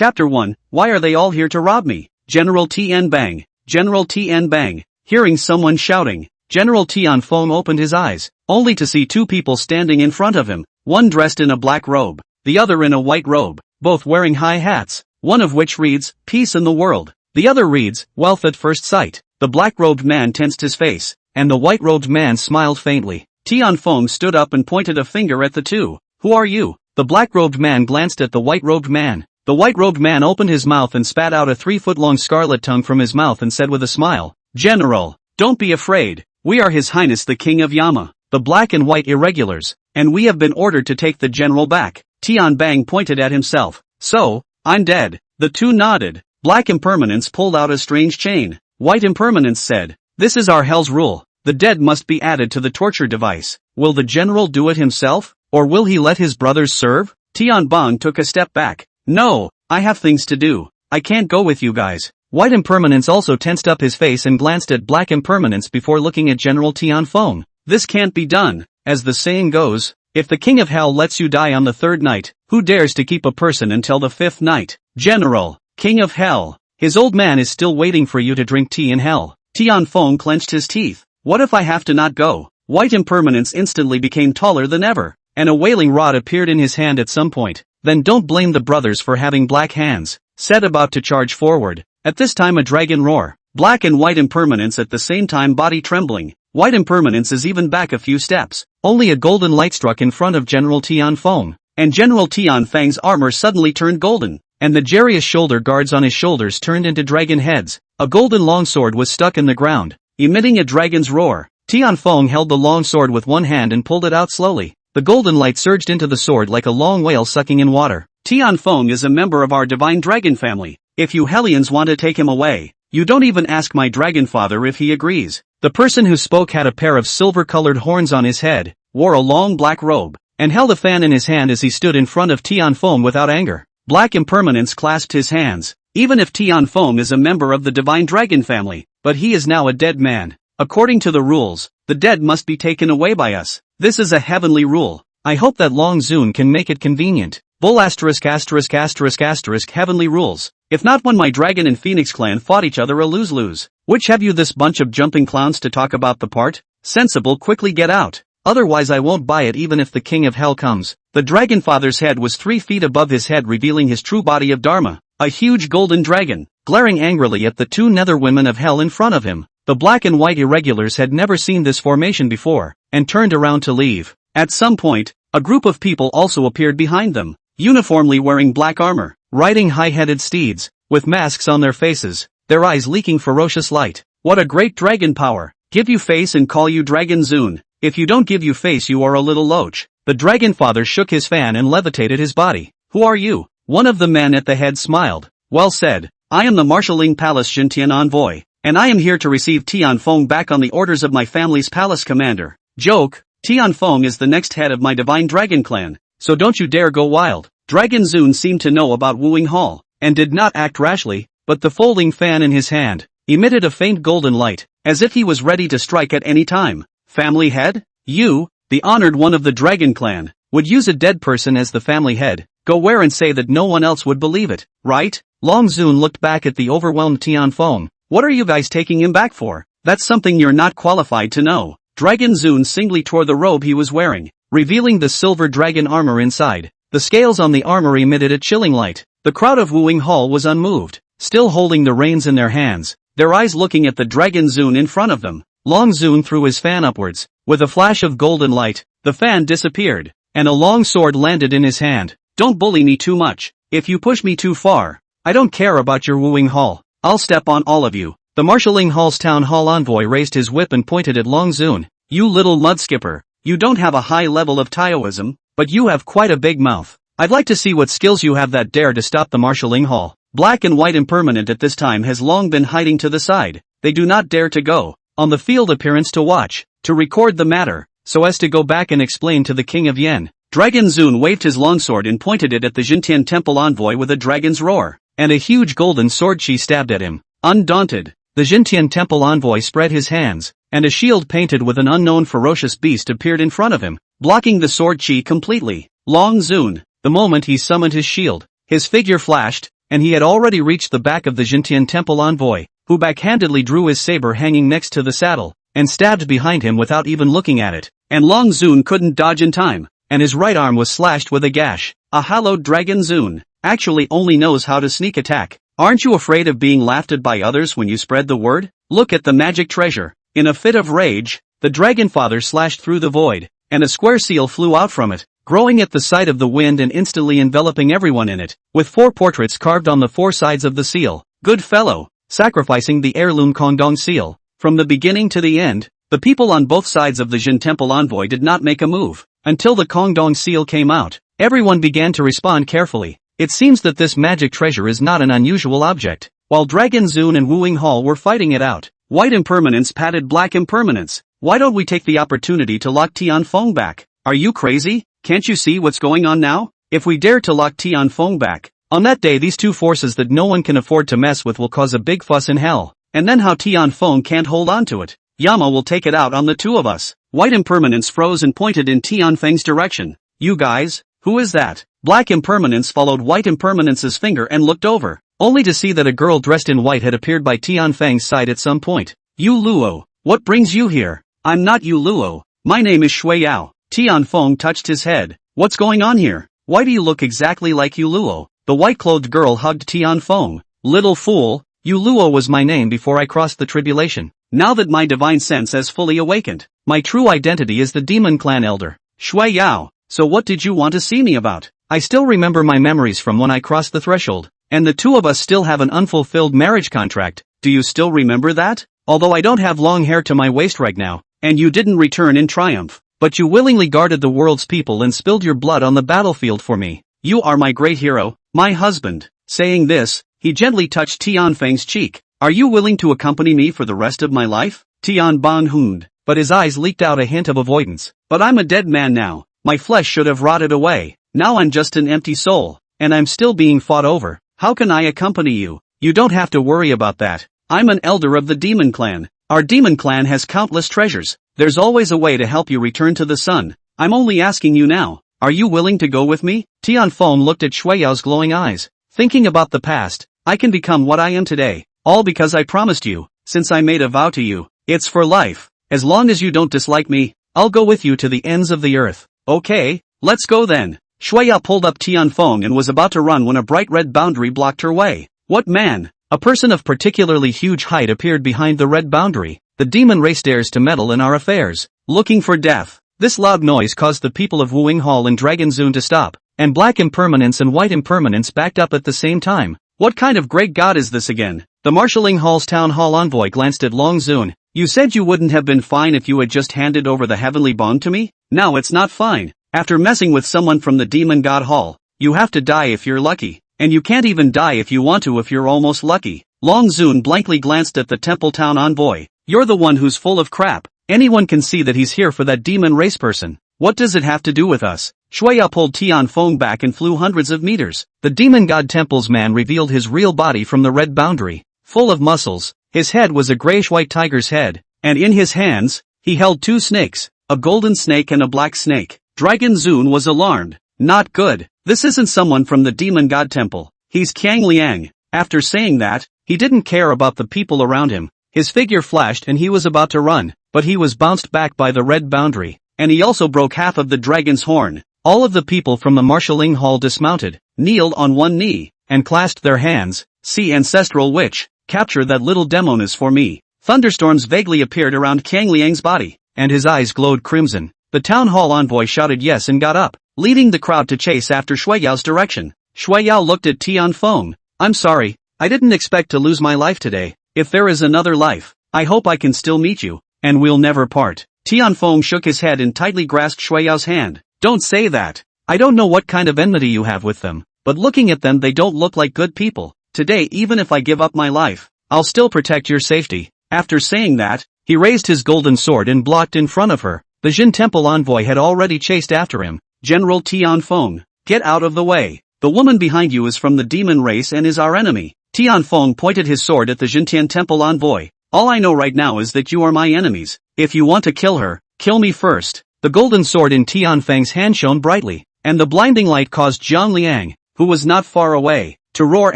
Chapter 1, Why are they all here to rob me? General Tien Bang. General Tien Bang. Hearing someone shouting, General Tianfeng opened his eyes, only to see two people standing in front of him, one dressed in a black robe, the other in a white robe, both wearing high hats, one of which reads, Peace in the world. The other reads, Wealth at first sight. The black-robed man tensed his face, and the white-robed man smiled faintly. Tianfeng stood up and pointed a finger at the two. Who are you? The black-robed man glanced at the white-robed man. The white-robed man opened his mouth and spat out a 3-foot-long scarlet tongue from his mouth and said with a smile, General, don't be afraid. We are His Highness the King of Yama, the black and white irregulars, and we have been ordered to take the general back. Tian Bang pointed at himself. So, I'm dead. The two nodded. Black Impermanence pulled out a strange chain. White Impermanence said, This is our hell's rule. The dead must be added to the torture device. Will the general do it himself, or will he let his brothers serve? Tian Bang took a step back. No, I have things to do. I can't go with you guys. White Impermanence also tensed up his face and glanced at Black Impermanence before looking at General Tianfeng. This can't be done. As the saying goes, if the King of Hell lets you die on the 3rd night, who dares to keep a person until the 5th night? General, King of Hell, his old man is still waiting for you to drink tea in hell. Tianfeng clenched his teeth. What if I have to not go? White Impermanence instantly became taller than ever, and a wailing rod appeared in his hand at some point. Then don't blame the brothers for having black hands, said about to charge forward. At this time a dragon roar. Black and White Impermanence at the same time, body trembling. White Impermanence is even back a few steps. Only a golden light struck in front of General Tianfeng, and General Tianfeng's armor suddenly turned golden, and the Jarius shoulder guards on his shoulders turned into dragon heads. A golden longsword was stuck in the ground, emitting a dragon's roar. Tianfeng held the longsword with one hand and pulled it out slowly. The golden light surged into the sword like a long whale sucking in water. Tianfeng is a member of our divine dragon family. If you Hellions want to take him away, you don't even ask my dragon father if he agrees. The person who spoke had a pair of silver-colored horns on his head, wore a long black robe, and held a fan in his hand as he stood in front of Tianfeng without anger. Black Impermanence clasped his hands. Even if Tianfeng is a member of the divine dragon family, but he is now a dead man. According to the rules, the dead must be taken away by us. This is a heavenly rule. I hope that Long Zun can make it convenient. Bull ***** heavenly rules. If not, when my dragon and Phoenix clan fought each other, a lose-lose. Which have you, this bunch of jumping clowns, to talk about the part? Sensible, quickly get out. Otherwise I won't buy it even if the King of Hell comes. The dragon father's head was 3 feet above his head, revealing his true body of Dharma. A huge golden dragon, glaring angrily at the 2 nether women of hell in front of him. The black and white irregulars had never seen this formation before, and turned around to leave. At some point, a group of people also appeared behind them, uniformly wearing black armor, riding high-headed steeds, with masks on their faces, their eyes leaking ferocious light. What a great dragon power! Give you face and call you Dragon Zun. If you don't give you face, you are a little loach. The dragon father shook his fan and levitated his body. Who are you? One of the men at the head smiled. Well said. I am the Marshalling Palace Jintian envoy, and I am here to receive Tianfeng back on the orders of my family's palace commander. Joke, Tianfeng is the next head of my divine dragon clan, so don't you dare go wild. Dragon Zun seemed to know about wooing Hall, and did not act rashly, but the folding fan in his hand emitted a faint golden light, as if he was ready to strike at any time. Family head? You, the honored one of the dragon clan, would use a dead person as the family head? Go where and say that no one else would believe it, right? Long Zun looked back at the overwhelmed Tianfeng. What are you guys taking him back for? That's something you're not qualified to know. Dragon Zun singly tore the robe he was wearing, revealing the silver dragon armor inside. The scales on the armor emitted a chilling light. The crowd of wooing Hall was unmoved, still holding the reins in their hands, their eyes looking at the Dragon Zun in front of them. Long Zun threw his fan upwards. With a flash of golden light, the fan disappeared, and a long sword landed in his hand. Don't bully me too much. If you push me too far, I don't care about your wooing Hall. I'll step on all of you. The Marshalling Hall's town hall envoy raised his whip and pointed at Long Zun. You little mudskipper. You don't have a high level of Taoism, but you have quite a big mouth. I'd like to see what skills you have that dare to stop the Marshalling Hall. Black and White Impermanent at this time has long been hiding to the side. They do not dare to go on the field appearance to watch, to record the matter, so as to go back and explain to the King of Yen. Dragon Zun waved his longsword and pointed it at the Jintian Temple envoy with a dragon's roar, and a huge golden sword chi stabbed at him. Undaunted, the Jintian Temple envoy spread his hands, and a shield painted with an unknown ferocious beast appeared in front of him, blocking the sword chi completely. Long Zun, the moment he summoned his shield, his figure flashed, and he had already reached the back of the Jintian temple envoy, who backhandedly drew his saber hanging next to the saddle, and stabbed behind him without even looking at it. And Long Zun couldn't dodge in time, and his right arm was slashed with a gash. A hallowed dragon Zun actually only knows how to sneak attack. Aren't you afraid of being laughed at by others when you spread the word? Look at the magic treasure. In a fit of rage, the dragon father slashed through the void, and a square seal flew out from it, growing at the sight of the wind and instantly enveloping everyone in it, with 4 portraits carved on the 4 sides of the seal. Good fellow, sacrificing the heirloom Kongdong seal. From the beginning to the end, the people on both sides of the Jin Temple envoy did not make a move. Until the Kongdong seal came out, everyone began to respond carefully. It seems that this magic treasure is not an unusual object. While Dragon Zun and Wooing Hall were fighting it out, White Impermanence patted Black Impermanence. Why don't we take the opportunity to lock Tianfeng back? Are you crazy? Can't you see what's going on now? If we dare to lock Tianfeng back, on that day these two forces that no one can afford to mess with will cause a big fuss in hell. And then how Tianfeng can't hold on to it? Yama will take it out on the two of us. White Impermanence froze and pointed in Tianfeng's direction. You guys, who is that? Black Impermanence followed White Impermanence's finger and looked over, only to see that a girl dressed in white had appeared by Tianfeng's side at some point. Yu Luo, what brings you here? I'm not Yu Luo. My name is Shui Yao. Tianfeng touched his head. What's going on here? Why do you look exactly like Yu Luo? The white-clothed girl hugged Tianfeng. Little fool, Yu Luo was my name before I crossed the tribulation. Now that my divine sense has fully awakened, my true identity is the demon clan elder, Shui Yao. So what did you want to see me about? I still remember my memories from when I crossed the threshold, and the two of us still have an unfulfilled marriage contract. Do you still remember that? Although I don't have long hair to my waist right now, and you didn't return in triumph, but you willingly guarded the world's people and spilled your blood on the battlefield for me. You are my great hero, my husband. Saying this, he gently touched Tianfeng's cheek. Are you willing to accompany me for the rest of my life? Tian Ban hooned, but his eyes leaked out a hint of avoidance. But I'm a dead man now. My flesh should have rotted away. Now I'm just an empty soul, and I'm still being fought over. How can I accompany you? You don't have to worry about that. I'm an elder of the demon clan. Our demon clan has countless treasures. There's always a way to help you return to the sun. I'm only asking you now. Are you willing to go with me? Tianfeng looked at Shui Yao's glowing eyes. Thinking about the past, I can become what I am today. All because I promised you, since I made a vow to you. It's for life. As long as you don't dislike me, I'll go with you to the ends of the earth. Okay, let's go then. Shui Yao pulled up Tianfeng and was about to run when a bright red boundary blocked her way. What man? A person of particularly huge height appeared behind the red boundary. The demon race dares to meddle in our affairs. Looking for death. This loud noise caused the people of Wooing Hall and Dragon Zun to stop, and Black Impermanence and White Impermanence backed up at the same time. What kind of great god is this again? The Marshalling Hall's town hall envoy glanced at Long Zun. You said you wouldn't have been fine if you had just handed over the heavenly bond to me? Now it's not fine. After messing with someone from the demon god hall, you have to die if you're lucky. And you can't even die if you want to if you're almost lucky. Long Zun blankly glanced at the temple town envoy. You're the one who's full of crap. Anyone can see that he's here for that demon race person. What does it have to do with us? Shui Yao pulled Tianfeng back and flew hundreds of meters. The demon god temple's man revealed his real body from the red boundary. Full of muscles, his head was a grayish-white tiger's head, and in his hands, he held 2 snakes, a golden snake and a black snake. Dragon Zun was alarmed. Not good. This isn't someone from the demon god temple. He's Qiang Liang. After saying that, he didn't care about the people around him. His figure flashed and he was about to run, but he was bounced back by the red boundary, and he also broke half of the dragon's horn. All of the people from the Marshalling Hall dismounted, kneeled on one knee, and clasped their hands. See, ancestral witch, capture that little demoness for me. Thunderstorms vaguely appeared around Qiang Liang's body, and his eyes glowed crimson. The town hall envoy shouted yes and got up, leading the crowd to chase after Shui Yao's direction. Shui Yao looked at Tianfeng. I'm sorry, I didn't expect to lose my life today. If there is another life, I hope I can still meet you, and we'll never part. Tianfeng shook his head and tightly grasped Shui Yao's hand. Don't say that. I don't know what kind of enmity you have with them, but looking at them they don't look like good people. Today even if I give up my life, I'll still protect your safety. After saying that, he raised his golden sword and blocked in front of her. The Jin Temple envoy had already chased after him. General Tianfeng, get out of the way. The woman behind you is from the demon race and is our enemy. Tianfeng pointed his sword at the Jintian Temple envoy. All I know right now is that you are my enemies. If you want to kill her, kill me first. The golden sword in Tianfeng's hand shone brightly, and the blinding light caused Jiang Liang, who was not far away, to roar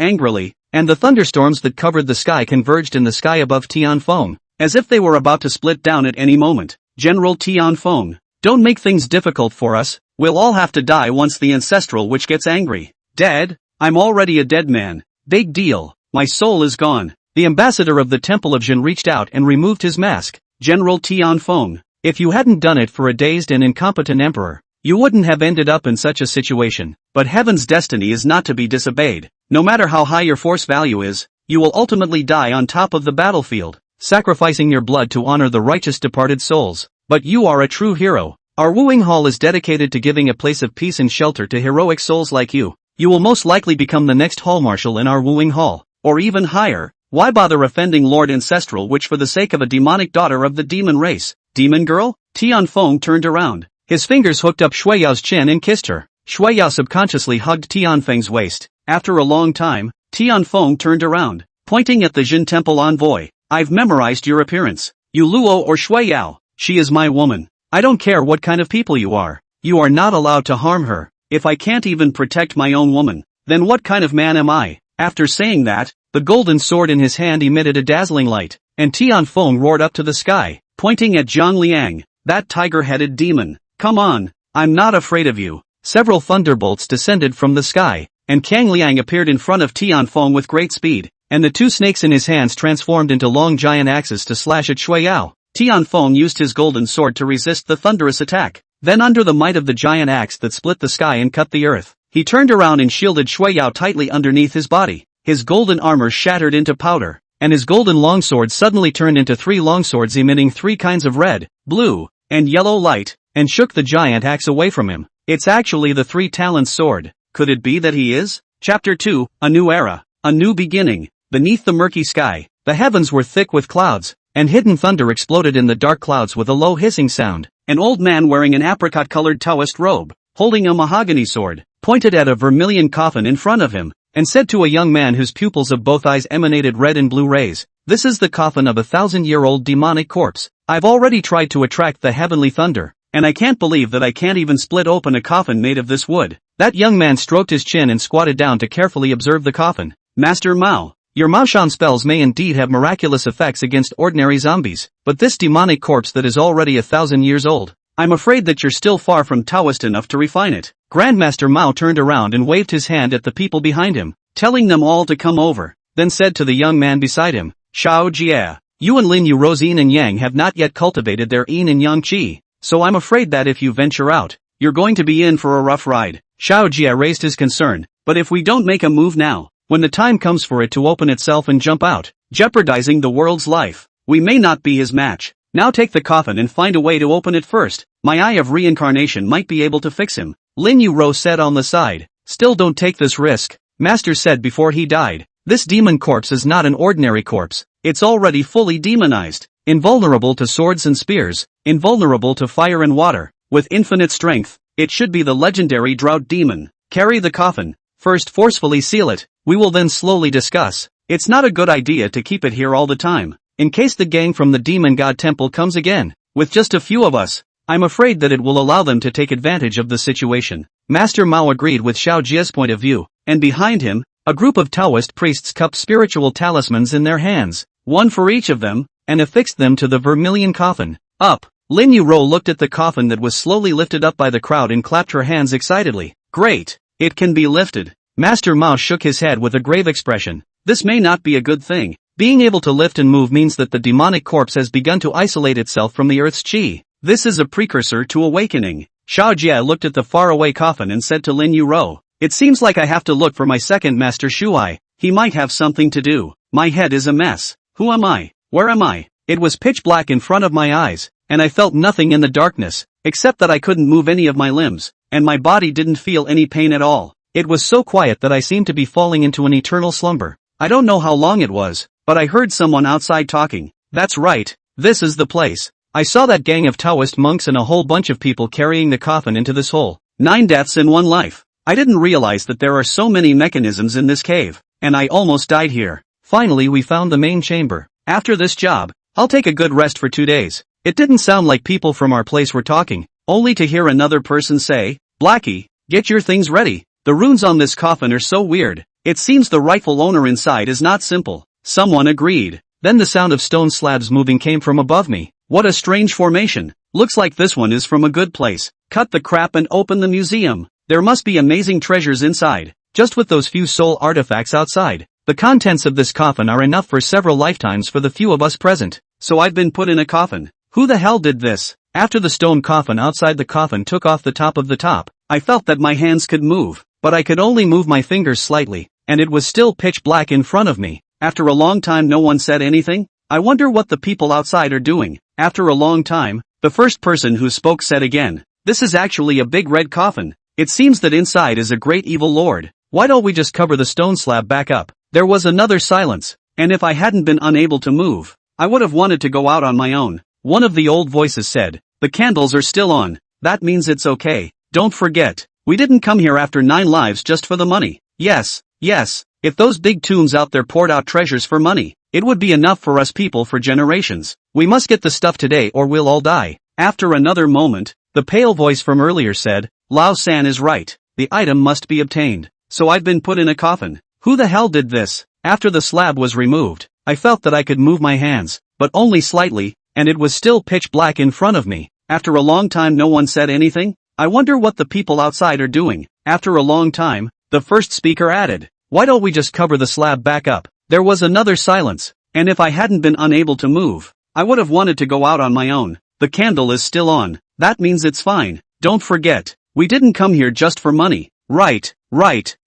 angrily, and the thunderstorms that covered the sky converged in the sky above Tianfeng, as if they were about to split down at any moment. General Tianfeng, don't make things difficult for us, we'll all have to die once the ancestral witch gets angry. Dead? I'm already a dead man. Big deal, my soul is gone. The ambassador of the Temple of Jin reached out and removed his mask. General Tianfeng, if you hadn't done it for a dazed and incompetent emperor, you wouldn't have ended up in such a situation. But heaven's destiny is not to be disobeyed. No matter how high your force value is, you will ultimately die on top of the battlefield, sacrificing your blood to honor the righteous departed souls. But you are a true hero. Our wooing hall is dedicated to giving a place of peace and shelter to heroic souls like you. You will most likely become the next hall marshal in our wooing hall, or even higher. Why bother offending Lord Ancestral Witch for the sake of a demonic daughter of the demon race? Demon girl? Tianfeng turned around. His fingers hooked up Shuiyao's chin and kissed her. Shuiyao subconsciously hugged Tianfeng's waist. After a long time, Tianfeng turned around, pointing at the Jin Temple envoy. I've memorized your appearance. You Luo or Shuiyao, she is my woman. I don't care what kind of people you are. You are not allowed to harm her. If I can't even protect my own woman, then what kind of man am I? After saying that, the golden sword in his hand emitted a dazzling light, and Tianfeng roared up to the sky, pointing at Zhang Liang, that tiger-headed demon. Come on, I'm not afraid of you. Several thunderbolts descended from the sky, and Kang Liang appeared in front of Tianfeng with great speed, and the two snakes in his hands transformed into long giant axes to slash at Shuiyao. Tianfeng used his golden sword to resist the thunderous attack. Then under the might of the giant axe that split the sky and cut the earth, he turned around and shielded Shuiyao tightly underneath his body. His golden armor shattered into powder, and his golden longsword suddenly turned into three longswords emitting three kinds of red, blue, and yellow light, and shook the giant axe away from him. It's actually the three-talent sword. Could it be that he is? Chapter 2, A New Era, A New Beginning. Beneath the murky sky, the heavens were thick with clouds, and hidden thunder exploded in the dark clouds with a low hissing sound. An old man wearing an apricot-colored Taoist robe, holding a mahogany sword, pointed at a vermilion coffin in front of him, and said to a young man whose pupils of both eyes emanated red and blue rays, "This is the coffin of a 1,000-year-old demonic corpse. I've already tried to attract the heavenly thunder, and I can't believe that I can't even split open a coffin made of this wood." That young man stroked his chin and squatted down to carefully observe the coffin. Master Mao, your Maoshan spells may indeed have miraculous effects against ordinary zombies, but this demonic corpse that is already 1,000 years old, I'm afraid that you're still far from Taoist enough to refine it. Grandmaster Mao turned around and waved his hand at the people behind him, telling them all to come over, then said to the young man beside him, Shao Jia, you and Lin Yu Rose yin and yang have not yet cultivated their yin and yang qi, so I'm afraid that if you venture out, you're going to be in for a rough ride. Shao Jia raised his concern, but if we don't make a move now, when the time comes for it to open itself and jump out, jeopardizing the world's life, we may not be his match. Now take the coffin and find a way to open it first. My eye of reincarnation might be able to fix him. Lin Yu Rose said on the side. Still don't take this risk, Master said before he died. This demon corpse is not an ordinary corpse. It's already fully demonized, invulnerable to swords and spears, invulnerable to fire and water, with infinite strength. It should be the legendary drought demon. Carry the coffin. First forcefully seal it. We will then slowly discuss. It's not a good idea to keep it here all the time, in case the gang from the Demon God Temple comes again. With just a few of us, I'm afraid that it will allow them to take advantage of the situation. Master Mao agreed with Shao Jia's point of view, and behind him, a group of Taoist priests cupped spiritual talismans in their hands, one for each of them, and affixed them to the vermilion coffin. Up! Lin Yu Rou looked at the coffin that was slowly lifted up by the crowd and clapped her hands excitedly. Great! It can be lifted. Master Mao shook his head with a grave expression. This may not be a good thing. Being able to lift and move means that the demonic corpse has begun to isolate itself from the earth's qi. This is a precursor to awakening. Shao Jia looked at the faraway coffin and said to Lin Yu Rou, it seems like I have to look for my second master Shuai. He might have something to do. My head is a mess. Who am I? Where am I? It was pitch black in front of my eyes, and I felt nothing in the darkness, except that I couldn't move any of my limbs, and my body didn't feel any pain at all. It was so quiet that I seemed to be falling into an eternal slumber. I don't know how long it was, but I heard someone outside talking. That's right, this is the place. I saw that gang of Taoist monks and a whole bunch of people carrying the coffin into this hole. 9 deaths in 1 life. I didn't realize that there are so many mechanisms in this cave, and I almost died here. Finally we found the main chamber. After this job, I'll take a good rest for 2 days. It didn't sound like people from our place were talking, only to hear another person say, Blackie, get your things ready. The runes on this coffin are so weird. It seems the rightful owner inside is not simple. Someone agreed. Then the sound of stone slabs moving came from above me. What a strange formation. Looks like this one is from a good place. Cut the crap and open the museum. There must be amazing treasures inside. Just with those few soul artifacts outside, the contents of this coffin are enough for several lifetimes for the few of us present. So I've been put in a coffin. Who the hell did this? After the stone coffin outside the coffin took off the top of the top, I felt that my hands could move, but I could only move my fingers slightly, and it was still pitch black in front of me. After a long time no one said anything. I wonder what the people outside are doing. After a long time, the first person who spoke said again, "This is actually a big red coffin. It seems that inside is a great evil lord. Why don't we just cover the stone slab back up?" There was another silence, and if I hadn't been unable to move, I would have wanted to go out on my own. One of the old voices said, "The candles are still on. That means it's okay. Don't forget, we didn't come here after 9 lives just for the money." Yes, if those big tombs out there poured out treasures for money, it would be enough for us people for generations. We must get the stuff today or we'll all die. After another moment, the pale voice from earlier said, "Lao-san is right. The item must be obtained. So I've been put in a coffin. Who the hell did this?" After the slab was removed, I felt that I could move my hands, but only slightly, and it was still pitch black in front of me. After a long time no one said anything. I wonder what the people outside are doing. After a long time, the first speaker added, "Why don't we just cover the slab back up?" There was another silence, and if I hadn't been unable to move, I would have wanted to go out on my own. The candle is still on. That means it's fine. Don't forget, we didn't come here just for money. Right.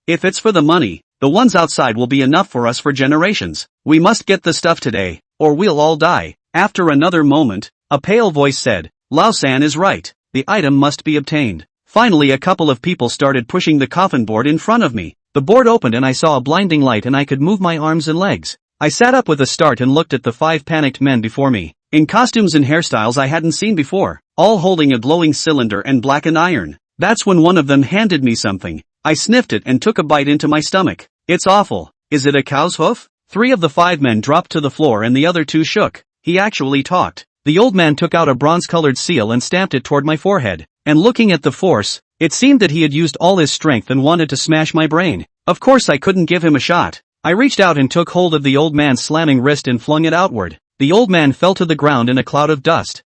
If it's for the money, the ones outside will be enough for us for generations. We must get the stuff today, or we'll all die. After another moment, a pale voice said, "Lao-san is right. The item must be obtained." Finally a couple of people started pushing the coffin board in front of me. The board opened and I saw a blinding light and I could move my arms and legs. I sat up with a start and looked at the 5 panicked men before me, in costumes and hairstyles I hadn't seen before, all holding a glowing cylinder and blackened iron. That's when one of them handed me something. I sniffed it and took a bite into my stomach. It's awful. Is it a cow's hoof? 3 of the 5 men dropped to the floor and the other 2 shook. He actually talked. The old man took out a bronze-colored seal and stamped it toward my forehead, and looking at the force, it seemed that he had used all his strength and wanted to smash my brain. Of course I couldn't give him a shot. I reached out and took hold of the old man's slamming wrist and flung it outward. The old man fell to the ground in a cloud of dust.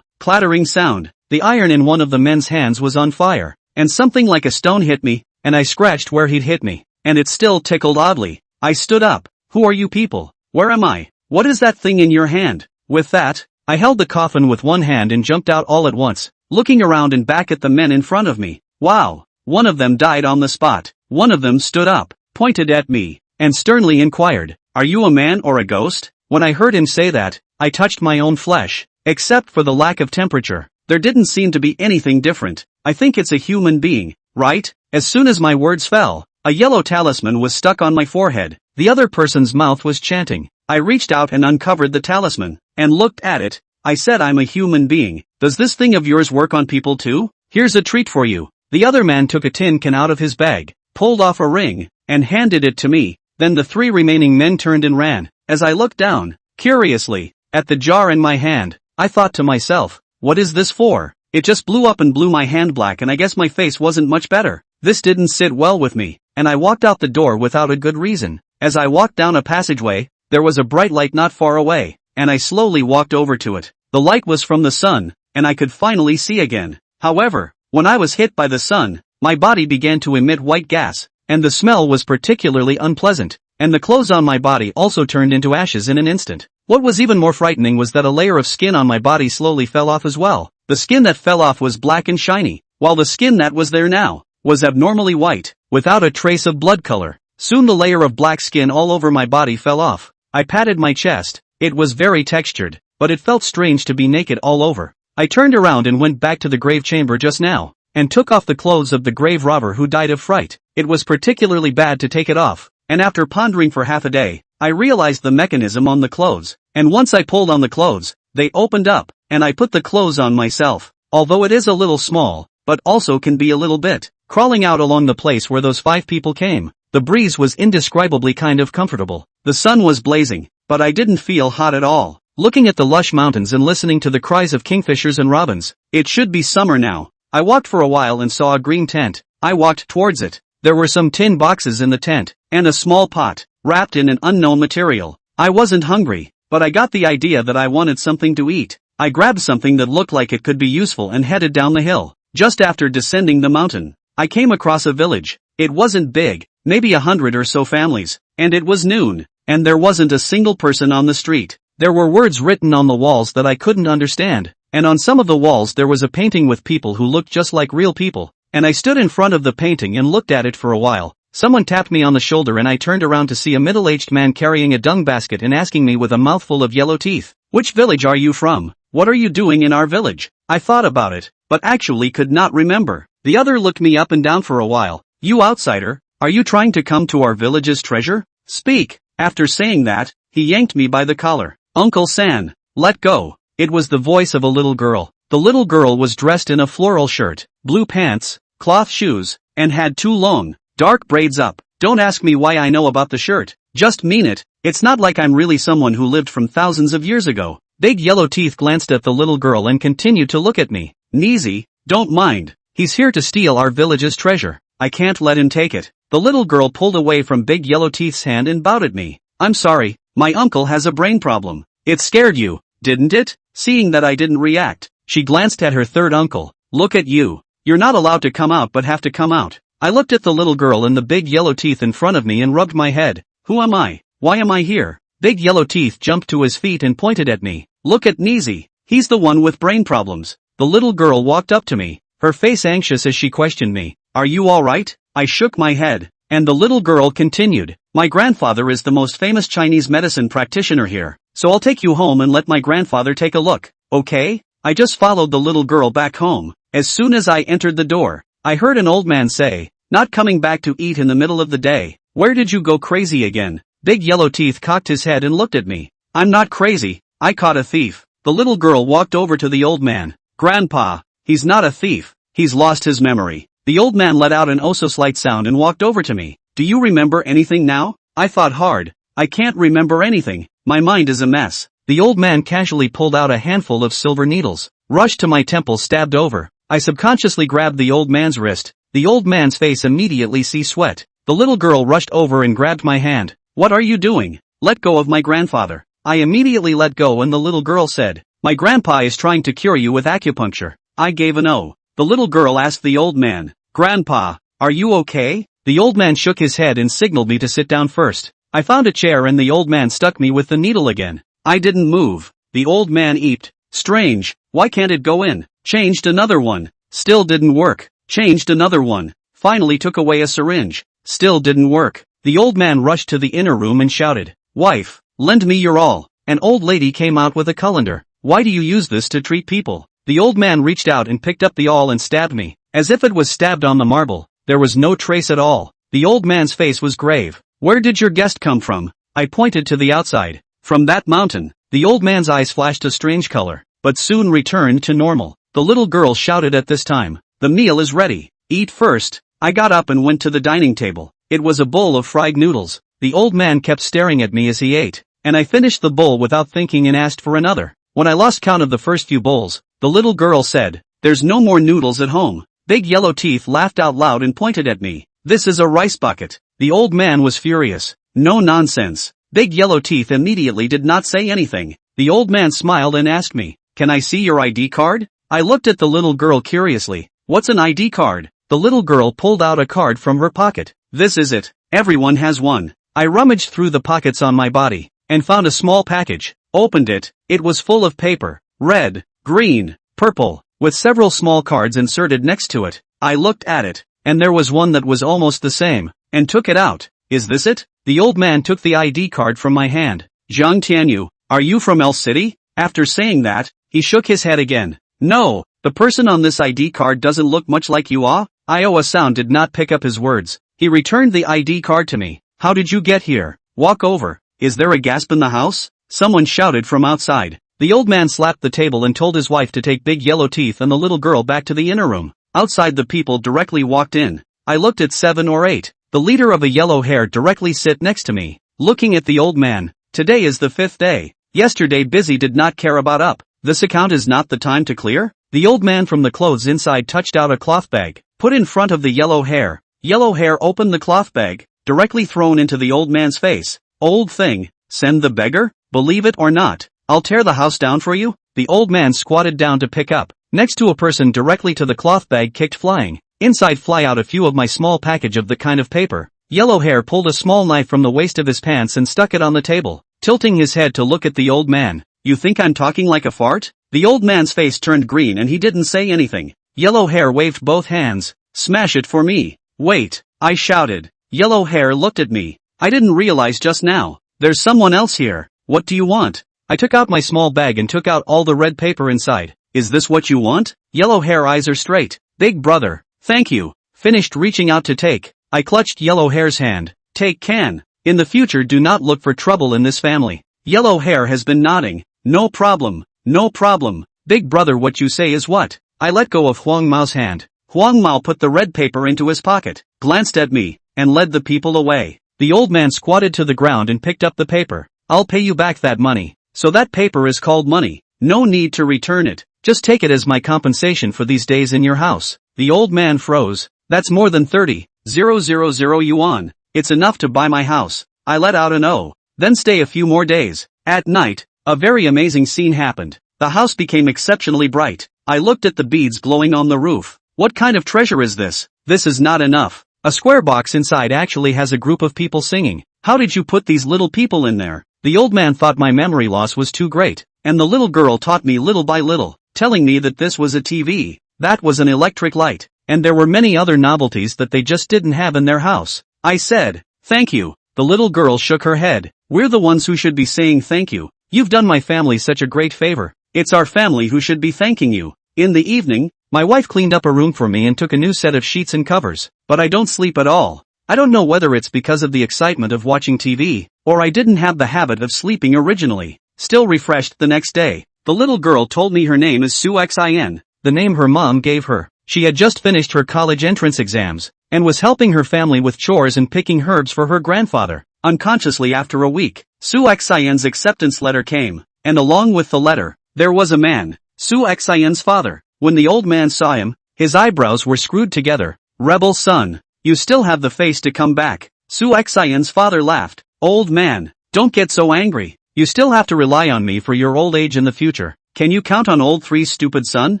Clattering sound. The iron in one of the men's hands was on fire, and something like a stone hit me, and I scratched where he'd hit me, and it still tickled oddly. I stood up. "Who are you people? Where am I? What is that thing in your hand?" With that, I held the coffin with one hand and jumped out all at once, looking around and back at the men in front of me. Wow! One of them died on the spot. One of them stood up, pointed at me, and sternly inquired, "Are you a man or a ghost?" When I heard him say that, I touched my own flesh. Except for the lack of temperature, there didn't seem to be anything different. I think it's a human being, right? As soon as my words fell, a yellow talisman was stuck on my forehead. The other person's mouth was chanting. I reached out and uncovered the talisman, and looked at it. I said, "I'm a human being. Does this thing of yours work on people too? Here's a treat for you." The other man took a tin can out of his bag, pulled off a ring, and handed it to me. Then the 3 remaining men turned and ran. As I looked down, curiously, at the jar in my hand, I thought to myself, what is this for? It just blew up and blew my hand black, and I guess my face wasn't much better. This didn't sit well with me, and I walked out the door without a good reason. As I walked down a passageway, there was a bright light not far away, and I slowly walked over to it. The light was from the sun, and I could finally see again. However, when I was hit by the sun, my body began to emit white gas, and the smell was particularly unpleasant, and the clothes on my body also turned into ashes in an instant. What was even more frightening was that a layer of skin on my body slowly fell off as well. The skin that fell off was black and shiny, while the skin that was there now was abnormally white, without a trace of blood color. Soon the layer of black skin all over my body fell off. I patted my chest. It was very textured, but it felt strange to be naked all over. I turned around and went back to the grave chamber just now, and took off the clothes of the grave robber who died of fright. It was particularly bad to take it off, and after pondering for half a day, I realized the mechanism on the clothes, and once I pulled on the clothes, they opened up, and I put the clothes on myself. Although it is a little small, but also can be a little bit, crawling out along the place where those 5 people came. The breeze was indescribably kind of comfortable. The sun was blazing, but I didn't feel hot at all. Looking at the lush mountains and listening to the cries of kingfishers and robins, it should be summer now. I walked for a while and saw a green tent. I walked towards it. There were some tin boxes in the tent, and a small pot, wrapped in an unknown material. I wasn't hungry, but I got the idea that I wanted something to eat. I grabbed something that looked like it could be useful and headed down the hill. Just after descending the mountain, I came across a village. It wasn't big, maybe 100 or so families, and it was noon, and there wasn't a single person on the street. There were words written on the walls that I couldn't understand, and on some of the walls there was a painting with people who looked just like real people, and I stood in front of the painting and looked at it for a while. Someone tapped me on the shoulder and I turned around to see a middle-aged man carrying a dung basket and asking me with a mouthful of yellow teeth, "Which village are you from? What are you doing in our village?" I thought about it, but actually could not remember. The other looked me up and down for a while. "You outsider, are you trying to come to our village's treasure? Speak." After saying that, he yanked me by the collar. "Uncle San, let go." It was the voice of a little girl. The little girl was dressed in a floral shirt, blue pants, cloth shoes, and had 2 long, dark braids up. Don't ask me why I know about the shirt. Just mean it. It's not like I'm really someone who lived from thousands of years ago. Big Yellow Teeth glanced at the little girl and continued to look at me. "Neezy, don't mind. He's here to steal our village's treasure. I can't let him take it." The little girl pulled away from Big Yellow Teeth's hand and bowed at me. "I'm sorry, my uncle has a brain problem." "It scared you, didn't it?" Seeing that I didn't react, she glanced at her third uncle. "Look at you. You're not allowed to come out but have to come out." I looked at the little girl and the Big Yellow Teeth in front of me and rubbed my head. "Who am I? Why am I here?" Big Yellow Teeth jumped to his feet and pointed at me. "Look at Neezy. He's the one with brain problems." The little girl walked up to me, her face anxious as she questioned me. "Are you alright?" I shook my head, and the little girl continued. "My grandfather is the most famous Chinese medicine practitioner here, so I'll take you home and let my grandfather take a look, okay?" I just followed the little girl back home. As soon as I entered the door, I heard an old man say, "Not coming back to eat in the middle of the day. Where did you go crazy again?" Big Yellow Teeth cocked his head and looked at me. "I'm not crazy, I caught a thief." The little girl walked over to the old man. "Grandpa, he's not a thief, he's lost his memory." The old man let out an oh-so-slight sound and walked over to me. "Do you remember anything now?" I thought hard. "I can't remember anything, my mind is a mess." The old man casually pulled out a handful of silver needles, rushed to my temple, stabbed over. I subconsciously grabbed the old man's wrist. The old man's face immediately see sweat. The little girl rushed over and grabbed my hand. "What are you doing? Let go of my grandfather." I immediately let go and the little girl said, "My grandpa is trying to cure you with acupuncture." I gave a no. The little girl asked the old man, "Grandpa, are you okay?" The old man shook his head and signaled me to sit down first. I found a chair and the old man stuck me with the needle again. I didn't move. The old man eeped. "Strange, why can't it go in?" Changed another one. Still didn't work. Changed another one. Finally took away a syringe. Still didn't work. The old man rushed to the inner room and shouted, "Wife, lend me your awl." An old lady came out with a colander. "Why do you use this to treat people?" The old man reached out and picked up the awl and stabbed me, as if it was stabbed on the marble. There was no trace at all. The old man's face was grave. "Where did your guest come from?" I pointed to the outside. "From that mountain." The old man's eyes flashed a strange color, but soon returned to normal. The little girl shouted at this time, "The meal is ready. Eat first." I got up and went to the dining table. It was a bowl of fried noodles. The old man kept staring at me as he ate, and I finished the bowl without thinking and asked for another. When I lost count of the first few bowls, the little girl said, "There's no more noodles at home." Big Yellow Teeth laughed out loud and pointed at me. "This is a rice bucket." The old man was furious. "No nonsense." Big Yellow Teeth immediately did not say anything. The old man smiled and asked me, "Can I see your ID card?" I looked at the little girl curiously. "What's an ID card?" The little girl pulled out a card from her pocket. "This is it. Everyone has one." I rummaged through the pockets on my body, and found a small package. Opened it. It was full of paper. Red, green, purple, with several small cards inserted next to it. I looked at it, and there was one that was almost the same, and took it out. "Is this it?" The old man took the ID card from my hand. "Zhang Tianyu, are you from El City?" After saying that, he shook his head again. "No, the person on this ID card doesn't look much like you ah?" Iowa Sound did not pick up his words. He returned the ID card to me. "How did you get here? Walk over. Is there a gasp in the house?" Someone shouted from outside. The old man slapped the table and told his wife to take Big Yellow Teeth and the little girl back to the inner room. Outside, the people directly walked in. I looked at 7 or 8. The leader of a yellow hair directly sit next to me, looking at the old man. "Today is the 5th day. Yesterday busy did not care about up. This account is not the time to clear?" The old man from the clothes inside touched out a cloth bag, put in front of the yellow hair. Yellow Hair opened the cloth bag, directly thrown into the old man's face. Old thing, send the beggar? Believe it or not, I'll tear the house down for you? The old man squatted down to pick up. Next to a person directly to the cloth bag kicked flying. Inside fly out a few of my small package of the kind of paper. Yellow Hair pulled a small knife from the waist of his pants and stuck it on the table, tilting his head to look at the old man. You think I'm talking like a fart? The old man's face turned green and he didn't say anything. Yellow Hair waved both hands. Smash it for me. Wait, I shouted. Yellow Hair looked at me. I didn't realize just now. There's someone else here. What do you want? I took out my small bag and took out all the red paper inside. Is this what you want? Yellow Hair eyes are straight. Big brother, thank you. Finished reaching out to take. I clutched Yellow Hair's hand. Take can. In the future do not look for trouble in this family. Yellow Hair has been nodding. No problem. No problem. Big brother, what you say is what? I let go of Huang Mao's hand. Huang Mao put the red paper into his pocket, glanced at me, and led the people away. The old man squatted to the ground and picked up the paper. I'll pay you back that money. So that paper is called money. No need to return it. Just take it as my compensation for these days in your house. The old man froze. That's more than 30,000 yuan. It's enough to buy my house. I let out an "oh." Then stay a few more days. At night, a very amazing scene happened. The house became exceptionally bright. I looked at the beads glowing on the roof. What kind of treasure is this? This is not enough. A square box inside actually has a group of people singing. How did you put these little people in there? The old man thought my memory loss was too great, and the little girl taught me little by little, telling me that this was a TV, that was an electric light, and there were many other novelties that they just didn't have in their house. I said, thank you. The little girl shook her head. We're the ones who should be saying thank you. You've done my family such a great favor. It's our family who should be thanking you. In the evening, my wife cleaned up a room for me and took a new set of sheets and covers, but I don't sleep at all. I don't know whether it's because of the excitement of watching TV, or I didn't have the habit of sleeping originally. Still refreshed the next day. The little girl told me her name is Su Xin, the name her mom gave her. She had just finished her college entrance exams, and was helping her family with chores and picking herbs for her grandfather. Unconsciously after a week, Su Xin's acceptance letter came, and along with the letter, there was a man, Su Xin's father. When the old man saw him, his eyebrows were screwed together. Rebel son, you still have the face to come back. Su Xin's father laughed. Old man, don't get so angry. You still have to rely on me for your old age in the future. Can you count on old three, stupid son?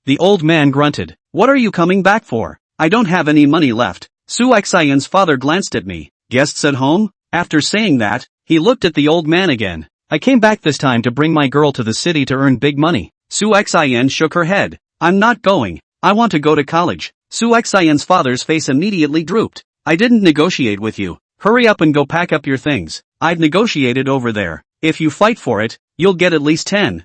The old man grunted. What are you coming back for? I don't have any money left. Su Xin's father glanced at me. Guests at home? After saying that, he looked at the old man again. I came back this time to bring my girl to the city to earn big money. Su Xin shook her head. I'm not going. I want to go to college. Su Xin's father's face immediately drooped. I didn't negotiate with you. Hurry up and go pack up your things. I've negotiated over there. If you fight for it, you'll get at least 10,000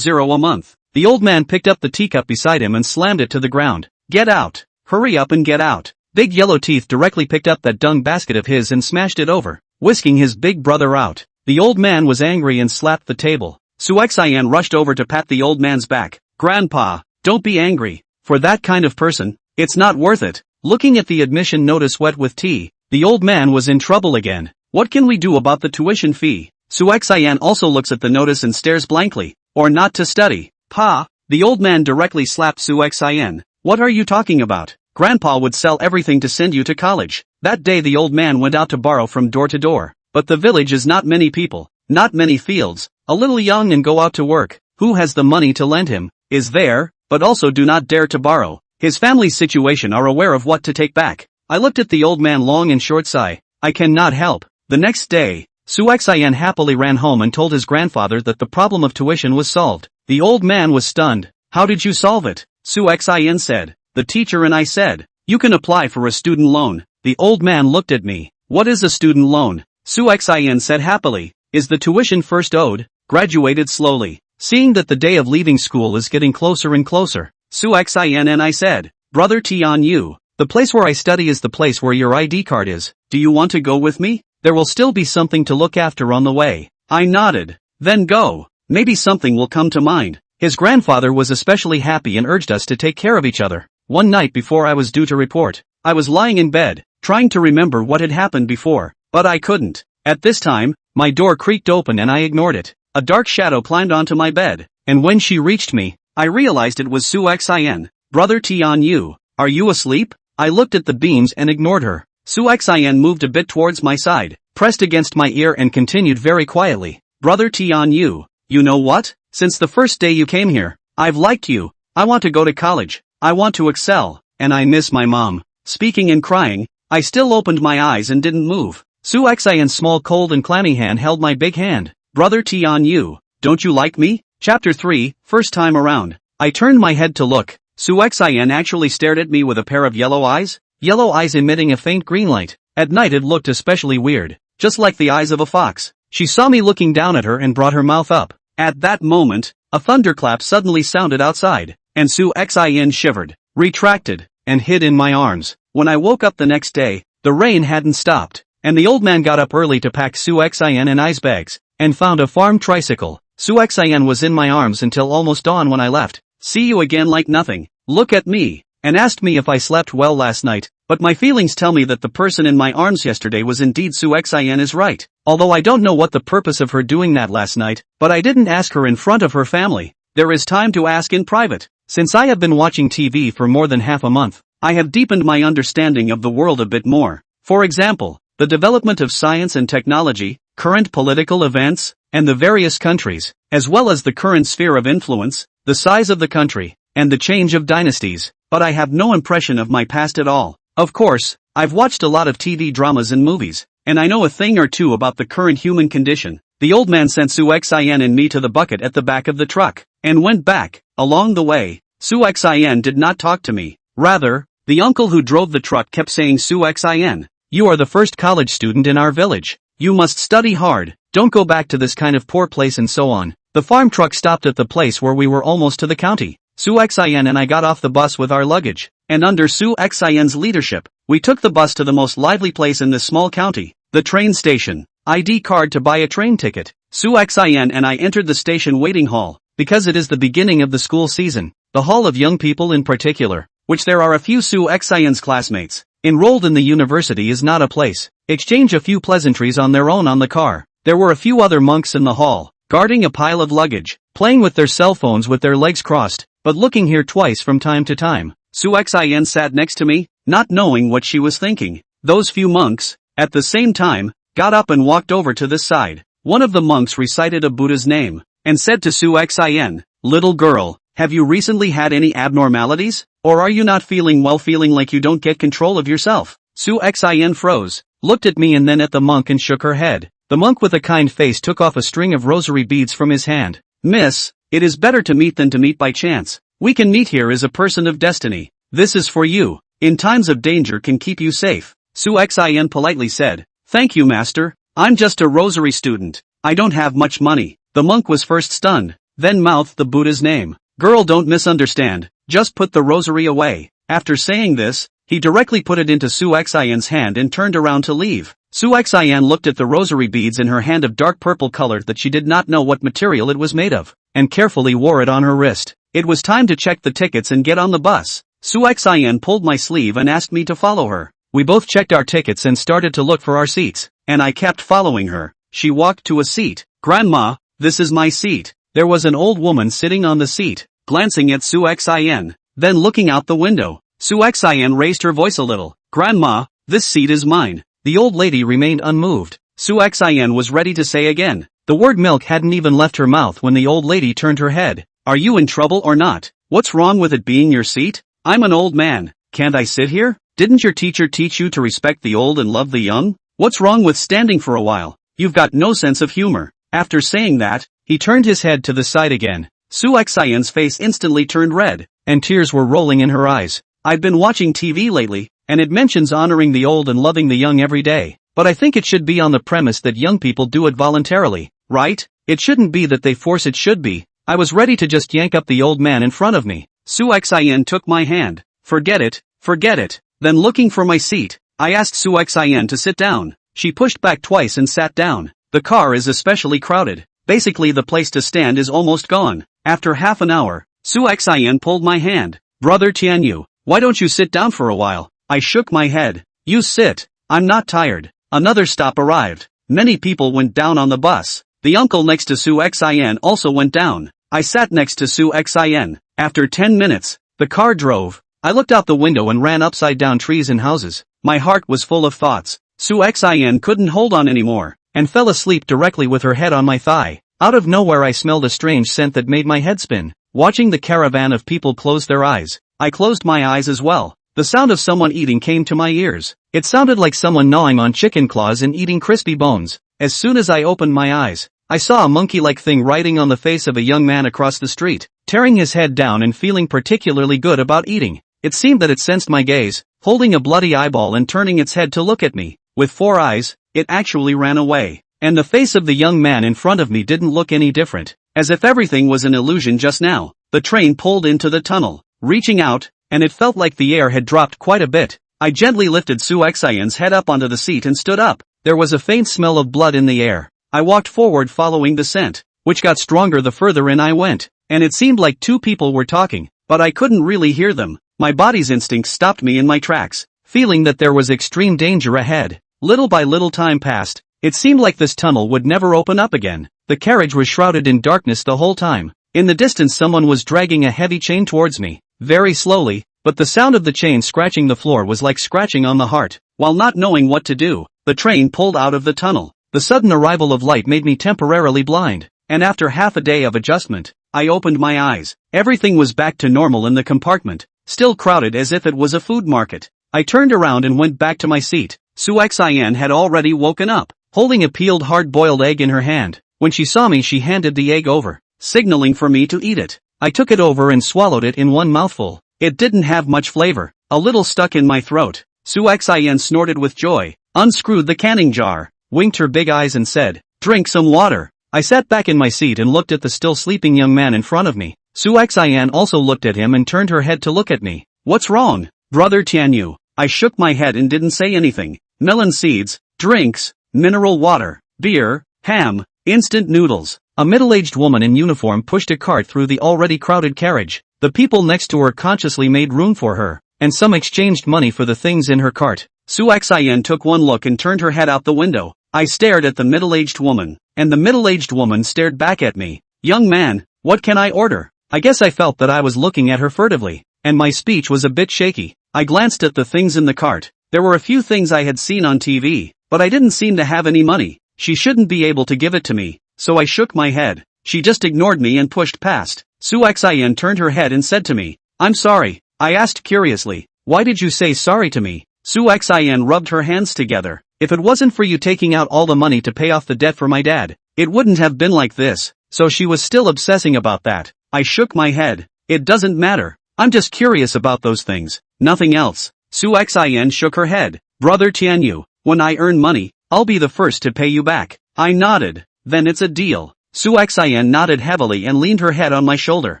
a month. The old man picked up the teacup beside him and slammed it to the ground. Get out. Hurry up and get out. Big Yellow Teeth directly picked up that dung basket of his and smashed it over, whisking his big brother out. The old man was angry and slapped the table. Su Xin rushed over to pat the old man's back. Grandpa, don't be angry. For that kind of person, it's not worth it. Looking at the admission notice wet with tea, the old man was in trouble again. What can we do about the tuition fee? Su Xin also looks at the notice and stares blankly. Or not to study. Pa, the old man directly slapped Su Xin. What are you talking about? Grandpa would sell everything to send you to college. That day the old man went out to borrow from door to door. But the village is not many people, not many fields, a little young and go out to work. Who has the money to lend him? Is there, but also do not dare to borrow. His family's situation are aware of what to take back. I looked at the old man long and short sigh. I cannot help. The next day, Su Xin happily ran home and told his grandfather that the problem of tuition was solved. The old man was stunned. How did you solve it? Su Xin said. The teacher and I said, you can apply for a student loan. The old man looked at me. What is a student loan? Su Xin said happily. Is the tuition first owed? Graduated slowly. Seeing that the day of leaving school is getting closer and closer, Su Xin and I said, Brother Tian Yu, the place where I study is the place where your ID card is. Do you want to go with me? There will still be something to look after on the way. I nodded. Then go. Maybe something will come to mind. His grandfather was especially happy and urged us to take care of each other. One night before I was due to report, I was lying in bed, trying to remember what had happened before, but I couldn't. At this time, my door creaked open and I ignored it. A dark shadow climbed onto my bed, and when she reached me, I realized it was Su Xin. Brother Tian Yu, are you asleep? I looked at the beams and ignored her. Su Xian moved a bit towards my side, pressed against my ear and continued very quietly. Brother Tian Yu, you know what? Since the first day you came here, I've liked you. I want to go to college. I want to excel, and I miss my mom. Speaking and crying, I still opened my eyes and didn't move. Su Xian's small cold and clammy hand held my big hand. Brother Tian Yu, don't you like me? Chapter 3, First time around. I turned my head to look. Su Xian actually stared at me with a pair of yellow eyes emitting a faint green light. At night it looked especially weird, just like the eyes of a fox. She saw me looking down at her and brought her mouth up. At that moment, a thunderclap suddenly sounded outside, and Su Xian shivered, retracted, and hid in my arms. When I woke up the next day, the rain hadn't stopped, and the old man got up early to pack Su Xian in ice bags, and found a farm tricycle. Su Xian was in my arms until almost dawn when I left. See you again like nothing. Look at me, and asked me if I slept well last night, but my feelings tell me that the person in my arms yesterday was indeed Su Xian is right. Although I don't know what the purpose of her doing that last night, but I didn't ask her in front of her family. There is time to ask in private. Since I have been watching TV for more than half a month, I have deepened my understanding of the world a bit more. For example, the development of science and technology, current political events, and the various countries, as well as the current sphere of influence, the size of the country, and the change of dynasties. But I have no impression of my past at all. Of course, I've watched a lot of TV dramas and movies, and I know a thing or two about the current human condition. The old man sent Su Xian and me to the bucket at the back of the truck, and went back. Along the way, Su Xian did not talk to me. Rather, the uncle who drove the truck kept saying, Su Xian, you are the first college student in our village. You must study hard, don't go back to this kind of poor place and so on. The farm truck stopped at the place where we were almost to the county. Su Xian and I got off the bus with our luggage, and under Su Xian's leadership, we took the bus to the most lively place in this small county, the train station. ID card to buy a train ticket. Su Xian and I entered the station waiting hall, because it is the beginning of the school season, the hall of young people in particular, which there are a few Su Xian's classmates. Enrolled in the university is not a place. Exchange a few pleasantries on their own on the car. There were a few other monks in the hall, guarding a pile of luggage, playing with their cell phones with their legs crossed, but looking here twice from time to time. Su Xian sat next to me, not knowing what she was thinking. Those few monks, at the same time, got up and walked over to this side. One of the monks recited a Buddha's name, and said to Su Xian, little girl, have you recently had any abnormalities? Or are you not feeling well, feeling like you don't get control of yourself? Su Xian froze, looked at me and then at the monk and shook her head. The monk with a kind face took off a string of rosary beads from his hand. Miss, it is better to meet than to meet by chance. We can meet here as a person of destiny. This is for you. In times of danger can keep you safe. Su Xian politely said, thank you, master. I'm just a rosary student. I don't have much money. The monk was first stunned, then mouthed the Buddha's name. Girl, don't misunderstand. Just put the rosary away. After saying this, he directly put it into Su Xian's hand and turned around to leave. Su Xian looked at the rosary beads in her hand of dark purple color that she did not know what material it was made of, and carefully wore it on her wrist. It was time to check the tickets and get on the bus. Su Xian pulled my sleeve and asked me to follow her. We both checked our tickets and started to look for our seats, and I kept following her. She walked to a seat. Grandma, this is my seat. There was an old woman sitting on the seat, glancing at Su Xian, then looking out the window. Su Xian raised her voice a little. Grandma, this seat is mine. The old lady remained unmoved. Su Xian was ready to say again. The word milk hadn't even left her mouth when the old lady turned her head. Are you in trouble or not? What's wrong with it being your seat? I'm an old man. Can't I sit here? Didn't your teacher teach you to respect the old and love the young? What's wrong with standing for a while? You've got no sense of humor. After saying that, he turned his head to the side again. Su Xian's face instantly turned red, and tears were rolling in her eyes. I've been watching TV lately, and it mentions honoring the old and loving the young every day. But I think it should be on the premise that young people do it voluntarily, right? It shouldn't be that they force it, should be. I was ready to just yank up the old man in front of me. Su Xian took my hand. Forget it, forget it. Then looking for my seat, I asked Su Xian to sit down. She pushed back twice and sat down. The car is especially crowded. Basically the place to stand is almost gone. After half an hour, Su Xian pulled my hand. Brother Tianyu, why don't you sit down for a while? I shook my head. You sit. I'm not tired. Another stop arrived. Many people went down on the bus. The uncle next to Su Xian also went down. I sat next to Su Xian. After 10 minutes, the car drove. I looked out the window and ran upside down trees and houses. My heart was full of thoughts. Su Xin couldn't hold on anymore, and fell asleep directly with her head on my thigh. Out of nowhere I smelled a strange scent that made my head spin. Watching the caravan of people close their eyes, I closed my eyes as well. The sound of someone eating came to my ears. It sounded like someone gnawing on chicken claws and eating crispy bones. As soon as I opened my eyes, I saw a monkey-like thing riding on the face of a young man across the street, tearing his head down and feeling particularly good about eating. It seemed that it sensed my gaze, holding a bloody eyeball and turning its head to look at me. With 4 eyes, it actually ran away. And the face of the young man in front of me didn't look any different. As if everything was an illusion just now. The train pulled into the tunnel, reaching out, and it felt like the air had dropped quite a bit. I gently lifted Su Xian's head up onto the seat and stood up. There was a faint smell of blood in the air. I walked forward following the scent, which got stronger the further in I went, and it seemed like 2 people were talking, but I couldn't really hear them. My body's instincts stopped me in my tracks, feeling that there was extreme danger ahead. Little by little time passed. It seemed like this tunnel would never open up again. The carriage was shrouded in darkness the whole time. In the distance someone was dragging a heavy chain towards me, very slowly, but the sound of the chain scratching the floor was like scratching on the heart. While not knowing what to do, the train pulled out of the tunnel. The sudden arrival of light made me temporarily blind, and after half a day of adjustment, I opened my eyes. Everything was back to normal in the compartment, still crowded as if it was a food market. I turned around and went back to my seat. Su Xian had already woken up, holding a peeled hard-boiled egg in her hand. When she saw me she handed the egg over, signaling for me to eat it. I took it over and swallowed it in one mouthful. It didn't have much flavor, a little stuck in my throat. Su Xian snorted with joy, unscrewed the canning jar, winked her big eyes and said, "Drink some water." I sat back in my seat and looked at the still sleeping young man in front of me. Su Xian also looked at him and turned her head to look at me. "What's wrong, Brother Tianyu?" I shook my head and didn't say anything. Melon seeds, drinks, mineral water, beer, ham, instant noodles. A middle-aged woman in uniform pushed a cart through the already crowded carriage. The people next to her consciously made room for her, and some exchanged money for the things in her cart. Su Xian took one look and turned her head out the window. I stared at the middle-aged woman, and the middle-aged woman stared back at me. "Young man, what can I order?" I guess I felt that I was looking at her furtively, and my speech was a bit shaky. I glanced at the things in the cart. There were a few things I had seen on TV, but I didn't seem to have any money. She shouldn't be able to give it to me, so I shook my head. She just ignored me and pushed past. Su Xian turned her head and said to me, "I'm sorry." I asked curiously, "Why did you say sorry to me?" Su Xian rubbed her hands together. "If it wasn't for you taking out all the money to pay off the debt for my dad, it wouldn't have been like this." So she was still obsessing about that. I shook my head. "It doesn't matter. I'm just curious about those things. Nothing else." Su Xian shook her head. "Brother Tianyu, when I earn money, I'll be the first to pay you back." I nodded. "Then it's a deal." Su Xian nodded heavily and leaned her head on my shoulder.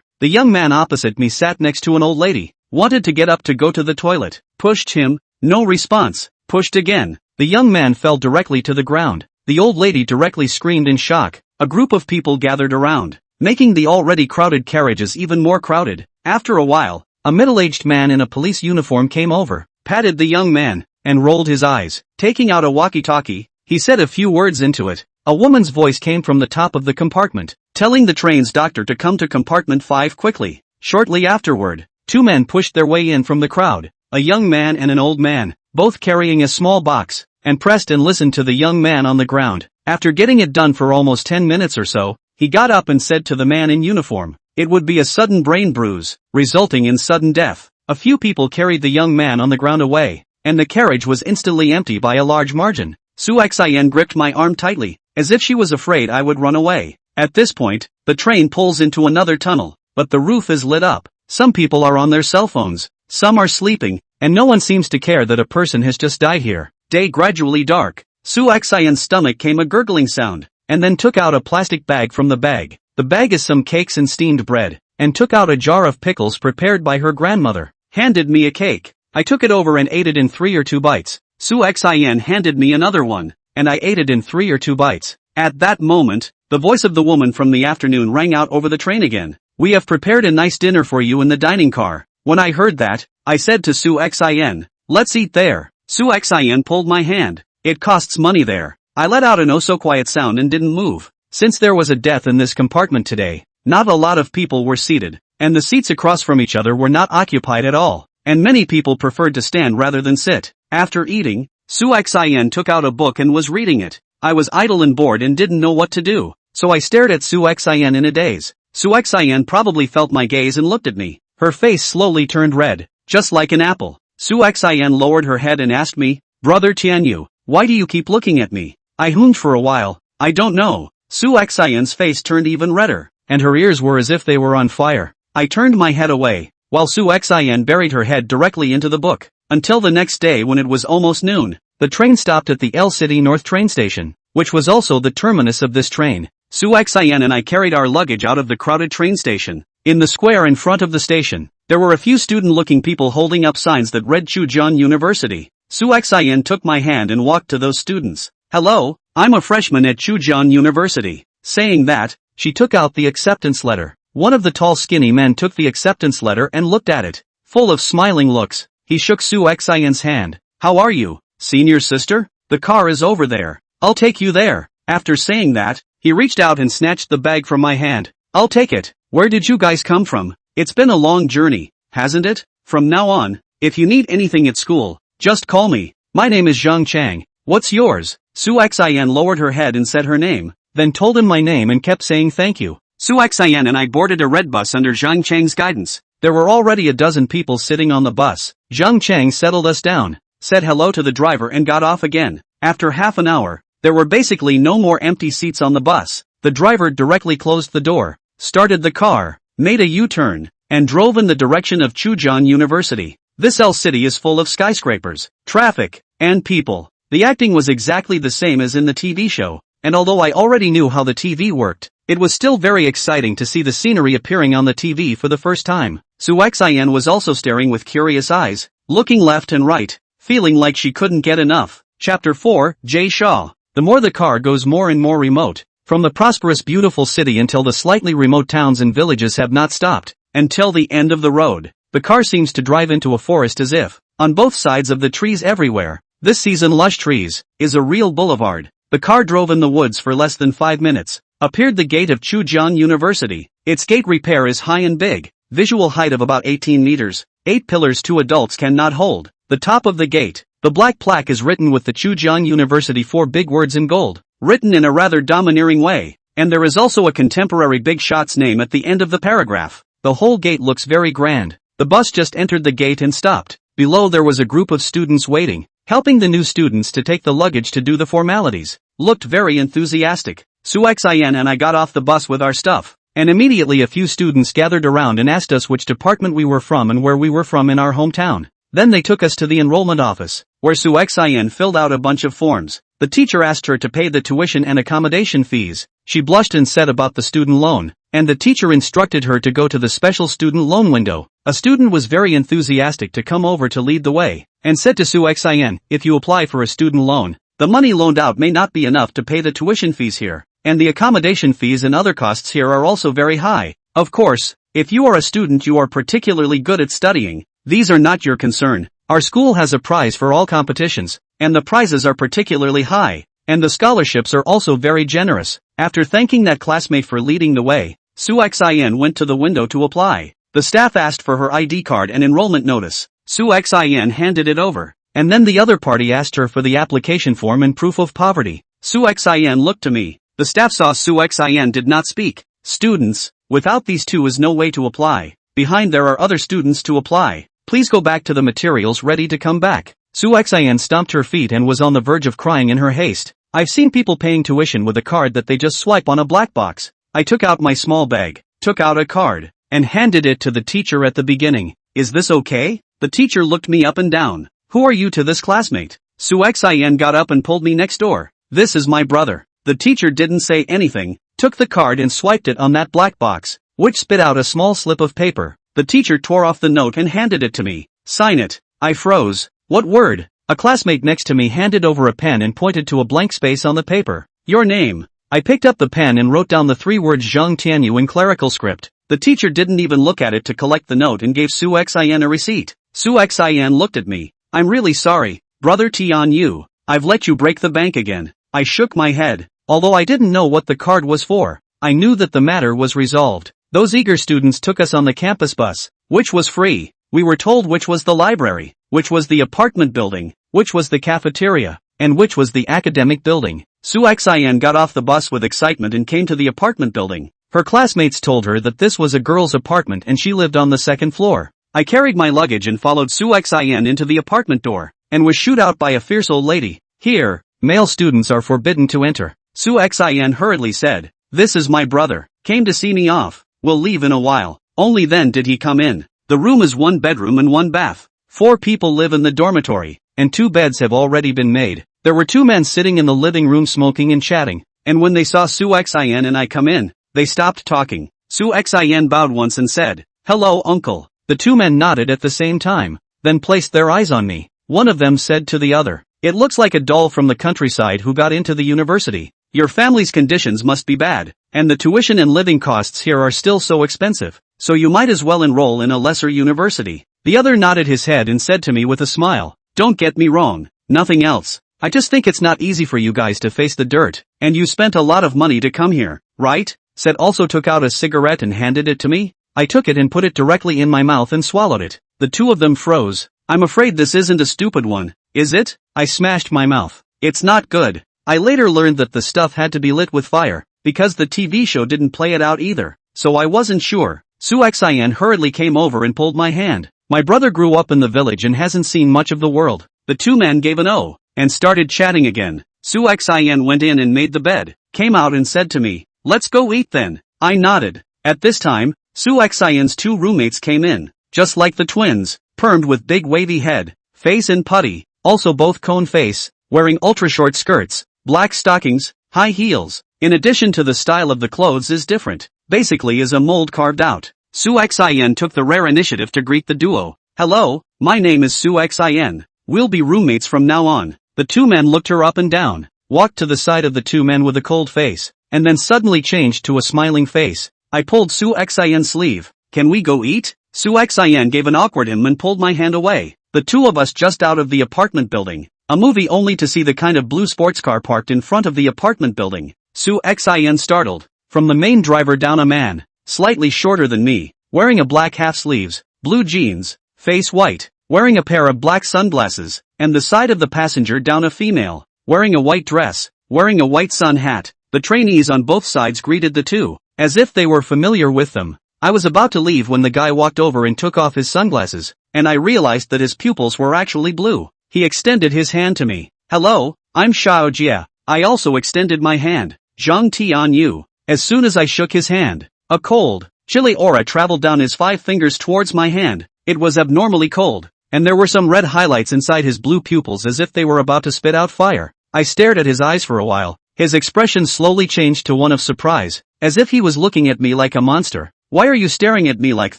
The young man opposite me sat next to an old lady. Wanted to get up to go to the toilet. Pushed him. No response. Pushed again. The young man fell directly to the ground. The old lady directly screamed in shock. A group of people gathered around, making the already crowded carriages even more crowded. After a while, a middle-aged man in a police uniform came over, patted the young man, and rolled his eyes. Taking out a walkie-talkie, he said a few words into it. A woman's voice came from the top of the compartment, telling the train's doctor to come to compartment 5 quickly. Shortly afterward, 2 men pushed their way in from the crowd, a young man and an old man, both carrying a small box, and pressed and listened to the young man on the ground. After getting it done for almost 10 minutes or so, he got up and said to the man in uniform, it would be a sudden brain bruise, resulting in sudden death. A few people carried the young man on the ground away, and the carriage was instantly empty by a large margin. Su Xian gripped my arm tightly, as if she was afraid I would run away. At this point, the train pulls into another tunnel, but the roof is lit up. Some people are on their cell phones, some are sleeping, and no one seems to care that a person has just died here. Day gradually dark. Su Xian's stomach came a gurgling sound, and then took out a plastic bag from the bag. The bag is some cakes and steamed bread, and took out a jar of pickles prepared by her grandmother. Handed me a cake. I took it over and ate it in 3 or 2 bites. Su Xian handed me another one, and I ate it in 3 or 2 bites. At that moment, the voice of the woman from the afternoon rang out over the train again. "We have prepared a nice dinner for you in the dining car." When I heard that, I said to Su Xian, "Let's eat there." Su Xian pulled my hand. "It costs money there." I let out an oh-so-quiet sound and didn't move. Since there was a death in this compartment today, not a lot of people were seated, and the seats across from each other were not occupied at all. and many people preferred to stand rather than sit. After eating, Su Xian took out a book and was reading it. I was idle and bored and didn't know what to do, so I stared at Su Xian in a daze. Su Xian probably felt my gaze and looked at me. Her face slowly turned red, just like an apple. Su Xian lowered her head and asked me, "Brother Tianyu, why do you keep looking at me?" I hummed for a while. "I don't know." Su Xian's face turned even redder, and her ears were as if they were on fire. I turned my head away, while Su Xian buried her head directly into the book. Until the next day when it was almost noon, the train stopped at the L City North train station, which was also the terminus of this train. Su Xian and I carried our luggage out of the crowded train station. In the square in front of the station, there were a few student-looking people holding up signs that read Chujian University. Su Xian took my hand and walked to those students. "Hello, I'm a freshman at Chujian University." Saying that, she took out the acceptance letter. One of the tall skinny men took the acceptance letter and looked at it. Full of smiling looks, he shook Su Xian's hand. "How are you, senior sister? The car is over there. I'll take you there." After saying that, he reached out and snatched the bag from my hand. "I'll take it. Where did you guys come from? It's been a long journey, hasn't it? From now on, if you need anything at school, just call me. My name is Zhang Chang. What's yours?" Su Xian lowered her head and said her name, then told him my name and kept saying thank you. Su Xian and I boarded a red bus under Zhang Chang's guidance. There were already a dozen people sitting on the bus. Zhang Chang settled us down, said hello to the driver and got off again. After half an hour, there were basically no more empty seats on the bus. The driver directly closed the door, started the car, made a U-turn, and drove in the direction of Chujian University. This L city is full of skyscrapers, traffic, and people. The acting was exactly the same as in the TV show, and although I already knew how the TV worked, it was still very exciting to see the scenery appearing on the TV for the first time. Su Xian was also staring with curious eyes, looking left and right, feeling like she couldn't get enough. Chapter 4, Jay Shaw. The more the car goes more and more remote, from the prosperous beautiful city until the slightly remote towns and villages have not stopped, until the end of the road. The car seems to drive into a forest as if, on both sides of the trees everywhere, this season lush trees, is a real boulevard. The car drove in the woods for less than 5 minutes, appeared the gate of Chujian University. Its gate repair is high and big, visual height of about 18 meters, 8 pillars 2 adults cannot hold. The top of the gate, the black plaque is written with the Chujian University 4 big words in gold, written in a rather domineering way, and there is also a contemporary big shot's name at the end of the paragraph. The whole gate looks very grand. The bus just entered the gate and stopped. Below there was a group of students waiting, helping the new students to take the luggage to do the formalities. Looked very enthusiastic. Su Xian and I got off the bus with our stuff, and immediately a few students gathered around and asked us which department we were from and where we were from in our hometown. Then they took us to the enrollment office, where Su Xian filled out a bunch of forms. The teacher asked her to pay the tuition and accommodation fees. She blushed and said about the student loan, and the teacher instructed her to go to the special student loan window. A student was very enthusiastic to come over to lead the way, and said to Su Xian, "If you apply for a student loan, the money loaned out may not be enough to pay the tuition fees here, and the accommodation fees and other costs here are also very high. Of course, if you are a student you are particularly good at studying, these are not your concern. Our school has a prize for all competitions, and the prizes are particularly high, and the scholarships are also very generous." After thanking that classmate for leading the way, Su Xian went to the window to apply. The staff asked for her ID card and enrollment notice. Su Xian handed it over, and then the other party asked her for the application form and proof of poverty. Su Xian looked to me. The staff saw Su Xian did not speak. "Students, without these two is no way to apply. Behind there are other students to apply. Please go back to the materials ready to come back." Su Xian stomped her feet and was on the verge of crying in her haste. I've seen people paying tuition with a card that they just swipe on a black box. I took out my small bag, took out a card, and handed it to the teacher at the beginning. "Is this okay?" The teacher looked me up and down. "Who are you to this classmate?" Su Xian got up and pulled me next door. "This is my brother." The teacher didn't say anything, took the card and swiped it on that black box, which spit out a small slip of paper. The teacher tore off the note and handed it to me. "Sign it." I froze. "What word?" A classmate next to me handed over a pen and pointed to a blank space on the paper. "Your name." I picked up the pen and wrote down the 3 words Zhang Tianyu in clerical script. The teacher didn't even look at it to collect the note and gave Su Xian a receipt. Su Xian looked at me. "I'm really sorry, Brother Tianyu. I've let you break the bank again." I shook my head. Although I didn't know what the card was for, I knew that the matter was resolved. Those eager students took us on the campus bus, which was free. We were told which was the library, which was the apartment building, which was the cafeteria, and which was the academic building. Su Xian got off the bus with excitement and came to the apartment building. Her classmates told her that this was a girl's apartment and she lived on the second floor. I carried my luggage and followed Su Xian into the apartment door, and was shooed out by a fierce old lady. Here, male students are forbidden to enter. Su Xian hurriedly said, "This is my brother, came to see me off, will leave in a while." Only then did he come in. The room is 1 bedroom and 1 bath. 4 people live in the dormitory, and 2 beds have already been made. There were 2 men sitting in the living room smoking and chatting, and when they saw Su Xian and I come in, they stopped talking. Su Xian bowed once and said, "Hello uncle." The 2 men nodded at the same time, then placed their eyes on me. One of them said to the other, "It looks like a doll from the countryside who got into the university. Your family's conditions must be bad, and the tuition and living costs here are still so expensive, so you might as well enroll in a lesser university." The other nodded his head and said to me with a smile, "Don't get me wrong, nothing else. I just think it's not easy for you guys to face the dirt, and you spent a lot of money to come here, right?" Said also took out a cigarette and handed it to me. I took it and put it directly in my mouth and swallowed it. The 2 of them froze. "I'm afraid this isn't a stupid one, is it?" I smashed my mouth. "It's not good." I later learned that the stuff had to be lit with fire, because the TV show didn't play it out either, so I wasn't sure. Su Xian hurriedly came over and pulled my hand. My brother grew up in the village and hasn't seen much of the world. The 2 men gave an "oh," and started chatting again. Su Xian went in and made the bed, came out and said to me, "Let's go eat then." I nodded. At this time, Su Xian's 2 roommates came in, just like the twins, permed with big wavy head, face and putty, also both cone face, wearing ultra-short skirts, black stockings, high heels. In addition to the style of the clothes is different, basically is a mold carved out. Su Xian took the rare initiative to greet the duo. "Hello, my name is Su Xian. We'll be roommates from now on." The 2 men looked her up and down, walked to the side of the 2 men with a cold face, and then suddenly changed to a smiling face. I pulled Su Xian's sleeve. "Can we go eat?" Su Xian gave an awkward and pulled my hand away. The 2 of us just out of the apartment building. A movie only to see the kind of blue sports car parked in front of the apartment building. Su Xian startled. From the main driver down a man, slightly shorter than me, wearing a black half-sleeves, blue jeans, face white, wearing a pair of black sunglasses, and the side of the passenger down a female, wearing a white dress, wearing a white sun hat. The trainees on both sides greeted the 2, as if they were familiar with them. I was about to leave when the guy walked over and took off his sunglasses, and I realized that his pupils were actually blue. He extended his hand to me. "Hello, I'm Xiao Jie." I also extended my hand. "Zhang Tian Yu." As soon as I shook his hand, a cold, chilly aura traveled down his 5 fingers towards my hand. It was abnormally cold, and there were some red highlights inside his blue pupils as if they were about to spit out fire. I stared at his eyes for a while. His expression slowly changed to one of surprise, as if he was looking at me like a monster. "Why are you staring at me like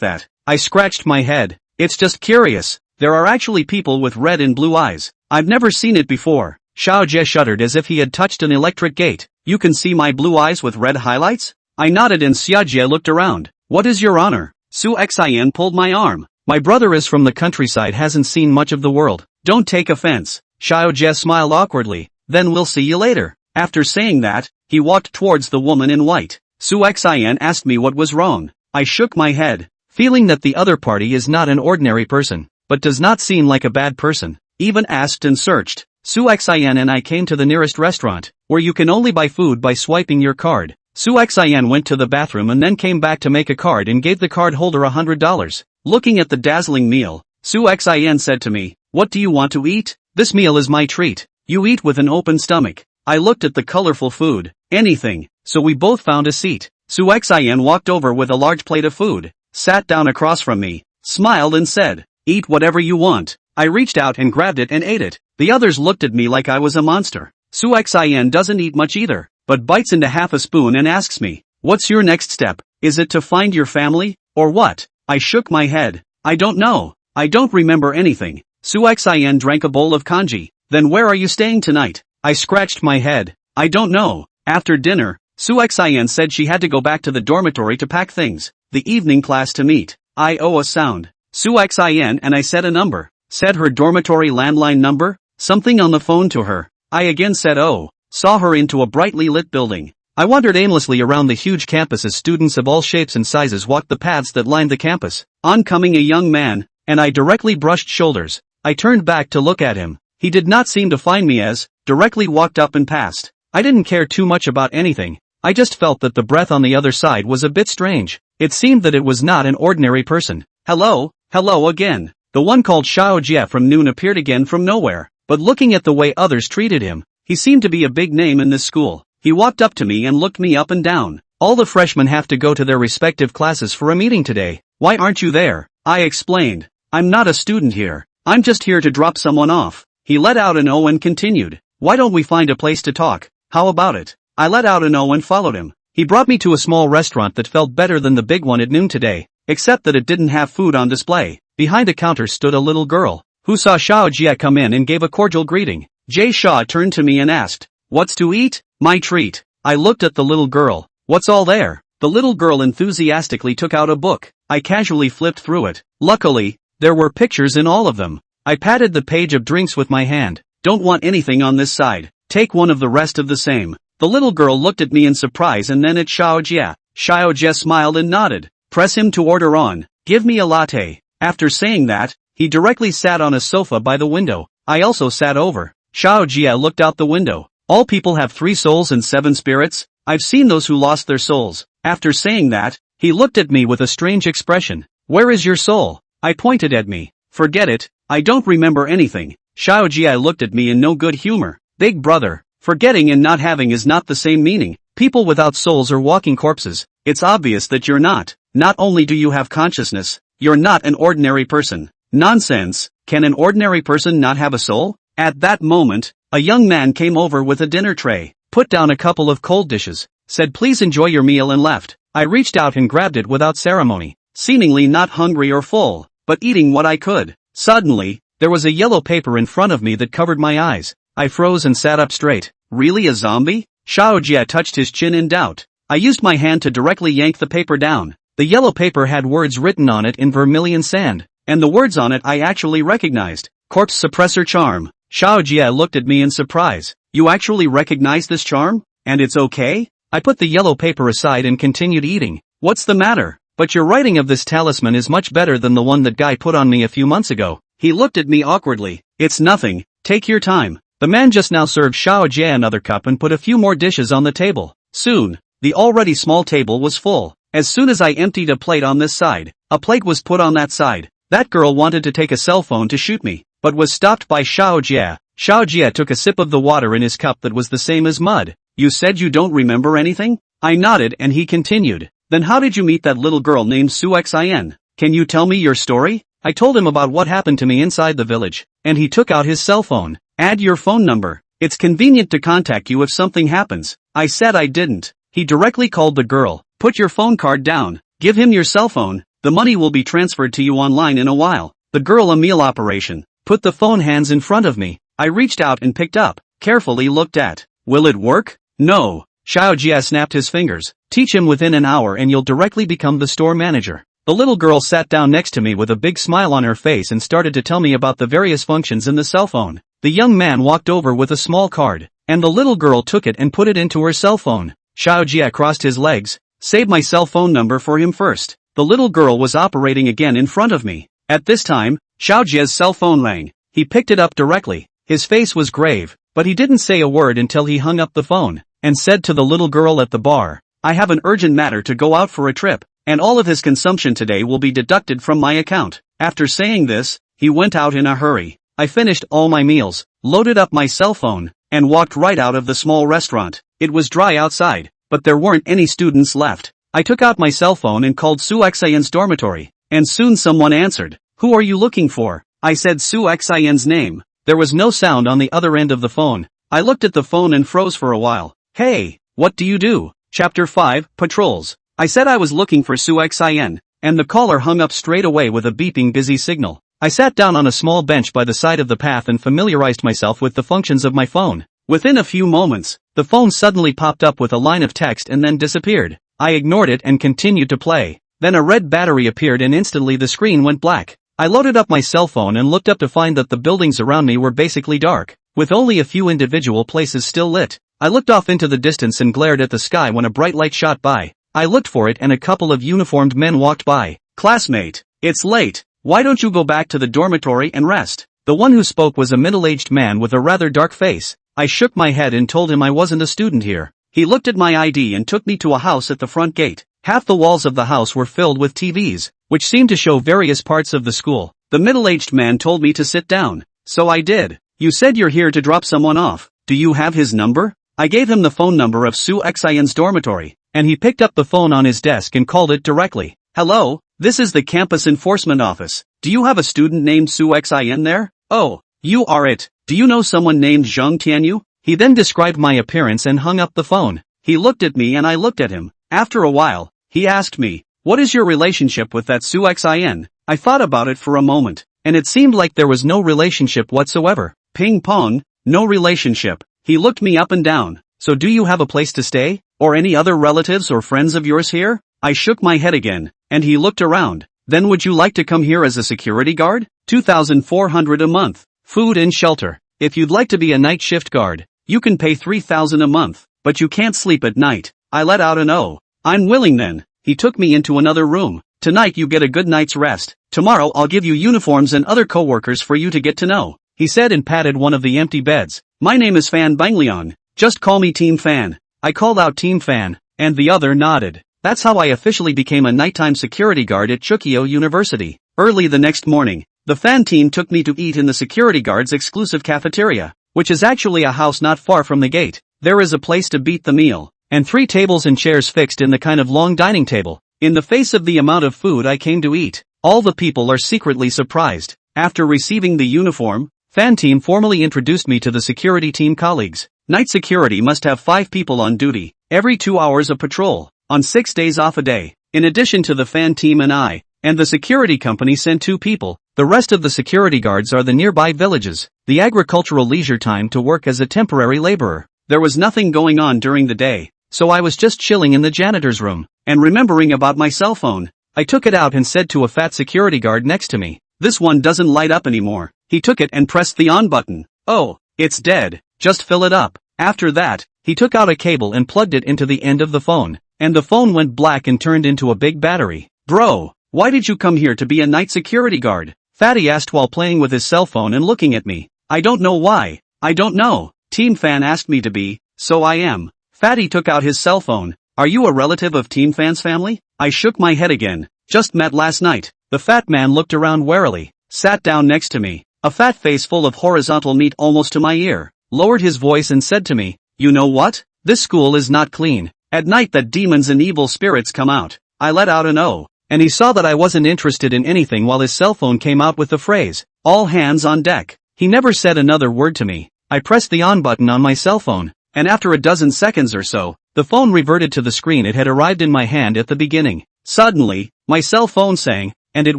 that?" I scratched my head. "It's just curious. There are actually people with red and blue eyes. I've never seen it before." Xiao Jie shuddered as if he had touched an electric gate. "You can see my blue eyes with red highlights?" I nodded and Xiao Jie looked around. "What is your honor?" Su Xian pulled my arm. "My brother is from the countryside, hasn't seen much of the world. Don't take offense." Xiao Jie smiled awkwardly. "Then we'll see you later." After saying that, he walked towards the woman in white. Su Xian asked me what was wrong. I shook my head, feeling that the other party is not an ordinary person, but does not seem like a bad person. Even asked and searched. Su Xian and I came to the nearest restaurant, where you can only buy food by swiping your card. Su Xian went to the bathroom and then came back to make a card and gave the card holder $100. Looking at the dazzling meal, Su Xian said to me, "What do you want to eat? This meal is my treat. You eat with an open stomach." I looked at the colorful food. "Anything." So we both found a seat. Su Xian walked over with a large plate of food, sat down across from me, smiled and said, "Eat whatever you want." I reached out and grabbed it and ate it. The others looked at me like I was a monster. Su Xian doesn't eat much either, but bites into half a spoon and asks me, "What's your next step? Is it to find your family, or what?" I shook my head. "I don't know. I don't remember anything." Su Xian drank a bowl of kanji. "Then where are you staying tonight?" I scratched my head. "I don't know." After dinner, Su Xian said she had to go back to the dormitory to pack things. The evening class to meet. I owe a sound. Su Xian and I said a number. Said her dormitory landline number, something on the phone to her. I again said oh. Saw her into a brightly lit building. I wandered aimlessly around the huge campus as students of all shapes and sizes walked the paths that lined the campus. Oncoming a young man, and I directly brushed shoulders. I turned back to look at him. He did not seem to find me as, directly walked up and passed. I didn't care too much about anything. I just felt that the breath on the other side was a bit strange. It seemed that it was not an ordinary person. Hello again. The one called Xiao Jie from noon appeared again from nowhere. But looking at the way others treated him, he seemed to be a big name in this school. He walked up to me and looked me up and down. All the freshmen have to go to their respective classes for a meeting today. Why aren't you there? I explained. I'm not a student here. I'm just here to drop someone off. He let out an "oh" and continued. Why don't we find a place to talk? How about it? I let out an "oh" and followed him. He brought me to a small restaurant that felt better than the big one at noon today, except that it didn't have food on display. Behind a counter stood a little girl, who saw Xiao Jie come in and gave a cordial greeting. Jie Sha turned to me and asked, "What's to eat?" "My treat." I looked at the little girl. "What's all there?" The little girl enthusiastically took out a book. I casually flipped through it. Luckily, there were pictures in all of them. I patted the page of drinks with my hand. "Don't want anything on this side. Take one of the rest of the same." The little girl looked at me in surprise and then at Xiao Jie. Xiao Jie smiled and nodded. "Press him to order on. Give me a latte." After saying that, he directly sat on a sofa by the window. I also sat over. Xiao Jie looked out the window. "All people have 3 souls and 7 spirits. I've seen those who lost their souls." After saying that, he looked at me with a strange expression. "Where is your soul?" I pointed at me. "Forget it, I don't remember anything." Xiao Jie looked at me in no good humor. "Big brother, forgetting and not having is not the same meaning. People without souls are walking corpses. It's obvious that you're not. Not only do you have consciousness, you're not an ordinary person." "Nonsense, can an ordinary person not have a soul?" At that moment, a young man came over with a dinner tray, put down a couple of cold dishes, said please enjoy your meal and left. I reached out and grabbed it without ceremony, seemingly not hungry or full, but eating what I could. Suddenly, there was a yellow paper in front of me that covered my eyes. I froze and sat up straight. "Really a zombie?" Xiao Jie touched his chin in doubt. I used my hand to directly yank the paper down. The yellow paper had words written on it in vermilion sand, and the words on it I actually recognized. Corpse suppressor charm. Xiao Jie looked at me in surprise. "You actually recognize this charm? And it's okay?" I put the yellow paper aside and continued eating. "What's the matter?" "But your writing of this talisman is much better than the one that guy put on me a few months ago." He looked at me awkwardly. "It's nothing, take your time." The man just now served Xiao Jie another cup and put a few more dishes on the table. Soon, the already small table was full. As soon as I emptied a plate on this side, a plate was put on that side. That girl wanted to take a cell phone to shoot me, but was stopped by Xiao Jie. Xiao Jie took a sip of the water in his cup that was the same as mud. "You said you don't remember anything?" I nodded and he continued. "Then how did you meet that little girl named Su Xin? Can you tell me your story?" I told him about what happened to me inside the village, and he took out his cell phone. "Add your phone number. It's convenient to contact you if something happens." I said I didn't. He directly called the girl. "Put your phone card down. Give him your cell phone. The money will be transferred to you online in a while." The girl, a meal operation, put the phone hands in front of me. I reached out and picked up, carefully looked at. "Will it work?" "No." Xiao Jie snapped his fingers. "Teach him within an hour and you'll directly become the store manager." The little girl sat down next to me with a big smile on her face and started to tell me about the various functions in the cell phone. The young man walked over with a small card, and the little girl took it and put it into her cell phone. Xiao Jie crossed his legs. "Save my cell phone number for him first." The little girl was operating again in front of me. At this time, Xiao Jie's cell phone rang. He picked it up directly. His face was grave, but he didn't say a word until he hung up the phone, and said to the little girl at the bar, "I have an urgent matter to go out for a trip, and all of his consumption today will be deducted from my account." After saying this, he went out in a hurry. I finished all my meals, loaded up my cell phone, and walked right out of the small restaurant. It was dry outside, but there weren't any students left. I took out my cell phone and called Su Xian's dormitory, and soon someone answered. "Who are you looking for?" I said Su Xian's name. There was no sound on the other end of the phone. I looked at the phone and froze for a while. "Hey, what do you do?" Chapter 5, Patrols. I said I was looking for Su Xian, and the caller hung up straight away with a beeping busy signal. I sat down on a small bench by the side of the path and familiarized myself with the functions of my phone. Within a few moments, the phone suddenly popped up with a line of text and then disappeared. I ignored it and continued to play. Then a red battery appeared and instantly the screen went black. I loaded up my cell phone and looked up to find that the buildings around me were basically dark, with only a few individual places still lit. I looked off into the distance and glared at the sky when a bright light shot by. I looked for it and a couple of uniformed men walked by. "Classmate, it's late. Why don't you go back to the dormitory and rest? The one who spoke was a middle-aged man with a rather dark face. I shook my head and told him I wasn't a student here. He looked at my ID and took me to a house at the front gate. Half the walls of the house were filled with TVs, which seemed to show various parts of the school. The middle-aged man told me to sit down. So I did. You said you're here to drop someone off. Do you have his number? I gave him the phone number of Su Xian's dormitory, and he picked up the phone on his desk and called it directly. Hello, this is the campus enforcement office. Do you have a student named Su Xian there? Oh, you are it. Do you know someone named Zheng Tianyu? He then described my appearance and hung up the phone. He looked at me and I looked at him. After a while, he asked me, what is your relationship with that Su Xian? I thought about it for a moment, and it seemed like there was no relationship whatsoever. Ping pong, no relationship. He looked me up and down. So do you have a place to stay? Or any other relatives or friends of yours here? I shook my head again, and he looked around. Then would you like to come here as a security guard? 2,400 a month. Food and shelter. If you'd like to be a night shift guard, you can pay 3,000 a month, but you can't sleep at night. I let out an "Oh, I'm willing then." He took me into another room. Tonight you get a good night's rest. Tomorrow I'll give you uniforms and other co-workers for you to get to know, he said and patted one of the empty beds. My name is Fan Bangliang. Just call me Team Fan. I called out Team Fan, and the other nodded. That's how I officially became a nighttime security guard at Chukyo University. Early the next morning, the Fan team took me to eat in the security guard's exclusive cafeteria, which is actually a house not far from the gate. There is a place to beat the meal, and 3 tables and chairs fixed in the kind of long dining table. In the face of the amount of food I came to eat, all the people are secretly surprised. After receiving the uniform, Fan team formally introduced me to the security team colleagues. Night security must have 5 people on duty, every 2 hours of patrol, on 6 days off a day. In addition to the Fan team and the security company sent 2 people. The rest of the security guards are the nearby villages. The agricultural leisure time to work as a temporary laborer. There was nothing going on during the day, so I was just chilling in the janitor's room, and remembering about my cell phone. I took it out and said to a fat security guard next to me, "This one doesn't light up anymore." He took it and pressed the on button. "Oh, it's dead. Just fill it up." After that, he took out a cable and plugged it into the end of the phone, and the phone went black and turned into a big battery. "Bro, why did you come here to be a night security guard?" Fatty asked while playing with his cell phone and looking at me. "I don't know why. I don't know. Team Fan asked me to be, so I am." Fatty took out his cell phone. "Are you a relative of Team Fan's family?" I shook my head again. "Just met last night." The fat man looked around warily, sat down next to me, a fat face full of horizontal meat almost to my ear, lowered his voice and said to me, "You know what? This school is not clean. At night that demons and evil spirits come out." I let out an "Oh," and he saw that I wasn't interested in anything while his cell phone came out with the phrase, "All hands on deck." He never said another word to me. I pressed the on button on my cell phone, and after a dozen seconds or so, the phone reverted to the screen it had arrived in my hand at the beginning. Suddenly, my cell phone sang, and it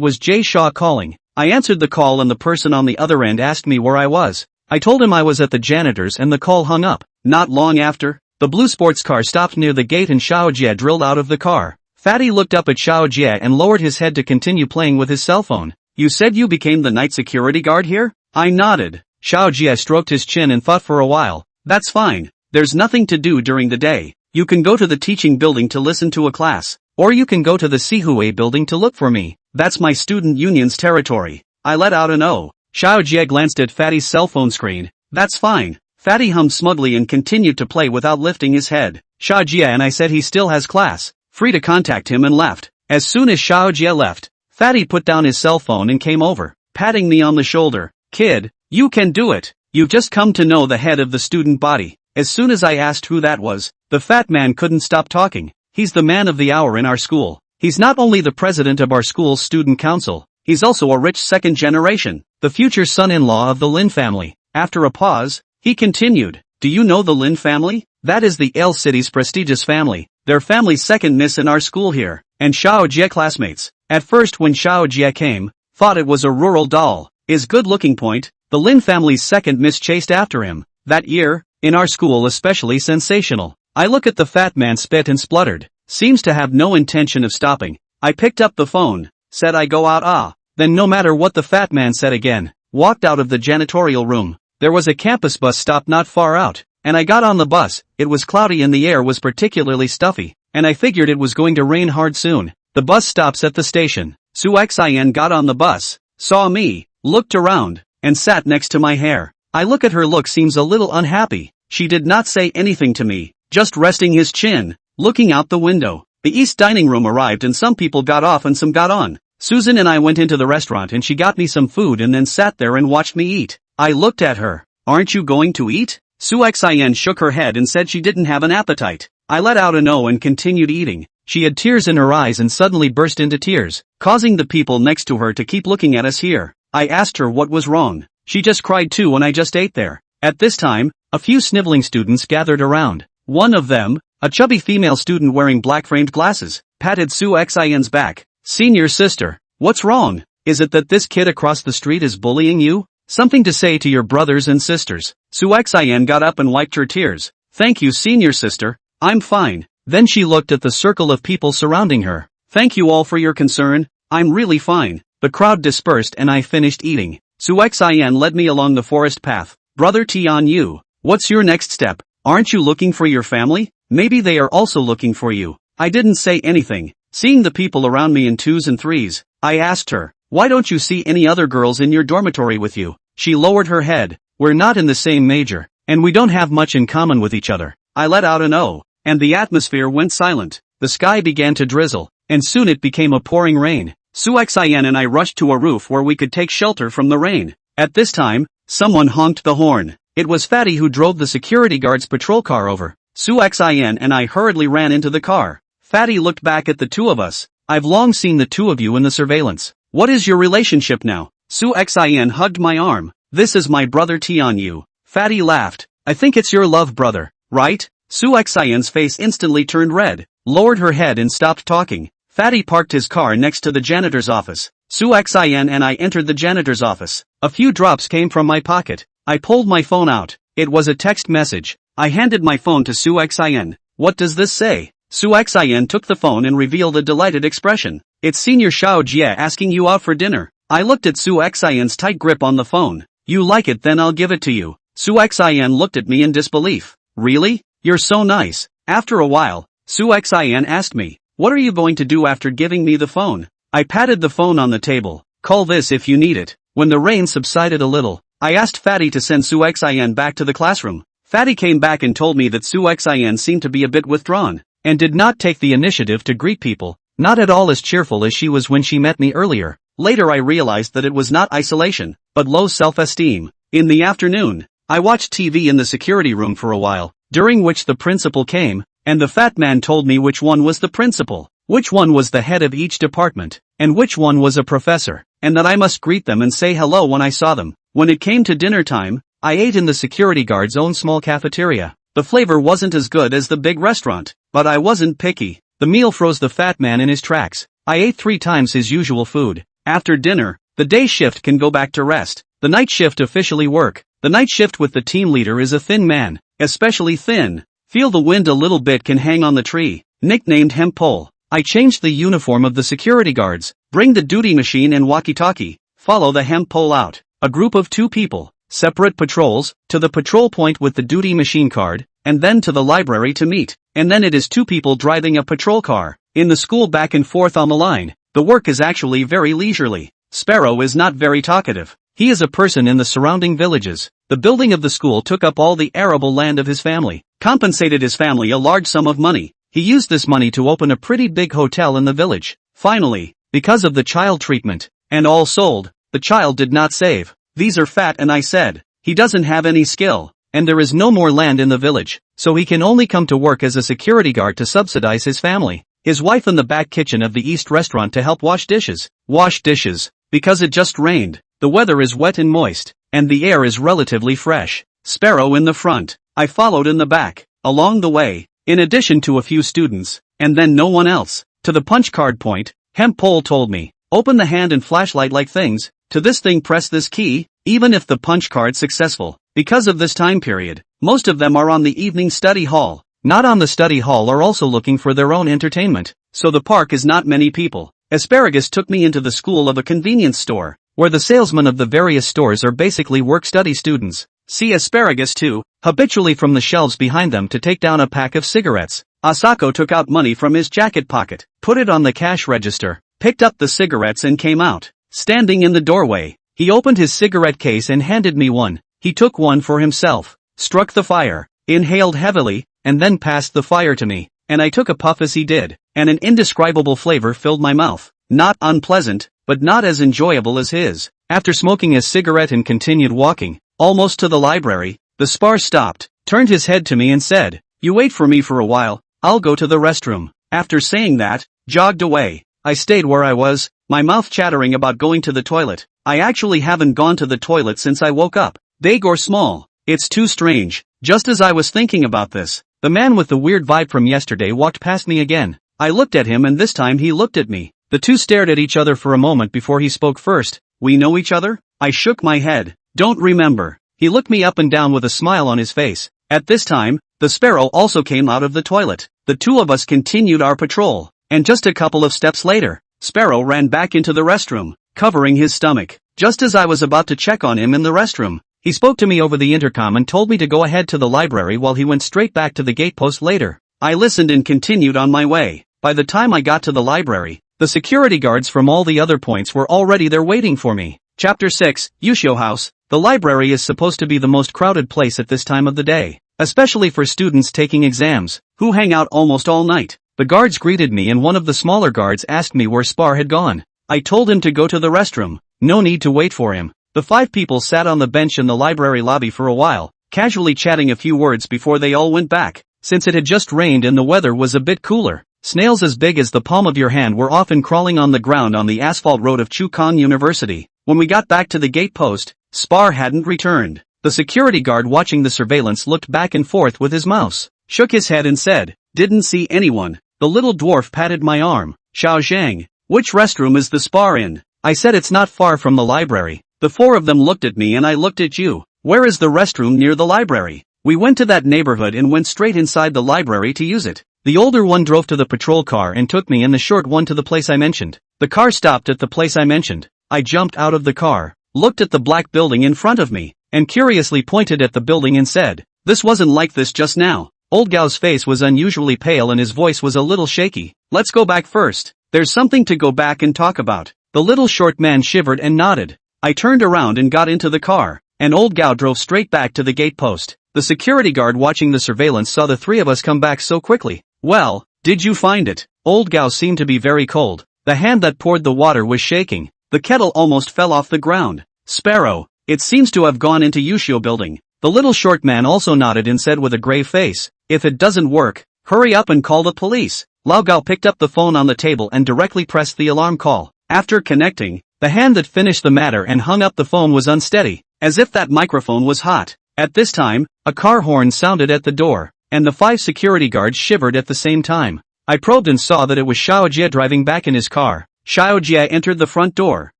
was Jay Shaw calling. I answered the call and the person on the other end asked me where I was. I told him I was at the janitor's and the call hung up. Not long after, the blue sports car stopped near the gate and Xiao Jie drilled out of the car. Fatty looked up at Xiao Jie and lowered his head to continue playing with his cell phone. "You said you became the night security guard here?" I nodded. Xiao Jie stroked his chin and thought for a while. "That's fine. There's nothing to do during the day. You can go to the teaching building to listen to a class, or you can go to the Sihui building to look for me. That's my student union's territory." I let out an "Oh." Xiao Jie glanced at Fatty's cell phone screen. "That's fine." Fatty hummed smugly and continued to play without lifting his head. Xiao Jie and I said he still has class, free to contact him, and left. As soon as Xiao Jie left, Fatty put down his cell phone and came over, patting me on the shoulder. "Kid, you can do it. You've just come to know the head of the student body." As soon as I asked who that was, the fat man couldn't stop talking. "He's the man of the hour in our school. He's not only the president of our school's student council, he's also a rich second generation, the future son-in-law of the Lin family." After a pause, he continued, "Do you know the Lin family? That is the Ale City's prestigious family. Their family's second miss in our school here, and Xiao Jie classmates." At first when Xiao Jie came, thought it was a rural doll. His good-looking point, the Lin family's second miss chased after him. That year, in our school especially sensational. I look at the fat man spit and spluttered, seems to have no intention of stopping. I picked up the phone, said I go out then no matter what the fat man said again, walked out of the janitorial room. There was a campus bus stop not far out, and I got on the bus. It was cloudy and the air was particularly stuffy, and I figured it was going to rain hard soon. The bus stops at the station. Suxin got on the bus, saw me, looked around, and sat next to my hair. I look at her look seems a little unhappy. She did not say anything to me, just resting his chin, looking out the window. The East dining room arrived and some people got off and some got on. Susan and I went into the restaurant and she got me some food and then sat there and watched me eat. I looked at her. Aren't you going to eat? Suxin shook her head and said she didn't have an appetite. I let out a no and continued eating. She had tears in her eyes and suddenly burst into tears, causing the people next to her to keep looking at us here. I asked her what was wrong. She just cried too and I just ate there. At this time, a few sniveling students gathered around. One of them, a chubby female student wearing black-framed glasses, patted Suxin's back. Senior sister, what's wrong? Is it that this kid across the street is bullying you? Something to say to your brothers and sisters. Suxin got up and wiped her tears. Thank you, senior sister. I'm fine. Then she looked at the circle of people surrounding her. Thank you all for your concern. I'm really fine. The crowd dispersed and I finished eating. Suxin led me along the forest path. Brother Tian Yu, what's your next step? Aren't you looking for your family? Maybe they are also looking for you. I didn't say anything. Seeing the people around me in twos and threes, I asked her, why don't you see any other girls in your dormitory with you? She lowered her head. We're not in the same major, and we don't have much in common with each other. I let out an "oh," and the atmosphere went silent. The sky began to drizzle, and soon it became a pouring rain. Suxin and I rushed to a roof where we could take shelter from the rain. At this time, someone honked the horn. It was Fatty who drove the security guard's patrol car over. Suxin and I hurriedly ran into the car. Fatty looked back at the two of us. I've long seen the two of you in the surveillance. What is your relationship now? Suxin hugged my arm. This is my brother Tian Yu. Fatty laughed. I think it's your love brother, right? Suxin's face instantly turned red, lowered her head and stopped talking. Fatty parked his car next to the janitor's office. Suxin and I entered the janitor's office. A few drops came from my pocket. I pulled my phone out. It was a text message. I handed my phone to Suxin. What does this say? Suxin took the phone and revealed a delighted expression. It's Senior Xiao Jie asking you out for dinner. I looked at Suxin's tight grip on the phone. You like it, then I'll give it to you. Suxin looked at me in disbelief. Really? You're so nice. After a while, Suxin asked me, what are you going to do after giving me the phone? I patted the phone on the table. Call this if you need it. When the rain subsided a little, I asked Fatty to send Suxin back to the classroom. Fatty came back and told me that Suxin seemed to be a bit withdrawn, and did not take the initiative to greet people, not at all as cheerful as she was when she met me earlier. Later I realized that it was not isolation, but low self-esteem. In the afternoon, I watched TV in the security room for a while, during which the principal came, and the fat man told me which one was the principal, which one was the head of each department, and which one was a professor, and that I must greet them and say hello when I saw them. When it came to dinner time, I ate in the security guard's own small cafeteria. The flavor wasn't as good as the big restaurant, but I wasn't picky. The meal froze the fat man in his tracks. I ate 3 times his usual food. After dinner, the day shift can go back to rest. The night shift officially work. The night shift with the team leader is a thin man, especially thin. Feel the wind a little bit can hang on the tree. Nicknamed hemp pole. I changed the uniform of the security guards. Bring the duty machine and walkie-talkie. Follow the hemp pole out. A group of 2 people. Separate patrols, to the patrol point with the duty machine card, and then to the library to meet. And then it is 2 people driving a patrol car. In the school back and forth on the line. The work is actually very leisurely. Sparrow is not very talkative. He is a person in the surrounding villages. The building of the school took up all the arable land of his family, compensated his family a large sum of money. He used this money to open a pretty big hotel in the village. Finally, because of the child treatment, and all sold, the child did not save. These are fat, and I said, he doesn't have any skill, and there is no more land in the village, so he can only come to work as a security guard to subsidize his family. His wife in the back kitchen of the East restaurant to help wash dishes. Wash dishes, because it just rained. The weather is wet and moist, and the air is relatively fresh. Sparrow in the front. I followed in the back. Along the way, in addition to a few students, and then no one else. To the punch card point, Hemp Pole told me, open the hand and flashlight like things. To this thing press this key, even if the punch card successful. Because of this time period, most of them are on the evening study hall. Not on the study hall are also looking for their own entertainment. So the park is not many people. Asparagus took me into the school of a convenience store, where the salesmen of the various stores are basically work-study students. See Asparagus too, habitually from the shelves behind them to take down a pack of cigarettes. Asako took out money from his jacket pocket, put it on the cash register, picked up the cigarettes and came out. Standing in the doorway, he opened his cigarette case and handed me one. He took one for himself, struck the fire, inhaled heavily, and then passed the fire to me, and I took a puff as he did, and an indescribable flavor filled my mouth. Not unpleasant, but not as enjoyable as his. After smoking his cigarette and continued walking, almost to the library, the spar stopped, turned his head to me and said, "You wait for me for a while, I'll go to the restroom." After saying that, jogged away. I stayed where I was, my mouth chattering about going to the toilet. I actually haven't gone to the toilet since I woke up. Big or small, it's too strange. Just as I was thinking about this, the man with the weird vibe from yesterday walked past me again. I looked at him and this time he looked at me. The two stared at each other for a moment before he spoke first. "We know each other?" I shook my head. "Don't remember." He looked me up and down with a smile on his face. At this time, the sparrow also came out of the toilet. The two of us continued our patrol, and just a couple of steps later, Sparrow ran back into the restroom, covering his stomach. Just as I was about to check on him in the restroom, he spoke to me over the intercom and told me to go ahead to the library while he went straight back to the gatepost later. I listened and continued on my way. By the time I got to the library, the security guards from all the other points were already there waiting for me. Chapter 6, Yushio House. The library is supposed to be the most crowded place at this time of the day, especially for students taking exams, who hang out almost all night. The guards greeted me and one of the smaller guards asked me where Spar had gone. I told him to go to the restroom. No need to wait for him. The 5 people sat on the bench in the library lobby for a while, casually chatting a few words before they all went back. Since it had just rained and the weather was a bit cooler, snails as big as the palm of your hand were often crawling on the ground on the asphalt road of Chukon University. When we got back to the gate post, Spar hadn't returned. The security guard watching the surveillance looked back and forth with his mouse, shook his head and said, "Didn't see anyone." The little dwarf patted my arm. "Xiao Zhang, which restroom is the Spar in?" I said it's not far from the library. The 4 of them looked at me and I looked at you. "Where is the restroom near the library?" We went to that neighborhood and went straight inside the library to use it. The older one drove to the patrol car and took me and the short one to the place I mentioned. The car stopped at the place I mentioned. I jumped out of the car, looked at the black building in front of me, and curiously pointed at the building and said, "This wasn't like this just now." Old Gao's face was unusually pale and his voice was a little shaky. "Let's go back first. There's something to go back and talk about." The little short man shivered and nodded. I turned around and got into the car, and Old Gao drove straight back to the gate post. The security guard watching the surveillance saw the 3 of us come back so quickly. "Well, did you find it?" Old Gao seemed to be very cold. The hand that poured the water was shaking. The kettle almost fell off the ground. "Sparrow, it seems to have gone into Yushio building." The little short man also nodded and said with a grave face, "If it doesn't work, hurry up and call the police." Lao Gao picked up the phone on the table and directly pressed the alarm call. After connecting, the hand that finished the matter and hung up the phone was unsteady, as if that microphone was hot. At this time, a car horn sounded at the door, and the 5 security guards shivered at the same time. I probed and saw that it was Xiao Jie driving back in his car. Xiao Jie entered the front door,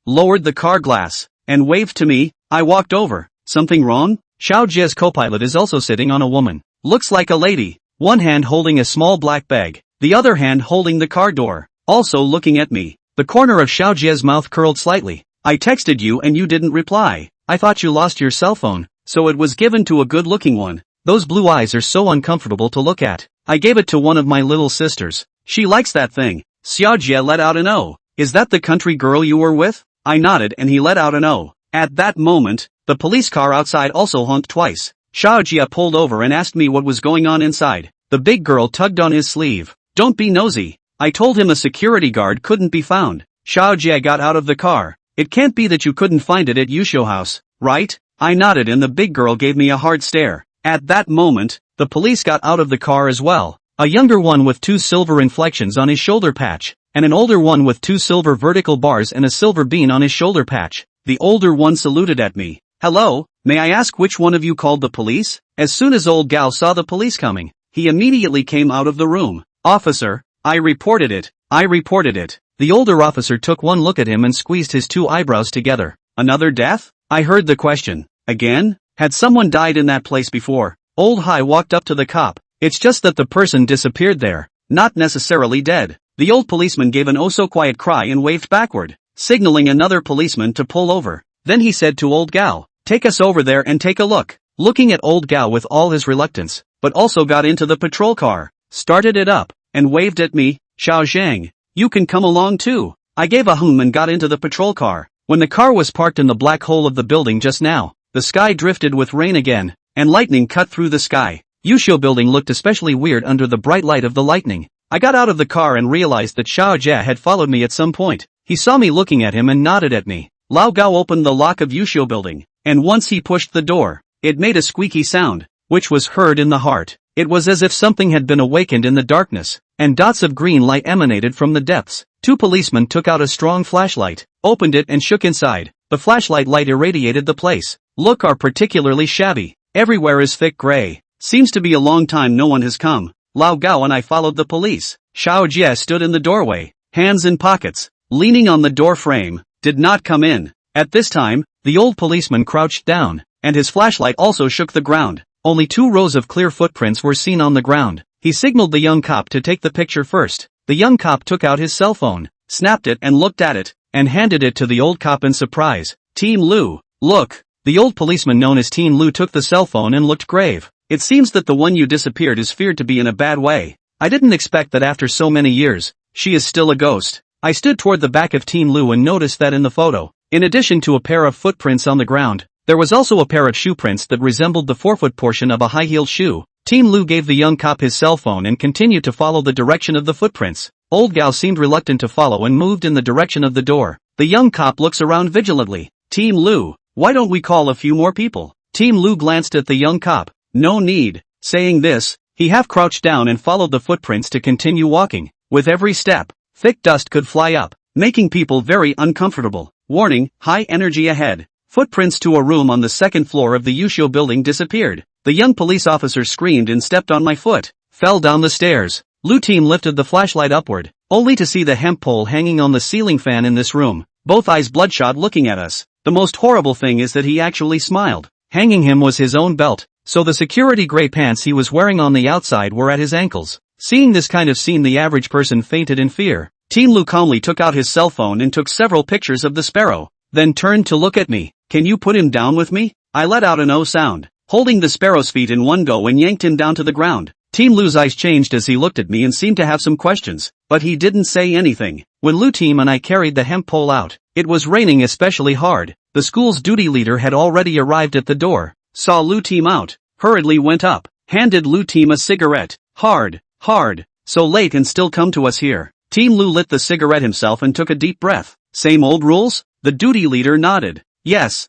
lowered the car glass, and waved to me. I walked over. "Something wrong?" Xiao Jie's co-pilot is also sitting on a woman. Looks like a lady. One hand holding a small black bag, the other hand holding the car door, also looking at me. The corner of Xiao Jie's mouth curled slightly. "I texted you and you didn't reply. I thought you lost your cell phone, so it was given to a good-looking one. Those blue eyes are so uncomfortable to look at. I gave it to one of my little sisters. She likes that thing." Xiao Jie let out an "Oh." "Is that the country girl you were with?" I nodded and he let out an "Oh." At that moment, the police car outside also honked twice. Xiao Jie pulled over and asked me what was going on inside. The big girl tugged on his sleeve. "Don't be nosy." I told him a security guard couldn't be found. Xiao Jie got out of the car. "It can't be that you couldn't find it at Yushio House, right?" I nodded and the big girl gave me a hard stare. At that moment, the police got out of the car as well. A younger one with 2 silver inflections on his shoulder patch, and an older one with 2 silver vertical bars and a silver bean on his shoulder patch. The older one saluted at me. "Hello, may I ask which one of you called the police?" As soon as Old Gao saw the police coming, he immediately came out of the room. "Officer, I reported it. The older officer took one look at him and squeezed his 2 eyebrows together. "Another death?" I heard the question. "Again? Had someone died in that place before?" Old Hai walked up to the cop. "It's just that the person disappeared there, not necessarily dead." The old policeman gave an oh-so-quiet cry and waved backward, signaling another policeman to pull over. Then he said to Old Gao, "Take us over there and take a look." Looking at Old Gao with all his reluctance, but also got into the patrol car, started it up, and waved at me. "Xiao Zhang, you can come along too." I gave a and got into the patrol car. When the car was parked in the black hole of the building just now, the sky drifted with rain again, and lightning cut through the sky. Yusho building looked especially weird under the bright light of the lightning. I got out of the car and realized that Xiao Jia had followed me at some point. He saw me looking at him and nodded at me. Lao Gao opened the lock of Yusho building, and once he pushed the door, it made a squeaky sound, which was heard in the heart. It was as if something had been awakened in the darkness, and dots of green light emanated from the depths. Two policemen took out a strong flashlight, opened it and shook inside. The flashlight light irradiated the place. Look are particularly shabby. Everywhere is thick gray. Seems to be a long time no one has come. Lao Gao and I followed the police. Xiao Jie stood in the doorway, hands in pockets, leaning on the door frame, did not come in. At this time, the old policeman crouched down, and his flashlight also shook the ground. Only 2 rows of clear footprints were seen on the ground. He signaled the young cop to take the picture first. The young cop took out his cell phone, snapped it and looked at it, and handed it to the old cop in surprise. Team Lu, look. The old policeman known as Team Lu took the cell phone and looked grave. It seems that the one you disappeared is feared to be in a bad way. I didn't expect that after so many years, she is still a ghost. I stood toward the back of Team Lu and noticed that in the photo, in addition to a pair of footprints on the ground, there was also a pair of shoe prints that resembled the forefoot portion of a high-heeled shoe. Team Lu gave the young cop his cell phone and continued to follow the direction of the footprints. Old Gao seemed reluctant to follow and moved in the direction of the door. The young cop looks around vigilantly. Team Lu, why don't we call a few more people? Team Lu glanced at the young cop. No need. Saying this, he half crouched down and followed the footprints to continue walking. With every step, thick dust could fly up, making people very uncomfortable. Warning, high energy ahead. Footprints to a room on the 2nd floor of the Yusho building disappeared. The young police officer screamed and stepped on my foot, fell down the stairs. Lu team lifted the flashlight upward, only to see the hemp pole hanging on the ceiling fan in this room, both eyes bloodshot looking at us. The most horrible thing is that he actually smiled. Hanging him was his own belt, so the security gray pants he was wearing on the outside were at his ankles. Seeing this kind of scene, the average person fainted in fear. Team Lu calmly took out his cell phone and took several pictures of the sparrow, then turned to look at me. Can you put him down with me? I let out an O sound, holding the sparrow's feet in one go and yanked him down to the ground. Team Lu's eyes changed as he looked at me and seemed to have some questions, but he didn't say anything. When Lu team and I carried the hemp pole out, it was raining especially hard. The school's duty leader had already arrived at the door, saw Lu team out, hurriedly went up, handed Lu team a cigarette. Hard, so late and still come to us here. Team Lu lit the cigarette himself and took a deep breath. Same old rules? The duty leader nodded. Yes,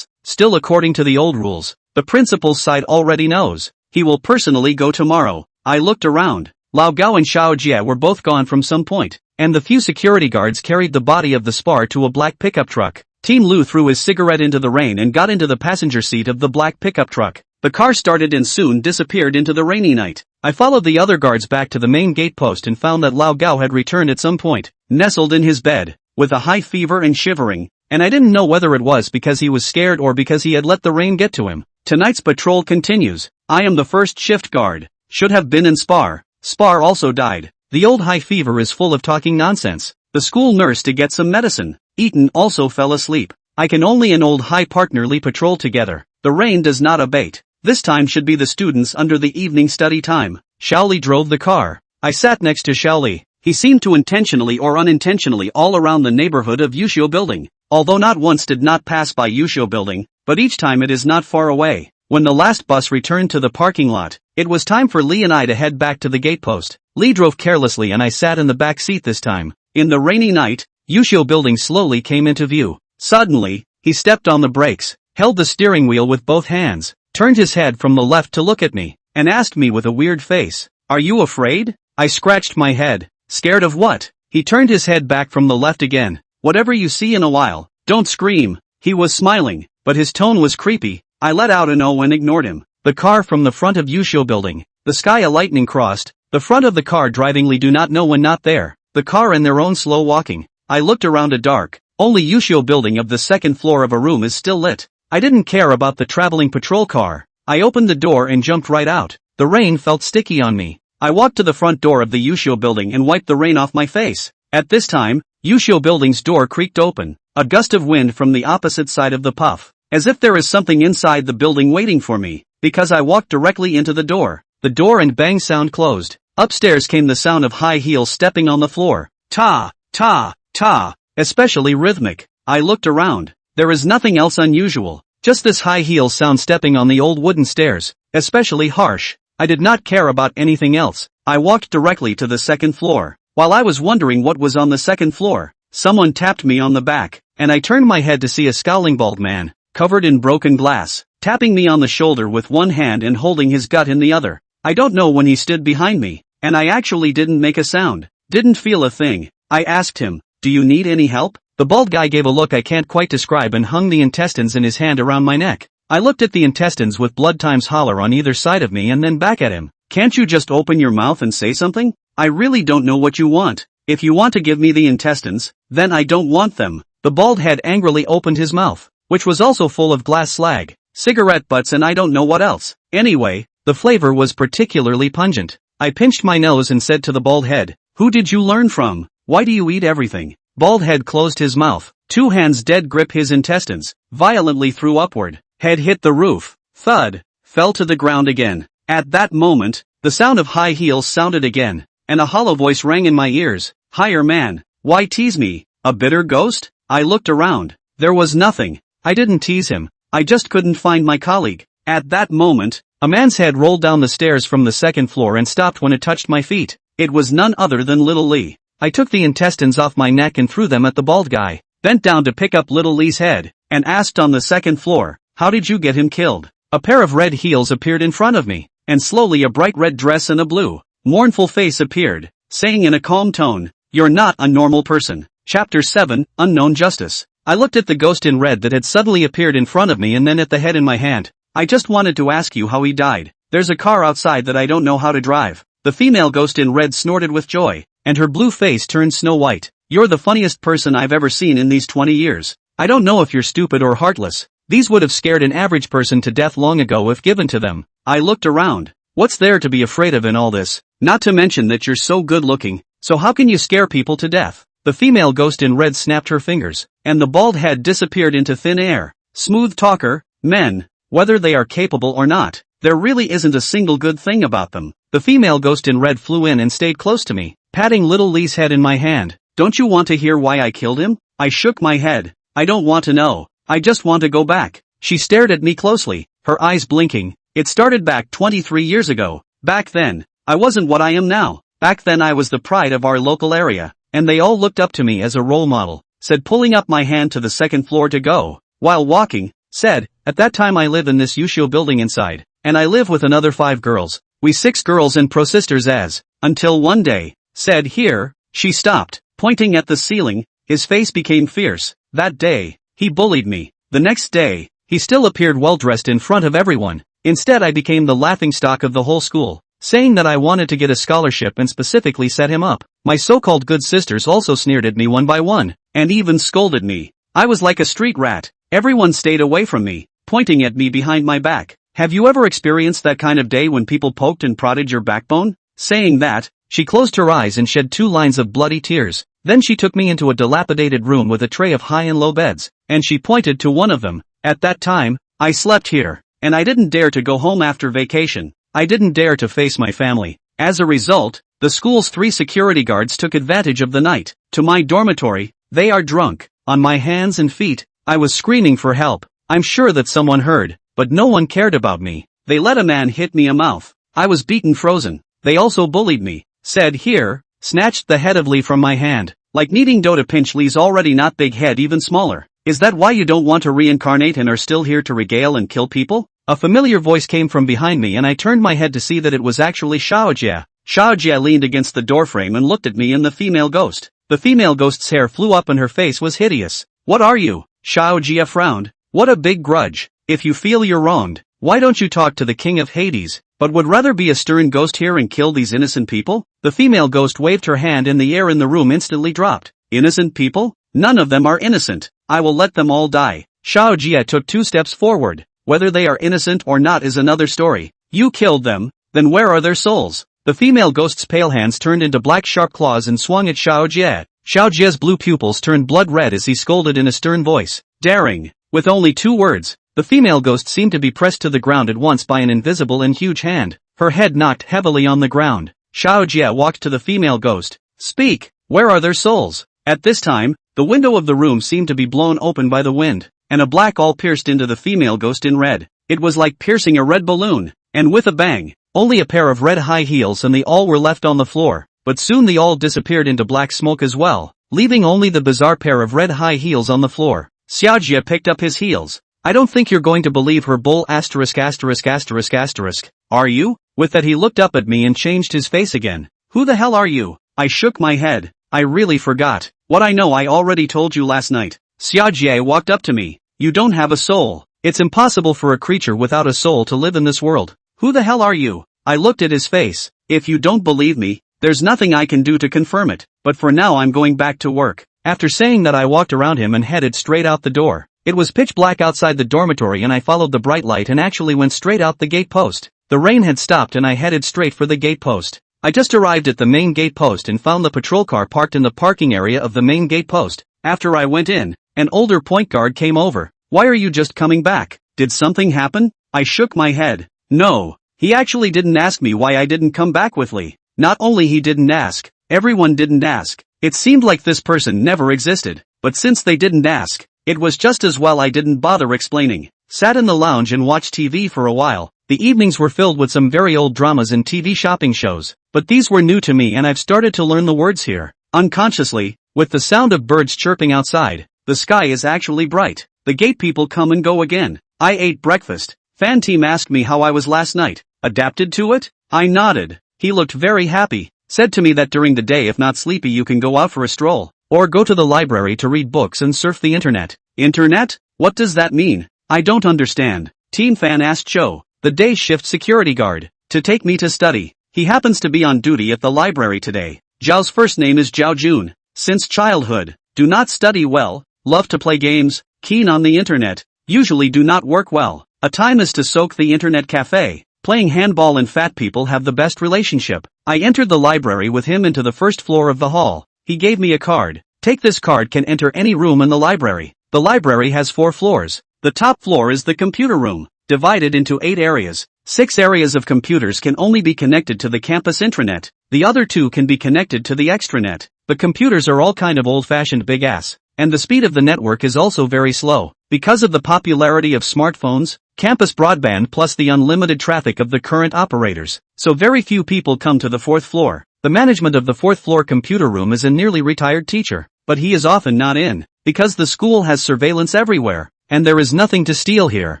still according to the old rules. The principal's side already knows. He will personally go tomorrow. I looked around. Lao Gao and Xiao Jie were both gone from some point, and the few security guards carried the body of the spar to a black pickup truck. Team Lu threw his cigarette into the rain and got into the passenger seat of the black pickup truck. The car started and soon disappeared into the rainy night. I followed the other guards back to the main gate post and found that Lao Gao had returned at some point, nestled in his bed, with a high fever and shivering, and I didn't know whether it was because he was scared or because he had let the rain get to him. Tonight's patrol continues. I am the first shift guard. Should have been in Spar. Spar also died. The old high fever is full of talking nonsense. The school nurse to get some medicine. Eaton also fell asleep. I can only and old high partnerly patrol together. The rain does not abate. This time should be the students under the evening study time. Shaoli drove the car. I sat next to Shaoli. He seemed to intentionally or unintentionally all around the neighborhood of Yusho building. Although not once did not pass by Yusho building, but each time it is not far away. When the last bus returned to the parking lot, it was time for Lee and I to head back to the gate post. Lee drove carelessly and I sat in the back seat this time. In the rainy night, Yusho building slowly came into view. Suddenly, he stepped on the brakes, held the steering wheel with both hands, turned his head from the left to look at me, and asked me with a weird face, "Are you afraid?" I scratched my head. Scared of what? He turned his head back from the left again. "Whatever you see in a while, don't scream." He was smiling, but his tone was creepy. I let out an "oh" and ignored him. The car from the front of Yusho building. The sky a lightning crossed. The front of the car driving Lee do not know when not there. The car in their own slow walking. I looked around a dark. Only Yusho building of the 2nd floor of a room is still lit. I didn't care about the traveling patrol car. I opened the door and jumped right out. The rain felt sticky on me. I walked to the front door of the Yusho building and wiped the rain off my face. At this time, Yusho building's door creaked open. A gust of wind from the opposite side of the puff. As if there is something inside the building waiting for me, because I walked directly into the door. The door and bang sound closed. Upstairs came the sound of high heels stepping on the floor. Ta, ta, Ta, especially rhythmic. I looked around. There is nothing else unusual. Just this high heel sound stepping on the old wooden stairs, especially harsh. I did not care about anything else. I walked directly to the second floor. While I was wondering what was on the second floor, someone tapped me on the back, and I turned my head to see a scowling bald man, covered in broken glass, tapping me on the shoulder with one hand and holding his gut in the other. I don't know when he stood behind me, and I actually didn't make a sound, didn't feel a thing. I asked him, "Do you need any help?" The bald guy gave a look I can't quite describe and hung the intestines in his hand around my neck. I looked at the intestines with blood times holler on either side of me and then back at him. "Can't you just open your mouth and say something? I really don't know what you want. If you want to give me the intestines, then I don't want them." The bald head angrily opened his mouth, which was also full of glass slag, cigarette butts and I don't know what else. Anyway, the flavor was particularly pungent. I pinched my nose and said to the bald head, "Who did you learn from? Why do you eat everything?" Bald head closed his mouth. Two hands dead grip his intestines, violently threw upward. Head hit the roof. Thud. Fell to the ground again. At that moment, the sound of high heels sounded again, and a hollow voice rang in my ears. "Higher man, why tease me? A bitter ghost?" I looked around. There was nothing. I didn't tease him. I just couldn't find my colleague. At that moment, a man's head rolled down the stairs from the second floor and stopped when it touched my feet. It was none other than Little Lee. I took the intestines off my neck and threw them at the bald guy, bent down to pick up Little Lee's head, and asked on the second floor, "How did you get him killed?" A pair of red heels appeared in front of me, and slowly a bright red dress and a blue, mournful face appeared, saying in a calm tone, "You're not a normal person." Chapter 7, Unknown Justice. I looked at the ghost in red that had suddenly appeared in front of me and then at the head in my hand. "I just wanted to ask you how he died. There's a car outside that I don't know how to drive." The female ghost in red snorted with joy, and her blue face turned snow white. "You're the funniest person I've ever seen in these 20 years. I don't know if you're stupid or heartless. These would have scared an average person to death long ago if given to them." I looked around. What's there to be afraid of in all this? Not to mention that you're so good looking, so how can you scare people to death? The female ghost in red snapped her fingers, and the bald head disappeared into thin air. Smooth talker, men, whether they are capable or not, there really isn't a single good thing about them. The female ghost in red flew in and stayed close to me, patting Little Lee's head in my hand. "Don't you want to hear why I killed him?" I shook my head. "I don't want to know. I just want to go back." She stared at me closely, her eyes blinking. "It started back 23 years ago. Back then, I wasn't what I am now. Back then I was the pride of our local area, and they all looked up to me as a role model," said, pulling up my hand to the second floor to go. While walking, said, "At that time I live in this Yushio building inside, and I live with another 5 girls. We 6 girls and pro sisters as, until one day," said, "Here." She stopped, pointing at the ceiling. His face became fierce. "That day, he bullied me. The next day, he still appeared well dressed in front of everyone. Instead I became the laughingstock of the whole school, saying that I wanted to get a scholarship and specifically set him up. My so-called good sisters also sneered at me one by one, and even scolded me. I was like a street rat. Everyone stayed away from me, pointing at me behind my back. Have you ever experienced that kind of day when people poked and prodded your backbone?" Saying that, she closed her eyes and shed 2 lines of bloody tears. Then she took me into a dilapidated room with a tray of high and low beds, and she pointed to one of them. "At that time, I slept here, and I didn't dare to go home after vacation. I didn't dare to face my family. As a result, the school's 3 security guards took advantage of the night. To my dormitory, they are drunk. On my hands and feet, I was screaming for help. I'm sure that someone heard, but no one cared about me. They let a man hit me a mouth. I was beaten frozen. They also bullied me," said, "Here," snatched the head of Lee from my hand, like kneading dough to pinch Lee's already not big head even smaller. "Is that why you don't want to reincarnate and are still here to regale and kill people?" A familiar voice came from behind me and I turned my head to see that it was actually Xiaojia. Xiaojia leaned against the doorframe and looked at me and the female ghost. The female ghost's hair flew up and her face was hideous. "What are you?" Xiaojia frowned. "What a big grudge. If you feel you're wronged, why don't you talk to the king of Hades, but would rather be a stern ghost here and kill these innocent people?" The female ghost waved her hand and the air in the room instantly dropped. "Innocent people? None of them are innocent. I will let them all die." Xiaojia took 2 steps forward. "Whether they are innocent or not is another story. You killed them, then where are their souls?" The female ghost's pale hands turned into black sharp claws and swung at Xiaojia. Xiaojia's blue pupils turned blood red as he scolded in a stern voice. Daring. With only 2 words, the female ghost seemed to be pressed to the ground at once by an invisible and huge hand. Her head knocked heavily on the ground. Xiaojia walked to the female ghost. "Speak, where are their souls?" At this time, the window of the room seemed to be blown open by the wind, and a black awl pierced into the female ghost in red. It was like piercing a red balloon, and with a bang, only a pair of red high heels and the awl were left on the floor, but soon the awl disappeared into black smoke as well, leaving only the bizarre pair of red high heels on the floor. Xiaojia picked up his heels. I don't think you're going to believe her bull asterisk asterisk asterisk asterisk, are you? With that he looked up at me and changed his face again. Who the hell are you? I shook my head. I really forgot. What I know I already told you last night. Xiaojia walked up to me. You don't have a soul. It's impossible for a creature without a soul to live in this world. Who the hell are you? I looked at his face. If you don't believe me, there's nothing I can do to confirm it, but for now I'm going back to work. After saying that I walked around him and headed straight out the door. It was pitch black outside the dormitory and I followed the bright light and actually went straight out the gate post. The rain had stopped and I headed straight for the gate post. I just arrived at the main gate post and found the patrol car parked in the parking area of the main gate post. After I went in, an older point guard came over. Why are you just coming back? Did something happen? I shook my head. No. He actually didn't ask me why I didn't come back with Lee. Not only he didn't ask, everyone didn't ask. It seemed like this person never existed, but since they didn't ask, it was just as well I didn't bother explaining. Sat in the lounge and watched TV for a while. The evenings were filled with some very old dramas and TV shopping shows, but these were new to me and I've started to learn the words here. Unconsciously, with the sound of birds chirping outside, the sky is actually bright. The gate people come and go again. I ate breakfast. Fan team asked me how I was last night. Adapted to it? I nodded. He looked very happy. Said to me that during the day if not sleepy you can go out for a stroll, or go to the library to read books and surf the internet. Internet? What does that mean? I don't understand. Team Fan asked Cho, the day shift security guard, to take me to study. He happens to be on duty at the library today. Zhao's first name is Zhao Jun. Since childhood, do not study well, love to play games, keen on the internet, usually do not work well. A time is to soak the internet cafe. Playing handball and fat people have the best relationship. I entered the library with him into the first floor of the hall. He gave me a card. Take this card can enter any room in the library. The library has 4 floors. The top floor is the computer room, divided into 8 areas. 6 areas of computers can only be connected to the campus intranet. The other 2 can be connected to the extranet. The computers are all kind of old-fashioned big ass, and the speed of the network is also very slow. Because of the popularity of smartphones, campus broadband plus the unlimited traffic of the current operators, so very few people come to the 4th floor. The management of the 4th floor computer room is a nearly retired teacher, but he is often not in, because the school has surveillance everywhere, and there is nothing to steal here.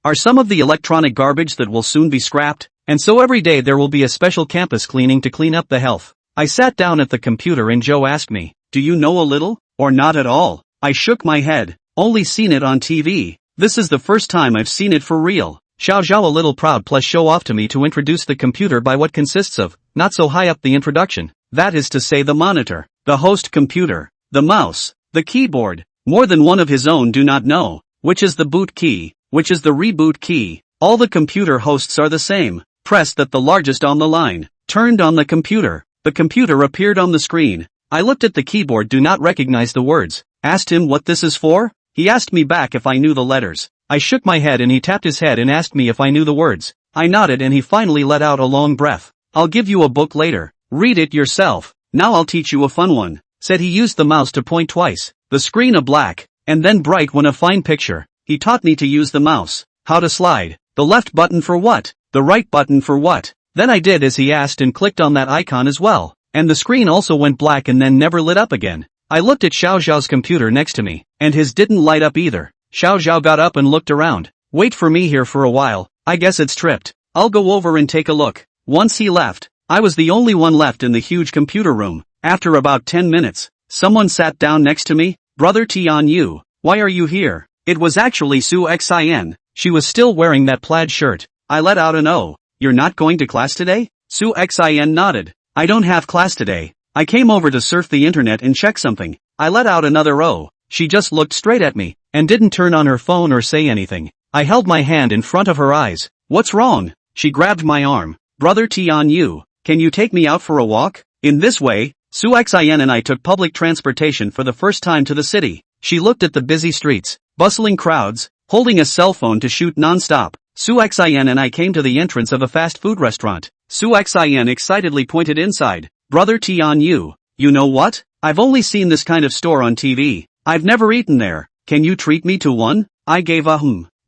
Are some of the electronic garbage that will soon be scrapped, and so every day there will be a special campus cleaning to clean up the health. I sat down at the computer and Joe asked me, do you know a little, or not at all? I shook my head. Only seen it on TV. This is the first time I've seen it for real. Xiao Zhao a little proud plus show off to me to introduce the computer by what consists of, not so high up the introduction. That is to say the monitor, the host computer, the mouse, the keyboard. More than one of his own do not know, which is the boot key, which is the reboot key. All the computer hosts are the same. Pressed that the largest on the line, turned on the computer. The computer appeared on the screen. I looked at the keyboard, do not recognize the words. Asked him what this is for? He asked me back if I knew the letters. I shook my head and he tapped his head and asked me if I knew the words. I nodded and he finally let out a long breath. I'll give you a book later. Read it yourself. Now I'll teach you a fun one. Said he used the mouse to point twice. The screen a black, and then bright when a fine picture. He taught me to use the mouse. How to slide. The left button for what? The right button for what? Then I did as he asked and clicked on that icon as well. And the screen also went black and then never lit up again. I looked at Xiao Zhao's computer next to me, and his didn't light up either. Xiao Zhao got up and looked around. Wait for me here for a while, I guess it's tripped. I'll go over and take a look. Once he left, I was the only one left in the huge computer room. After about 10 minutes, someone sat down next to me. Brother Tian Yu, why are you here? It was actually Su Xin. She was still wearing that plaid shirt. I let out an "Oh, you're not going to class today?" Su Xin nodded. I don't have class today. I came over to surf the internet and check something. I let out another "Oh." She just looked straight at me, and didn't turn on her phone or say anything. I held my hand in front of her eyes. What's wrong? She grabbed my arm. Brother Tian Yu, can you take me out for a walk? In this way, Su Xin and I took public transportation for the first time to the city. She looked at the busy streets, bustling crowds, holding a cell phone to shoot non-stop. Su Xin and I came to the entrance of a fast food restaurant. Su Xin excitedly pointed inside. Brother Tian Yu, you know what? I've only seen this kind of store on TV. I've never eaten there. Can you treat me to one? I gave a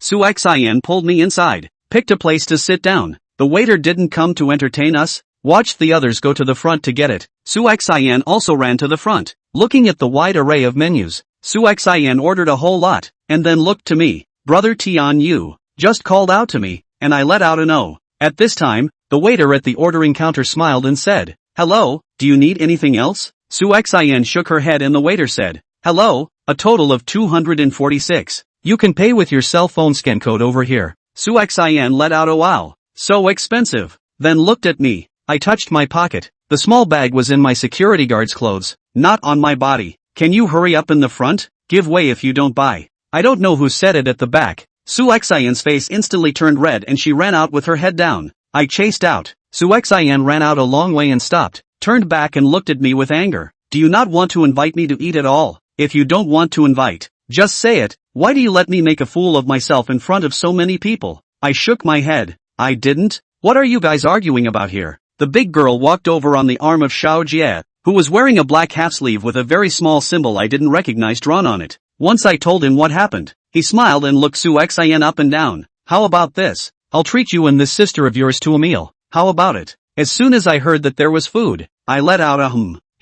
Suxian pulled me inside, picked a place to sit down. The waiter didn't come to entertain us. Watched the others go to the front to get it. Suxian also ran to the front, looking at the wide array of menus. Suxian ordered a whole lot, and then looked to me. Brother Tian Yu just called out to me, and I let out an "oh." At this time, the waiter at the ordering counter smiled and said, "Hello, do you need anything else?" Suxian shook her head and the waiter said, "Hello, a total of 246. You can pay with your cell phone scan code over here." Suxian let out a wow. So expensive. Then looked at me. I touched my pocket. The small bag was in my security guard's clothes, not on my body. "Can you hurry up in the front? Give way if you don't buy." I don't know who said it at the back. Suxian's face instantly turned red and she ran out with her head down. I chased out. Suxian ran out a long way and stopped, turned back and looked at me with anger. "Do you not want to invite me to eat at all? If you don't want to invite, just say it. Why do you let me make a fool of myself in front of so many people?" I shook my head. "I didn't. What are you guys arguing about here?" The big girl walked over on the arm of Xiao Jie, who was wearing a black half-sleeve with a very small symbol I didn't recognize drawn on it. Once I told him what happened, he smiled and looked Suxian up and down. "How about this? I'll treat you and this sister of yours to a meal. How about it?" As soon as I heard that there was food, I let out a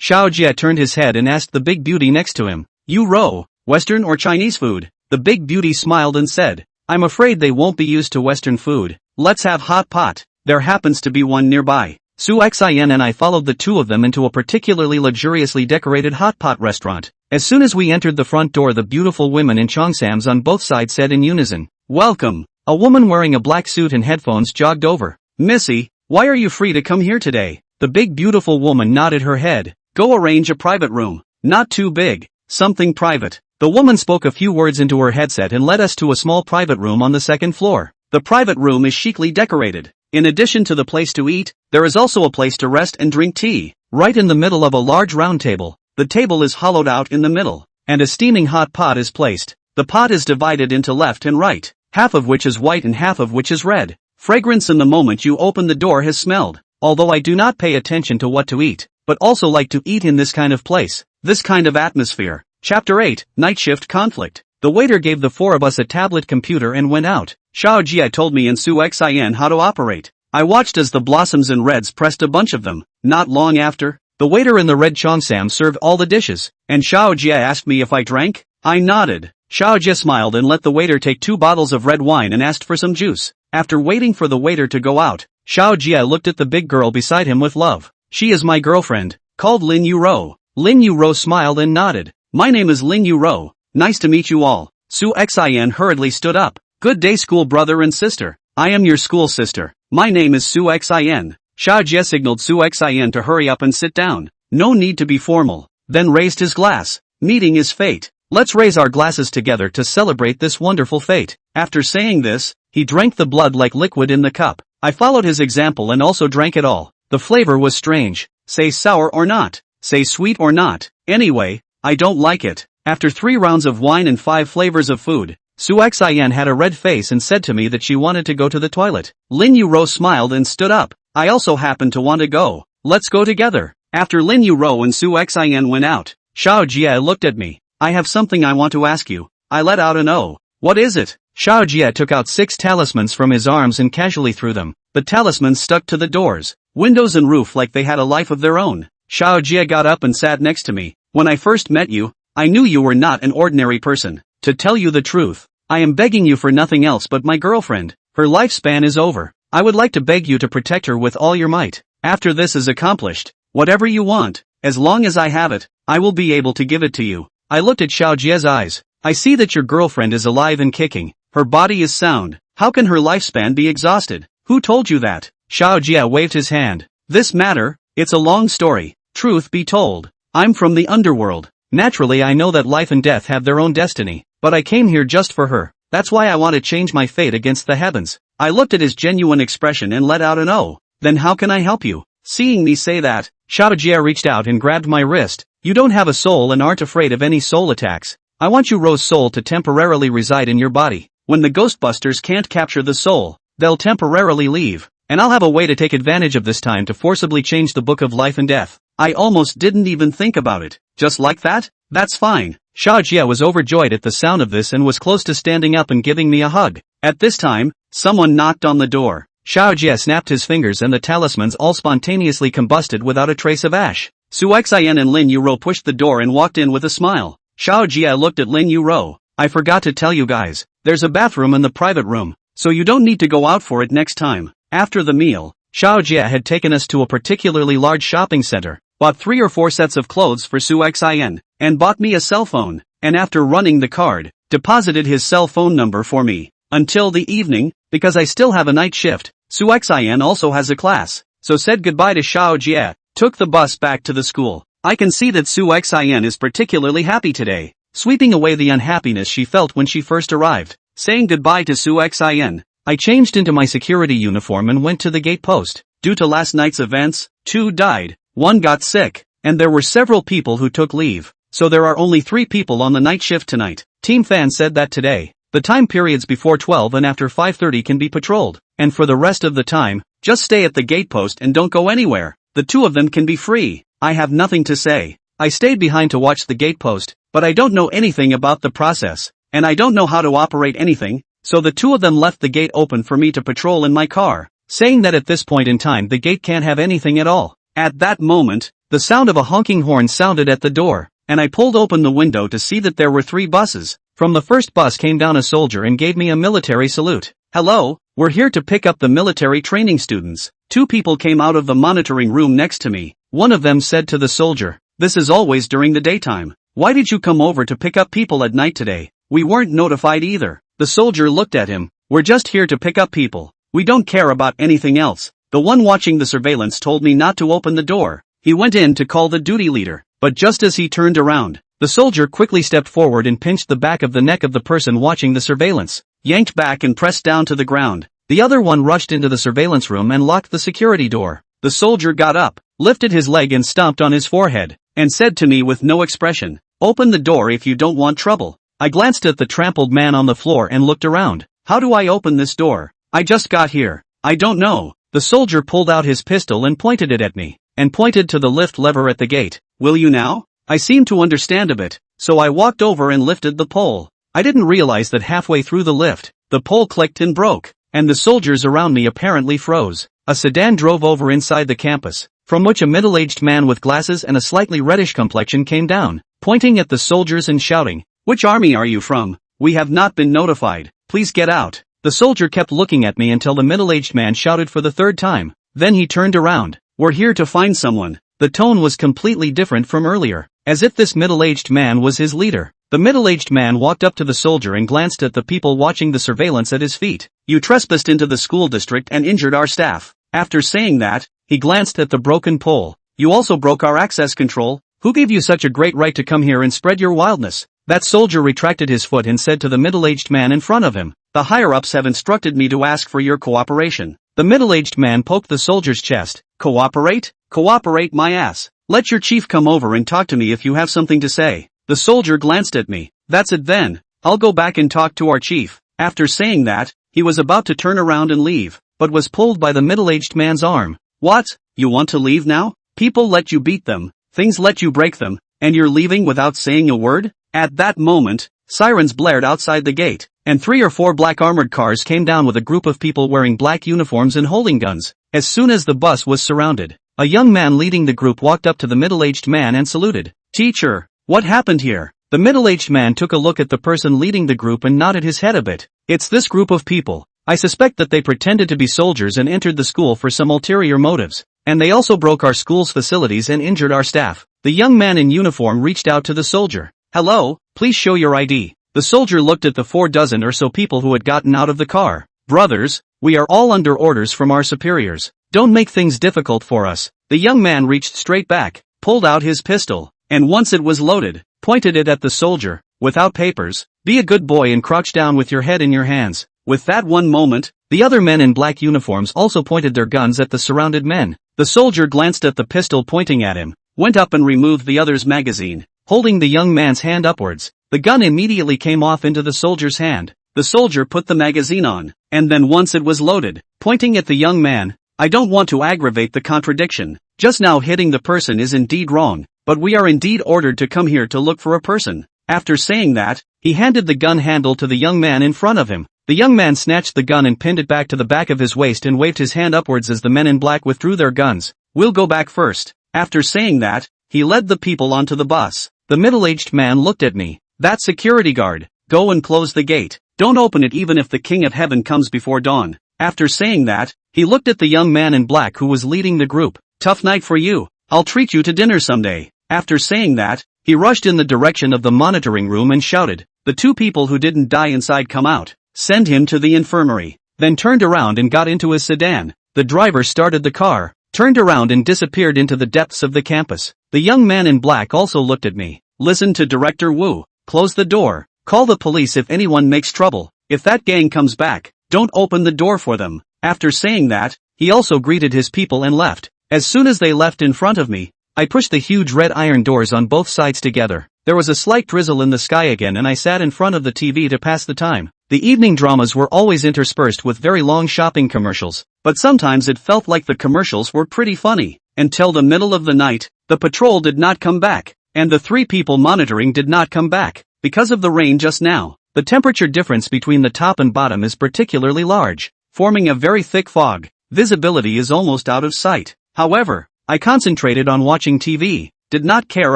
Xiao Jie turned his head and asked the big beauty next to him, "You row, Western or Chinese food?" The big beauty smiled and said, "I'm afraid they won't be used to Western food. Let's have hot pot." There happens to be one nearby. Suxian and I followed the two of them into a particularly luxuriously decorated hot pot restaurant. As soon as we entered the front door, the beautiful women in cheongsams on both sides said in unison, "Welcome." A woman wearing a black suit and headphones jogged over. "Missy, why are you free to come here today?" The big beautiful woman nodded her head. "Go arrange a private room. Not too big. Something private." The woman spoke a few words into her headset and led us to a small private room on the second floor. The private room is chicly decorated. In addition to the place to eat, there is also a place to rest and drink tea, right in the middle of a large round table. The table is hollowed out in the middle, and a steaming hot pot is placed. The pot is divided into left and right, half of which is white and half of which is red. Fragrance in the moment you open the door has smelled, although I do not pay attention to what to eat, but also like to eat in this kind of place, this kind of atmosphere. Chapter 8, Night Shift Conflict. The waiter gave the four of us a tablet computer and went out. Xiao Jie told me and Suxian how to operate. I watched as the blossoms and reds pressed a bunch of them. Not long after, the waiter in the red cheongsam served all the dishes, and Xiao Jie asked me if I drank. I nodded. Xiao Jie smiled and let the waiter take 2 bottles of red wine and asked for some juice. After waiting for the waiter to go out, Xiao Jie looked at the big girl beside him with love. "She is my girlfriend, called Lin Yuro." Lin Yuro smiled and nodded. "My name is Lin Yuro. Nice to meet you all." Suxian hurriedly stood up. "Good day, school brother and sister. I am your school sister. My name is Suxian." Xiao Jie signaled Suxian to hurry up and sit down. "No need to be formal." Then raised his glass. "Meeting is fate. Let's raise our glasses together to celebrate this wonderful fate." After saying this, he drank the blood like liquid in the cup. I followed his example and also drank it all. The flavor was strange. Say sour or not. Say sweet or not. Anyway, I don't like it. After 3 rounds of wine and 5 flavors of food, Suxian had a red face and said to me that she wanted to go to the toilet. Lin Yuro smiled and stood up. I also happened to want to go. "Let's go together." After Lin Yuro and Suxian went out, Xiao Jie looked at me. "I have something I want to ask you." I let out an "oh." "What is it?" Xiao Jie took out 6 talismans from his arms and casually threw them. The talismans stuck to the doors, windows and roof like they had a life of their own. Xiao Jie got up and sat next to me. "When I first met you, I knew you were not an ordinary person. To tell you the truth, I am begging you for nothing else but my girlfriend. Her lifespan is over. I would like to beg you to protect her with all your might. After this is accomplished, whatever you want, as long as I have it, I will be able to give it to you." I looked at Xiao Jie's eyes. "I see that your girlfriend is alive and kicking. Her body is sound. How can her lifespan be exhausted? Who told you that?" Xiao Jie waved his hand. "This matter, it's a long story. Truth be told, I'm from the underworld. Naturally I know that life and death have their own destiny, but I came here just for her. That's why I want to change my fate against the heavens." I looked at his genuine expression and let out an "oh." "Then how can I help you?" Seeing me say that, Xiao Jie reached out and grabbed my wrist. "You don't have a soul and aren't afraid of any soul attacks. I want you Rose's soul to temporarily reside in your body. When the Ghostbusters can't capture the soul, they'll temporarily leave, and I'll have a way to take advantage of this time to forcibly change the book of life and death." I almost didn't even think about it. Just like that? That's fine. Xiao Jie was overjoyed at the sound of this and was close to standing up and giving me a hug. At this time, someone knocked on the door. Xiao Jie snapped his fingers and the talismans all spontaneously combusted without a trace of ash. Su Xian and Lin Yuro pushed the door and walked in with a smile. Xiao Jie looked at Lin Yuro. I forgot to tell you guys, there's a bathroom in the private room, so you don't need to go out for it next time. After the meal, Xiao Jie had taken us to a particularly large shopping center, bought 3 or 4 sets of clothes for Su Xian, and bought me a cell phone, and after running the card, deposited his cell phone number for me. Until the evening, because I still have a night shift, Su Xian also has a class, so said goodbye to Xiao Jie, took the bus back to the school. I can see that Su Xian is particularly happy today, sweeping away the unhappiness she felt when she first arrived. Saying goodbye to Su Xian, I changed into my security uniform and went to the gate post. Due to last night's events, 2 died, 1 got sick, and there were several people who took leave, so there are only 3 people on the night shift tonight. Team Fan said that today, the time periods before 12 and after 5:30 can be patrolled, and for the rest of the time, just stay at the gate post and don't go anywhere. The 2 of them can be free. I have nothing to say. I stayed behind to watch the gate post, but I don't know anything about the process, and I don't know how to operate anything, so the 2 of them left the gate open for me to patrol in my car, saying that at this point in time the gate can't have anything at all. At that moment, the sound of a honking horn sounded at the door, and I pulled open the window to see that there were 3 buses. From the first bus came down a soldier and gave me a military salute. Hello, we're here to pick up the military training students. 2 people came out of the monitoring room next to me. One of them said to the soldier, this is always during the daytime. Why did you come over to pick up people at night today? We weren't notified either. The soldier looked at him. We're just here to pick up people. We don't care about anything else. The one watching the surveillance told me not to open the door. He went in to call the duty leader, but just as he turned around, the soldier quickly stepped forward and pinched the back of the neck of the person watching the surveillance, yanked back and pressed down to the ground. The other one rushed into the surveillance room and locked the security door. The soldier got up, lifted his leg and stomped on his forehead, and said to me with no expression, open the door if you don't want trouble. I glanced at the trampled man on the floor and looked around. How do I open this door? I just got here. I don't know. The soldier pulled out his pistol and pointed it at me, and pointed to the lift lever at the gate. Will you now? I seemed to understand a bit, so I walked over and lifted the pole. I didn't realize that halfway through the lift, the pole clicked and broke, and the soldiers around me apparently froze. A sedan drove over inside the campus, from which a middle-aged man with glasses and a slightly reddish complexion came down, pointing at the soldiers and shouting, which army are you from? We have not been notified. Please get out. The soldier kept looking at me until the middle-aged man shouted for the 3rd time. Then he turned around. We're here to find someone. The tone was completely different from earlier, as if this middle-aged man was his leader. The middle-aged man walked up to the soldier and glanced at the people watching the surveillance at his feet. You trespassed into the school district and injured our staff. After saying that, he glanced at the broken pole. You also broke our access control. Who gave you such a great right to come here and spread your wildness? That soldier retracted his foot and said to the middle-aged man in front of him, the higher-ups have instructed me to ask for your cooperation. The middle-aged man poked the soldier's chest. Cooperate? Cooperate my ass. Let your chief come over and talk to me if you have something to say. The soldier glanced at me. That's it then. I'll go back and talk to our chief. After saying that, he was about to turn around and leave, but was pulled by the middle-aged man's arm. What? You want to leave now? People let you beat them, things let you break them, and you're leaving without saying a word? At that moment, sirens blared outside the gate, and 3 or 4 black armored cars came down with a group of people wearing black uniforms and holding guns. As soon as the bus was surrounded, a young man leading the group walked up to the middle-aged man and saluted. Teacher, what happened here? The middle-aged man took a look at the person leading the group and nodded his head a bit. It's this group of people. I suspect that they pretended to be soldiers and entered the school for some ulterior motives, and they also broke our school's facilities and injured our staff. The young man in uniform reached out to the soldier. Hello, please show your ID. The soldier looked at the 4 dozen or so people who had gotten out of the car. Brothers, we are all under orders from our superiors. Don't make things difficult for us. The young man reached straight back, pulled out his pistol, and once it was loaded, pointed it at the soldier. Without papers, be a good boy and crouch down with your head in your hands. With that one moment, the other men in black uniforms also pointed their guns at the surrounded men. The soldier glanced at the pistol pointing at him, went up and removed the other's magazine, holding the young man's hand upwards. The gun immediately came off into the soldier's hand. The soldier put the magazine on, and then once it was loaded, pointing at the young man, I don't want to aggravate the contradiction. Just now hitting the person is indeed wrong, but we are indeed ordered to come here to look for a person." After saying that, he handed the gun handle to the young man in front of him. The young man snatched the gun and pinned it back to the back of his waist and waved his hand upwards as the men in black withdrew their guns. "We'll go back first." After saying that, he led the people onto the bus. The middle-aged man looked at me. "That security guard. Go and close the gate. Don't open it even if the King of Heaven comes before dawn." After saying that, he looked at the young man in black who was leading the group. "Tough night for you. I'll treat you to dinner someday." After saying that, he rushed in the direction of the monitoring room and shouted, "The two people who didn't die inside come out. Send him to the infirmary." Then turned around and got into his sedan. The driver started the car, turned around and disappeared into the depths of the campus. The young man in black also looked at me. "Listen to Director Wu. Close the door. Call the police if anyone makes trouble. If that gang comes back, don't open the door for them." After saying that, he also greeted his people and left. As soon as they left in front of me, I pushed the huge red iron doors on both sides together. There was a slight drizzle in the sky again and I sat in front of the TV to pass the time. The evening dramas were always interspersed with very long shopping commercials, but sometimes it felt like the commercials were pretty funny. Until the middle of the night, the patrol did not come back, and the three people monitoring did not come back. Because of the rain just now, the temperature difference between the top and bottom is particularly large, forming a very thick fog. Visibility is almost out of sight. However, I concentrated on watching TV, did not care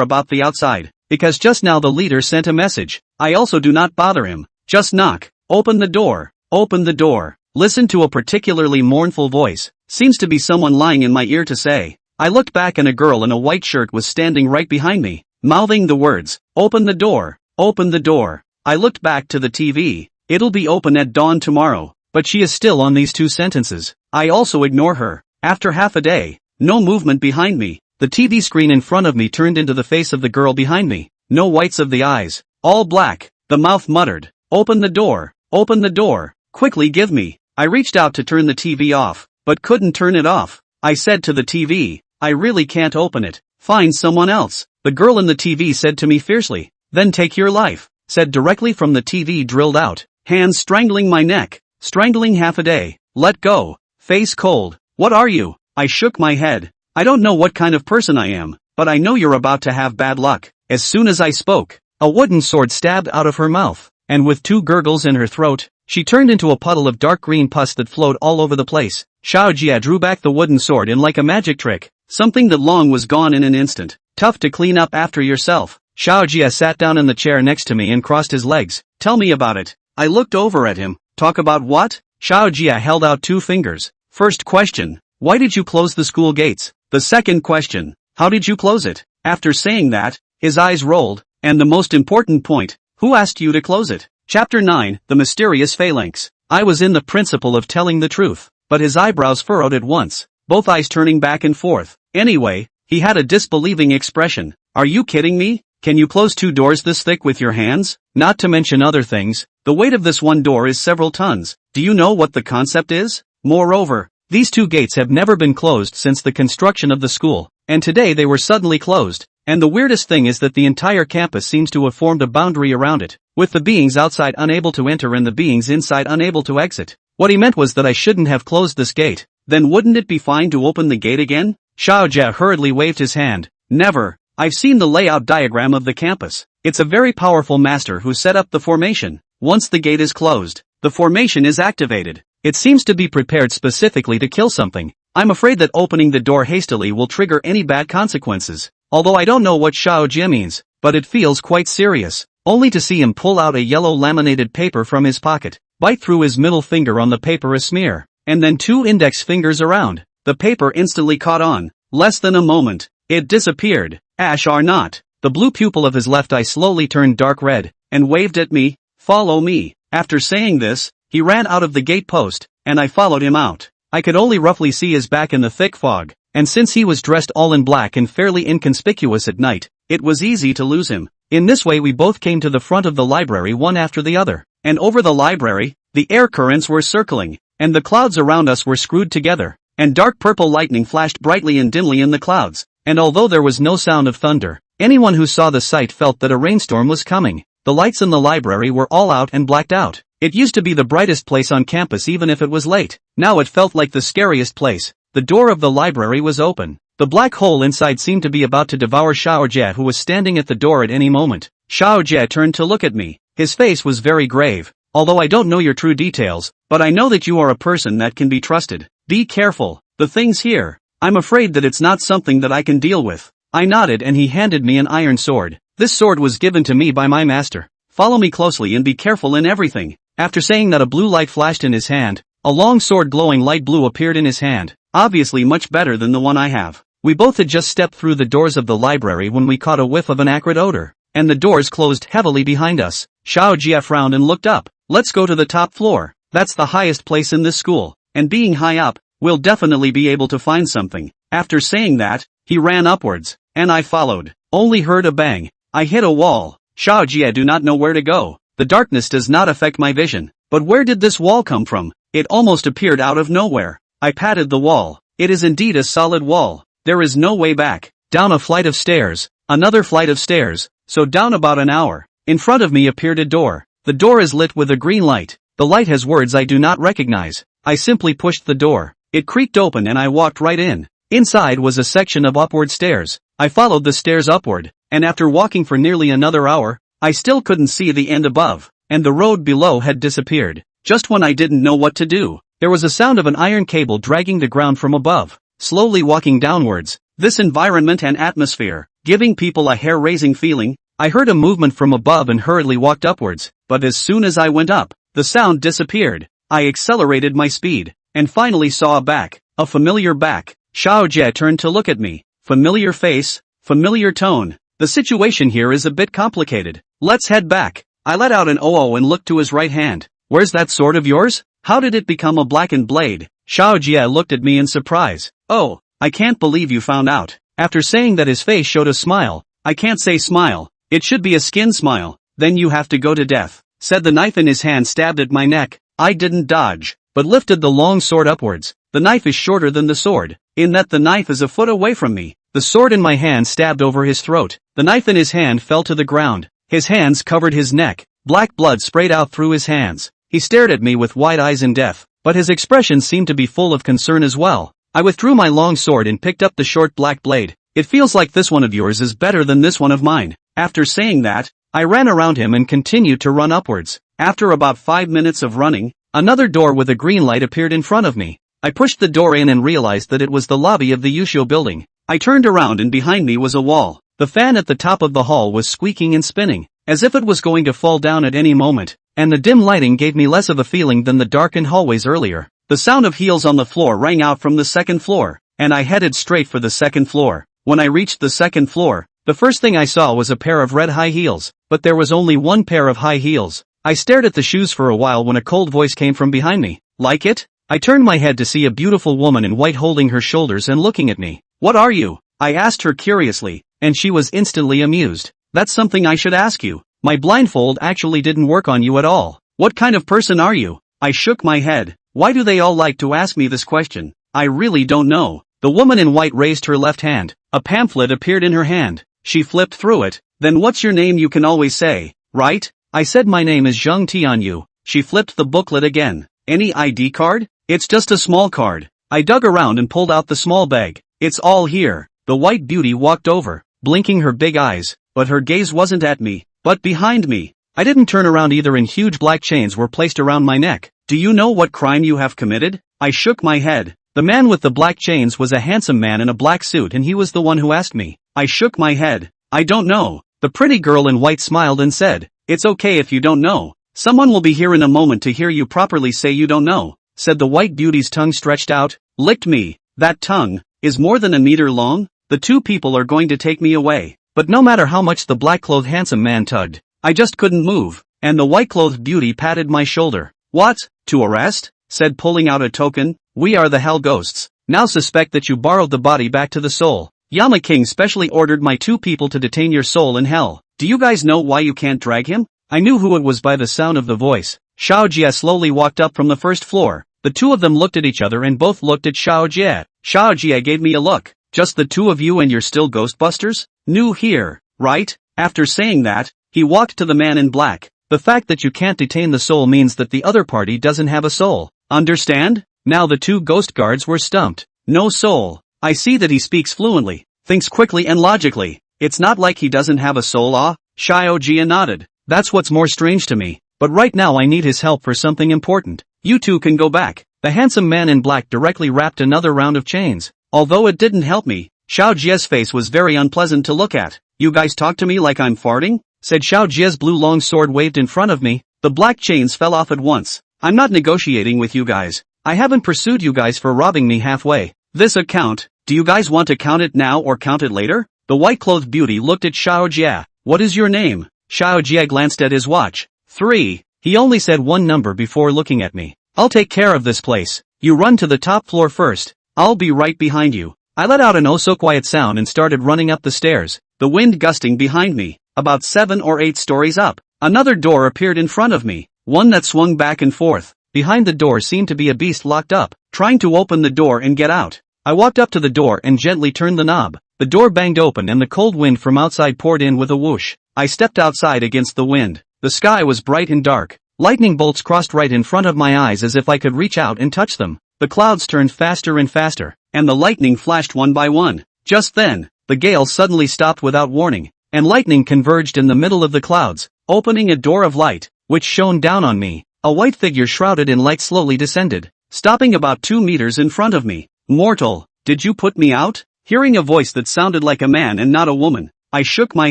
about the outside, because just now the leader sent a message. I also do not bother him. Just knock. Open the door. Open the door. Listen to a particularly mournful voice. Seems to be someone lying in my ear to say. I looked back and a girl in a white shirt was standing right behind me, mouthing the words, "Open the door. Open the door." I looked back to the TV. "It'll be open at dawn tomorrow." But she is still on these two sentences. I also ignore her. After half a day, no movement behind me. The TV screen in front of me turned into the face of the girl behind me. No whites of the eyes. All black. The mouth muttered, "Open the door. Open the door. Quickly give me." I reached out to turn the TV off, but couldn't turn it off. I said to the TV, "I really can't open it. Find someone else." The girl in the TV said to me fiercely, "Then take your life." Said directly from the TV drilled out. Hands strangling my neck. Strangling half a day. Let go. Face cold. "What are you?" I shook my head. "I don't know what kind of person I am, but I know you're about to have bad luck." As soon as I spoke, a wooden sword stabbed out of her mouth, and with two gurgles in her throat, she turned into a puddle of dark green pus that flowed all over the place. Xiaojia drew back the wooden sword in like a magic trick. Something that long was gone in an instant. "Tough to clean up after yourself." Xiaojia sat down in the chair next to me and crossed his legs. "Tell me about it." I looked over at him. "Talk about what?" Xiaojia held out two fingers. "First question, why did you close the school gates? The second question, how did you close it?" After saying that, his eyes rolled. "And the most important point, who asked you to close it?" Chapter 9, The Mysterious Phalanx. I was in the principle of telling the truth, but his eyebrows furrowed at once, both eyes turning back and forth. Anyway, he had a disbelieving expression. "Are you kidding me? Can you close two doors this thick with your hands? Not to mention other things, the weight of this one door is several tons. Do you know what the concept is? Moreover, these two gates have never been closed since the construction of the school, and today they were suddenly closed. And the weirdest thing is that the entire campus seems to have formed a boundary around it, with the beings outside unable to enter and the beings inside unable to exit. What he meant was that I shouldn't have closed this gate. Then wouldn't it be fine to open the gate again?" Xiaojia hurriedly waved his hand. "Never. I've seen the layout diagram of the campus. It's a very powerful master who set up the formation. Once the gate is closed, the formation is activated. It seems to be prepared specifically to kill something. I'm afraid that opening the door hastily will trigger any bad consequences. Although I don't know what Xiaojia means, but it feels quite serious." Only to see him pull out a yellow laminated paper from his pocket, bite through his middle finger on the paper a smear, and then two index fingers around. The paper instantly caught on. Less than a moment, it disappeared. Ash or not. The blue pupil of his left eye slowly turned dark red, and waved at me, "Follow me." After saying this, he ran out of the gate post, and I followed him out. I could only roughly see his back in the thick fog, and since he was dressed all in black and fairly inconspicuous at night, it was easy to lose him. In this way we both came to the front of the library one after the other, and over the library, the air currents were circling, and the clouds around us were screwed together, and dark purple lightning flashed brightly and dimly in the clouds, and although there was no sound of thunder, anyone who saw the sight felt that a rainstorm was coming. The lights in the library were all out and blacked out. It used to be the brightest place on campus even if it was late. Now it felt like the scariest place. The door of the library was open. The black hole inside seemed to be about to devour Xiao Jie, who was standing at the door at any moment. Xiao Jie turned to look at me. His face was very grave. Although I don't know your true details, but I know that you are a person that can be trusted. Be careful. The things here. I'm afraid that it's not something that I can deal with. I nodded and he handed me an iron sword. This sword was given to me by my master. Follow me closely and be careful in everything. After saying that, a blue light flashed in his hand. A long sword glowing light blue appeared in his hand. Obviously much better than the one I have. We both had just stepped through the doors of the library when we caught a whiff of an acrid odor. And the doors closed heavily behind us. Xiao Jie frowned and looked up. Let's go to the top floor. That's the highest place in this school. And being high up, we'll definitely be able to find something. After saying that, he ran upwards. And I followed. Only heard a bang. I hit a wall. Xiao Jie, do not know where to go. The darkness does not affect my vision. But where did this wall come from? It almost appeared out of nowhere. I patted the wall. It is indeed a solid wall. There is no way back. Down a flight of stairs. Another flight of stairs. So down about an hour. In front of me appeared a door. The door is lit with a green light. The light has words I do not recognize. I simply pushed the door. It creaked open and I walked right in. Inside was a section of upward stairs. I followed the stairs upward, and after walking for nearly another hour, I still couldn't see the end above, and the road below had disappeared. Just when I didn't know what to do, there was a sound of an iron cable dragging the ground from above, slowly walking downwards. This environment and atmosphere, giving people a hair-raising feeling. I heard a movement from above and hurriedly walked upwards, but as soon as I went up, the sound disappeared. I accelerated my speed, and finally saw a back, a familiar back. Xiao Jie turned to look at me. Familiar face, familiar tone. The situation here is a bit complicated. Let's head back. I let out an oh and looked to his right hand. Where's that sword of yours? How did it become a blackened blade? Xiao Jie looked at me in surprise. Oh, I can't believe you found out. After saying that, his face showed a smile. I can't say smile. It should be a skin smile. Then you have to go to death. Said the knife in his hand stabbed at my neck. I didn't dodge, but lifted the long sword upwards. The knife is shorter than the sword, in that the knife is a foot away from me. The sword in my hand stabbed over his throat. The knife in his hand fell to the ground. His hands covered his neck. Black blood sprayed out through his hands. He stared at me with wide eyes in death, but his expression seemed to be full of concern as well. I withdrew my long sword and picked up the short black blade. It feels like this one of yours is better than this one of mine. After saying that, I ran around him and continued to run upwards. After about 5 minutes of running, another door with a green light appeared in front of me. I pushed the door in and realized that it was the lobby of the Yusho building. I turned around and behind me was a wall. The fan at the top of the hall was squeaking and spinning, as if it was going to fall down at any moment, and the dim lighting gave me less of a feeling than the darkened hallways earlier. The sound of heels on the floor rang out from the second floor, and I headed straight for the second floor. When I reached the second floor, the first thing I saw was a pair of red high heels, but there was only one pair of high heels. I stared at the shoes for a while when a cold voice came from behind me. Like it? I turned my head to see a beautiful woman in white holding her shoulders and looking at me. What are you? I asked her curiously, and she was instantly amused. That's something I should ask you. My blindfold actually didn't work on you at all. What kind of person are you? I shook my head. Why do they all like to ask me this question? I really don't know. The woman in white raised her left hand. A pamphlet appeared in her hand. She flipped through it. Then what's your name, you can always say, right? I said my name is Zheng Tianyu. She flipped the booklet again. Any ID card? It's just a small card. I dug around and pulled out the small bag. It's all here. The white beauty walked over, blinking her big eyes, but her gaze wasn't at me, but behind me. I didn't turn around either, and huge black chains were placed around my neck. Do you know what crime you have committed? I shook my head. The man with the black chains was a handsome man in a black suit, and he was the one who asked me. I shook my head. I don't know. The pretty girl in white smiled and said, it's okay if you don't know. Someone will be here in a moment to hear you properly say you don't know. Said the white beauty's tongue stretched out, licked me. That tongue is more than a meter long. The two people are going to take me away. But no matter how much the black-clothed handsome man tugged, I just couldn't move, and the white-clothed beauty patted my shoulder. What? To arrest? Said, pulling out a token. We are the Hell Ghosts. Now suspect that you borrowed the body back to the soul. Yama King specially ordered my two people to detain your soul in hell. Do you guys know why you can't drag him? I knew who it was by the sound of the voice. Xiao Jie slowly walked up from the first floor. The two of them looked at each other and both looked at Xiao Jie. Xiao Jie gave me a look. Just the two of you and you're still Ghostbusters? New here, right? After saying that, he walked to the man in black. The fact that you can't detain the soul means that the other party doesn't have a soul. Understand? Now the two ghost guards were stumped. No soul. I see that he speaks fluently, thinks quickly and logically. It's not like he doesn't have a soul. Xiaojia nodded. That's what's more strange to me. But right now I need his help for something important. You two can go back. The handsome man in black directly wrapped another round of chains. Although it didn't help me, Xiaojia's face was very unpleasant to look at. You guys talk to me like I'm farting? Said Xiaojia's blue long sword waved in front of me. The black chains fell off at once. I'm not negotiating with you guys. I haven't pursued you guys for robbing me halfway. This account, do you guys want to count it now or count it later? The white-clothed beauty looked at Xiaojia. What is your name? Xiaojia glanced at his watch. 3. He only said one number before looking at me. I'll take care of this place. You run to the top floor first. I'll be right behind you. I let out an oh-so-quiet sound and started running up the stairs, the wind gusting behind me. About 7 or 8 stories up, another door appeared in front of me, one that swung back and forth. Behind the door seemed to be a beast locked up, trying to open the door and get out. I walked up to the door and gently turned the knob. The door banged open and the cold wind from outside poured in with a whoosh. I stepped outside against the wind. The sky was bright and dark. Lightning bolts crossed right in front of my eyes as if I could reach out and touch them. The clouds turned faster and faster, and the lightning flashed one by one. Just then, the gale suddenly stopped without warning, and lightning converged in the middle of the clouds, opening a door of light, which shone down on me. A white figure shrouded in light slowly descended, stopping about 2 meters in front of me. Mortal, did you put me out? Hearing a voice that sounded like a man and not a woman, I shook my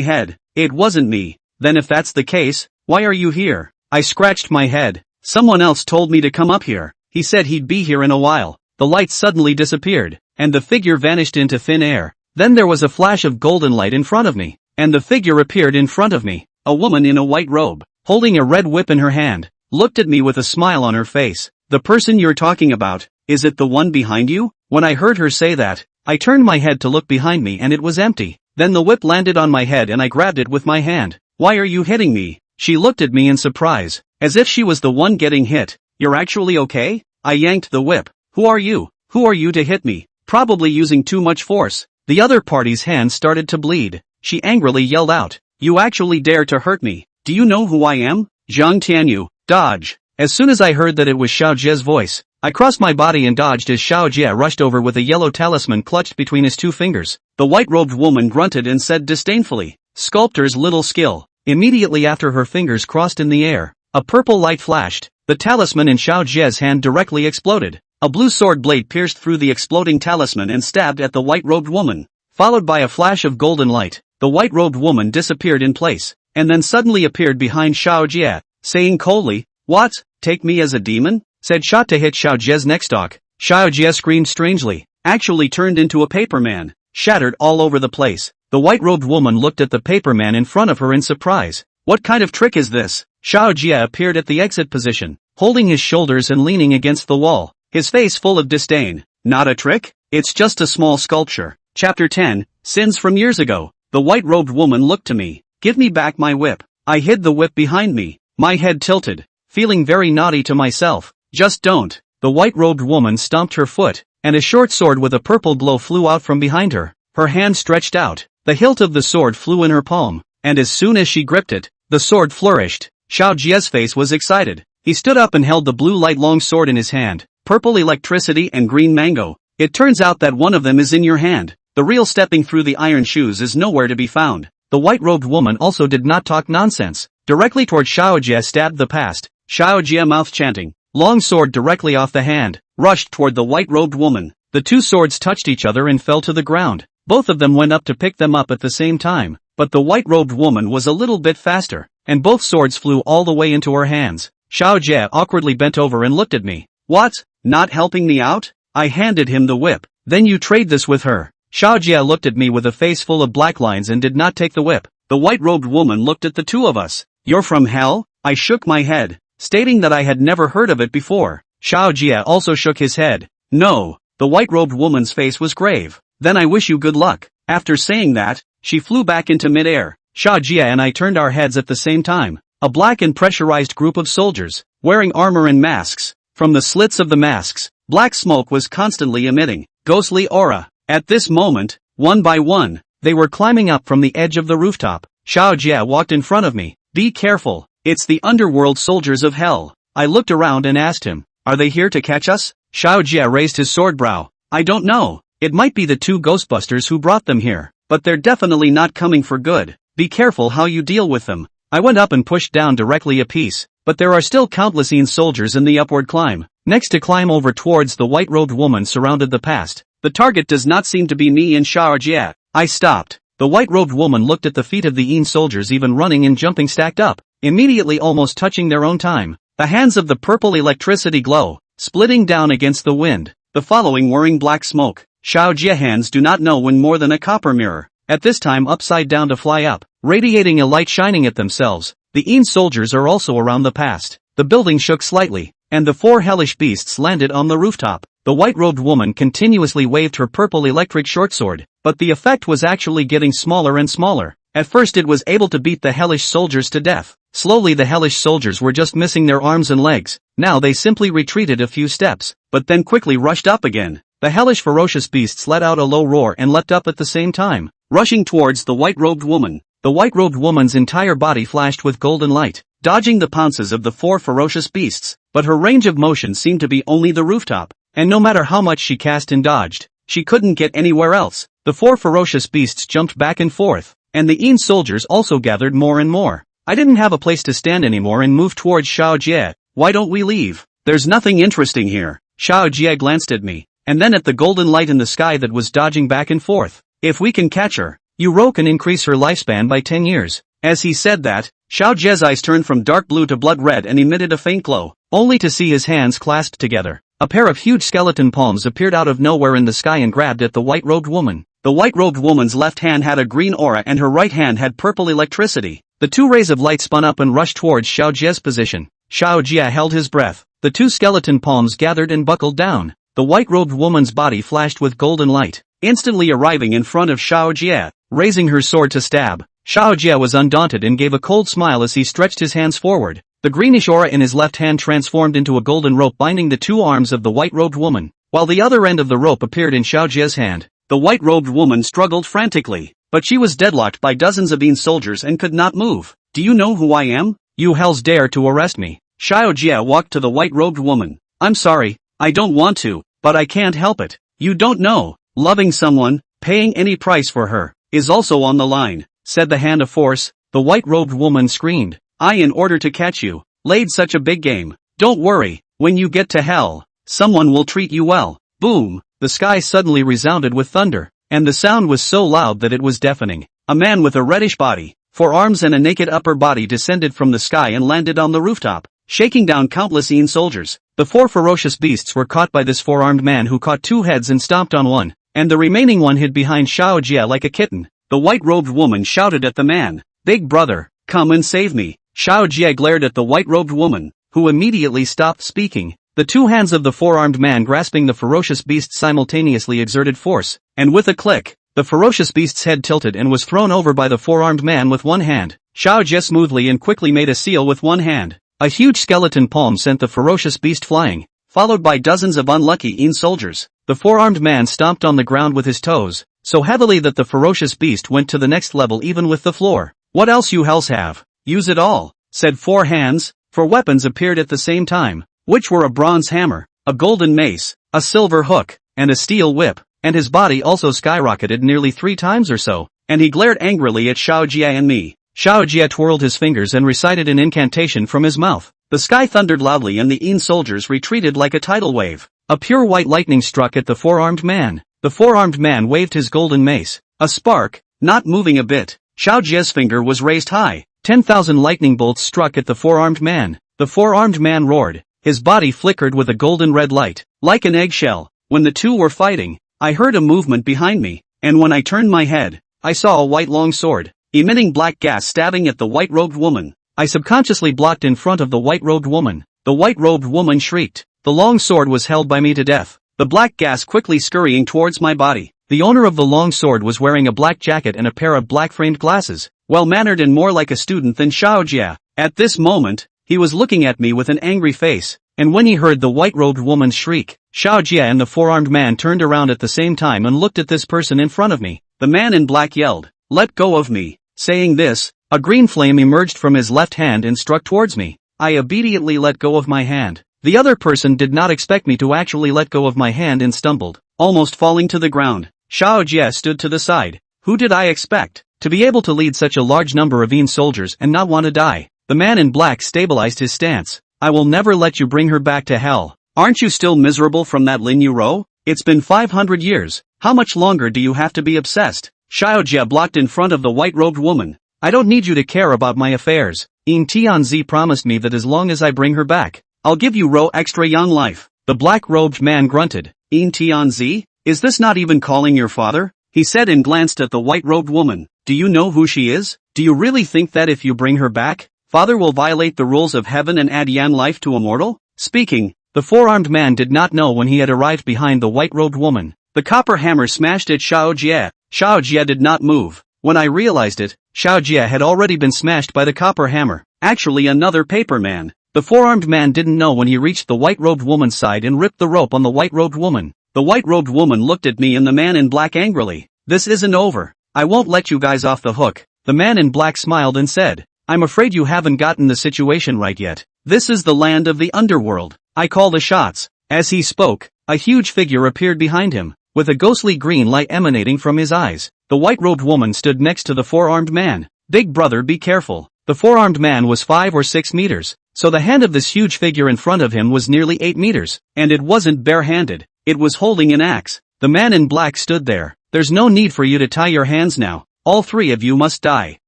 head. It wasn't me. Then if that's the case, why are you here? I scratched my head. Someone else told me to come up here. He said he'd be here in a while. The light suddenly disappeared, and the figure vanished into thin air. Then there was a flash of golden light in front of me, and the figure appeared in front of me. A woman in a white robe, holding a red whip in her hand, looked at me with a smile on her face. The person you're talking about, is it the one behind you? When I heard her say that, I turned my head to look behind me and it was empty. Then the whip landed on my head and I grabbed it with my hand. Why are you hitting me? She looked at me in surprise, as if she was the one getting hit. You're actually okay? I yanked the whip. Who are you? Who are you to hit me? Probably using too much force. The other party's hand started to bleed. She angrily yelled out. You actually dare to hurt me? Do you know who I am? Zhang Tianyu. Dodge. As soon as I heard that it was Xiao Jie's voice, I crossed my body and dodged as Xiao Jie rushed over with a yellow talisman clutched between his 2 fingers. The white-robed woman grunted and said disdainfully, sculptor's little skill. Immediately after her fingers crossed in the air, a purple light flashed. The talisman in Xiao Jie's hand directly exploded. A blue sword blade pierced through the exploding talisman and stabbed at the white-robed woman. Followed by a flash of golden light, the white-robed woman disappeared in place, and then suddenly appeared behind Xiao Jie, saying coldly, What? Take me as a demon? Said shot to hit Xiao Jie's neck stalk. Xiao Jie screamed strangely, actually turned into a paperman, shattered all over the place. The white-robed woman looked at the paperman in front of her in surprise. What kind of trick is this? Xiao Jie appeared at the exit position, holding his shoulders and leaning against the wall, his face full of disdain. Not a trick? It's just a small sculpture. Chapter 10, Sins from Years Ago. The white-robed woman looked to me. Give me back my whip. I hid the whip behind me, my head tilted, feeling very naughty to myself. Just don't. The white-robed woman stomped her foot, and a short sword with a purple glow flew out from behind her. Her hand stretched out. The hilt of the sword flew in her palm, and as soon as she gripped it, the sword flourished. Xiao Jie's face was excited. He stood up and held the blue light long sword in his hand. Purple electricity and green mango. It turns out that one of them is in your hand. The real stepping through the iron shoes is nowhere to be found. The white-robed woman also did not talk nonsense. Directly toward Xiao Jie stabbed the past. Xiao Jie mouth chanting, long sword directly off the hand, rushed toward the white-robed woman. The 2 swords touched each other and fell to the ground. Both of them went up to pick them up at the same time, but the white-robed woman was a little bit faster, and both swords flew all the way into her hands. Xiao Jie awkwardly bent over and looked at me. What? Not helping me out? I handed him the whip. Then you trade this with her. Xiao Jie looked at me with a face full of black lines and did not take the whip. The white-robed woman looked at the 2 of us. You're from hell? I shook my head, stating that I had never heard of it before. Xiao Jie also shook his head. No. The white-robed woman's face was grave. Then I wish you good luck. After saying that, she flew back into mid-air. Xiao Jie and I turned our heads at the same time. A black and pressurized group of soldiers, wearing armor and masks. From the slits of the masks, black smoke was constantly emitting ghostly aura. At this moment, one by one, they were climbing up from the edge of the rooftop. Xiao Jie walked in front of me. Be careful, it's the underworld soldiers of hell. I looked around and asked him, are they here to catch us? Xiao Jie raised his sword brow. I don't know. It might be the two Ghostbusters who brought them here, but they're definitely not coming for good. Be careful how you deal with them. I went up and pushed down directly a piece, but there are still countless soldiers in the upward climb. Next to climb over towards the white-robed woman surrounded the past. The target does not seem to be me and Xiaojie. I stopped. The white-robed woman looked at the feet of the soldiers even running and jumping stacked up, immediately almost touching their own time. The hands of the purple electricity glow, splitting down against the wind. The following whirring black smoke. Xiaojie hands do not know when more than a copper mirror. At this time upside down to fly up, radiating a light shining at themselves. The soldiers are also around the past. The building shook slightly, and the four hellish beasts landed on the rooftop. The white-robed woman continuously waved her purple electric short sword, but the effect was actually getting smaller and smaller. At first it was able to beat the hellish soldiers to death. Slowly the hellish soldiers were just missing their arms and legs. Now they simply retreated a few steps, but then quickly rushed up again. The hellish ferocious beasts let out a low roar and leapt up at the same time, rushing towards the white-robed woman. The white-robed woman's entire body flashed with golden light, dodging the pounces of the four ferocious beasts, but her range of motion seemed to be only the rooftop, and no matter how much she cast and dodged, she couldn't get anywhere else. The four ferocious beasts jumped back and forth, and the soldiers also gathered more and more. I didn't have a place to stand anymore and moved towards Xiaojie. Why don't we leave? There's nothing interesting here. Xiaojie glanced at me, and then at the golden light in the sky that was dodging back and forth. If we can catch her, Uro can increase her lifespan by 10 years. As he said that, Xiaojie's eyes turned from dark blue to blood red and emitted a faint glow, only to see his hands clasped together. A pair of huge skeleton palms appeared out of nowhere in the sky and grabbed at the white-robed woman. The white-robed woman's left hand had a green aura and her right hand had purple electricity. The two rays of light spun up and rushed towards Xiaojie's position. Xiaojie held his breath. The two skeleton palms gathered and buckled down. The white-robed woman's body flashed with golden light, instantly arriving in front of Xiaojie, raising her sword to stab. Xiaojie was undaunted and gave a cold smile as he stretched his hands forward. The greenish aura in his left hand transformed into a golden rope binding the two arms of the white-robed woman, while the other end of the rope appeared in Xiaojie's hand. The white-robed woman struggled frantically, but she was deadlocked by dozens of soldiers and could not move. Do you know who I am? You hells dare to arrest me. Xiaojie walked to the white-robed woman. I'm sorry, I don't want to, but I can't help it. You don't know, loving someone, paying any price for her, is also on the line, said the hand of force. The white-robed woman screamed. In order to catch you, laid such a big game. Don't worry, when you get to hell, someone will treat you well. Boom, the sky suddenly resounded with thunder, and the sound was so loud that it was deafening. A man with a reddish body, 4 arms and a naked upper body descended from the sky and landed on the rooftop, shaking down countless soldiers. The 4 ferocious beasts were caught by this 4-armed man who caught 2 heads and stomped on one, and the remaining one hid behind Xiaojie like a kitten. The white-robed woman shouted at the man, "Big brother, come and save me." Xiaojie glared at the white-robed woman, who immediately stopped speaking. The 2 hands of the 4-armed man grasping the ferocious beast simultaneously exerted force, and with a click, the ferocious beast's head tilted and was thrown over by the 4-armed man with one hand. Xiaojie smoothly and quickly made a seal with one hand. A huge skeleton palm sent the ferocious beast flying, followed by dozens of unlucky soldiers. The 4-armed man stomped on the ground with his toes, so heavily that the ferocious beast went to the next level even with the floor. What else you hells have? Use it all, said 4 hands. 4 weapons appeared at the same time, which were a bronze hammer, a golden mace, a silver hook, and a steel whip, and his body also skyrocketed nearly 3 times or so, and he glared angrily at Xiaojie and me. Xiaojie twirled his fingers and recited an incantation from his mouth. The sky thundered loudly and the soldiers retreated like a tidal wave. A pure white lightning struck at the 4-armed man. The 4-armed man waved his golden mace. A spark, not moving a bit. Xiaojie's finger was raised high. 10,000 lightning bolts struck at the 4-armed man. The 4-armed man roared. His body flickered with a golden red light, like an eggshell. When the two were fighting, I heard a movement behind me, and when I turned my head, I saw a white long sword, emitting black gas stabbing at the white-robed woman. I subconsciously blocked in front of the white-robed woman. The white-robed woman shrieked. The long sword was held by me to death, the black gas quickly scurrying towards my body. The owner of the long sword was wearing a black jacket and a pair of black-framed glasses, well-mannered and more like a student than Xiaojie. At this moment, he was looking at me with an angry face, and when he heard the white-robed woman's shriek, Xiaojie and the 4-armed man turned around at the same time and looked at this person in front of me. The man in black yelled, "Let go of me." Saying this, a green flame emerged from his left hand and struck towards me. I obediently let go of my hand. The other person did not expect me to actually let go of my hand and stumbled. almost falling to the ground. Xiao Jie stood to the side. Who did I expect? To be able to lead such a large number of Yin soldiers and not want to die. The man in black stabilized his stance. I will never let you bring her back to hell. Aren't you still miserable from that Lin Yu? It's been 500 years. How much longer do you have to be obsessed? Xiao Jie blocked in front of the white-robed woman. I don't need you to care about my affairs. Yin Tianzi promised me that as long as I bring her back, I'll give you extra young life. The black-robed man grunted. Yin Tianzi? Is this not even calling your father? He said and glanced at the white-robed woman. Do you know who she is? Do you really think that if you bring her back, father will violate the rules of heaven and add yan life to a mortal? Speaking, the four-armed man did not know when he had arrived behind the white-robed woman. The copper hammer smashed at Xiao Jie. Xiao Jie did not move. When I realized it, Xiao Jie had already been smashed by the copper hammer. Actually another paper man. The four-armed man didn't know when he reached the white-robed woman's side and ripped the rope on the white-robed woman. The white-robed woman looked at me and the man in black angrily. This isn't over. I won't let you guys off the hook. The man in black smiled and said, I'm afraid you haven't gotten the situation right yet. This is the land of the underworld. I call the shots. As he spoke, a huge figure appeared behind him, with a ghostly green light emanating from his eyes. The white-robed woman stood next to the four-armed man. Big brother, be careful. The four-armed man was 5 or 6 meters, so the hand of this huge figure in front of him was nearly 8 meters, and it wasn't bare-handed. It was holding an axe. The man in black stood there. There's no need for you to tie your hands now. All 3 of you must die.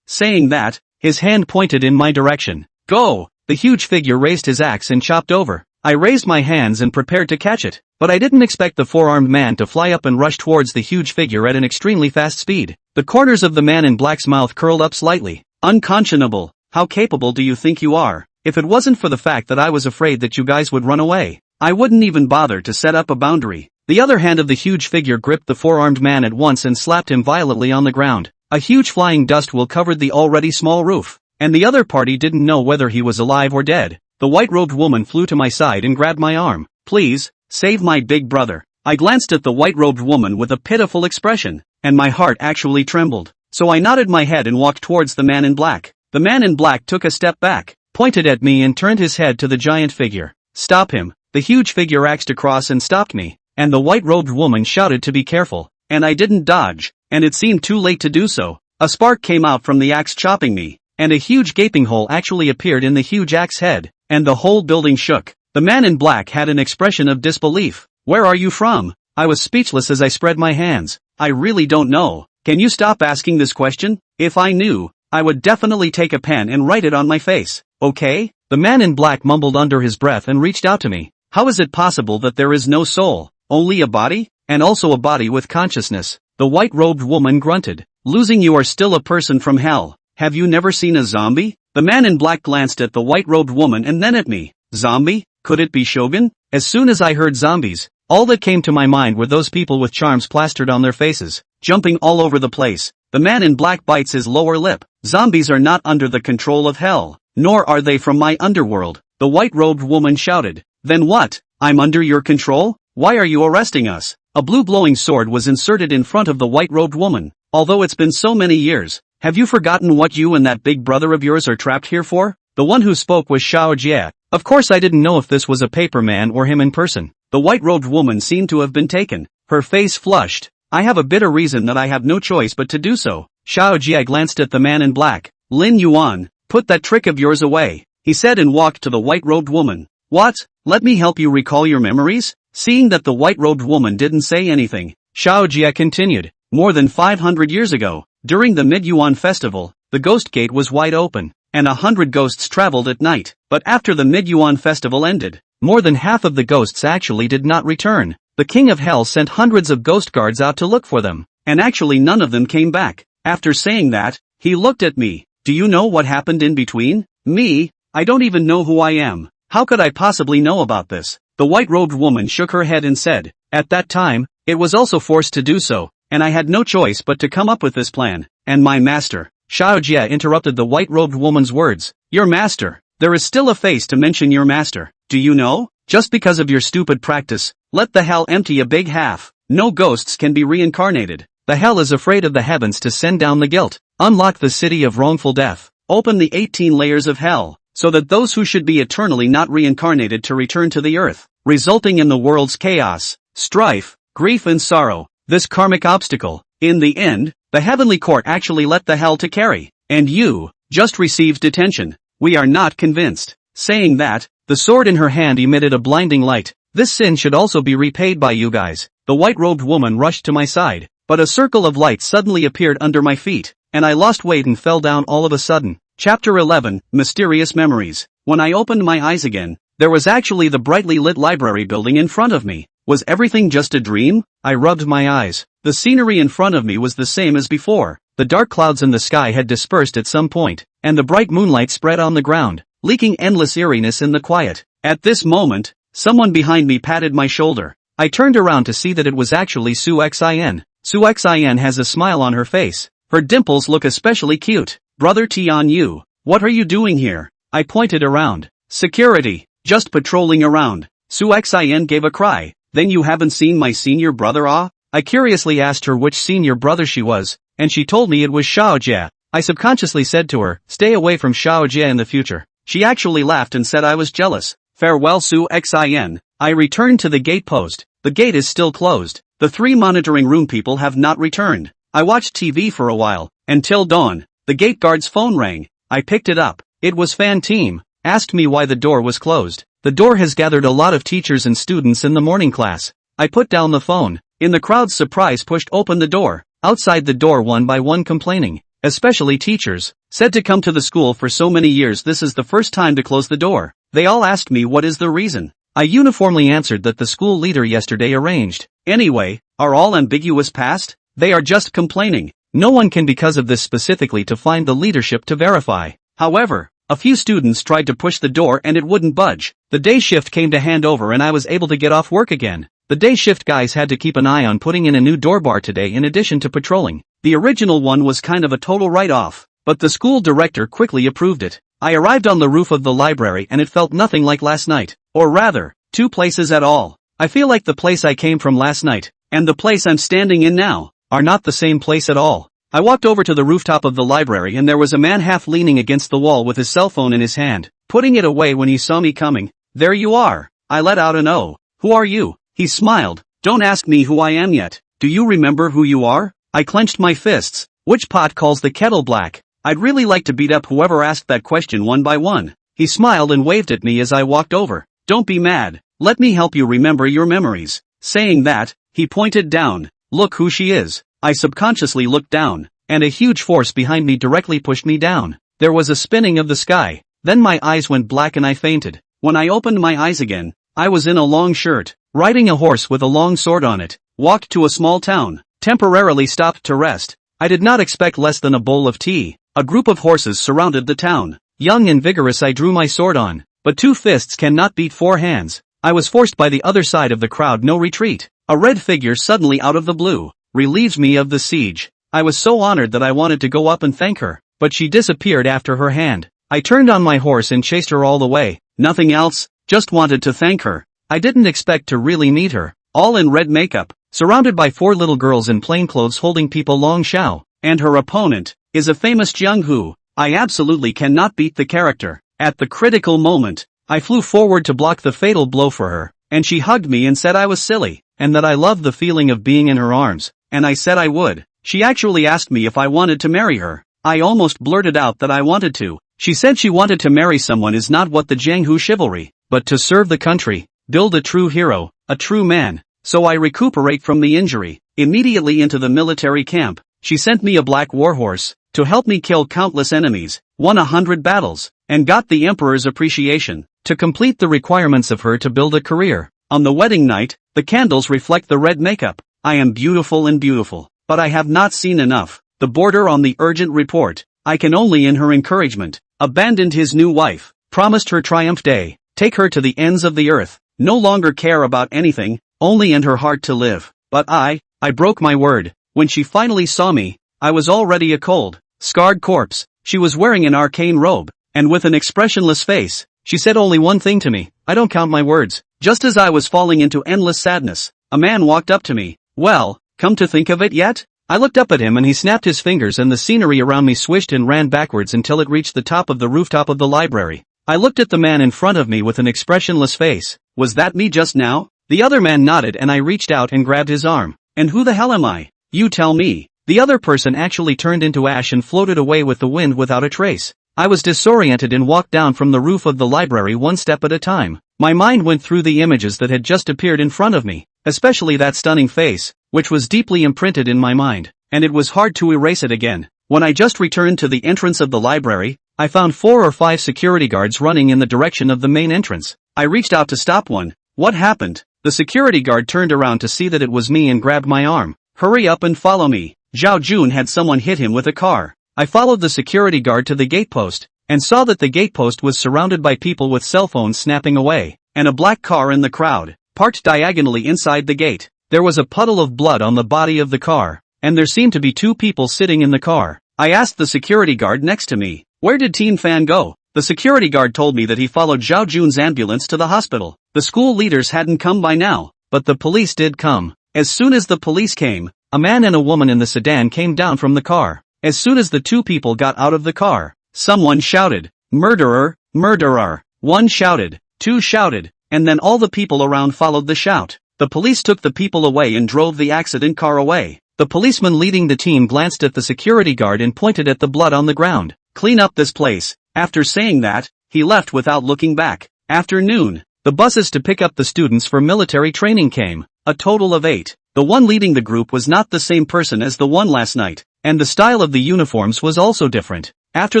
Saying that, his hand pointed in my direction. Go! The huge figure raised his axe and chopped over. I raised my hands and prepared to catch it, but I didn't expect the four-armed man to fly up and rush towards the huge figure at an extremely fast speed. The corners of the man in black's mouth curled up slightly. Unconscionable. How capable do you think you are? If it wasn't for the fact that I was afraid that you guys would run away, I wouldn't even bother to set up a boundary. The other hand of the huge figure gripped the four-armed man at once and slapped him violently on the ground. A huge flying dust will covered the already small roof, and the other party didn't know whether he was alive or dead. The white-robed woman flew to my side and grabbed my arm. Please, save my big brother. I glanced at the white-robed woman with a pitiful expression, and my heart actually trembled. So I nodded my head and walked towards the man in black. The man in black took a step back, pointed at me and turned his head to the giant figure. Stop him. The huge figure axed across and stopped me, and the white-robed woman shouted to be careful, and I didn't dodge, and it seemed too late to do so. A spark came out from the axe chopping me, and a huge gaping hole actually appeared in the huge axe head, and the whole building shook. The man in black had an expression of disbelief. Where are you from? I was speechless as I spread my hands. I really don't know. Can you stop asking this question? If I knew, I would definitely take a pen and write it on my face, okay? The man in black mumbled under his breath and reached out to me. How is it possible that there is no soul, only a body? And also a body with consciousness. The white-robed woman grunted. Losing you are still a person from hell. Have you never seen a zombie? The man in black glanced at the white-robed woman and then at me. Zombie? Could it be Shogun? As soon as I heard zombies, all that came to my mind were those people with charms plastered on their faces, jumping all over the place. The man in black bites his lower lip. Zombies are not under the control of hell, nor are they from my underworld. The white-robed woman shouted. Then what? I'm under your control? Why are you arresting us? A blue glowing sword was inserted in front of the white-robed woman. Although it's been so many years, have you forgotten what you and that big brother of yours are trapped here for? The one who spoke was Xiao Jie. Of course I didn't know if this was a paper man or him in person. The white-robed woman seemed to have been taken. Her face flushed. I have a bitter reason that I have no choice but to do so. Xiao Jie glanced at the man in black. Lin Yuan, put that trick of yours away, he said and walked to the white-robed woman. What? Let me help you recall your memories? Seeing that the white-robed woman didn't say anything, Xiao Jie continued. More than 500 years ago, during the Mid-Yuan festival, the ghost gate was wide open, and 100 ghosts traveled at night. But after the Mid-Yuan festival ended, more than half of the ghosts actually did not return. The king of hell sent hundreds of ghost guards out to look for them, and actually none of them came back. After saying that, he looked at me. Do you know what happened in between? Me? I don't even know who I am. How could I possibly know about this? The white-robed woman shook her head and said, at that time, it was also forced to do so, and I had no choice but to come up with this plan. And my master. Xiao Jie interrupted the white-robed woman's words. Your master. There is still a face to mention your master. Do you know? Just because of your stupid practice, let the hell empty a big half. No ghosts can be reincarnated. The hell is afraid of the heavens to send down the guilt. Unlock the city of wrongful death. Open the 18 layers of hell, so that those who should be eternally not reincarnated to return to the earth, resulting in the world's chaos, strife, grief and sorrow, this karmic obstacle. In the end, the heavenly court actually let the hell to carry, and you, just received detention. We are not convinced. Saying that, the sword in her hand emitted a blinding light. This sin should also be repaid by you guys. The white-robed woman rushed to my side, but a circle of light suddenly appeared under my feet, and I lost weight and fell down all of a sudden. Chapter 11, Mysterious Memories. When I opened my eyes again, there was actually the brightly lit library building in front of me. Was everything just a dream? I rubbed my eyes. The scenery in front of me was the same as before. The dark clouds in the sky had dispersed at some point, and the bright moonlight spread on the ground, leaking endless eeriness in the quiet. At this moment, someone behind me patted my shoulder. I turned around to see that it was actually Su Xin. Su Xin has a smile on her face. Her dimples look especially cute. Brother Tian Yu, what are you doing here? I pointed around. Security, just patrolling around. Su Xin gave a cry. Then you haven't seen my senior brother, ah? I curiously asked her which senior brother she was, and she told me it was Xiao Jie. I subconsciously said to her, stay away from Xiao Jie in the future. She actually laughed and said I was jealous. Farewell Su Xin. I returned to the gate post. The gate is still closed. The 3 monitoring room people have not returned. I watched TV for a while, until dawn. The gate guard's phone rang. I picked it up. It was Fan Team. Asked me why the door was closed. The door has gathered a lot of teachers and students in the morning class. I put down the phone. In the crowd's surprise pushed open the door. Outside the door one by one complaining, especially teachers, said to come to the school for so many years this is the first time to close the door. They all asked me what is the reason. I uniformly answered that the school leader yesterday arranged. Anyway, are all ambiguous past? They are just complaining. No one can because of this specifically to find the leadership to verify. However, a few students tried to push the door and it wouldn't budge. The day shift came to hand over and I was able to get off work again. The day shift guys had to keep an eye on putting in a new door bar today in addition to patrolling. The original one was kind of a total write-off, but the school director quickly approved it. I arrived on the roof of the library and it felt nothing like last night. Or rather, 2 places at all. I feel like the place I came from last night, and the place I'm standing in now, are not the same place at all. I walked over to the rooftop of the library and there was a man half leaning against the wall with his cell phone in his hand, putting it away when he saw me coming. There you are. I let out an "Oh, who are you?" He smiled. Don't ask me who I am yet. Do you remember who you are? I clenched my fists. Which pot calls the kettle black? I'd really like to beat up whoever asked that question one by one. He smiled and waved at me as I walked over. Don't be mad. Let me help you remember your memories. Saying that, he pointed down. Look who she is. I subconsciously looked down, and a huge force behind me directly pushed me down. There was a spinning of the sky. Then my eyes went black and I fainted. When I opened my eyes again, I was in a long shirt, riding a horse with a long sword on it, walked to a small town, temporarily stopped to rest. I did not expect less than a bowl of tea. A group of horses surrounded the town. Young and vigorous I drew my sword on, but 2 fists cannot beat 4 hands. I was forced by the other side of the crowd no retreat. A red figure suddenly out of the blue, relieved me of the siege. I was so honored that I wanted to go up and thank her, but she disappeared after her hand. I turned on my horse and chased her all the way. Nothing else, just wanted to thank her. I didn't expect to really meet her, all in red makeup, surrounded by 4 little girls in plain clothes holding people Long Xiao, and her opponent is a famous Jianghu. I absolutely cannot beat the character. At the critical moment, I flew forward to block the fatal blow for her, and she hugged me and said I was silly, and that I loved the feeling of being in her arms, and I said I would. She actually asked me if I wanted to marry her. I almost blurted out that I wanted to. She said she wanted to marry someone is not what the Jianghu chivalry, but to serve the country, build a true hero, a true man. So I recuperate from the injury, immediately into the military camp. She sent me a black warhorse, to help me kill countless enemies, won 100 battles, and got the emperor's appreciation, to complete the requirements of her to build a career. On the wedding night, the candles reflect the red makeup. I am beautiful and beautiful, but I have not seen enough. The border on the urgent report, I can only in her encouragement, abandoned his new wife, promised her triumph day, take her to the ends of the earth, no longer care about anything, only in her heart to live. But I broke my word. When she finally saw me, I was already a cold, scarred corpse. She was wearing an arcane robe, and with an expressionless face, she said only one thing to me, I don't count my words. Just as I was falling into endless sadness, a man walked up to me. Well, come to think of it yet? I looked up at him and he snapped his fingers and the scenery around me swished and ran backwards until it reached the top of the rooftop of the library. I looked at the man in front of me with an expressionless face. Was that me just now? The other man nodded and I reached out and grabbed his arm. And who the hell am I? You tell me. The other person actually turned into ash and floated away with the wind without a trace. I was disoriented and walked down from the roof of the library one step at a time. My mind went through the images that had just appeared in front of me, especially that stunning face, which was deeply imprinted in my mind, and it was hard to erase it again. When I just returned to the entrance of the library, I found 4 or 5 security guards running in the direction of the main entrance. I reached out to stop one. What happened? The security guard turned around to see that it was me and grabbed my arm. Hurry up and follow me. Zhao Jun had someone hit him with a car. I followed the security guard to the gatepost, and saw that the gatepost was surrounded by people with cell phones snapping away, and a black car in the crowd, parked diagonally inside the gate. There was a puddle of blood on the body of the car, and there seemed to be 2 people sitting in the car. I asked the security guard next to me, where did Teen Fan go? The security guard told me that he followed Zhao Jun's ambulance to the hospital. The school leaders hadn't come by now, but the police did come. As soon as the police came, a man and a woman in the sedan came down from the car. As soon as the 2 people got out of the car, someone shouted, "Murderer, murderer." 1 shouted, 2 shouted, and then all the people around followed the shout. The police took the people away and drove the accident car away. The policeman leading the team glanced at the security guard and pointed at the blood on the ground. Clean up this place. After saying that, he left without looking back. After noon, the buses to pick up the students for military training came. A total of 8. The one leading the group was not the same person as the one last night, and the style of the uniforms was also different. After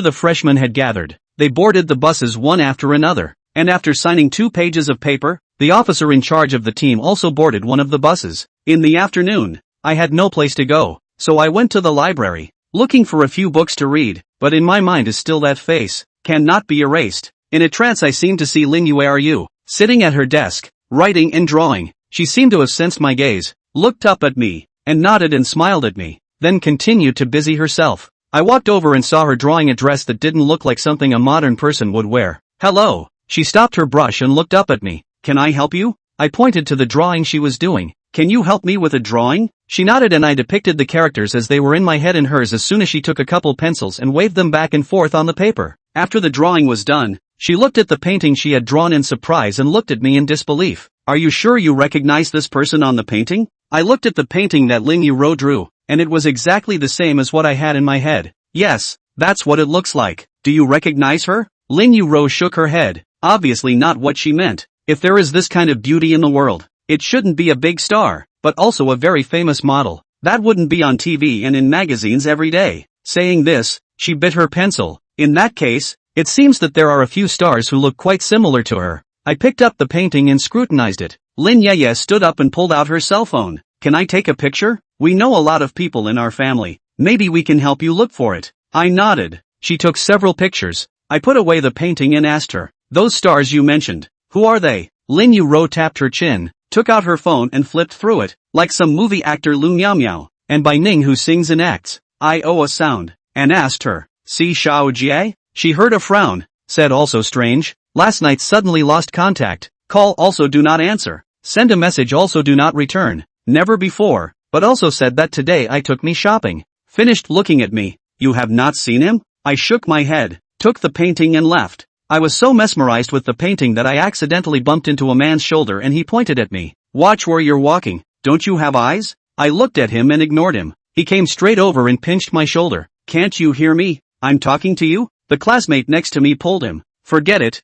the freshmen had gathered, they boarded the buses one after another, and after signing 2 pages of paper, the officer in charge of the team also boarded one of the buses. In the afternoon, I had no place to go, so I went to the library, looking for a few books to read, but in my mind is still that face, cannot be erased. In a trance I seemed to see Ling Yu, sitting at her desk, writing and drawing. She seemed to have sensed my gaze, looked up at me, and nodded and smiled at me, then continued to busy herself. I walked over and saw her drawing a dress that didn't look like something a modern person would wear. Hello. She stopped her brush and looked up at me. Can I help you? I pointed to the drawing she was doing. Can you help me with a drawing? She nodded and I depicted the characters as they were in my head and hers as soon as she took a couple pencils and waved them back and forth on the paper. After the drawing was done, she looked at the painting she had drawn in surprise and looked at me in disbelief. Are you sure you recognize this person on the painting? I looked at the painting that Ling Yu drew, and it was exactly the same as what I had in my head. Yes, that's what it looks like. Do you recognize her? Ling Yu shook her head, obviously not what she meant. If there is this kind of beauty in the world, it shouldn't be a big star, but also a very famous model. That wouldn't be on TV and in magazines every day. Saying this, she bit her pencil. In that case, it seems that there are a few stars who look quite similar to her. I picked up the painting and scrutinized it. Lin Yeye stood up and pulled out her cell phone. Can I take a picture? We know a lot of people in our family. Maybe we can help you look for it. I nodded. She took several pictures. I put away the painting and asked her, those stars you mentioned, who are they? Lin Yu tapped her chin, took out her phone and flipped through it, like some movie actor Lu Miao Miao, and by Ning who sings and acts. I owe a sound, and asked her, see Xiao Jie? She heard a frown, said also strange, last night suddenly lost contact, call also do not answer, send a message also do not return, never before, but also said that today I took me shopping. Finished looking at me, you have not seen him? I shook my head, took the painting and left. I was so mesmerized with the painting that I accidentally bumped into a man's shoulder and he pointed at me. Watch where you're walking, don't you have eyes? I looked at him and ignored him. He came straight over and pinched my shoulder. Can't you hear me? I'm talking to you? The classmate next to me pulled him. Forget it,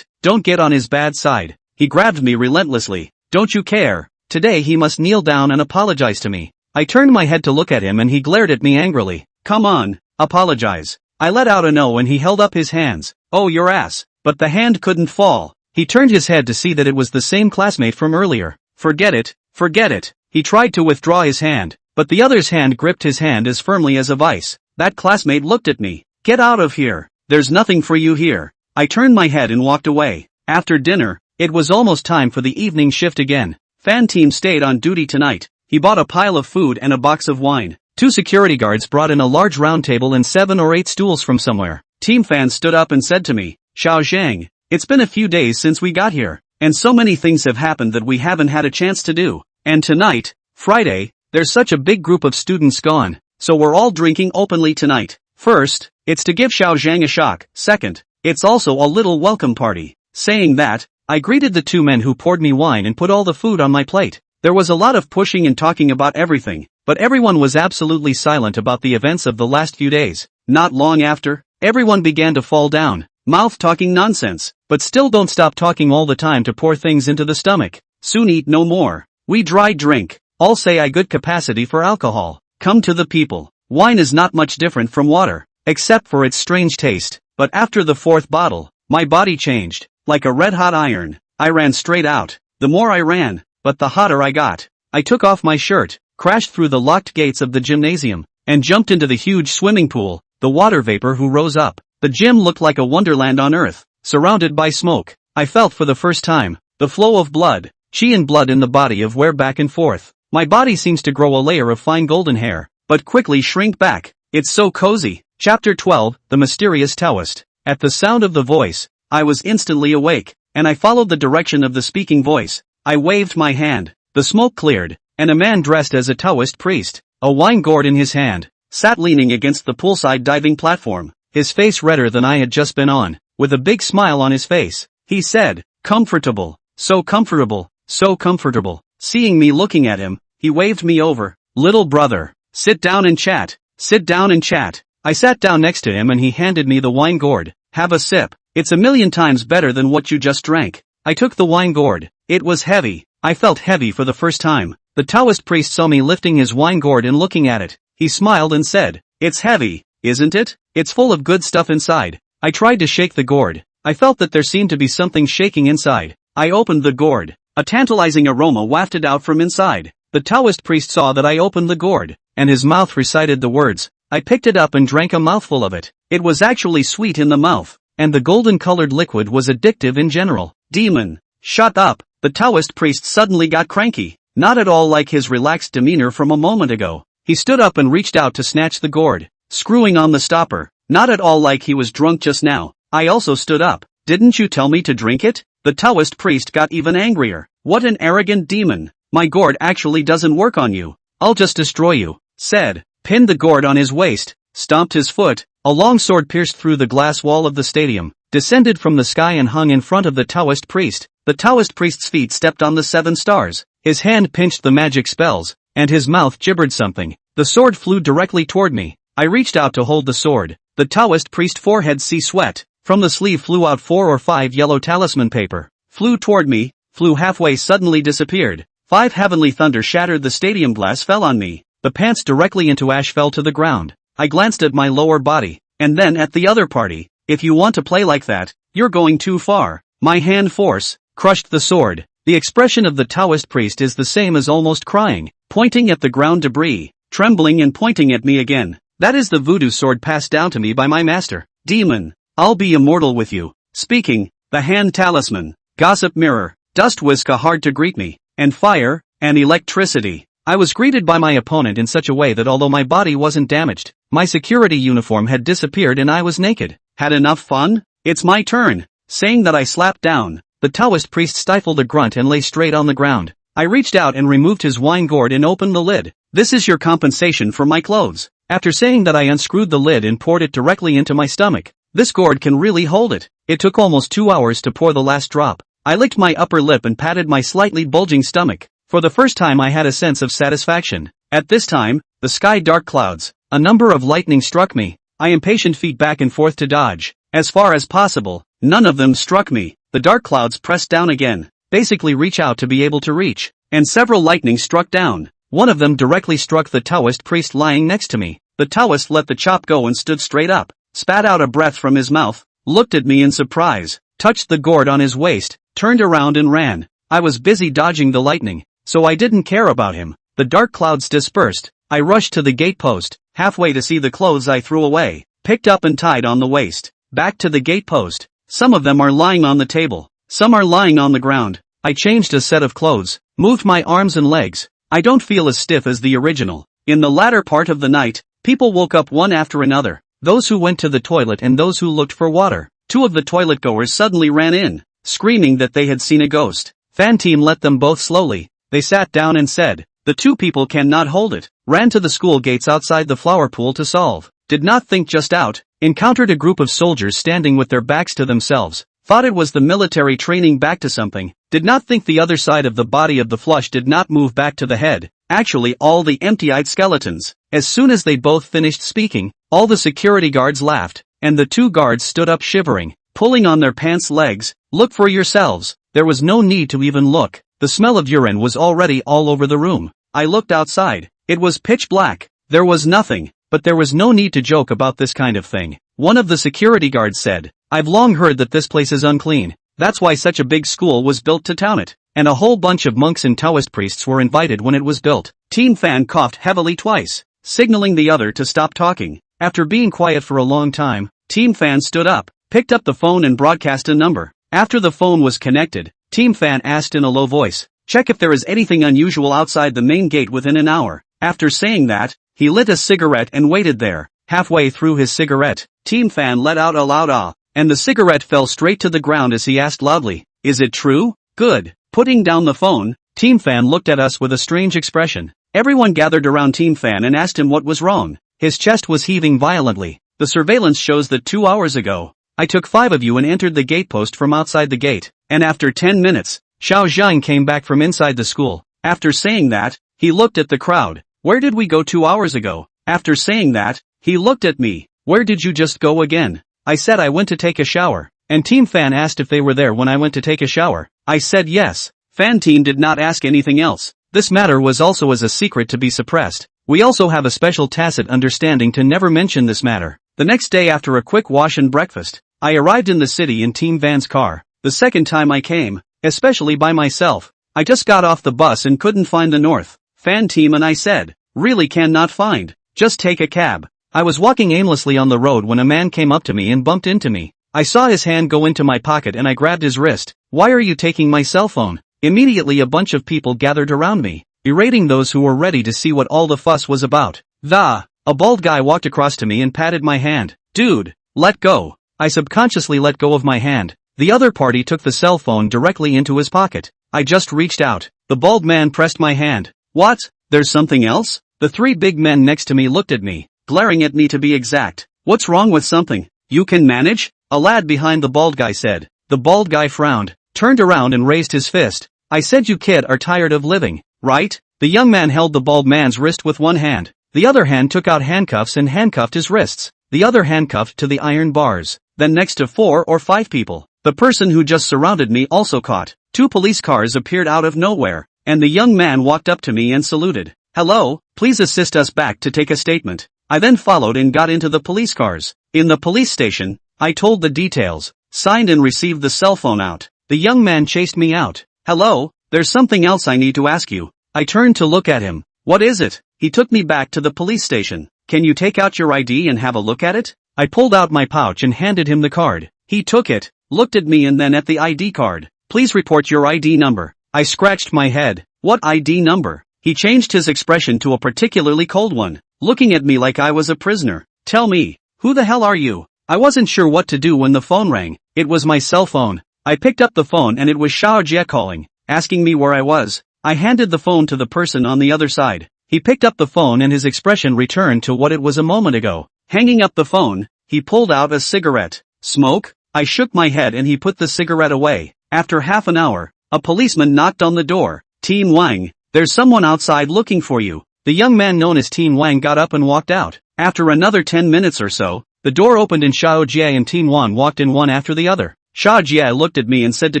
don't get on his bad side. He grabbed me relentlessly. Don't you care? Today he must kneel down and apologize to me. I turned my head to look at him and he glared at me angrily. Come on, apologize. I let out a no and he held up his hands. Oh your ass. But the hand couldn't fall. He turned his head to see that it was the same classmate from earlier. Forget it. He tried to withdraw his hand, but the other's hand gripped his hand as firmly as a vice. That classmate looked at me. Get out of here. There's nothing for you here. I turned my head and walked away. After dinner, it was almost time for the evening shift again. Fan team stayed on duty tonight. He bought a pile of food and a box of wine. 2 security guards brought in a large round table and 7 or 8 stools from somewhere. Team Fan stood up and said to me, Xiao Zhang, it's been a few days since we got here, and so many things have happened that we haven't had a chance to do. And tonight, Friday, there's such a big group of students gone, so we're all drinking openly tonight. First, it's to give Xiao Zhang a shock. Second, it's also a little welcome party. Saying that, I greeted the two men who poured me wine and put all the food on my plate. There was a lot of pushing and talking about everything, but everyone was absolutely silent about the events of the last few days. Not long after, everyone began to fall down, mouth talking nonsense, but still don't stop talking all the time to pour things into the stomach. Soon eat no more. We dry drink. All say I good capacity for alcohol. Come to the people. Wine is not much different from water, except for its strange taste, but after the fourth bottle, my body changed, like a red-hot iron. I ran straight out. The more I ran, but the hotter I got. I took off my shirt, crashed through the locked gates of the gymnasium, and jumped into the huge swimming pool, the water vapor who rose up. The gym looked like a wonderland on earth, surrounded by smoke. I felt for the first time, the flow of blood, chi and blood in the body of wear back and forth. My body seems to grow a layer of fine golden hair, but quickly shrink back. It's so cozy. Chapter 12, The Mysterious Taoist. At the sound of the voice, I was instantly awake, and I followed the direction of the speaking voice. I waved my hand, the smoke cleared, and a man dressed as a Taoist priest, a wine gourd in his hand, sat leaning against the poolside diving platform, his face redder than I had just been on, with a big smile on his face. He said, "Comfortable, so comfortable, so comfortable." Seeing me looking at him, he waved me over. "Little brother, sit down and chat, sit down and chat." I sat down next to him and he handed me the wine gourd. "Have a sip, it's a million times better than what you just drank." I took the wine gourd. It was heavy. I felt heavy for the first time. The Taoist priest saw me lifting his wine gourd and looking at it. He smiled and said, "It's heavy, isn't it? It's full of good stuff inside." I tried to shake the gourd. I felt that there seemed to be something shaking inside. I opened the gourd. A tantalizing aroma wafted out from inside. The Taoist priest saw that I opened the gourd, and his mouth recited the words. I picked it up and drank a mouthful of it. It was actually sweet in the mouth, and the golden-colored liquid was addictive in general. "Demon, shut up." The Taoist priest suddenly got cranky, not at all like his relaxed demeanor from a moment ago. He stood up and reached out to snatch the gourd, screwing on the stopper, not at all like he was drunk just now. I also stood up. "Didn't you tell me to drink it?" The Taoist priest got even angrier. "What an arrogant demon. My gourd actually doesn't work on you. I'll just destroy you," said, pinned the gourd on his waist, stomped his foot. A long sword pierced through the glass wall of the stadium, descended from the sky and hung in front of the Taoist priest. The Taoist priest's feet stepped on the 7 stars. His hand pinched the magic spells, and his mouth gibbered something. The sword flew directly toward me. I reached out to hold the sword. The Taoist priest's forehead see sweat. From the sleeve flew out 4 or 5 yellow talisman paper. Flew toward me, flew halfway, suddenly disappeared. 5 heavenly thunder shattered the stadium glass, fell on me. The pants directly into ash fell to the ground. I glanced at my lower body, and then at the other party. "If you want to play like that, you're going too far." My hand force crushed the sword. The expression of the Taoist priest is the same as almost crying, pointing at the ground debris, trembling and pointing at me again. That is the voodoo sword passed down to me by my master. "Demon, I'll be immortal with you." Speaking, the hand talisman, gossip mirror, dust whisker hard to greet me, and fire, and electricity. I was greeted by my opponent in such a way that although my body wasn't damaged, my security uniform had disappeared and I was naked. Had enough fun? It's my turn. Saying that, I slapped down. The Taoist priest stifled a grunt and lay straight on the ground. I reached out and removed his wine gourd and opened the lid. "This is your compensation for my clothes." After saying that, I unscrewed the lid and poured it directly into my stomach. This gourd can really hold it. It took almost 2 hours to pour the last drop. I licked my upper lip and patted my slightly bulging stomach. For the first time I had a sense of satisfaction. At this time, the sky dark clouds. A number of lightning struck me. I impatient feet back and forth to dodge. As far as possible, none of them struck me. The dark clouds pressed down again. Basically reach out to be able to reach. And several lightning struck down. One of them directly struck the Taoist priest lying next to me. The Taoist let the chop go and stood straight up, spat out a breath from his mouth, looked at me in surprise, touched the gourd on his waist, turned around and ran. I was busy dodging the lightning, so I didn't care about him. The dark clouds dispersed. I rushed to the gatepost, halfway to see the clothes I threw away, picked up and tied on the waist. Back to the gatepost. Some of them are lying on the table, some are lying on the ground. I changed a set of clothes, moved my arms and legs. I don't feel as stiff as the original. In the latter part of the night, people woke up one after another. Those who went to the toilet and those who looked for water. 2 of the toilet goers suddenly ran in, screaming that they had seen a ghost. Fan team let them both slowly. They sat down and said, "The 2 people cannot hold it." Ran to the school gates outside the flower pool to solve. Did not think just out. Encountered a group of soldiers standing with their backs to themselves. Thought it was the military training back to something. Did not think the other side of the body of the flush did not move back to the head. Actually all the empty-eyed skeletons. As soon as they both finished speaking, all the security guards laughed, and the two guards stood up shivering, pulling on their pants legs. Look for yourselves. There was no need to even look. The smell of urine was already all over the room. I looked outside. It was pitch black. There was nothing, but there was no need to joke about this kind of thing. One of the security guards said, "I've long heard that this place is unclean. That's why such a big school was built to town it. And a whole bunch of monks and Taoist priests were invited when it was built." Team Fan coughed heavily twice, signaling the other to stop talking. After being quiet for a long time, Team Fan stood up, picked up the phone and broadcast a number. After the phone was connected, Team Fan asked in a low voice, "Check if there is anything unusual outside the main gate within an hour." After saying that, he lit a cigarette and waited there. Halfway through his cigarette, Team Fan let out a loud ah, and the cigarette fell straight to the ground as he asked loudly, "Is it true?" "Good." Putting down the phone, Team Fan looked at us with a strange expression. Everyone gathered around Team Fan and asked him what was wrong. His chest was heaving violently. "The surveillance shows that 2 hours ago, I took 5 of you and entered the gatepost from outside the gate, and after 10 minutes, Xiao Zhang came back from inside the school." After saying that, he looked at the crowd. "Where did we go 2 hours ago?" After saying that, he looked at me. "Where did you just go again?" I said I went to take a shower, and Team Fan asked if they were there when I went to take a shower. I said yes. Fan Team did not ask anything else. This matter was also as a secret to be suppressed. We also have a special tacit understanding to never mention this matter. The next day after a quick wash and breakfast, I arrived in the city in Team Van's car. The second time I came, especially by myself, I just got off the bus and couldn't find the North Fan Team and I said, "Really cannot find. Just take a cab." I was walking aimlessly on the road when a man came up to me and bumped into me. I saw his hand go into my pocket and I grabbed his wrist. "Why are you taking my cell phone?" Immediately a bunch of people gathered around me, berating those who were ready to see what all the fuss was about. A bald guy walked across to me and patted my hand. "Dude, let go." I subconsciously let go of my hand. The other party took the cell phone directly into his pocket. I just reached out. The bald man pressed my hand. "What? There's something else?" The 3 big men next to me looked at me, glaring at me to be exact. "What's wrong with something? You can manage?" A lad behind the bald guy said. The bald guy frowned, turned around and raised his fist. I said, "You kid are tired of living, right?" The young man held the bald man's wrist with one hand. The other hand took out handcuffs and handcuffed his wrists. The other handcuffed to the iron bars. Then next to 4 or 5 people, the person who just surrounded me also caught. 2 police cars appeared out of nowhere, and the young man walked up to me and saluted. "Hello, please assist us back to take a statement." I then followed and got into the police cars. In the police station, I told the details, signed and received the cell phone out. The young man chased me out. "Hello, there's something else I need to ask you." I turned to look at him. "What is it?" He took me back to the police station. "Can you take out your ID and have a look at it?" I pulled out my pouch and handed him the card. He took it, looked at me and then at the ID card. "Please report your ID number." I scratched my head. "What ID number?" He changed his expression to a particularly cold one, looking at me like I was a prisoner. "Tell me, who the hell are you?" I wasn't sure what to do when the phone rang. It was my cell phone. I picked up the phone and it was Xiao Jie calling, asking me where I was. I handed the phone to the person on the other side. He picked up the phone and his expression returned to what it was a moment ago. Hanging up the phone, he pulled out a cigarette. "Smoke?" I shook my head and he put the cigarette away. After half an hour, a policeman knocked on the door. "Team Wang, there's someone outside looking for you." The young man known as Team Wang got up and walked out. After another 10 minutes or so, the door opened and Xiao Jie and Team Wang walked in one after the other. Xiao Jie looked at me and said to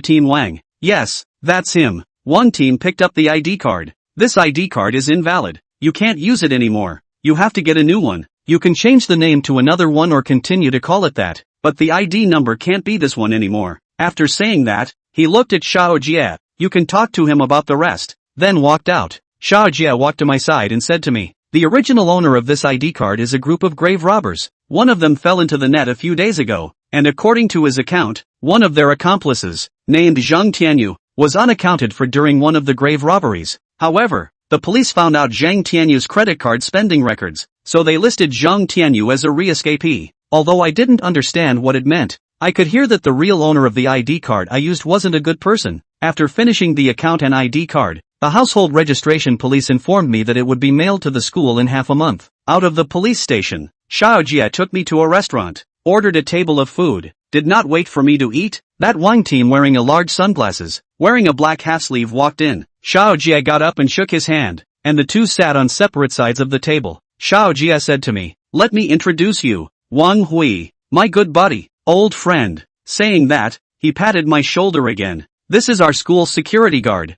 Team Wang, "Yes, that's him." One team picked up the ID card. "This ID card is invalid. You can't use it anymore. You have to get a new one. You can change the name to another one or continue to call it that, but the ID number can't be this one anymore." After saying that, he looked at Xiao Jie. "You can talk to him about the rest," then walked out. Xiao Jie walked to my side and said to me, "The original owner of this ID card is a group of grave robbers. One of them fell into the net a few days ago, and according to his account, one of their accomplices, named Zhang Tianyu, was unaccounted for during one of the grave robberies. However, the police found out Zhang Tianyu's credit card spending records, so they listed Zhang Tianyu as a re-escapee. Although I didn't understand what it meant, I could hear that the real owner of the ID card I used wasn't a good person. After finishing the account and ID card, the household registration police informed me that it would be mailed to the school in half a month. Out of the police station, Xiao Jie took me to a restaurant, ordered a table of food, did not wait for me to eat. That Wang team wearing a large sunglasses, wearing a black half-sleeve walked in. Xiao Jie got up and shook his hand, and the two sat on separate sides of the table. Xiao Jie said to me, "Let me introduce you, Wang Hui, my good buddy, old friend." Saying that, he patted my shoulder again. "This is our school's security guard.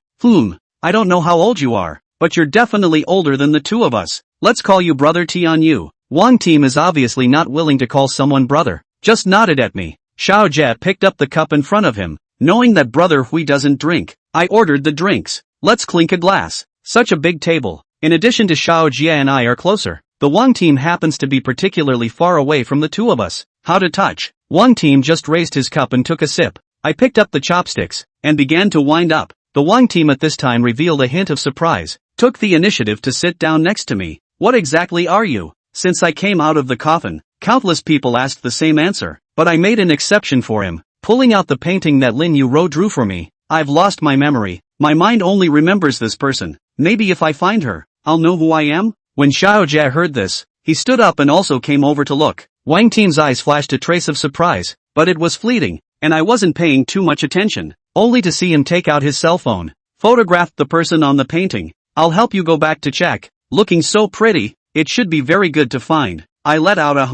I don't know how old you are, but you're definitely older than the two of us. Let's call you Brother Tianyu." Wang team is obviously not willing to call someone brother, just nodded at me. Xiao Jie picked up the cup in front of him, knowing that Brother Hui doesn't drink. I ordered the drinks. "Let's clink a glass." Such a big table. In addition to Xiao Jie and I are closer, the Wang team happens to be particularly far away from the two of us. How to touch? Wang team just raised his cup and took a sip. I picked up the chopsticks, and began to wind up. The Wang team at this time revealed a hint of surprise, took the initiative to sit down next to me. "What exactly are you?" Since I came out of the coffin, countless people asked the same answer, but I made an exception for him, pulling out the painting that Lin Yu drew for me. "I've lost my memory. My mind only remembers this person. Maybe if I find her, I'll know who I am?" When Xiao Jie heard this, he stood up and also came over to look. Wang team's eyes flashed a trace of surprise, but it was fleeting, and I wasn't paying too much attention, only to see him take out his cell phone, photographed the person on the painting. "I'll help you go back to check. Looking so pretty, it should be very good to find." I let out a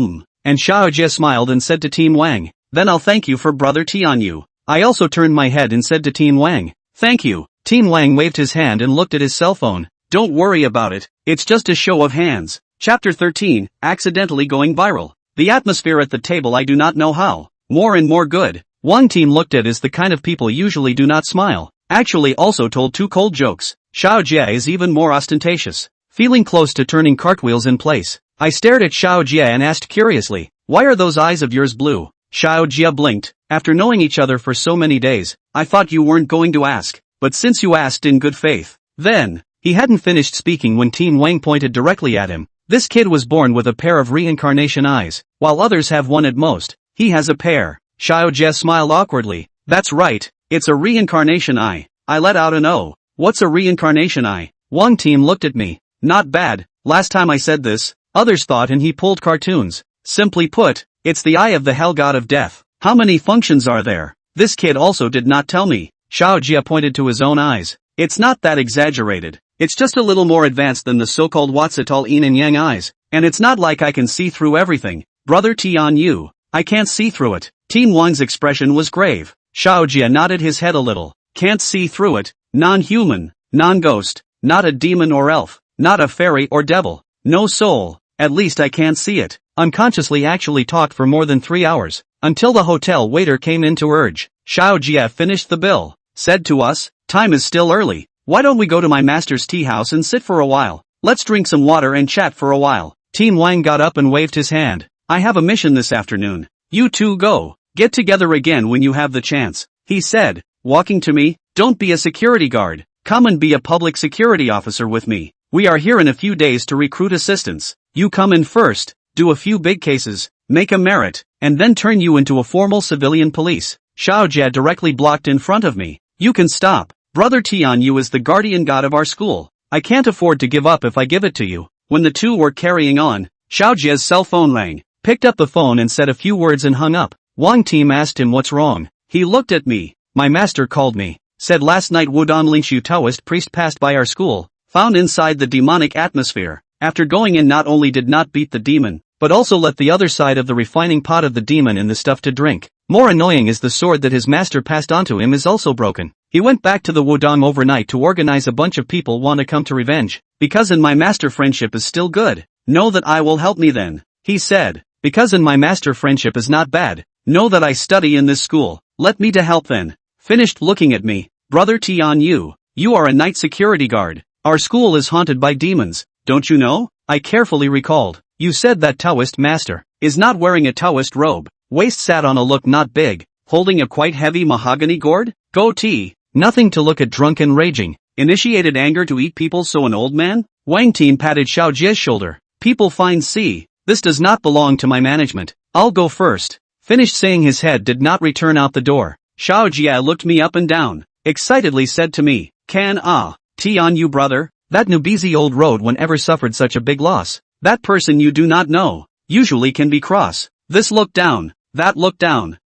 and Xiao Jie smiled and said to Team Wang, "Then I'll thank you for Brother Tianyu." I also turned my head and said to Team Wang, "Thank you." Team Wang waved his hand and looked at his cell phone. "Don't worry about it, it's just a show of hands." Chapter 13, Accidentally Going Viral. The atmosphere at the table, I do not know how, more and more good. Wang team looked at as the kind of people usually do not smile, actually also told two cold jokes. Xiao Jie is even more ostentatious, feeling close to turning cartwheels in place. I stared at Xiao Jie and asked curiously, "Why are those eyes of yours blue?" Xiao Jie blinked. "After knowing each other for so many days, I thought you weren't going to ask, but since you asked in good faith, then..." He hadn't finished speaking when Team Wang pointed directly at him. "This kid was born with a pair of reincarnation eyes, while others have one at most. He has a pair." Xiao Jie smiled awkwardly. "That's right, it's a reincarnation eye." I let out an "Oh, what's a reincarnation eye?" Wang team looked at me. "Not bad, last time I said this, others thought," and he pulled cartoons. "Simply put, it's the eye of the hell god of death. How many functions are there?" This kid also did not tell me. Xiao Jie pointed to his own eyes. "It's not that exaggerated. It's just a little more advanced than the so-called Watsitol Yin and Yang eyes, and it's not like I can see through everything. Brother Tianyu, I can't see through it." Team Wang's expression was grave. Xiao Jie nodded his head a little. "Can't see through it, non-human, non-ghost, not a demon or elf, not a fairy or devil, no soul, at least I can't see it." Unconsciously actually talked for more than 3 hours, until the hotel waiter came in to urge. Xiao Jie finished the bill, said to us, "Time is still early. Why don't we go to my master's tea house and sit for a while? Let's drink some water and chat for a while." Team Wang got up and waved his hand. "I have a mission this afternoon. You two go. Get together again when you have the chance," he said, walking to me. "Don't be a security guard. Come and be a public security officer with me. We are here in a few days to recruit assistants. You come in first, do a few big cases, make a merit, and then turn you into a formal civilian police." Xiao Jie directly blocked in front of me. "You can stop. Brother Tianyu is the guardian god of our school. I can't afford to give up if I give it to you." When the two were carrying on, Xiao Jie's cell phone rang, picked up the phone and said a few words and hung up. Wang team asked him what's wrong. He looked at me. "My master called me. Said last night Wudong Lingshu Taoist priest passed by our school, found inside the demonic atmosphere. After going in, not only did not beat the demon, but also let the other side of the refining pot of the demon in the stuff to drink. More annoying is the sword that his master passed on to him is also broken. He went back to the Wudong overnight to organize a bunch of people want to come to revenge. Because in my master friendship is still good. Know that I will help me then," he said. "Because in my master friendship is not bad. Know that I study in this school. Let me to help then." Finished looking at me. "Brother Tianyu, you are a night security guard. Our school is haunted by demons, don't you know?" I carefully recalled. "You said that Taoist master is not wearing a Taoist robe. Waist sat on a look not big, holding a quite heavy mahogany gourd, goatee, nothing to look at, drunk and raging, initiated anger to eat people, so an old man?" Wang team patted Xiao Jie's shoulder. "People find see, this does not belong to my management. I'll go first." Finished saying, his head did not return out the door. Xiao Jie looked me up and down, excitedly said to me, Tianyu brother, that newbie old road one ever suffered such a big loss. That person you do not know, usually can be cross, This looked down, that looked down,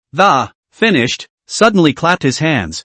finished, suddenly clapped his hands.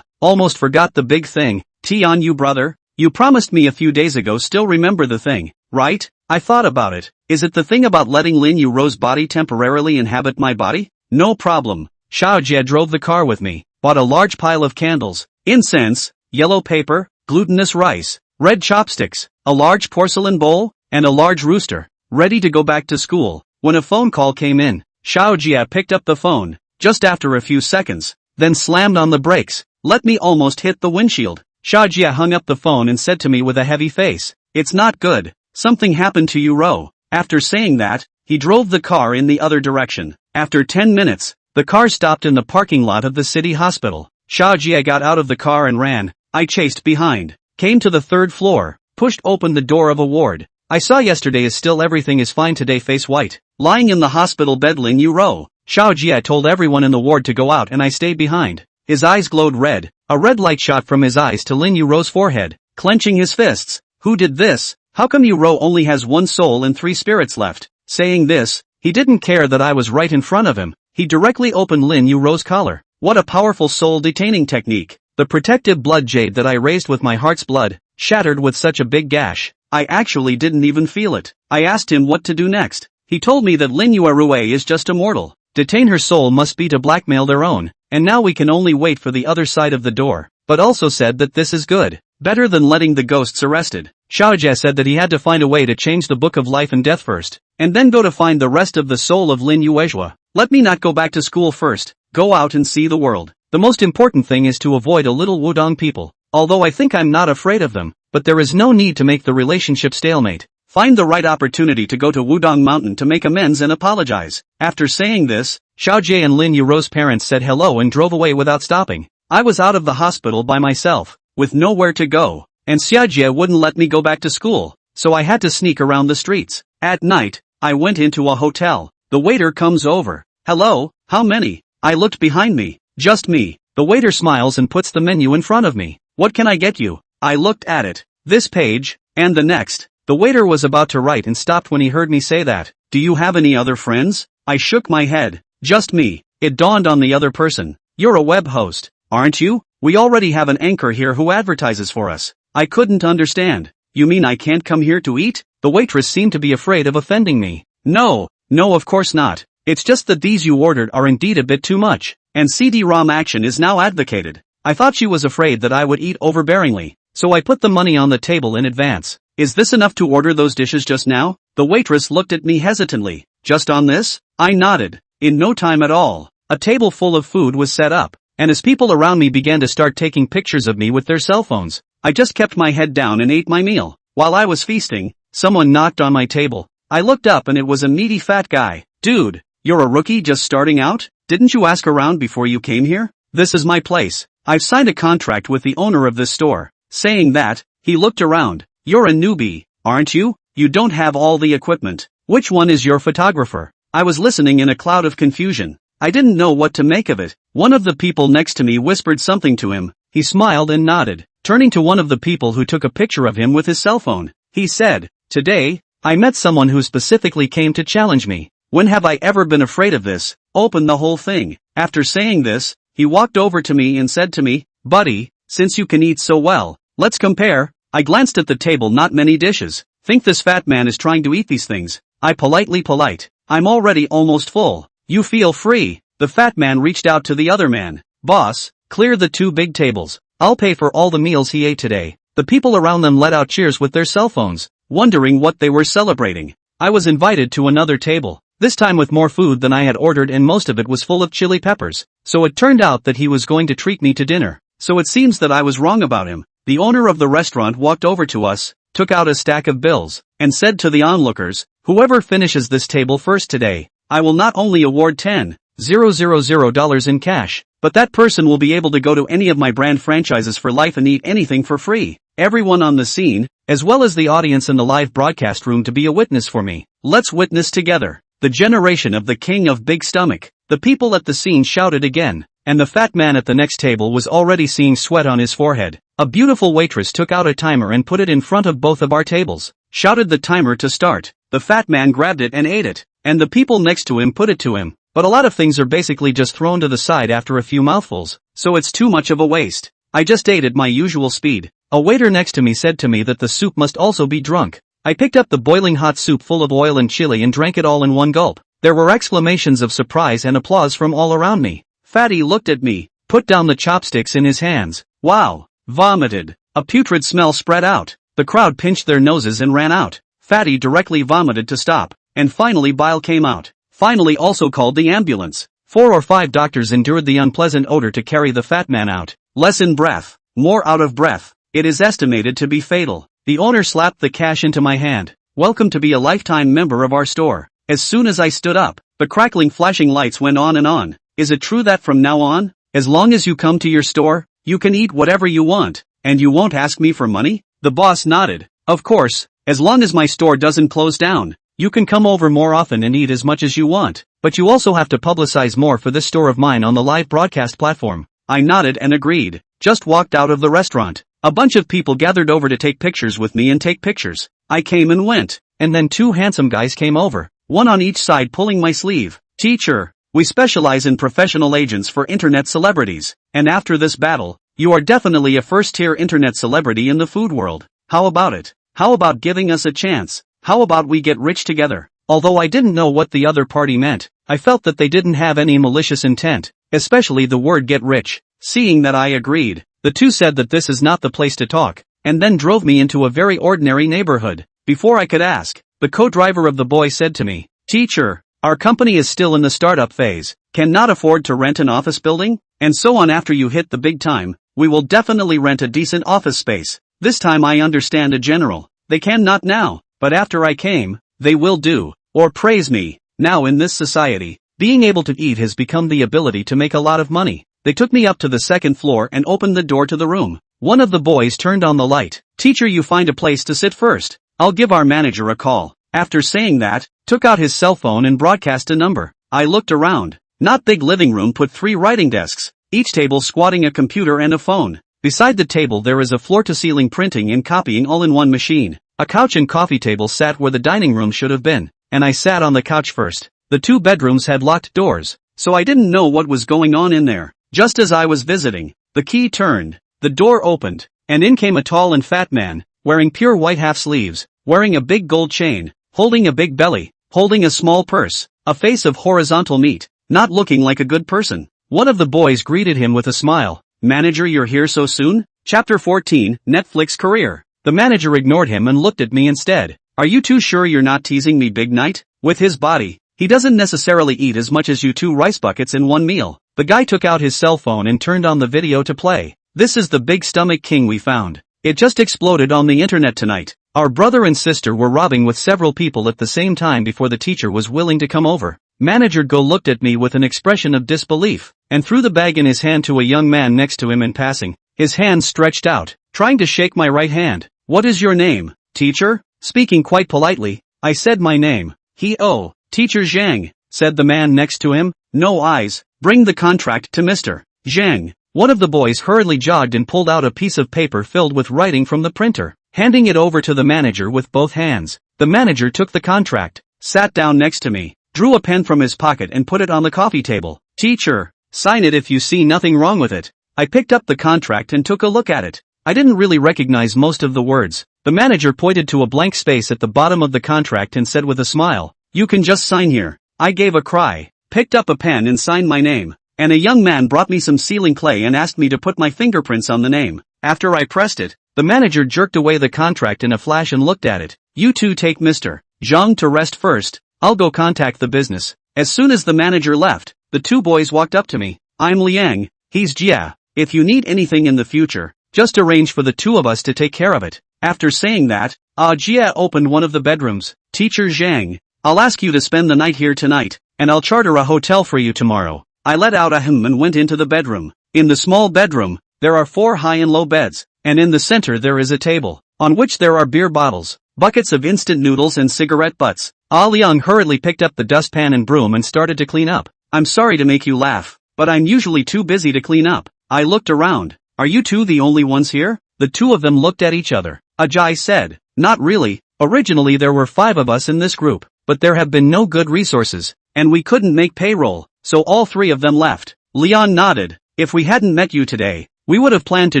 Almost forgot the big thing, tea on you brother? You promised me a few days ago, still remember the thing, right? I thought about it. Is it the thing about letting Lin Yuro's body temporarily inhabit my body? No problem. Xiaojie drove the car with me, bought a large pile of candles, incense, yellow paper, glutinous rice, red chopsticks, a large porcelain bowl, and a large rooster, ready to go back to school. When a phone call came in, Xiaojie picked up the phone, just after a few seconds, then slammed on the brakes. Let me almost hit the windshield. Xiaojie hung up the phone and said to me with a heavy face, "It's not good. Something happened to you, Ro." After saying that, he drove the car in the other direction. After 10 minutes, the car stopped in the parking lot of the city hospital. Xiaojie got out of the car and ran. I chased behind, came to the 3rd floor, pushed open the door of a ward. I saw yesterday is still everything is fine today, face white. Lying in the hospital bed, Lin Yuro. Xiaojie told everyone in the ward to go out and I stayed behind. His eyes glowed red. A red light shot from his eyes to Lin Yuro's forehead, clenching his fists. Who did this? How come Yuro only has 1 soul and 3 spirits left? Saying this, he didn't care that I was right in front of him. He directly opened Lin Yuro's collar. What a powerful soul detaining technique. The protective blood jade that I raised with my heart's blood, shattered with such a big gash. I actually didn't even feel it. I asked him what to do next. He told me that Lin Yuerue is just a mortal. Detain her soul must be to blackmail their own. And now we can only wait for the other side of the door, but also said that this is good. Better than letting the ghosts arrested. Xiaojie said that he had to find a way to change the book of life and death first, and then go to find the rest of the soul of Lin Yuezhua. Let me not go back to school first, go out and see the world. The most important thing is to avoid a little Wudong people, although I think I'm not afraid of them, but there is no need to make the relationship stalemate. Find the right opportunity to go to Wudong Mountain to make amends and apologize. After saying this, Xiaojie and Lin Yuro's parents said hello and drove away without stopping. I was out of the hospital by myself, with nowhere to go, and Xiaojie wouldn't let me go back to school, so I had to sneak around the streets. At night, I went into a hotel. The waiter comes over. Hello, how many? I looked behind me. Just me. The waiter smiles and puts the menu in front of me. What can I get you? I looked at it. This page, and the next. The waiter was about to write and stopped when he heard me say that. Do you have any other friends? I shook my head. Just me. It dawned on the other person. You're a web host, aren't you? We already have an anchor here who advertises for us. I couldn't understand. You mean I can't come here to eat? The waitress seemed to be afraid of offending me. No, of course not. It's just that these you ordered are indeed a bit too much, and CD-ROM action is now advocated. I thought she was afraid that I would eat overbearingly, so I put the money on the table in advance. Is this enough to order those dishes just now? The waitress looked at me hesitantly. Just on this? I nodded. In no time at all, a table full of food was set up, and as people around me began to start taking pictures of me with their cell phones, I just kept my head down and ate my meal. While I was feasting, someone knocked on my table. I looked up and it was a meaty fat guy. Dude, you're a rookie just starting out? Didn't you ask around before you came here? This is my place. I've signed a contract with the owner of this store. Saying that, he looked around. You're a newbie, aren't you? You don't have all the equipment. Which one is your photographer? I was listening in a cloud of confusion. I didn't know what to make of it. One of the people next to me whispered something to him. He smiled and nodded, turning to one of the people who took a picture of him with his cell phone. He said, "Today, I met someone who specifically came to challenge me. When have I ever been afraid of this? Open the whole thing." After saying this, he walked over to me and said to me, "Buddy, since you can eat so well, let's compare." I glanced at the table, not many dishes. Think this fat man is trying to eat these things. I polite. I'm already almost full. You feel free. The fat man reached out to the other man. Boss, clear the 2 big tables. I'll pay for all the meals he ate today. The people around them let out cheers with their cell phones, wondering what they were celebrating. I was invited to another table, this time with more food than I had ordered, and most of it was full of chili peppers. So it turned out that he was going to treat me to dinner. So it seems that I was wrong about him. The owner of the restaurant walked over to us, took out a stack of bills, and said to the onlookers, "Whoever finishes this table first today, I will not only award $10,000 in cash, but that person will be able to go to any of my brand franchises for life and eat anything for free." Everyone on the scene, as well as the audience in the live broadcast room, to be a witness for me. Let's witness together. The generation of the king of big stomach. The people at the scene shouted again, and the fat man at the next table was already seeing sweat on his forehead. A beautiful waitress took out a timer and put it in front of both of our tables. Shouted the timer to start. The fat man grabbed it and ate it. and the people next to him put it to him. But a lot of things are basically just thrown to the side after a few mouthfuls, so it's too much of a waste. I just ate at my usual speed. A waiter next to me said to me that the soup must also be drunk. I picked up the boiling hot soup full of oil and chili and drank it all in one gulp. There were exclamations of surprise and applause from all around me. Fatty looked at me, put down the chopsticks in his hands. Wow! Vomited. A putrid smell spread out. The crowd pinched their noses and ran out. Fatty directly vomited to stop, and finally bile came out. Finally also called the ambulance. 4 or 5 doctors endured the unpleasant odor to carry the fat man out. Less in breath, more out of breath. It is estimated to be fatal. The owner slapped the cash into my hand. Welcome to be a lifetime member of our store. As soon as I stood up, the crackling flashing lights went on and on. Is it true that from now on, as long as you come to your store, you can eat whatever you want, and you won't ask me for money? The boss nodded. Of course, as long as my store doesn't close down, you can come over more often and eat as much as you want, but you also have to publicize more for this store of mine on the live broadcast platform. I nodded and agreed, just walked out of the restaurant. A bunch of people gathered over to take pictures with me and take pictures. I came and went, and then 2 handsome guys came over, one on each side pulling my sleeve. Teacher, we specialize in professional agents for internet celebrities, and after this battle, you are definitely a first-tier internet celebrity in the food world. How about it? How about giving us a chance? How about we get rich together? Although I didn't know what the other party meant, I felt that they didn't have any malicious intent, especially the word get rich. Seeing that I agreed, the 2 said that this is not the place to talk, and then drove me into a very ordinary neighborhood. Before I could ask, the co-driver of the boy said to me, Teacher, our company is still in the startup phase, cannot afford to rent an office building, and so on. After you hit the big time, we will definitely rent a decent office space. This time I understand a general, they cannot now, but after I came, they will do, or praise me. Now in this society, being able to eat has become the ability to make a lot of money. They took me up to the 2nd floor and opened the door to the room. One of the boys turned on the light. Teacher, you find a place to sit first. I'll give our manager a call. After saying that, took out his cell phone and broadcast a number. I looked around. Not big living room, put 3 writing desks, each table squatting a computer and a phone. Beside the table there is a floor-to-ceiling printing and copying all in one machine. A couch and coffee table sat where the dining room should have been, and I sat on the couch first. The 2 bedrooms had locked doors, so I didn't know what was going on in there. Just as I was visiting, the key turned, the door opened, and in came a tall and fat man, wearing pure white half-sleeves, wearing a big gold chain, holding a big belly, holding a small purse, a face of horizontal meat, not looking like a good person. One of the boys greeted him with a smile. Manager, you're here so soon? Chapter 14, Netflix Career. The manager ignored him and looked at me instead. Are you too sure you're not teasing me, Big Knight? With his body, he doesn't necessarily eat as much as you 2 rice buckets in one meal. The guy took out his cell phone and turned on the video to play. This is the big stomach king we found. It just exploded on the internet tonight. Our brother and sister were robbing with several people at the same time before the teacher was willing to come over. Manager Go looked at me with an expression of disbelief, and threw the bag in his hand to a young man next to him in passing. His hand stretched out, trying to shake my right hand. What is your name, teacher? Speaking quite politely, I said my name. Teacher Zhang, said the man next to him. No eyes. Bring the contract to Mr. Zhang. One of the boys hurriedly jogged and pulled out a piece of paper filled with writing from the printer, handing it over to the manager with both hands. The manager took the contract, sat down next to me, drew a pen from his pocket and put it on the coffee table. Teacher, sign it if you see nothing wrong with it. I picked up the contract and took a look at it. I didn't really recognize most of the words. The manager pointed to a blank space at the bottom of the contract and said with a smile, You can just sign here. I gave a cry, picked up a pen and signed my name, and a young man brought me some sealing clay and asked me to put my fingerprints on the name. After I pressed it, the manager jerked away the contract in a flash and looked at it. You 2 take Mr. Zhang to rest first. I'll go contact the business. As soon as the manager left, the 2 boys walked up to me. I'm Liang, he's Jia. If you need anything in the future, just arrange for the 2 of us to take care of it. After saying that, Jia opened one of the bedrooms. Teacher Zhang, I'll ask you to spend the night here tonight, and I'll charter a hotel for you tomorrow. I let out a hum and went into the bedroom. In the small bedroom, there are 4 high and low beds, and in the center there is a table, on which there are beer bottles, buckets of instant noodles and cigarette butts. Liang hurriedly picked up the dustpan and broom and started to clean up. I'm sorry to make you laugh, but I'm usually too busy to clean up. I looked around. Are you 2 the only ones here? The 2 of them looked at each other. Ajay said, Not really, originally there were 5 of us in this group, but there have been no good resources, and we couldn't make payroll, so all three of them left. Leon nodded. If we hadn't met you today, we would have planned to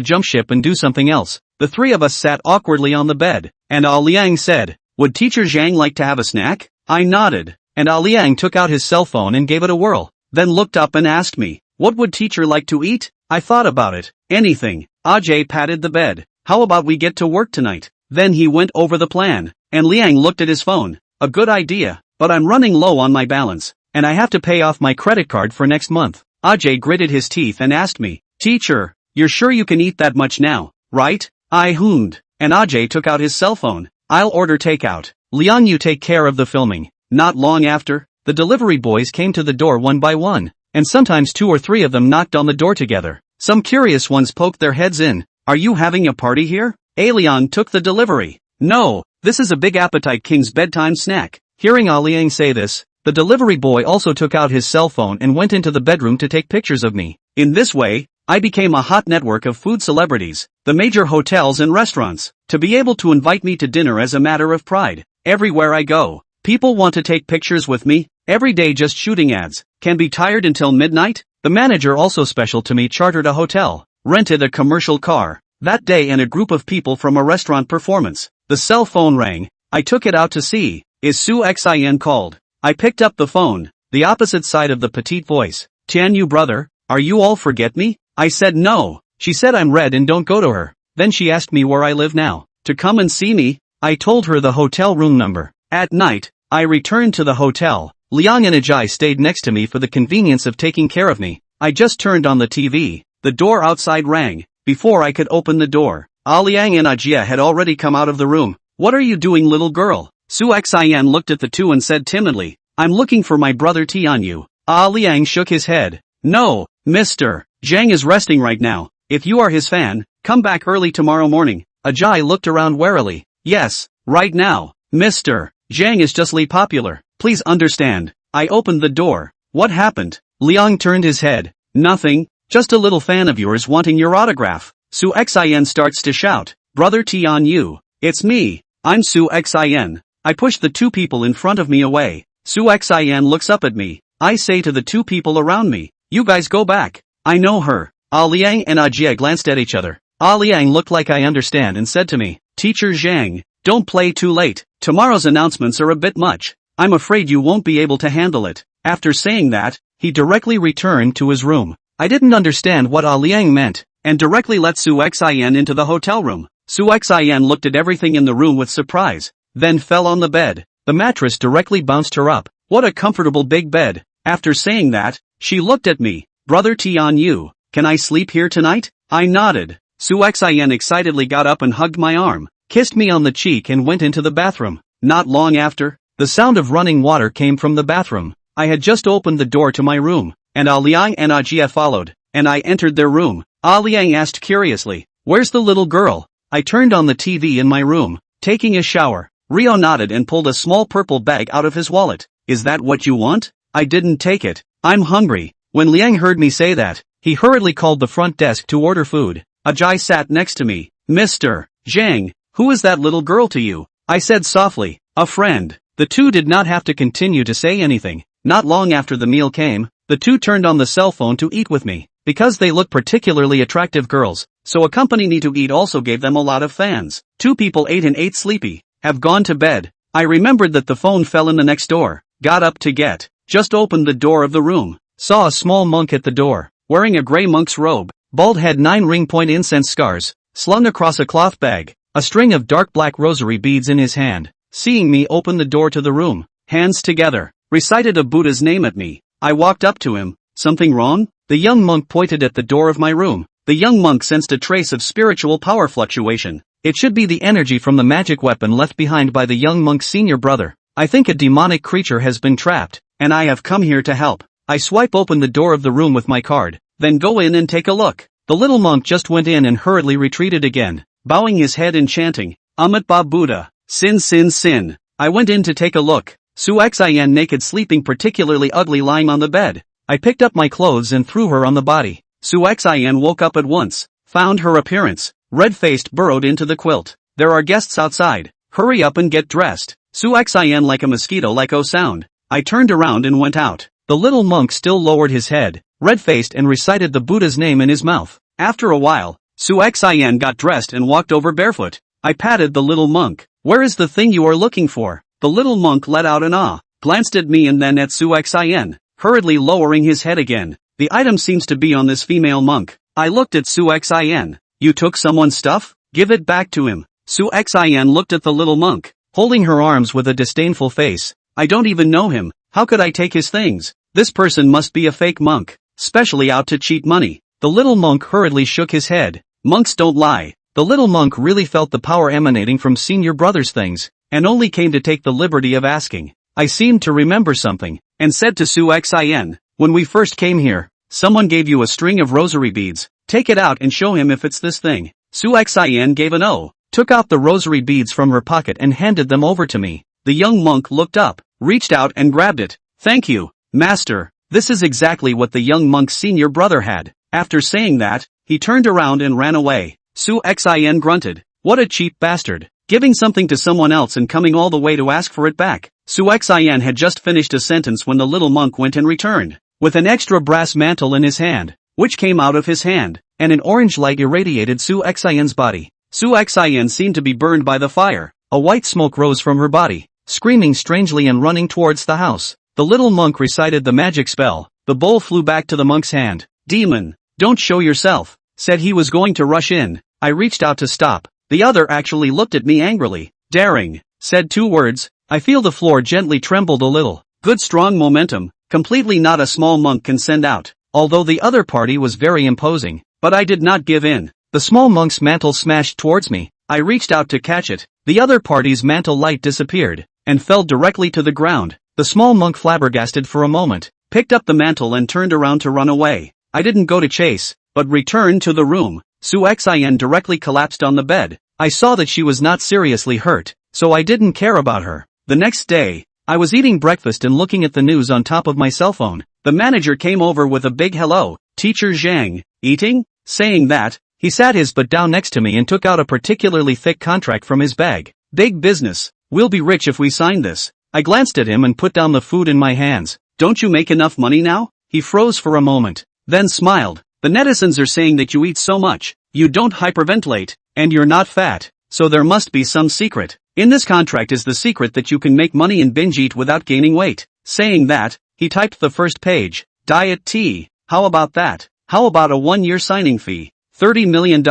jump ship and do something else. The three of us sat awkwardly on the bed, and Liang said, "Would Teacher Zhang like to have a snack?" I nodded, and Liang took out his cell phone and gave it a whirl, then looked up and asked me, "What would teacher like to eat?" I thought about it. Anything. Ajay patted the bed. "How about we get to work tonight?" Then he went over the plan, and Liang looked at his phone. "A good idea, but I'm running low on my balance, and I have to pay off my credit card for next month." Ajay gritted his teeth and asked me, "Teacher, you're sure you can eat that much now, right?" I hummed, and Ajay took out his cell phone. "I'll order takeout. Liang, you take care of the filming." Not long after, the delivery boys came to the door one by one, and sometimes 2 or 3 of them knocked on the door together. Some curious ones poked their heads in. "Are you having a party here?" Liang took the delivery. "No, this is a Big Appetite King's bedtime snack." Hearing Liang say this, the delivery boy also took out his cell phone and went into the bedroom to take pictures of me. In this way, I became a hot network of food celebrities, the major hotels and restaurants, to be able to invite me to dinner as a matter of pride. Everywhere I go, people want to take pictures with me. Every day just shooting ads, can be tired until midnight. The manager, also special to me, chartered a hotel, rented a commercial car that day, and a group of people from a restaurant performance. The cell phone rang. I took it out to see. Is Su Xin called? I picked up the phone. The opposite side of the petite voice. "Tian Yu brother, are you all forget me?" I said no. She said I'm red and don't go to her. Then she asked me where I live now, to come and see me. I told her the hotel room number. At night, I returned to the hotel. Liang and Ajay stayed next to me for the convenience of taking care of me. I just turned on the TV. The door outside rang. Before I could open the door, Liang and Ajay had already come out of the room. "What are you doing, little girl?" Su Xian looked at the two and said timidly, "I'm looking for my brother Tianyu." Liang shook his head. "No, Mr. Zhang is resting right now. If you are his fan, come back early tomorrow morning." Ajay looked around warily. "Yes, right now. Mr. Zhang is justly popular. Please understand." I opened the door. "What happened?" Liang turned his head. "Nothing, just a little fan of yours wanting your autograph." Su Xian starts to shout, "Brother Tianyu, it's me. I'm Su Xian." I push the 2 people in front of me away. Su Xian looks up at me. I say to the 2 people around me, "You guys go back. I know her." Liang and Ajay glanced at each other. Liang looked like I understand and said to me, "Teacher Zhang, don't play too late. Tomorrow's announcements are a bit much. I'm afraid you won't be able to handle it." After saying that, he directly returned to his room. I didn't understand what Liang meant, and directly let Su Xian into the hotel room. Su Xian looked at everything in the room with surprise, then fell on the bed. The mattress directly bounced her up. What a comfortable big bed. After saying that, she looked at me. "Brother Tianyu, can I sleep here tonight?" I nodded. Su Xian excitedly got up and hugged my arm, kissed me on the cheek and went into the bathroom. Not long after, the sound of running water came from the bathroom. I had just opened the door to my room, and Liang and Ajia followed, and I entered their room. Liang asked curiously, "Where's the little girl?" I turned on the TV in my room, taking a shower. Rio nodded and pulled a small purple bag out of his wallet. "Is that what you want?" I didn't take it. "I'm hungry." When Liang heard me say that, he hurriedly called the front desk to order food. Ajay sat next to me. "Mr. Zhang, who is that little girl to you?" I said softly, "A friend." The two did not have to continue to say anything. Not long after the meal came, the two turned on the cell phone to eat with me. Because they look particularly attractive girls, so accompanying me to eat also gave them a lot of fans. 2 people ate and ate sleepy, have gone to bed. I remembered that the phone fell in the next door, got up to get, just opened the door of the room, saw a small monk at the door, wearing a gray monk's robe, bald head, 9 ring point incense scars, slung across a cloth bag, a string of dark black rosary beads in his hand. Seeing me open the door to the room, hands together, recited a Buddha's name at me. I walked up to him. "Something wrong?" The young monk pointed at the door of my room. The young monk sensed a trace of spiritual power fluctuation. It should be the energy from the magic weapon left behind by the young monk's senior brother. "I think a demonic creature has been trapped, and I have come here to help." I swipe open the door of the room with my card, then go in and take a look. The little monk just went in and hurriedly retreated again, bowing his head and chanting, "Amat Ba Buddha, Sin Sin Sin." I went in to take a look. Su Xian naked, sleeping particularly ugly, lying on the bed. I picked up my clothes and threw her on the body. Su Xian woke up at once, found her appearance, red-faced, burrowed into the quilt. "There are guests outside. Hurry up and get dressed." Su xin like a mosquito like oh sound. I turned around and went out. The little monk still lowered his head, red-faced and recited the Buddha's name in his mouth. After a while, Su xin got dressed and walked over barefoot. I patted the little monk. Where is the thing you are looking for? The little monk let out an ah, glanced at me and then at Su xin, hurriedly lowering his head again. The item seems to be on this female monk. I looked at Su xin. You took someone's stuff? Give it back to him. Su xin looked at the little monk, holding her arms with a disdainful face. I don't even know him. How could I take his things? This person must be a fake monk, specially out to cheat money. The little monk hurriedly shook his head. Monks don't lie. The little monk really felt the power emanating from senior brother's things, and only came to take the liberty of asking. I seemed to remember something, and said to Su xin, when we first came here, someone gave you a string of rosary beads. Take it out and show him if it's this thing. Su xin gave an oh, took out the rosary beads from her pocket and handed them over to me. The young monk looked up, reached out and grabbed it. Thank you, master. This is exactly what the young monk's senior brother had. After saying that, he turned around and ran away. Su xin grunted. What a cheap bastard. Giving something to someone else and coming all the way to ask for it back. Su xin had just finished a sentence when the little monk went and returned, with an extra brass mantle in his hand, which came out of his hand, and an orange light irradiated Su xin's body. Su xin seemed to be burned by the fire. A white smoke rose from her body, screaming strangely and running towards the house. The little monk recited the magic spell. The bowl flew back to the monk's hand. Demon, don't show yourself, said he was going to rush in. I reached out to stop. The other actually looked at me angrily. Daring, said 2 words. I feel the floor gently trembled a little. Good strong momentum, completely not a small monk can send out. Although the other party was very imposing, but I did not give in. The small monk's mantle smashed towards me. I reached out to catch it. The other party's mantle light disappeared, and fell directly to the ground. The small monk flabbergasted for a moment, picked up the mantle and turned around to run away. I didn't go to chase, but returned to the room. Su xin directly collapsed on the bed. I saw that she was not seriously hurt, so I didn't care about her. The next day, I was eating breakfast and looking at the news on top of my cell phone. The manager came over with a big hello, Teacher Zhang, eating? Saying that, he sat his butt down next to me and took out a particularly thick contract from his bag. Big business. We'll be rich if we sign this. I glanced at him and put down the food in my hands. Don't you make enough money now? He froze for a moment, then smiled. The netizens are saying that you eat so much, you don't hyperventilate, and you're not fat, so there must be some secret. In this contract is the secret that you can make money and binge eat without gaining weight. Saying that, he typed the first page. Diet tea. How about that? How about a 1-year signing fee? $30 million,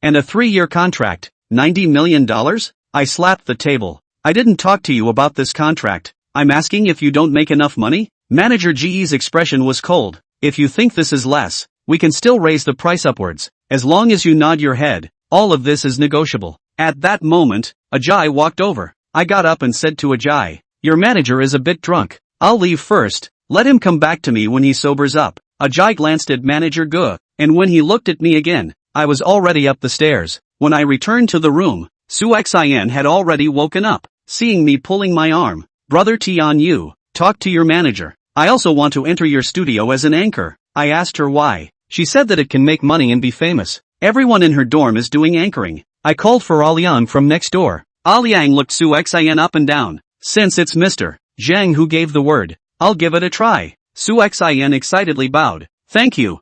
and a 3-year contract, $90 million? I slapped the table. I didn't talk to you about this contract. I'm asking if you don't make enough money? Manager GE's expression was cold. If you think this is less, we can still raise the price upwards. As long as you nod your head, all of this is negotiable. At that moment, Ajay walked over. I got up and said to Ajay, your manager is a bit drunk. I'll leave first. Let him come back to me when he sobers up. Ajay glanced at manager Gu, and when he looked at me again, I was already up the stairs. When I returned to the room, Su xin had already woken up, seeing me pulling my arm. Brother Tian Yu, talk to your manager. I also want to enter your studio as an anchor. I asked her why. She said that it can make money and be famous. Everyone in her dorm is doing anchoring. I called for Aliang from next door. Aliang looked Su xin up and down. Since it's Mr. Zhang who gave the word, I'll give it a try. Su xin excitedly bowed. Thank you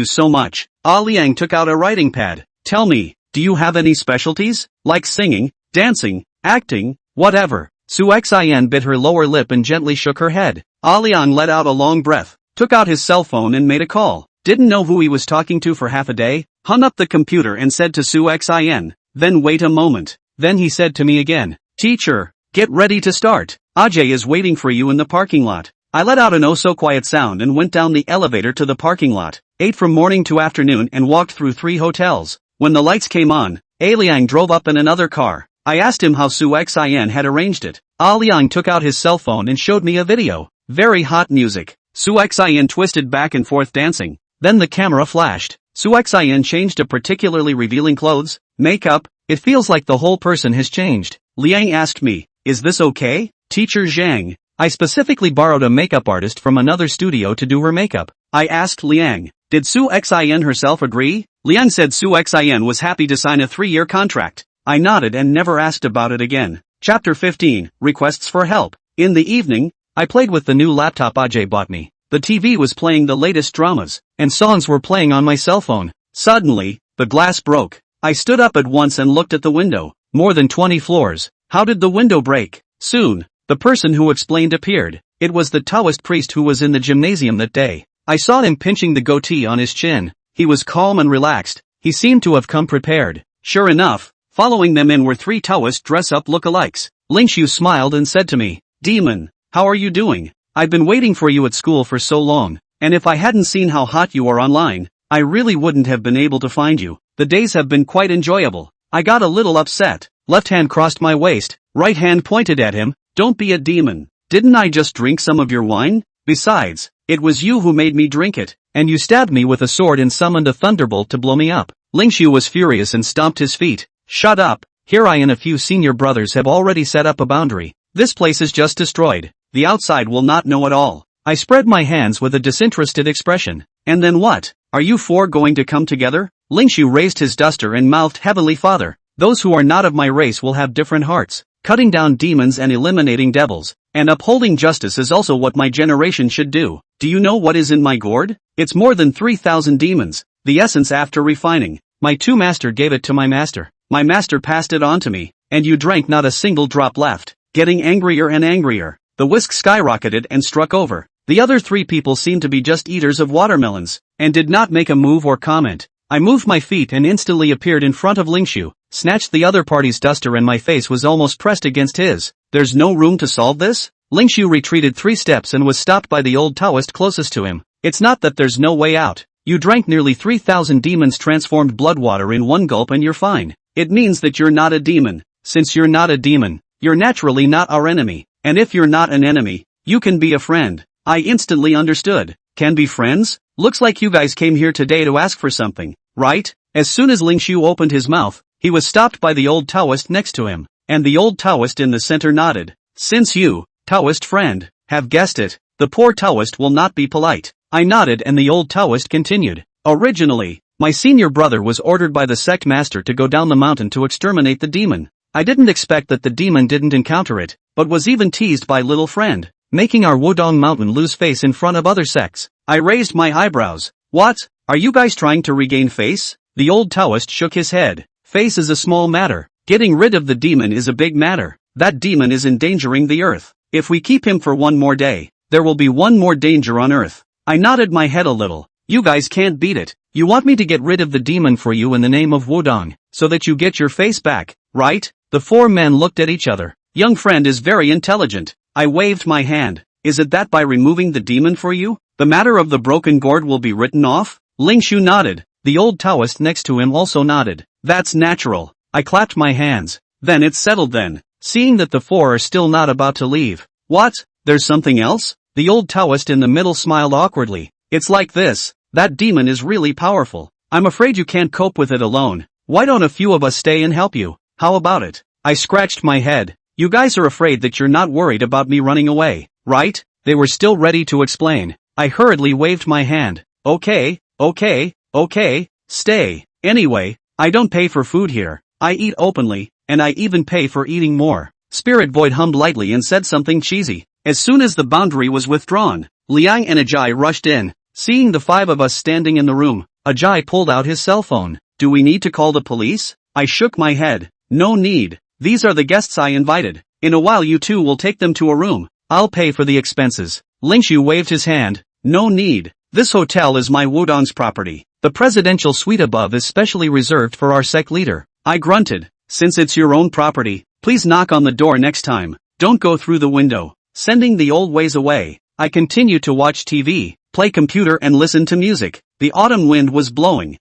so much. Aliang took out a writing pad. Tell me, do you have any specialties? Like singing, dancing, acting, whatever. Su xin bit her lower lip and gently shook her head. Aliang let out a long breath, took out his cell phone and made a call. Didn't know who he was talking to for half a day, hung up the computer and said to Su xin, then wait a moment. Then he said to me again, teacher, get ready to start. Ajay is waiting for you in the parking lot. I let out an oh so quiet sound and went down the elevator to the parking lot, ate from morning to afternoon and walked through 3 hotels. When the lights came on, Aliang drove up in another car. I asked him how Su xin had arranged it. Aliang took out his cell phone and showed me a video. Very hot music. Su xin twisted back and forth dancing. Then the camera flashed. Su xin changed to particularly revealing clothes, makeup. It feels like the whole person has changed. Liang asked me, is this okay? Teacher Zhang. I specifically borrowed a makeup artist from another studio to do her makeup. I asked Liang, did Su xin herself agree? Liang said Su xin was happy to sign a 3-year contract. I nodded and never asked about it again. Chapter 15, Requests for Help. In the evening, I played with the new laptop Ajay bought me. The TV was playing the latest dramas, and songs were playing on my cell phone. Suddenly, the glass broke. I stood up at once and looked at the window. More than 20 floors. How did the window break? Soon, the person who explained appeared. It was the Taoist priest who was in the gymnasium that day. I saw him pinching the goatee on his chin. He was calm and relaxed. He seemed to have come prepared. Sure enough, following them in were 3 Taoist dress-up lookalikes. Lingshu smiled and said to me, "Demon, how are you doing? I've been waiting for you at school for so long, and if I hadn't seen how hot you are online, I really wouldn't have been able to find you. The days have been quite enjoyable." I got a little upset. Left hand crossed my waist, right hand pointed at him. "Don't be a demon. Didn't I just drink some of your wine? Besides, it was you who made me drink it, and you stabbed me with a sword and summoned a thunderbolt to blow me up." Lingshu was furious and stomped his feet. "Shut up. Here I and a few senior brothers have already set up a boundary. This place is just destroyed. The outside will not know at all." I spread my hands with a disinterested expression. "And then what? Are you 4 going to come together?" Lingshu raised his duster and mouthed heavily, "Father, those who are not of my race will have different hearts. Cutting down demons and eliminating devils, and upholding justice is also what my generation should do. Do you know what is in my gourd? It's more than 3,000 demons, the essence after refining. My 2 master gave it to my master. My master passed it on to me, and you drank not a single drop left." Getting angrier and angrier, the whisk skyrocketed and struck over. The other 3 people seemed to be just eaters of watermelons, and did not make a move or comment. I moved my feet and instantly appeared in front of Lingshu, snatched the other party's duster and my face was almost pressed against his. "There's no room to solve this?" Lingshu retreated 3 steps and was stopped by the old Taoist closest to him. "It's not that there's no way out. You drank nearly 3,000 demons transformed blood water in 1 gulp and you're fine. It means that you're not a demon. Since you're not a demon, you're naturally not our enemy. And if you're not an enemy, you can be a friend." I instantly understood. Can be friends? Looks like you guys came here today to ask for something, right? As soon as Lingshu opened his mouth, he was stopped by the old Taoist next to him, and the old Taoist in the center nodded. "Since you, Taoist friend, have guessed it, the poor Taoist will not be polite." I nodded and the old Taoist continued. "Originally, my senior brother was ordered by the sect master to go down the mountain to exterminate the demon. I didn't expect that the demon didn't encounter it, but was even teased by little friend, making our Wudong mountain lose face in front of other sects." I raised my eyebrows. "What? Are you guys trying to regain face?" The old Taoist shook his head. "Face is a small matter. Getting rid of the demon is a big matter. That demon is endangering the earth. If we keep him for 1 more day, there will be 1 more danger on earth." I nodded my head a little. "You guys can't beat it. You want me to get rid of the demon for you in the name of Wudong, so that you get your face back, right?" The 4 men looked at each other. "Young friend is very intelligent." I waved my hand. "Is it that by removing the demon for you, the matter of the broken gourd will be written off?" Lingshu nodded. The old Taoist next to him also nodded. "That's natural." I clapped my hands. "Then it's settled then." Seeing that the 4 are still not about to leave. "What? There's something else?" The old Taoist in the middle smiled awkwardly. "It's like this. That demon is really powerful. I'm afraid you can't cope with it alone. Why don't a few of us stay and help you? How about it?" I scratched my head. "You guys are afraid that you're not worried about me running away, right?" They were still ready to explain. I hurriedly waved my hand. Okay, stay. Anyway, I don't pay for food here. I eat openly, and I even pay for eating more." Spirit Void hummed lightly and said something cheesy. As soon as the boundary was withdrawn, Liang and Ajay rushed in. Seeing the 5 of us standing in the room, Ajay pulled out his cell phone. "Do we need to call the police?" I shook my head. "No need. These are the guests I invited. In a while you 2 will take them to a room. I'll pay for the expenses." Lingshu waved his hand. "No need. This hotel is my Wudong's property. The presidential suite above is specially reserved for our sect leader." I grunted. "Since it's your own property, please knock on the door next time. Don't go through the window." Sending the old ways away, I continued to watch TV, play computer and listen to music. The autumn wind was blowing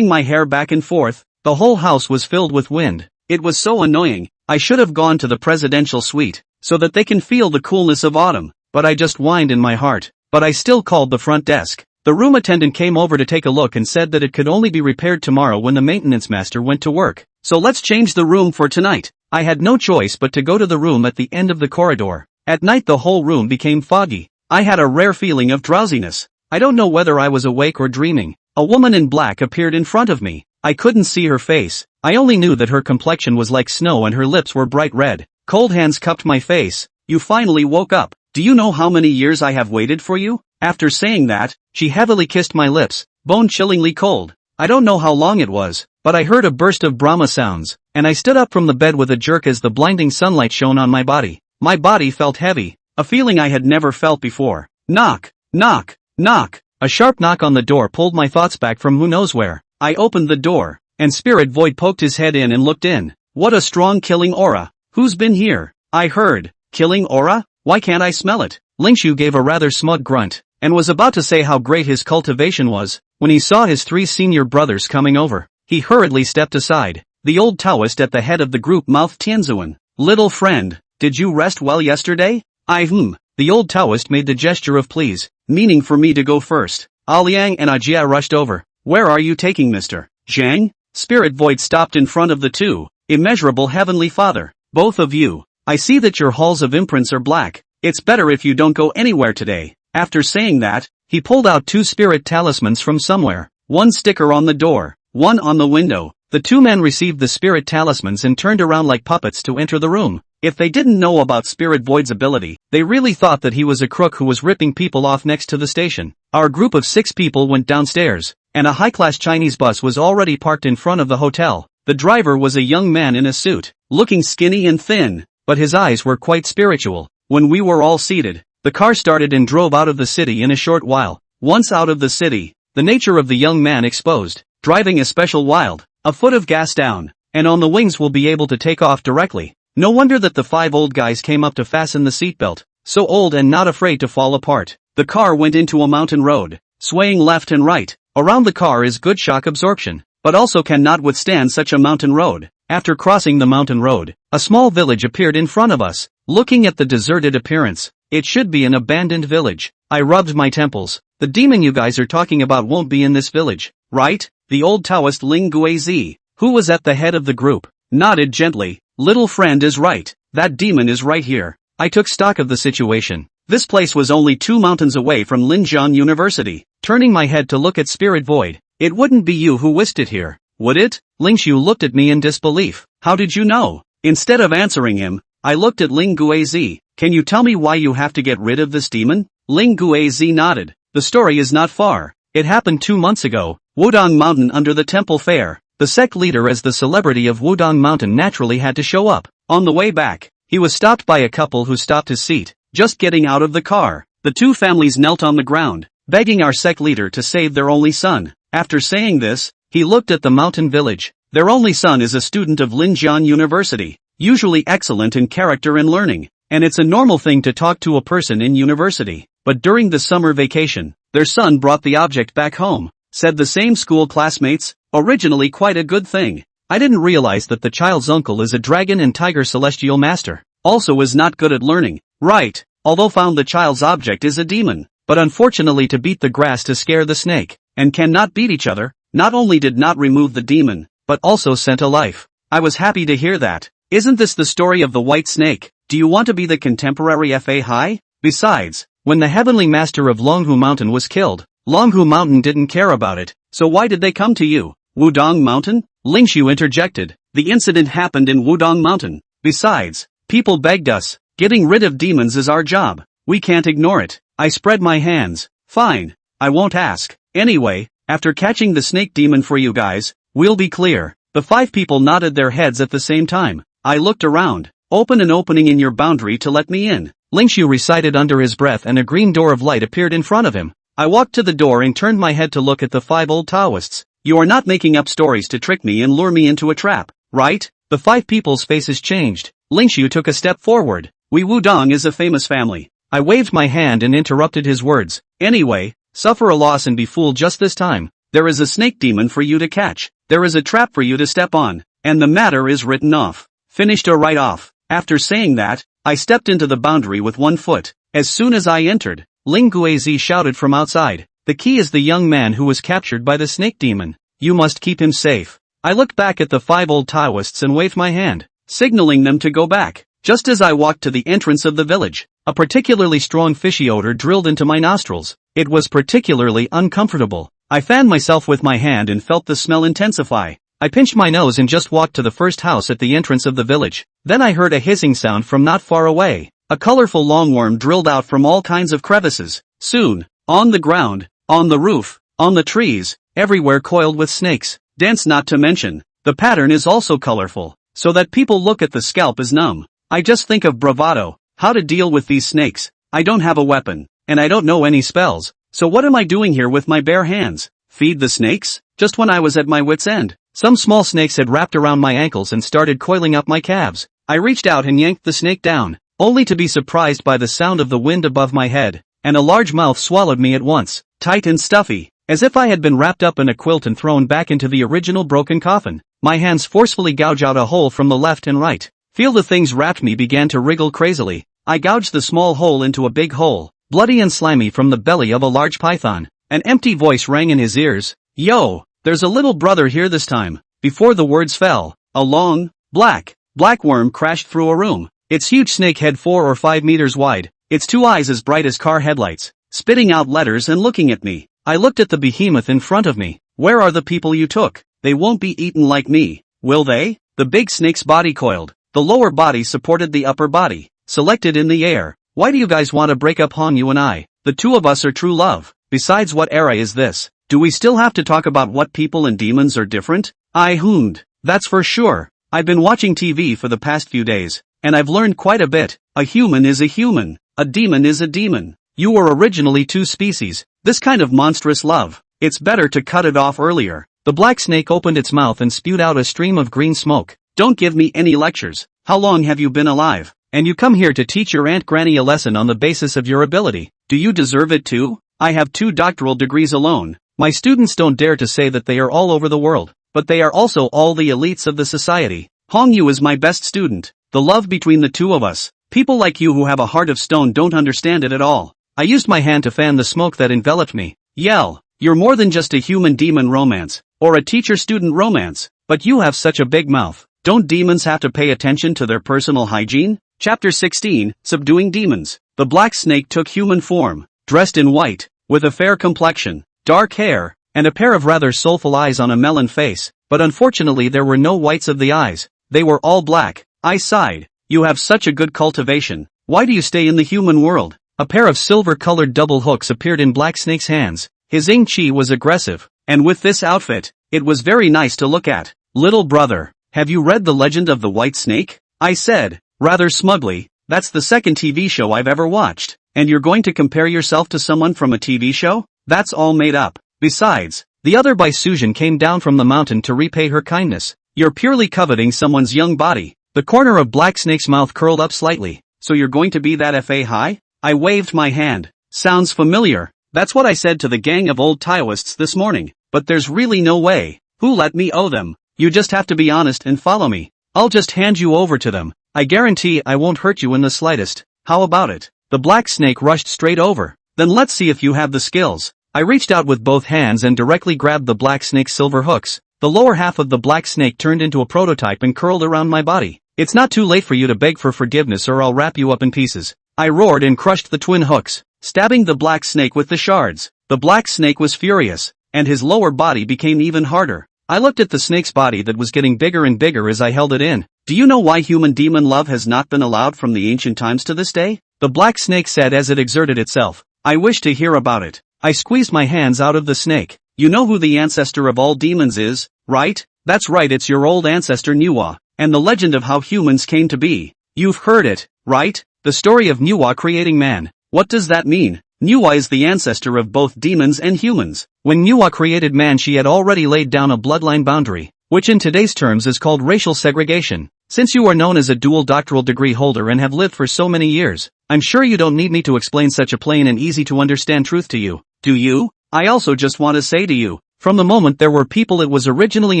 my hair back and forth. The whole house was filled with wind. It was so annoying. I should have gone to the presidential suite, so that they can feel the coolness of autumn, but I just whined in my heart. But I still called the front desk. The room attendant came over to take a look and said that it could only be repaired tomorrow when the maintenance master went to work. So let's change the room for tonight. I had no choice but to go to the room at the end of the corridor. At night the whole room became foggy. I had a rare feeling of drowsiness. I don't know whether I was awake or dreaming. A woman in black appeared in front of me. I couldn't see her face. I only knew that her complexion was like snow and her lips were bright red. Cold hands cupped my face. You finally woke up. Do you know how many years I have waited for you? After saying that, she heavily kissed my lips, bone-chillingly cold. I don't know how long it was, but I heard a burst of Brahma sounds, and I stood up from the bed with a jerk as the blinding sunlight shone on my body. My body felt heavy, a feeling I had never felt before. Knock, knock, knock. A sharp knock on the door pulled my thoughts back from who knows where. I opened the door, and Spirit Void poked his head in and looked in. What a strong killing aura. Who's been here? I heard. Killing aura? Why can't I smell it? Lingshu gave a rather smug grunt, and was about to say how great his cultivation was, when he saw his 3 senior brothers coming over. He hurriedly stepped aside. The old Taoist at the head of the group mouthed Tianzuan. Little friend, did you rest well yesterday? The old Taoist made the gesture of please, meaning for me to go first. Liang and Ajia rushed over. Where are you taking Mr. Zhang? Spirit Void stopped in front of the two. Immeasurable Heavenly Father, both of you. I see that your halls of imprints are black. It's better if you don't go anywhere today. After saying that, he pulled out 2 spirit talismans from somewhere. 1 sticker on the door, 1 on the window. The 2 men received the spirit talismans and turned around like puppets to enter the room. If they didn't know about Spirit Void's ability, they really thought that he was a crook who was ripping people off next to the station. Our group of 6 people went downstairs, and a high-class Chinese bus was already parked in front of the hotel. The driver was a young man in a suit, looking skinny and thin, but his eyes were quite spiritual. When we were all seated, the car started and drove out of the city in a short while. Once out of the city, the nature of the young man exposed, driving a special wild, a foot of gas down, and on the wings will be able to take off directly. No wonder that the 5 old guys came up to fasten the seatbelt, so old and not afraid to fall apart. The car went into a mountain road, swaying left and right. Around the car is good shock absorption, but also cannot withstand such a mountain road. After crossing the mountain road, a small village appeared in front of us. Looking at the deserted appearance, it should be an abandoned village. I rubbed my temples. The demon you guys are talking about won't be in this village, right? The old Taoist Ling Guizi, who was at the head of the group, nodded gently. Little friend is right. That demon is right here. I took stock of the situation. This place was only 2 mountains away from Linjiang University. Turning my head to look at Spirit Void, it wouldn't be you who whisked it here, would it? Lingshu looked at me in disbelief. How did you know? Instead of answering him, I looked at Ling Guizi. Can you tell me why you have to get rid of this demon? Ling Guizi nodded. The story is not far. It happened 2 months ago. Wudong Mountain under the temple fair. The sect leader as the celebrity of Wudong Mountain naturally had to show up. On the way back, he was stopped by a couple who stopped his seat, just getting out of the car. The 2 families knelt on the ground, begging our sect leader to save their only son. After saying this, he looked at the mountain village. Their only son is a student of Linjiang University, usually excellent in character and learning, and it's a normal thing to talk to a person in university. But during the summer vacation, their son brought the object back home, said the same school classmates. Originally quite a good thing. I didn't realize that the child's uncle is a dragon and tiger celestial master, also is not good at learning, right, although found the child's object is a demon, but unfortunately to beat the grass to scare the snake, and cannot beat each other, not only did not remove the demon, but also sent a life. I was happy to hear that. Isn't this the story of the white snake? Do you want to be the contemporary Fa Hai? Besides, when the heavenly master of Longhu Mountain was killed, Longhu Mountain didn't care about it, so why did they come to you? Wudong Mountain? Lingshu interjected. The incident happened in Wudong Mountain. Besides, people begged us. Getting rid of demons is our job. We can't ignore it. I spread my hands. Fine. I won't ask. Anyway, after catching the snake demon for you guys, we'll be clear. The 5 people nodded their heads at the same time. I looked around. Open an opening in your boundary to let me in. Lingshu recited under his breath and a green door of light appeared in front of him. I walked to the door and turned my head to look at the 5 old Taoists. You are not making up stories to trick me and lure me into a trap, right? The 5 people's faces changed. Lingshu took a step forward. We Wudong is a famous family. I waved my hand and interrupted his words. Anyway, suffer a loss and be fooled just this time. There is a snake demon for you to catch. There is a trap for you to step on. And the matter is written off. Finished or right off. After saying that, I stepped into the boundary with 1 foot. As soon as I entered, Ling Guizi shouted from outside. The key is the young man who was captured by the snake demon. You must keep him safe. I looked back at the 5 old Taoists and waved my hand, signaling them to go back. Just as I walked to the entrance of the village, a particularly strong fishy odor drilled into my nostrils. It was particularly uncomfortable. I fanned myself with my hand and felt the smell intensify. I pinched my nose and just walked to the first house at the entrance of the village. Then I heard a hissing sound from not far away. A colorful longworm drilled out from all kinds of crevices. Soon, on the ground, on the roof, on the trees, everywhere coiled with snakes. Dense, not to mention, the pattern is also colorful, so that people look at the scalp as numb. I just think of bravado, how to deal with these snakes. I don't have a weapon, and I don't know any spells, so what am I doing here with my bare hands? Feed the snakes? Just when I was at my wit's end, some small snakes had wrapped around my ankles and started coiling up my calves. I reached out and yanked the snake down, only to be surprised by the sound of the wind above my head, and a large mouth swallowed me at once, tight and stuffy, as if I had been wrapped up in a quilt and thrown back into the original broken coffin. My hands forcefully gouge out a hole from the left and right. Feel the things wrapped me began to wriggle crazily. I gouged the small hole into a big hole, bloody and slimy from the belly of a large python. An empty voice rang in his ears. Yo, there's a little brother here this time. Before the words fell, a long, black worm crashed through a room. Its huge snake head 4 or 5 meters wide, its 2 eyes as bright as car headlights, spitting out letters and looking at me. I looked at the behemoth in front of me. Where are the people you took? They won't be eaten like me, will they? The big snake's body coiled. The lower body supported the upper body, selected in the air. Why do you guys want to break up, Hong Yu and I? The two of us are true love. Besides, what era is this? Do we still have to talk about what people and demons are different? I hooned. That's for sure. I've been watching TV for the past few days, and I've learned quite a bit. A human is a human. A demon is a demon. You were originally 2 species. This kind of monstrous love, it's better to cut it off earlier. The black snake opened its mouth and spewed out a stream of green smoke. Don't give me any lectures. How long have you been alive? And you come here to teach your Aunt Granny a lesson on the basis of your ability. Do you deserve it too? I have 2 doctoral degrees alone. My students don't dare to say that they are all over the world, but they are also all the elites of the society. Hong Yu is my best student. The love between the two of us. People like you who have a heart of stone don't understand it at all. I used my hand to fan the smoke that enveloped me. Yell, you're more than just a human-demon romance, or a teacher-student romance, but you have such a big mouth. Don't demons have to pay attention to their personal hygiene? Chapter 16, Subduing Demons. The black snake took human form, dressed in white, with a fair complexion, dark hair, and a pair of rather soulful eyes on a melon face, but unfortunately there were no whites of the eyes. They were all black. I sighed. You have such a good cultivation. Why do you stay in the human world? A pair of silver-colored double hooks appeared in Black Snake's hands. His ing chi was aggressive, and with this outfit, it was very nice to look at. Little brother, have you read The Legend of the White Snake? I said, rather smugly. That's the second TV show I've ever watched. And you're going to compare yourself to someone from a TV show? That's all made up. Besides, the other Baisuzhen came down from the mountain to repay her kindness. You're purely coveting someone's young body. The corner of Black Snake's mouth curled up slightly. So you're going to be that FA high? I waved my hand. Sounds familiar. That's what I said to the gang of old Taoists this morning. But there's really no way. Who let me owe them? You just have to be honest and follow me. I'll just hand you over to them. I guarantee I won't hurt you in the slightest. How about it? The black snake rushed straight over. Then let's see if you have the skills. I reached out with both hands and directly grabbed the black snake's silver hooks. The lower half of the black snake turned into a prototype and curled around my body. It's not too late for you to beg for forgiveness or I'll wrap you up in pieces. I roared and crushed the twin hooks, stabbing the black snake with the shards. The black snake was furious, and his lower body became even harder. I looked at the snake's body that was getting bigger and bigger as I held it in. Do you know why human-demon love has not been allowed from the ancient times to this day? The black snake said as it exerted itself. I wish to hear about it. I squeezed my hands out of the snake. You know who the ancestor of all demons is, right? That's right, it's your old ancestor Nywa, and the legend of how humans came to be. You've heard it, right? The story of Nywa creating man. What does that mean? Nywa is the ancestor of both demons and humans. When Nywa created man, she had already laid down a bloodline boundary, which in today's terms is called racial segregation. Since you are known as a dual doctoral degree holder and have lived for so many years, I'm sure you don't need me to explain such a plain and easy to understand truth to you. Do you? I also just want to say to you, from the moment there were people, it was originally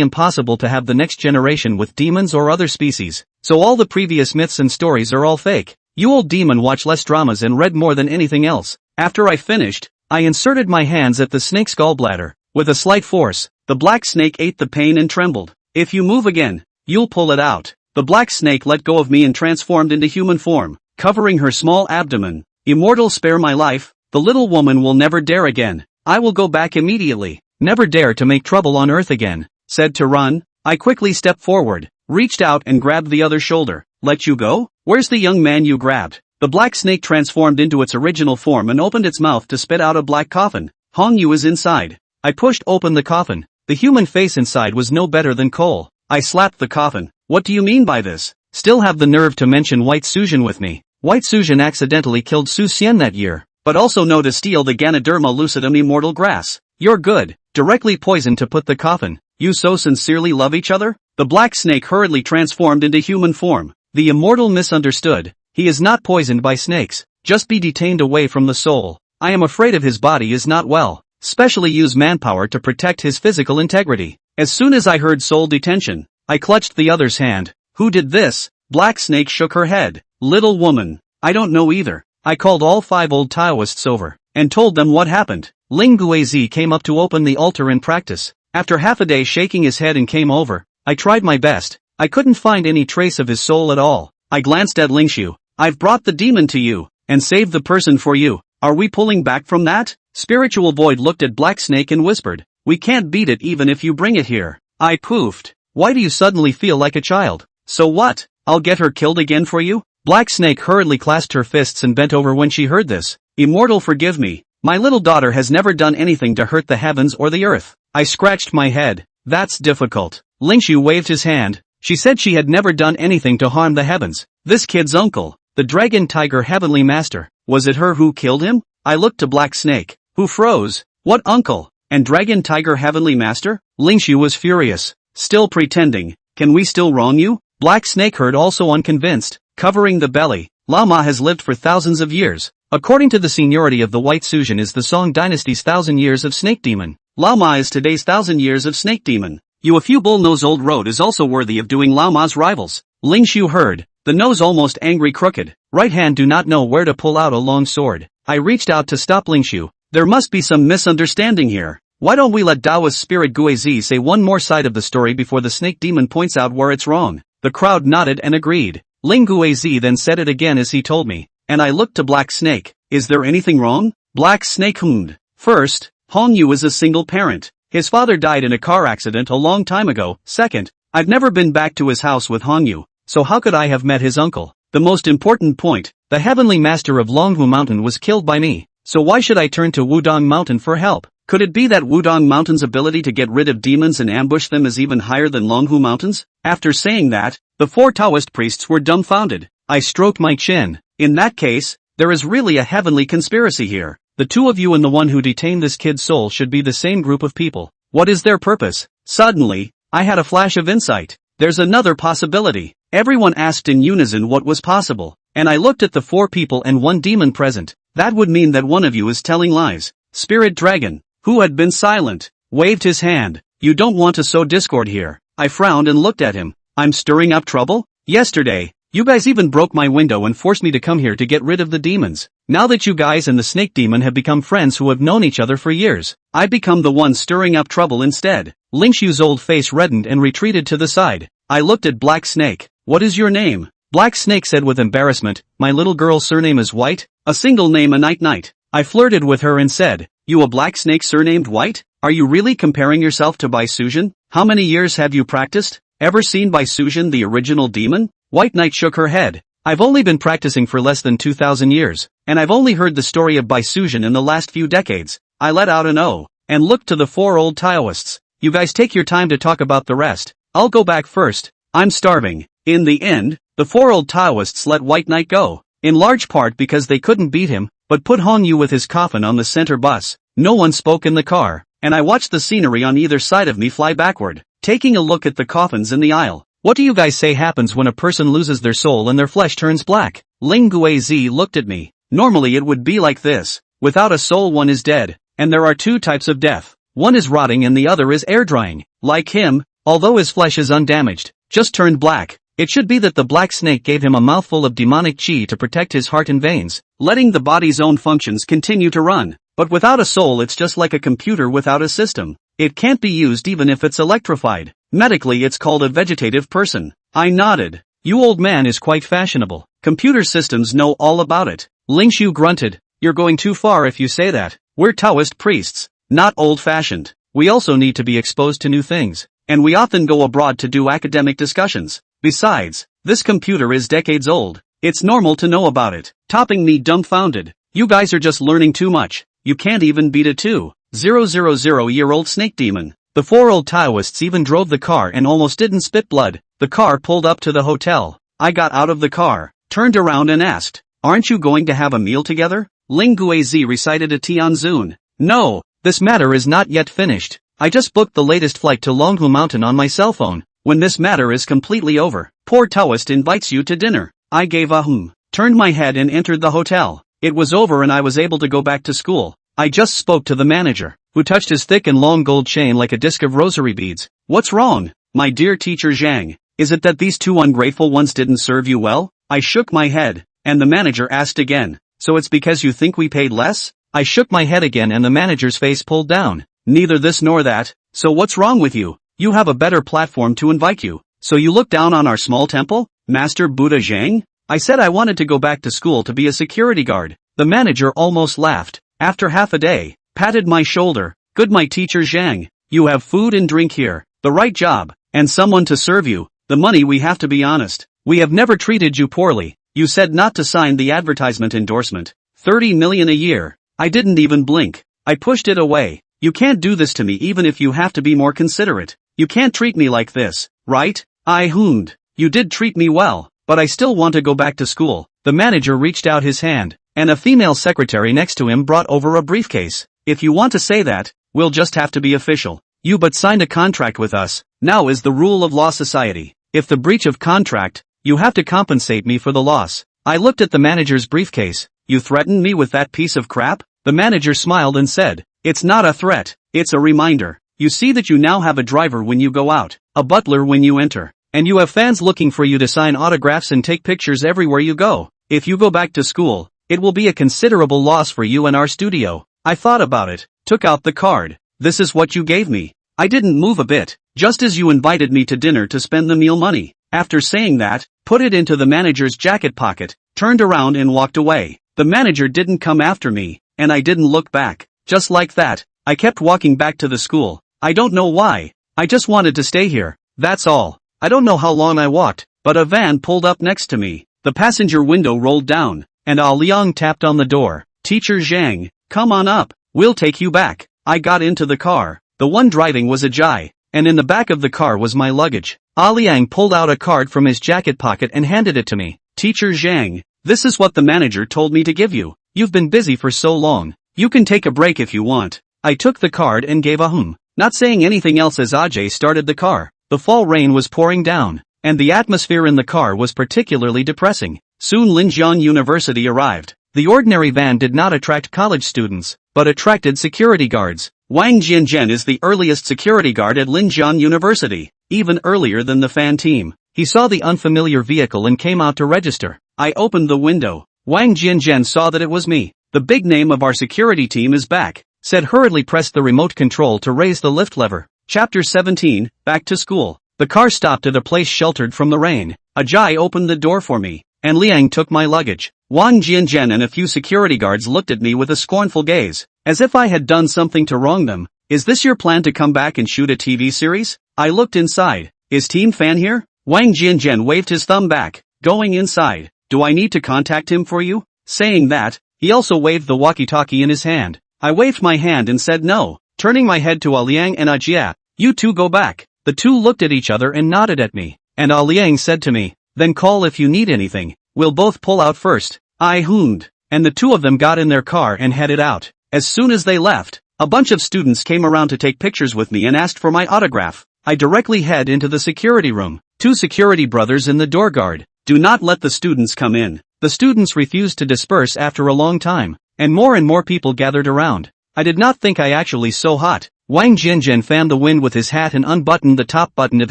impossible to have the next generation with demons or other species. So all the previous myths and stories are all fake. You old demon watch less dramas and read more than anything else. After I finished, I inserted my hands at the snake's gallbladder. With a slight force, the black snake ate the pain and trembled. If you move again, you'll pull it out. The black snake let go of me and transformed into human form, covering her small abdomen. Immortal, spare my life. The little woman will never dare again. I will go back immediately. Never dare to make trouble on earth again. Said to run. I quickly stepped forward, reached out and grabbed the other shoulder. Let you go? Where's the young man you grabbed? The black snake transformed into its original form and opened its mouth to spit out a black coffin. Hongyu is inside. I pushed open the coffin. The human face inside was no better than coal. I slapped the coffin. What do you mean by this? Still have the nerve to mention White Suzhen with me. White Suzhen accidentally killed Su Xian that year, but also know to steal the Ganoderma lucidum immortal grass. You're good. Directly poisoned to put the coffin. You so sincerely love each other? The black snake hurriedly transformed into human form. The immortal misunderstood. He is not poisoned by snakes. Just be detained away from the soul. I am afraid of his body is not well. Specially use manpower to protect his physical integrity. As soon as I heard soul detention, I clutched the other's hand. Who did this? Black Snake shook her head. Little woman. I don't know either. I called all 5 old Taoists over, and told them what happened. Ling Guizi came up to open the altar in practice. After half a day shaking his head and came over, I tried my best. I couldn't find any trace of his soul at all. I glanced at Lingshu. I've brought the demon to you, and saved the person for you. Are we pulling back from that? Spiritual Void looked at Black Snake and whispered, we can't beat it even if you bring it here. I poofed. Why do you suddenly feel like a child? So what? I'll get her killed again for you? Black Snake hurriedly clasped her fists and bent over when she heard this. Immortal, forgive me. My little daughter has never done anything to hurt the heavens or the earth. I scratched my head. That's difficult. Lingshu waved his hand. She said she had never done anything to harm the heavens. This kid's uncle, the Dragon Tiger Heavenly Master, was it her who killed him? I looked to Black Snake, who froze. What uncle? And Dragon Tiger Heavenly Master? Lingshu was furious. Still pretending. Can we still wrong you? Black Snake heard also unconvinced, covering the belly. Lama has lived for thousands of years. According to the seniority of the White Suzhen is the Song Dynasty's 1,000 years of Snake Demon. Lama is today's 1,000 years of Snake Demon. You a few bull-nose old road is also worthy of doing Lama's rivals. Lingshu heard, the nose almost angry crooked, right hand do not know where to pull out a long sword. I reached out to stop Lingshu. There must be some misunderstanding here. Why don't we let Taoist spirit Guizi say one more side of the story before the Snake Demon points out where it's wrong? The crowd nodded and agreed. Ling Guizi then said it again as he told me, and I looked to Black Snake. Is there anything wrong? Black Snake hummed. First, Hongyu is a single parent. His father died in a car accident a long time ago. Second, I've never been back to his house with Hongyu, so how could I have met his uncle? The most important point, the Heavenly Master of Longhu Mountain was killed by me, so why should I turn to Wudong Mountain for help? Could it be that Wudong Mountain's ability to get rid of demons and ambush them is even higher than Longhu Mountain's? After saying that, the 4 Taoist priests were dumbfounded. I stroked my chin. In that case, there is really a heavenly conspiracy here. The 2 of you and the one who detained this kid's soul should be the same group of people. What is their purpose? Suddenly, I had a flash of insight. There's another possibility. Everyone asked in unison what was possible, and I looked at the 4 people and 1 demon present. That would mean that one of you is telling lies. Spirit Dragon, who had been silent, waved his hand. You don't want to sow discord here. I frowned and looked at him. I'm stirring up trouble? Yesterday, you guys even broke my window and forced me to come here to get rid of the demons. Now that you guys and the Snake Demon have become friends who have known each other for years, I become the one stirring up trouble instead. Lingshu's old face reddened and retreated to the side. I looked at Black Snake. What is your name? Black Snake said with embarrassment, my little girl's surname is White, a single name a night. I flirted with her and said, you a Black Snake surnamed White? Are you really comparing yourself to Bai Suzhen? How many years have you practiced? Ever seen Bai Suzhen the original demon? White Knight shook her head. I've only been practicing for less than 2,000 years, and I've only heard the story of Bai Suzhen in the last few decades. I let out an O, and looked to the 4 old Taoists. You guys take your time to talk about the rest. I'll go back first. I'm starving. In the end, the 4 old Taoists let White Knight go, in large part because they couldn't beat him, but put Hongyu with his coffin on the center bus. No one spoke in the car, and I watched the scenery on either side of me fly backward, taking a look at the coffins in the aisle. What do you guys say happens when a person loses their soul and their flesh turns black? Ling Guizi looked at me. Normally it would be like this. Without a soul one is dead, and there are 2 types of death. One is rotting and the other is air drying. Like him, although his flesh is undamaged, just turned black. It should be that the Black Snake gave him a mouthful of demonic chi to protect his heart and veins, letting the body's own functions continue to run. But without a soul it's just like a computer without a system. It can't be used even if it's electrified. Medically it's called a vegetative person. I nodded. You old man is quite fashionable. Computer systems know all about it. Lingshu grunted. You're going too far if you say that. We're Taoist priests, not old-fashioned. We also need to be exposed to new things. and we often go abroad to do academic discussions. Besides, this computer is decades old. It's normal to know about it. Topping me dumbfounded. You guys are just learning too much. You can't even beat a 2,000-year-old snake demon. The 4 old Taoists even drove the car and almost didn't spit blood. The car pulled up to the hotel. I got out of the car, turned around and asked, "Aren't you going to have a meal together?" Ling Guizi recited a Tianzun. "No, this matter is not yet finished. I just booked the latest flight to Longhu Mountain on my cell phone. When this matter is completely over, poor Taoist invites you to dinner." I gave a turned my head and entered the hotel. It was over and I was able to go back to school. I just spoke to the manager, who touched his thick and long gold chain like a disc of rosary beads. "What's wrong, my dear teacher Zhang? Is it that these 2 ungrateful ones didn't serve you well?" I shook my head, and the manager asked again, "So it's because you think we paid less?" I shook my head again and the manager's face pulled down. "Neither this nor that. So what's wrong with you? You have a better platform to invite you. So you look down on our small temple, Master Buddha Zhang?" I said I wanted to go back to school to be a security guard. The manager almost laughed. After half a day, patted my shoulder. "Good, my teacher Zhang. You have food and drink here, the right job, and someone to serve you. The money, we have to be honest. We have never treated you poorly. You said not to sign the advertisement endorsement. 30 million a year." I didn't even blink. I pushed it away. "You can't do this to me even if you have to be more considerate. You can't treat me like this, right?" I hummed. "You did treat me well, but I still want to go back to school." The manager reached out his hand, and a female secretary next to him brought over a briefcase. "If you want to say that, we'll just have to be official. You but signed a contract with us. Now is the rule of law society. If the breach of contract, you have to compensate me for the loss." I looked at the manager's briefcase. "You threatened me with that piece of crap?" The manager smiled and said, "It's not a threat, it's a reminder. You see that you now have a driver when you go out, a butler when you enter, and you have fans looking for you to sign autographs and take pictures everywhere you go. If you go back to school, it will be a considerable loss for you and our studio." I thought about it, took out the card. "This is what you gave me." I didn't move a bit, "Just as you invited me to dinner to spend the meal money." After saying that, put it into the manager's jacket pocket, turned around and walked away. The manager didn't come after me, and I didn't look back. Just like that, I kept walking back to the school. I don't know why. I just wanted to stay here. That's all. I don't know how long I walked, but a van pulled up next to me. The passenger window rolled down, and Liang tapped on the door. "Teacher Zhang, come on up. We'll take you back." I got into the car. The one driving was a Jai, and in the back of the car was my luggage. Liang pulled out a card from his jacket pocket and handed it to me. "Teacher Zhang, this is what the manager told me to give you. You've been busy for so long. You can take a break if you want." I took the card and gave a not saying anything else as Ajay started the car. The fall rain was pouring down, and the atmosphere in the car was particularly depressing. Soon Linjiang University arrived. The ordinary van did not attract college students, but attracted security guards. Wang Jianzhen is the earliest security guard at Linjiang University, even earlier than the fan team. He saw the unfamiliar vehicle and came out to register. I opened the window. Wang Jianzhen saw that it was me. "The big name of our security team is back," said, hurriedly pressed the remote control to raise the lift lever. Chapter 17, Back to School. The car stopped at a place sheltered from the rain. Ajay opened the door for me, and Liang took my luggage. Wang Jianzhen and a few security guards looked at me with a scornful gaze, as if I had done something to wrong them. "Is this your plan to come back and shoot a TV series?" I looked inside. "Is Team Fan here?" Wang Jianzhen waved his thumb back. "Going inside. Do I need to contact him for you?" Saying that, he also waved the walkie-talkie in his hand. I waved my hand and said no, turning my head to Liang and Ajia. "You two go back." The two looked at each other and nodded at me, and Liang said to me, "Then call if you need anything. We'll both pull out first." I hummed, and the two of them got in their car and headed out. As soon as they left, a bunch of students came around to take pictures with me and asked for my autograph. I directly head into the security room. Two security brothers in the door guard. "Do not let the students come in." The students refused to disperse after a long time, and more people gathered around. I did not think I actually so hot. Wang Jianzhen fanned the wind with his hat and unbuttoned the top button of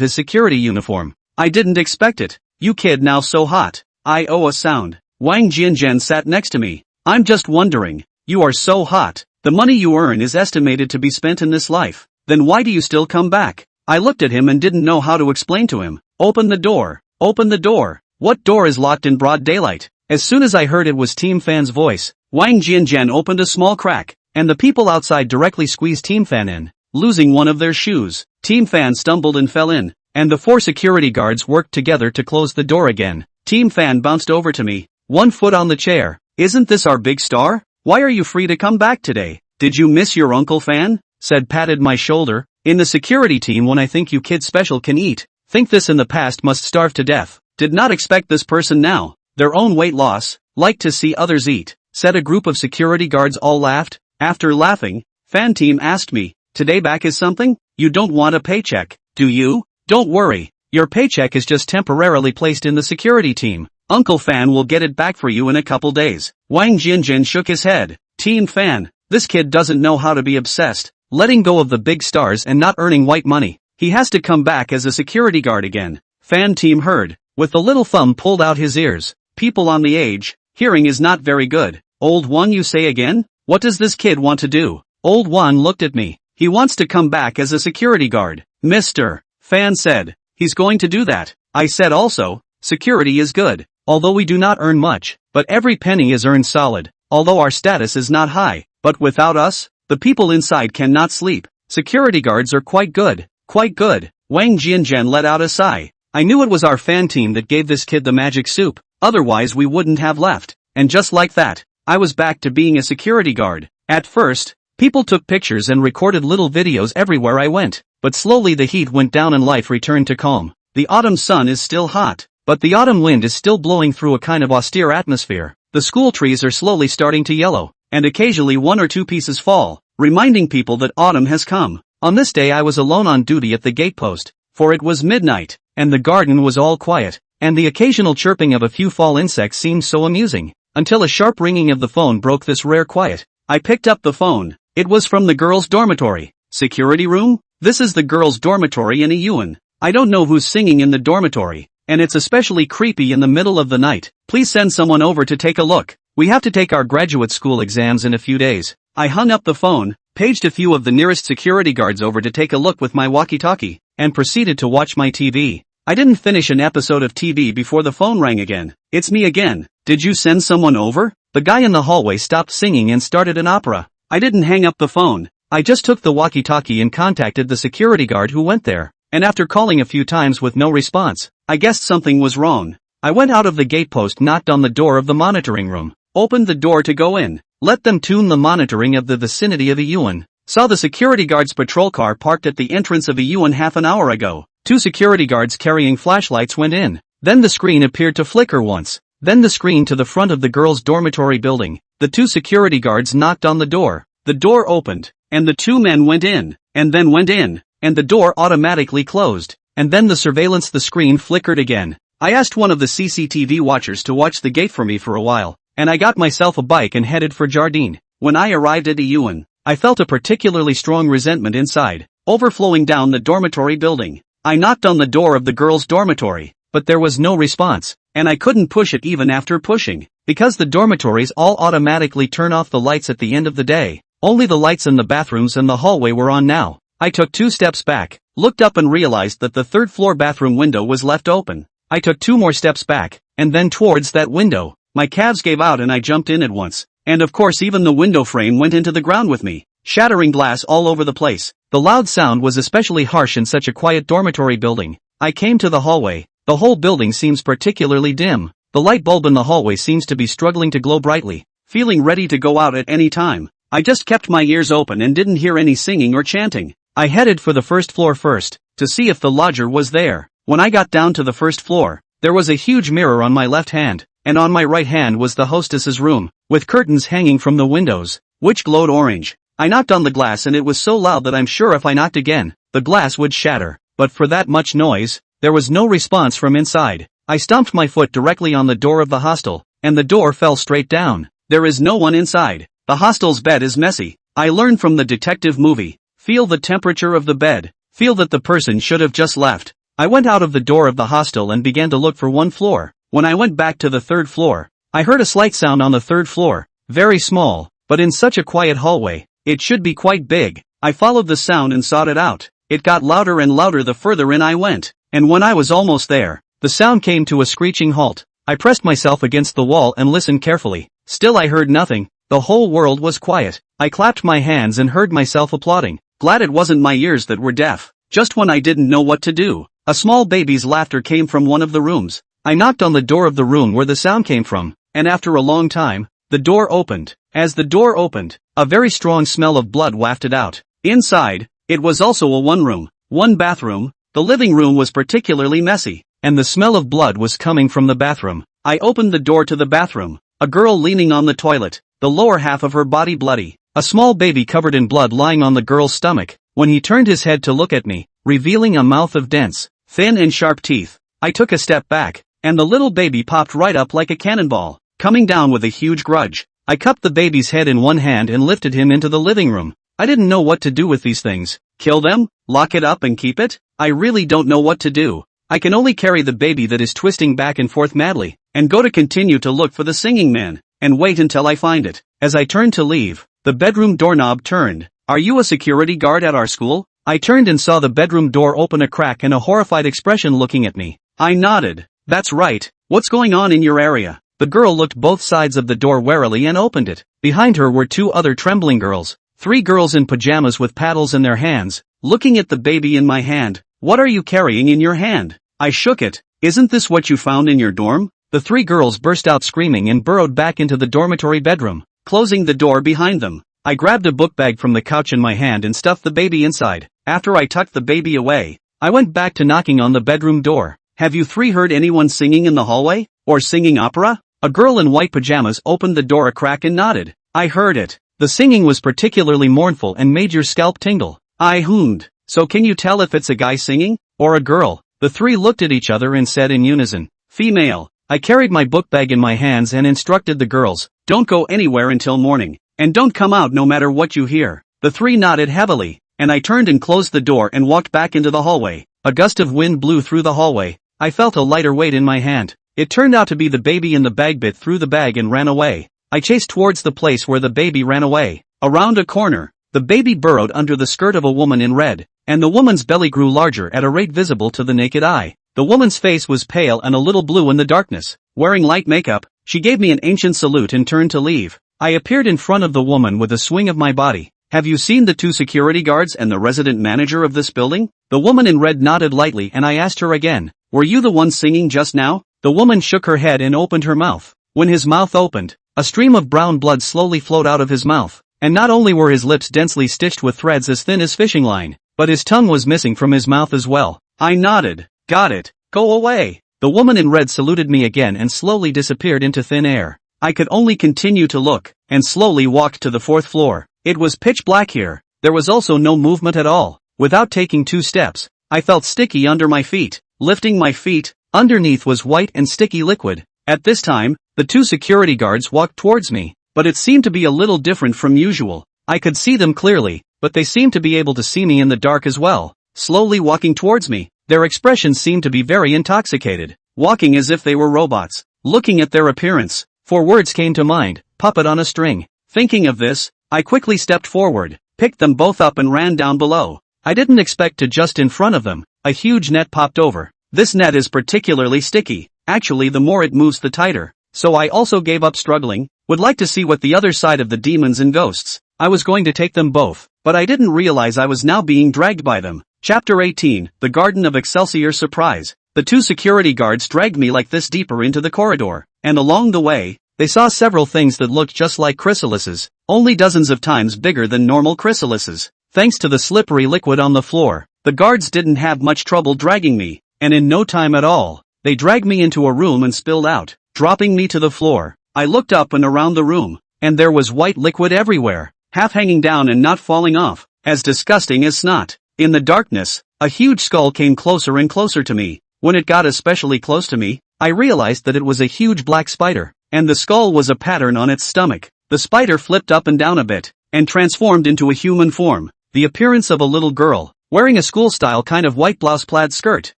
his security uniform. I didn't expect it. "You kid now so hot." I owe a sound. Wang Jianzhen sat next to me. "I'm just wondering. You are so hot. The money you earn is estimated to be spent in this life. Then why do you still come back?" I looked at him and didn't know how to explain to him. "Open the door. Open the door." "What door is locked in broad daylight?" As soon as I heard it was Team Fan's voice, Wang Jianzhen opened a small crack, and the people outside directly squeezed Team Fan in. losing one of their shoes. Team Fan stumbled and fell in, and the 4 security guards worked together to close the door again. Team Fan bounced over to me, 1 foot on the chair. Isn't this our big star? Why are you free to come back today? Did you miss your Uncle Fan? Said patted my shoulder. In the security team when I think you kids special can eat. Think this in the past must starve to death. Did not expect this person now. Their own weight loss. Like to see others eat. Said a group of security guards all laughed. After laughing, Fan team asked me, today back is something? You don't want a paycheck, do you? Don't worry. Your paycheck is just temporarily placed in the security team. Uncle Fan will get it back for you in a couple days. Wang Jianjin shook his head. Team Fan, this kid doesn't know how to be obsessed, letting go of the big stars and not earning white money. He has to come back as a security guard again. Fan team heard, with the little thumb pulled out his ears. People on the age, hearing is not very good. Old one, you say again? What does this kid want to do? Old one looked at me. He wants to come back as a security guard. Mr. Fan said, he's going to do that. I said also, security is good. Although we do not earn much, but every penny is earned solid. Although our status is not high, but without us, the people inside cannot sleep. Security guards are quite good. Quite good. Wang Jianzhen let out a sigh. I knew it was our fan team that gave this kid the magic soup, otherwise we wouldn't have left. And just like that, I was back to being a security guard. At first, people took pictures and recorded little videos everywhere I went, but slowly the heat went down and life returned to calm. The autumn sun is still hot, but the autumn wind is still blowing through a kind of austere atmosphere. The school trees are slowly starting to yellow, and occasionally 1 or 2 pieces fall, reminding people that autumn has come. On this day I was alone on duty at the gatepost, for it was midnight, and the garden was all quiet, and the occasional chirping of a few fall insects seemed so amusing, until a sharp ringing of the phone broke this rare quiet. I picked up the phone. It was from the girls' dormitory. Security room? This is the girls' dormitory in a Yuan. I don't know who's singing in the dormitory, and it's especially creepy in the middle of the night. Please send someone over to take a look. We have to take our graduate school exams in a few days. I hung up the phone, paged a few of the nearest security guards over to take a look with my walkie-talkie, and proceeded to watch my TV. I didn't finish an episode of TV before the phone rang again. It's me again. Did you send someone over? The guy in the hallway stopped singing and started an opera. I didn't hang up the phone. I just took the walkie-talkie and contacted the security guard who went there, and after calling a few times with no response, I guessed something was wrong. I went out of the gatepost, knocked on the door of the monitoring room, opened the door to go in, let them tune the monitoring of the vicinity of a Yuan. Saw the security guard's patrol car parked at the entrance of a Yuan half an hour ago. 2 security guards carrying flashlights went in. Then the screen appeared to flicker once. Then the screen to the front of the girls' dormitory building. The 2 security guards knocked on the door. The door opened, and the 2 men went in, and then went in, and the door automatically closed. And then the screen flickered again. I asked one of the CCTV watchers to watch the gate for me for a while, and I got myself a bike and headed for Jardine. When I arrived at a Yuan, I felt a particularly strong resentment inside, overflowing down the dormitory building. I knocked on the door of the girls' dormitory, but there was no response, and I couldn't push it even after pushing, because the dormitories all automatically turn off the lights at the end of the day. Only the lights in the bathrooms and the hallway were on now. I took 2 steps back, looked up and realized that the 3rd floor bathroom window was left open. I took 2 more steps back, and then towards that window. My calves gave out and I jumped in at once. And of course even the window frame went into the ground with me, shattering glass all over the place. The loud sound was especially harsh in such a quiet dormitory building. I came to the hallway. The whole building seems particularly dim. The light bulb in the hallway seems to be struggling to glow brightly, feeling ready to go out at any time. I just kept my ears open and didn't hear any singing or chanting. I headed for the 1st floor first, to see if the lodger was there. When I got down to the 1st floor, there was a huge mirror on my left hand, and on my right hand was the hostess's room, with curtains hanging from the windows, which glowed orange. I knocked on the glass and it was so loud that I'm sure if I knocked again, the glass would shatter. But for that much noise, there was no response from inside. I stomped my foot directly on the door of the hostel, and the door fell straight down. There is no one inside. The hostel's bed is messy. I learned from the detective movie. Feel the temperature of the bed. Feel that the person should have just left. I went out of the door of the hostel and began to look for 1 floor. When I went back to the 3rd floor, I heard a slight sound on the 3rd floor. Very small, but in such a quiet hallway, it should be quite big. I followed the sound and sought it out. It got louder and louder the further in I went, and when I was almost there, the sound came to a screeching halt. I pressed myself against the wall and listened carefully. Still I heard nothing. The whole world was quiet. I clapped my hands and heard myself applauding. Glad it wasn't my ears that were deaf. Just when I didn't know what to do, a small baby's laughter came from one of the rooms. I knocked on the door of the room where the sound came from, and after a long time, the door opened. As the door opened, a very strong smell of blood wafted out. Inside, it was also a one-room, one-bathroom. The living room was particularly messy, and the smell of blood was coming from the bathroom. I opened the door to the bathroom. A girl leaning on the toilet, the lower half of her body bloody. A small baby covered in blood lying on the girl's stomach. When he turned his head to look at me, revealing a mouth of dense, thin and sharp teeth, I took a step back, and the little baby popped right up like a cannonball, coming down with a huge grudge. I cupped the baby's head in one hand and lifted him into the living room. I didn't know what to do with these things. Kill them? Lock it up and keep it? I really don't know what to do. I can only carry the baby that is twisting back and forth madly, and go to continue to look for the singing man, and wait until I find it. As I turned to leave, the bedroom doorknob turned. Are you a security guard at our school? I turned and saw the bedroom door open a crack and a horrified expression looking at me. I nodded. That's right. What's going on in your area? The girl looked both sides of the door warily and opened it. Behind her were two other trembling girls. 3 girls in pajamas with paddles in their hands, looking at the baby in my hand. What are you carrying in your hand? I shook it. Isn't this what you found in your dorm? The 3 girls burst out screaming and burrowed back into the dormitory bedroom, closing the door behind them. I grabbed a book bag from the couch in my hand and stuffed the baby inside. After I tucked the baby away, I went back to knocking on the bedroom door. Have you 3 heard anyone singing in the hallway? Or singing opera? A girl in white pajamas opened the door a crack and nodded. I heard it. The singing was particularly mournful and made your scalp tingle. I hummed. So can you tell if it's a guy singing? Or a girl? The 3 looked at each other and said in unison, female. I carried my book bag in my hands and instructed the girls, don't go anywhere until morning, and don't come out no matter what you hear. The 3 nodded heavily, and I turned and closed the door and walked back into the hallway. A gust of wind blew through the hallway. I felt a lighter weight in my hand. It turned out to be the baby in the bag. Bit through the bag and ran away. I chased towards the place where the baby ran away. Around a corner, the baby burrowed under the skirt of a woman in red, and the woman's belly grew larger at a rate visible to the naked eye. The woman's face was pale and a little blue in the darkness. Wearing light makeup, she gave me an ancient salute and turned to leave. I appeared in front of the woman with a swing of my body. Have you seen the 2 security guards and the resident manager of this building? The woman in red nodded lightly and I asked her again, were you the one singing just now? The woman shook her head and opened her mouth. When his mouth opened, a stream of brown blood slowly flowed out of his mouth, and not only were his lips densely stitched with threads as thin as fishing line, but his tongue was missing from his mouth as well. I nodded. Got it. Go away. The woman in red saluted me again and slowly disappeared into thin air. I could only continue to look, and slowly walked to the 4th floor. It was pitch black here. There was also no movement at all. Without taking 2 steps, I felt sticky under my feet. Lifting my feet, underneath was white and sticky liquid. At this time, the 2 security guards walked towards me, but it seemed to be a little different from usual. I could see them clearly, but they seemed to be able to see me in the dark as well. Slowly walking towards me, their expressions seemed to be very intoxicated, walking as if they were robots. Looking at their appearance, 4 words came to mind, puppet on a string. Thinking of this, I quickly stepped forward, picked them both up and ran down below. I didn't expect to just in front of them, a huge net popped over. This net is particularly sticky. Actually, the more it moves the tighter. So I also gave up struggling. Would like to see what the other side of the demons and ghosts. I was going to take them both, but I didn't realize I was now being dragged by them. Chapter 18, The Garden of Excelsior. Surprise. The 2 security guards dragged me like this deeper into the corridor, and along the way, they saw several things that looked just like chrysalises, only dozens of times bigger than normal chrysalises. Thanks to the slippery liquid on the floor, the guards didn't have much trouble dragging me, and in no time at all, they dragged me into a room and spilled out, dropping me to the floor. I looked up and around the room, and there was white liquid everywhere, half hanging down and not falling off, as disgusting as snot. In the darkness, a huge skull came closer and closer to me. When it got especially close to me, I realized that it was a huge black spider, and the skull was a pattern on its stomach. The spider flipped up and down a bit, and transformed into a human form. The appearance of a little girl, wearing a school-style kind of white blouse plaid skirt,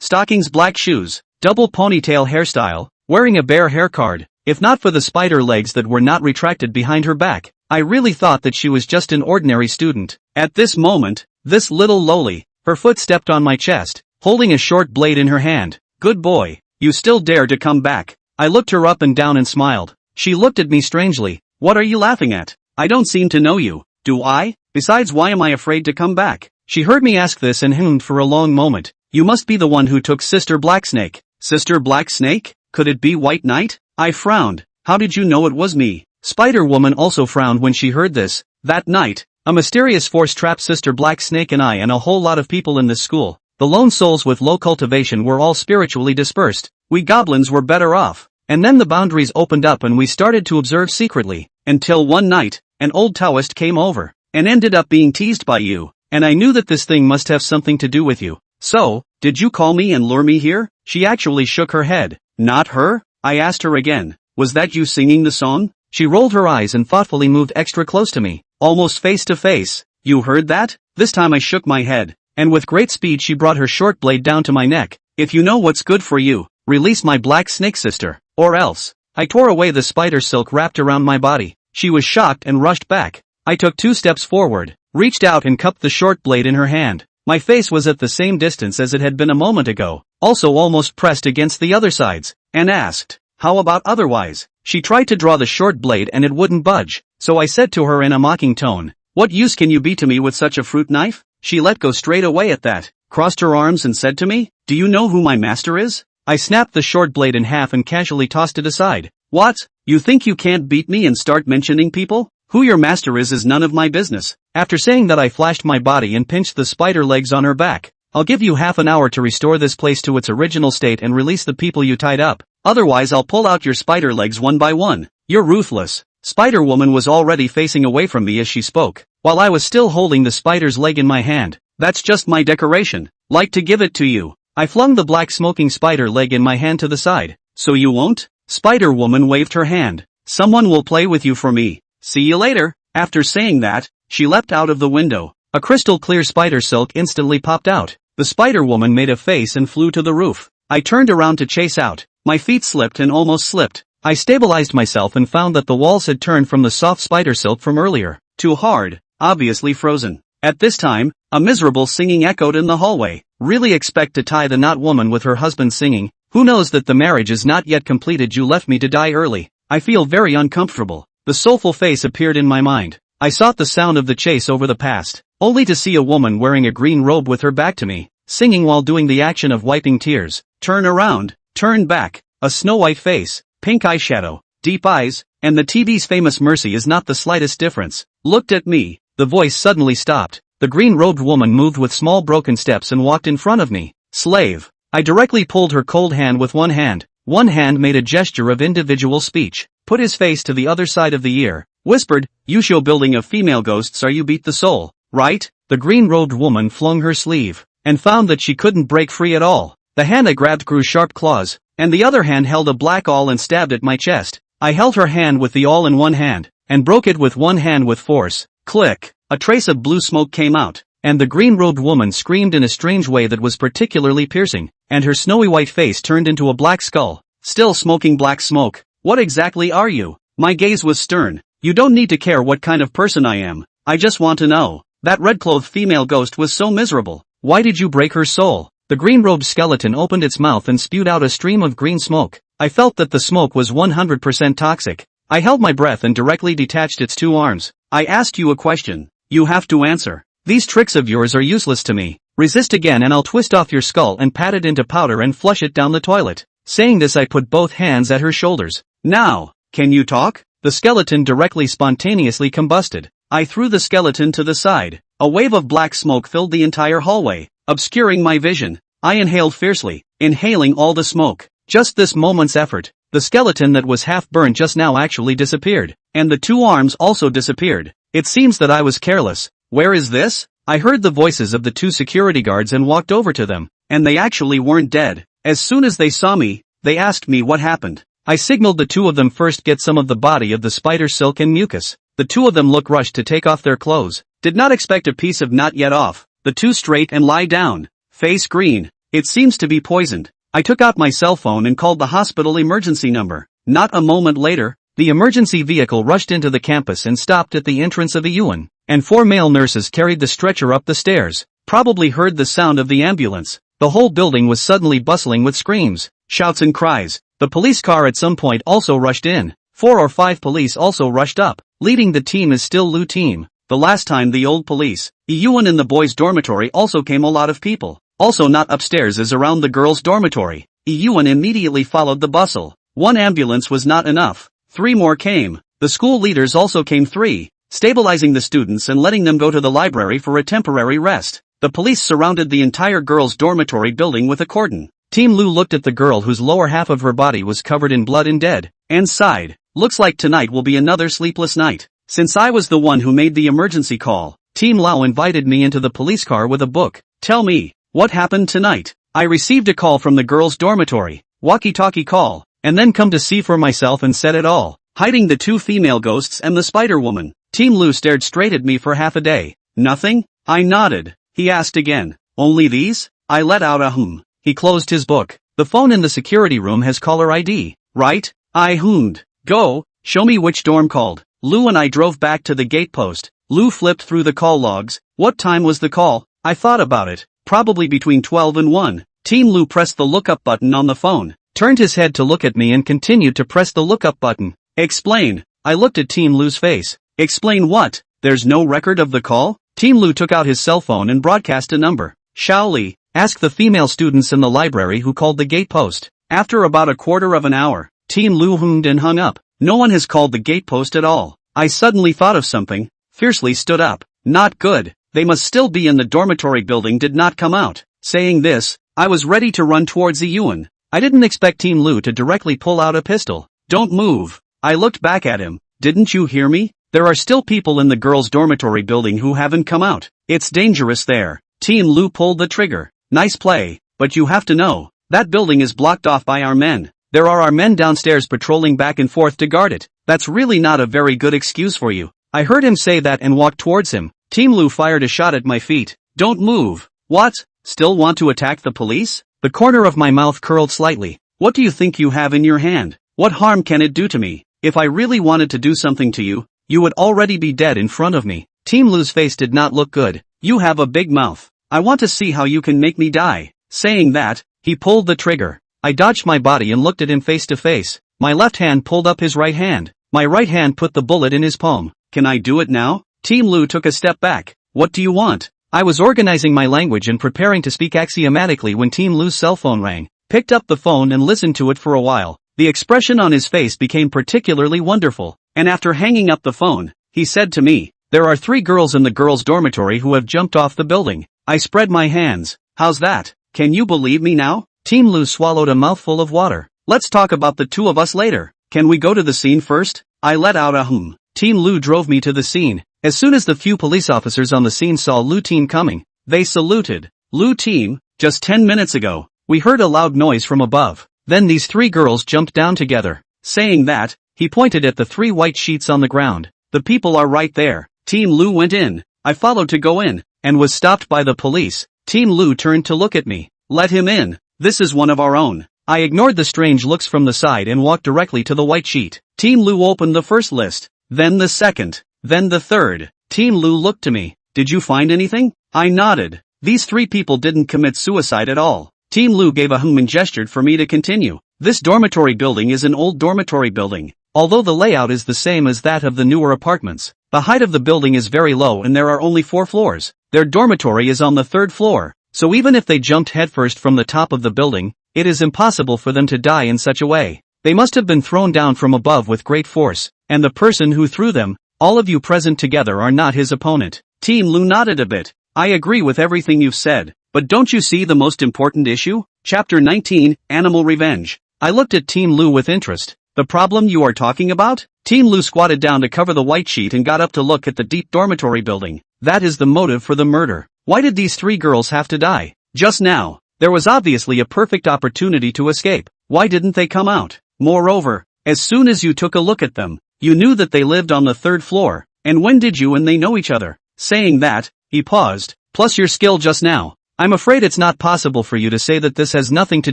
stockings, black shoes, double ponytail hairstyle, wearing a bear hair card. If not for the spider legs that were not retracted behind her back, I really thought that she was just an ordinary student. At this moment, this little lowly, her foot stepped on my chest, holding a short blade in her hand. Good boy, you still dare to come back. I looked her up and down and smiled. She looked at me strangely. What are you laughing at? I don't seem to know you, do I? Besides, why am I afraid to come back? She heard me ask this and hummed for a long moment. You must be the one who took Sister Blacksnake. Sister Blacksnake? Could it be White Knight? I frowned. How did you know it was me? Spider-Woman also frowned when she heard this. That night, a mysterious force trapped Sister Blacksnake and I and a whole lot of people in this school. The lone souls with low cultivation were all spiritually dispersed. We goblins were better off. And then the boundaries opened up and we started to observe secretly. Until one night, an old Taoist came over. And ended up being teased by you. And I knew that this thing must have something to do with you. So, did you call me and lure me here? She actually shook her head. Not her? I asked her again. Was that you singing the song? She rolled her eyes and thoughtfully moved extra close to me, almost face to face. You heard that? This time I shook my head, and with great speed she brought her short blade down to my neck. If you know what's good for you, release my black snake sister, or else. I tore away the spider silk wrapped around my body. She was shocked and rushed back. I took 2 steps forward, reached out and cupped the short blade in her hand. My face was at the same distance as it had been a moment ago, also almost pressed against the other sides, and asked, how about otherwise? She tried to draw the short blade and it wouldn't budge, so I said to her in a mocking tone, what use can you be to me with such a fruit knife? She let go straight away at that, crossed her arms and said to me, do you know who my master is? I snapped the short blade in half and casually tossed it aside. What? You think you can't beat me and start mentioning people? Who your master is none of my business. After saying that I flashed my body and pinched the spider legs on her back. I'll give you half an hour to restore this place to its original state and release the people you tied up. Otherwise I'll pull out your spider legs one by one. You're ruthless. Spider-Woman was already facing away from me as she spoke, while I was still holding the spider's leg in my hand. That's just my decoration. Like to give it to you. I flung the black smoking spider leg in my hand to the side. So you won't? Spider-Woman waved her hand. Someone will play with you for me. See you later. After saying that, she leapt out of the window. A crystal clear spider silk instantly popped out. The Spider-Woman made a face and flew to the roof. I turned around to chase out. My feet slipped and almost slipped. I stabilized myself and found that the walls had turned from the soft spider silk from earlier, to hard, obviously frozen. At this time, a miserable singing echoed in the hallway. Really expect to tie the knot woman with her husband singing? Who knows that the marriage is not yet completed? You left me to die early. I feel very uncomfortable. The soulful face appeared in my mind. I sought the sound of the chase over the past, only to see a woman wearing a green robe with her back to me, singing while doing the action of wiping tears. Turn around, turn back, a snow-white face, pink eyeshadow, deep eyes, and the TV's famous Mercy is not the slightest difference. Looked at me. The voice suddenly stopped. The green-robed woman moved with small broken steps and walked in front of me. Slave. I directly pulled her cold hand with one hand. One hand made a gesture of individual speech, put his face to the other side of the ear, whispered, you show building of female ghosts are you beat the soul, right? The green-robed woman flung her sleeve, and found that she couldn't break free at all. The hand I grabbed grew sharp claws, and the other hand held a black awl and stabbed at my chest. I held her hand with the awl in one hand, and broke it with one hand with force. Click! A trace of blue smoke came out, and the green-robed woman screamed in a strange way that was particularly piercing, and her snowy white face turned into a black skull, still smoking black smoke. What exactly are you? My gaze was stern. You don't need to care what kind of person I am. I just want to know. That red-clothed female ghost was so miserable. Why did you break her soul? The green-robed skeleton opened its mouth and spewed out a stream of green smoke. I felt that the smoke was 100% toxic. I held my breath and directly detached its 2 arms. I asked you a question. You have to answer. These tricks of yours are useless to me. Resist again and I'll twist off your skull and pat it into powder and flush it down the toilet. Saying this I put both hands at her shoulders. Now, can you talk? The skeleton directly spontaneously combusted. I threw the skeleton to the side. A wave of black smoke filled the entire hallway, obscuring my vision. I inhaled fiercely, inhaling all the smoke. Just this moment's effort. The skeleton that was half burned just now actually disappeared, and the 2 arms also disappeared. It seems that I was careless. Where is this? I heard the voices of the 2 security guards and walked over to them, and they actually weren't dead. As soon as they saw me, they asked me what happened. I signaled the 2 of them first get some of the body of the spider silk and mucus. The 2 of them look rushed to take off their clothes. Did not expect a piece of not yet off. The 2 straight and lie down. Face green. It seems to be poisoned. I took out my cell phone and called the hospital emergency number. Not a moment later, the emergency vehicle rushed into the campus and stopped at the entrance of a UN, and 4 male nurses carried the stretcher up the stairs. Probably heard the sound of the ambulance. The whole building was suddenly bustling with screams, shouts and cries. The police car at some point also rushed in. 4 or 5 police also rushed up. Leading the team is still Lu team. The last time the old police, Yuan in the boys' dormitory also came a lot of people. Also not upstairs as around the girls' dormitory. Yuan immediately followed the bustle. One ambulance was not enough. 3 more came. The school leaders also came 3, stabilizing the students and letting them go to the library for a temporary rest. The police surrounded the entire girls' dormitory building with a cordon. Team Lu looked at the girl whose lower half of her body was covered in blood and dead, and sighed. Looks like tonight will be another sleepless night. Since I was the one who made the emergency call, Team Lao invited me into the police car with a book. Tell me, what happened tonight? I received a call from the girls' dormitory, walkie-talkie call, and then come to see for myself and said it all, hiding the 2 female ghosts and the Spider-Woman. Team Lu stared straight at me for half a day. Nothing? I nodded. He asked again. Only these? I let out a He closed his book. The phone in the security room has caller ID, right? I hummed. Go, show me which dorm called. Lu and I drove back to the gate post. Lu flipped through the call logs. What time was the call? I thought about it. Probably between 12 and 1. Team Lu pressed the lookup button on the phone, turned his head to look at me and continued to press the lookup button. Explain. I looked at Team Lu's face. Explain what? There's no record of the call? Team Lu took out his cell phone and broadcast a number. Shaoli, ask the female students in the library who called the gate post. After about a quarter of an hour, Team Lu hummed and hung up. No one has called the gate post at all. I suddenly thought of something, fiercely stood up. Not good. They must still be in the dormitory building, did not come out. Saying this, I was ready to run towards the Yuan. I didn't expect Team Lu to directly pull out a pistol. Don't move. I looked back at him. Didn't you hear me? There are still people in the girls' dormitory building who haven't come out. It's dangerous there. Team Lu pulled the trigger. Nice play, but you have to know, that building is blocked off by our men. There are our men downstairs patrolling back and forth to guard it. That's really not a very good excuse for you. I heard him say that and walked towards him. Team Lu fired a shot at my feet. Don't move. What? Still want to attack the police? The corner of my mouth curled slightly. What do you think you have in your hand? What harm can it do to me? If I really wanted to do something to you, you would already be dead in front of me. Team Lu's face did not look good. You have a big mouth. I want to see how you can make me die. Saying that, he pulled the trigger. I dodged my body and looked at him face to face. My left hand pulled up his right hand. My right hand put the bullet in his palm. Can I do it now? Team Lu took a step back. What do you want? I was organizing my language and preparing to speak axiomatically when Team Lu's cell phone rang. Picked up the phone and listened to it for a while. The expression on his face became particularly wonderful, and after hanging up the phone, he said to me, there are 3 girls in the girls' dormitory who have jumped off the building. I spread my hands. How's that? Can you believe me now? Team Lu swallowed a mouthful of water. Let's talk about the 2 of us later. Can we go to the scene first? I let out a Team Lu drove me to the scene. As soon as the few police officers on the scene saw Lu team coming, they saluted. Lu team, just 10 minutes ago, we heard a loud noise from above. Then these 3 girls jumped down together. Saying that, he pointed at the 3 white sheets on the ground. The people are right there. Team Lu went in. I followed to go in, and was stopped by the police. Team Lu turned to look at me. Let him in. This is one of our own. I ignored the strange looks from the side and walked directly to the white sheet. Team Lu opened the first list, then the second, then the third. Team Lu looked to me. Did you find anything? I nodded. These 3 people didn't commit suicide at all. Team Lu gave a and gestured for me to continue. This dormitory building is an old dormitory building. Although the layout is the same as that of the newer apartments, the height of the building is very low and there are only 4 floors. Their dormitory is on the 3rd floor, so even if they jumped headfirst from the top of the building, it is impossible for them to die in such a way. They must have been thrown down from above with great force, and the person who threw them, all of you present together are not his opponent. Team Lu nodded a bit. I agree with everything you've said, but don't you see the most important issue? Chapter 19, Animal Revenge. I looked at Team Lu with interest. The problem you are talking about? Team Lu squatted down to cover the white sheet and got up to look at the deep dormitory building. That is the motive for the murder. Why did these 3 girls have to die? Just now. There was obviously a perfect opportunity to escape. Why didn't they come out? Moreover, as soon as you took a look at them, you knew that they lived on the 3rd floor. And when did you and they know each other? Saying that, he paused. Plus your skill just now. I'm afraid it's not possible for you to say that this has nothing to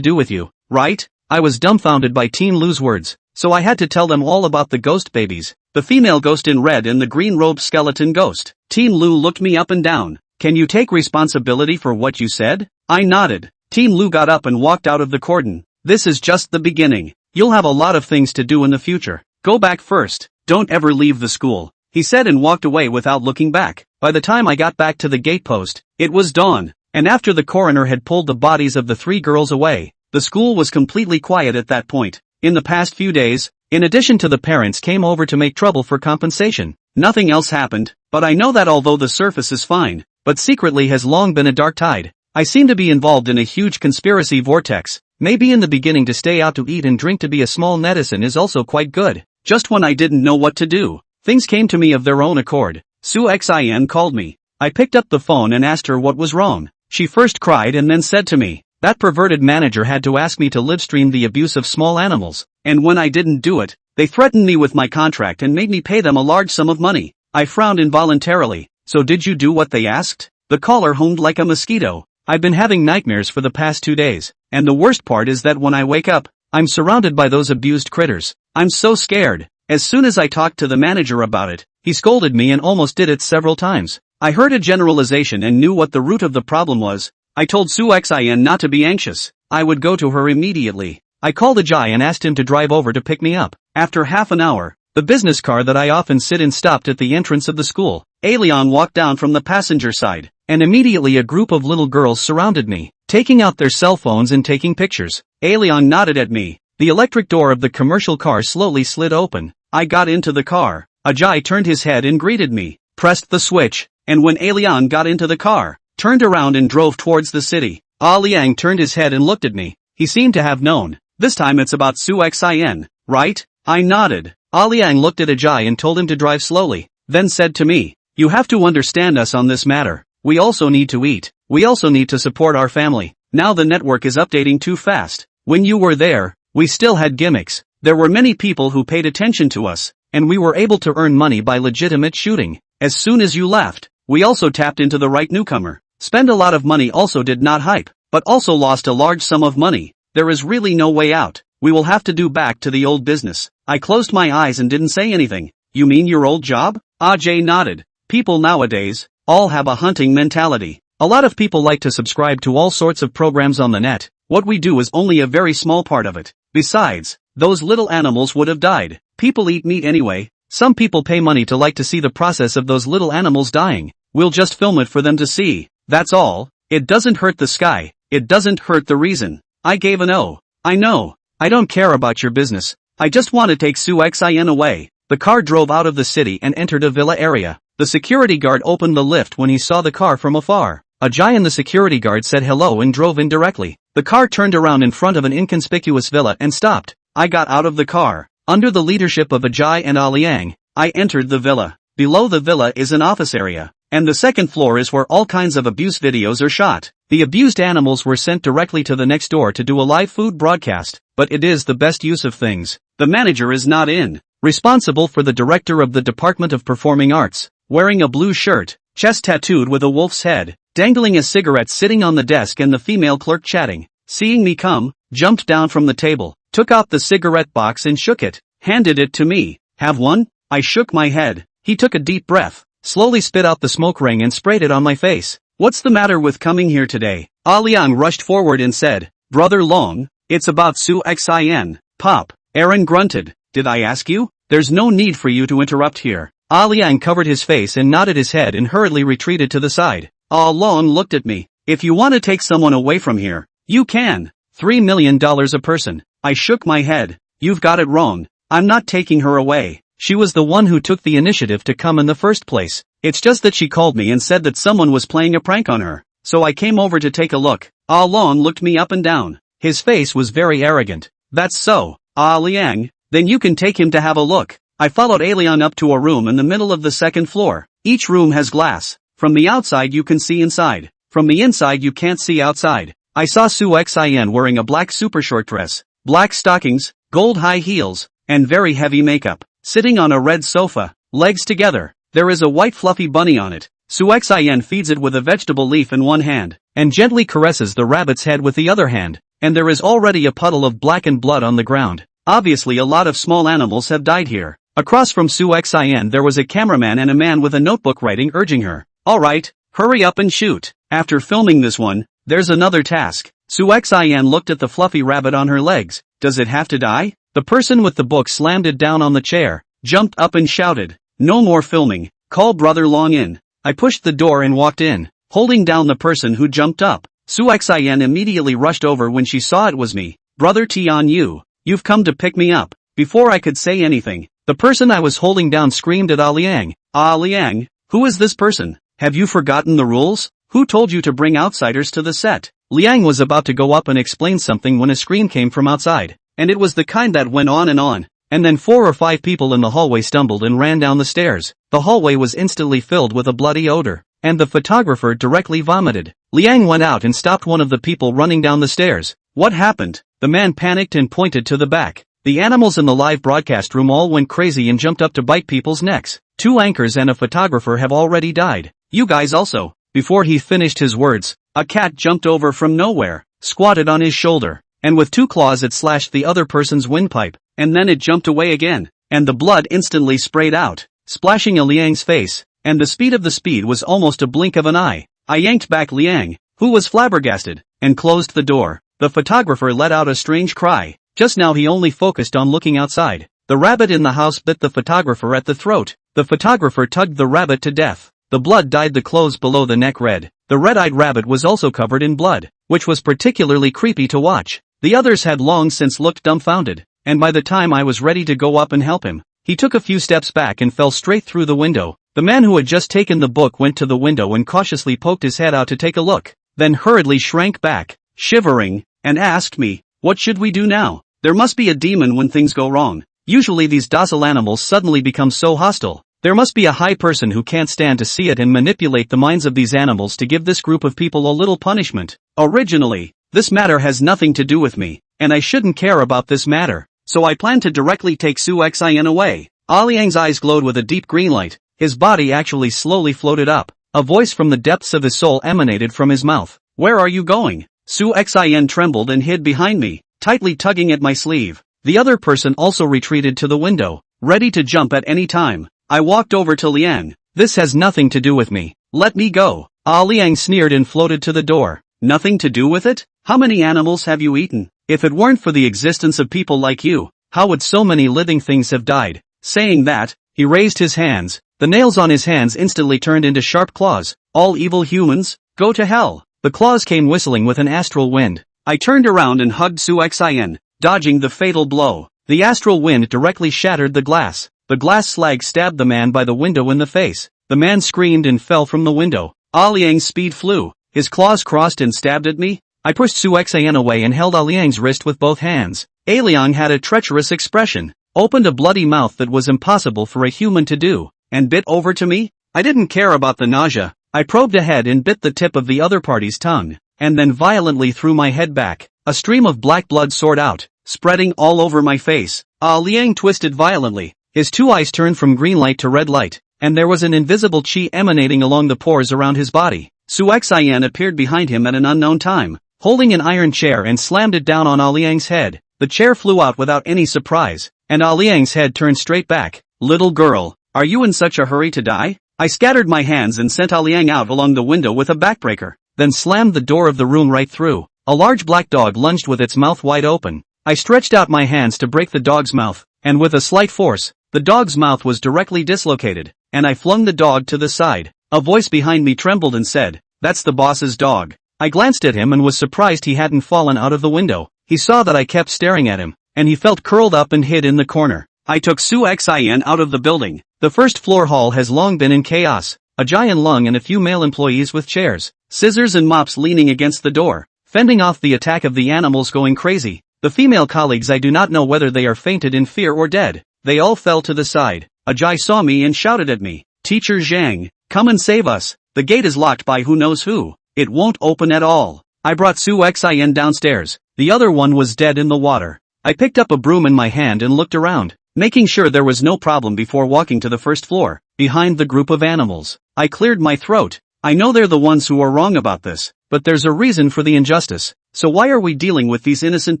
do with you, right? I was dumbfounded by Team Lu's words, so I had to tell them all about the ghost babies. The female ghost in red and the green-robed skeleton ghost. Team Lu looked me up and down. Can you take responsibility for what you said? I nodded. Team Lu got up and walked out of the cordon. This is just the beginning. You'll have a lot of things to do in the future. Go back first. Don't ever leave the school. he said and walked away without looking back. By the time I got back to the gatepost, it was dawn, and after the coroner had pulled the bodies of the 3 girls away, the school was completely quiet at that point. In the past few days, in addition to the parents came over to make trouble for compensation, nothing else happened, but I know that although the surface is fine, but secretly has long been a dark tide. I seem to be involved in a huge conspiracy vortex. Maybe in the beginning to stay out to eat and drink to be a small netizen is also quite good. Just when I didn't know what to do, things came to me of their own accord. Su Xin called me. I picked up the phone and asked her what was wrong. She first cried and then said to me, that perverted manager had to ask me to livestream the abuse of small animals, and when I didn't do it, they threatened me with my contract and made me pay them a large sum of money. I frowned involuntarily. So did you do what they asked? The caller hummed like a mosquito. I've been having nightmares for the past 2 days, and the worst part is that when I wake up, I'm surrounded by those abused critters. I'm so scared. As soon as I talked to the manager about it, he scolded me and almost did it several times. I heard a generalization and knew what the root of the problem was. I told Su Xin not to be anxious. I would go to her immediately. I called Ajay and asked him to drive over to pick me up. After half an hour, the business car that I often sit in stopped at the entrance of the school. Leon walked down from the passenger side, and immediately a group of little girls surrounded me, taking out their cell phones and taking pictures. Leon nodded at me. The electric door of the commercial car slowly slid open. I got into the car. Ajay turned his head and greeted me, pressed the switch, and when Leon got into the car, turned around and drove towards the city. Liang turned his head and looked at me. He seemed to have known. This time it's about Su Xin, right? I nodded. Liang looked at Ajay and told him to drive slowly, then said to me, you have to understand us on this matter. We also need to eat. We also need to support our family. Now the network is updating too fast. When you were there, we still had gimmicks. There were many people who paid attention to us, and we were able to earn money by legitimate shooting. As soon as you left, we also tapped into the right newcomer. Spend a lot of money also did not hype, but also lost a large sum of money. There is really no way out. We will have to do back to the old business. I closed my eyes and didn't say anything. You mean your old job? Ajay nodded. People nowadays, all have a hunting mentality. A lot of people like to subscribe to all sorts of programs on the net. What we do is only a very small part of it. Besides, those little animals would have died. People eat meat anyway. Some people pay money to like to see the process of those little animals dying. We'll just film it for them to see. That's all. It doesn't hurt the sky. It doesn't hurt the reason. I gave an O. I know. I don't care about your business. I just want to take Su Xin away. The car drove out of the city and entered a villa area. The security guard opened the lift when he saw the car from afar. Ajay and the security guard said hello and drove in directly. The car turned around in front of an inconspicuous villa and stopped. I got out of the car. Under the leadership of Ajay and Liang, I entered the villa. Below the villa is an office area, and the second floor is where all kinds of abuse videos are shot. The abused animals were sent directly to the next door to do a live food broadcast, but it is the best use of things. The manager is not in. Responsible for the director of the Department of Performing Arts, wearing a blue shirt, chest tattooed with a wolf's head, dangling a cigarette sitting on the desk and the female clerk chatting. Seeing me come, jumped down from the table, took out the cigarette box and shook it, handed it to me. Have one? I shook my head. He took a deep breath, slowly spit out the smoke ring and sprayed it on my face. What's the matter with coming here today? Liang rushed forward and said, Brother Long, it's about Su Xin. Pop. Aaron grunted. Did I ask you? There's no need for you to interrupt here. Liang covered his face and nodded his head and hurriedly retreated to the side. Long looked at me. If you want to take someone away from here, you can. $3 million a person. I shook my head. You've got it wrong. I'm not taking her away. She was the one who took the initiative to come in the first place. It's just that she called me and said that someone was playing a prank on her. So I came over to take a look. Long looked me up and down. His face was very arrogant. That's so. Liang, then you can take him to have a look. I followed Leon up to a room in the middle of the second floor. Each room has glass. From the outside you can see inside. From the inside you can't see outside. I saw Su Xin wearing a black super short dress, black stockings, gold high heels, and very heavy makeup, sitting on a red sofa, legs together. There is a white fluffy bunny on it. Su Xin feeds it with a vegetable leaf in one hand, and gently caresses the rabbit's head with the other hand, and there is already a puddle of blackened blood on the ground. Obviously a lot of small animals have died here. Across from Su Xin there was a cameraman and a man with a notebook writing urging her. Alright, hurry up and shoot. After filming this one, there's another task. Su Xin looked at the fluffy rabbit on her legs. Does it have to die? The person with the book slammed it down on the chair, jumped up and shouted. No more filming, call Brother Long in. I pushed the door and walked in, holding down the person who jumped up. Suxin immediately rushed over when she saw it was me. Brother Tian Yu, you've come to pick me up. Before I could say anything, the person I was holding down screamed at Ah Liang. Ah Liang, who is this person? Have you forgotten the rules? Who told you to bring outsiders to the set? Liang was about to go up and explain something when a scream came from outside, and it was the kind that went on, and then 4 or 5 people in the hallway stumbled and ran down the stairs. The hallway was instantly filled with a bloody odor, and the photographer directly vomited. Liang went out and stopped one of the people running down the stairs. What happened? The man panicked and pointed to the back. The animals in the live broadcast room all went crazy and jumped up to bite people's necks. 2 anchors and a photographer have already died. You guys also. Before he finished his words, a cat jumped over from nowhere, squatted on his shoulder, and with 2 claws it slashed the other person's windpipe, and then it jumped away again, and the blood instantly sprayed out, splashing Liang's face, and the speed of the speed was almost a blink of an eye. I yanked back Liang, who was flabbergasted, and closed the door. The photographer let out a strange cry. Just now he only focused on looking outside. The rabbit in the house bit the photographer at the throat. The photographer tugged the rabbit to death. The blood dyed the clothes below the neck red. The red-eyed rabbit was also covered in blood, which was particularly creepy to watch. The others had long since looked dumbfounded, and by the time I was ready to go up and help him, he took a few steps back and fell straight through the window. The man who had just taken the book went to the window and cautiously poked his head out to take a look, then hurriedly shrank back, shivering, and asked me, "What should we do now?" There must be a demon when things go wrong. Usually these docile animals suddenly become so hostile. There must be a high person who can't stand to see it and manipulate the minds of these animals to give this group of people a little punishment. Originally, this matter has nothing to do with me, and I shouldn't care about this matter, so I plan to directly take Su Xian away. Ah Liang's eyes glowed with a deep green light. His body actually slowly floated up. A voice from the depths of his soul emanated from his mouth. Where are you going? Su Xian trembled and hid behind me, tightly tugging at my sleeve. The other person also retreated to the window, ready to jump at any time. I walked over to Liang. This has nothing to do with me. Let me go. Ah Liang sneered and floated to the door. Nothing to do with it? How many animals have you eaten? If it weren't for the existence of people like you, how would so many living things have died? Saying that, he raised his hands. The nails on his hands instantly turned into sharp claws. All evil humans, go to hell. The claws came whistling with an astral wind. I turned around and hugged Su Xian, dodging the fatal blow. The astral wind directly shattered the glass. The glass slag stabbed the man by the window in the face. The man screamed and fell from the window. Ah Liang's speed flew. His claws crossed and stabbed at me. I pushed Su Xian away and held Ah Liang's wrist with both hands. Ah Liang had a treacherous expression, opened a bloody mouth that was impossible for a human to do, and bit over to me. I didn't care about the nausea. I probed ahead and bit the tip of the other party's tongue, and then violently threw my head back. A stream of black blood soared out, spreading all over my face. Ah Liang twisted violently. His 2 eyes turned from green light to red light, and there was an invisible chi emanating along the pores around his body. Su Xian appeared behind him at an unknown time, holding an iron chair and slammed it down on Ah Liang's head. The chair flew out without any surprise, and Ah Liang's head turned straight back. Little girl, are you in such a hurry to die? I scattered my hands and sent Ah Liang out along the window with a backbreaker, then slammed the door of the room right through. A large black dog lunged with its mouth wide open. I stretched out my hands to break the dog's mouth, and with a slight force, the dog's mouth was directly dislocated, and I flung the dog to the side. A voice behind me trembled and said, "That's the boss's dog." I glanced at him and was surprised he hadn't fallen out of the window. He saw that I kept staring at him, and he felt curled up and hid in the corner. I took Su Xian out of the building. The first floor hall has long been in chaos. A giant lung and a few male employees with chairs, scissors and mops leaning against the door, fending off the attack of the animals going crazy. The female colleagues, I do not know whether they are fainted in fear or dead. They all fell to the side. Ajay saw me and shouted at me, "Teacher Zhang, come and save us. The gate is locked by who knows who. It won't open at all." I brought Su Xian downstairs. The other one was dead in the water. I picked up a broom in my hand and looked around, making sure there was no problem before walking to the first floor, behind the group of animals. I cleared my throat. I know they're the ones who are wrong about this, but there's a reason for the injustice. So why are we dealing with these innocent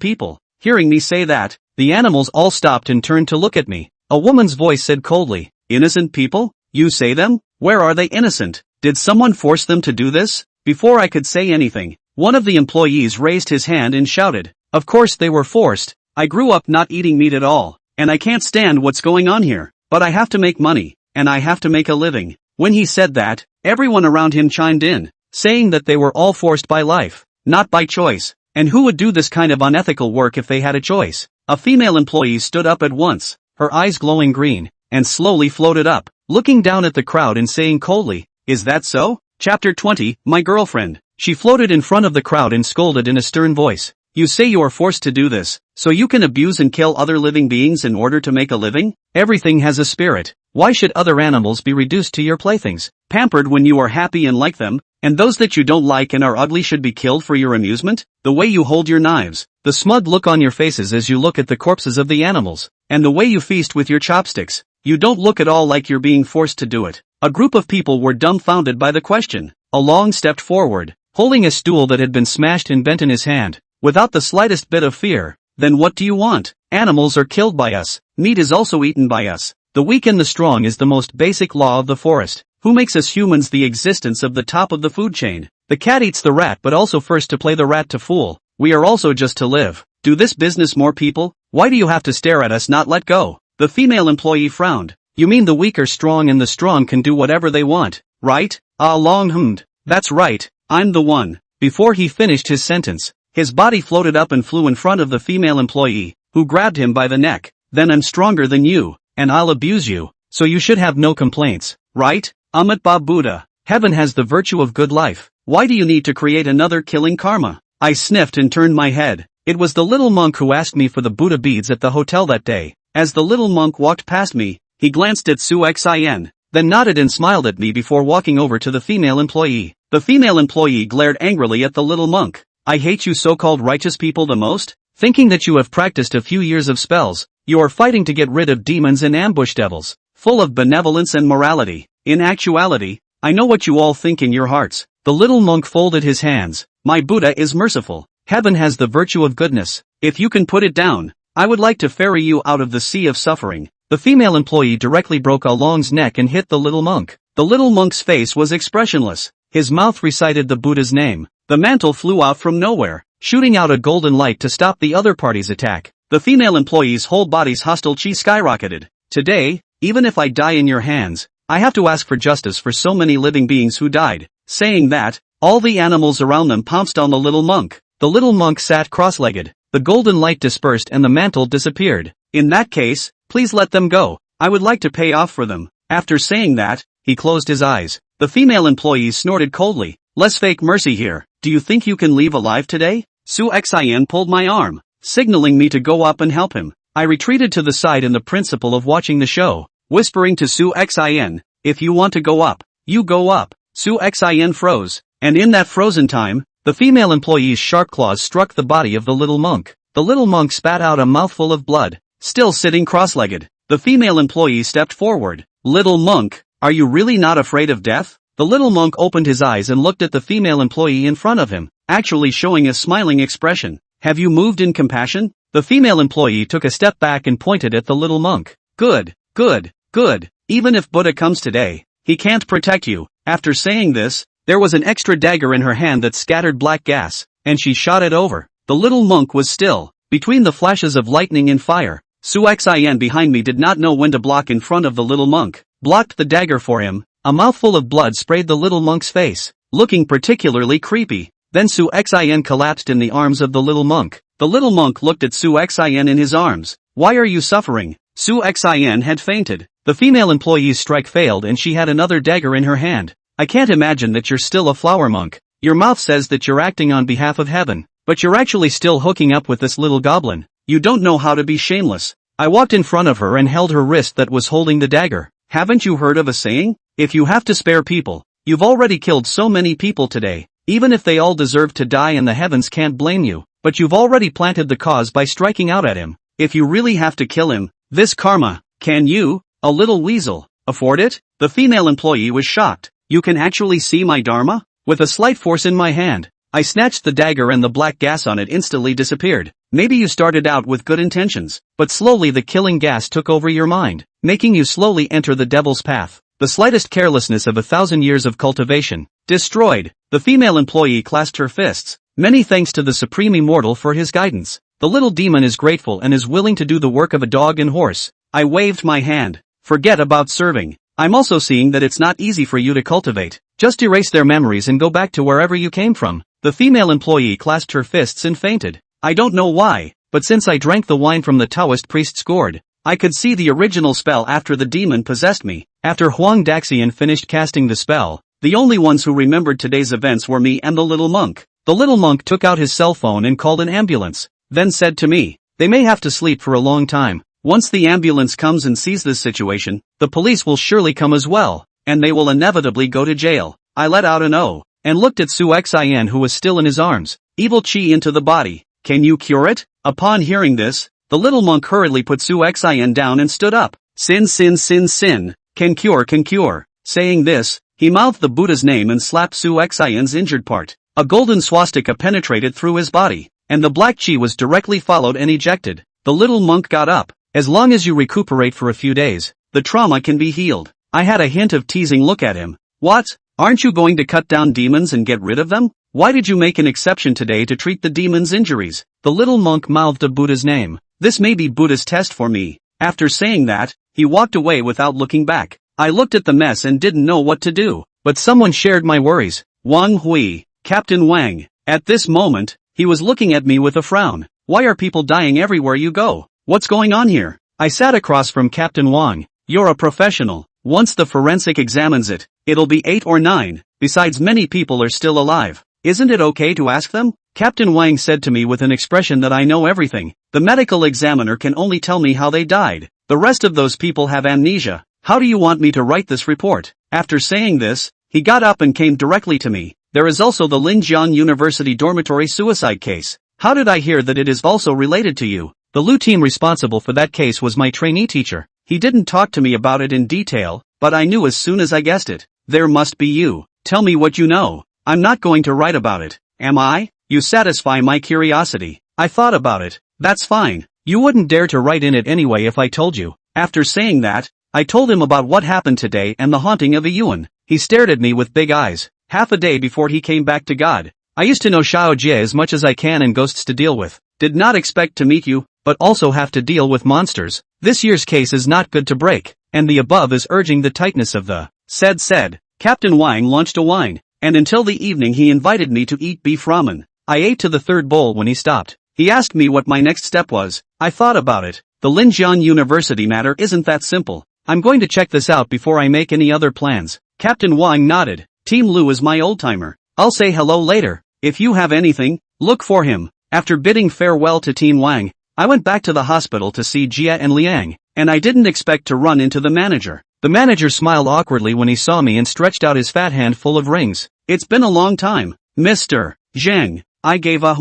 people? Hearing me say that, the animals all stopped and turned to look at me. A woman's voice said coldly, "Innocent people? You say them? Where are they innocent? Did someone force them to do this?" Before I could say anything, one of the employees raised his hand and shouted, "Of course they were forced. I grew up not eating meat at all, and I can't stand what's going on here. But I have to make money, and I have to make a living. When he said that, everyone around him chimed in, saying that they were all forced by life, not by choice. And who would do this kind of unethical work if they had a choice? A female employee stood up at once, her eyes glowing green, and slowly floated up, looking down at the crowd and saying coldly, "Is that so?" Chapter 20, My Girlfriend. She floated in front of the crowd and scolded in a stern voice. "You say you are forced to do this, so you can abuse and kill other living beings in order to make a living? Everything has a spirit. Why should other animals be reduced to your playthings, pampered when you are happy and like them, and those that you don't like and are ugly should be killed for your amusement? The way you hold your knives, the smug look on your faces as you look at the corpses of the animals, and the way you feast with your chopsticks, you don't look at all like you're being forced to do it." A group of people were dumbfounded by the question. Along stepped forward, holding a stool that had been smashed and bent in his hand, without the slightest bit of fear. "Then what do you want? Animals are killed by us. Meat is also eaten by us. The weak and the strong is the most basic law of the forest. Who makes us humans the existence of the top of the food chain? The cat eats the rat but also first to play the rat to fool. We are also just to live. Do this business more people? Why do you have to stare at us, not let go?" The female employee frowned. "You mean the weak are strong and the strong can do whatever they want, right?" Ah Long hummed. "That's right, I'm the one." Before he finished his sentence, his body floated up and flew in front of the female employee, who grabbed him by the neck. "Then I'm stronger than you, and I'll abuse you, so you should have no complaints, right? Amit Ba Buddha. Heaven has the virtue of good life. Why do you need to create another killing karma?" I sniffed and turned my head. It was the little monk who asked me for the Buddha beads at the hotel that day. As the little monk walked past me, he glanced at Su Xin, then nodded and smiled at me before walking over to the female employee. The female employee glared angrily at the little monk. "I hate you so-called righteous people the most. Thinking that you have practiced a few years of spells, you are fighting to get rid of demons and ambush devils, full of benevolence and morality. In actuality, I know what you all think in your hearts." The little monk folded his hands. "My Buddha is merciful. Heaven has the virtue of goodness. If you can put it down, I would like to ferry you out of the sea of suffering." The female employee directly broke Along's neck and hit the little monk. The little monk's face was expressionless. His mouth recited the Buddha's name. The mantle flew out from nowhere, shooting out a golden light to stop the other party's attack. The female employee's whole body's hostile chi skyrocketed. "Today, even if I die in your hands, I have to ask for justice for so many living beings who died." Saying that, all the animals around them pounced on the little monk. The little monk sat cross-legged. The golden light dispersed and the mantle disappeared. "In that case, please let them go. I would like to pay off for them." After saying that, he closed his eyes. The female employee snorted coldly. "Less fake mercy here. Do you think you can leave alive today?" Su Xin pulled my arm, signaling me to go up and help him. I retreated to the side in the principle of watching the show, whispering to Su Xin, "If you want to go up, you go up." Su Xin froze, and in that frozen time, the female employee's sharp claws struck the body of the little monk. The little monk spat out a mouthful of blood, still sitting cross-legged. The female employee stepped forward. "Little monk, are you really not afraid of death?" The little monk opened his eyes and looked at the female employee in front of him, actually showing a smiling expression. "Have you moved in compassion?" The female employee took a step back and pointed at the little monk. "Good, good, good. Even if Buddha comes today, he can't protect you." After saying this, there was an extra dagger in her hand that scattered black gas, and she shot it over. The little monk was still. Between the flashes of lightning and fire, Su Xin behind me did not know when to block in front of the little monk. Blocked the dagger for him. A mouthful of blood sprayed the little monk's face, looking particularly creepy. Then Su Xin collapsed in the arms of the little monk. The little monk looked at Su Xin in his arms. "Why are you suffering?" Su Xin had fainted. The female employee's strike failed and she had another dagger in her hand. "I can't imagine that you're still a flower monk. Your mouth says that you're acting on behalf of heaven, but you're actually still hooking up with this little goblin. You don't know how to be shameless." I walked in front of her and held her wrist that was holding the dagger. "Haven't you heard of a saying? If you have to spare people, you've already killed so many people today, even if they all deserve to die and the heavens can't blame you, but you've already planted the cause by striking out at him. If you really have to kill him, this karma, can you, a little weasel, afford it?" The female employee was shocked. "You can actually see my dharma?" With a slight force in my hand, I snatched the dagger and the black gas on it instantly disappeared. "Maybe you started out with good intentions, but slowly the killing gas took over your mind, making you slowly enter the devil's path. The slightest carelessness of 1,000 years of cultivation, destroyed." The female employee clasped her fists. "Many thanks to the Supreme Immortal for his guidance. The little demon is grateful and is willing to do the work of a dog and horse." I waved my hand. "Forget about serving. I'm also seeing that it's not easy for you to cultivate. Just erase their memories and go back to wherever you came from. The female employee clasped her fists and fainted. I don't know why, but since I drank the wine from the Taoist priest's gourd, I could see the original spell after the demon possessed me. After Huang Daxian finished casting the spell, the only ones who remembered today's events were me and the little monk. The little monk took out his cell phone and called an ambulance, then said to me, "They may have to sleep for a long time. Once the ambulance comes and sees this situation, the police will surely come as well, and they will inevitably go to jail." I let out an "oh," and looked at Su Xian who was still in his arms. "Evil chi into the body. Can you cure it?" Upon hearing this, the little monk hurriedly put Su Xian down and stood up. "Sin sin sin sin. Can cure can cure." Saying this, he mouthed the Buddha's name and slapped Su Xian's injured part. A golden swastika penetrated through his body, and the black chi was directly followed and ejected. The little monk got up. "As long as you recuperate for a few days, the trauma can be healed." I had a hint of teasing look at him. "What? Aren't you going to cut down demons and get rid of them? Why did you make an exception today to treat the demon's injuries?" The little monk mouthed a Buddha's name. "This may be Buddha's test for me." After saying that, he walked away without looking back. I looked at the mess and didn't know what to do, but someone shared my worries. Wang Hui, Captain Wang. At this moment, he was looking at me with a frown. "Why are people dying everywhere you go? What's going on here?" I sat across from Captain Wang. "You're a professional. Once the forensic examines it, it'll be 8 or 9. Besides, many people are still alive. Isn't it okay to ask them?" Captain Wang said to me with an expression that I know everything. "The medical examiner can only tell me how they died. The rest of those people have amnesia. How do you want me to write this report?" After saying this, he got up and came directly to me. "There is also the Linjiang University dormitory suicide case. How did I hear that it is also related to you?" The Lu team responsible for that case was my trainee teacher. He didn't talk to me about it in detail, but I knew as soon as I guessed it. "There must be you. Tell me what you know." "I'm not going to write about it, am I?" "You satisfy my curiosity." I thought about it. "That's fine. You wouldn't dare to write in it anyway if I told you." After saying that, I told him about what happened today and the haunting of a Yuan. He stared at me with big eyes. "Half a day before he came back to God. I used to know Xiao Jie as much as I can and ghosts to deal with. Did not expect to meet you, but also have to deal with monsters. This year's case is not good to break, and the above is urging the tightness of the said. Captain Wang launched a wine, and until the evening he invited me to eat beef ramen. I ate to the third bowl when he stopped. He asked me what my next step was. I thought about it. The Linjiang University matter isn't that simple. I'm going to check this out before I make any other plans. Captain Wang nodded. Team Lu is my old-timer. I'll say hello later. If you have anything, look for him. After bidding farewell to Team Wang, I went back to the hospital to see Jia and Liang, and I didn't expect to run into the manager. The manager smiled awkwardly when he saw me and stretched out his fat hand full of rings. "It's been a long time, Mr. Zheng." I gave a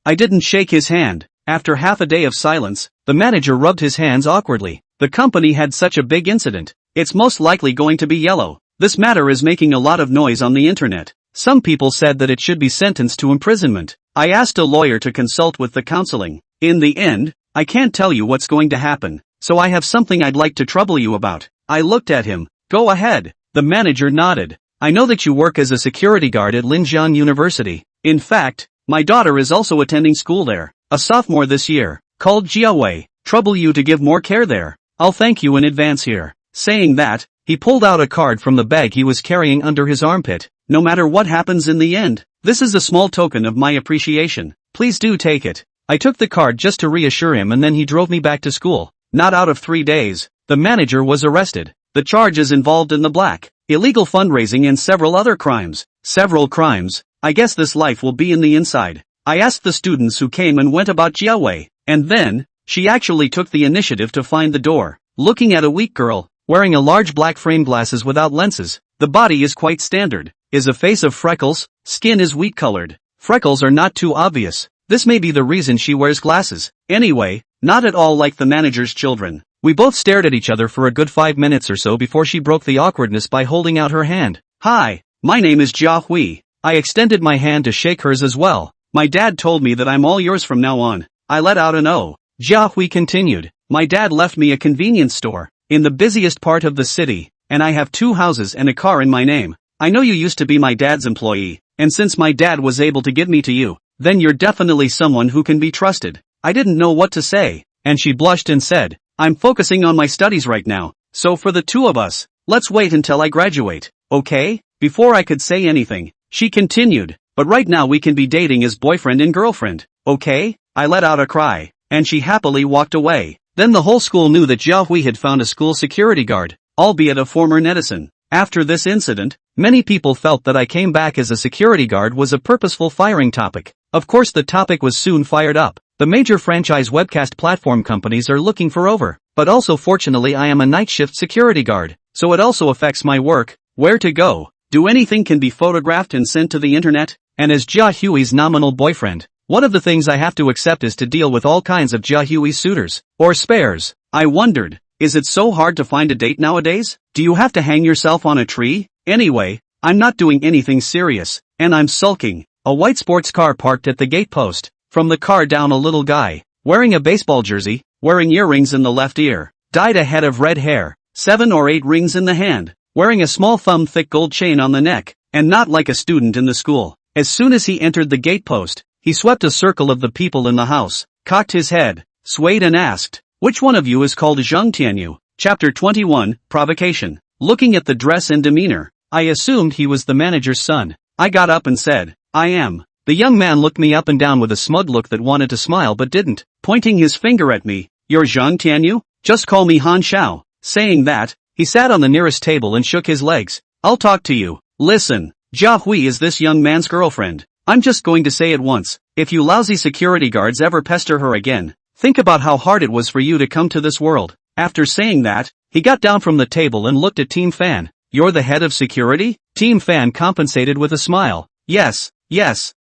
I didn't shake his hand. After half a day of silence, the manager rubbed his hands awkwardly. The company had such a big incident. It's most likely going to be yellow. This matter is making a lot of noise on the internet. Some people said that it should be sentenced to imprisonment. I asked a lawyer to consult with the counseling. In the end, I can't tell you what's going to happen, so I have something I'd like to trouble you about. I looked at him. Go ahead. The manager nodded. I know that you work as a security guard at Linjiang University. In fact, my daughter is also attending school there, a sophomore this year, called Jiawei. Trouble you to give more care there. I'll thank you in advance here. Saying that, he pulled out a card from the bag he was carrying under his armpit. No matter what happens in the end, this is a small token of my appreciation. Please do take it. I took the card just to reassure him and then he drove me back to school. Not out of 3 days, the manager was arrested. The charges involved in the black, illegal fundraising and several other crimes. Several crimes. I guess this life will be in the inside. I asked the students who came and went about Jiawei, and then, she actually took the initiative to find the door. Looking at a weak girl, wearing a large black frame glasses without lenses. The body is quite standard. Is a face of freckles, skin is wheat colored. Freckles are not too obvious. This may be the reason she wears glasses. Anyway, not at all like the manager's children. We both stared at each other for a good 5 minutes or so before she broke the awkwardness by holding out her hand. Hi, my name is Jia Hui. I extended my hand to shake hers as well. My dad told me that I'm all yours from now on. I let out an "oh." Jia Hui continued. My dad left me a convenience store in the busiest part of the city, and I have 2 houses and a car in my name. I know you used to be my dad's employee, and since my dad was able to give me to you, then you're definitely someone who can be trusted. I didn't know what to say, and she blushed and said, I'm focusing on my studies right now, so for the 2 of us, Let's wait until I graduate, okay? Before I could say anything, she continued, but right now we can be dating as boyfriend and girlfriend, okay? I let out a cry, and she happily walked away. Then the whole school knew that Jia Hui had found a school security guard, albeit a former netizen. After this incident, many people felt that I came back as a security guard was a purposeful firing topic. Of course the topic was soon fired up. The major franchise webcast platform companies are looking for over. But also fortunately I am a night shift security guard, so it also affects my work. Where to go? Do anything can be photographed and sent to the internet? And as Jia Hui's nominal boyfriend, one of the things I have to accept is to deal with all kinds of Jia Hui's suitors, or spares. I wondered, is it so hard to find a date nowadays? Do you have to hang yourself on a tree? Anyway, I'm not doing anything serious, and I'm sulking. A white sports car parked at the gate post. From the car down a little guy, wearing a baseball jersey, wearing earrings in the left ear, dyed a head of red hair, 7 or 8 rings in the hand, wearing a small thumb-thick gold chain on the neck, and not like a student in the school. As soon as he entered the gate post, he swept a circle of the people in the house, cocked his head, swayed and asked, "Which one of you is called Zheng Tianyu?" Chapter 21, Provocation. Looking at the dress and demeanor, I assumed he was the manager's son. I got up and said, "I am." The young man looked me up and down with a smug look that wanted to smile but didn't, pointing his finger at me. "You're Zheng Tianyu? Just call me Han Xiao." Saying that, he sat on the nearest table and shook his legs. "I'll talk to you. Listen, Jia Hui is this young man's girlfriend. I'm just going to say it once. If you lousy security guards ever pester her again, think about how hard it was for you to come to this world." After saying that, he got down from the table and looked at Team Fan. "You're the head of security?" Team Fan compensated with a smile. Yes,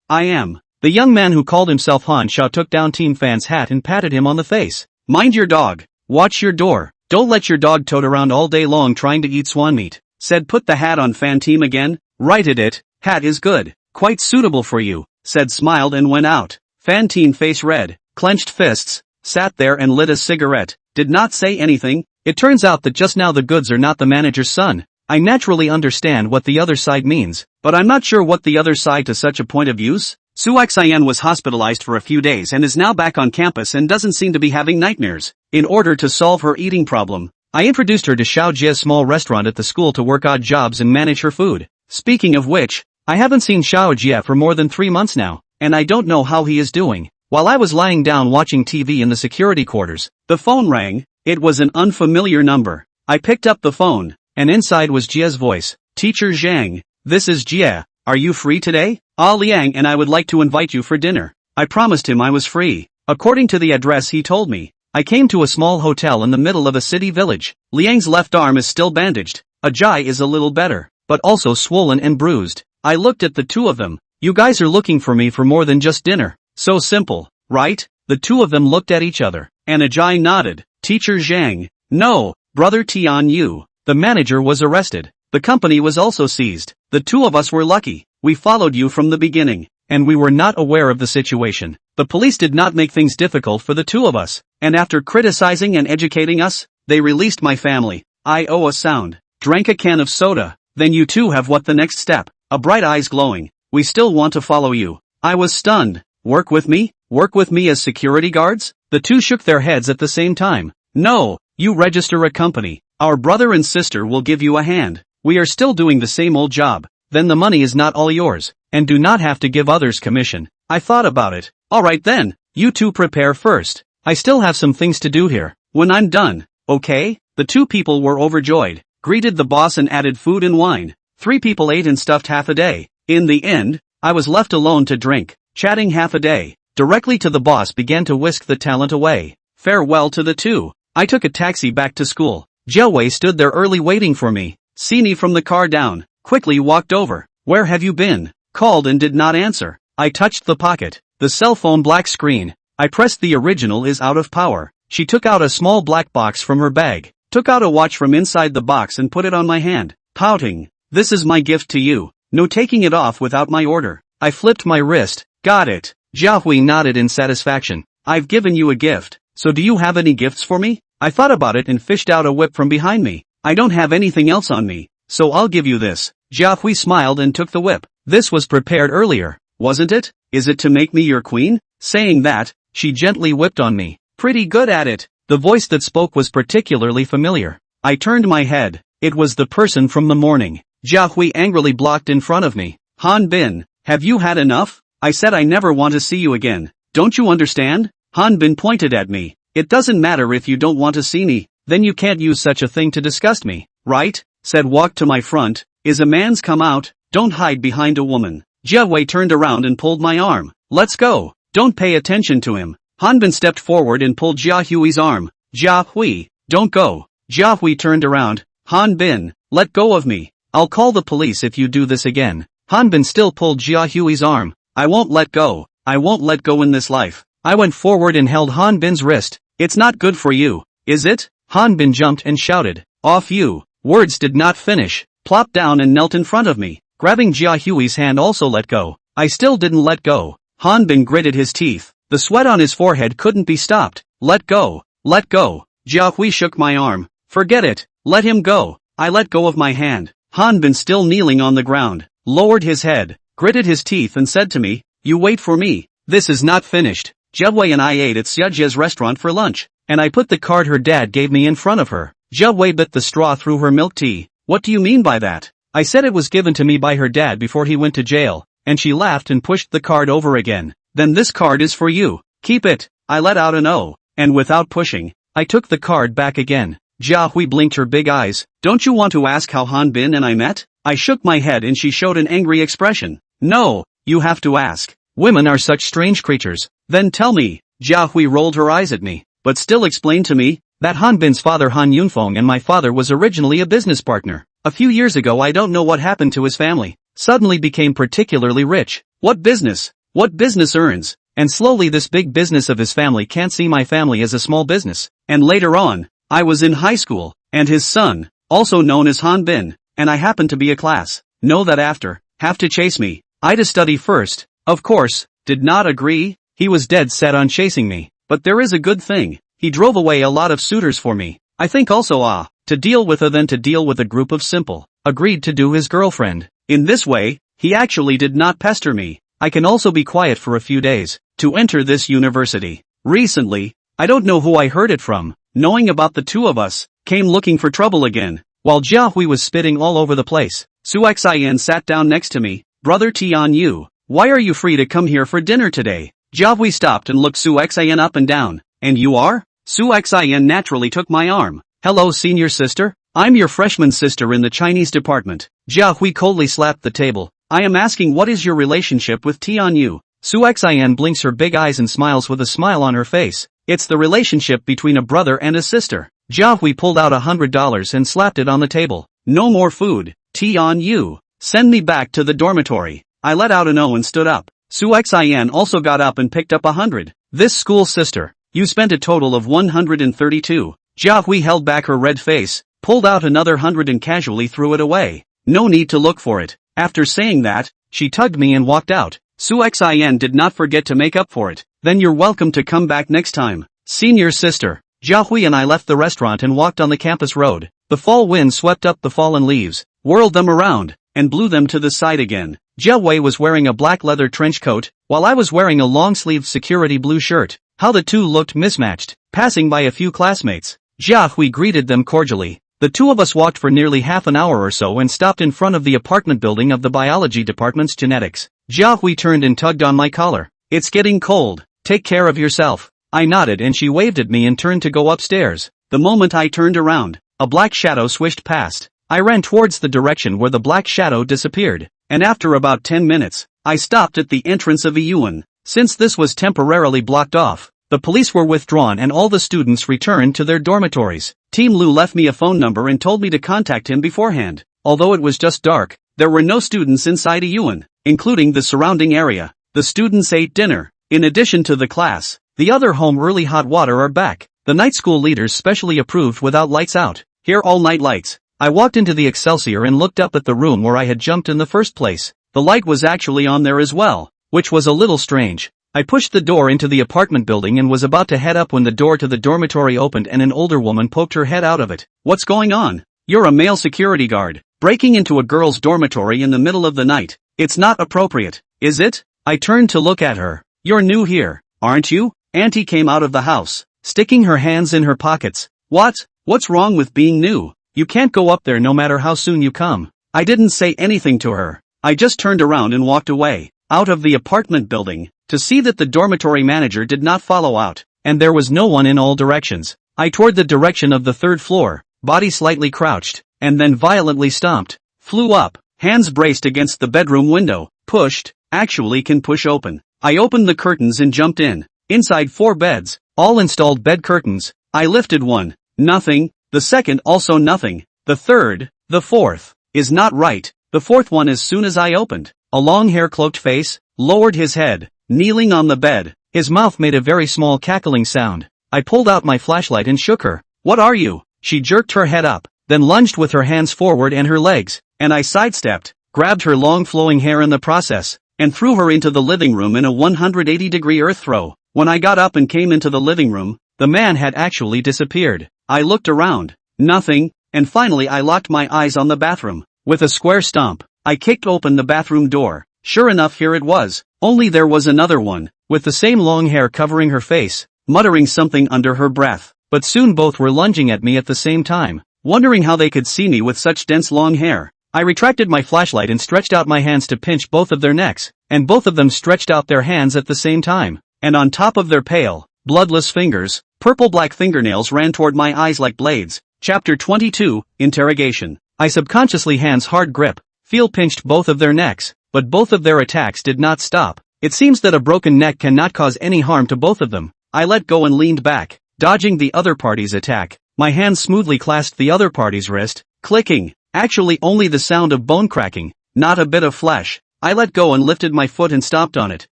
I am." The young man who called himself Han Xiao took down Team Fan's hat and patted him on the face. "Mind your dog. Watch your door. Don't let your dog toad around all day long trying to eat swan meat." Said put the hat on Fan Team again. Righted it. "Hat is good. Quite suitable for you," said smiled and went out. Fan Team face red, clenched fists, sat there and lit a cigarette, did not say anything. It turns out that just now the goods are not the manager's son. I naturally understand what the other side means, but I'm not sure what the other side to such a point of use. Suaxian was hospitalized for a few days and is now back on campus and doesn't seem to be having nightmares. In order to solve her eating problem, I introduced her to Xiao Jia's small restaurant at the school to work odd jobs and manage her food. Speaking of which, I haven't seen Xiao Jia for more than 3 months now, and I don't know how he is doing. While I was lying down watching TV in the security quarters, the phone rang. It was an unfamiliar number. I picked up the phone, and inside was Jia's voice. "Teacher Zhang, this is Jia. Are you free today? Liang and I would like to invite you for dinner." I promised him I was free. According to the address he told me, I came to a small hotel in the middle of a city village. Liang's left arm is still bandaged. Ajay is a little better, but also swollen and bruised. I looked at the two of them. "You guys are looking for me for more than just dinner. So simple, right?" The two of them looked at each other, and Ajay nodded. "Teacher Zhang, no, brother Tian Yu." The manager was arrested. The company was also seized. The two of us were lucky. We followed you from the beginning, and we were not aware of the situation. The police did not make things difficult for the two of us, and after criticizing and educating us, they released my family. I owe a sound. Drank a can of soda. "Then you two have what the next step?" A bright eyes glowing. "We still want to follow you." I was stunned. "Work with me? Work with me as security guards?" The two shook their heads at the same time. "No, you register a company. Our brother and sister will give you a hand. We are still doing the same old job. Then the money is not all yours, and do not have to give others commission." I thought about it. "Alright then, you two prepare first. I still have some things to do here. When I'm done, okay?" The two people were overjoyed, greeted the boss and added food and wine. 3 people ate and stuffed half a day. In the end, I was left alone to drink, chatting half a day. Directly to the boss began to whisk the talent away. Farewell to the two. I took a taxi back to school. Jiawei stood there early waiting for me. See from the car down, quickly walked over. "Where have you been?" Called and did not answer. I touched the pocket. The cell phone black screen. I pressed the original is out of power. She took out a small black box from her bag, took out a watch from inside the box and put it on my hand, pouting. "This is my gift to you. No taking it off without my order." I flipped my wrist. "Got it." Jiahui nodded in satisfaction. "I've given you a gift, so do you have any gifts for me?" I thought about it and fished out a whip from behind me. "I don't have anything else on me, so I'll give you this." Jiahui smiled and took the whip. "This was prepared earlier, wasn't it? Is it to make me your queen?" Saying that, she gently whipped on me. "Pretty good at it." The voice that spoke was particularly familiar. I turned my head. It was the person from the morning. Jia Hui angrily blocked in front of me. Han Bin, have you had enough? I said I never want to see you again. Don't you understand? Han Bin pointed at me. It doesn't matter if you don't want to see me, then you can't use such a thing to disgust me, right? Said walk to my front. Is a man's come out? Don't hide behind a woman. Jia Hui turned around and pulled my arm. Let's go. Don't pay attention to him. Han Bin stepped forward and pulled Jia Hui's arm. Jia Hui, don't go. Jia Hui turned around. Han Bin, let go of me. I'll call the police if you do this again. Han Bin still pulled Jia Hui's arm. I won't let go. I won't let go in this life. I went forward and held Han Bin's wrist. It's not good for you, is it? Han Bin jumped and shouted. Off you. Words did not finish. Plopped down and knelt in front of me. Grabbing Jia Hui's hand also let go. I still didn't let go. Han Bin gritted his teeth. The sweat on his forehead couldn't be stopped. Let go. Let go. Jia Hui shook my arm. Forget it. Let him go. I let go of my hand. Han Bin, still kneeling on the ground, lowered his head, gritted his teeth and said to me, you wait for me. This is not finished. Jia Hui and I ate at Xiajia's restaurant for lunch, and I put the card her dad gave me in front of her. Jia Hui bit the straw through her milk tea. What do you mean by that? I said it was given to me by her dad before he went to jail, and she laughed and pushed the card over again. Then this card is for you. Keep it. I let out an "oh," and without pushing, I took the card back again. Jia Hui blinked her big eyes. Don't you want to ask how Han Bin and I met? I shook my head and she showed an angry expression. No, you have to ask. Women are such strange creatures. Then tell me. Jia Hui rolled her eyes at me, but still explained to me that Han Bin's father Han Yunfeng and my father was originally a business partner. A few years ago, I don't know what happened to his family. Suddenly became particularly rich. What business? What business earns? And slowly this big business of his family can't see my family as a small business. And later on, I was in high school, and his son, also known as Han Bin, and I happened to be a class. Know that after, have to chase me. I to study first. Of course, did not agree. He was dead set on chasing me. But there is a good thing. He drove away a lot of suitors for me. I think also to deal with her than to deal with a group of simple. Agreed to do his girlfriend. In this way, he actually did not pester me. I can also be quiet for a few days, to enter this university. Recently, I don't know who I heard it from, knowing about the two of us, came looking for trouble again. While Jia Hui was spitting all over the place, Su Xian sat down next to me. Brother Tian Yu, why are you free to come here for dinner today? Jia Hui stopped and looked Su Xian up and down. And you are? Su Xian naturally took my arm. Hello senior sister, I'm your freshman sister in the Chinese department. Jia Hui coldly slapped the table. I am asking what is your relationship with Tian Yu? Su Xian blinks her big eyes and smiles with a smile on her face. It's the relationship between a brother and a sister. Jia Hui pulled out $100 and slapped it on the table. No more food. Tian Yu, send me back to the dormitory. I let out an "oh" and stood up. Su Xian also got up and picked up 100. This school sister, you spent a total of 132. Jia Hui held back her red face, pulled out another 100 and casually threw it away. No need to look for it. After saying that, she tugged me and walked out. Su Xian did not forget to make up for it. Then you're welcome to come back next time. Senior sister. Jia Hui and I left the restaurant and walked on the campus road. The fall wind swept up the fallen leaves, whirled them around, and blew them to the side again. Jia Hui was wearing a black leather trench coat, while I was wearing a long-sleeved security blue shirt. How the two looked mismatched. Passing by a few classmates, Jia Hui greeted them cordially. The two of us walked for nearly half an hour or so and stopped in front of the apartment building of the biology department's genetics. Jia Hui turned and tugged on my collar. It's getting cold. Take care of yourself. I nodded and she waved at me and turned to go upstairs. The moment I turned around, a black shadow swished past. I ran towards the direction where the black shadow disappeared, and after about 10 minutes, I stopped at the entrance of Yuan. Since this was temporarily blocked off, the police were withdrawn and all the students returned to their dormitories. Team Lu left me a phone number and told me to contact him beforehand. Although it was just dark, there were no students inside Yuan, including the surrounding area. The students ate dinner. In addition to the class, the other home early hot water are back. The night school leaders specially approved without lights out. Here all night lights. I walked into the Excelsior and looked up at the room where I had jumped in the first place. The light was actually on there as well, which was a little strange. I pushed the door into the apartment building and was about to head up when the door to the dormitory opened and an older woman poked her head out of it. What's going on? You're a male security guard, breaking into a girl's dormitory in the middle of the night. It's not appropriate, is it? I turned to look at her. You're new here, aren't you? Auntie came out of the house, sticking her hands in her pockets. What's wrong with being new? You can't go up there no matter how soon you come. I didn't say anything to her. I just turned around and walked away, out of the apartment building, to see that the dormitory manager did not follow out, and there was no one in all directions. I toward the direction of the third floor, body slightly crouched, and then violently stomped, flew up, hands braced against the bedroom window, pushed, actually can push open. I opened the curtains and jumped in. Inside 4 beds, all installed bed curtains. I lifted one, nothing, the second also nothing, the third, the fourth, is not right, the fourth one as soon as I opened, a long hair cloaked face, lowered his head, kneeling on the bed, his mouth made a very small cackling sound. I pulled out my flashlight and shook her. What are you? She jerked her head up, then lunged with her hands forward and her legs, and I sidestepped, grabbed her long flowing hair in the process, and threw her into the living room in a 180-degree earth throw. When I got up and came into the living room, the man had actually disappeared. I looked around, nothing, and finally I locked my eyes on the bathroom. With a square stomp, I kicked open the bathroom door. Sure enough, here it was, only there was another one, with the same long hair covering her face, muttering something under her breath, but soon both were lunging at me at the same time, wondering how they could see me with such dense long hair. I retracted my flashlight and stretched out my hands to pinch both of their necks, and both of them stretched out their hands at the same time, and on top of their pale, bloodless fingers, purple-black fingernails ran toward my eyes like blades. Chapter 22, Interrogation. I subconsciously hands hard grip, feel pinched both of their necks, but both of their attacks did not stop. It seems that a broken neck cannot cause any harm to both of them. I let go and leaned back, dodging the other party's attack. My hand smoothly clasped the other party's wrist, clicking, actually only the sound of bone cracking, not a bit of flesh. I let go and lifted my foot and stomped on it,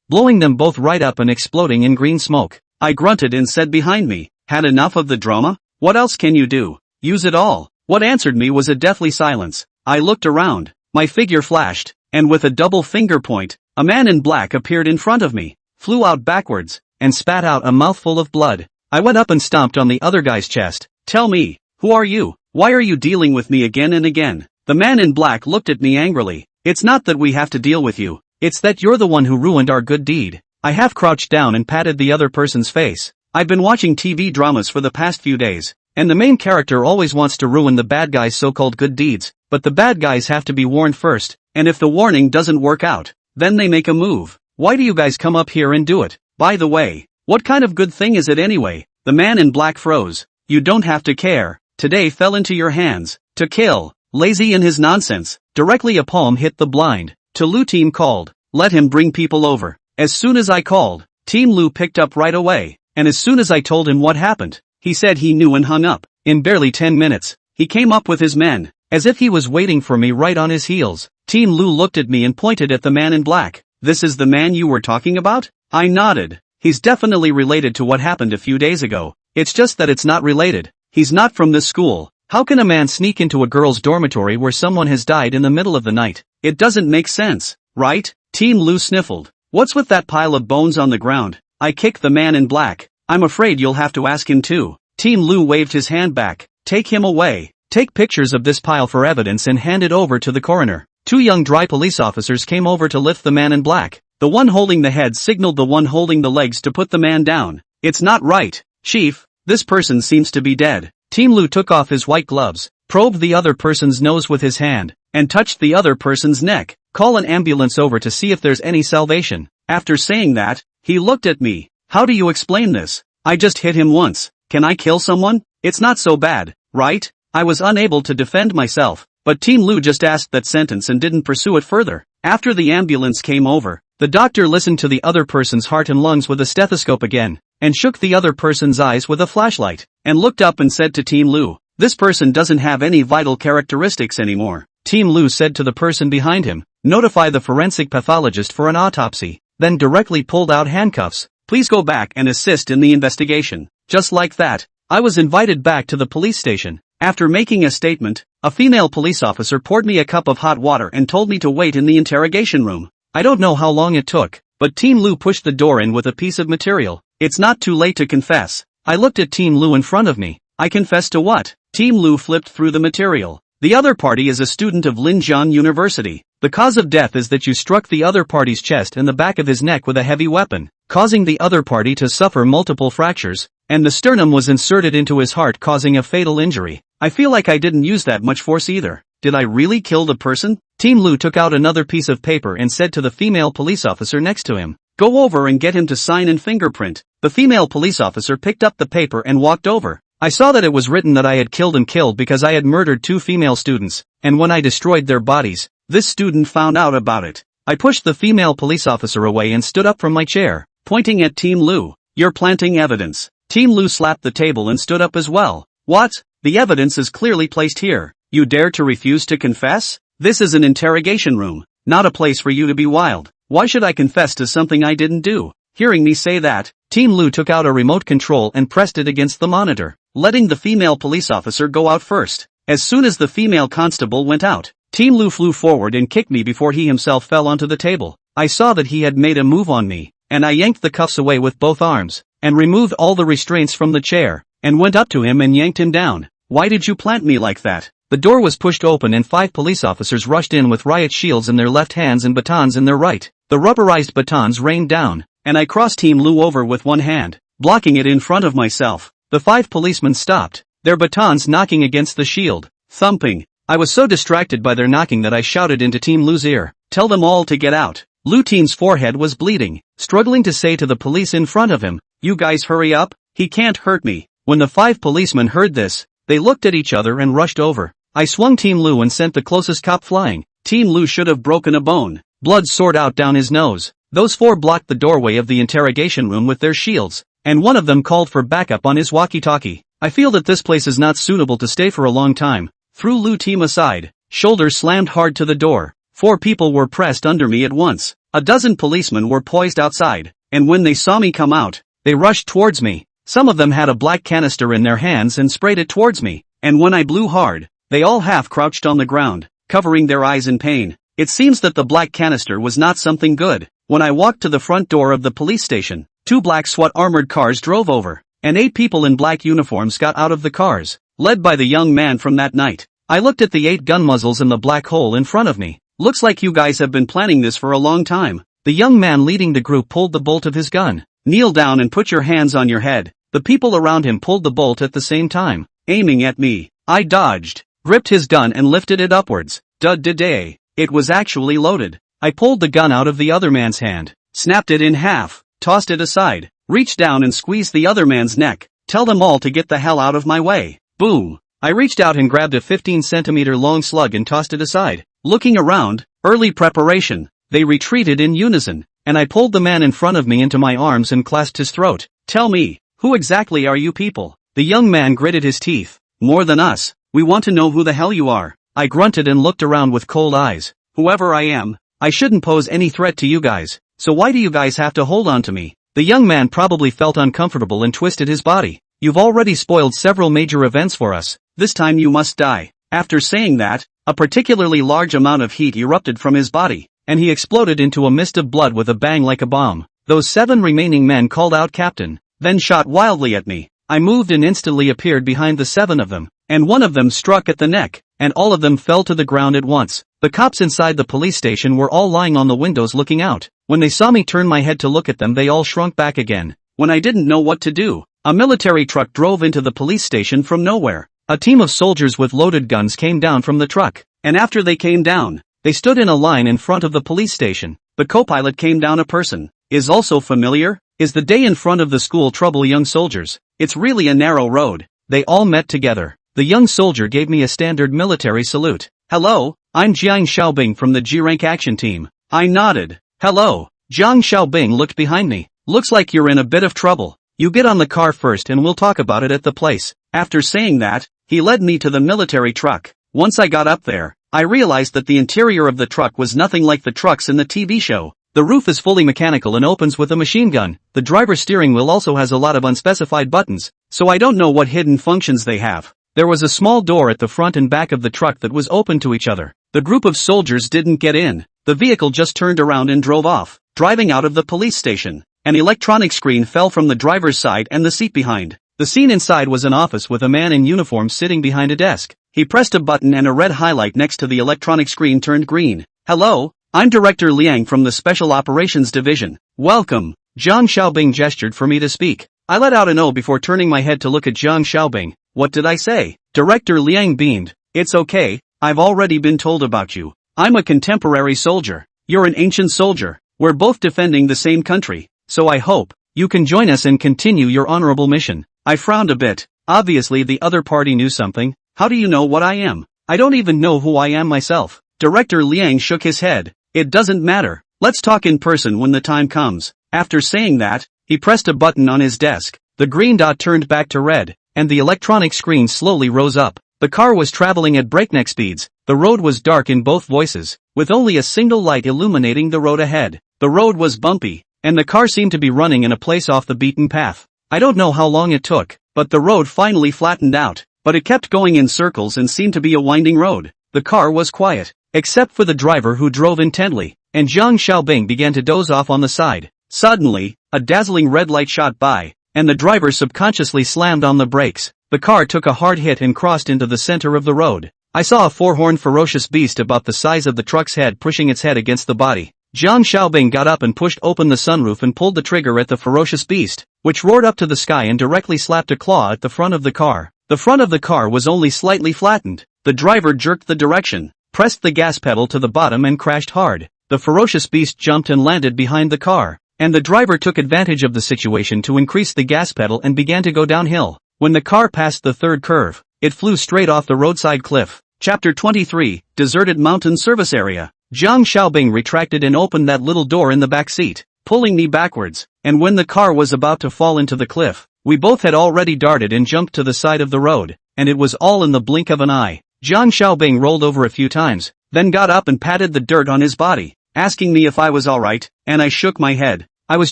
blowing them both right up and exploding in green smoke. I grunted and said behind me, had enough of the drama? What else can you do? Use it all. What answered me was a deathly silence. I looked around, my figure flashed, and with a double finger point, a man in black appeared in front of me, flew out backwards, and spat out a mouthful of blood. I went up and stomped on the other guy's chest. Tell me, who are you? Why are you dealing with me again and again? The man in black looked at me angrily. It's not that we have to deal with you, it's that you're the one who ruined our good deed. I half crouched down and patted the other person's face. I've been watching TV dramas for the past few days, and the main character always wants to ruin the bad guy's so-called good deeds, but the bad guys have to be warned first, and if the warning doesn't work out, then they make a move. Why do you guys come up here and do it? By the way, what kind of good thing is it anyway? The man in black froze. You don't have to care. Today fell into your hands. To kill. Lazy in his nonsense. Directly a palm hit the blind. To Lu team called. Let him bring people over. As soon as I called, Team Lu picked up right away, and as soon as I told him what happened, he said he knew and hung up. In barely 10 minutes, he came up with his men, as if he was waiting for me right on his heels. Team Lu looked at me and pointed at the man in black. This is the man you were talking about? I nodded. He's definitely related to what happened a few days ago. It's just that it's not related. He's not from this school. How can a man sneak into a girl's dormitory where someone has died in the middle of the night? It doesn't make sense, right? Team Lu sniffled. What's with that pile of bones on the ground? I kicked the man in black. I'm afraid you'll have to ask him too. Team Lu waved his hand back. Take him away. Take pictures of this pile for evidence and hand it over to the coroner. 2 young dry police officers came over to lift the man in black. The one holding the head signaled the one holding the legs to put the man down. It's not right, Chief. This person seems to be dead. Team Lu took off his white gloves, probed the other person's nose with his hand, and touched the other person's neck. Call an ambulance over to see if there's any salvation. After saying that, he looked at me. How do you explain this? I just hit him once. Can I kill someone? It's not so bad, right? I was unable to defend myself, but Team Lu just asked that sentence and didn't pursue it further. After the ambulance came over, the doctor listened to the other person's heart and lungs with a stethoscope again, and shook the other person's eyes with a flashlight, and looked up and said to Team Lu, this person doesn't have any vital characteristics anymore. Team Lu said to the person behind him, notify the forensic pathologist for an autopsy, then directly pulled out handcuffs. Please go back and assist in the investigation. Just like that, I was invited back to the police station. After making a statement, a female police officer poured me a cup of hot water and told me to wait in the interrogation room. I don't know how long it took, but Team Lu pushed the door in with a piece of material. It's not too late to confess. I looked at Team Lu in front of me. I confess to what? Team Lu flipped through the material. The other party is a student of Linjiang University. The cause of death is that you struck the other party's chest and the back of his neck with a heavy weapon, causing the other party to suffer multiple fractures, and the sternum was inserted into his heart causing a fatal injury. I feel like I didn't use that much force either. Did I really kill the person? Team Lu took out another piece of paper and said to the female police officer next to him, "Go over and get him to sign and fingerprint." The female police officer picked up the paper and walked over. I saw that it was written that I had killed because I had murdered 2 female students, and when I destroyed their bodies, this student found out about it. I pushed the female police officer away and stood up from my chair, pointing at Team Lu. "You're planting evidence." Team Lu slapped the table and stood up as well. "What? The evidence is clearly placed here. You dare to refuse to confess? This is an interrogation room, not a place for you to be wild. Why should I confess to something I didn't do?" Hearing me say that, Team Lu took out a remote control and pressed it against the monitor, letting the female police officer go out first. As soon as the female constable went out, Team Lu flew forward and kicked me before he himself fell onto the table. I saw that he had made a move on me, and I yanked the cuffs away with both arms, and removed all the restraints from the chair, and went up to him and yanked him down. "Why did you plant me like that?" The door was pushed open and 5 police officers rushed in with riot shields in their left hands and batons in their right. The rubberized batons rained down, and I crossed Team Lu over with one hand, blocking it in front of myself. The 5 policemen stopped, their batons knocking against the shield, thumping. I was so distracted by their knocking that I shouted into Team Lu's ear, "Tell them all to get out." Lu Team's forehead was bleeding, struggling to say to the police in front of him, "You guys hurry up, he can't hurt me." When the 5 policemen heard this, they looked at each other and rushed over. I swung Team Lu and sent the closest cop flying. Team Lu should have broken a bone. Blood soared out down his nose. Those 4 blocked the doorway of the interrogation room with their shields, and one of them called for backup on his walkie-talkie. I feel that this place is not suitable to stay for a long time. Threw Lu Team aside, shoulders slammed hard to the door. 4 people were pressed under me at once. A dozen policemen were poised outside, and when they saw me come out, they rushed towards me. Some of them had a black canister in their hands and sprayed it towards me, and when I blew hard, they all half crouched on the ground, covering their eyes in pain. It seems that the black canister was not something good. When I walked to the front door of the police station, 2 black SWAT armored cars drove over, and 8 people in black uniforms got out of the cars, led by the young man from that night. I looked at the 8 gun muzzles in the black hole in front of me. "Looks like you guys have been planning this for a long time." The young man leading the group pulled the bolt of his gun. "Kneel down and put your hands on your head." The people around him pulled the bolt at the same time, aiming at me. I dodged, gripped his gun and lifted it upwards. Day. It was actually loaded. I pulled the gun out of the other man's hand, snapped it in half, tossed it aside, reached down and squeezed the other man's neck. "Tell them all to get the hell out of my way." Boom. I reached out and grabbed a 15-centimeter long slug and tossed it aside. Looking around, early preparation. They retreated in unison, and I pulled the man in front of me into my arms and clasped his throat. "Tell me, who exactly are you people?" The young man gritted his teeth. "More than us. We want to know who the hell you are." I grunted and looked around with cold eyes. "Whoever I am, I shouldn't pose any threat to you guys, so why do you guys have to hold on to me?" The young man probably felt uncomfortable and twisted his body. "You've already spoiled several major events for us. This time you must die." After saying that, a particularly large amount of heat erupted from his body, and he exploded into a mist of blood with a bang like a bomb. Those 7 remaining men called out "Captain," then shot wildly at me. I moved and instantly appeared behind the 7 of them, and one of them struck at the neck, and all of them fell to the ground at once. The cops inside the police station were all lying on the windows looking out. When they saw me turn my head to look at them, they all shrunk back again. When I didn't know what to do, a military truck drove into the police station from nowhere. A team of soldiers with loaded guns came down from the truck, and after they came down, they stood in a line in front of the police station. The co-pilot came down. A person is also familiar. Is the day in front of the school trouble, young soldiers? It's really a narrow road. They all met together. The young soldier gave me a standard military salute. "Hello, I'm Jiang Xiaobing from the G-Rank Action Team." I nodded. "Hello." Jiang Xiaobing looked behind me. "Looks like you're in a bit of trouble. You get on the car first and we'll talk about it at the place." After saying that, he led me to the military truck. Once I got up there, I realized that the interior of the truck was nothing like the trucks in the TV show. The roof is fully mechanical and opens with a machine gun. The driver's steering wheel also has a lot of unspecified buttons, so I don't know what hidden functions they have. There was a small door at the front and back of the truck that was open to each other. The group of soldiers didn't get in. The vehicle just turned around and drove off, driving out of the police station. An electronic screen fell from the driver's side and the seat behind. The scene inside was an office with a man in uniform sitting behind a desk. He pressed a button and a red highlight next to the electronic screen turned green. "Hello, I'm Director Liang from the Special Operations Division. Welcome." Jiang Xiaobing gestured for me to speak. I let out an "oh" before turning my head to look at Jiang Xiaobing. What did I say? Director Liang beamed. It's okay, I've already been told about you. I'm a contemporary soldier. You're an ancient soldier. We're both defending the same country, so I hope you can join us and continue your honorable mission. I frowned a bit. Obviously the other party knew something. How do you know what I am? I don't even know who I am myself. Director Liang shook his head. It doesn't matter. Let's talk in person when the time comes. After saying that, he pressed a button on his desk. The green dot turned back to red, and the electronic screen slowly rose up. The car was traveling at breakneck speeds. The road was dark in both voices, with only a single light illuminating the road ahead. The road was bumpy, and the car seemed to be running in a place off the beaten path. I don't know how long it took, but the road finally flattened out, but it kept going in circles and seemed to be a winding road. The car was quiet, except for the driver who drove intently, and Zhang Xiaobing began to doze off on the side. Suddenly, a dazzling red light shot by, and the driver subconsciously slammed on the brakes. The car took a hard hit and crossed into the center of the road. I saw a four-horned ferocious beast about the size of the truck's head pushing its head against the body. Zhang Xiaobing got up and pushed open the sunroof and pulled the trigger at the ferocious beast, which roared up to the sky and directly slapped a claw at the front of the car. The front of the car was only slightly flattened. The driver jerked the direction, pressed the gas pedal to the bottom and crashed hard. The ferocious beast jumped and landed behind the car, and the driver took advantage of the situation to increase the gas pedal and began to go downhill. When the car passed the third curve, it flew straight off the roadside cliff. Chapter 23, Deserted Mountain Service Area. Zhang Xiaobing retracted and opened that little door in the back seat, pulling me backwards, and when the car was about to fall into the cliff, we both had already darted and jumped to the side of the road, and it was all in the blink of an eye. Zhang Xiaobing rolled over a few times, then got up and patted the dirt on his body, asking me if I was alright, and I shook my head. I was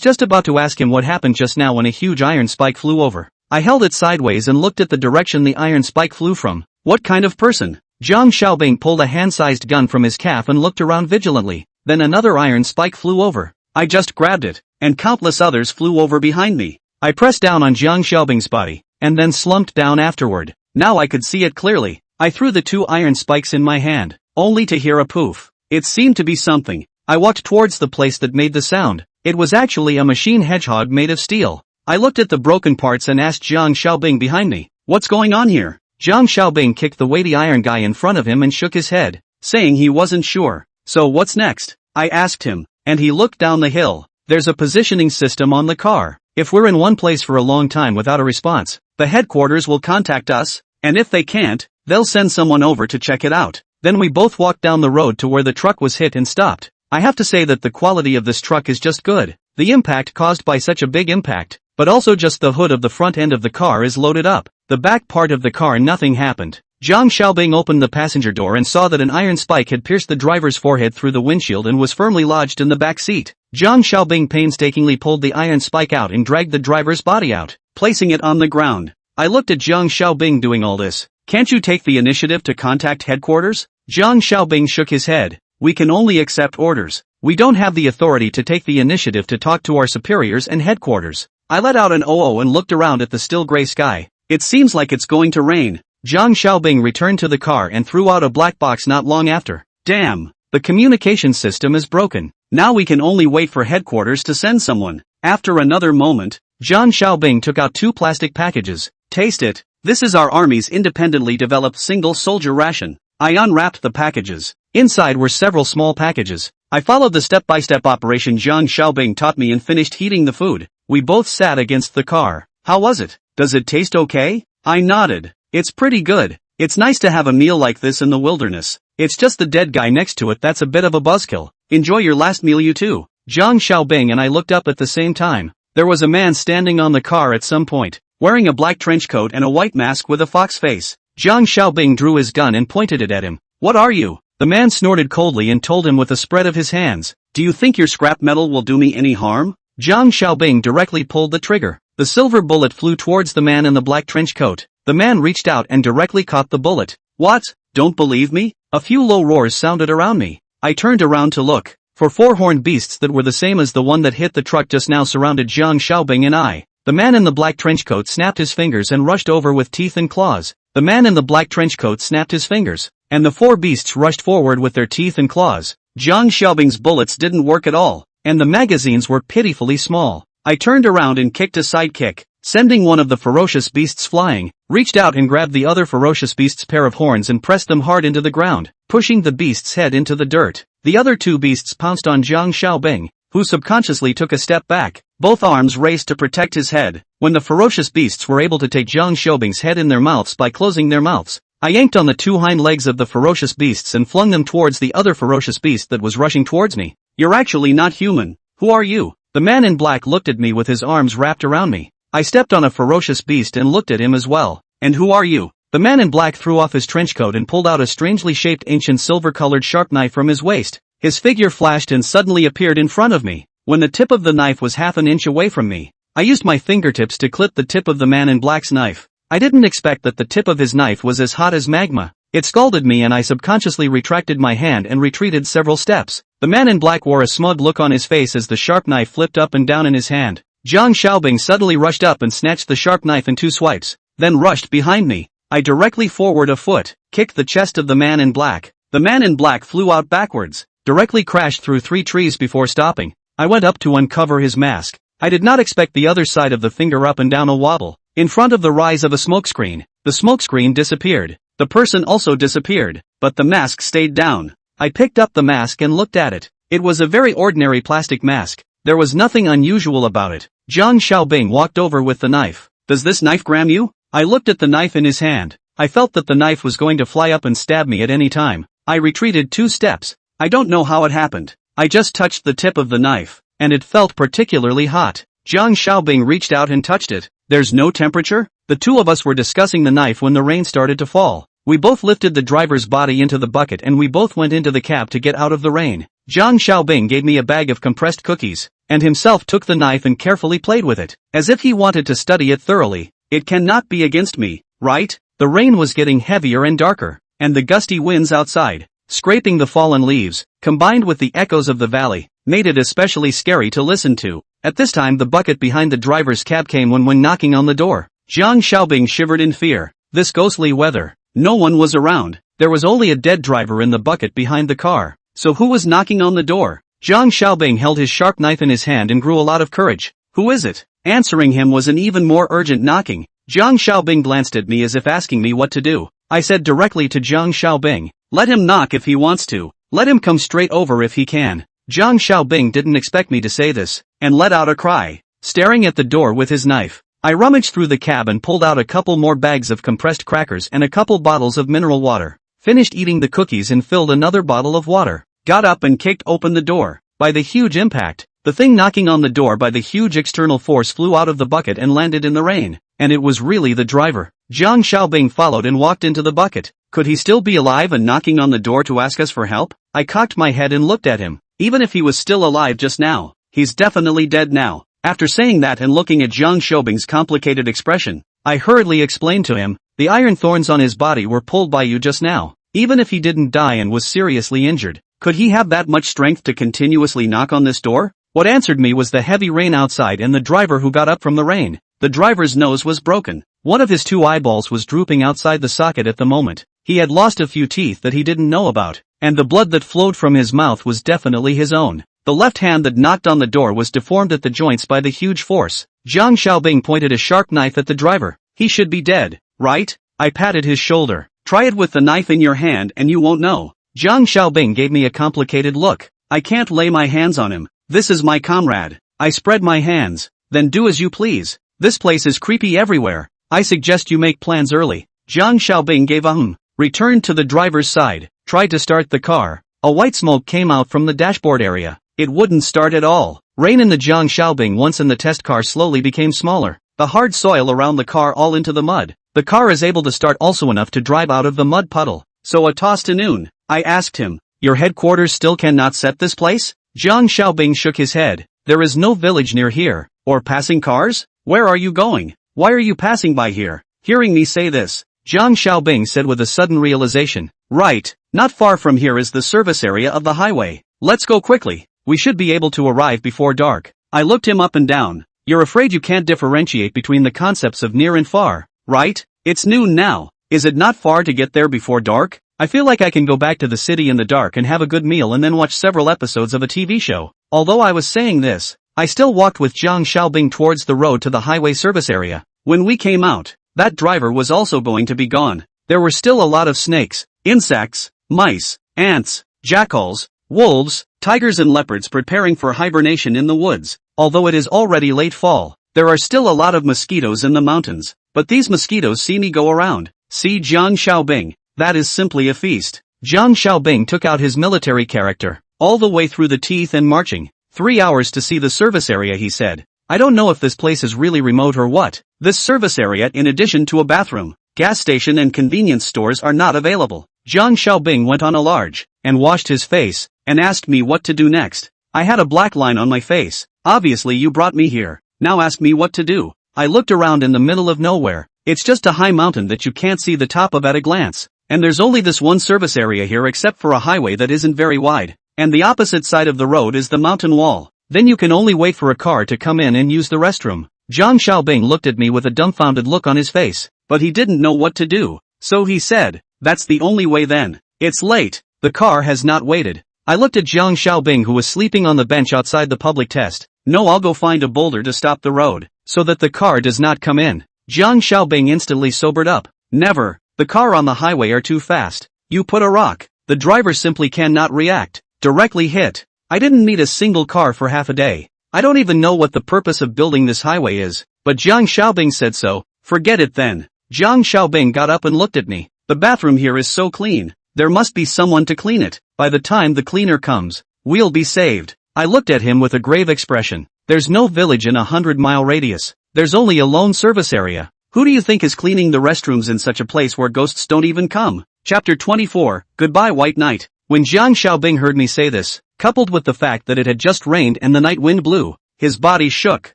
just about to ask him what happened just now when a huge iron spike flew over. I held it sideways and looked at the direction the iron spike flew from. What kind of person? Zhang Xiaobing pulled a hand-sized gun from his calf and looked around vigilantly. Then another iron spike flew over. I just grabbed it, and countless others flew over behind me. I pressed down on Zhang Xiaobing's body, and then slumped down afterward. Now I could see it clearly. I threw the two iron spikes in my hand, only to hear a poof. It seemed to be something. I walked towards the place that made the sound. It was actually a machine hedgehog made of steel. I looked at the broken parts and asked Zhang Xiaobing behind me, "What's going on here?" Zhang Xiaobing kicked the weighty iron guy in front of him and shook his head, saying he wasn't sure. "So what's next?" I asked him, and he looked down the hill. "There's a positioning system on the car. If we're in one place for a long time without a response, the headquarters will contact us, and if they can't, they'll send someone over to check it out." Then we both walked down the road to where the truck was hit and stopped. I have to say that the quality of this truck is just good. The impact caused by such a big impact, but also just the hood of the front end of the car is loaded up. The back part of the car nothing happened. Zhang Xiaobing opened the passenger door and saw that an iron spike had pierced the driver's forehead through the windshield and was firmly lodged in the back seat. Zhang Xiaobing painstakingly pulled the iron spike out and dragged the driver's body out, placing it on the ground. I looked at Zhang Xiaobing doing all this. "Can't you take the initiative to contact headquarters?" Zhang Xiaobing shook his head. "We can only accept orders. We don't have the authority to take the initiative to talk to our superiors and headquarters." I let out an oh and looked around at the still gray sky. "It seems like it's going to rain." Zhang Xiaobing returned to the car and threw out a black box not long after. "Damn, the communication system is broken. Now we can only wait for headquarters to send someone." After another moment, Zhang Xiaobing took out two plastic packages. "Taste it. This is our army's independently developed single soldier ration." I unwrapped the packages. Inside were several small packages. I followed the step-by-step operation Zhang Xiaobing taught me and finished heating the food. We both sat against the car. "How was it? Does it taste okay?" I nodded. "It's pretty good. It's nice to have a meal like this in the wilderness. It's just the dead guy next to it that's a bit of a buzzkill. Enjoy your last meal you too." Zhang Xiaobing and I looked up at the same time. There was a man standing on the car at some point, wearing a black trench coat and a white mask with a fox face. Zhang Xiaobing drew his gun and pointed it at him. "What are you?" The man snorted coldly and told him with a spread of his hands, "Do you think your scrap metal will do me any harm?" Zhang Xiaobing directly pulled the trigger. The silver bullet flew towards the man in the black trench coat. The man reached out and directly caught the bullet. "What? Don't believe me?" A few low roars sounded around me. I turned around to look. For four-horned beasts that were the same as the one that hit the truck just now surrounded Zhang Xiaobing and I. The man in the black trench coat snapped his fingers and rushed over with teeth and claws. The man in the black trench coat snapped his fingers, and the four beasts rushed forward with their teeth and claws. Zhang Xiaobing's bullets didn't work at all, and the magazines were pitifully small. I turned around and kicked a sidekick, sending one of the ferocious beasts flying, reached out and grabbed the other ferocious beast's pair of horns and pressed them hard into the ground, pushing the beast's head into the dirt. The other two beasts pounced on Jiang Xiaobing, who subconsciously took a step back. Both arms raised to protect his head. When the ferocious beasts were able to take Jiang Xiaobing's head in their mouths by closing their mouths, I yanked on the two hind legs of the ferocious beasts and flung them towards the other ferocious beast that was rushing towards me. You're actually not human. Who are you? The man in black looked at me with his arms wrapped around me. I stepped on a ferocious beast and looked at him as well. And who are you? The man in black threw off his trench coat and pulled out a strangely shaped ancient silver-colored sharp knife from his waist. His figure flashed and suddenly appeared in front of me. When the tip of the knife was half an inch away from me, I used my fingertips to clip the tip of the man in black's knife. I didn't expect that the tip of his knife was as hot as magma. It scalded me and I subconsciously retracted my hand and retreated several steps. The man in black wore a smug look on his face as the sharp knife flipped up and down in his hand. Jiang Xiaobing suddenly rushed up and snatched the sharp knife in 2 swipes, then rushed behind me. I directly forward a foot, kicked the chest of the man in black. The man in black flew out backwards, directly crashed through 3 trees before stopping. I went up to uncover his mask. I did not expect the other side of the finger up and down a wobble. In front of the rise of a smokescreen, the smokescreen disappeared. The person also disappeared, but the mask stayed down. I picked up the mask and looked at it. It was a very ordinary plastic mask. There was nothing unusual about it. Jiang Xiaobing walked over with the knife. Does this knife gram you? I looked at the knife in his hand. I felt that the knife was going to fly up and stab me at any time. I retreated 2 steps. I don't know how it happened. I just touched the tip of the knife, and it felt particularly hot. Jiang Xiaobing reached out and touched it. There's no temperature? The two of us were discussing the knife when the rain started to fall. We both lifted the driver's body into the bucket and we both went into the cab to get out of the rain. Jiang Xiaobing gave me a bag of compressed cookies, and himself took the knife and carefully played with it, as if he wanted to study it thoroughly. It cannot be against me, right? The rain was getting heavier and darker, and the gusty winds outside, scraping the fallen leaves, combined with the echoes of the valley, made it especially scary to listen to. At this time the bucket behind the driver's cab came when knocking on the door. Jiang Xiaobing shivered in fear. This ghostly weather. No one was around. There was only a dead driver in the bucket behind the car. So who was knocking on the door? Jiang Xiaobing held his sharp knife in his hand and grew a lot of courage. Who is it? Answering him was an even more urgent knocking. Jiang Xiaobing glanced at me as if asking me what to do. I said directly to Jiang Xiaobing, let him knock if he wants to. Let him come straight over if he can. Jiang Xiaobing didn't expect me to say this, and let out a cry, staring at the door with his knife. I rummaged through the cab and pulled out a couple more bags of compressed crackers and a couple bottles of mineral water. Finished eating the cookies and filled another bottle of water. Got up and kicked open the door. By the huge impact, the thing knocking on the door by the huge external force flew out of the bucket and landed in the rain. And it was really the driver. Jiang Xiaobing followed and walked into the bucket. Could he still be alive and knocking on the door to ask us for help? I cocked my head and looked at him. Even if he was still alive just now, he's definitely dead now. After saying that and looking at Jiang Xiaobing's complicated expression, I hurriedly explained to him, the iron thorns on his body were pulled by you just now. Even if he didn't die and was seriously injured, could he have that much strength to continuously knock on this door? What answered me was the heavy rain outside and the driver who got up from the rain. The driver's nose was broken. One of his 2 eyeballs was drooping outside the socket at the moment. He had lost a few teeth that he didn't know about, and the blood that flowed from his mouth was definitely his own. The left hand that knocked on the door was deformed at the joints by the huge force. Jiang Xiaobing pointed a sharp knife at the driver. He should be dead, right? I patted his shoulder. Try it with the knife in your hand and you won't know. Jiang Xiaobing gave me a complicated look. I can't lay my hands on him. This is my comrade. I spread my hands. Then do as you please. This place is creepy everywhere. I suggest you make plans early. Jiang Xiaobing gave a returned to the driver's side, tried to start the car. A white smoke came out from the dashboard area. It wouldn't start at all. Rain in the Jiang Xiaobing once in the test car slowly became smaller. The hard soil around the car all into the mud. The car is able to start also enough to drive out of the mud puddle. So a toss to noon. I asked him, your headquarters still cannot set this place? Jiang Xiaobing shook his head. There is no village near here. Or passing cars? Where are you going? Why are you passing by here? Hearing me say this, Jiang Xiaobing said with a sudden realization, right, not far from here is the service area of the highway. Let's go quickly. We should be able to arrive before dark. I looked him up and down. You're afraid you can't differentiate between the concepts of near and far, right? It's noon now. Is it not far to get there before dark? I feel like I can go back to the city in the dark and have a good meal and then watch several episodes of a TV show. Although I was saying this, I still walked with Jiang Xiaobing towards the road to the highway service area. When we came out, that driver was also going to be gone. There were still a lot of snakes, insects, mice, ants, jackals, wolves, tigers and leopards preparing for hibernation in the woods. Although it is already late fall, there are still a lot of mosquitoes in the mountains. But these mosquitoes see me go around. See Jiang Xiaobing, that is simply a feast. Jiang Xiaobing took out his military character, all the way through the teeth and marching. 3 hours to see the service area, he said. I don't know if this place is really remote or what. This service area, in addition to a bathroom, gas station and convenience stores, are not available. Jiang Xiaobing went on a large, and washed his face, and asked me what to do next. I had a black line on my face. Obviously you brought me here. Now ask me what to do. I looked around in the middle of nowhere. It's just a high mountain that you can't see the top of at a glance. And there's only this one service area here except for a highway that isn't very wide. And the opposite side of the road is the mountain wall. Then you can only wait for a car to come in and use the restroom. Jiang Xiaobing looked at me with a dumbfounded look on his face, but he didn't know what to do. So he said, that's the only way then. It's late. The car has not waited. I looked at Jiang Xiaobing, who was sleeping on the bench outside the public test. No, I'll go find a boulder to stop the road, so that the car does not come in. Jiang Xiaobing instantly sobered up. Never. The car on the highway are too fast. You put a rock. The driver simply cannot react. Directly hit. I didn't meet a single car for half a day. I don't even know what the purpose of building this highway is, but Jiang Xiaobing said so. Forget it then. Jiang Xiaobing got up and looked at me. The bathroom here is so clean. There must be someone to clean it. By the time the cleaner comes, we'll be saved. I looked at him with a grave expression. There's no village in a 100-mile radius. There's only a lone service area. Who do you think is cleaning the restrooms in such a place where ghosts don't even come? Chapter 24, Goodbye White Night. When Jiang Xiaobing heard me say this, coupled with the fact that it had just rained and the night wind blew, his body shook.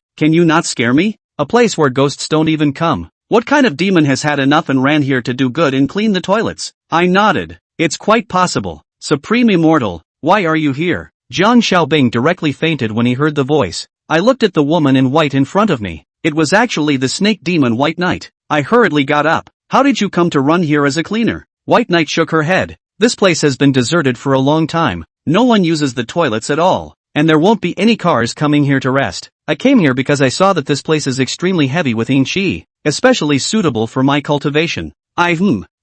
Can you not scare me? A place where ghosts don't even come. What kind of demon has had enough and ran here to do good and clean the toilets? I nodded. It's quite possible. Supreme Immortal, why are you here? Jiang Xiaobing directly fainted when he heard the voice. I looked at the woman in white in front of me. It was actually the snake demon White Knight. I hurriedly got up. How did you come to run here as a cleaner? White Knight shook her head. This place has been deserted for a long time. No one uses the toilets at all. And there won't be any cars coming here to rest. I came here because I saw that this place is extremely heavy with yin qi, especially suitable for my cultivation.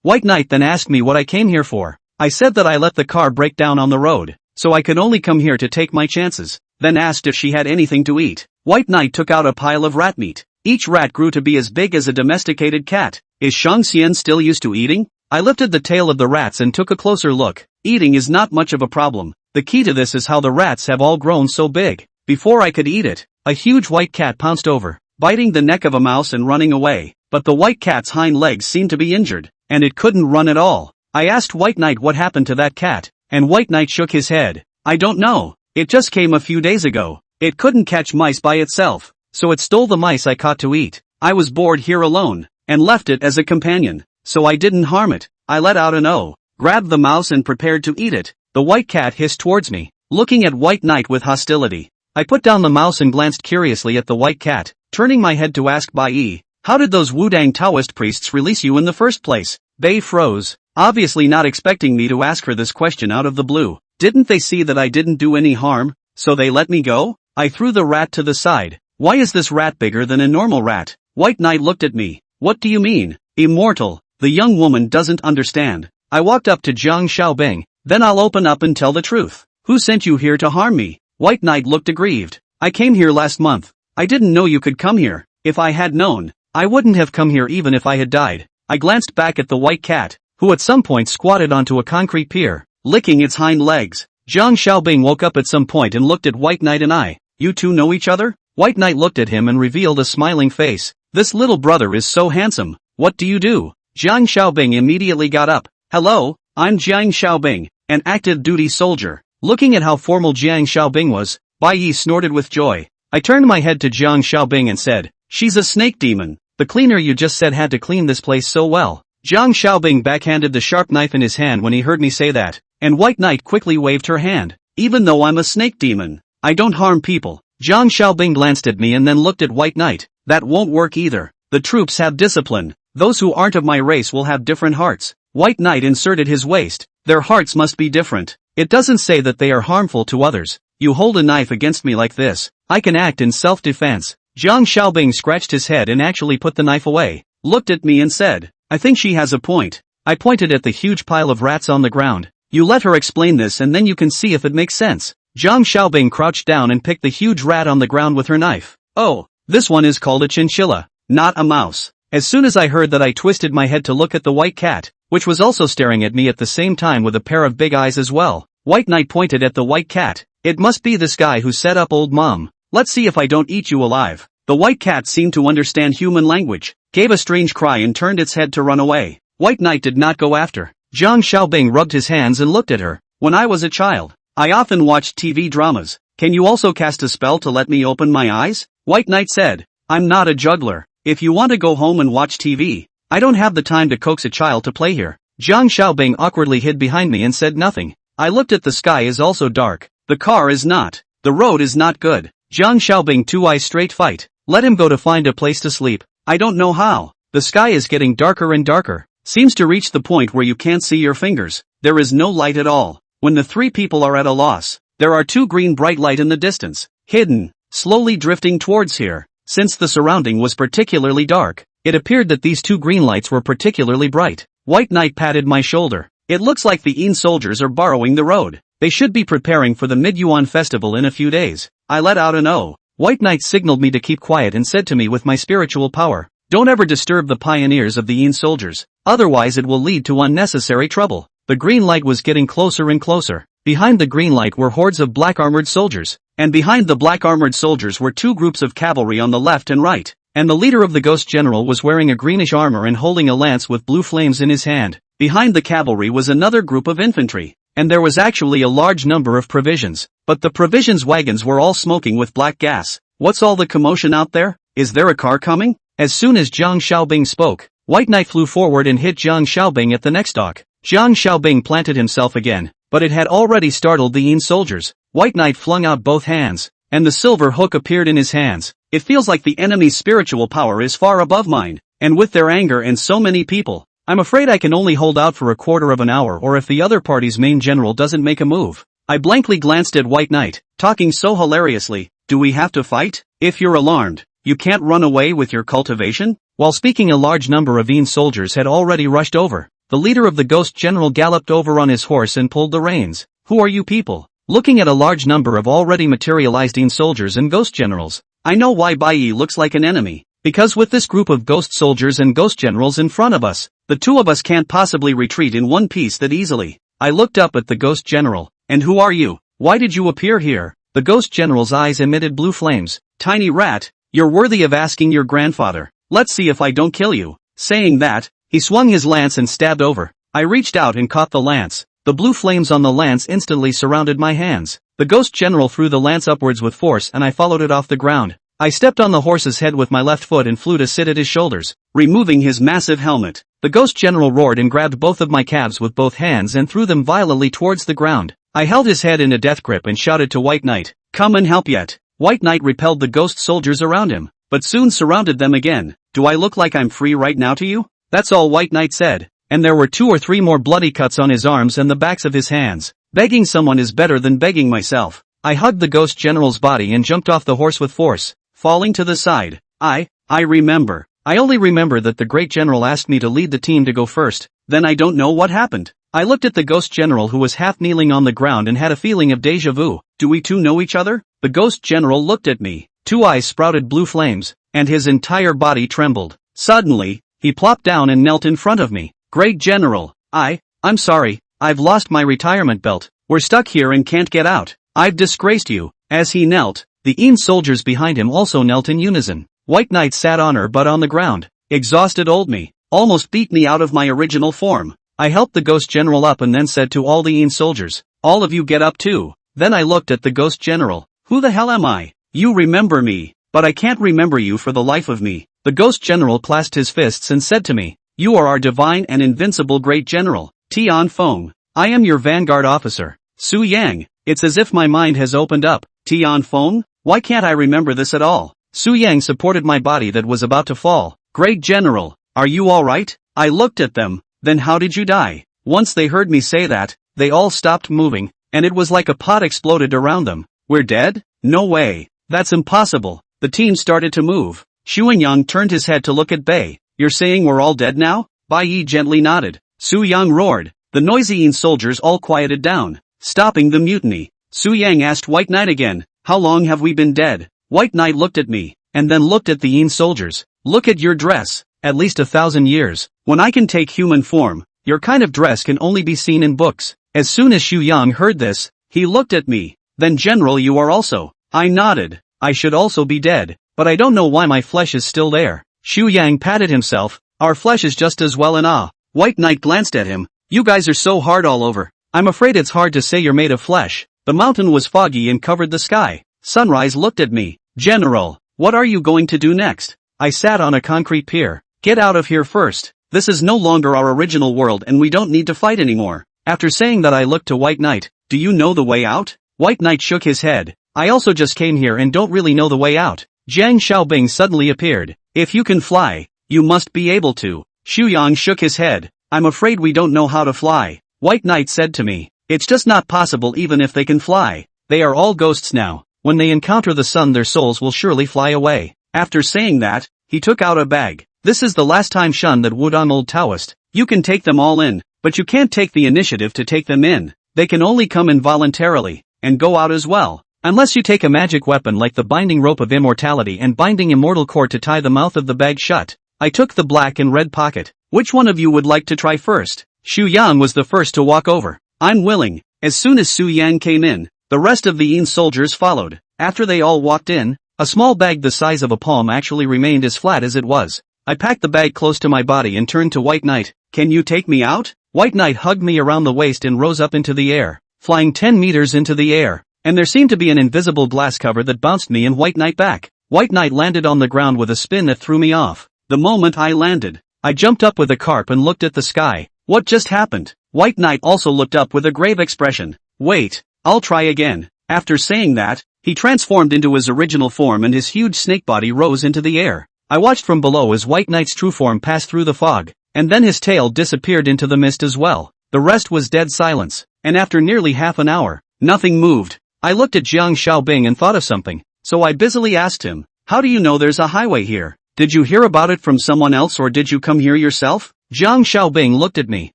White Knight then asked me what I came here for. I said that I let the car break down on the road, so I could only come here to take my chances. Then asked if she had anything to eat. White Knight took out a pile of rat meat. Each rat grew to be as big as a domesticated cat. Is Shang Xian still used to eating? I lifted the tail of the rats and took a closer look. Eating is not much of a problem. The key to this is how the rats have all grown so big. Before I could eat it, a huge white cat pounced over, biting the neck of a mouse and running away. But the white cat's hind legs seemed to be injured, and it couldn't run at all. I asked White Knight what happened to that cat, and White Knight shook his head. I don't know. It just came a few days ago. It couldn't catch mice by itself, so it stole the mice I caught to eat. I was bored here alone, and left it as a companion, so I didn't harm it. I let out an "oh," grabbed the mouse and prepared to eat it. The white cat hissed towards me, looking at White Knight with hostility. I put down the mouse and glanced curiously at the white cat, turning my head to ask Bai Yi, how did those Wudang Taoist priests release you in the first place? Bai froze, obviously not expecting me to ask her this question out of the blue. Didn't they see that I didn't do any harm, so they let me go? I threw the rat to the side. Why is this rat bigger than a normal rat? White Knight looked at me. What do you mean? Immortal. The young woman doesn't understand. I walked up to Jiang Xiaobing. Then I'll open up and tell the truth. Who sent you here to harm me? White Knight looked aggrieved. I came here last month. I didn't know you could come here. If I had known, I wouldn't have come here even if I had died. I glanced back at the white cat, who at some point squatted onto a concrete pier, licking its hind legs. Jiang Xiaobing woke up at some point and looked at White Knight and I. You two know each other? White Knight looked at him and revealed a smiling face. This little brother is so handsome. What do you do? Jiang Xiaobing immediately got up. Hello, I'm Jiang Xiaobing, an active duty soldier. Looking at how formal Jiang Xiaobing was, Bai Yi snorted with joy. I turned my head to Jiang Xiaobing and said, she's a snake demon. The cleaner you just said had to clean this place so well. Jiang Xiaobing backhanded the sharp knife in his hand when he heard me say that, and White Knight quickly waved her hand. Even though I'm a snake demon, I don't harm people. Jiang Xiaobing glanced at me and then looked at White Knight. That won't work either. The troops have discipline. Those who aren't of my race will have different hearts. White Knight inserted his waist. Their hearts must be different. It doesn't say that they are harmful to others. You hold a knife against me like this. I can act in self-defense. Jiang Xiaobing scratched his head and actually put the knife away, looked at me and said, I think she has a point. I pointed at the huge pile of rats on the ground. You let her explain this and then you can see if it makes sense. Jiang Xiaobing crouched down and picked the huge rat on the ground with her knife. Oh, this one is called a chinchilla, not a mouse. As soon as I heard that, I twisted my head to look at the white cat, which was also staring at me at the same time with a pair of big eyes as well. White Knight pointed at the white cat. It must be this guy who set up old mom. Let's see if I don't eat you alive. The white cat seemed to understand human language, gave a strange cry and turned its head to run away. White Knight did not go after. Jiang Xiaobing rubbed his hands and looked at her. When I was a child, I often watched TV dramas. Can you also cast a spell to let me open my eyes? White Knight said, I'm not a juggler. If you want to go home and watch TV, I don't have the time to coax a child to play here. Jiang Xiaobing awkwardly hid behind me and said nothing. I looked at the sky is also dark. The car is not. The road is not good. Jiang Xiaobing 2 eyes straight fight. Let him go to find a place to sleep. I don't know how. The sky is getting darker and darker. Seems to reach the point where you can't see your fingers. There is no light at all. When the 3 people are at a loss, there are 2 green bright light in the distance, hidden, slowly drifting towards here. Since the surrounding was particularly dark, it appeared that these 2 green lights were particularly bright. White Knight patted my shoulder. It looks like the Yin soldiers are borrowing the road. They should be preparing for the Mid-Yuan festival in a few days. I let out an "oh." White Knight signaled me to keep quiet and said to me with my spiritual power, don't ever disturb the pioneers of the Yin soldiers, otherwise it will lead to unnecessary trouble. The green light was getting closer and closer. Behind the green light were hordes of black armored soldiers, and behind the black armored soldiers were 2 groups of cavalry on the left and right, and the leader of the ghost general was wearing a greenish armor and holding a lance with blue flames in his hand. Behind the cavalry was another group of infantry, and there was actually a large number of provisions, but the provisions wagons were all smoking with black gas. What's all the commotion out there? Is there a car coming? As soon as Jiang Xiaobing spoke, White Knight flew forward and hit Jiang Xiaobing at the neck stalk. Jiang Xiaobing planted himself again, but it had already startled the Yin soldiers. White Knight flung out both hands, and the silver hook appeared in his hands. It feels like the enemy's spiritual power is far above mine, and with their anger and so many people, I'm afraid I can only hold out for a quarter of an hour or if the other party's main general doesn't make a move. I blankly glanced at White Knight, talking so hilariously, do we have to fight? If you're alarmed, you can't run away with your cultivation? While speaking, a large number of Yin soldiers had already rushed over. The leader of the ghost general galloped over on his horse and pulled the reins. Who are you people? Looking at a large number of already materialized Yin soldiers and ghost generals, I know why Baiyi looks like an enemy. Because with this group of ghost soldiers and ghost generals in front of us, the 2 of us can't possibly retreat in one piece that easily. I looked up at the ghost general. And who are you? Why did you appear here? The ghost general's eyes emitted blue flames. Tiny rat, you're worthy of asking your grandfather. Let's see if I don't kill you. Saying that, he swung his lance and stabbed over. I reached out and caught the lance. The blue flames on the lance instantly surrounded my hands. The ghost general threw the lance upwards with force and I followed it off the ground. I stepped on the horse's head with my left foot and flew to sit at his shoulders, removing his massive helmet. The ghost general roared and grabbed both of my calves with both hands and threw them violently towards the ground. I held his head in a death grip and shouted to White Knight, come and help yet. White Knight repelled the ghost soldiers around him, but soon surrounded them again. Do I look like I'm free right now to you? That's all White Knight said, and there were 2 or 3 more bloody cuts on his arms and the backs of his hands. Begging someone is better than begging myself. I hugged the ghost general's body and jumped off the horse with force, falling to the side. I remember. I only remember that the great general asked me to lead the team to go first, then I don't know what happened. I looked at the ghost general who was half kneeling on the ground and had a feeling of déjà vu. Do we 2 know each other? The ghost general looked at me. 2 eyes sprouted blue flames, and his entire body trembled. Suddenly, he plopped down and knelt in front of me. Great general, I'm sorry, I've lost my retirement belt. We're stuck here and can't get out. I've disgraced you. As he knelt, the Yin soldiers behind him also knelt in unison. White Knight sat on her butt on the ground. Exhausted old me. Almost beat me out of my original form. I helped the ghost general up and then said to all the Yin soldiers, all of you get up too. Then I looked at the ghost general. Who the hell am I? You remember me, but I can't remember you for the life of me. The ghost general clasped his fists and said to me, you are our divine and invincible great general, Tian Feng. I am your vanguard officer, Su Yang. It's as if my mind has opened up. Tian Feng? Why can't I remember this at all? Su Yang supported my body that was about to fall. Great general, are you alright? I looked at them. Then how did you die? Once they heard me say that, they all stopped moving, and it was like a pot exploded around them. We're dead? No way. That's impossible. The team started to move. Shuang turned his head to look at Bei. You're saying we're all dead now? Bai Yi gently nodded. Su Yang roared. The noisy Yin soldiers all quieted down, stopping the mutiny. Su Yang asked White Knight again, how long have we been dead? White Knight looked at me, and then looked at the Yin soldiers. Look at your dress. At least 1,000 years. When I can take human form, your kind of dress can only be seen in books. As soon as Xu Yang heard this, he looked at me. Then General, you are also. I nodded. I should also be dead, but I don't know why my flesh is still there. Xu Yang patted himself. Our flesh is just as well and ah. White Knight glanced at him. You guys are so hard all over. I'm afraid it's hard to say you're made of flesh. The mountain was foggy and covered the sky. Sunrise looked at me. General, what are you going to do next? I sat on a concrete pier. Get out of here first. This is no longer our original world and we don't need to fight anymore. After saying that I looked to White Knight. Do you know the way out? White Knight shook his head. I also just came here and don't really know the way out. Jiang Xiaobing suddenly appeared. If you can fly, you must be able to. Xu Yang shook his head. I'm afraid we don't know how to fly. White Knight said to me. It's just not possible even if they can fly. They are all ghosts now. When they encounter the sun their souls will surely fly away. After saying that, he took out a bag. This is the last time Shun that would on old Taoist. You can take them all in, but you can't take the initiative to take them in. They can only come in voluntarily, and go out as well. Unless you take a magic weapon like the binding rope of immortality and binding immortal cord to tie the mouth of the bag shut. I took the black and red pocket. Which one of you would like to try first? Xu Yang was the first to walk over. I'm willing. As soon as Su Yang came in, the rest of the Yin soldiers followed. After they all walked in, a small bag the size of a palm actually remained as flat as it was. I packed the bag close to my body and turned to White Knight. Can you take me out? White Knight hugged me around the waist and rose up into the air, flying 10 meters into the air. And there seemed to be an invisible glass cover that bounced me and White Knight back. White Knight landed on the ground with a spin that threw me off. The moment I landed, I jumped up with a carp and looked at the sky. What just happened? White Knight also looked up with a grave expression. Wait, I'll try again. After saying that, he transformed into his original form and his huge snake body rose into the air. I watched from below as White Knight's true form passed through the fog, and then his tail disappeared into the mist as well. The rest was dead silence, and after nearly half an hour, nothing moved. I looked at Jiang Xiaobing and thought of something, so I busily asked him, how do you know there's a highway here? Did you hear about it from someone else or did you come here yourself? Jiang Xiaobing looked at me.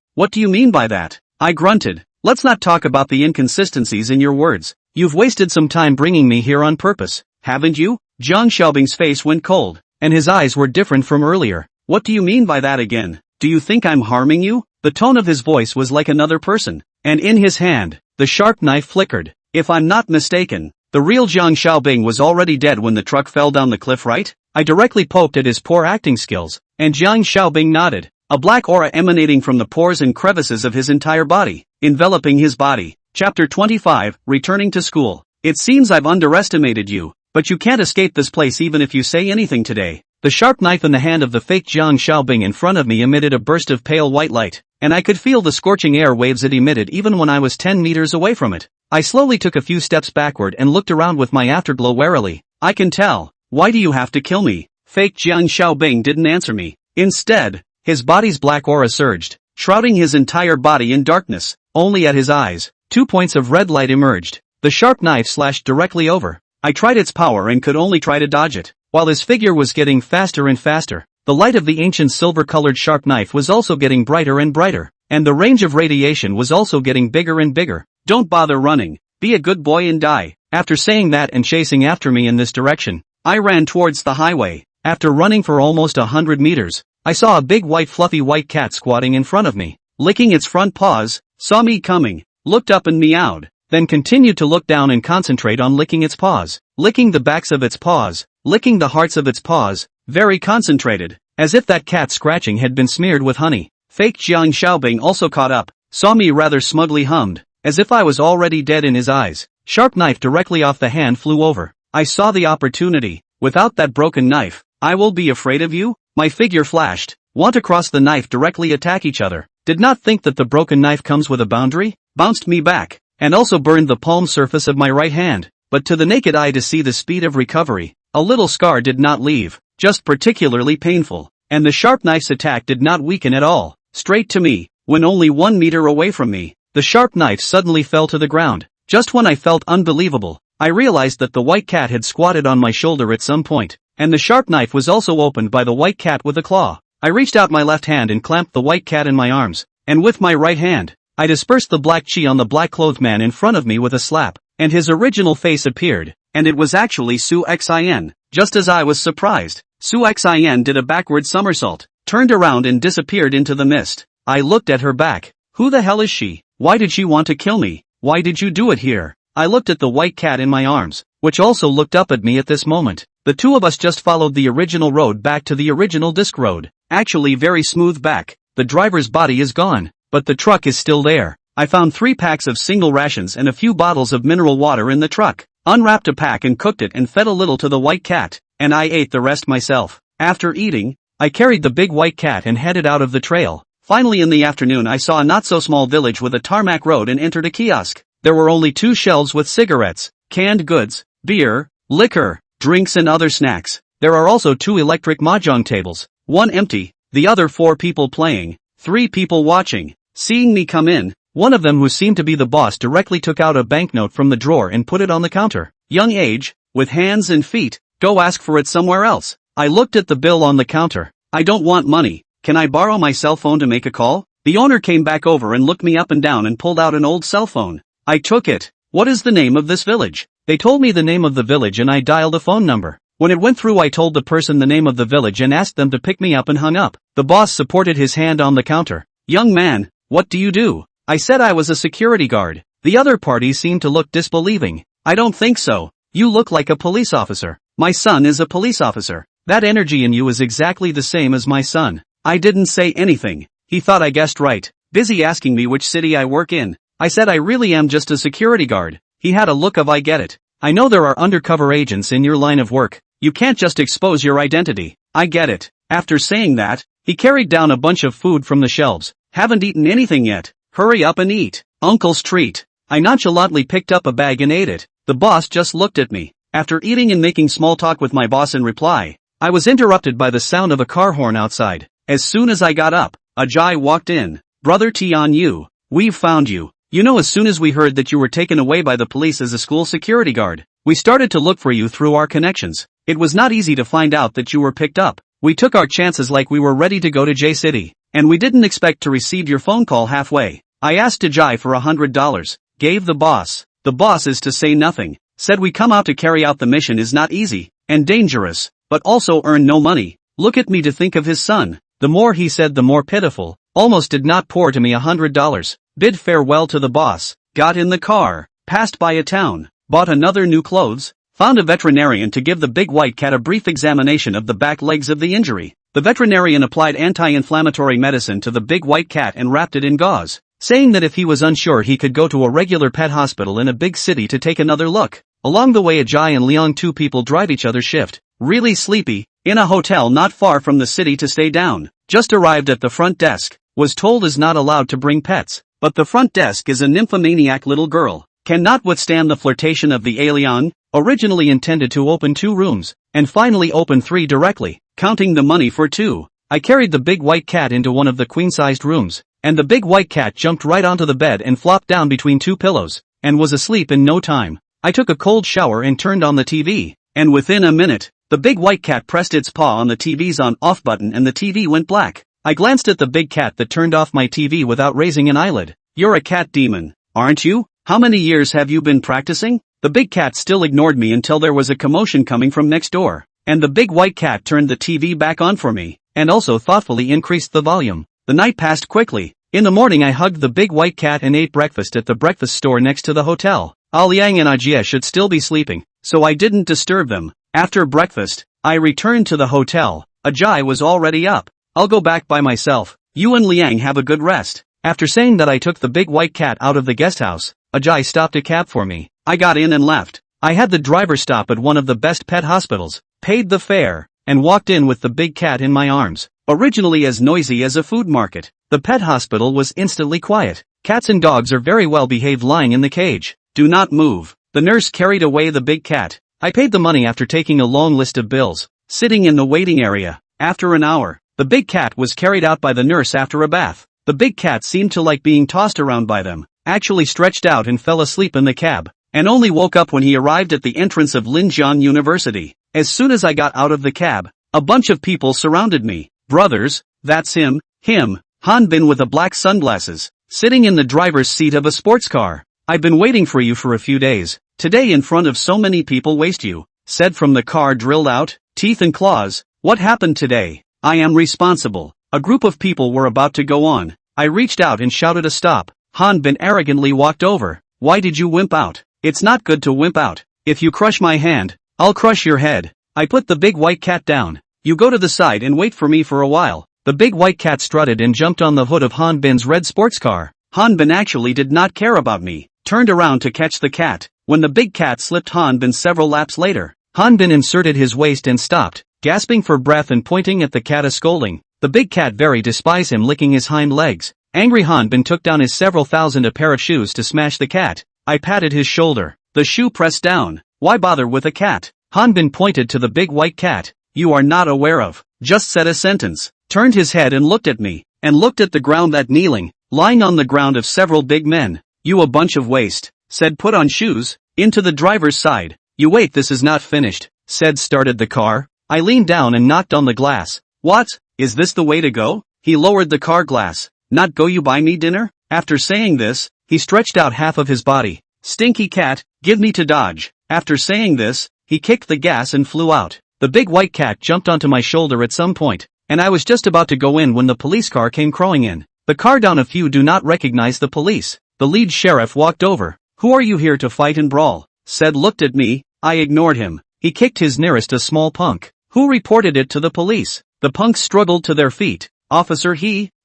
What do you mean by that? I grunted. Let's not talk about the inconsistencies in your words. You've wasted some time bringing me here on purpose, haven't you? Jiang Xiaobing's face went cold, and his eyes were different from earlier. What do you mean by that again? Do you think I'm harming you? The tone of his voice was like another person, and in his hand, the sharp knife flickered. If I'm not mistaken, the real Jiang Xiaobing was already dead when the truck fell down the cliff, right? I directly poked at his poor acting skills, and Jiang Xiaobing nodded. A black aura emanating from the pores and crevices of his entire body, enveloping his body. Chapter 25, Returning to School. It seems I've underestimated you, but you can't escape this place even if you say anything today. The sharp knife in the hand of the fake Jiang Xiaobing in front of me emitted a burst of pale white light, and I could feel the scorching air waves it emitted even when I was 10 meters away from it. I slowly took a few steps backward and looked around with my afterglow warily. I can tell. Why do you have to kill me? Fake Jiang Xiaobing didn't answer me. Instead, his body's black aura surged, shrouding his entire body in darkness. Only at his eyes, 2 points of red light emerged. The sharp knife slashed directly over. I tried its power and could only try to dodge it. While his figure was getting faster and faster, the light of the ancient silver-colored sharp knife was also getting brighter and brighter, and the range of radiation was also getting bigger and bigger. Don't bother running. Be a good boy and die. After saying that and chasing after me in this direction, I ran towards the highway. After running for almost 100 meters, I saw a big white fluffy white cat squatting in front of me, licking its front paws, saw me coming, looked up and meowed, then continued to look down and concentrate on licking its paws, licking the backs of its paws, licking the hearts of its paws, very concentrated, as if that cat scratching had been smeared with honey. Fake Jiang Xiaobing also caught up, saw me rather smugly hummed, as if I was already dead in his eyes. Sharp knife directly off the hand flew over. I saw the opportunity. Without that broken knife, I will be afraid of you? My figure flashed. Want to cross the knife directly attack each other. Did not think that the broken knife comes with a boundary. Bounced me back, and also burned the palm surface of my right hand. But to the naked eye to see the speed of recovery, a little scar did not leave, just particularly painful. And the sharp knife's attack did not weaken at all. Straight to me, when only 1 meter away from me, the sharp knife suddenly fell to the ground. Just when I felt unbelievable, I realized that the white cat had squatted on my shoulder at some point, and the sharp knife was also opened by the white cat with a claw. I reached out my left hand and clamped the white cat in my arms, and with my right hand, I dispersed the black chi on the black-clothed man in front of me with a slap, and his original face appeared, and it was actually Su Xin. Just as I was surprised, Su Xin did a backward somersault, turned around and disappeared into the mist. I looked at her back. Who the hell is she? Why did she want to kill me? Why did you do it here? I looked at the white cat in my arms, which also looked up at me at this moment. The two of us just followed the original road back to the original disc road. Actually very smooth back. The driver's body is gone, but the truck is still there. I found 3 packs of single rations and a few bottles of mineral water in the truck. Unwrapped a pack and cooked it and fed a little to the white cat, and I ate the rest myself. After eating, I carried the big white cat and headed out of the trail. Finally in the afternoon I saw a not-so-small village with a tarmac road and entered a kiosk. There were only 2 shelves with cigarettes, canned goods, beer, liquor, drinks and other snacks. There are also 2 electric mahjong tables, 1 empty, the other 4 people playing, 3 people watching. Seeing me come in, one of them who seemed to be the boss directly took out a banknote from the drawer and put it on the counter. Young age, with hands and feet, go ask for it somewhere else. I looked at the bill on the counter. I don't want money. Can I borrow my cell phone to make a call? The owner came back over and looked me up and down and pulled out an old cell phone. I took it. What is the name of this village? They told me the name of the village and I dialed a phone number. When it went through I told the person the name of the village and asked them to pick me up and hung up. The boss supported his hand on the counter. Young man, what do you do? I said I was a security guard. The other party seemed to look disbelieving. I don't think so. You look like a police officer. My son is a police officer. That energy in you is exactly the same as my son. I didn't say anything. He thought I guessed right. Busy asking me which city I work in. I said I really am just a security guard. He had a look of I get it. I know there are undercover agents in your line of work. You can't just expose your identity. I get it. After saying that, he carried down a bunch of food from the shelves. Haven't eaten anything yet. Hurry up and eat. Uncle's treat. I nonchalantly picked up a bag and ate it. The boss just looked at me. After eating and making small talk with my boss in reply, I was interrupted by the sound of a car horn outside. As soon as I got up, Ajay walked in. Brother Tian Yu, we've found you. You know, as soon as we heard that you were taken away by the police as a school security guard, we started to look for you through our connections. It was not easy to find out that you were picked up. We took our chances like we were ready to go to J City, and we didn't expect to receive your phone call halfway. I asked Ajay for $100, gave the boss. The boss is to say nothing, said we come out to carry out the mission is not easy, and dangerous, but also earn no money. Look at me to think of his son. The more he said the more pitiful, almost did not pour to me $100. Bid farewell to the boss, got in the car, passed by a town, bought another new clothes, found a veterinarian to give the big white cat a brief examination of the back legs of the injury. The veterinarian applied anti-inflammatory medicine to the big white cat and wrapped it in gauze, saying that if he was unsure he could go to a regular pet hospital in a big city to take another look. Along the way Ajay and Leong, 2 people drive each other's shift, really sleepy, in a hotel not far from the city to stay down. Just arrived at the front desk, was told is not allowed to bring pets, but the front desk is a nymphomaniac little girl, cannot withstand the flirtation of the alien, originally intended to open 2 rooms, and finally opened 3 directly, counting the money for 2. I carried the big white cat into one of the queen-sized rooms, and the big white cat jumped right onto the bed and flopped down between 2 pillows, and was asleep in no time. I took a cold shower and turned on the TV, and within a minute, the big white cat pressed its paw on the TV's on-off button and the TV went black. I glanced at the big cat that turned off my TV without raising an eyelid. You're a cat demon, aren't you? How many years have you been practicing? The big cat still ignored me until there was a commotion coming from next door, and the big white cat turned the TV back on for me, and also thoughtfully increased the volume. The night passed quickly. In the morning I hugged the big white cat and ate breakfast at the breakfast store next to the hotel. Liang and Ajie should still be sleeping, so I didn't disturb them. After breakfast, I returned to the hotel. Ajay was already up. I'll go back by myself. You and Liang have a good rest. After saying that I took the big white cat out of the guest house, Ajay stopped a cab for me. I got in and left. I had the driver stop at one of the best pet hospitals, paid the fare, and walked in with the big cat in my arms. Originally as noisy as a food market, the pet hospital was instantly quiet. Cats and dogs are very well behaved lying in the cage. Do not move. The nurse carried away the big cat. I paid the money after taking a long list of bills, sitting in the waiting area. After an hour, the big cat was carried out by the nurse after a bath. The big cat seemed to like being tossed around by them, actually stretched out and fell asleep in the cab. and only woke up when he arrived at the entrance of Linjiang University. As soon as I got out of the cab, a bunch of people surrounded me. Brothers, that's him, Hanbin with the black sunglasses, sitting in the driver's seat of a sports car. I've been waiting for you for a few days. Today in front of so many people waste you, said from the car drilled out, teeth and claws. What happened today? I am responsible. A group of people were about to go on. I reached out and shouted a stop. Hanbin arrogantly walked over. Why did you wimp out? It's not good to wimp out. If you crush my hand, I'll crush your head. I put the big white cat down. You go to the side and wait for me for a while. The big white cat strutted and jumped on the hood of Hanbin's red sports car. Hanbin actually did not care about me, turned around to catch the cat. When the big cat slipped Hanbin several laps later, Hanbin inserted his waist and stopped, gasping for breath and pointing at the cat scolding. The big cat very despised him licking his hind legs. Angry Hanbin took down his several thousand a pair of shoes to smash the cat. I patted his shoulder. The shoe pressed down. Why bother with a cat? Hanbin pointed to the big white cat. You are not aware of. Just said a sentence. Turned his head and looked at me, and looked at the ground that kneeling, lying on the ground of several big men. You a bunch of waste, said put on shoes, into the driver's side. You wait, this is not finished, said started the car. I leaned down and knocked on the glass. What? Is this the way to go? He lowered the car glass. Not go you buy me dinner? After saying this, he stretched out half of his body. Stinky cat, give me to dodge. After saying this, he kicked the gas and flew out. The big white cat jumped onto my shoulder at some point, and I was just about to go in when the police car came crawling in. The car down a few do not recognize the police. The lead sheriff walked over. Who are you here to fight and brawl? Said looked at me. I ignored him. He kicked his nearest a small punk. Who reported it to the police? The punks struggled to their feet. Officer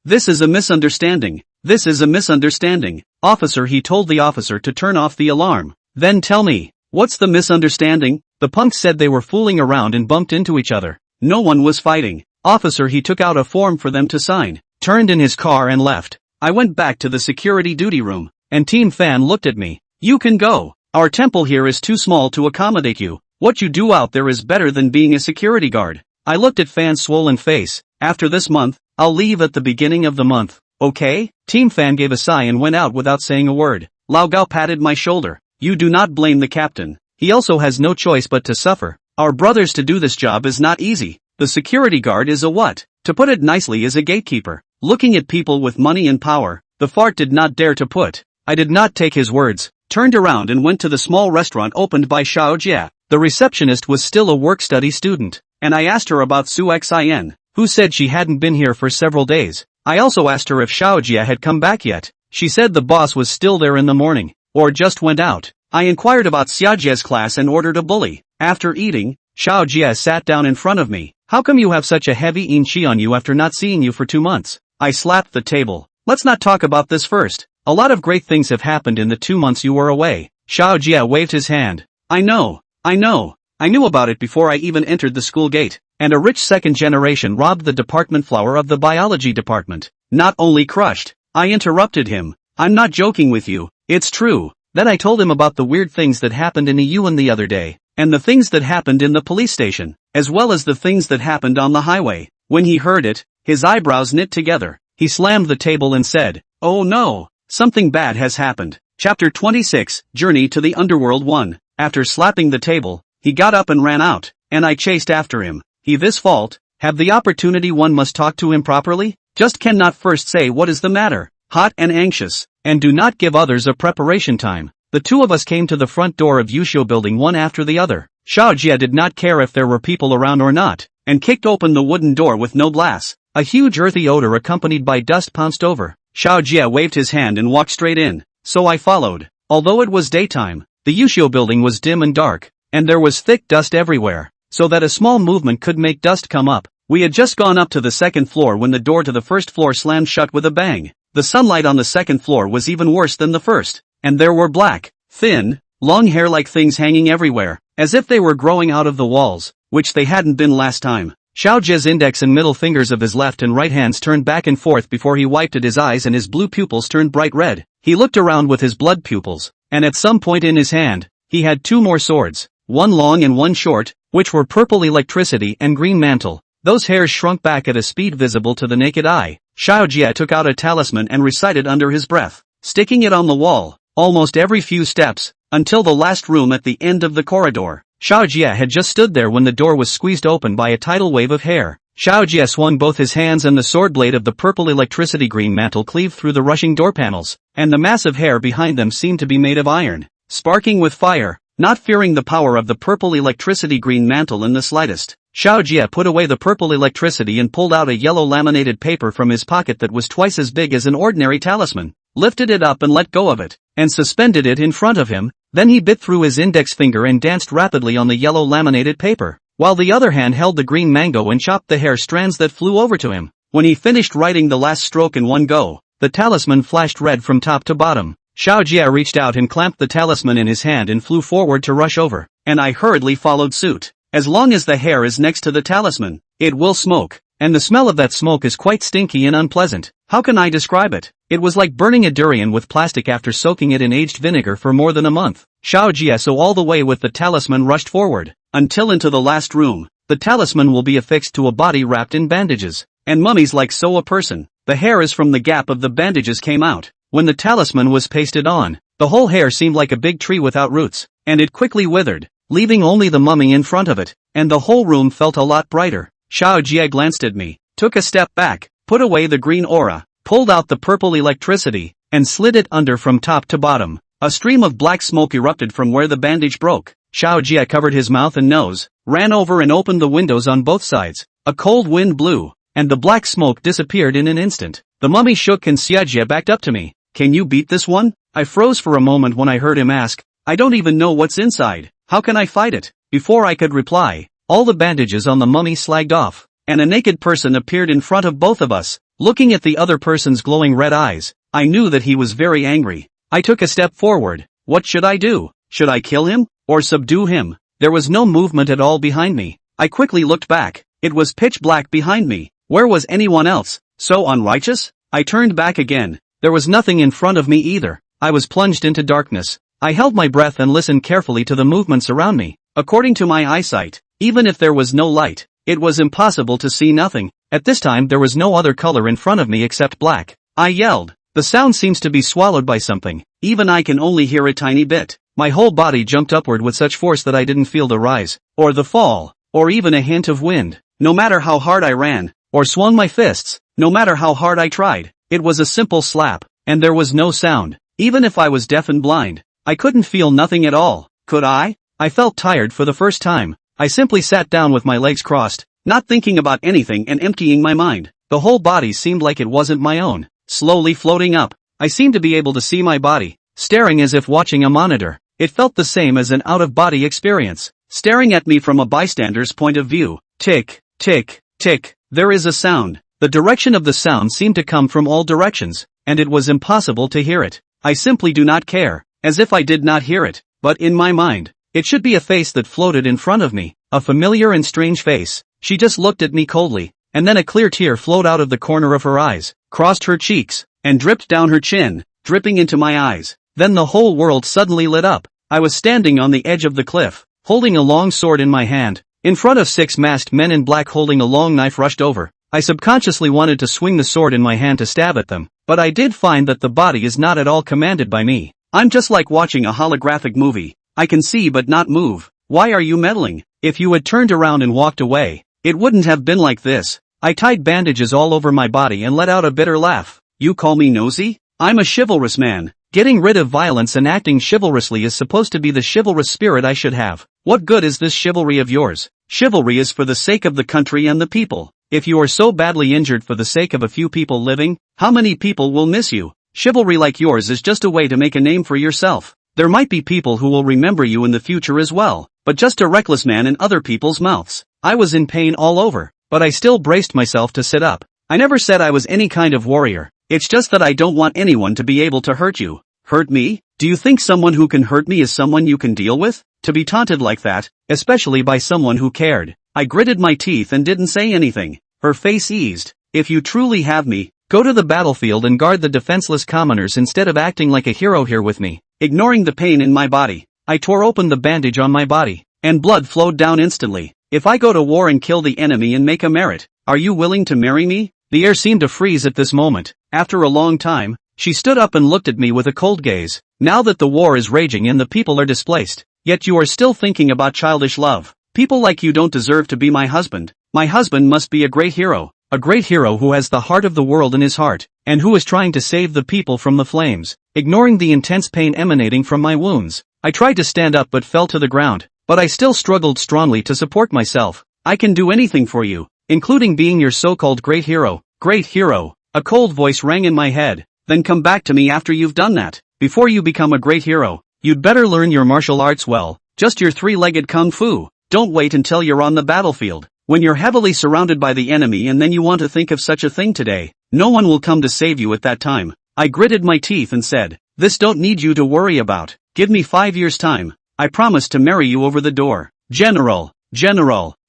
this is a misunderstanding. This is a misunderstanding. Officer he told the officer to turn off the alarm. Then tell me, what's the misunderstanding? The punks said they were fooling around and bumped into each other. No one was fighting. Officer he took out a form for them to sign, turned in his car and left. I went back to the security duty room, and Team Fan looked at me. You can go. Our temple here is too small to accommodate you. What you do out there is better than being a security guard. I looked at Fan's swollen face. After this month, I'll leave at the beginning of the month. Okay? Team Fan gave a sigh and went out without saying a word. Lao Gao patted my shoulder. You do not blame the captain. He also has no choice but to suffer. Our brothers to do this job is not easy. The security guard is a what? To put it nicely is a gatekeeper. Looking at people with money and power, the fart did not dare to put. I did not take his words, turned around and went to the small restaurant opened by Xiao Jia. The receptionist was still a work-study student, and I asked her about Su Xin, who said she hadn't been here for several days. I also asked her if Xiao Jia had come back yet. She said the boss was still there in the morning, or just went out. I inquired about Xiaojia's class and ordered a bully. After eating, Xiao Jia sat down in front of me. How come you have such a heavy inchi on you after not seeing you for 2 months? I slapped the table. Let's not talk about this first. A lot of great things have happened in the 2 months you were away. Xiao Jia waved his hand. I know. I knew about it before I even entered the school gate. And a rich second generation robbed the department flower of the biology department. Not only crushed. I interrupted him. I'm not joking with you. It's true. Then I told him about the weird things that happened in Yuan the other day, and the things that happened in the police station, as well as the things that happened on the highway. When he heard it, his eyebrows knit together. He slammed the table and said, "Oh no, something bad has happened." Chapter 26, Journey to the Underworld 1. After slapping the table, he got up and ran out, and I chased after him. He this fault, have the opportunity one must talk to him properly? Just cannot first say what is the matter, hot and anxious, and do not give others a preparation time. The two of us came to the front door of Yushio building one after the other. Xiao Jia did not care if there were people around or not, and kicked open the wooden door with no glass. A huge earthy odor accompanied by dust pounced over. Xiao Jia waved his hand and walked straight in, so I followed. Although it was daytime, the Yushio building was dim and dark, and there was thick dust everywhere, so that a small movement could make dust come up. We had just gone up to the second floor when the door to the first floor slammed shut with a bang. The sunlight on the second floor was even worse than the first, and there were black, thin, long hair-like things hanging everywhere, as if they were growing out of the walls, which they hadn't been last time. Xiao Jia's index and middle fingers of his left and right hands turned back and forth before he wiped at his eyes and his blue pupils turned bright red. He looked around with his blood pupils, and at some point in his hand, he had 2 more swords, one long and one short, which were purple electricity and green mantle. Those hairs shrunk back at a speed visible to the naked eye. Xiao Jia took out a talisman and recited under his breath, sticking it on the wall, almost every few steps, until the last room at the end of the corridor. Xiaojie had just stood there when the door was squeezed open by a tidal wave of hair. Xiaojie swung both his hands and the sword blade of the purple electricity green mantle cleaved through the rushing door panels, and the massive hair behind them seemed to be made of iron, sparking with fire. Not fearing the power of the purple electricity green mantle in the slightest, Xiaojie put away the purple electricity and pulled out a yellow laminated paper from his pocket that was twice as big as an ordinary talisman, lifted it up and let go of it, and suspended it in front of him. Then he bit through his index finger and danced rapidly on the yellow laminated paper, while the other hand held the green mango and chopped the hair strands that flew over to him. When he finished writing the last stroke in one go, the talisman flashed red from top to bottom. Xiaojie reached out and clamped the talisman in his hand and flew forward to rush over, and I hurriedly followed suit. As long as the hair is next to the talisman, it will smoke, and the smell of that smoke is quite stinky and unpleasant. How can I describe it? It was like burning a durian with plastic after soaking it in aged vinegar for more than a month. Xiaojie so all the way with the talisman rushed forward, until into the last room. The talisman will be affixed to a body wrapped in bandages, and mummies like so a person. The hairs from the gap of the bandages came out. When the talisman was pasted on, the whole hair seemed like a big tree without roots, and it quickly withered, leaving only the mummy in front of it, and the whole room felt a lot brighter. Xiaojie glanced at me, took a step back, put away the green aura, pulled out the purple electricity, and slid it under from top to bottom. A stream of black smoke erupted from where the bandage broke. Xiaojie covered his mouth and nose, ran over and opened the windows on both sides. A cold wind blew, and the black smoke disappeared in an instant. The mummy shook and Xiaojie backed up to me. Can you beat this one? I froze for a moment when I heard him ask. I don't even know what's inside. How can I fight it? Before I could reply, all the bandages on the mummy slagged off, and a naked person appeared in front of both of us. Looking at the other person's glowing red eyes, I knew that he was very angry. I took a step forward. What should I do? Should I kill him, or subdue him? There was no movement at all behind me. I quickly looked back. It was pitch black behind me. Where was anyone else? So unrighteous? I turned back again. There was nothing in front of me either. I was plunged into darkness. I held my breath and listened carefully to the movements around me. According to my eyesight, even if there was no light, it was impossible to see nothing. At this time there was no other color in front of me except black. I yelled. The sound seems to be swallowed by something. Even I can only hear a tiny bit. My whole body jumped upward with such force that I didn't feel the rise, or the fall, or even a hint of wind. No matter how hard I ran, or swung my fists, no matter how hard I tried, it was a simple slap, and there was no sound. Even if I was deaf and blind, I couldn't feel nothing at all. Could I? I felt tired for the first time. I simply sat down with my legs crossed, not thinking about anything and emptying my mind. The whole body seemed like it wasn't my own. Slowly floating up, I seemed to be able to see my body, staring as if watching a monitor. It felt the same as an out-of-body experience, staring at me from a bystander's point of view. Tick, tick, tick. There is a sound. The direction of the sound seemed to come from all directions, and it was impossible to hear it. I simply do not care, as if I did not hear it, but in my mind, it should be a face that floated in front of me, a familiar and strange face. She just looked at me coldly, and then a clear tear flowed out of the corner of her eyes, crossed her cheeks, and dripped down her chin, dripping into my eyes. Then the whole world suddenly lit up. I was standing on the edge of the cliff, holding a long sword in my hand. In front of 6 masked men in black holding a long knife rushed over. I subconsciously wanted to swing the sword in my hand to stab at them, but I did find that the body is not at all commanded by me. I'm just like watching a holographic movie. I can see but not move. Why are you meddling? If you had turned around and walked away, it wouldn't have been like this. I tied bandages all over my body and let out a bitter laugh. You call me nosy? I'm a chivalrous man. Getting rid of violence and acting chivalrously is supposed to be the chivalrous spirit I should have. What good is this chivalry of yours? Chivalry is for the sake of the country and the people. If you are so badly injured for the sake of a few people living, how many people will miss you? Chivalry like yours is just a way to make a name for yourself. There might be people who will remember you in the future as well, but just a reckless man in other people's mouths. I was in pain all over, but I still braced myself to sit up. I never said I was any kind of warrior. It's just that I don't want anyone to be able to hurt you. Hurt me? Do you think someone who can hurt me is someone you can deal with? To be taunted like that, especially by someone who cared. I gritted my teeth and didn't say anything. Her face eased. If you truly have me, go to the battlefield and guard the defenseless commoners instead of acting like a hero here with me. Ignoring the pain in my body, I tore open the bandage on my body, and blood flowed down instantly. If I go to war and kill the enemy and make a merit, are you willing to marry me? The air seemed to freeze at this moment. After a long time, she stood up and looked at me with a cold gaze. Now that the war is raging and the people are displaced, yet you are still thinking about childish love. People like you don't deserve to be my husband. My husband must be a great hero who has the heart of the world in his heart, and who is trying to save the people from the flames. Ignoring the intense pain emanating from my wounds, I tried to stand up but fell to the ground, but I still struggled strongly to support myself. I can do anything for you, including being your so-called great hero. Great hero. A cold voice rang in my head. Then come back to me after you've done that. Before you become a great hero, you'd better learn your martial arts well, just your three-legged kung fu. Don't wait until you're on the battlefield, when you're heavily surrounded by the enemy and then you want to think of such a thing today. No one will come to save you at that time. I gritted my teeth and said, this don't need you to worry about. Give me 5 years' time. I promise to marry you over the door. General.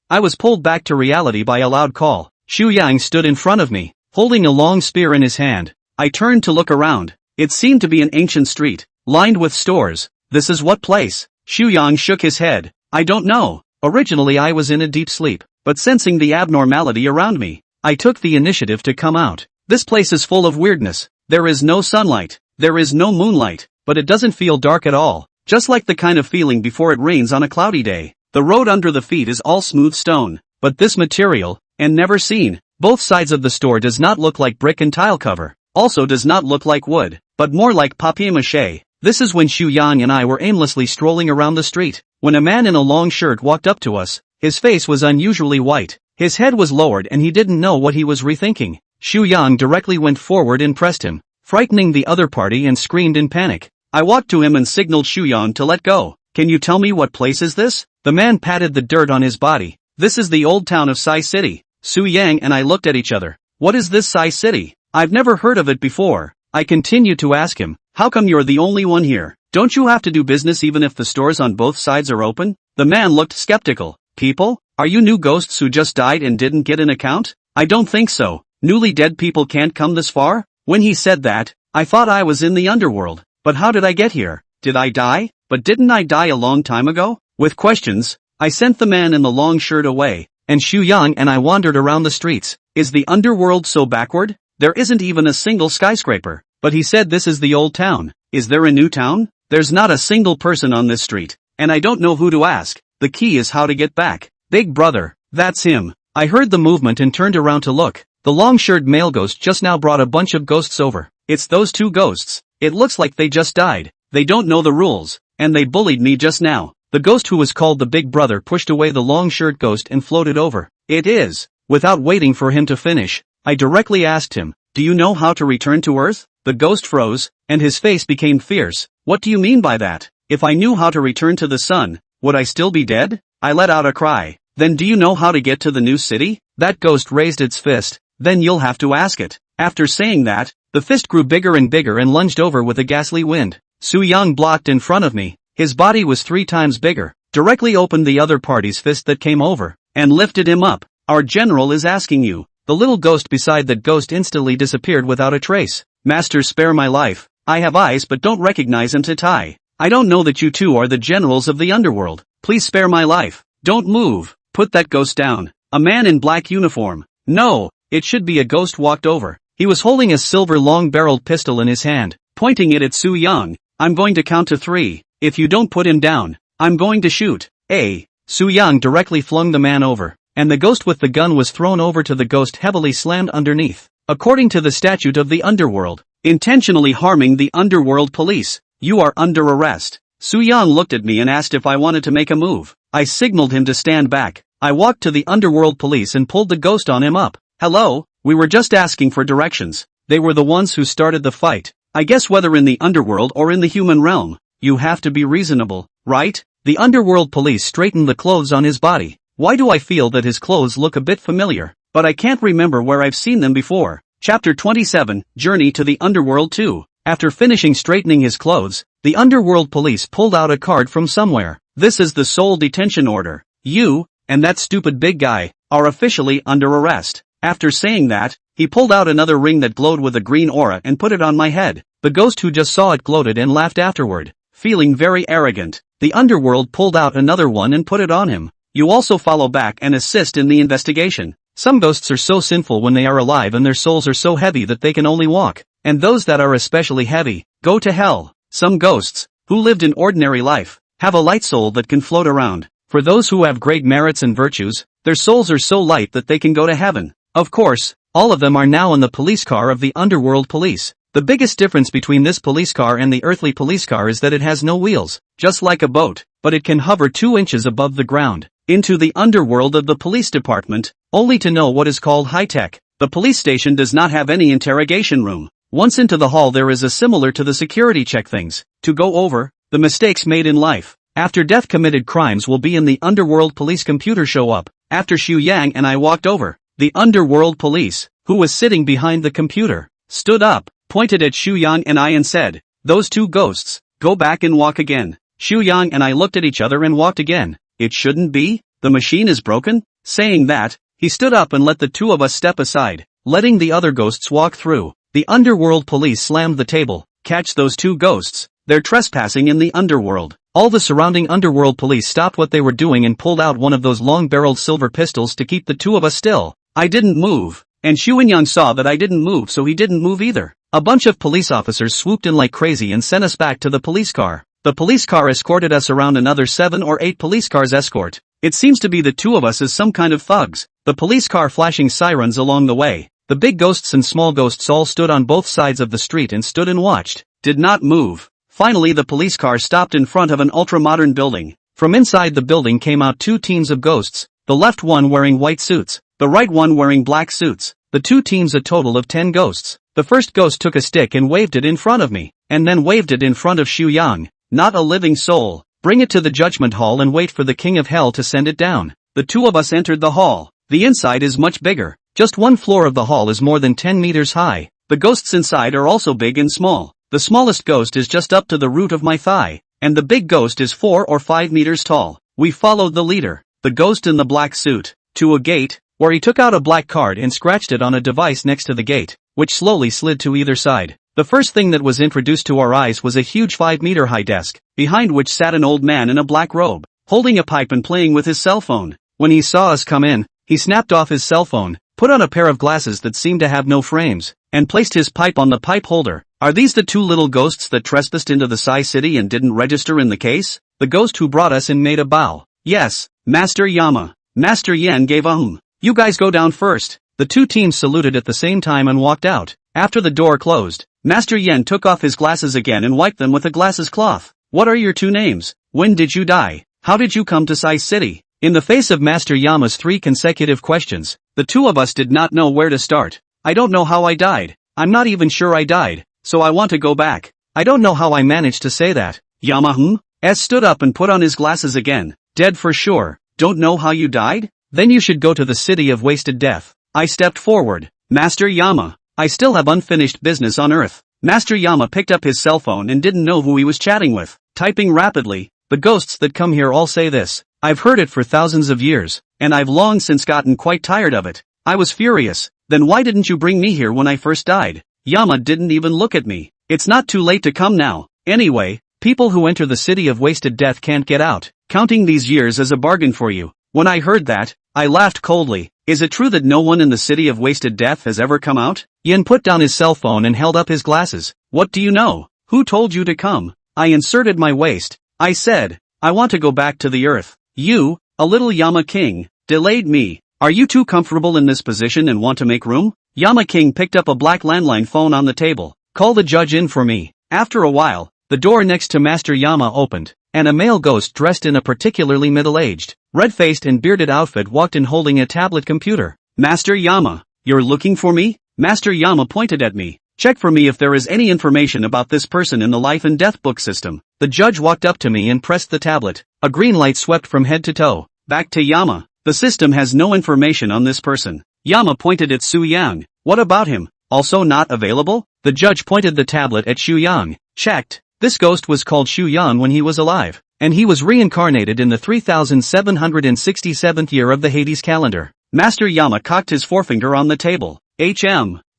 I was pulled back to reality by a loud call. Xu Yang stood in front of me, holding a long spear in his hand. I turned to look around. It seemed to be an ancient street, lined with stores. This is what place? Xu Yang shook his head. I don't know. Originally I was in a deep sleep, but sensing the abnormality around me, I took the initiative to come out. This place is full of weirdness. There is no sunlight. There is no moonlight, but it doesn't feel dark at all. Just like the kind of feeling before it rains on a cloudy day. The road under the feet is all smooth stone, but this material, and never seen. Both sides of the store does not look like brick and tile cover. Also does not look like wood, but more like papier-mâché. This is when Xu Yang and I were aimlessly strolling around the street, when a man in a long shirt walked up to us. His face was unusually white, his head was lowered and he didn't know what he was rethinking. Xu Yang directly went forward and pressed him, frightening the other party, and screamed in panic. I walked to him and signaled Xu Yang to let go. Can you tell me what place is this? The man patted the dirt on his body. This is the old town of Sai City. Xu Yang and I looked at each other. What is this Sai City? I've never heard of it before. I continued to ask him, how come you're the only one here? Don't you have to do business even if the stores on both sides are open? The man looked skeptical. People? Are you new ghosts who just died and didn't get an account? I don't think so. Newly dead people can't come this far? When he said that, I thought I was in the underworld. But how did I get here? Did I die? But didn't I die a long time ago? With questions, I sent the man in the long shirt away, and Xu Yang and I wandered around the streets. Is the underworld so backward? There isn't even a single skyscraper. But he said this is the old town. Is there a new town? There's not a single person on this street, and I don't know who to ask. The key is how to get back. Big brother, that's him. I heard the movement and turned around to look. The long-shirt male ghost just now brought a bunch of ghosts over. It's those two ghosts. It looks like they just died. They don't know the rules, and they bullied me just now. The ghost who was called the big brother pushed away the long-shirt ghost and floated over. It is. Without waiting for him to finish, I directly asked him, do you know how to return to Earth? The ghost froze, and his face became fierce. What do you mean by that? If I knew how to return to the sun, would I still be dead? I let out a cry. Then do you know how to get to the new city? That ghost raised its fist. Then you'll have to ask it. After saying that, the fist grew bigger and bigger and lunged over with a ghastly wind. Xu Yang blocked in front of me. His body was 3 times bigger, directly opened the other party's fist that came over, and lifted him up. Our general is asking you. The little ghost beside that ghost instantly disappeared without a trace. Master, spare my life. I have eyes but don't recognize him to tie. I don't know that you two are the generals of the underworld. Please spare my life. Don't move. Put that ghost down. A man in black uniform. No, it should be a ghost walked over. He was holding a silver long-barreled pistol in his hand, pointing it at Xu Yang. I'm going to count to 3. If you don't put him down, I'm going to shoot. Xu Yang directly flung the man over, and the ghost with the gun was thrown over to the ghost heavily slammed underneath. According to the statute of the underworld, intentionally harming the underworld police, you are under arrest. Xu Yang looked at me and asked if I wanted to make a move. I signaled him to stand back. I walked to the underworld police and pulled the ghost on him up. Hello, we were just asking for directions. They were the ones who started the fight. I guess whether in the underworld or in the human realm, you have to be reasonable, right? The underworld police straightened the clothes on his body. Why do I feel that his clothes look a bit familiar, but I can't remember where I've seen them before. Chapter 27, Journey to the Underworld 2. After finishing straightening his clothes, the underworld police pulled out a card from somewhere. This is the sole detention order. You, and that stupid big guy, are officially under arrest. After saying that, he pulled out another ring that glowed with a green aura and put it on my head. The ghost who just saw it gloated and laughed afterward, feeling very arrogant. The underworld pulled out another one and put it on him. You also follow back and assist in the investigation. Some ghosts are so sinful when they are alive and their souls are so heavy that they can only walk, and those that are especially heavy, go to hell. Some ghosts, who lived an ordinary life, have a light soul that can float around. For those who have great merits and virtues, their souls are so light that they can go to heaven. Of course, all of them are now in the police car of the underworld police. The biggest difference between this police car and the earthly police car is that it has no wheels, just like a boat, but it can hover 2 inches above the ground, into the underworld of the police department, only to know what is called high-tech. The police station does not have any interrogation room. Once into the hall there is a similar to the security check things, to go over, the mistakes made in life. After death committed crimes will be in the underworld police computer show up. After Xu Yang and I walked over, the underworld police, who was sitting behind the computer, stood up, pointed at Xu Yang and I and said, "Those 2 ghosts, go back and walk again." Xu Yang and I looked at each other and walked again. It shouldn't be, the machine is broken? Saying that, he stood up and let the 2 of us step aside, letting the other ghosts walk through. The underworld police slammed the table. "Catch those 2 ghosts, they're trespassing in the underworld." All the surrounding underworld police stopped what they were doing and pulled out one of those long-barreled silver pistols to keep the 2 of us still. I didn't move, and Xu Yang saw that I didn't move, so he didn't move either. A bunch of police officers swooped in like crazy and sent us back to the police car. The police car escorted us around another 7 or 8 police cars escort. It seems to be the 2 of us as some kind of thugs. The police car flashing sirens along the way. The big ghosts and small ghosts all stood on both sides of the street and stood and watched. Did not move. Finally the police car stopped in front of an ultra-modern building. From inside the building came out 2 teams of ghosts, the left one wearing white suits, the right one wearing black suits. The 2 teams a total of 10 ghosts. The first ghost took a stick and waved it in front of me, and then waved it in front of Xu Yang. "Not a living soul. Bring it to the judgment hall and wait for the king of hell to send it down." The 2 of us entered the hall. The inside is much bigger. Just one floor of the hall is more than 10 meters high. The ghosts inside are also big and small. The smallest ghost is just up to the root of my thigh, and the big ghost is 4 or 5 meters tall. We followed the leader, the ghost in the black suit, to a gate, where he took out a black card and scratched it on a device next to the gate, which slowly slid to either side. The first thing that was introduced to our eyes was a huge 5-meter-high desk, behind which sat an old man in a black robe, holding a pipe and playing with his cell phone. When he saw us come in, he snapped off his cell phone, put on a pair of glasses that seemed to have no frames, and placed his pipe on the pipe holder. "Are these the 2 little ghosts that trespassed into the Sai City and didn't register in the case?" The ghost who brought us in made a bow. "Yes, Master Yama." Master Yen gave a "You guys go down first." The 2 teams saluted at the same time and walked out. After the door closed, Master Yen took off his glasses again and wiped them with a glasses cloth. "What are your 2 names? When did you die? How did you come to Sai City?" In the face of Master Yama's 3 consecutive questions, the 2 of us did not know where to start. "I don't know how I died. I'm not even sure I died, so I want to go back." "I don't know how I managed to say that." Yama stood up and put on his glasses again. "Dead for sure. Don't know how you died? Then you should go to the city of wasted death." I stepped forward. "Master Yama, I still have unfinished business on Earth." Master Yama picked up his cell phone and didn't know who he was chatting with, typing rapidly. "The ghosts that come here all say this. I've heard it for thousands of years, and I've long since gotten quite tired of it." I was furious. "Then why didn't you bring me here when I first died?" Yama didn't even look at me. "It's not too late to come now. Anyway, people who enter the city of wasted death can't get out. Counting these years as a bargain for you." When I heard that, I laughed coldly. "Is it true that no one in the city of wasted death has ever come out?" Yen put down his cell phone and held up his glasses. "What do you know? Who told you to come?" I inserted my waist. I said, "I want to go back to the earth." "You, a little Yama King, delayed me. Are you too comfortable in this position and want to make room?" Yama King picked up a black landline phone on the table. "Call the judge in for me." After a while, the door next to Master Yama opened, and a male ghost dressed in a particularly middle-aged, red-faced and bearded outfit walked in holding a tablet computer. "Master Yama, you're looking for me?" Master Yama pointed at me. "Check for me if there is any information about this person in the life and death book system." The judge walked up to me and pressed the tablet. A green light swept from head to toe. "Back to Yama. The system has no information on this person." Yama pointed at Xu Yang. "What about him? Also not available?" The judge pointed the tablet at Xu Yang. "Checked. This ghost was called Xu Yang when he was alive, and he was reincarnated in the 3767th year of the Hades calendar." Master Yama cocked his forefinger on the table.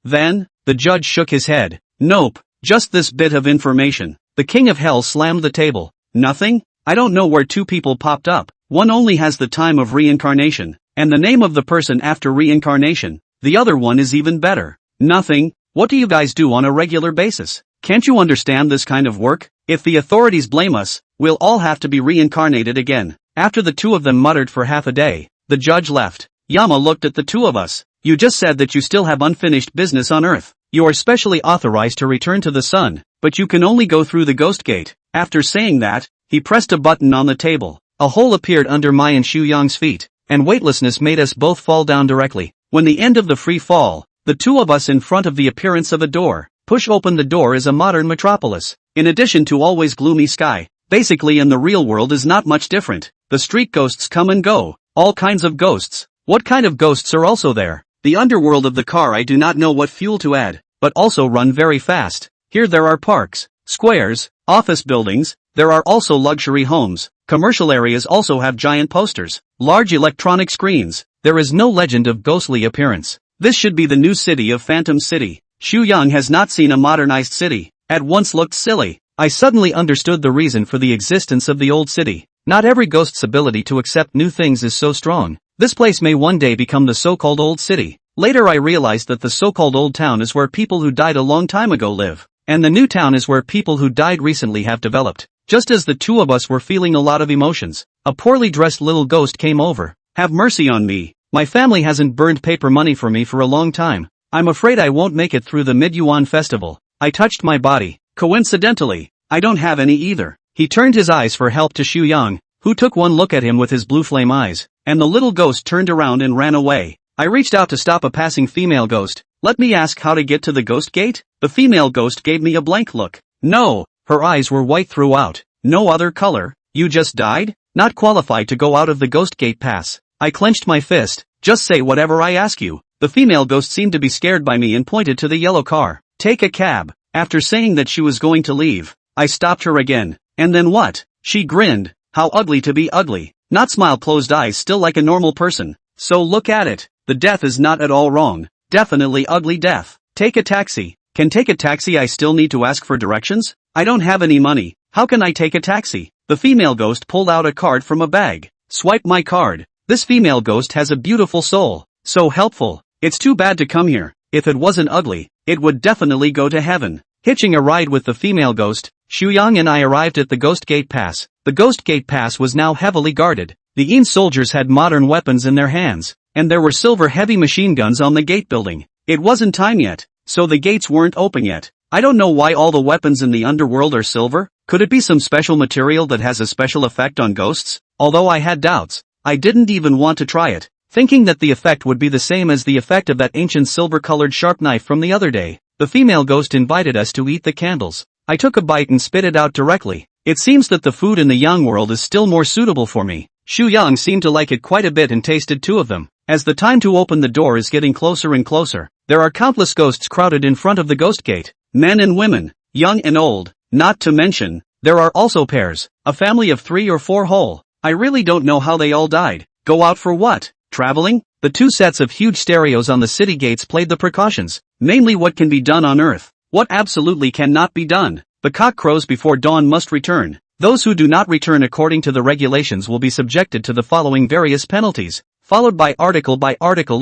Then, the judge shook his head. "Nope, just this bit of information." The king of hell slammed the table. "Nothing? I don't know where 2 people popped up. One only has the time of reincarnation, and the name of the person after reincarnation. The other one is even better. Nothing. What do you guys do on a regular basis?" Can't you understand this kind of work? If the authorities blame us, we'll all have to be reincarnated again. After the two of them muttered for half a day, the judge left. Yama looked at the two of us. You just said that you still have unfinished business on Earth. You are specially authorized to return to the sun, but you can only go through the ghost gate. After saying that, he pressed a button on the table. A hole appeared under my and Xu Yang's feet, and weightlessness made us both fall down directly. When the end of the free fall, the two of us in front of the appearance of a door. Push open the door is a modern metropolis. In addition to always gloomy sky, basically in the real world is not much different. The street ghosts come and go. All kinds of ghosts. What kind of ghosts are also there? The underworld of the car. I do not know what fuel to add, but also run very fast. Here there are parks, squares, office buildings. There are also luxury homes. Commercial areas also have giant posters, large electronic screens. There is no legend of ghostly appearance. This should be the new city of Phantom City. Xu Yang has not seen a modernized city. At once looked silly. I suddenly understood the reason for the existence of the old city. Not every ghost's ability to accept new things is so strong. This place may one day become the so-called old city. Later I realized that the so-called old town is where people who died a long time ago live, and the new town is where people who died recently have developed. Just as the two of us were feeling a lot of emotions, a poorly dressed little ghost came over. Have mercy on me. My family hasn't burned paper money for me for a long time. I'm afraid I won't make it through the Mid-Yuan festival. I touched my body. Coincidentally, I don't have any either. He turned his eyes for help to Xu Yang, who took one look at him with his blue flame eyes, and the little ghost turned around and ran away. I reached out to stop a passing female ghost. Let me ask how to get to the ghost gate? The female ghost gave me a blank look. No, her eyes were white throughout. No other color. You just died? Not qualified to go out of the ghost gate pass. I clenched my fist. Just say whatever I ask you. The female ghost seemed to be scared by me and pointed to the yellow car. Take a cab. After saying that she was going to leave, I stopped her again. And then what? She grinned. How ugly to be ugly. Not smile, closed eyes, still like a normal person. So look at it. The death is not at all wrong. Definitely ugly death. Take a taxi. Can take a taxi? I still need to ask for directions? I don't have any money. How can I take a taxi? The female ghost pulled out a card from a bag. Swipe my card. This female ghost has a beautiful soul. So helpful. It's too bad to come here. If it wasn't ugly, it would definitely go to heaven. Hitching a ride with the female ghost, Xu Yang and I arrived at the Ghost Gate Pass. The Ghost Gate Pass was now heavily guarded. The Yin soldiers had modern weapons in their hands, and there were silver heavy machine guns on the gate building. It wasn't time yet, so the gates weren't open yet. I don't know why all the weapons in the underworld are silver. Could it be some special material that has a special effect on ghosts? Although I had doubts, I didn't even want to try it, thinking that the effect would be the same as the effect of that ancient silver-colored sharp knife from the other day. The female ghost invited us to eat the candles. I took a bite and spit it out directly. It seems that the food in the Yang world is still more suitable for me. Xu Yang seemed to like it quite a bit and tasted two of them. As the time to open the door is getting closer and closer, there are countless ghosts crowded in front of the ghost gate. Men and women, young and old, not to mention, there are also pairs, a family of 3 or 4 whole. I really don't know how they all died. Go out for what? Traveling? The 2 sets of huge stereos on the city gates played the precautions, mainly what can be done on Earth, what absolutely cannot be done. The cock crows before dawn must return. Those who do not return according to the regulations will be subjected to the following various penalties, followed by article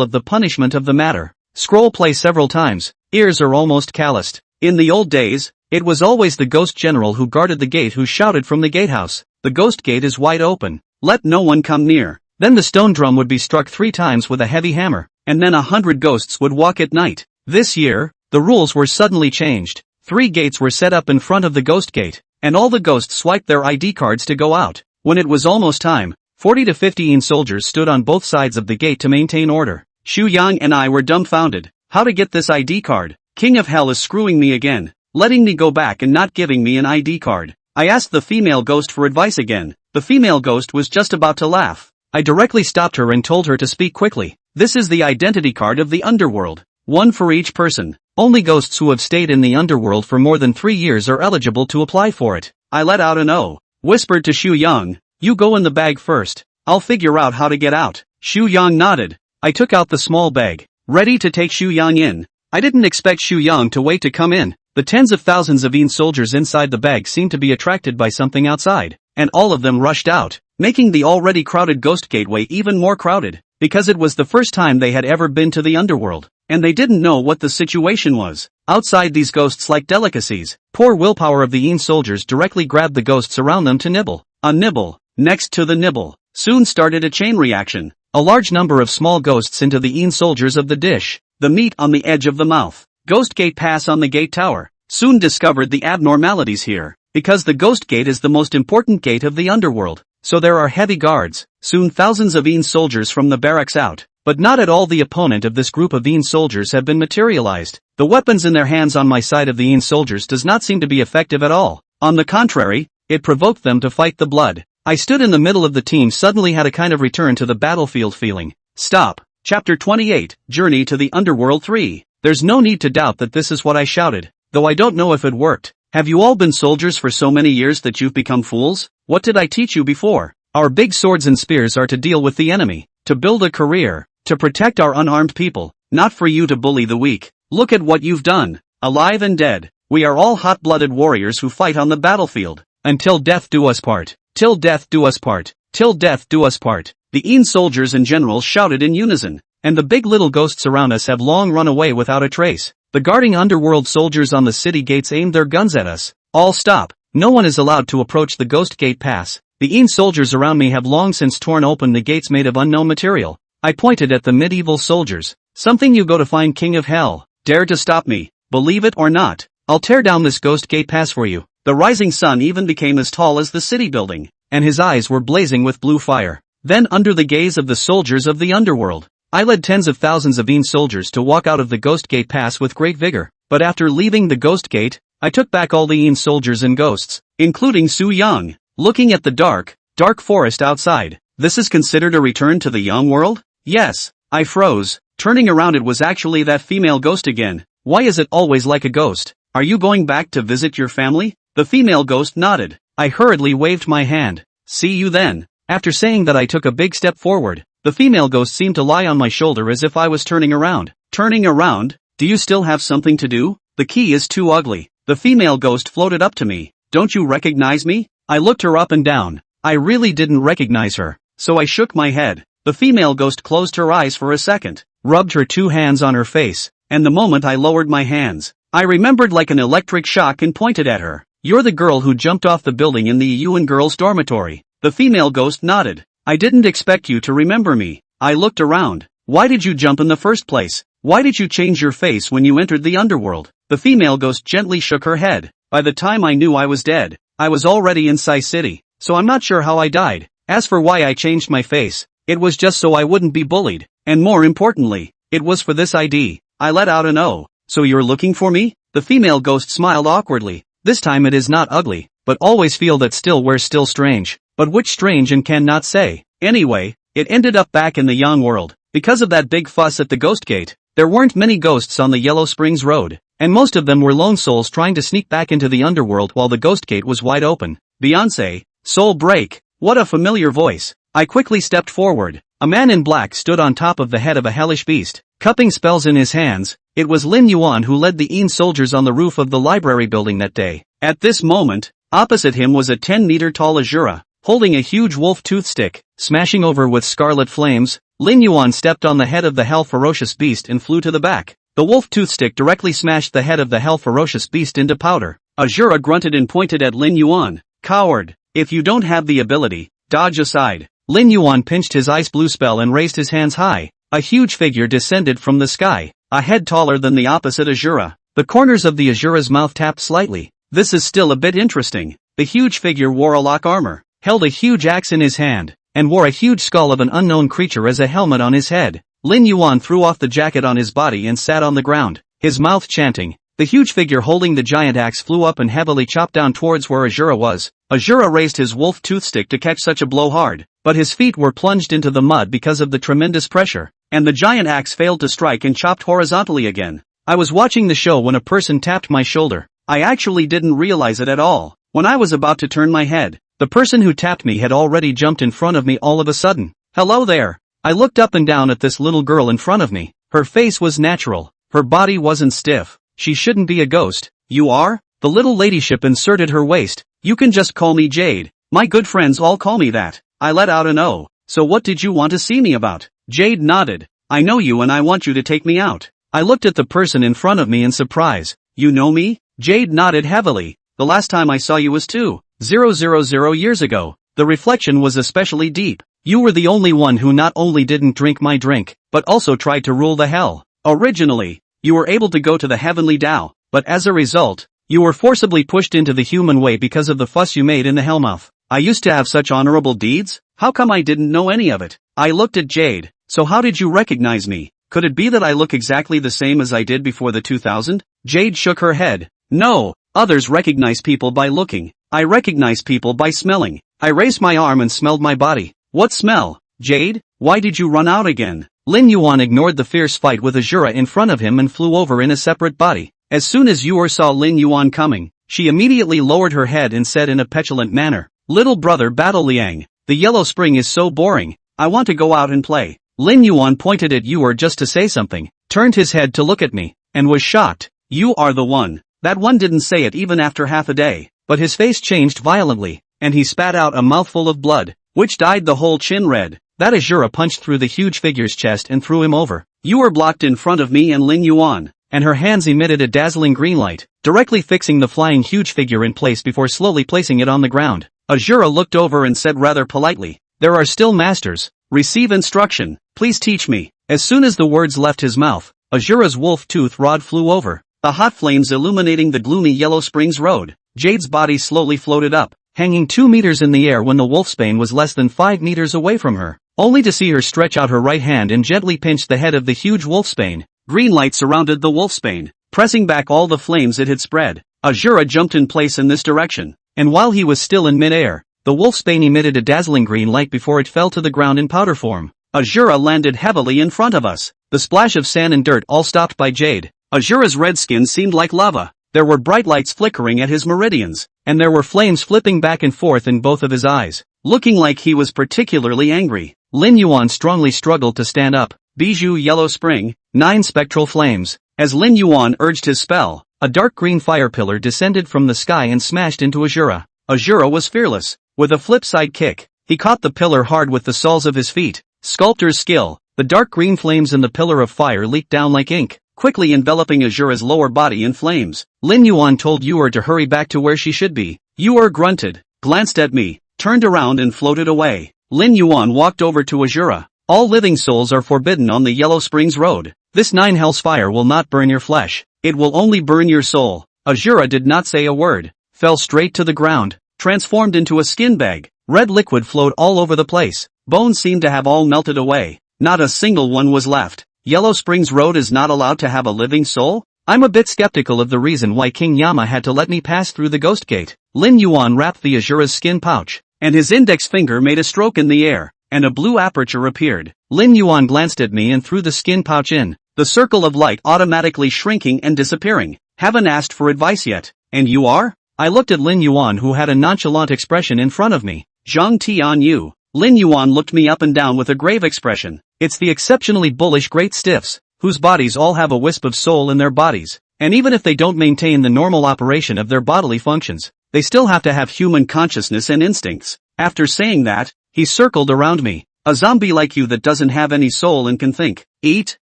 of the punishment of the matter. Scroll play several times. Ears are almost calloused. In the old days, it was always the ghost general who guarded the gate who shouted from the gatehouse, "The ghost gate is wide open. Let no one come near." Then the stone drum would be struck 3 times with a heavy hammer, and then 100 ghosts would walk at night. This year, the rules were suddenly changed. 3 gates were set up in front of the ghost gate, and all the ghosts swiped their ID cards to go out. When it was almost time, 40 to 50 Yin soldiers stood on both sides of the gate to maintain order. Xu Yang and I were dumbfounded. How to get this ID card? King of Hell is screwing me again, letting me go back and not giving me an ID card. I asked the female ghost for advice again. The female ghost was just about to laugh. I directly stopped her and told her to speak quickly. This is the identity card of the underworld. 1 for each person. Only ghosts who have stayed in the underworld for more than 3 years are eligible to apply for it. I let out an "oh," whispered to Xu Yang. You go in the bag first. I'll figure out how to get out. Xu Yang nodded. I took out the small bag, ready to take Xu Yang in. I didn't expect Xu Yang to wait to come in. The tens of thousands of Yin soldiers inside the bag seemed to be attracted by something outside, and all of them rushed out, making the already crowded ghost gateway even more crowded, because it was the first time they had ever been to the underworld. and they didn't know what the situation was. Outside, these ghosts like delicacies. Poor willpower of the soldiers directly grabbed the ghosts around them to nibble. A nibble, next to the nibble, soon started a chain reaction. A large number of small ghosts into the soldiers of the dish. The meat on the edge of the mouth. Ghost gate pass on the gate tower. Soon discovered the abnormalities here. Because the ghost gate is the most important gate of the underworld, so there are heavy guards. Soon thousands of soldiers from the barracks out. But not at all the opponent of this group of soldiers have been materialized. The weapons in their hands on my side of the soldiers does not seem to be effective at all. On the contrary, it provoked them to fight the blood. I stood in the middle of the team, suddenly had a kind of return to the battlefield feeling. Stop. Chapter 28, Journey to the Underworld 3. There's no need to doubt that this is what I shouted, though I don't know if it worked. Have you all been soldiers for so many years that you've become fools? What did I teach you before? Our big swords and spears are to deal with the enemy, to build a career, to protect our unarmed people, not for you to bully the weak. Look at what you've done. Alive and dead, we are all hot-blooded warriors who fight on the battlefield. Until death do us part. Till death do us part. Till death do us part. The soldiers and generals shouted in unison, and the big little ghosts around us have long run away without a trace. The guarding underworld soldiers on the city gates aimed their guns at us. All stop. No one is allowed to approach the ghost gate pass. The soldiers around me have long since torn open the gates made of unknown material. I pointed at the medieval soldiers. Something you go to find, King of Hell. Dare to stop me. Believe it or not, I'll tear down this ghost gate pass for you. The rising sun even became as tall as the city building, and his eyes were blazing with blue fire. Then, under the gaze of the soldiers of the underworld, I led tens of thousands of soldiers to walk out of the ghost gate pass with great vigor. But after leaving the ghost gate, I took back all the soldiers and ghosts, including Su Young, looking at the dark forest outside. This is considered a return to the young world? Yes. I froze. Turning around, it was actually that female ghost again. Why is it always like a ghost? Are you going back to visit your family? The female ghost nodded. I hurriedly waved my hand. See you then. After saying that, I took a big step forward. The female ghost seemed to lie on my shoulder as if I was turning around. Turning around? Do you still have something to do? The key is too ugly. The female ghost floated up to me. Don't you recognize me? I looked her up and down. I really didn't recognize her, so I shook my head. The female ghost closed her eyes for a second, rubbed her two hands on her face, and the moment I lowered my hands, I remembered like an electric shock and pointed at her. You're the girl who jumped off the building in the UN girls' dormitory. The female ghost nodded. I didn't expect you to remember me. I looked around. Why did you jump in the first place? Why did you change your face when you entered the underworld? The female ghost gently shook her head. By the time I knew I was dead, I was already in Sai City, so I'm not sure how I died. As for why I changed my face, it was just so I wouldn't be bullied, and more importantly, it was for this ID. I let out an "Oh, so you're looking for me?" The female ghost smiled awkwardly. This time it is not ugly, but always feel that still we're still strange. But which strange and cannot say. Anyway, it ended up back in the young world. Because of that big fuss at the ghost gate, there weren't many ghosts on the Yellow Springs Road, and most of them were lone souls trying to sneak back into the underworld while the ghost gate was wide open. Beyonce, Soul Break. What a familiar voice. I quickly stepped forward. A man in black stood on top of the head of a hellish beast, cupping spells in his hands. It was Lin Yuan who led the soldiers on the roof of the library building that day. At this moment, opposite him was a 10-meter tall Azura, holding a huge wolf tooth stick, smashing over with scarlet flames. Lin Yuan stepped on the head of the hell ferocious beast and flew to the back. The wolf tooth stick directly smashed the head of the hell ferocious beast into powder. Azura grunted and pointed at Lin Yuan. Coward, if you don't have the ability, dodge aside. Lin Yuan pinched his ice blue spell and raised his hands high. A huge figure descended from the sky, a head taller than the opposite Azura. The corners of the Azura's mouth tapped slightly. This is still a bit interesting. The huge figure wore a lock armor, held a huge axe in his hand, and wore a huge skull of an unknown creature as a helmet on his head. Lin Yuan threw off the jacket on his body and sat on the ground, his mouth chanting. The huge figure holding the giant axe flew up and heavily chopped down towards where Azura was. Azura raised his wolf tooth stick to catch such a blow hard, but his feet were plunged into the mud because of the tremendous pressure, and the giant axe failed to strike and chopped horizontally again. I was watching the show when a person tapped my shoulder. I actually didn't realize it at all. When I was about to turn my head, the person who tapped me had already jumped in front of me all of a sudden. Hello there. I looked up and down at this little girl in front of me. Her face was natural. Her body wasn't stiff. She shouldn't be a ghost. You are? The little ladyship inserted her waist. You can just call me Jade. My good friends all call me that. I let out an "Oh. So what did you want to see me about?" Jade nodded. I know you and I want you to take me out. I looked at the person in front of me in surprise. You know me? Jade nodded heavily. The last time I saw you was 2,000 years ago. The reflection was especially deep. You were the only one who not only didn't drink my drink, but also tried to rule the hell. Originally, you were able to go to the heavenly Tao, but as a result, you were forcibly pushed into the human way because of the fuss you made in the Hellmouth. I used to have such honorable deeds? How come I didn't know any of it? I looked at Jade. So how did you recognize me? Could it be that I look exactly the same as I did before the 2000? Jade shook her head. No, others recognize people by looking. I recognize people by smelling. I raised my arm and smelled my body. What smell? Jade, why did you run out again? Lin Yuan ignored the fierce fight with Azura in front of him and flew over in a separate body. As soon as Yuer saw Lin Yuan coming, she immediately lowered her head and said in a petulant manner, Little brother Battle Liang, the yellow spring is so boring, I want to go out and play. Lin Yuan pointed at Yuer just to say something, turned his head to look at me, and was shocked. You are the one. That one didn't say it even after half a day, but his face changed violently, and he spat out a mouthful of blood, which dyed the whole chin red. That Azura punched through the huge figure's chest and threw him over. Yuer blocked in front of me and Lin Yuan, and her hands emitted a dazzling green light, directly fixing the flying huge figure in place before slowly placing it on the ground. Azura looked over and said rather politely, There are still masters. Receive instruction. Please teach me. As soon as the words left his mouth, Azura's wolf tooth rod flew over, the hot flames illuminating the gloomy Yellow Springs road. Jade's body slowly floated up, hanging 2 meters in the air when the wolfsbane was less than 5 meters away from her, only to see her stretch out her right hand and gently pinch the head of the huge wolfsbane. Green light surrounded the wolfsbane, pressing back all the flames it had spread. Azura jumped in place in this direction, and while he was still in mid-air, the wolfsbane emitted a dazzling green light before it fell to the ground in powder form. Azura landed heavily in front of us. The splash of sand and dirt all stopped by Jade. Azura's red skin seemed like lava. There were bright lights flickering at his meridians, and there were flames flipping back and forth in both of his eyes, looking like he was particularly angry. Lin Yuan strongly struggled to stand up. Bijou Yellow Spring, 9 spectral flames. As Lin Yuan urged his spell, a dark green fire pillar descended from the sky and smashed into Azura. Azura was fearless. With a flip-side kick, he caught the pillar hard with the soles of his feet. Sculptor's skill. The dark green flames in the pillar of fire leaked down like ink, quickly enveloping Azura's lower body in flames. Lin Yuan told Yuer to hurry back to where she should be. Yuer grunted, glanced at me, turned around and floated away. Lin Yuan walked over to Azura. All living souls are forbidden on the Yellow Springs Road. This 9 Hell's fire will not burn your flesh. It will only burn your soul. Azura did not say a word, fell straight to the ground, transformed into a skin bag. Red liquid flowed all over the place. Bones seemed to have all melted away. Not a single one was left. Yellow Springs Road is not allowed to have a living soul? I'm a bit skeptical of the reason why King Yama had to let me pass through the ghost gate. Lin Yuan wrapped the Azura's skin pouch, and his index finger made a stroke in the air, and a blue aperture appeared. Lin Yuan glanced at me and threw the skin pouch in, the circle of light automatically shrinking and disappearing. Haven't asked for advice yet. And you are? I looked at Lin Yuan, who had a nonchalant expression in front of me. Zhang Tian Yu. Lin Yuan looked me up and down with a grave expression. It's the exceptionally bullish great stiffs, whose bodies all have a wisp of soul in their bodies, and even if they don't maintain the normal operation of their bodily functions, they still have to have human consciousness and instincts. After saying that, he circled around me. A zombie like you that doesn't have any soul and can think, eat,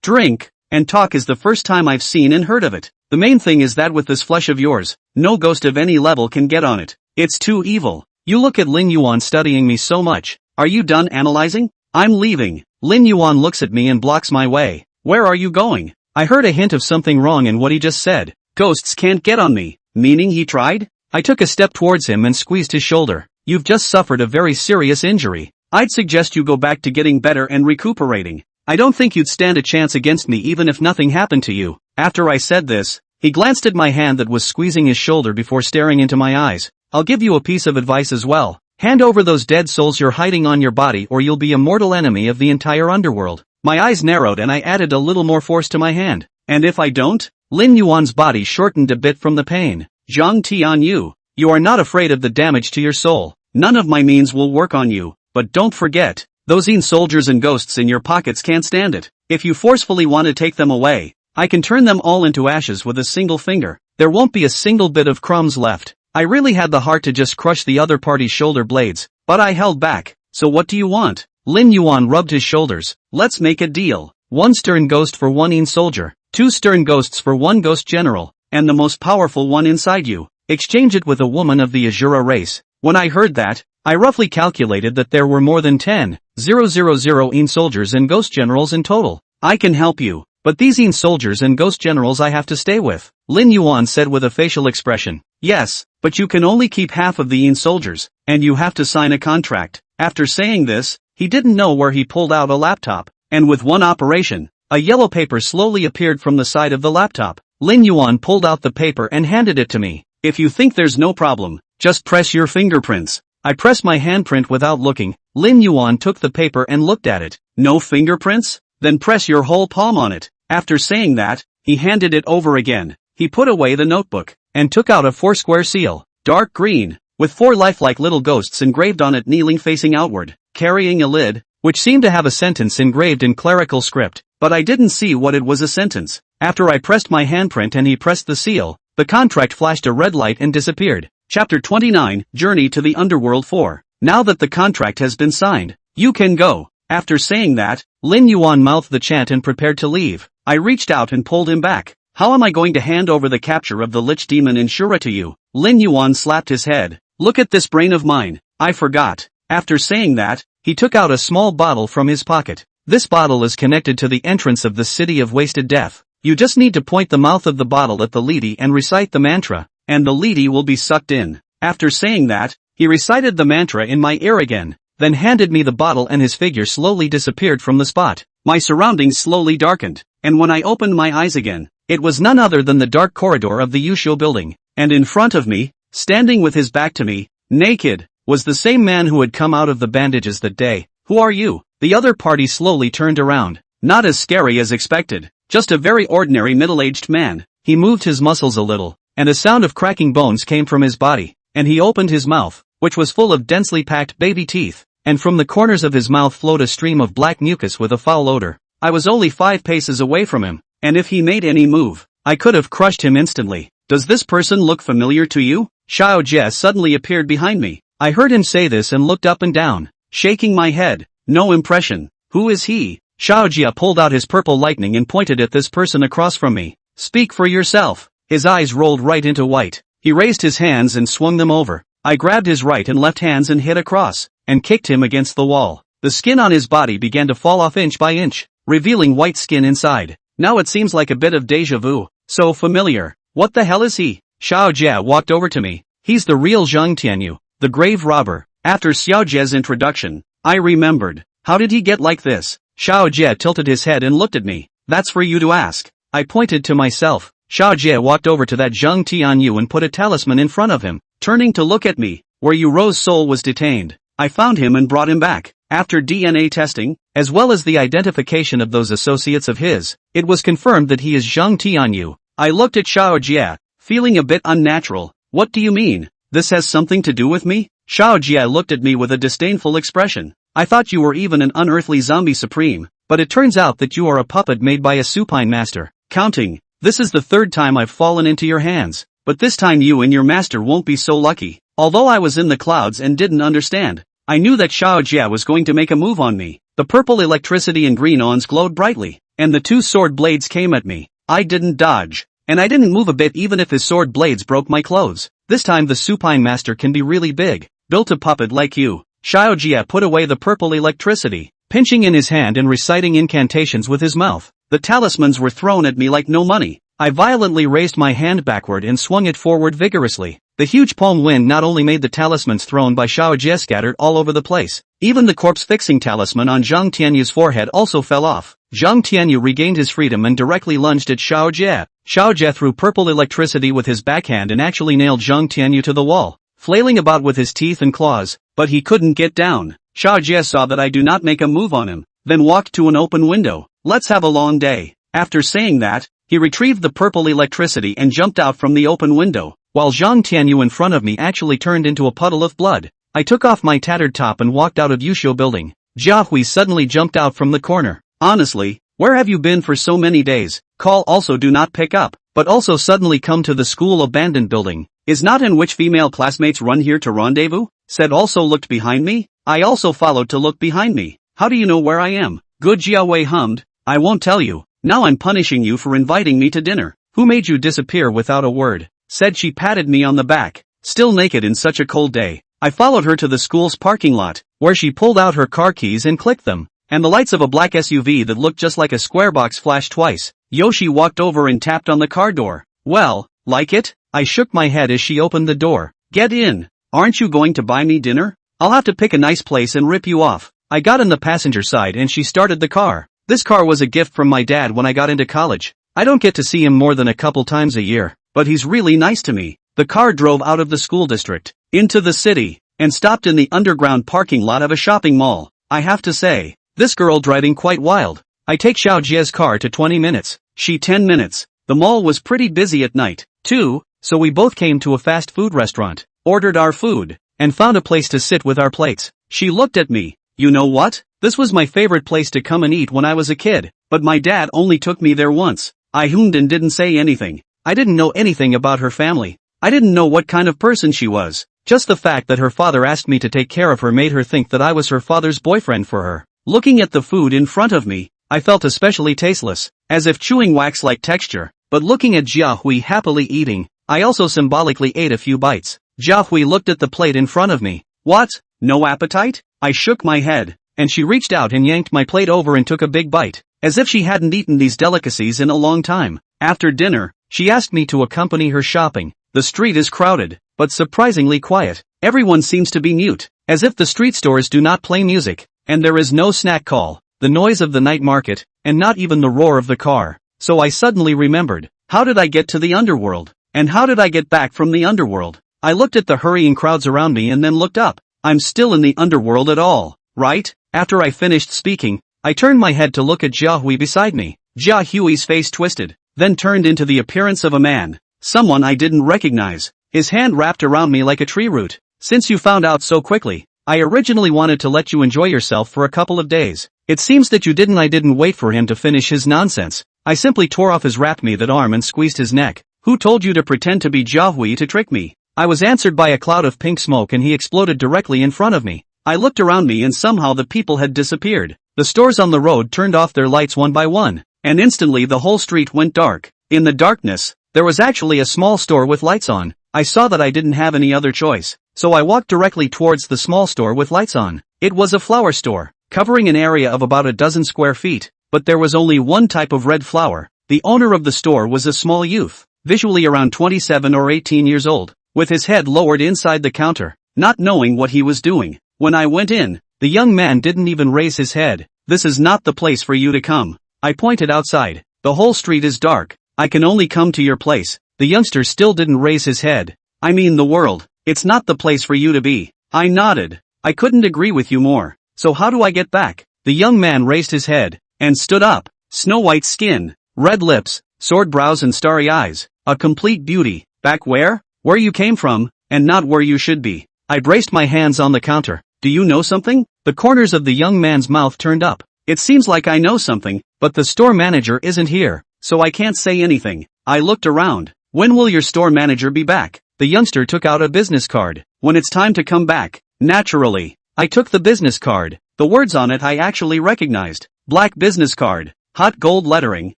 drink, and talk is the first time I've seen and heard of it. The main thing is that with this flesh of yours, no ghost of any level can get on it. It's too evil. You look at Lin Yuan studying me so much. Are you done analyzing? I'm leaving. Lin Yuan looks at me and blocks my way. Where are you going? I heard a hint of something wrong in what he just said. Ghosts can't get on me. Meaning he tried? I took a step towards him and squeezed his shoulder. You've just suffered a very serious injury. I'd suggest you go back to getting better and recuperating. I don't think you'd stand a chance against me even if nothing happened to you. After I said this, he glanced at my hand that was squeezing his shoulder before staring into my eyes. I'll give you a piece of advice as well. Hand over those dead souls you're hiding on your body or you'll be a mortal enemy of the entire underworld. My eyes narrowed and I added a little more force to my hand. And if I don't? Lin Yuan's body shortened a bit from the pain. Zhang Tian Yu, you are not afraid of the damage to your soul. None of my means will work on you, but don't forget, those soldiers and ghosts in your pockets can't stand it. If you forcefully want to take them away, I can turn them all into ashes with a single finger. There won't be a single bit of crumbs left. I really had the heart to just crush the other party's shoulder blades, but I held back. So what do you want? Lin Yuan rubbed his shoulders. Let's make a deal. 1 stern ghost for 1 soldier. 2 stern ghosts for 1 ghost general, and the most powerful one inside you. Exchange it with a woman of the Azura race. When I heard that, I roughly calculated that there were more than 10,000 soldiers and ghost generals in total. I can help you, but these soldiers and ghost generals I have to stay with, Lin Yuan said with a facial expression. Yes, but you can only keep half of the soldiers, and you have to sign a contract. After saying this, he didn't know where he pulled out a laptop, and with one operation, a yellow paper slowly appeared from the side of the laptop. Lin Yuan pulled out the paper and handed it to me. If you think there's no problem, just press your fingerprints. I pressed my handprint without looking. Lin Yuan took the paper and looked at it. No fingerprints? Then press your whole palm on it. After saying that, he handed it over again. He put away the notebook, and took out a 4-square seal, dark green, with 4 lifelike little ghosts engraved on it kneeling facing outward, carrying a lid, which seemed to have a sentence engraved in clerical script, but I didn't see what it was a sentence. After I pressed my handprint and he pressed the seal, the contract flashed a red light and disappeared. Chapter 29, Journey to the Underworld 4. Now that the contract has been signed, you can go. After saying that, Lin Yuan mouthed the chant and prepared to leave. I reached out and pulled him back. How am I going to hand over the capture of the Lich Demon Inshura to you? Lin Yuan slapped his head. Look at this brain of mine. I forgot. After saying that, he took out a small bottle from his pocket. This bottle is connected to the entrance of the City of Wasted Death. You just need to point the mouth of the bottle at the lidi and recite the mantra, and the lidi will be sucked in. After saying that, he recited the mantra in my ear again, then handed me the bottle and his figure slowly disappeared from the spot. My surroundings slowly darkened, and when I opened my eyes again, it was none other than the dark corridor of the Yusho building, and in front of me, standing with his back to me, naked, was the same man who had come out of the bandages that day. Who are you? The other party slowly turned around. Not as scary as expected, just a very ordinary middle-aged man. He moved his muscles a little, and a sound of cracking bones came from his body, and he opened his mouth, which was full of densely packed baby teeth, and from the corners of his mouth flowed a stream of black mucus with a foul odor. I was only 5 paces away from him, and if he made any move, I could have crushed him instantly. Does this person look familiar to you? Xiao Jie suddenly appeared behind me. I heard him say this and looked up and down, shaking my head. No impression. Who is he? Xiao Jie pulled out his purple lightning and pointed at this person across from me. Speak for yourself. His eyes rolled right into white. He raised his hands and swung them over. I grabbed his right and left hands and hit across, and kicked him against the wall. The skin on his body began to fall off inch by inch, revealing white skin inside. Now it seems like a bit of deja vu. So familiar. What the hell is he? Xiao Jie walked over to me. He's the real Zhang Tianyu, the grave robber. After Xiao Jie's introduction, I remembered. How did he get like this? Xiao Jie tilted his head and looked at me. That's for you to ask. I pointed to myself. Xiao Jie walked over to that Zhang Tianyu and put a talisman in front of him, turning to look at me. Where Yu Ro's soul was detained, I found him and brought him back. After DNA testing, as well as the identification of those associates of his, it was confirmed that he is Zhang Tianyu. I looked at Xiao Jie, feeling a bit unnatural. What do you mean? This has something to do with me? Xiao Jie looked at me with a disdainful expression. I thought you were even an unearthly zombie supreme, but it turns out that you are a puppet made by a supine master. Counting. This is the 3rd time I've fallen into your hands, but this time you and your master won't be so lucky. Although I was in the clouds and didn't understand, I knew that Xiao Jie was going to make a move on me. The purple electricity and green ons glowed brightly, and the 2 sword blades came at me. I didn't dodge, and I didn't move a bit even if his sword blades broke my clothes. This time the supine master can be really big. Built a puppet like you. Xiao Jie put away the purple electricity, pinching in his hand and reciting incantations with his mouth. The talismans were thrown at me like no money. I violently raised my hand backward and swung it forward vigorously. The huge palm wind not only made the talismans thrown by Xiao Jie scattered all over the place, even the corpse-fixing talisman on Zhang Tianyu's forehead also fell off. Zhang Tianyu regained his freedom and directly lunged at Xiao Jie. Xiao Jie threw purple electricity with his backhand and actually nailed Zhang Tianyu to the wall, flailing about with his teeth and claws, but he couldn't get down. Xiao Jie saw that I do not make a move on him, then walked to an open window. Let's have a long day. After saying that, he retrieved the purple electricity and jumped out from the open window, while Zhang Tianyu in front of me actually turned into a puddle of blood. I took off my tattered top and walked out of Yusho building. Jia Hui suddenly jumped out from the corner. Honestly, where have you been for so many days? Call also do not pick up, but also suddenly come to the school abandoned building. Is not in which female classmates run here to rendezvous? Said also looked behind me. I also followed to look behind me. How do you know where I am? Good Jia Wei hummed. I won't tell you. Now I'm punishing you for inviting me to dinner. Who made you disappear without a word? Said she patted me on the back. Still naked in such a cold day, I followed her to the school's parking lot, where she pulled out her car keys and clicked them, and the lights of a black SUV that looked just like a square box flashed twice. Yoshi walked over and tapped on the car door. Well, like it? I shook my head as she opened the door. Get in. Aren't you going to buy me dinner? I'll have to pick a nice place and rip you off. I got in the passenger side and she started the car. This car was a gift from my dad when I got into college. I don't get to see him more than a couple times a year, but he's really nice to me. The car drove out of the school district, into the city, and stopped in the underground parking lot of a shopping mall. I have to say, this girl driving quite wild. I take Xiao Jie's car to 20 minutes, she 10 minutes. The mall was pretty busy at night, too, so we both came to a fast food restaurant, ordered our food, and found a place to sit with our plates. She looked at me. You know what? This was my favorite place to come and eat when I was a kid, but my dad only took me there once. I hummed and didn't say anything. I didn't know anything about her family. I didn't know what kind of person she was. Just the fact that her father asked me to take care of her made her think that I was her father's boyfriend for her. Looking at the food in front of me, I felt especially tasteless, as if chewing wax-like texture, but looking at Jia Hui happily eating, I also symbolically ate a few bites. Jia Hui looked at the plate in front of me. What? No appetite? I shook my head, and she reached out and yanked my plate over and took a big bite, as if she hadn't eaten these delicacies in a long time. After dinner, she asked me to accompany her shopping. The street is crowded, but surprisingly quiet. Everyone seems to be mute, as if the street stores do not play music, and there is no snack call, the noise of the night market, and not even the roar of the car. So I suddenly remembered, how did I get to the underworld? And how did I get back from the underworld? I looked at the hurrying crowds around me and then looked up. I'm still in the underworld at all, right? After I finished speaking, I turned my head to look at Jia Hui beside me. Jia Hui's face twisted, then turned into the appearance of a man. Someone I didn't recognize. His hand wrapped around me like a tree root. Since you found out so quickly, I originally wanted to let you enjoy yourself for a couple of days. It seems that you didn't. I didn't wait for him to finish his nonsense. I simply tore off his wrapped me that arm and squeezed his neck. Who told you to pretend to be Jia Hui to trick me? I was answered by a cloud of pink smoke and he exploded directly in front of me. I looked around me and somehow the people had disappeared. The stores on the road turned off their lights one by one, and instantly the whole street went dark. In the darkness, there was actually a small store with lights on. I saw that I didn't have any other choice, so I walked directly towards the small store with lights on. It was a flower store, covering an area of about a dozen square feet, but there was only one type of red flower. The owner of the store was a small youth, visually around 27 or 18 years old, with his head lowered inside the counter, not knowing what he was doing. When I went in, the young man didn't even raise his head. This is not the place for you to come. I pointed outside. The whole street is dark. I can only come to your place. The youngster still didn't raise his head. I mean the world. It's not the place for you to be. I nodded. I couldn't agree with you more. So how do I get back? The young man raised his head, and stood up. Snow white skin, red lips, sword brows and starry eyes. A complete beauty. Back where? Where you came from, and not where you should be. I braced my hands on the counter. Do you know something? The corners of the young man's mouth turned up. It seems like I know something, but the store manager isn't here, so I can't say anything. I looked around. When will your store manager be back? The youngster took out a business card. When it's time to come back. Naturally. I took the business card. The words on it I actually recognized. Black business card. Hot gold lettering.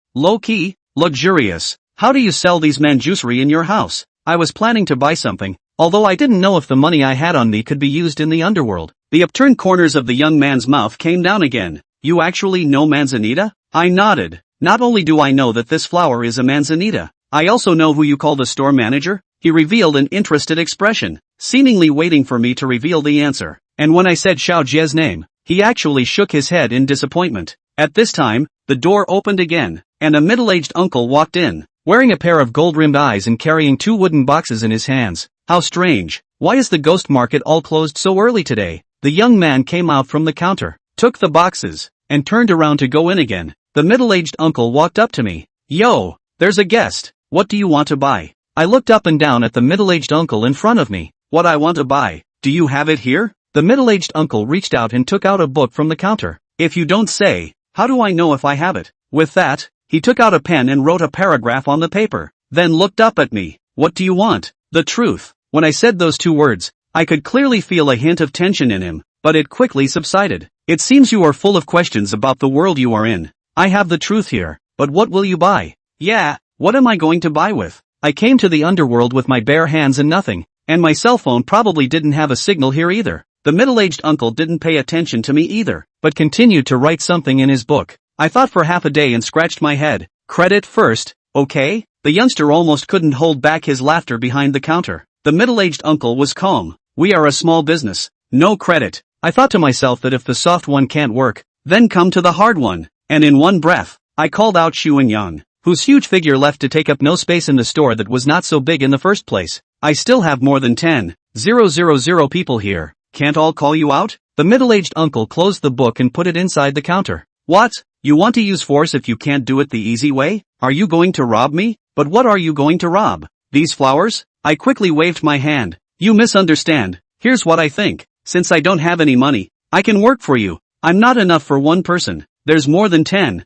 Low key. Luxurious. How do you sell these manjusery in your house? I was planning to buy something, although I didn't know if the money I had on me could be used in the underworld. The upturned corners of the young man's mouth came down again. You actually know manzanita? I nodded. Not only do I know that this flower is a manzanita, I also know who you call the store manager. He revealed an interested expression, seemingly waiting for me to reveal the answer. And when I said Xiao Jie's name, he actually shook his head in disappointment. At this time, the door opened again, and a middle-aged uncle walked in, wearing a pair of gold-rimmed eyes and carrying 2 wooden boxes in his hands. How strange. Why is the ghost market all closed so early today? The young man came out from the counter, took the boxes, and turned around to go in again. The middle-aged uncle walked up to me. Yo, there's a guest. What do you want to buy? I looked up and down at the middle-aged uncle in front of me. What I want to buy? Do you have it here? The middle-aged uncle reached out and took out a book from the counter. If you don't say, how do I know if I have it? With that, he took out a pen and wrote a paragraph on the paper, then looked up at me. What do you want? The truth. When I said those 2 words, I could clearly feel a hint of tension in him, but it quickly subsided. It seems you are full of questions about the world you are in. I have the truth here, but what will you buy? Yeah, what am I going to buy with? I came to the underworld with my bare hands and nothing, and my cell phone probably didn't have a signal here either. The middle-aged uncle didn't pay attention to me either, but continued to write something in his book. I thought for half a day and scratched my head. Credit first, okay? The youngster almost couldn't hold back his laughter behind the counter. The middle-aged uncle was calm. We are a small business. No credit. I thought to myself that if the soft one can't work, then come to the hard one. And in one breath, I called out Xu Yang, whose huge figure left to take up no space in the store that was not so big in the first place. I still have more than 10,000 people here. Can't all call you out? The middle-aged uncle closed the book and put it inside the counter. What? You want to use force if you can't do it the easy way? Are you going to rob me? But what are you going to rob? These flowers? I quickly waved my hand. You misunderstand. Here's what I think. Since I don't have any money, I can work for you. I'm not enough for one person. There's more than 10,000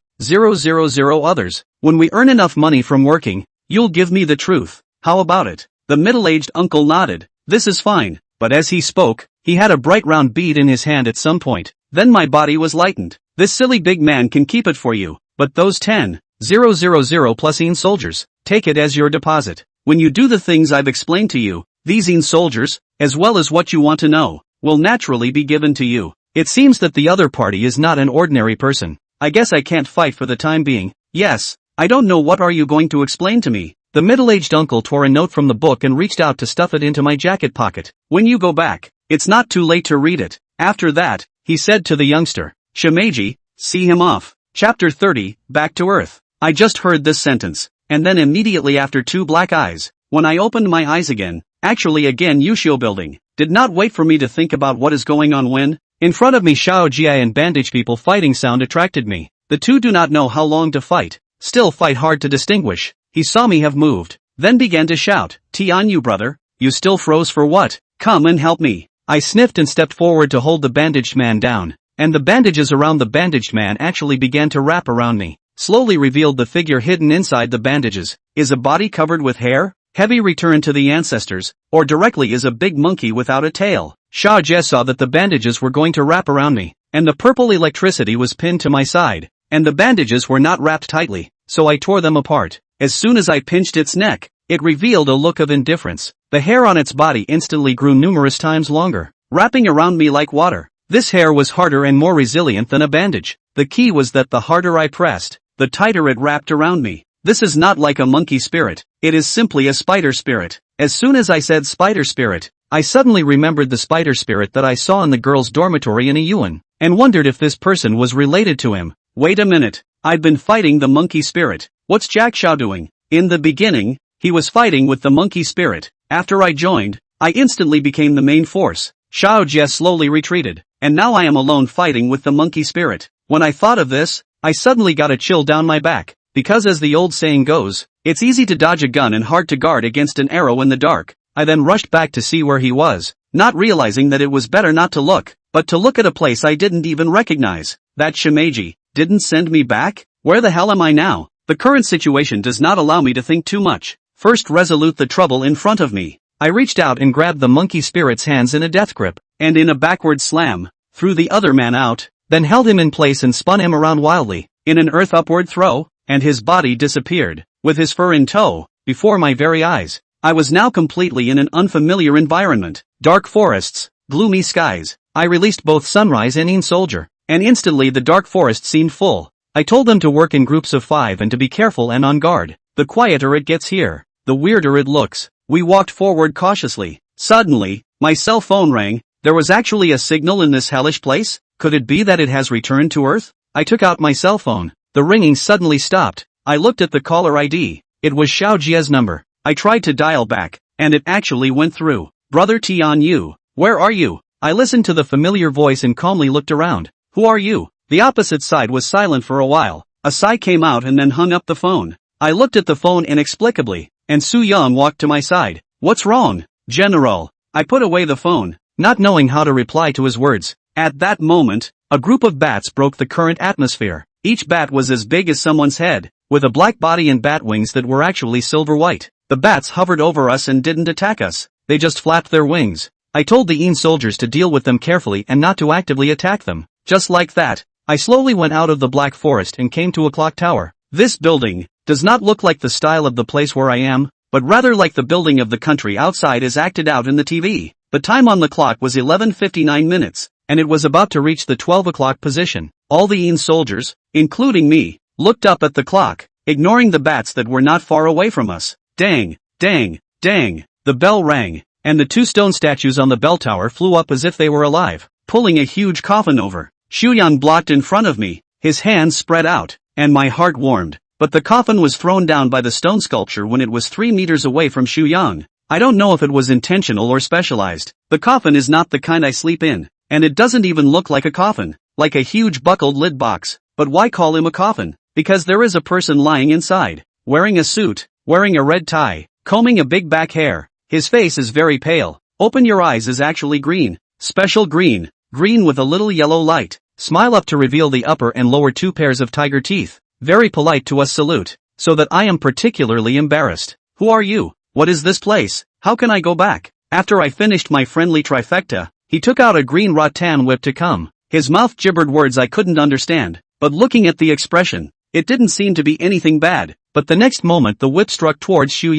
others. When we earn enough money from working, you'll give me the truth. How about it? The middle-aged uncle nodded. This is fine. But as he spoke, he had a bright round bead in his hand at some point. Then my body was lightened. This silly big man can keep it for you. But those 10,000 plus soldiers, take it as your deposit. When you do the things I've explained to you, these soldiers, as well as what you want to know, will naturally be given to you. It seems that the other party is not an ordinary person. I guess I can't fight for the time being. Yes, I don't know, what are you going to explain to me? The middle-aged uncle tore a note from the book and reached out to stuff it into my jacket pocket. When you go back, it's not too late to read it. After that, he said to the youngster, Shimeji, see him off. Chapter 30, Back to Earth. I just heard this sentence, and then immediately after two black eyes. When I opened my eyes again, again Yushio building, did not wait for me to think about what is going on when, in front of me Xiao Jia and bandage people fighting sound attracted me. The two do not know how long to fight, still fight hard to distinguish. He saw me have moved, then began to shout, Tianyu brother, you still froze for what? Come and help me. I sniffed and stepped forward to hold the bandaged man down, and the bandages around the bandaged man actually began to wrap around me. Slowly revealed the figure hidden inside the bandages. Is a body covered with hair? Heavy return to the ancestors, or directly is a big monkey without a tail. Xiao Jie saw that the bandages were going to wrap around me, and the purple electricity was pinned to my side, and the bandages were not wrapped tightly, so I tore them apart. As soon as I pinched its neck, it revealed a look of indifference. The hair on its body instantly grew numerous times longer, wrapping around me like water. This hair was harder and more resilient than a bandage. The key was that the harder I pressed, the tighter it wrapped around me. This is not like a monkey spirit, it is simply a spider spirit. As soon as I said spider spirit, I suddenly remembered the spider spirit that I saw in the girls' dormitory in Iyuan, and wondered if this person was related to him. Wait a minute, I'd been fighting the monkey spirit. What's Jack Xiao doing? In the beginning, he was fighting with the monkey spirit. After I joined, I instantly became the main force. Xiao Jie slowly retreated, and now I am alone fighting with the monkey spirit. When I thought of this, I suddenly got a chill down my back, because as the old saying goes, it's easy to dodge a gun and hard to guard against an arrow in the dark. I then rushed back to see where he was, not realizing that it was better not to look, but to look at a place I didn't even recognize. That Shimeji didn't send me back? Where the hell am I now? The current situation does not allow me to think too much. First resolute the trouble in front of me. I reached out and grabbed the monkey spirit's hands in a death grip, and in a backward slam, threw the other man out, then held him in place and spun him around wildly, in an earth upward throw, and his body disappeared, with his fur in tow, before my very eyes. I was now completely in an unfamiliar environment. Dark forests, gloomy skies. I released both Sunrise and Soldier, and instantly the dark forest seemed full. I told them to work in groups of 5 and to be careful and on guard. The quieter it gets here, the weirder it looks. We walked forward cautiously. Suddenly, my cell phone rang. There was actually a signal in this hellish place? Could it be that it has returned to Earth? I took out my cell phone. The ringing suddenly stopped. I looked at the caller ID. It was Xiao Jie's number. I tried to dial back, and it actually went through. Brother Tianyu, where are you? I listened to the familiar voice and calmly looked around. Who are you? The opposite side was silent for a while. A sigh came out and then hung up the phone. I looked at the phone inexplicably, and Su Yang walked to my side. What's wrong, General? I put away the phone, not knowing how to reply to his words. At that moment, a group of bats broke the current atmosphere. Each bat was as big as someone's head, with a black body and bat wings that were actually silver white. The bats hovered over us and didn't attack us, they just flapped their wings. I told the soldiers to deal with them carefully and not to actively attack them. Just like that, I slowly went out of the black forest and came to a clock tower. This building does not look like the style of the place where I am, but rather like the building of the country outside as acted out in the TV. The time on the clock was 11:59 minutes, and it was about to reach the 12 o'clock position. All the Een soldiers, including me, looked up at the clock, ignoring the bats that were not far away from us. Dang, dang, dang, the bell rang, and the 2 stone statues on the bell tower flew up as if they were alive, pulling a huge coffin over. Xu blocked in front of me, his hands spread out, and my heart warmed. But the coffin was thrown down by the stone sculpture when it was 3 meters away from Xu. I don't know if it was intentional or specialized. The coffin is not the kind I sleep in, and it doesn't even look like a coffin, like a huge buckled lid box. But why call him a coffin? Because there is a person lying inside, wearing a suit, wearing a red tie, combing a big back hair. His face is very pale. Open your eyes is actually green, special green, green with a little yellow light. Smile up to reveal the upper and lower 2 pairs of tiger teeth. Very polite to us salute, so that I am particularly embarrassed. Who are you? What is this place? How can I go back? After I finished my friendly trifecta, he took out a green rattan whip to come. His mouth gibbered words I couldn't understand, but looking at the expression, it didn't seem to be anything bad. But the next moment the whip struck towards Xu.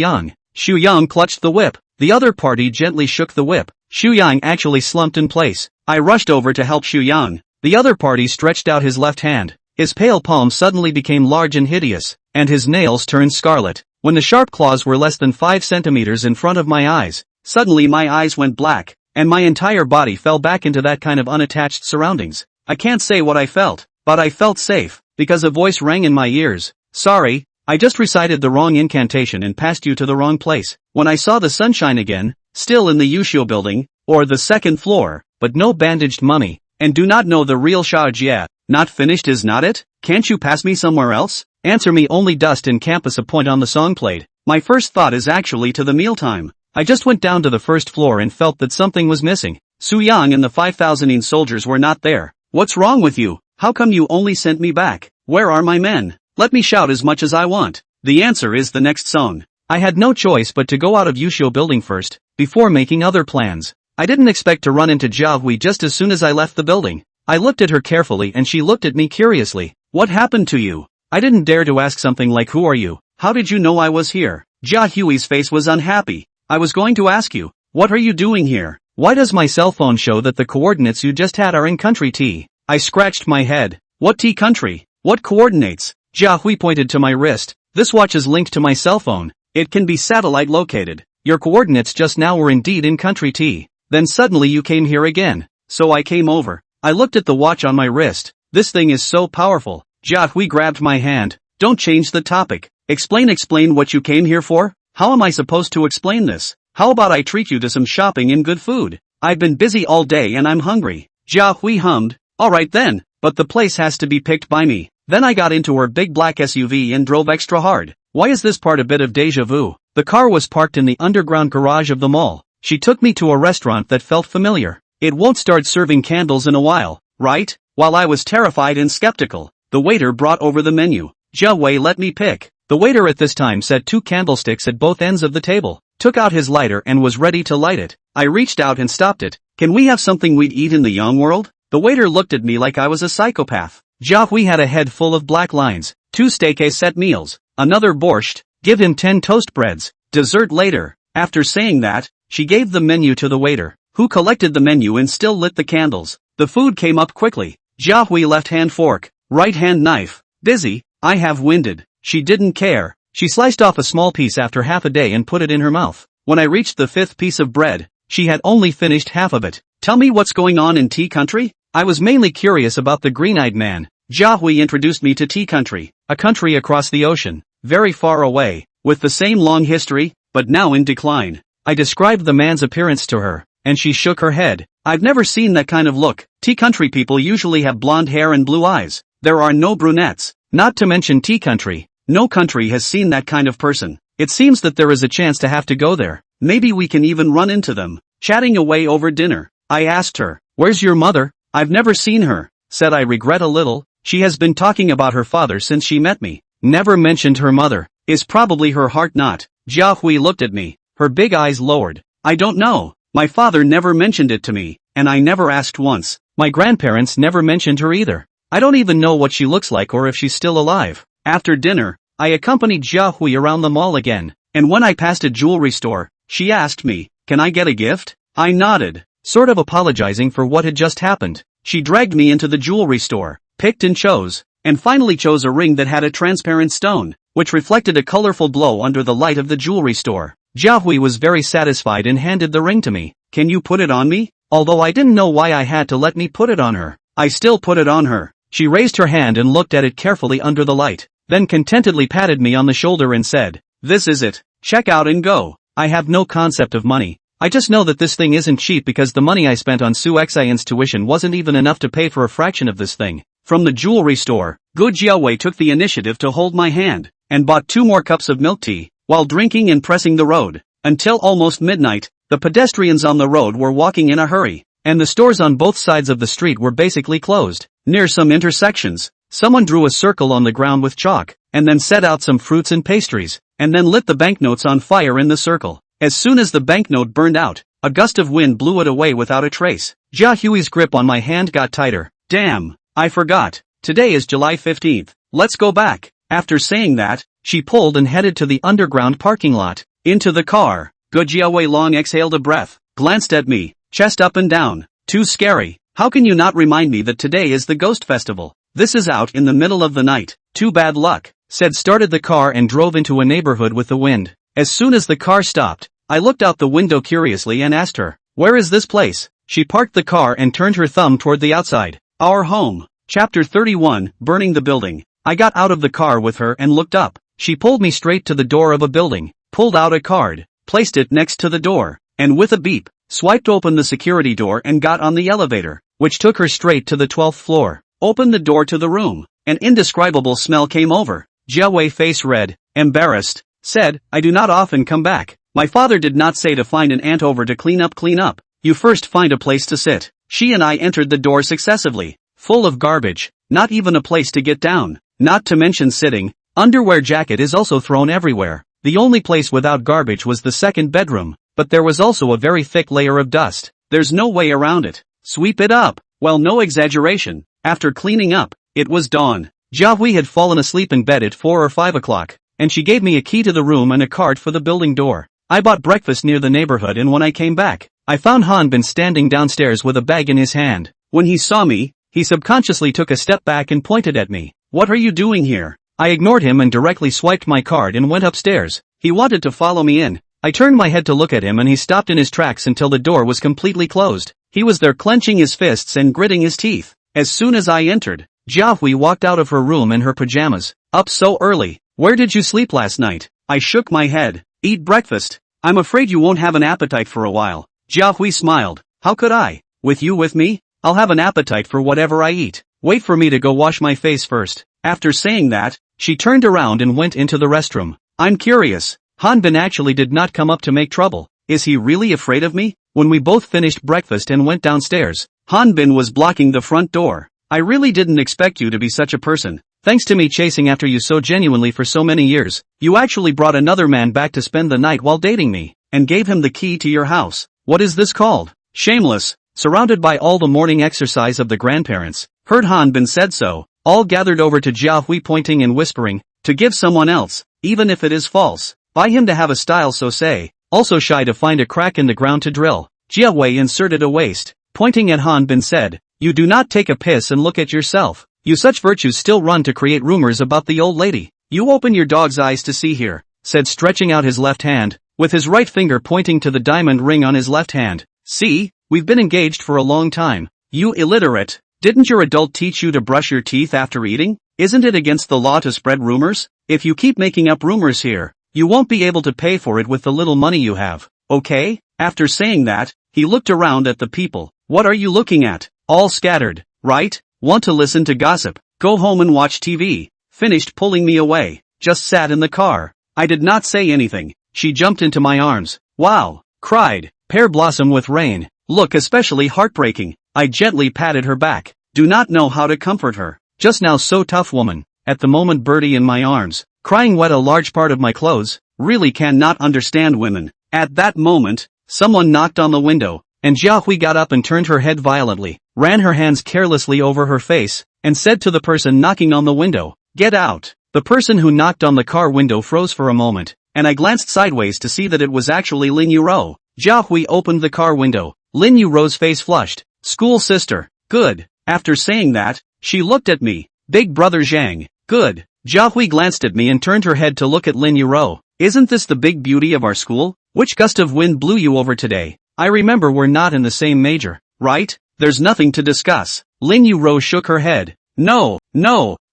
Xu clutched the whip. The other party gently shook the whip. Xu actually slumped in place. I rushed over to help Xu. The other party stretched out his left hand. His pale palm suddenly became large and hideous, and his nails turned scarlet. When the sharp claws were less than 5 centimeters in front of my eyes, suddenly my eyes went black, and my entire body fell back into that kind of unattached surroundings. I can't say what I felt, but I felt safe, because a voice rang in my ears. Sorry, I just recited the wrong incantation and passed you to the wrong place. When I saw the sunshine again, still in the Yushio building, or the 2nd floor, but no bandaged mummy, and do not know the real Shao Jia. Not finished is not it? Can't you pass me somewhere else? Answer me only dust in campus. A point on the song played. My first thought is actually to the mealtime. I just went down to the 1st floor and felt that something was missing. Su Yang and the 5,000 Een soldiers were not there. What's wrong with you? How come you only sent me back? Where are my men? Let me shout as much as I want. The answer is the next song. I had no choice but to go out of Yushio building first, before making other plans. I didn't expect to run into Jia Hui just as soon as I left the building. I looked at her carefully and she looked at me curiously. What happened to you? I didn't dare to ask something like who are you? How did you know I was here? Jia Hui's face was unhappy. I was going to ask you, what are you doing here? Why does my cell phone show that the coordinates you just had are in country T? I scratched my head. What T country? What coordinates? Jia Hui pointed to my wrist. This watch is linked to my cell phone. It can be satellite located. Your coordinates just now were indeed in country T. Then suddenly you came here again. So I came over. I looked at the watch on my wrist. This thing is so powerful. Jia Hui grabbed my hand. Don't change the topic. Explain what you came here for? How am I supposed to explain this? How about I treat you to some shopping and good food? I've been busy all day and I'm hungry. Jia Hui hummed. Alright then, but the place has to be picked by me. Then I got into her big black SUV and drove extra hard. Why is this part a bit of deja vu? The car was parked in the underground garage of the mall. She took me to a restaurant that felt familiar. It won't start serving candles in a while, right? While I was terrified and skeptical, the waiter brought over the menu. Jia Wei let me pick. The waiter at this time set 2 candlesticks at both ends of the table, took out his lighter and was ready to light it. I reached out and stopped it. Can we have something we'd eat in the young world? The waiter looked at me like I was a psychopath. Jia Hui had a head full of black lines. 2 steak set meals, another borscht, give him 10 toast breads, dessert later. After saying that, she gave the menu to the waiter, who collected the menu and still lit the candles. The food came up quickly. Jia Hui left hand fork, right hand knife. Busy, I have winded. She didn't care. She sliced off a small piece after half a day and put it in her mouth. When I reached the 5th piece of bread, she had only finished half of it. Tell me what's going on in Tea Country? I was mainly curious about the green-eyed man. Jia Hui introduced me to Tea Country, a country across the ocean, very far away, with the same long history, but now in decline. I described the man's appearance to her, and she shook her head. I've never seen that kind of look. Tea Country people usually have blonde hair and blue eyes. There are no brunettes. Not to mention Tea Country. No country has seen that kind of person. It seems that there is a chance to have to go there. Maybe we can even run into them, chatting away over dinner. I asked her, where's your mother? I've never seen her. Said I regret a little. She has been talking about her father since she met me. Never mentioned her mother. Is probably her heart not? Jia Hui looked at me. Her big eyes lowered. I don't know. My father never mentioned it to me, and I never asked once. My grandparents never mentioned her either. I don't even know what she looks like or if she's still alive. After dinner, I accompanied Jia Hui around the mall again, and when I passed a jewelry store, she asked me, "Can I get a gift?" I nodded, sort of apologizing for what had just happened. She dragged me into the jewelry store, picked and chose, and finally chose a ring that had a transparent stone, which reflected a colorful glow under the light of the jewelry store. Jia Hui was very satisfied and handed the ring to me. "Can you put it on me?" Although I didn't know why I had to let me put it on her, I still put it on her. She raised her hand and looked at it carefully under the light, then contentedly patted me on the shoulder and said, "This is it. Check out and go." I have no concept of money. I just know that this thing isn't cheap because the money I spent on Su Xian's tuition wasn't even enough to pay for a fraction of this thing. From the jewelry store, Gu Jiawei took the initiative to hold my hand, and bought 2 more cups of milk tea, while drinking and pressing the road. Until almost midnight, the pedestrians on the road were walking in a hurry, and the stores on both sides of the street were basically closed. Near some intersections, someone drew a circle on the ground with chalk, and then set out some fruits and pastries, and then lit the banknotes on fire in the circle. As soon as the banknote burned out, a gust of wind blew it away without a trace. Jia Hui's grip on my hand got tighter. "Damn, I forgot. Today is July 15th. Let's go back." After saying that, she pulled and headed to the underground parking lot. Into the car, Gu Jiawei long exhaled a breath, glanced at me, chest up and down. "Too scary. How can you not remind me that today is the Ghost Festival? This is out in the middle of the night. Too bad luck," started the car and drove into a neighborhood with the wind. As soon as the car stopped, I looked out the window curiously and asked her, "Where is this place?" She parked the car and turned her thumb toward the outside. Our home. Chapter 31, Burning the Building. I got out of the car with her and looked up. She pulled me straight to the door of a building, pulled out a card, placed it next to the door, and with a beep, swiped open the security door and got on the elevator, which took her straight to the 12th floor. Opened the door to the room. An indescribable smell came over. Jiawei, face red, embarrassed, said, "I do not often come back. My father did not say to find an ant over to clean up. You first find a place to sit." She and I entered the door successively. Full of garbage, not even a place to get down, not to mention sitting. Underwear jacket is also thrown everywhere. The only place without garbage was the second bedroom, but there was also a very thick layer of dust. There's no way around it. Sweep it up. Well, no exaggeration. After cleaning up, it was dawn. Jia Hui had fallen asleep in bed at 4 or 5 o'clock, and she gave me a key to the room and a card for the building door. I bought breakfast near the neighborhood, and when I came back, I found Han Bin standing downstairs with a bag in his hand. When he saw me, he subconsciously took a step back and pointed at me. "What are you doing here?" I ignored him and directly swiped my card and went upstairs. He wanted to follow me in. I turned my head to look at him and he stopped in his tracks until the door was completely closed. He was there clenching his fists and gritting his teeth. As soon as I entered, Jia Hui walked out of her room in her pajamas. "Up so early. Where did you sleep last night?" I shook my head. "Eat breakfast. I'm afraid you won't have an appetite for a while." Jia Hui smiled. "How could I? With you with me? I'll have an appetite for whatever I eat. Wait for me to go wash my face first." After saying that, she turned around and went into the restroom. I'm curious. Han Bin actually did not come up to make trouble. Is he really afraid of me? When we both finished breakfast and went downstairs, Han Bin was blocking the front door. "I really didn't expect you to be such a person. Thanks to me chasing after you so genuinely for so many years, you actually brought another man back to spend the night while dating me, and gave him the key to your house. What is this called? Shameless." Surrounded by all the morning exercise of the grandparents, heard Han Bin said so, all gathered over to Jia Hui pointing and whispering, "To give someone else, even if it is false. Buy him to have a style so say, also shy to find a crack in the ground to drill." Jia Hui inserted a waist, pointing at Han Bin said, "You do not take a piss and look at yourself. You such virtues still run to create rumors about the old lady. You open your dog's eyes to see here," said stretching out his left hand, with his right finger pointing to the diamond ring on his left hand. "See, we've been engaged for a long time. You illiterate. Didn't your adult teach you to brush your teeth after eating? Isn't it against the law to spread rumors? If you keep making up rumors here, you won't be able to pay for it with the little money you have, okay?" After saying that, he looked around at the people. "What are you looking at? All scattered, right? Want to listen to gossip? Go home and watch TV." Finished pulling me away. Just sat in the car. I did not say anything. She jumped into my arms. "Wow!" cried. "Pear blossom with rain. Look especially heartbreaking." I gently patted her back. Do not know how to comfort her. Just now so tough woman. At the moment Birdie in my arms, crying wet a large part of my clothes. Really cannot understand women. At that moment, someone knocked on the window, and Jia Hui got up and turned her head violently, ran her hands carelessly over her face, and said to the person knocking on the window, "Get out." The person who knocked on the car window froze for a moment, and I glanced sideways to see that it was actually Lin Yuro. Jia Hui opened the car window. Lin Yuro's face flushed. School sister. Good. After saying that, she looked at me. Big brother Zhang. Good. Jia Hui glanced at me and turned her head to look at Lin Yuro. Isn't this the big beauty of our school? Which gust of wind blew you over today? I remember we're not in the same major, right? There's nothing to discuss. Lin Yuro shook her head. No,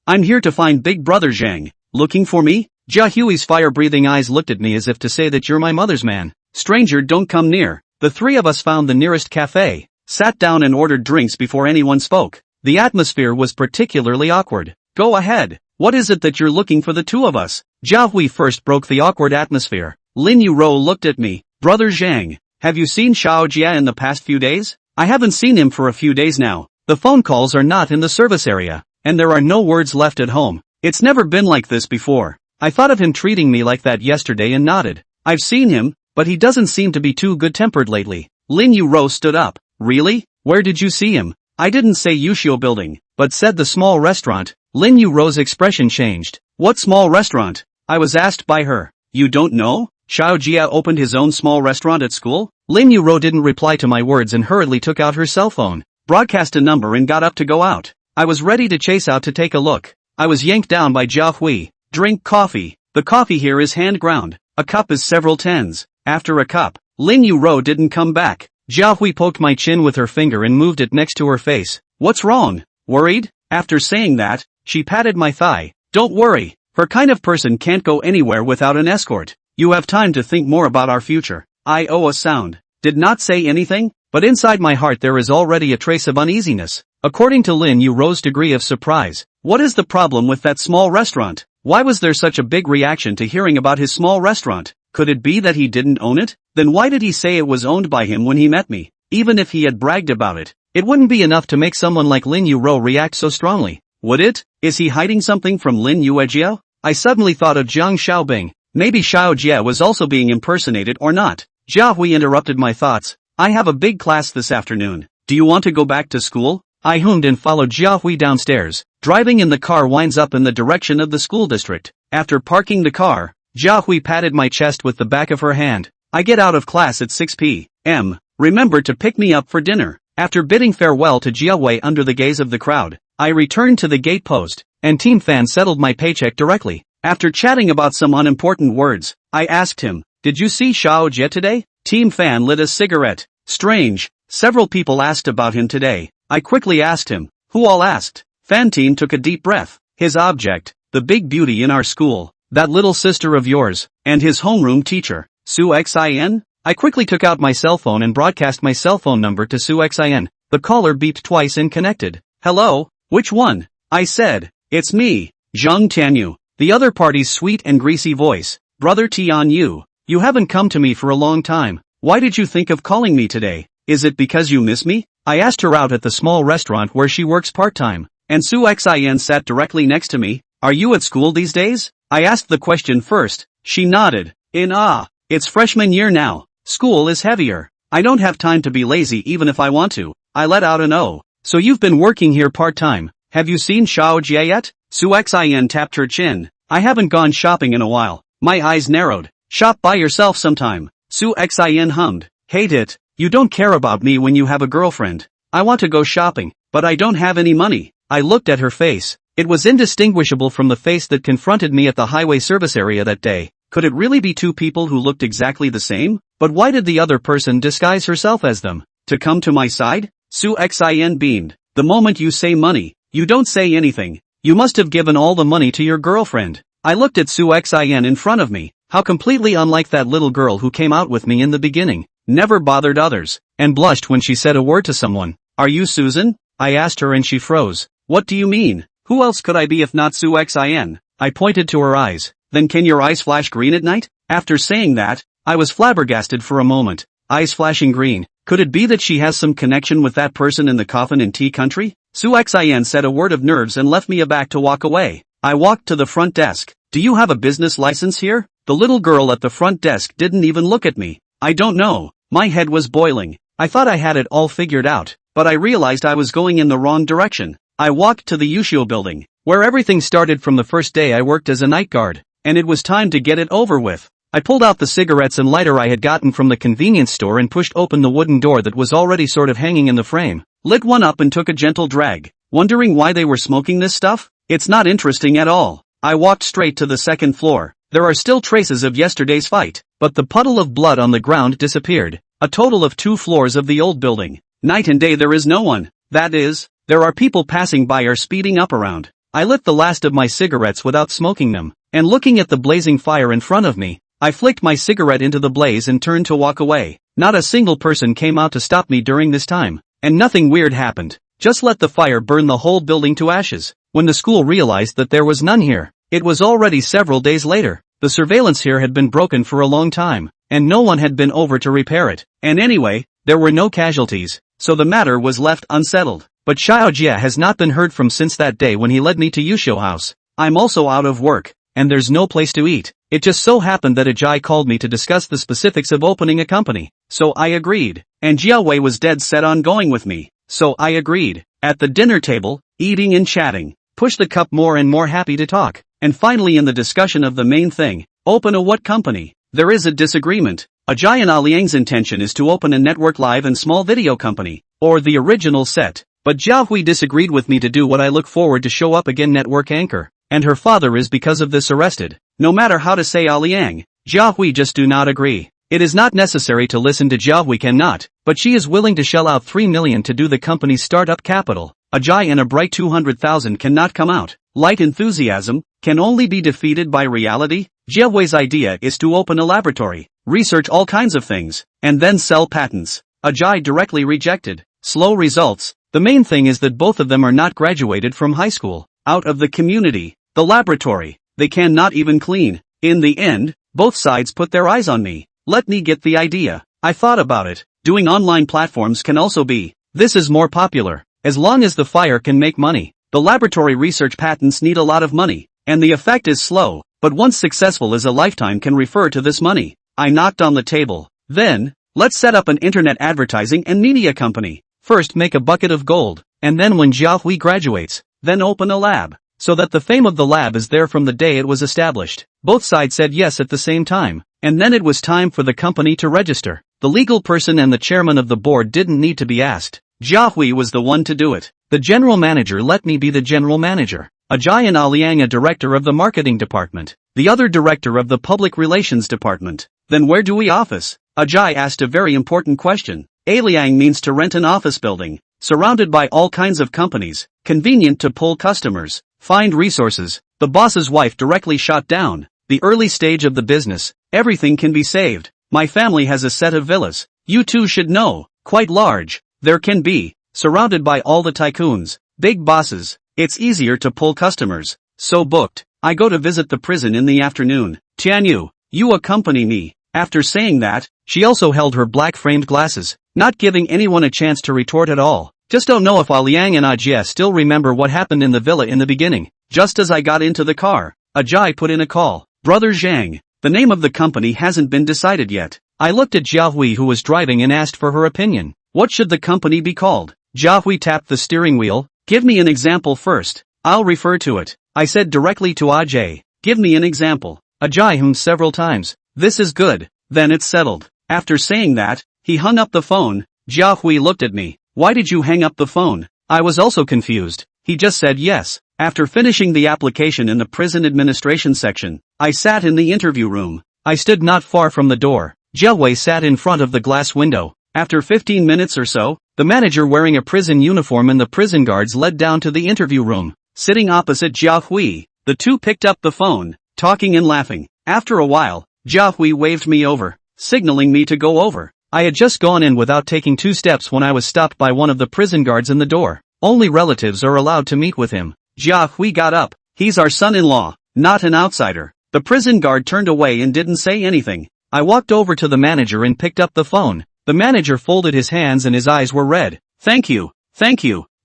I'm here to find Big Brother Zhang. Looking for me? Jia Hui's fire-breathing eyes looked at me as if to say that you're my mother's man. Stranger, don't come near. The three of us found the nearest cafe, sat down and ordered drinks before anyone spoke. The atmosphere was particularly awkward. Go ahead. What is it that you're looking for the two of us? Jia Hui first broke the awkward atmosphere. Lin Yuro looked at me. Brother Zhang, have you seen Xiao Jia in the past few days? I haven't seen him for a few days now. The phone calls are not in the service area, and there are no words left at home. It's never been like this before. I thought of him treating me like that yesterday and nodded. I've seen him, but he doesn't seem to be too good-tempered lately. Lin Yuro stood up. Really? Where did you see him? I didn't say Yushio building, but said the small restaurant. Lin Yuro's expression changed. What small restaurant? I was asked by her. You don't know? Xiao Jia opened his own small restaurant at school? Lin Yuro didn't reply to my words and hurriedly took out her cell phone, broadcast a number and got up to go out. I was ready to chase out to take a look. I was yanked down by Jia Hui. Drink coffee. The coffee here is hand ground. A cup is several tens. After a cup, Lin Yuro didn't come back. Jia Hui poked my chin with her finger and moved it next to her face. What's wrong? Worried? After saying that, she patted my thigh. Don't worry. Her kind of person can't go anywhere without an escort. You have time to think more about our future. I owe a sound. Did not say anything, but inside my heart there is already a trace of uneasiness. According to Lin Yuro's degree of surprise, what is the problem with that small restaurant? Why was there such a big reaction to hearing about his small restaurant? Could it be that he didn't own it? Then why did he say it was owned by him when he met me? Even if he had bragged about it, it wouldn't be enough to make someone like Lin Yuro react so strongly, would it? Is he hiding something from Lin Yuejia? I suddenly thought of Jiang Xiaobing. Maybe Xiao Jia was also being impersonated or not. Jia Hui interrupted my thoughts. I have a big class this afternoon. Do you want to go back to school? I hummed and followed Jia Hui downstairs. Driving in the car winds up in the direction of the school district. After parking the car, Jia Hui patted my chest with the back of her hand. I get out of class at 6 p.m. Remember to pick me up for dinner. After bidding farewell to Jia Hui under the gaze of the crowd, I returned to the gate post, and Team Fan settled my paycheck directly. After chatting about some unimportant words, I asked him, did you see Xiao Jia today? Team Fan lit a cigarette. Strange. Several people asked about him today. I quickly asked him, who all asked? Fan Team took a deep breath. His object, the big beauty in our school, that little sister of yours, and his homeroom teacher, Su Xin? I quickly took out my cell phone and broadcast my cell phone number to Su Xin. The caller beeped twice and connected. Hello? Which one? I said, it's me, Zhang Tianyu. The other party's sweet and greasy voice. Brother Tianyu, you haven't come to me for a long time. Why did you think of calling me today? Is it because you miss me? I asked her out at the small restaurant where she works part-time, and Su Xin sat directly next to me. Are you at school these days? I asked the question first. She nodded. It's freshman year now. School is heavier. I don't have time to be lazy even if I want to. I let out an O. So you've been working here part-time. Have you seen Xiao Jia yet? Su Xin tapped her chin. I haven't gone shopping in a while. My eyes narrowed. Shop by yourself sometime. Su Xin hummed. Hate it. You don't care about me when you have a girlfriend. I want to go shopping, but I don't have any money. I looked at her face. It was indistinguishable from the face that confronted me at the highway service area that day. Could it really be two people who looked exactly the same? But why did the other person disguise herself as them? To come to my side? Su Xin beamed. The moment you say money, you don't say anything. You must have given all the money to your girlfriend. I looked at Su Xin in front of me. How completely unlike that little girl who came out with me in the beginning. Never bothered others, and blushed when she said a word to someone. Are you Susan? I asked her and she froze. What do you mean? Who else could I be if not Su Xin? I pointed to her eyes. Then can your eyes flash green at night? After saying that, I was flabbergasted for a moment. Eyes flashing green. Could it be that she has some connection with that person in the coffin in tea country? Su Xin said a word of nerves and left me aback to walk away. I walked to the front desk. Do you have a business license here? The little girl at the front desk didn't even look at me. I don't know. My head was boiling. I thought I had it all figured out, but I realized I was going in the wrong direction. I walked to the Yushio building. where everything started from the first day I worked as a night guard, and it was time to get it over with. I pulled out the cigarettes and lighter I had gotten from the convenience store and pushed open the wooden door that was already sort of hanging in the frame, lit one up and took a gentle drag. Wondering why they were smoking this stuff? It's not interesting at all. I walked straight to the second floor. There are still traces of yesterday's fight, but the puddle of blood on the ground disappeared. A total of 2 floors of the old building. Night and day there is no one. That is, there are people passing by or speeding up around. I lit the last of my cigarettes without smoking them, and looking at the blazing fire in front of me, I flicked my cigarette into the blaze and turned to walk away. Not a single person came out to stop me during this time, and nothing weird happened. Just let the fire burn the whole building to ashes. When the school realized that there was none here, it was already several days later. The surveillance here had been broken for a long time, and no one had been over to repair it. And anyway, there were no casualties, so the matter was left unsettled. But Xiao Jia has not been heard from since that day when he led me to Yusho House. I'm also out of work, and there's no place to eat. It just so happened that Ajay called me to discuss the specifics of opening a company, so I agreed. And Jiao Wei was dead set on going with me, so I agreed. At the dinner table, eating and chatting, pushed the cup more and more happy to talk. And finally in the discussion of the main thing, open a what company? There is a disagreement. Ajay and Aliang's intention is to open a network live and small video company, or the original set. But Jiao Hui disagreed with me to do what I look forward to show up again network anchor. And her father is because of this arrested. No matter how to say Aliang, Jiao Hui just do not agree. It is not necessary to listen to Jiao Hui cannot, but she is willing to shell out 3 million to do the company's startup capital. Ajay and a bright 200,000 cannot come out. Light enthusiasm can only be defeated by reality. Jiao Hui's idea is to open a laboratory, research all kinds of things, and then sell patents. Ajay directly rejected. Slow results. The main thing is that both of them are not graduated from high school. Out of the community, the laboratory, they cannot even clean. In the end, both sides put their eyes on me. Let me get the idea. I thought about it. Doing online platforms can also be. This is more popular. As long as the fire can make money. The laboratory research patents need a lot of money, and the effect is slow, but once successful as a lifetime can refer to this money. I knocked on the table. Then, let's set up an internet advertising and media company. First make a bucket of gold, and then when Jiao Hui graduates, then open a lab, so that the fame of the lab is there from the day it was established. Both sides said yes at the same time, and then it was time for the company to register. The legal person and the chairman of the board didn't need to be asked. Jiao Hui was the one to do it. The general manager let me be the general manager. Ajay and Aliang a director of the marketing department, the other director of the public relations department. Then where do we office? Ajay asked a very important question. Aliang means to rent an office building, surrounded by all kinds of companies, convenient to pull customers, find resources. The boss's wife directly shot down. The early stage of the business, everything can be saved. My family has a set of villas. You too should know, quite large. There can be, surrounded by all the tycoons, big bosses. It's easier to pull customers. So booked. I go to visit the prison in the afternoon. Tianyu, you accompany me. After saying that, she also held her black framed glasses, not giving anyone a chance to retort at all. Just don't know if Aliang and Ajay still remember what happened in the villa in the beginning. Just as I got into the car, Ajay put in a call. Brother Zhang, the name of the company hasn't been decided yet. I looked at Jiao Hui who was driving and asked for her opinion. What should the company be called? Jiao Hui tapped the steering wheel. Give me an example first. I'll refer to it. I said directly to Ajay. Give me an example. Ajay hummed several times. This is good. Then it's settled. After saying that, he hung up the phone. Jiao Hui looked at me. Why did you hang up the phone? I was also confused. He just said yes. After finishing the application in the prison administration section, I sat in the interview room. I stood not far from the door. Jiao Hui sat in front of the glass window. After 15 minutes or so, the manager wearing a prison uniform and the prison guards led down to the interview room. Sitting opposite Jiao Hui, the two picked up the phone, talking and laughing. After a while, Jiao Hui waved me over, signaling me to go over. I had just gone in without taking 2 steps when I was stopped by one of the prison guards in the door. Only relatives are allowed to meet with him. Jiao Hui got up. He's our son-in-law, not an outsider. The prison guard turned away and didn't say anything. I walked over to the manager and picked up the phone. The manager folded his hands and his eyes were red. Thank you,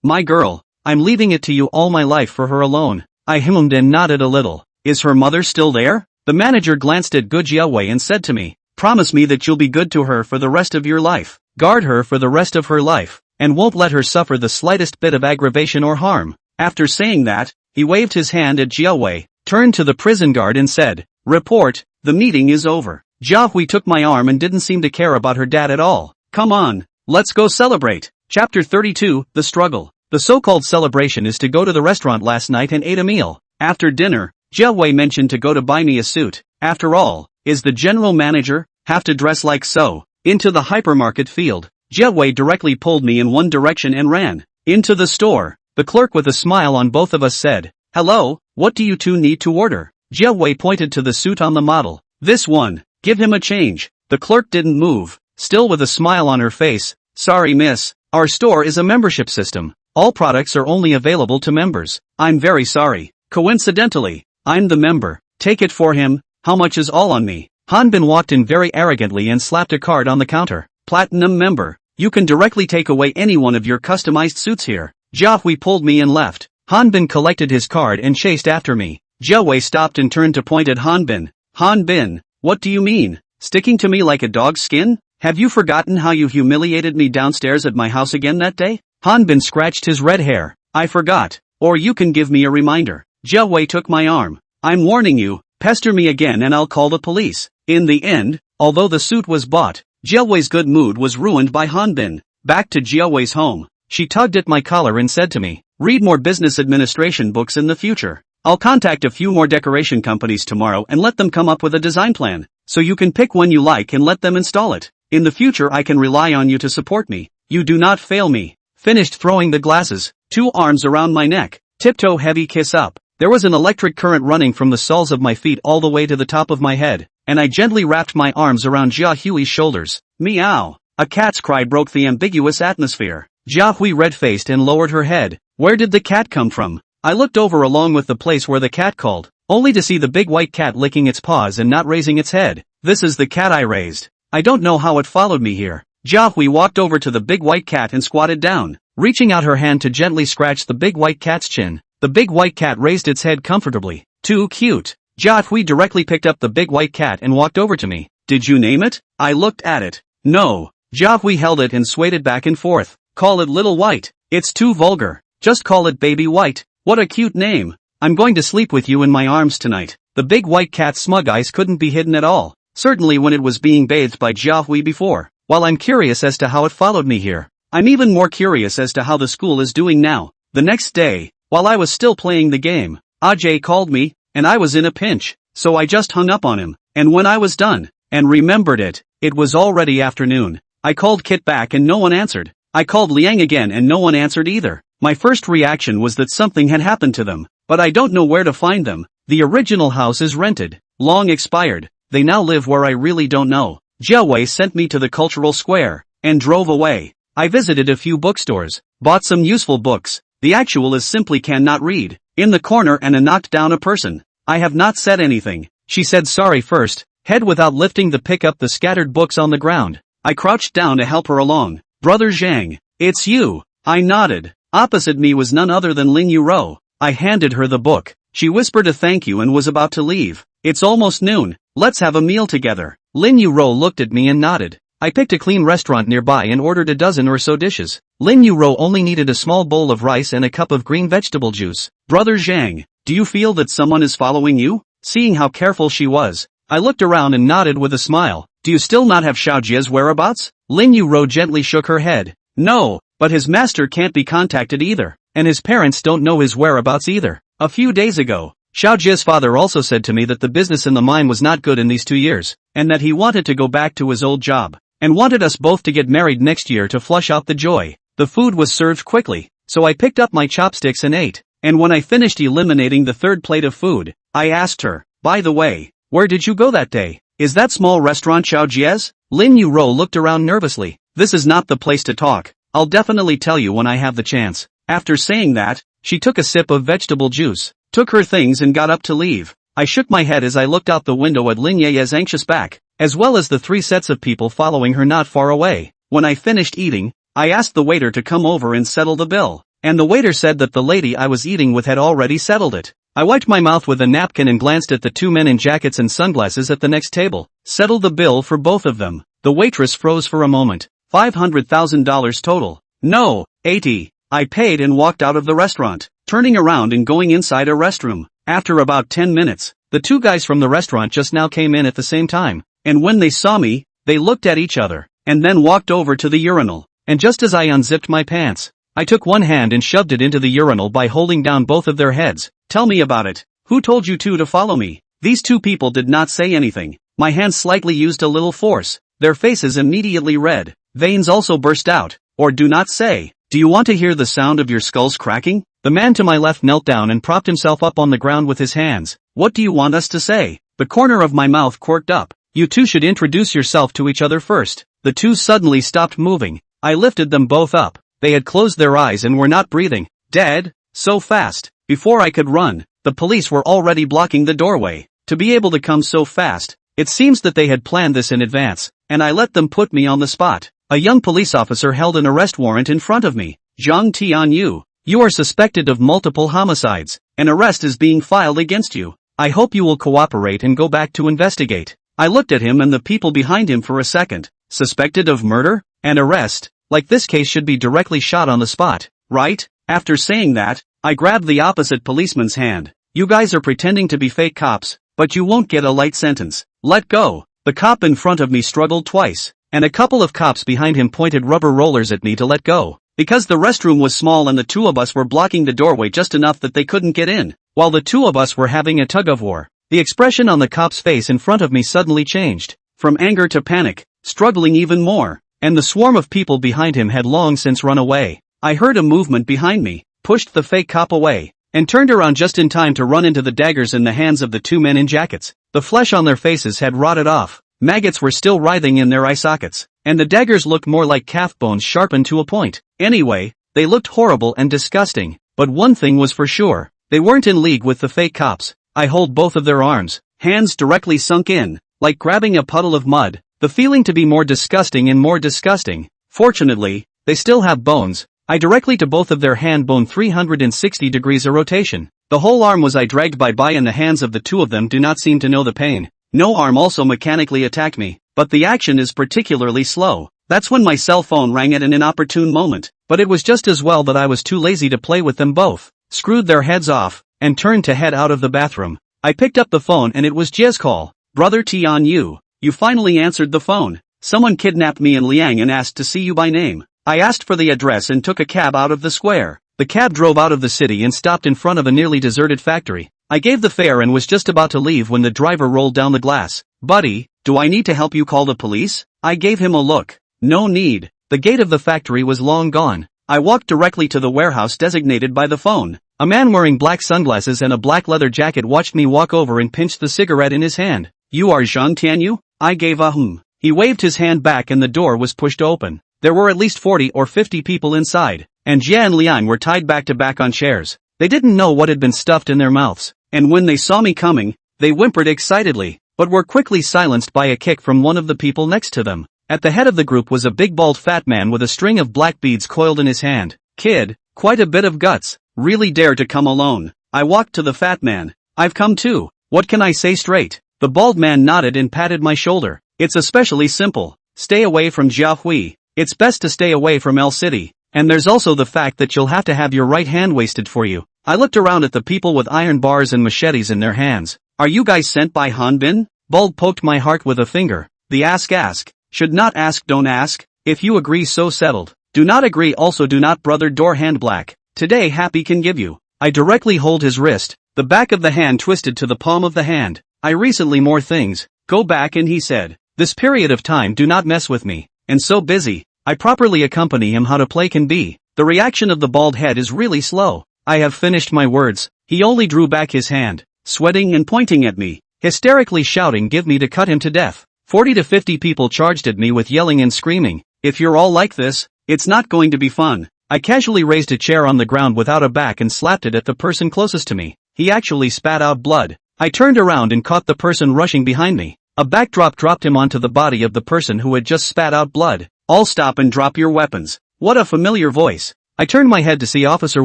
my girl. I'm leaving it to you all my life for her alone. I hummed and nodded a little. Is her mother still there? The manager glanced at Gu Jiawei and said to me, promise me that you'll be good to her for the rest of your life, guard her for the rest of her life, and won't let her suffer the slightest bit of aggravation or harm. After saying that, He waved his hand at Jiahui, turned to the prison guard and said, "Report, the meeting is over." Jiahui took my arm and didn't seem to care about her dad at all. "Come on, let's go celebrate." Chapter 32, The Struggle. The so-called celebration is to go to the restaurant last night and ate a meal. After dinner, Jiahui mentioned to go to buy me a suit. After all, is the general manager, have to dress like so? Into the hypermarket field. Jiahui directly pulled me in one direction and ran into the store. The clerk with a smile on both of us said, "Hello, what do you two need to order?" Jiahui pointed to the suit on the model. "This one, give him a change." The clerk didn't move, still with a smile on her face. "Sorry miss, our store is a membership system. All products are only available to members." "I'm very sorry. Coincidentally, I'm the member." "Take it for him, how much is all on me?" Hanbin walked in very arrogantly and slapped a card on the counter. "Platinum member. You can directly take away any one of your customized suits here." Jiahui pulled me and left. Hanbin collected his card and chased after me. Jiahui stopped and turned to point at Hanbin. "Hanbin, what do you mean? Sticking to me like a dog's skin? Have you forgotten how you humiliated me downstairs at my house again that day?" Hanbin scratched his red hair. "I forgot. Or you can give me a reminder." Jiahui took my arm. "I'm warning you, pester me again and I'll call the police." In the end, although the suit was bought, Jiahui's good mood was ruined by Hanbin. Back to Jiahui's home, she tugged at my collar and said to me, "Read more business administration books in the future. I'll contact a few more decoration companies tomorrow and let them come up with a design plan, so you can pick one you like and let them install it. In the future I can rely on you to support me. You do not fail me." Finished throwing the glasses, 2 arms around my neck, tiptoe heavy kiss up. There was an electric current running from the soles of my feet all the way to the top of my head, and I gently wrapped my arms around Jiahui's shoulders. Meow! A cat's cry broke the ambiguous atmosphere. Jiahui red-faced and lowered her head. Where did the cat come from? I looked over along with the place where the cat called, only to see the big white cat licking its paws and not raising its head. This is the cat I raised. I don't know how it followed me here. Jiahui walked over to the big white cat and squatted down, reaching out her hand to gently scratch the big white cat's chin. The big white cat raised its head comfortably. Too cute. Jiahui directly picked up the big white cat and walked over to me. "Did you name it?" I looked at it. "No." Jiahui held it and swayed it back and forth. "Call it Little White. It's too vulgar. Just call it Baby White. What a cute name. I'm going to sleep with you in my arms tonight." The big white cat's smug eyes couldn't be hidden at all, certainly when it was being bathed by Jiahui before. While I'm curious as to how it followed me here, I'm even more curious as to how the school is doing now. The next day, while I was still playing the game, Ajay called me, and I was in a pinch, so I just hung up on him, and when I was done, and remembered it, it was already afternoon. I called Kit back and no one answered. I called Liang again and no one answered either. My first reaction was that something had happened to them, but I don't know where to find them. The original house is rented, long expired. They now live where I really don't know. Jiahui sent me to the cultural square, and drove away. I visited a few bookstores, bought some useful books. The actual is simply cannot read. In the corner and knocked down a person. "I have not said anything." She said sorry first, head without lifting to pick up the scattered books on the ground. I crouched down to help her along. "Brother Zhang, it's you." I nodded. Opposite me was none other than Lin Yuro. I handed her the book. She whispered a thank you and was about to leave. "It's almost noon. Let's have a meal together." Lin Yuro looked at me and nodded. I picked a clean restaurant nearby and ordered a dozen or so dishes. Lin Yuro only needed a small bowl of rice and a cup of green vegetable juice. "Brother Zhang, do you feel that someone is following you?" Seeing how careful she was, I looked around and nodded with a smile. "Do you still not have Xiaojia's whereabouts?" Lin Yuro gently shook her head. "No, but his master can't be contacted either, and his parents don't know his whereabouts either. A few days ago, Xiaojia's father also said to me that the business in the mine was not good in these 2 years, and that he wanted to go back to his old job, and wanted us both to get married next year to flush out the joy." The food was served quickly, so I picked up my chopsticks and ate, and when I finished eliminating the 3rd plate of food, I asked her, "By the way, where did you go that day? Is that small restaurant Xiaojia's?" Lin Yuro looked around nervously. "This is not the place to talk. I'll definitely tell you when I have the chance." After saying that, she took a sip of vegetable juice, took her things and got up to leave. I shook my head as I looked out the window at Lin Ye's anxious back, as well as the 3 sets of people following her not far away. When I finished eating, I asked the waiter to come over and settle the bill, and the waiter said that the lady I was eating with had already settled it. I wiped my mouth with a napkin and glanced at the 2 men in jackets and sunglasses at the next table. "Settle the bill for both of them." The waitress froze for a moment. $500,000 total. "No, 80. I paid and walked out of the restaurant. turning around and going inside a restroom. After about 10 minutes, the two guys from the restaurant just now came in at the same time, and when they saw me, they looked at each other, and then walked over to the urinal, and just as I unzipped my pants, I took one hand and shoved it into the urinal by holding down both of their heads. Tell me about it. Who told you two to follow me? These two people did not say anything. My hand slightly used a little force. Their faces immediately red. Veins also burst out. Or do not say. Do you want to hear the sound of your skulls cracking? The man to my left knelt down and propped himself up on the ground with his hands. What do you want us to say? The corner of my mouth quirked up. You two should introduce yourself to each other first. The two suddenly stopped moving. I lifted them both up. They had closed their eyes and were not breathing. Dead? So fast. Before I could run, the police were already blocking the doorway. To be able to come so fast, it seems that they had planned this in advance, and I let them put me on the spot. A young police officer held an arrest warrant in front of me. Zhang Tianyu, you are suspected of multiple homicides. An arrest is being filed against you. I hope you will cooperate and go back to investigate. I looked at him and the people behind him for a second. Suspected of murder? An arrest? Like this case should be directly shot on the spot, right? After saying that, I grabbed the opposite policeman's hand. You guys are pretending to be fake cops, but you won't get a light sentence. Let go. The cop in front of me struggled twice, and a couple of cops behind him pointed rubber rollers at me to let go. Because the restroom was small and the two of us were blocking the doorway just enough that they couldn't get in, while the two of us were having a tug-of-war. The expression on the cop's face in front of me suddenly changed, from anger to panic, struggling even more, and the swarm of people behind him had long since run away. I heard a movement behind me, pushed the fake cop away, and turned around just in time to run into the daggers in the hands of the two men in jackets. The flesh on their faces had rotted off, maggots were still writhing in their eye sockets, and the daggers looked more like calf bones sharpened to a point. Anyway, they looked horrible and disgusting, but one thing was for sure, they weren't in league with the fake cops. I hold both of their arms, hands directly sunk in, like grabbing a puddle of mud, the feeling to be more disgusting and more disgusting. Fortunately, they still have bones. I directly to both of their hand bone 360 degrees of rotation. The whole arm was I dragged by and the hands of the two of them do not seem to know the pain. No arm also mechanically attacked me, but the action is particularly slow. That's when my cell phone rang at an inopportune moment, but it was just as well that I was too lazy to play with them both. Screwed their heads off, and turned to head out of the bathroom. I picked up the phone and it was Jie's call. Brother Tianyu, you finally answered the phone. Someone kidnapped me in Liang and asked to see you by name. I asked for the address and took a cab out of the square. The cab drove out of the city and stopped in front of a nearly deserted factory. I gave the fare and was just about to leave when the driver rolled down the glass. Buddy, do I need to help you call the police? I gave him a look. No need. The gate of the factory was long gone. I walked directly to the warehouse designated by the phone. A man wearing black sunglasses and a black leather jacket watched me walk over and pinched the cigarette in his hand. You are Zhang Tianyu? I gave a He waved his hand back and the door was pushed open. There were at least 40 or 50 people inside, and Jie and Liang were tied back to back on chairs. They didn't know what had been stuffed in their mouths, and when they saw me coming, they whimpered excitedly, but were quickly silenced by a kick from one of the people next to them. At the head of the group was a big bald fat man with a string of black beads coiled in his hand. Kid, quite a bit of guts. Really dare to come alone. I walked to the fat man. I've come too. What can I say straight? The bald man nodded and patted my shoulder. It's especially simple. Stay away from Jiahui. It's best to stay away from L City. And there's also the fact that you'll have to have your right hand wasted for you. I looked around at the people with iron bars and machetes in their hands. Are you guys sent by Hanbin? Bald poked my heart with a finger. The ask. Should not ask, don't ask. If you agree, so settled. Do not agree, also do not, brother. Door hand black. Today happy can give you. I directly hold his wrist. The back of the hand twisted to the palm of the hand. I recently more things. Go back, and he said. This period of time do not mess with me. And so busy. I properly accompany him how to play can be. The reaction of the bald head is really slow. I have finished my words. He only drew back his hand, sweating and pointing at me, hysterically shouting, give me to cut him to death. 40 to 50 people charged at me with yelling and screaming. If you're all like this, it's not going to be fun. I casually raised a chair on the ground without a back and slapped it at the person closest to me. He actually spat out blood. I turned around and caught the person rushing behind me. A backdrop dropped him onto the body of the person who had just spat out blood. All stop and drop your weapons. What a familiar voice. I turned my head to see Officer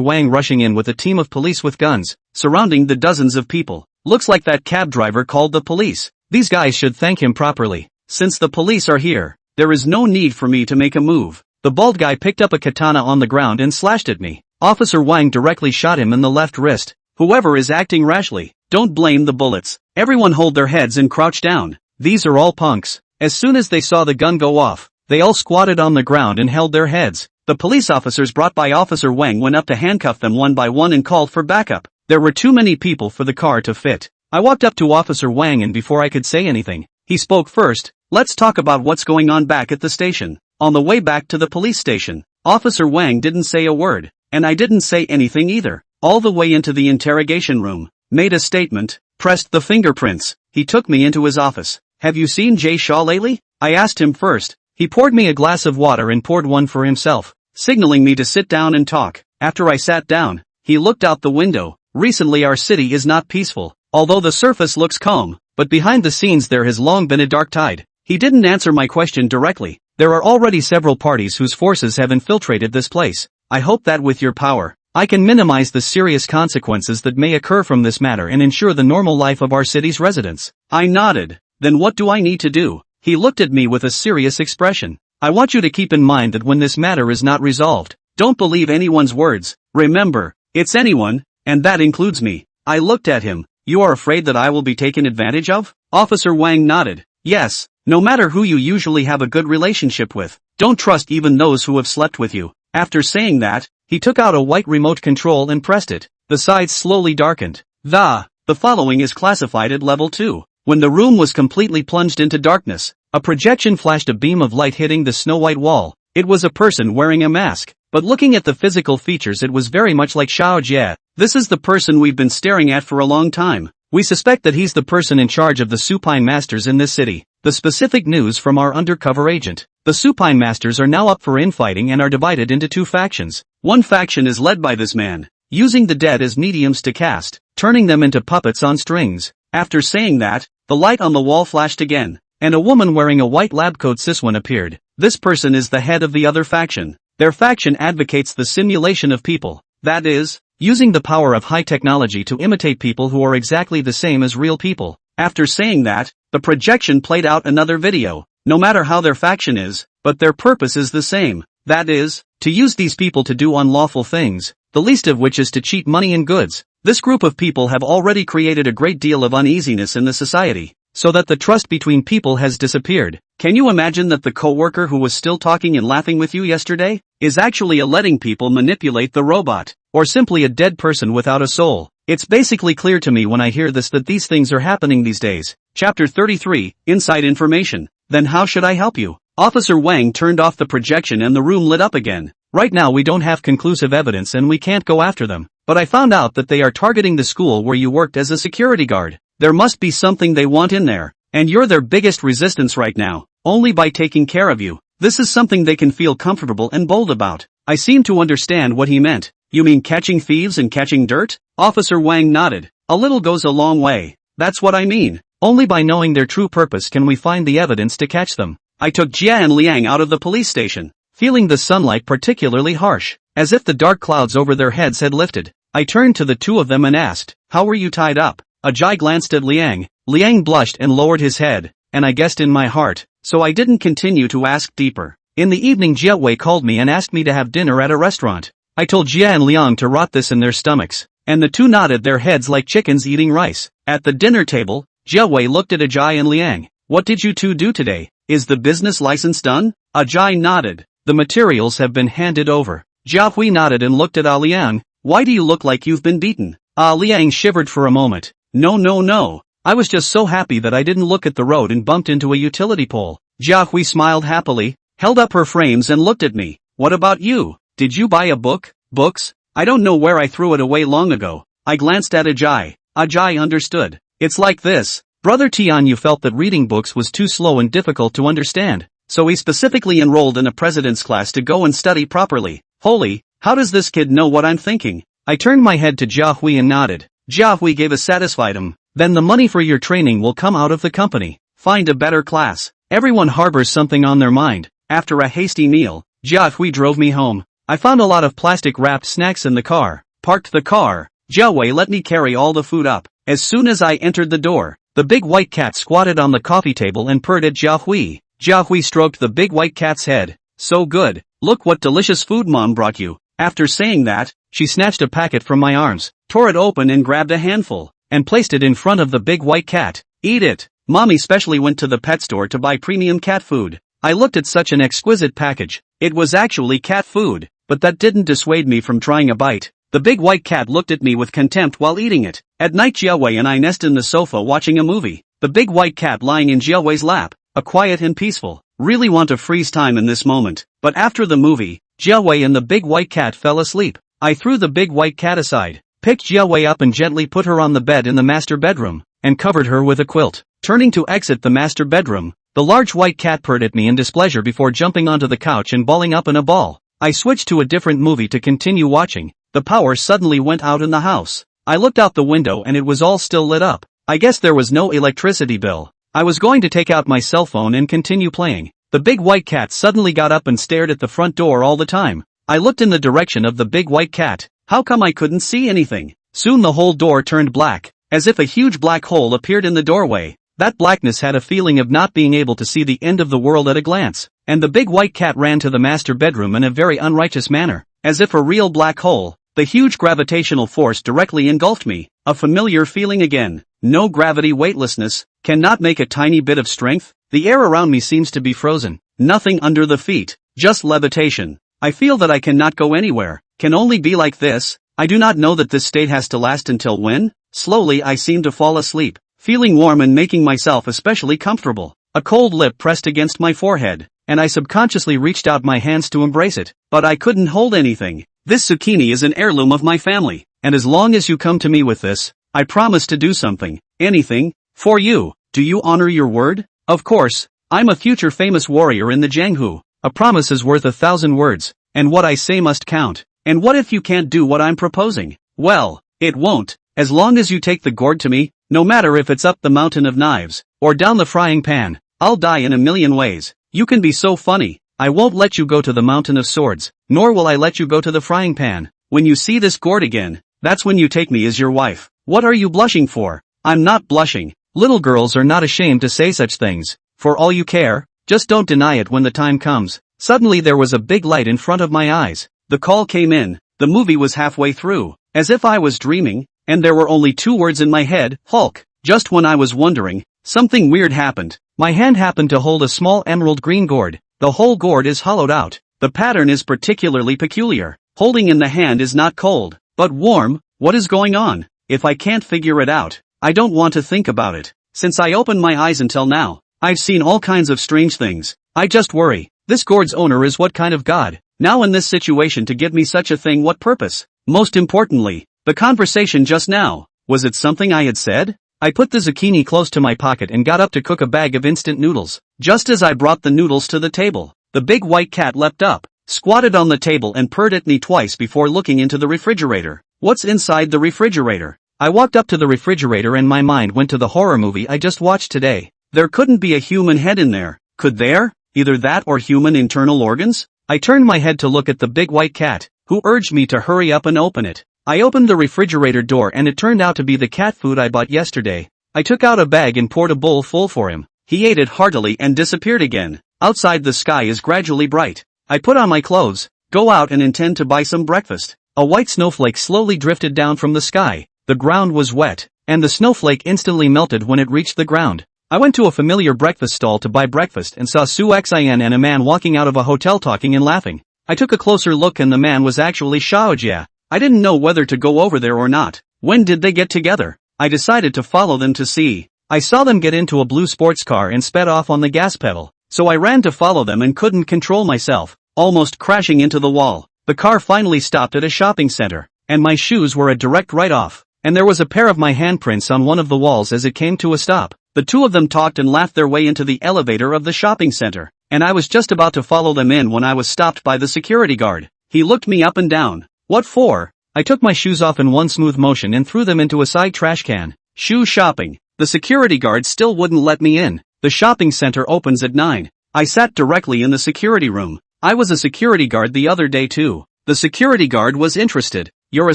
Wang rushing in with a team of police with guns, surrounding the dozens of people. Looks like that cab driver called the police. These guys should thank him properly. Since the police are here, there is no need for me to make a move. The bald guy picked up a katana on the ground and slashed at me. Officer Wang directly shot him in the left wrist. Whoever is acting rashly, don't blame the bullets. Everyone hold their heads and crouch down. These are all punks. As soon as they saw the gun go off, they all squatted on the ground and held their heads. The police officers brought by Officer Wang went up to handcuff them one by one and called for backup. There were too many people for the car to fit. I walked up to Officer Wang and before I could say anything, he spoke first. Let's talk about what's going on back at the station. On the way back to the police station, Officer Wang didn't say a word, and I didn't say anything either. All the way into the interrogation room, made a statement, pressed the fingerprints. He took me into his office. Have you seen Jay Shaw lately? I asked him first. He poured me a glass of water and poured one for himself, signaling me to sit down and talk. After I sat down, he looked out the window. Recently our city is not peaceful, although the surface looks calm, but behind the scenes there has long been a dark tide. He didn't answer my question directly. There are already several parties whose forces have infiltrated this place. I hope that with your power, I can minimize the serious consequences that may occur from this matter and ensure the normal life of our city's residents. I nodded. Then what do I need to do? He looked at me with a serious expression. I want you to keep in mind that when this matter is not resolved, don't believe anyone's words. Remember, it's anyone, and that includes me. I looked at him. You are afraid that I will be taken advantage of? Officer Wang nodded. Yes, no matter who you usually have a good relationship with, don't trust even those who have slept with you. After saying that, he took out a white remote control and pressed it. The sides slowly darkened. The following is classified at level 2. When the room was completely plunged into darkness, a projection flashed a beam of light hitting the snow-white wall. It was a person wearing a mask, but looking at the physical features it was very much like Xiao Jie. This is the person we've been staring at for a long time. We suspect that he's the person in charge of the supine masters in this city. The specific news from our undercover agent. The supine masters are now up for infighting and are divided into 2 factions. One faction is led by this man, using the dead as mediums to cast, turning them into puppets on strings. After saying that, the light on the wall flashed again, and a woman wearing a white lab coat Siswan appeared. This person is the head of the other faction. Their faction advocates the simulation of people, that is, using the power of high technology to imitate people who are exactly the same as real people. After saying that, the projection played out another video. No matter how their faction is, but their purpose is the same, that is, to use these people to do unlawful things, the least of which is to cheat money and goods. This group of people have already created a great deal of uneasiness in the society, so that the trust between people has disappeared. Can you imagine that the co-worker who was still talking and laughing with you yesterday, is actually letting people manipulate the robot, or simply a dead person without a soul? It's basically clear to me when I hear this that these things are happening these days. Chapter 33, Inside Information. Then how should I help you? Officer Wang turned off the projection and the room lit up again. Right now we don't have conclusive evidence and we can't go after them. But I found out that they are targeting the school where you worked as a security guard. There must be something they want in there. And you're their biggest resistance right now. Only by taking care of you. This is something they can feel comfortable and bold about. I seem to understand what he meant. You mean catching thieves and catching dirt? Officer Wang nodded. A little goes a long way. That's what I mean. Only by knowing their true purpose can we find the evidence to catch them. I took Jia and Liang out of the police station, feeling the sunlight particularly harsh, as if the dark clouds over their heads had lifted. I turned to the 2 of them and asked, how were you tied up? Ajay glanced at Liang. Liang blushed and lowered his head, and I guessed in my heart, so I didn't continue to ask deeper. In the evening Jia Wei called me and asked me to have dinner at a restaurant. I told Jia and Liang to rot this in their stomachs, and the 2 nodded their heads like chickens eating rice. At the dinner table, Jia Wei looked at Ajay and Liang. What did you 2 do today? Is the business license done? Ajay nodded. The materials have been handed over. Jia Hui nodded and looked at Liang. Why do you look like you've been beaten? Liang shivered for a moment. No. I was just so happy that I didn't look at the road and bumped into a utility pole. Jia Hui smiled happily, held up her frames and looked at me. What about you? Did you buy a book? Books? I don't know where I threw it away long ago. I glanced at Ajay. Ajay understood. It's like this. Brother Tianyu felt that reading books was too slow and difficult to understand, so he specifically enrolled in a president's class to go and study properly. Holy, how does this kid know what I'm thinking? I turned my head to Jia Hui and nodded. Jia Hui gave a satisfied Then the money for your training will come out of the company. Find a better class. Everyone harbors something on their mind. After a hasty meal, Jia Hui drove me home. I found a lot of plastic-wrapped snacks in the car. Parked the car. Jia Wei let me carry all the food up. As soon as I entered the door, the big white cat squatted on the coffee table and purred at Jia Hui. Jia Hui stroked the big white cat's head. So good. Look what delicious food mom brought you. After saying that, she snatched a packet from my arms, tore it open and grabbed a handful, and placed it in front of the big white cat. Eat it. Mommy specially went to the pet store to buy premium cat food. I looked at such an exquisite package. It was actually cat food, but that didn't dissuade me from trying a bite. The big white cat looked at me with contempt while eating it. At night Jiawei and I nest in the sofa watching a movie. The big white cat lying in Jiawei's lap, a quiet and peaceful. Really want to freeze time in this moment. But after the movie, Jiawei and the big white cat fell asleep. I threw the big white cat aside, picked Jiawei up and gently put her on the bed in the master bedroom, and covered her with a quilt. Turning to exit the master bedroom, the large white cat purred at me in displeasure before jumping onto the couch and balling up in a ball. I switched to a different movie to continue watching. The power suddenly went out in the house. I looked out the window and it was all still lit up. I guess there was no electricity bill. I was going to take out my cell phone and continue playing. The big white cat suddenly got up and stared at the front door all the time. I looked in the direction of the big white cat. How come I couldn't see anything? Soon the whole door turned black, as if a huge black hole appeared in the doorway. That blackness had a feeling of not being able to see the end of the world at a glance, and the big white cat ran to the master bedroom in a very unrighteous manner, as if a real black hole. The huge gravitational force directly engulfed me, a familiar feeling again. No gravity, weightlessness, cannot make a tiny bit of strength. The air around me seems to be frozen, nothing under the feet, just levitation. I feel that I cannot go anywhere, can only be like this. I do not know that this state has to last until when. Slowly I seem to fall asleep, feeling warm and making myself especially comfortable. A cold lip pressed against my forehead, and I subconsciously reached out my hands to embrace it, but I couldn't hold anything. This zucchini is an heirloom of my family, and as long as you come to me with this, I promise to do something, anything, for you. Do you honor your word? Of course, I'm a future famous warrior in the Jianghu. A promise is worth 1,000 words, and what I say must count. And what if you can't do what I'm proposing? Well, it won't, as long as you take the gourd to me, no matter if it's up the mountain of knives, or down the frying pan. I'll die in a million ways. You can be so funny. I won't let you go to the mountain of swords, nor will I let you go to the frying pan. When you see this gourd again, that's when you take me as your wife. What are you blushing for? I'm not blushing. Little girls are not ashamed to say such things. For all you care, just don't deny it when the time comes. Suddenly there was a big light in front of my eyes. The call came in. The movie was halfway through, as if I was dreaming, and there were only 2 words in my head, Hulk. Just when I was wondering, something weird happened. My hand happened to hold a small emerald green gourd. The whole gourd is hollowed out. The pattern is particularly peculiar. Holding in the hand is not cold, but warm. What is going on? If I can't figure it out, I don't want to think about it. Since I opened my eyes until now, I've seen all kinds of strange things. I just worry. This gourd's owner is what kind of god? Now in this situation to give me such a thing, what purpose? Most importantly, the conversation just now, was it something I had said? I put the zucchini close to my pocket and got up to cook a bag of instant noodles. Just as I brought the noodles to the table, the big white cat leapt up, squatted on the table and purred at me twice before looking into the refrigerator. What's inside the refrigerator? I walked up to the refrigerator and my mind went to the horror movie I just watched today. There couldn't be a human head in there, could there? Either that or human internal organs? I turned my head to look at the big white cat, who urged me to hurry up and open it. I opened the refrigerator door and it turned out to be the cat food I bought yesterday. I took out a bag and poured a bowl full for him. He ate it heartily and disappeared again. Outside the sky is gradually bright. I put on my clothes, go out and intend to buy some breakfast. A white snowflake slowly drifted down from the sky. The ground was wet, and the snowflake instantly melted when it reached the ground. I went to a familiar breakfast stall to buy breakfast and saw Su Xin and a man walking out of a hotel talking and laughing. I took a closer look and the man was actually Xiaojia. I didn't know whether to go over there or not. When did they get together? I decided to follow them to see. I saw them get into a blue sports car and sped off on the gas pedal, so I ran to follow them and couldn't control myself, almost crashing into the wall. The car finally stopped at a shopping center, and my shoes were a direct write-off, and there was a pair of my handprints on one of the walls as it came to a stop. The 2 of them talked and laughed their way into the elevator of the shopping center, and I was just about to follow them in when I was stopped by the security guard. He looked me up and down. What for? I took my shoes off in one smooth motion and threw them into a side trash can. Shoe shopping. The security guard still wouldn't let me in. The shopping center opens at 9. I sat directly in the security room. I was a security guard the other day too. The security guard was interested. You're a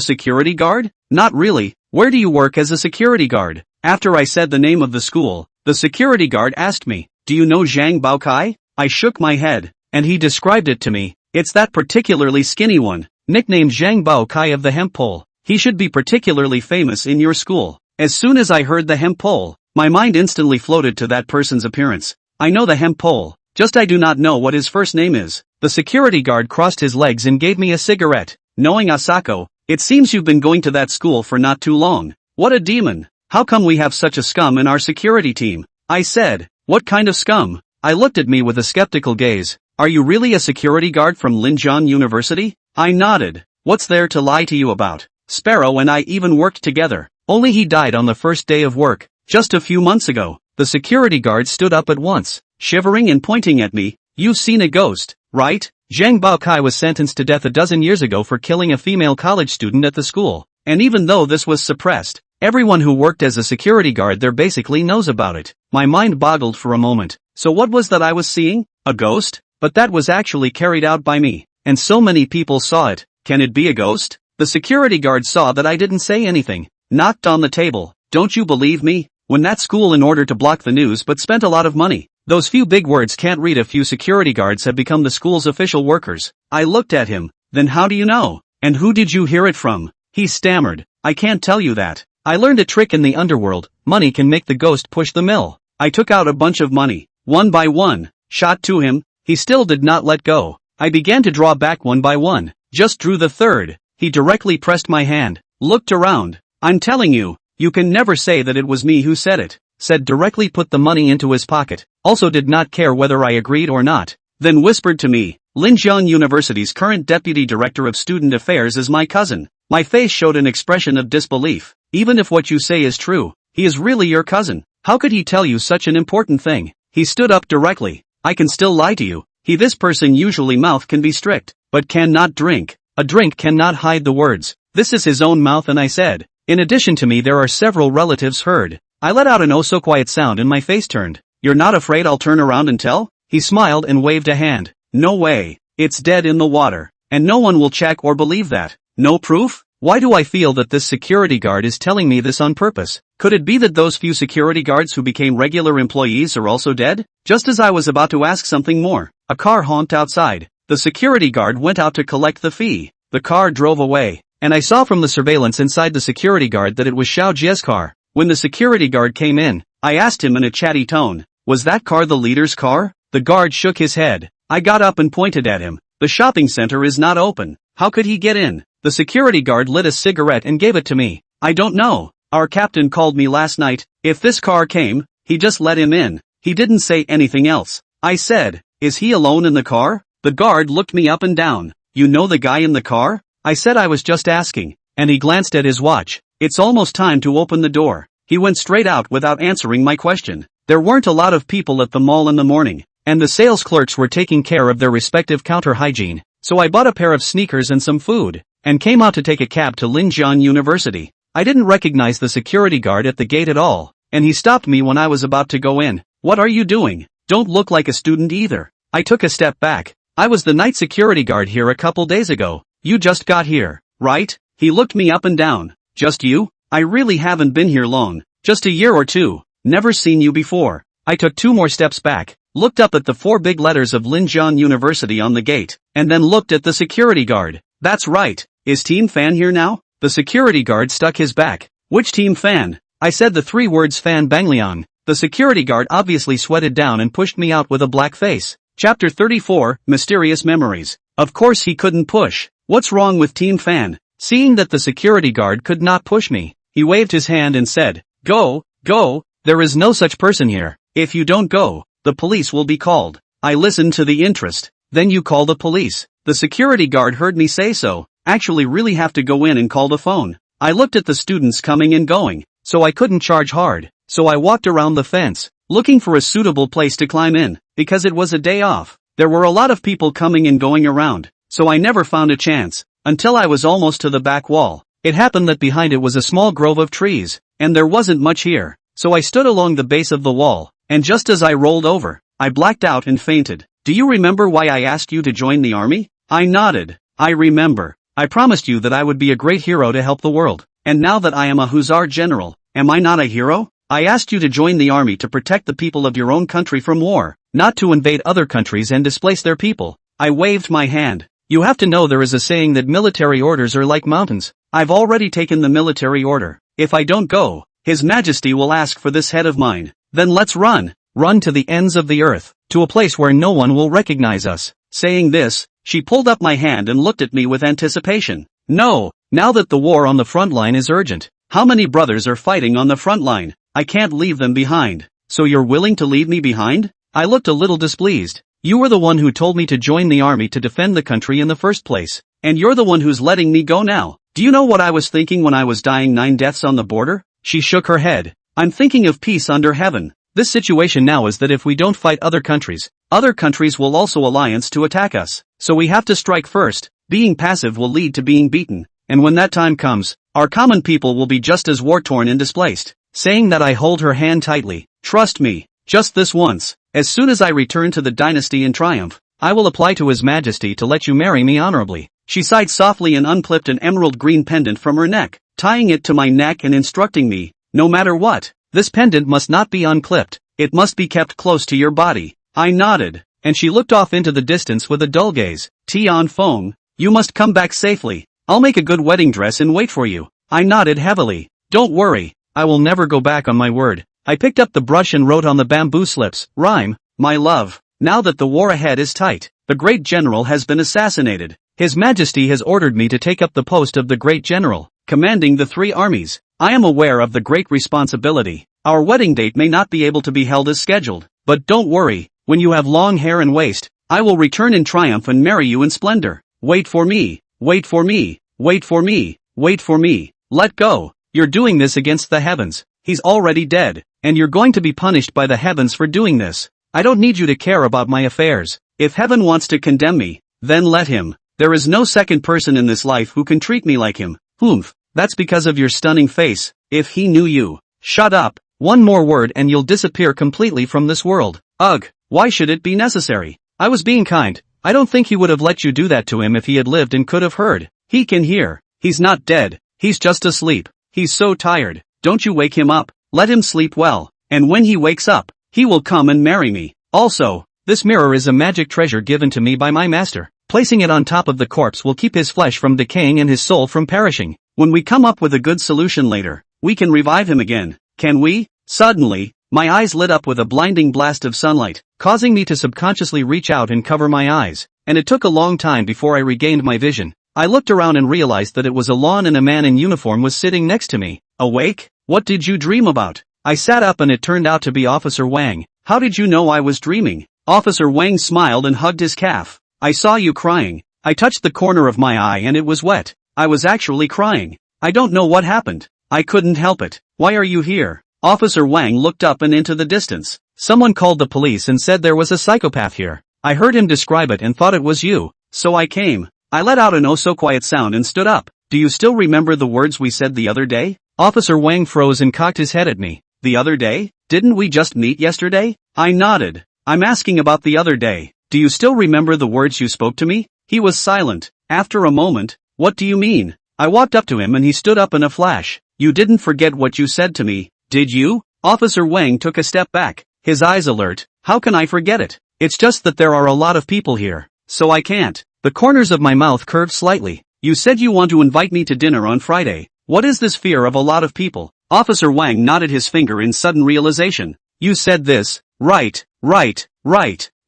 security guard? Not really. Where do you work as a security guard? After I said the name of the school, the security guard asked me, do you know Zhang Baokai? I shook my head, and he described it to me. It's that particularly skinny one. nicknamed Zhang Bao Kai of the hemp pole. He should be particularly famous in your school. As soon as I heard the hemp pole, my mind instantly floated to that person's appearance. I know the hemp pole, just I do not know what his first name is. The security guard crossed his legs and gave me a cigarette. Knowing Asako, it seems you've been going to that school for not too long. What a demon. How come we have such a scum in our security team? I said. What kind of scum? I looked at me with a skeptical gaze. Are you really a security guard from Linjiang University? I nodded. What's there to lie to you about? Sparrow and I even worked together. Only he died on the first day of work, just a few months ago. The security guard stood up at once, shivering and pointing at me. You've seen a ghost, right? Zhang Baokai was sentenced to death a dozen years ago for killing a female college student at the school. And even though this was suppressed, everyone who worked as a security guard there basically knows about it. My mind boggled for a moment. So what was that I was seeing? A ghost? But that was actually carried out by me. And so many people saw it. Can it be a ghost? The security guard saw that I didn't say anything. Knocked on the table. Don't you believe me? When that school in order to block the news but spent a lot of money. Those few big words can't read. A few security guards have become the school's official workers. I looked at him. Then how do you know? And who did you hear it from? He stammered. I can't tell you that. I learned a trick in the underworld. Money can make the ghost push the mill. I took out a bunch of money. One by one. Shot to him. He still did not let go. I began to draw back one by one. Just drew the third. He directly pressed my hand. Looked around. I'm telling you, you can never say that it was me who said it. Said directly put the money into his pocket. Also did not care whether I agreed or not. Then whispered to me, Linjiang University's current deputy director of student affairs is my cousin. My face showed an expression of disbelief. Even if what you say is true, he is really your cousin. How could he tell you such an important thing? He stood up directly. I can still lie to you. This person usually mouth can be strict, but cannot drink. A drink cannot hide the words. This is his own mouth and I said. In addition to me there are several relatives heard. I let out an oh so quiet sound and my face turned. You're not afraid I'll turn around and tell? He smiled and waved a hand. No way. It's dead in the water. And no one will check or believe that. No proof? Why do I feel that this security guard is telling me this on purpose? Could it be that those few security guards who became regular employees are also dead? Just as I was about to ask something more, a car honked outside. The security guard went out to collect the fee. The car drove away, and I saw from the surveillance inside the security guard that it was Xiao Jie's car. When the security guard came in, I asked him in a chatty tone, was that car the leader's car? The guard shook his head. I got up and pointed at him. The shopping center is not open. How could he get in? The security guard lit a cigarette and gave it to me. I don't know. Our captain called me last night. If this car came, he just let him in. He didn't say anything else. I said, is he alone in the car? The guard looked me up and down. You know the guy in the car? I said I was just asking. And he glanced at his watch. It's almost time to open the door. He went straight out without answering my question. There weren't a lot of people at the mall in the morning, and the sales clerks were taking care of their respective counter hygiene. So I bought a pair of sneakers and some food, and came out to take a cab to Linjiang University. I didn't recognize the security guard at the gate at all, and he stopped me when I was about to go in. What are you doing? Don't look like a student either. I took a step back. I was the night security guard here a couple days ago. You just got here, right? He looked me up and down. Just you? I really haven't been here long. Just a year or two. Never seen you before. I took 2 more steps back, looked up at the 4 big letters of Linjiang University on the gate, and then looked at the security guard. That's right. Is Team Fan here now? The security guard stuck his back. Which Team Fan? I said the 3 words Fan Bangliang. The security guard obviously sweated down and pushed me out with a black face. Chapter 34, Mysterious Memories. Of course he couldn't push. What's wrong with Team Fan? Seeing that the security guard could not push me, he waved his hand and said, Go, go, there is no such person here. If you don't go, the police will be called. I listened to the interest. Then you call the police. The security guard heard me say so. Actually really have to go in and call the phone. I looked at the students coming and going, so I couldn't charge hard. So I walked around the fence, looking for a suitable place to climb in, because it was a day off. There were a lot of people coming and going around, so I never found a chance, until I was almost to the back wall. It happened that behind it was a small grove of trees, and there wasn't much here, so I stood along the base of the wall, and just as I rolled over, I blacked out and fainted. Do you remember why I asked you to join the army? I nodded. I remember. I promised you that I would be a great hero to help the world, and now that I am a hussar general, am I not a hero? I asked you to join the army to protect the people of your own country from war, not to invade other countries and displace their people. I waved my hand. You have to know there is a saying that military orders are like mountains. I've already taken the military order. If I don't go, His Majesty will ask for this head of mine. Then let's run. Run to the ends of the earth, to a place where no one will recognize us. Saying this, she pulled up my hand and looked at me with anticipation. No, now that the war on the front line is urgent. How many brothers are fighting on the front line? I can't leave them behind. So you're willing to leave me behind? I looked a little displeased. You were the one who told me to join the army to defend the country in the first place. And you're the one who's letting me go now. Do you know what I was thinking when I was dying 9 deaths on the border? She shook her head. I'm thinking of peace under heaven. This situation now is that if we don't fight other countries will also alliance to attack us. So we have to strike first. Being passive will lead to being beaten. And when that time comes, our common people will be just as war-torn and displaced. Saying that, I hold her hand tightly. Trust me, just this once. As soon as I return to the dynasty in triumph, I will apply to His Majesty to let you marry me honorably. She sighed softly and unclipped an emerald green pendant from her neck, tying it to my neck and instructing me, no matter what, this pendant must not be unclipped. It must be kept close to your body. I nodded, and she looked off into the distance with a dull gaze. Tian Feng, you must come back safely. I'll make a good wedding dress and wait for you. I nodded heavily. Don't worry, I will never go back on my word. I picked up the brush and wrote on the bamboo slips, rhyme, my love. Now that the war ahead is tight, the great general has been assassinated. His Majesty has ordered me to take up the post of the great general, commanding the 3 armies. I am aware of the great responsibility. Our wedding date may not be able to be held as scheduled, but don't worry, when you have long hair and waist, I will return in triumph and marry you in splendor. Wait for me, wait for me, wait for me, wait for me. Let go. You're doing this against the heavens. He's already dead, and you're going to be punished by the heavens for doing this. I don't need you to care about my affairs. If heaven wants to condemn me, then let him. There is no second person in this life who can treat me like him. Humph, that's because of your stunning face. If he knew you. Shut up. One more word and you'll disappear completely from this world. Ugh, why should it be necessary? I was being kind. I don't think he would have let you do that to him if he had lived and could have heard. He can hear. He's not dead. He's just asleep. He's so tired. Don't you wake him up. Let him sleep well. And when he wakes up, he will come and marry me. Also, this mirror is a magic treasure given to me by my master. Placing it on top of the corpse will keep his flesh from decaying and his soul from perishing. When we come up with a good solution later, we can revive him again. Can we? Suddenly, my eyes lit up with a blinding blast of sunlight, causing me to subconsciously reach out and cover my eyes. And it took a long time before I regained my vision. I looked around and realized that it was a lawn and a man in uniform was sitting next to me. Awake? What did you dream about? I sat up and it turned out to be Officer Wang. How did you know I was dreaming? Officer Wang smiled and hugged his calf. I saw you crying. I touched the corner of my eye and it was wet. I was actually crying. I don't know what happened. I couldn't help it. Why are you here? Officer Wang looked up and into the distance. Someone called the police and said there was a psychopath here. I heard him describe it and thought it was you. So I came. I let out an oh-so-quiet sound and stood up. Do you still remember the words we said the other day? Officer Wang froze and cocked his head at me. The other day? Didn't we just meet yesterday? I nodded. I'm asking about the other day. Do you still remember the words you spoke to me? He was silent. After a moment, what do you mean? I walked up to him and he stood up in a flash. You didn't forget what you said to me, did you? Officer Wang took a step back, his eyes alert. How can I forget it? It's just that there are a lot of people here, so I can't. The corners of my mouth curved slightly. You said you want to invite me to dinner on Friday. What is this fear of a lot of people? Officer Wang nodded his finger in sudden realization. You said this. Right.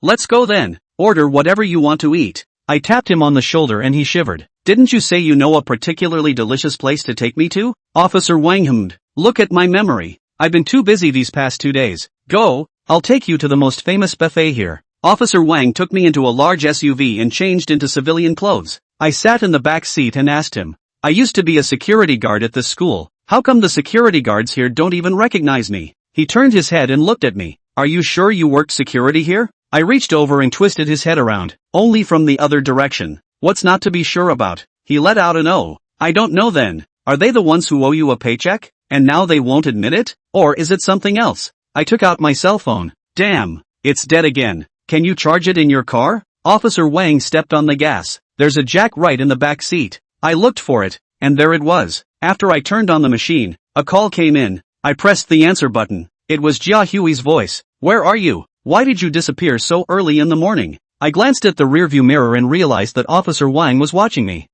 Let's go then. Order whatever you want to eat. I tapped him on the shoulder and he shivered. Didn't you say you know a particularly delicious place to take me to? Officer Wang hummed. Look at my memory. I've been too busy these past 2 days. Go, I'll take you to the most famous buffet here. Officer Wang took me into a large SUV and changed into civilian clothes. I sat in the back seat and asked him. I used to be a security guard at this school. How come the security guards here don't even recognize me? He turned his head and looked at me. Are you sure you worked security here? I reached over and twisted his head around, only from the other direction. What's not to be sure about? He let out an oh. I don't know then. Are they the ones who owe you a paycheck, and now they won't admit it? Or is it something else? I took out my cell phone. Damn, it's dead again. Can you charge it in your car? Officer Wang stepped on the gas. There's a jack right in the back seat. I looked for it, and there it was. After I turned on the machine, a call came in. I pressed the answer button. It was Jia Hui's voice. Where are you? Why did you disappear so early in the morning? I glanced at the rearview mirror and realized that Officer Wang was watching me.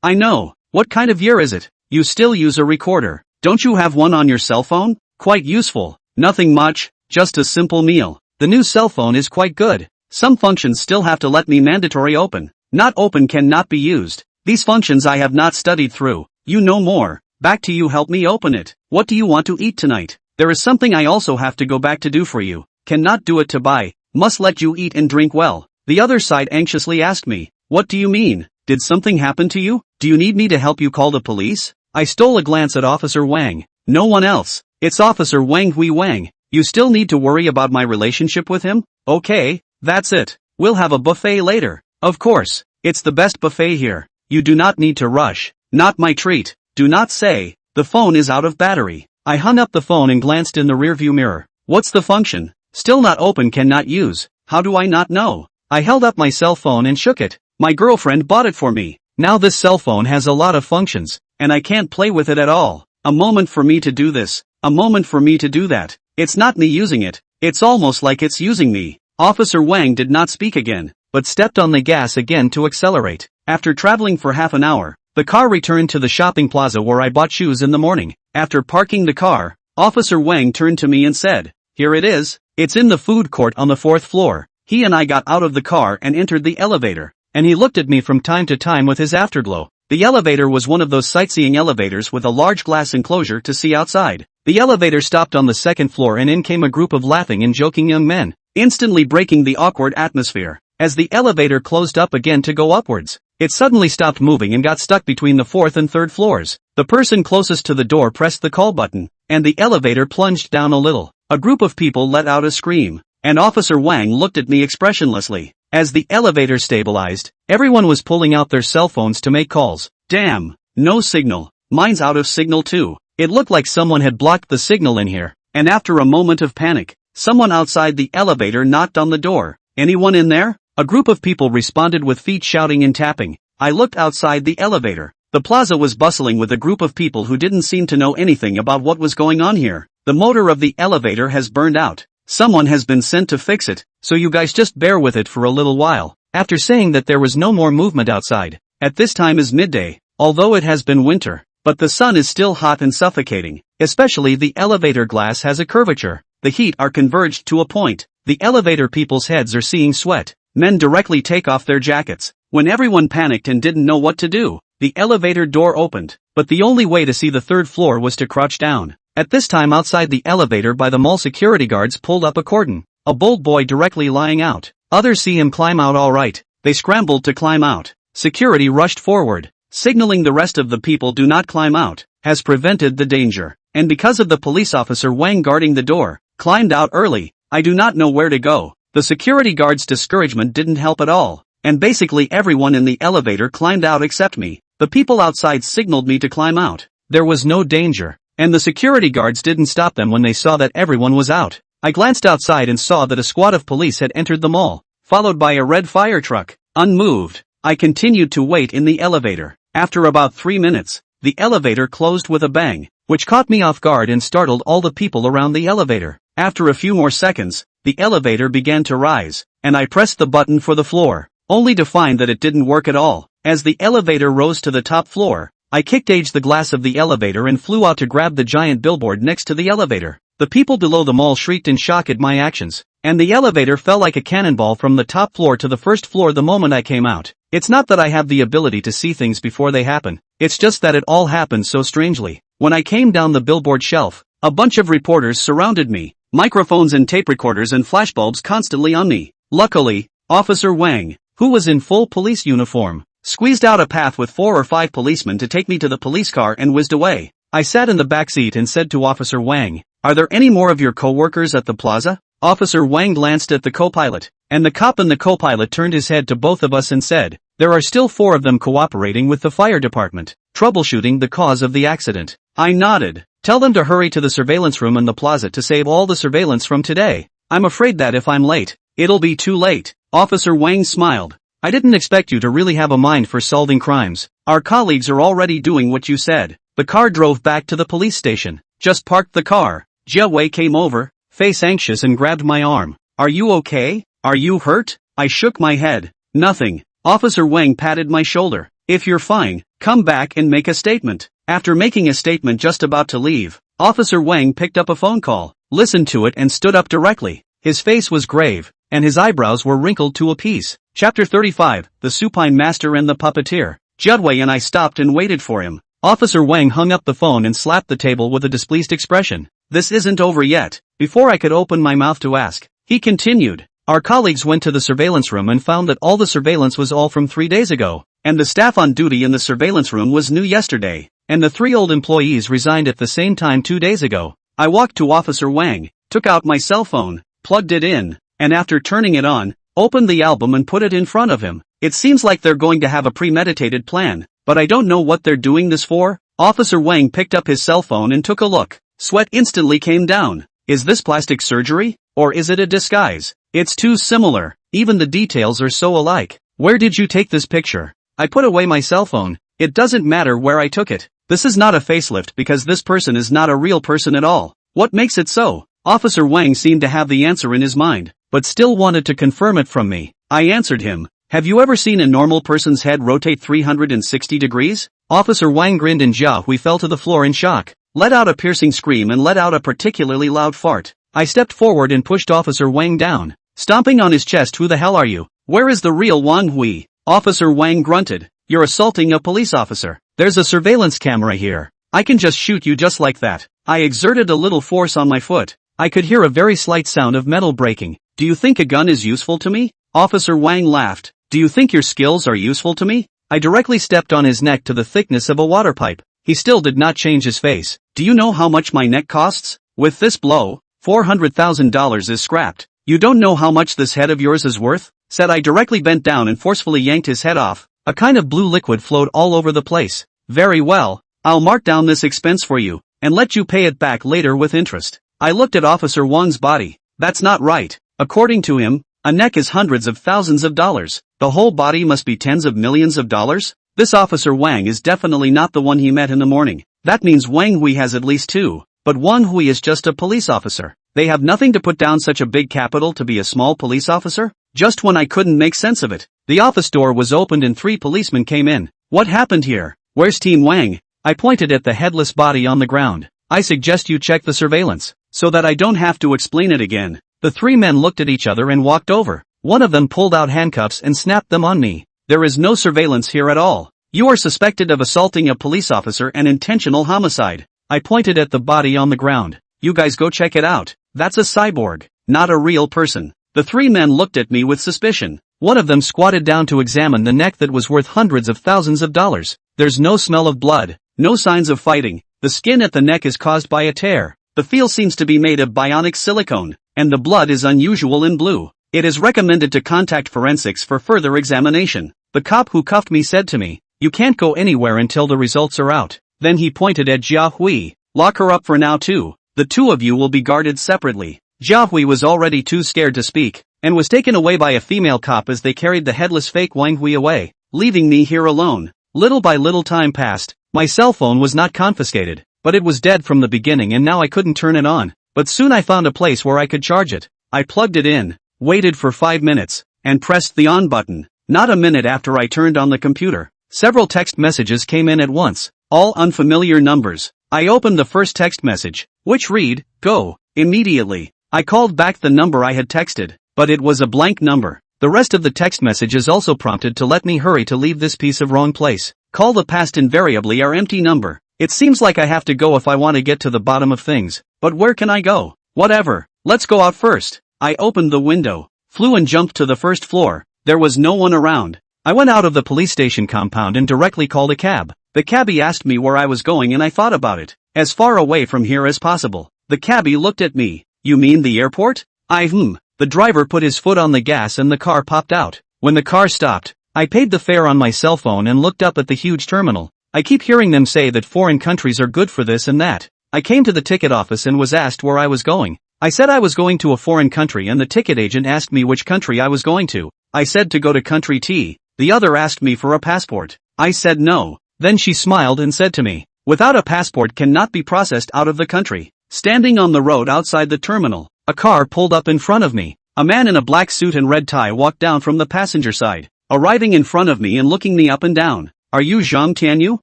I know. What kind of year is it? You still use a recorder. Don't you have one on your cell phone? Quite useful. Nothing much, just a simple meal. The new cell phone is quite good. Some functions still have to let me mandatory open. Not open cannot be used. These functions I have not studied through. You know more. Back to you, help me open it. What do you want to eat tonight? There is something I also have to go back to do for you. Cannot do it to buy. Must let you eat and drink well. The other side anxiously asked me. What do you mean? Did something happen to you? Do you need me to help you call the police? I stole a glance at Officer Wang. No one else. It's Officer Wang Hui Wang. You still need to worry about my relationship with him? Okay, that's it. We'll have a buffet later. Of course. It's the best buffet here. You do not need to rush. Not my treat. Do not say. The phone is out of battery. I hung up the phone and glanced in the rearview mirror. What's the function? Still not open, cannot use. How do I not know? I held up my cell phone and shook it. My girlfriend bought it for me. Now this cell phone has a lot of functions, and I can't play with it at all. A moment for me to do this. A moment for me to do that. It's not me using it. It's almost like it's using me. Officer Wang did not speak again, but stepped on the gas again to accelerate. After traveling for half an hour, the car returned to the shopping plaza where I bought shoes in the morning. After parking the car, Officer Wang turned to me and said, "Here it is. It's in the food court on the 4th floor." He and I got out of the car and entered the elevator, and he looked at me from time to time with his afterglow. The elevator was one of those sightseeing elevators with a large glass enclosure to see outside. The elevator stopped on the 2nd floor and in came a group of laughing and joking young men, instantly breaking the awkward atmosphere. As the elevator closed up again to go upwards, it suddenly stopped moving and got stuck between the 4th and 3rd floors. The person closest to the door pressed the call button, and the elevator plunged down a little. A group of people let out a scream, and Officer Wang looked at me expressionlessly. As the elevator stabilized, everyone was pulling out their cell phones to make calls. Damn, no signal. Mine's out of signal too. It looked like someone had blocked the signal in here, and after a moment of panic, someone outside the elevator knocked on the door. Anyone in there? A group of people responded with feet shouting and tapping. I looked outside the elevator. The plaza was bustling with a group of people who didn't seem to know anything about what was going on here. The motor of the elevator has burned out. Someone has been sent to fix it, so you guys just bear with it for a little while. After saying that there was no more movement outside, at this time is midday, although it has been winter, but the sun is still hot and suffocating, especially the elevator glass has a curvature. The heat are converged to a point. The elevator people's heads are seeing sweat. Men directly take off their jackets. When everyone panicked and didn't know what to do, the elevator door opened, but the only way to see the 3rd floor was to crouch down. At this time outside the elevator by the mall, security guards pulled up a cordon. A bold boy directly lying out. Others see him climb out all right. They scrambled to climb out. Security rushed forward, signaling the rest of the people do not climb out, has prevented the danger. And because of the police officer Wang guarding the door, climbed out early. I do not know where to go. The security guard's discouragement didn't help at all, and basically everyone in the elevator climbed out except me. The people outside signaled me to climb out. There was no danger, and the security guards didn't stop them when they saw that everyone was out. I glanced outside and saw that a squad of police had entered the mall, followed by a red fire truck. Unmoved, I continued to wait in the elevator. After about 3 minutes, the elevator closed with a bang, which caught me off guard and startled all the people around the elevator. After a few more seconds, the elevator began to rise, and I pressed the button for the floor, only to find that it didn't work at all. As the elevator rose to the top floor, I kicked the glass of the elevator and flew out to grab the giant billboard next to the elevator. The people below the mall shrieked in shock at my actions, and the elevator fell like a cannonball from the top floor to the 1st floor the moment I came out. It's not that I have the ability to see things before they happen, it's just that it all happened so strangely. When I came down the billboard shelf, a bunch of reporters surrounded me, microphones and tape recorders and flashbulbs constantly on me. Luckily, Officer Wang, who was in full police uniform, squeezed out a path with 4 or 5 policemen to take me to the police car and whizzed away. I sat in the back seat and said to Officer Wang, "Are there any more of your co-workers at the plaza?" Officer Wang glanced at the co-pilot, and the cop and the co-pilot turned his head to both of us and said, "There are still 4 of them cooperating with the fire department, troubleshooting the cause of the accident." I nodded. "Tell them to hurry to the surveillance room in the plaza to save all the surveillance from today. I'm afraid that if I'm late, it'll be too late." Officer Wang smiled. "I didn't expect you to really have a mind for solving crimes. Our colleagues are already doing what you said." The car drove back to the police station. Just parked the car. Jia Wei came over, face anxious, and grabbed my arm. "Are you okay? Are you hurt?" I shook my head. Nothing. Officer Wang patted my shoulder. If you're fine, come back and make a statement. After making a statement just about to leave, Officer Wang picked up a phone call, listened to it and stood up directly. His face was grave, and his eyebrows were wrinkled to a piece. Chapter 35, The Supine Master and the Puppeteer. Judway and I stopped and waited for him. Officer Wang hung up the phone and slapped the table with a displeased expression. This isn't over yet. Before I could open my mouth to ask, he continued. Our colleagues went to the surveillance room and found that all the surveillance was all from 3 days ago, and the staff on duty in the surveillance room was new yesterday, and the 3 old employees resigned at the same time 2 days ago. I walked to Officer Wang, took out my cell phone, plugged it in, and after turning it on, opened the album and put it in front of him. It seems like they're going to have a premeditated plan, but I don't know what they're doing this for. Officer Wang picked up his cell phone and took a look. Sweat instantly came down. Is this plastic surgery? Or is it a disguise? It's too similar. Even the details are so alike. Where did you take this picture? I put away my cell phone. It doesn't matter where I took it. This is not a facelift because this person is not a real person at all. What makes it so? Officer Wang seemed to have the answer in his mind, but still wanted to confirm it from me. I answered him. Have you ever seen a normal person's head rotate 360 degrees? Officer Wang grinned and Jia Hui fell to the floor in shock, let out a piercing scream and let out a particularly loud fart. I stepped forward and pushed Officer Wang down, stomping on his chest. Who the hell are you? Where is the real Wang Hui? Officer Wang grunted. You're assaulting a police officer. There's a surveillance camera here. I can just shoot you just like that. I exerted a little force on my foot. I could hear a very slight sound of metal breaking. Do you think a gun is useful to me? Officer Wang laughed. Do you think your skills are useful to me? I directly stepped on his neck to the thickness of a water pipe. He still did not change his face. Do you know how much my neck costs? With this blow, $400,000 is scrapped. You don't know how much this head of yours is worth? Said I directly bent down and forcefully yanked his head off. A kind of blue liquid flowed all over the place. Very well. I'll mark down this expense for you, and let you pay it back later with interest. I looked at Officer Wang's body. That's not right. According to him, a neck is hundreds of thousands of dollars. The whole body must be tens of millions of dollars? This Officer Wang is definitely not the one he met in the morning. That means Wang Hui has at least 2. But Wang Hui is just a police officer. They have nothing to put down such a big capital to be a small police officer? Just when I couldn't make sense of it, the office door was opened and 3 policemen came in. What happened here? Where's Team Wang? I pointed at the headless body on the ground. I suggest you check the surveillance, so that I don't have to explain it again. The 3 men looked at each other and walked over. One of them pulled out handcuffs and snapped them on me. There is no surveillance here at all. You are suspected of assaulting a police officer and intentional homicide. I pointed at the body on the ground. You guys go check it out. That's a cyborg, not a real person. The 3 men looked at me with suspicion. One of them squatted down to examine the neck that was worth hundreds of thousands of dollars. There's no smell of blood, no signs of fighting. The skin at the neck is caused by a tear. The feel seems to be made of bionic silicone, and the blood is unusual in blue. It is recommended to contact forensics for further examination. The cop who cuffed me said to me, you can't go anywhere until the results are out. Then he pointed at Jia Hui. Lock her up for now too. The 2 of you will be guarded separately. Jia Hui was already too scared to speak, and was taken away by a female cop as they carried the headless fake Wang Hui away, leaving me here alone. Little by little time passed. My cell phone was not confiscated, but it was dead from the beginning and now I couldn't turn it on. But soon I found a place where I could charge it. I plugged it in, waited for 5 minutes, and pressed the on button. Not a minute after I turned on the computer, several text messages came in at once, all unfamiliar numbers. I opened the first text message, which read, go, immediately. I called back the number I had texted, but it was a blank number. The rest of the text messages also prompted to let me hurry to leave this piece of wrong place. Call the past invariably our empty number. It seems like I have to go if I want to get to the bottom of things. But where can I go? Whatever. Let's go out first. I opened the window, flew and jumped to the first floor. There was no one around. I went out of the police station compound and directly called a cab. The cabbie asked me where I was going and I thought about it. As far away from here as possible. The cabbie looked at me. You mean the airport? The driver put his foot on the gas and the car popped out. When the car stopped, I paid the fare on my cell phone and looked up at the huge terminal. I keep hearing them say that foreign countries are good for this and that. I came to the ticket office and was asked where I was going. I said I was going to a foreign country and the ticket agent asked me which country I was going to. I said to go to country T. The other asked me for a passport. I said no. Then she smiled and said to me, without a passport cannot be processed out of the country. Standing on the road outside the terminal, a car pulled up in front of me. A man in a black suit and red tie walked down from the passenger side, arriving in front of me and looking me up and down. "Are you Zhang Tianyu?"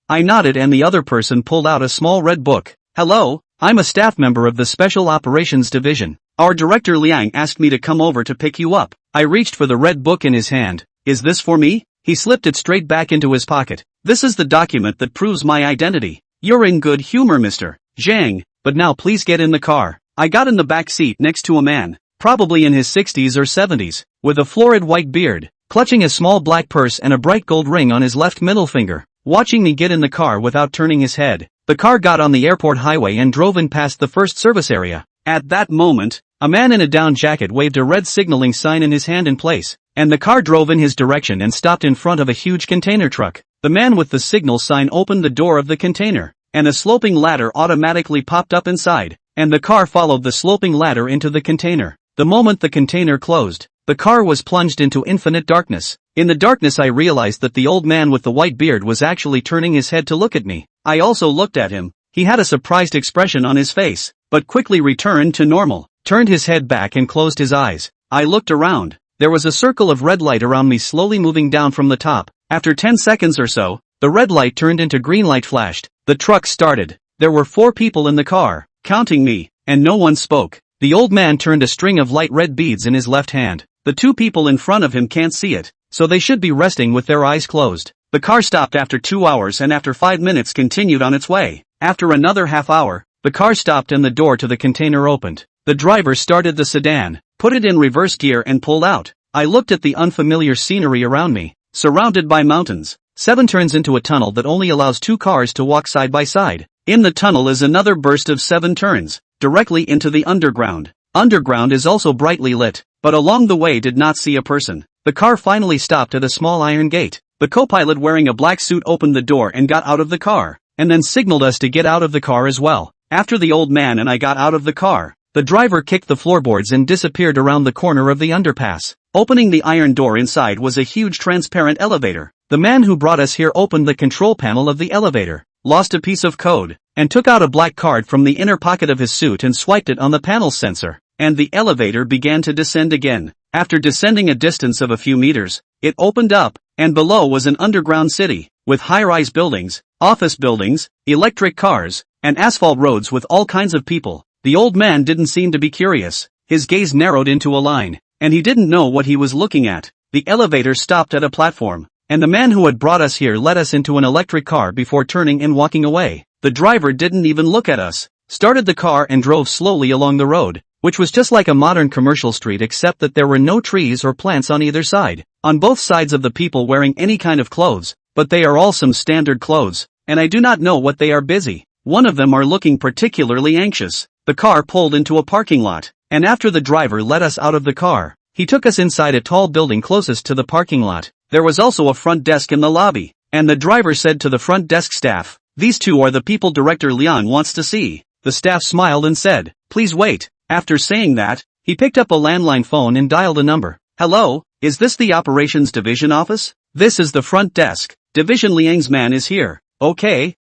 I nodded and the other person pulled out a small red book. "Hello, I'm a staff member of the Special Operations Division. Our director Liang asked me to come over to pick you up." I reached for the red book in his hand. "Is this for me?" He slipped it straight back into his pocket. "This is the document that proves my identity." "You're in good humor, Mr. Zhang, but now please get in the car." I got in the back seat next to a man, probably in his 60s or 70s, with a florid white beard, clutching a small black purse and a bright gold ring on his left middle finger, watching me get in the car without turning his head. The car got on the airport highway and drove in past the first service area. At that moment, a man in a down jacket waved a red signaling sign in his hand in place, and the car drove in his direction and stopped in front of a huge container truck. The man with the signal sign opened the door of the container, and a sloping ladder automatically popped up inside, and the car followed the sloping ladder into the container. The moment the container closed, the car was plunged into infinite darkness. In the darkness I realized that the old man with the white beard was actually turning his head to look at me. I also looked at him. He had a surprised expression on his face, but quickly returned to normal, turned his head back and closed his eyes. I looked around. There was a circle of red light around me slowly moving down from the top. After 10 seconds or so, the red light turned into green light flashed. The truck started. There were 4 people in the car, counting me, and no one spoke. The old man turned a string of light red beads in his left hand. The 2 people in front of him can't see it, so they should be resting with their eyes closed. The car stopped after 2 hours and after 5 minutes continued on its way. After another half hour, the car stopped and the door to the container opened. The driver started the sedan, put it in reverse gear and pulled out. I looked at the unfamiliar scenery around me, surrounded by mountains. 7 turns into a tunnel that only allows 2 cars to walk side by side. In the tunnel is another burst of 7 turns, directly into the underground. Underground is also brightly lit, but along the way did not see a person. The car finally stopped at a small iron gate. The co-pilot wearing a black suit opened the door and got out of the car, and then signaled us to get out of the car as well. After the old man and I got out of the car, the driver kicked the floorboards and disappeared around the corner of the underpass. Opening the iron door inside was a huge transparent elevator. The man who brought us here opened the control panel of the elevator, lost a piece of code, and took out a black card from the inner pocket of his suit and swiped it on the panel sensor, and the elevator began to descend again. After descending a distance of a few meters, it opened up, and below was an underground city, with high-rise buildings, office buildings, electric cars, and asphalt roads with all kinds of people. The old man didn't seem to be curious. His gaze narrowed into a line, and he didn't know what he was looking at. The elevator stopped at a platform, and the man who had brought us here led us into an electric car before turning and walking away. The driver didn't even look at us, started the car and drove slowly along the road, which was just like a modern commercial street except that there were no trees or plants on either side. On both sides of the people wearing any kind of clothes, but they are all some standard clothes, and I do not know what they are busy. One of them are looking particularly anxious. The car pulled into a parking lot, and after the driver let us out of the car, he took us inside a tall building closest to the parking lot. There was also a front desk in the lobby, and the driver said to the front desk staff, "These 2 are the people Director Liang wants to see." The staff smiled and said, "Please wait." After saying that, he picked up a landline phone and dialed a number. "Hello, is this the Operations Division office? This is the front desk. Division Liang's man is here." Okay.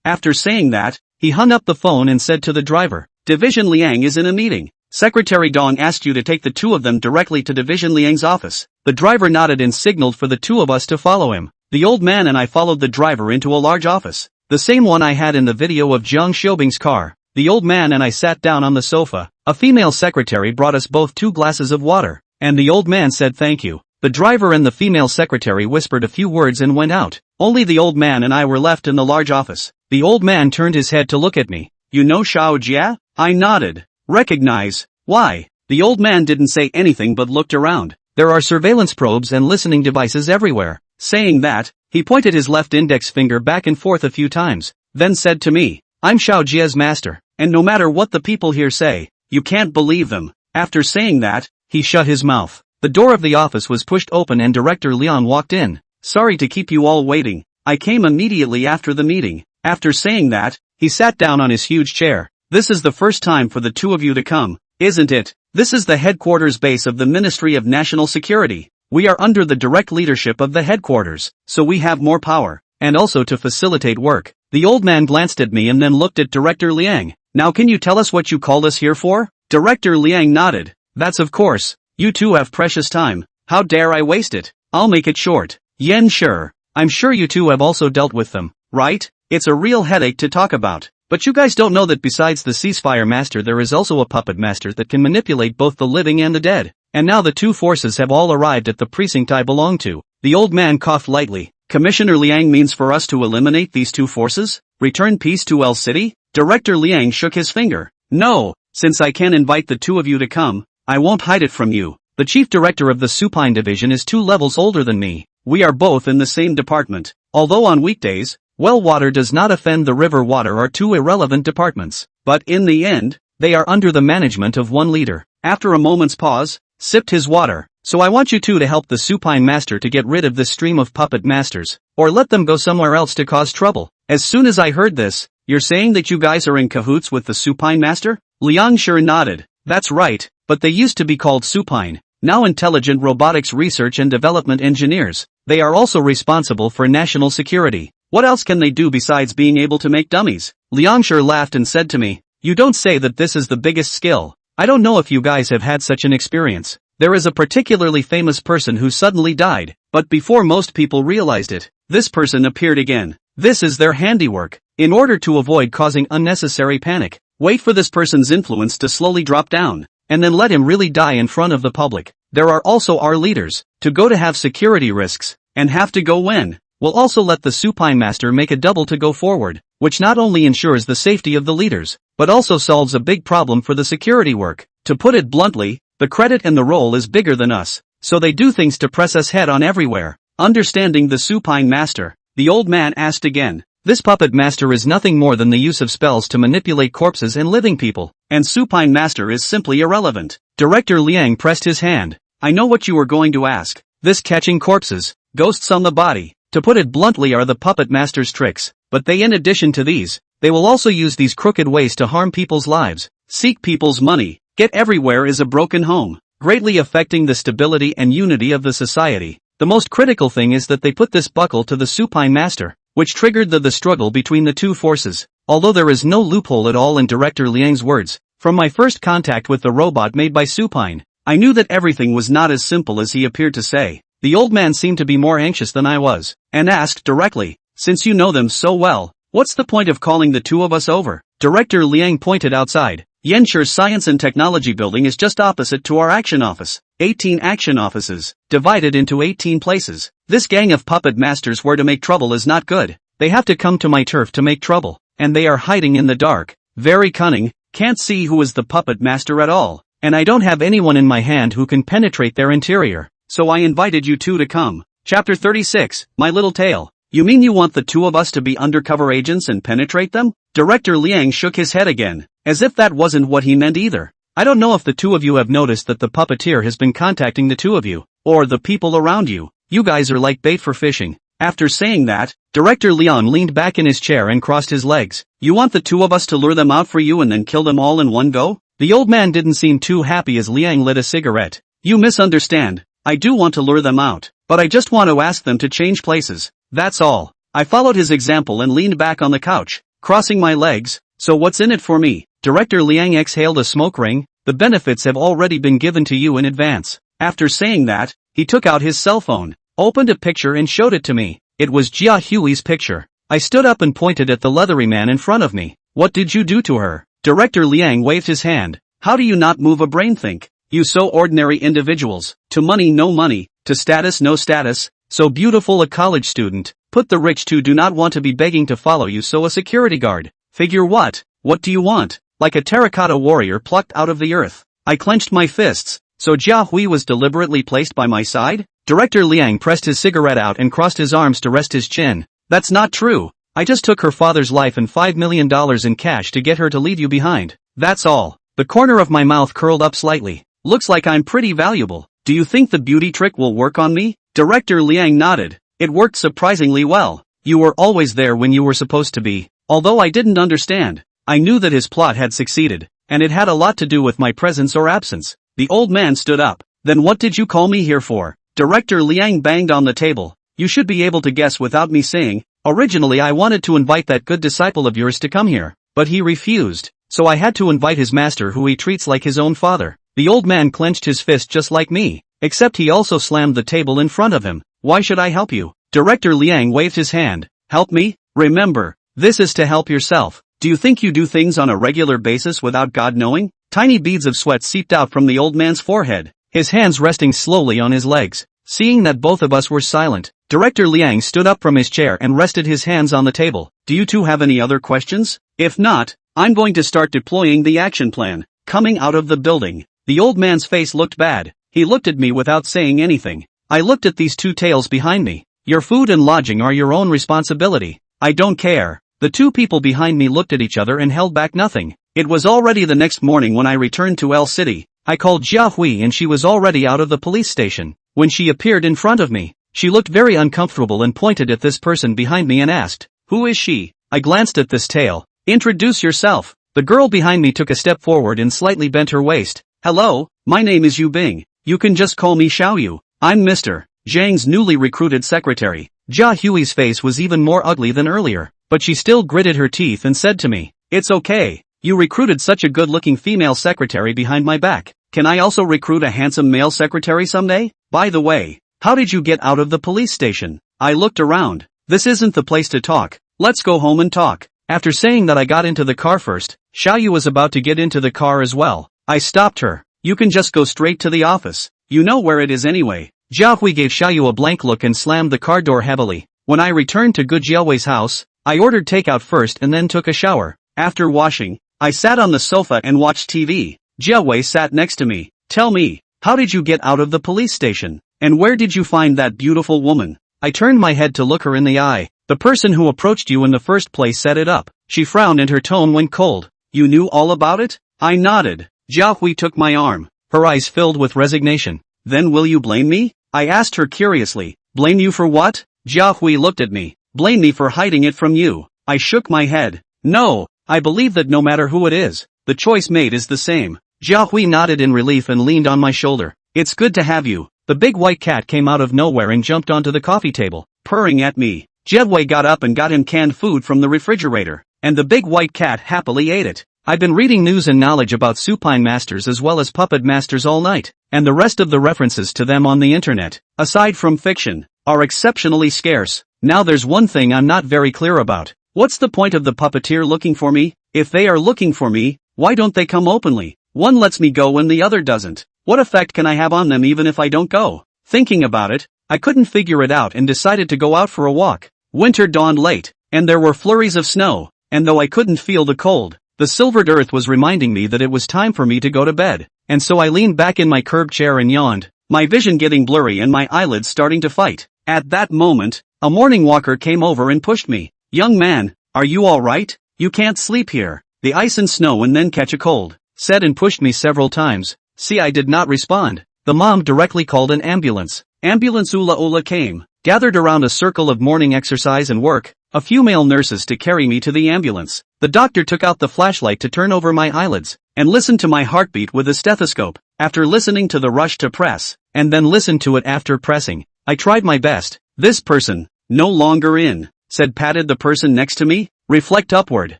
After saying that, he hung up the phone and said to the driver, "Division Liang is in a meeting. Secretary Dong asked you to take the 2 of them directly to Division Liang's office." The driver nodded and signaled for the 2 of us to follow him. The old man and I followed the driver into a large office, the same one I had in the video of Jiang Xiaobing's car. The old man and I sat down on the sofa. A female secretary brought us both 2 glasses of water, and the old man said thank you. The driver and the female secretary whispered a few words and went out. Only the old man and I were left in the large office. The old man turned his head to look at me. "You know Xiao Jia?" I nodded. "Recognize. Why?" The old man didn't say anything but looked around. There are surveillance probes and listening devices everywhere. Saying that, he pointed his left index finger back and forth a few times, then said to me, "I'm Xiao Jia's master, and no matter what the people here say, you can't believe them." After saying that, he shut his mouth. The door of the office was pushed open and Director Liang walked in. "Sorry to keep you all waiting. I came immediately after the meeting." After saying that, he sat down on his huge chair. "This is the first time for the 2 of you to come, isn't it? This is the headquarters base of the Ministry of National Security. We are under the direct leadership of the headquarters, so we have more power, and also to facilitate work." The old man glanced at me and then looked at Director Liang. "Now can you tell us what you called us here for?" Director Liang nodded. That's of course. You two have precious time. How dare I waste it? I'll make it short. Yen sure. I'm sure you two have also dealt with them, right? It's a real headache to talk about. But you guys don't know that besides the ceasefire master there is also a puppet master that can manipulate both the living and the dead. And now the two forces have all arrived at the precinct I belong to. The old man coughed lightly. Commissioner Liang means for us to eliminate these two forces? Return peace to El City? Director Liang shook his finger. No, since I can't invite the two of you to come, I won't hide it from you. The chief director of the supine division is 2 levels older than me. We are both in the same department. Although on weekdays, well water does not offend the river water are 2 irrelevant departments. But in the end, they are under the management of one leader. After a moment's pause, sipped his water. So I want you two to help the supine master to get rid of this stream of puppet masters, or let them go somewhere else to cause trouble. As soon as I heard this, you're saying that you guys are in cahoots with the supine master? Liang sure nodded. That's right, but they used to be called supine, now intelligent robotics research and development engineers. They are also responsible for national security. What else can they do besides being able to make dummies? Liang sure laughed and said to me, you don't say that this is the biggest skill. I don't know if you guys have had such an experience. There is a particularly famous person who suddenly died, but before most people realized it, this person appeared again. This is their handiwork. In order to avoid causing unnecessary panic, wait for this person's influence to slowly drop down, and then let him really die in front of the public. There are also our leaders, to go to have security risks, and have to go when. We'll also let the supine master make a double to go forward, which not only ensures the safety of the leaders, but also solves a big problem for the security work. To put it bluntly, the credit and the role is bigger than us, so they do things to press us head on everywhere. Understanding the supine master, the old man asked again. This puppet master is nothing more than the use of spells to manipulate corpses and living people, and supine master is simply irrelevant. Director Liang pressed his hand. I know what you were going to ask. This catching corpses, ghosts on the body, to put it bluntly are the puppet master's tricks, but they in addition to these, they will also use these crooked ways to harm people's lives, seek people's money. Get everywhere is a broken home, greatly affecting the stability and unity of the society. The most critical thing is that they put this buckle to the supine master, which triggered the struggle between the two forces. Although there is no loophole at all in Director Liang's words, from my first contact with the robot made by supine, I knew that everything was not as simple as he appeared to say. The old man seemed to be more anxious than I was, and asked directly, since you know them so well, what's the point of calling the two of us over? Director Liang pointed outside. Yenshire's Science and Technology Building is just opposite to our action office. 18 action offices, divided into 18 places. This gang of puppet masters where to make trouble is not good. They have to come to my turf to make trouble, and they are hiding in the dark. Very cunning, can't see who is the puppet master at all, and I don't have anyone in my hand who can penetrate their interior, so I invited you two to come. Chapter 36, My Little Tale. You mean you want the two of us to be undercover agents and penetrate them? Director Liang shook his head again, as if that wasn't what he meant either. I don't know if the two of you have noticed that the puppeteer has been contacting the two of you, or the people around you. You guys are like bait for fishing. After saying that, Director Leon leaned back in his chair and crossed his legs. You want the two of us to lure them out for you and then kill them all in one go? The old man didn't seem too happy as Liang lit a cigarette. You misunderstand. I do want to lure them out, but I just want to ask them to change places. That's all. I followed his example and leaned back on the couch, crossing my legs. So what's in it for me? Director Liang exhaled a smoke ring. The benefits have already been given to you in advance. After saying that, he took out his cell phone, opened a picture and showed it to me. It was Jia Hui's picture. I stood up and pointed at the leathery man in front of me. What did you do to her? Director Liang waved his hand. How do you not move a brain think? You so ordinary individuals. To money no money, to status no status. So beautiful a college student. Put the rich too do not want to be begging to follow you so a security guard. Figure what? What do you want? Like a terracotta warrior plucked out of the earth. I clenched my fists. So Jia Hui was deliberately placed by my side? Director Liang pressed his cigarette out and crossed his arms to rest his chin. That's not true. I just took her father's life and $5 million in cash to get her to leave you behind. That's all. The corner of my mouth curled up slightly. Looks like I'm pretty valuable. Do you think the beauty trick will work on me? Director Liang nodded. It worked surprisingly well. You were always there when you were supposed to be. Although I didn't understand, I knew that his plot had succeeded, and it had a lot to do with my presence or absence. The old man stood up. Then what did you call me here for? Director Liang banged on the table. You should be able to guess without me saying. Originally I wanted to invite that good disciple of yours to come here, but he refused, so I had to invite his master who he treats like his own father. The old man clenched his fist just like me, except he also slammed the table in front of him. Why should I help you? Director Liang waved his hand. Help me? Remember, this is to help yourself. Do you think you do things on a regular basis without God knowing? Tiny beads of sweat seeped out from the old man's forehead, his hands resting slowly on his legs. Seeing that both of us were silent, Director Liang stood up from his chair and rested his hands on the table. Do you two have any other questions? If not, I'm going to start deploying the action plan. Coming out of the building, the old man's face looked bad. He looked at me without saying anything. I looked at these two tails behind me. Your food and lodging are your own responsibility. I don't care. The two people behind me looked at each other and held back nothing. It was already the next morning when I returned to L City. I called Jia Hui and she was already out of the police station. When she appeared in front of me, she looked very uncomfortable and pointed at this person behind me and asked, "Who is she?" I glanced at this tail. "Introduce yourself." The girl behind me took a step forward and slightly bent her waist. "Hello, my name is Yu Bing. You can just call me Xiao Yu. I'm Mr. Zhang's newly recruited secretary." Jia Hui's face was even more ugly than earlier, but she still gritted her teeth and said to me, "It's okay. You recruited such a good-looking female secretary behind my back. Can I also recruit a handsome male secretary someday? By the way, how did you get out of the police station?" I looked around. This isn't the place to talk. Let's go home and talk. After saying that I got into the car first, Xiaoyu was about to get into the car as well. I stopped her. "You can just go straight to the office. You know where it is anyway." Jia Hui gave Xiaoyu a blank look and slammed the car door heavily. When I returned to Gu Jiaowei's house, I ordered takeout first and then took a shower. After washing, I sat on the sofa and watched TV. Jiawei sat next to me. "Tell me, how did you get out of the police station? And where did you find that beautiful woman?" I turned my head to look her in the eye. "The person who approached you in the first place set it up." She frowned and her tone went cold. "You knew all about it?" I nodded. Jia Hui took my arm, her eyes filled with resignation. "Then will you blame me?" I asked her curiously. "Blame you for what?" Jia Hui looked at me. "Blame me for hiding it from you." I shook my head. "No, I believe that no matter who it is, the choice made is the same." Jia Hui nodded in relief and leaned on my shoulder. "It's good to have you." The big white cat came out of nowhere and jumped onto the coffee table, purring at me. Jiawei got up and got him canned food from the refrigerator, and the big white cat happily ate it. I've been reading news and knowledge about supine masters as well as puppet masters all night, and the rest of the references to them on the internet, aside from fiction, are exceptionally scarce. Now there's one thing I'm not very clear about. What's the point of the puppeteer looking for me? If they are looking for me, why don't they come openly? One lets me go when the other doesn't. What effect can I have on them even if I don't go? Thinking about it, I couldn't figure it out and decided to go out for a walk. Winter dawned late, and there were flurries of snow, and though I couldn't feel the cold, the silvered earth was reminding me that it was time for me to go to bed, and so I leaned back in my curb chair and yawned, my vision getting blurry and my eyelids starting to fight. At that moment, a morning walker came over and pushed me. "Young man, are you alright? You can't sleep here. The ice and snow and then catch a cold," said and pushed me several times. See, I did not respond. The mom directly called an ambulance. Ambulance Ula came, gathered around a circle of morning exercise and work, a few male nurses to carry me to the ambulance. The doctor took out the flashlight to turn over my eyelids, and listened to my heartbeat with a stethoscope. After listening to the rush to press, and then listened to it after pressing, I tried my best. "This person, no longer in," said patted the person next to me. "Reflect upward,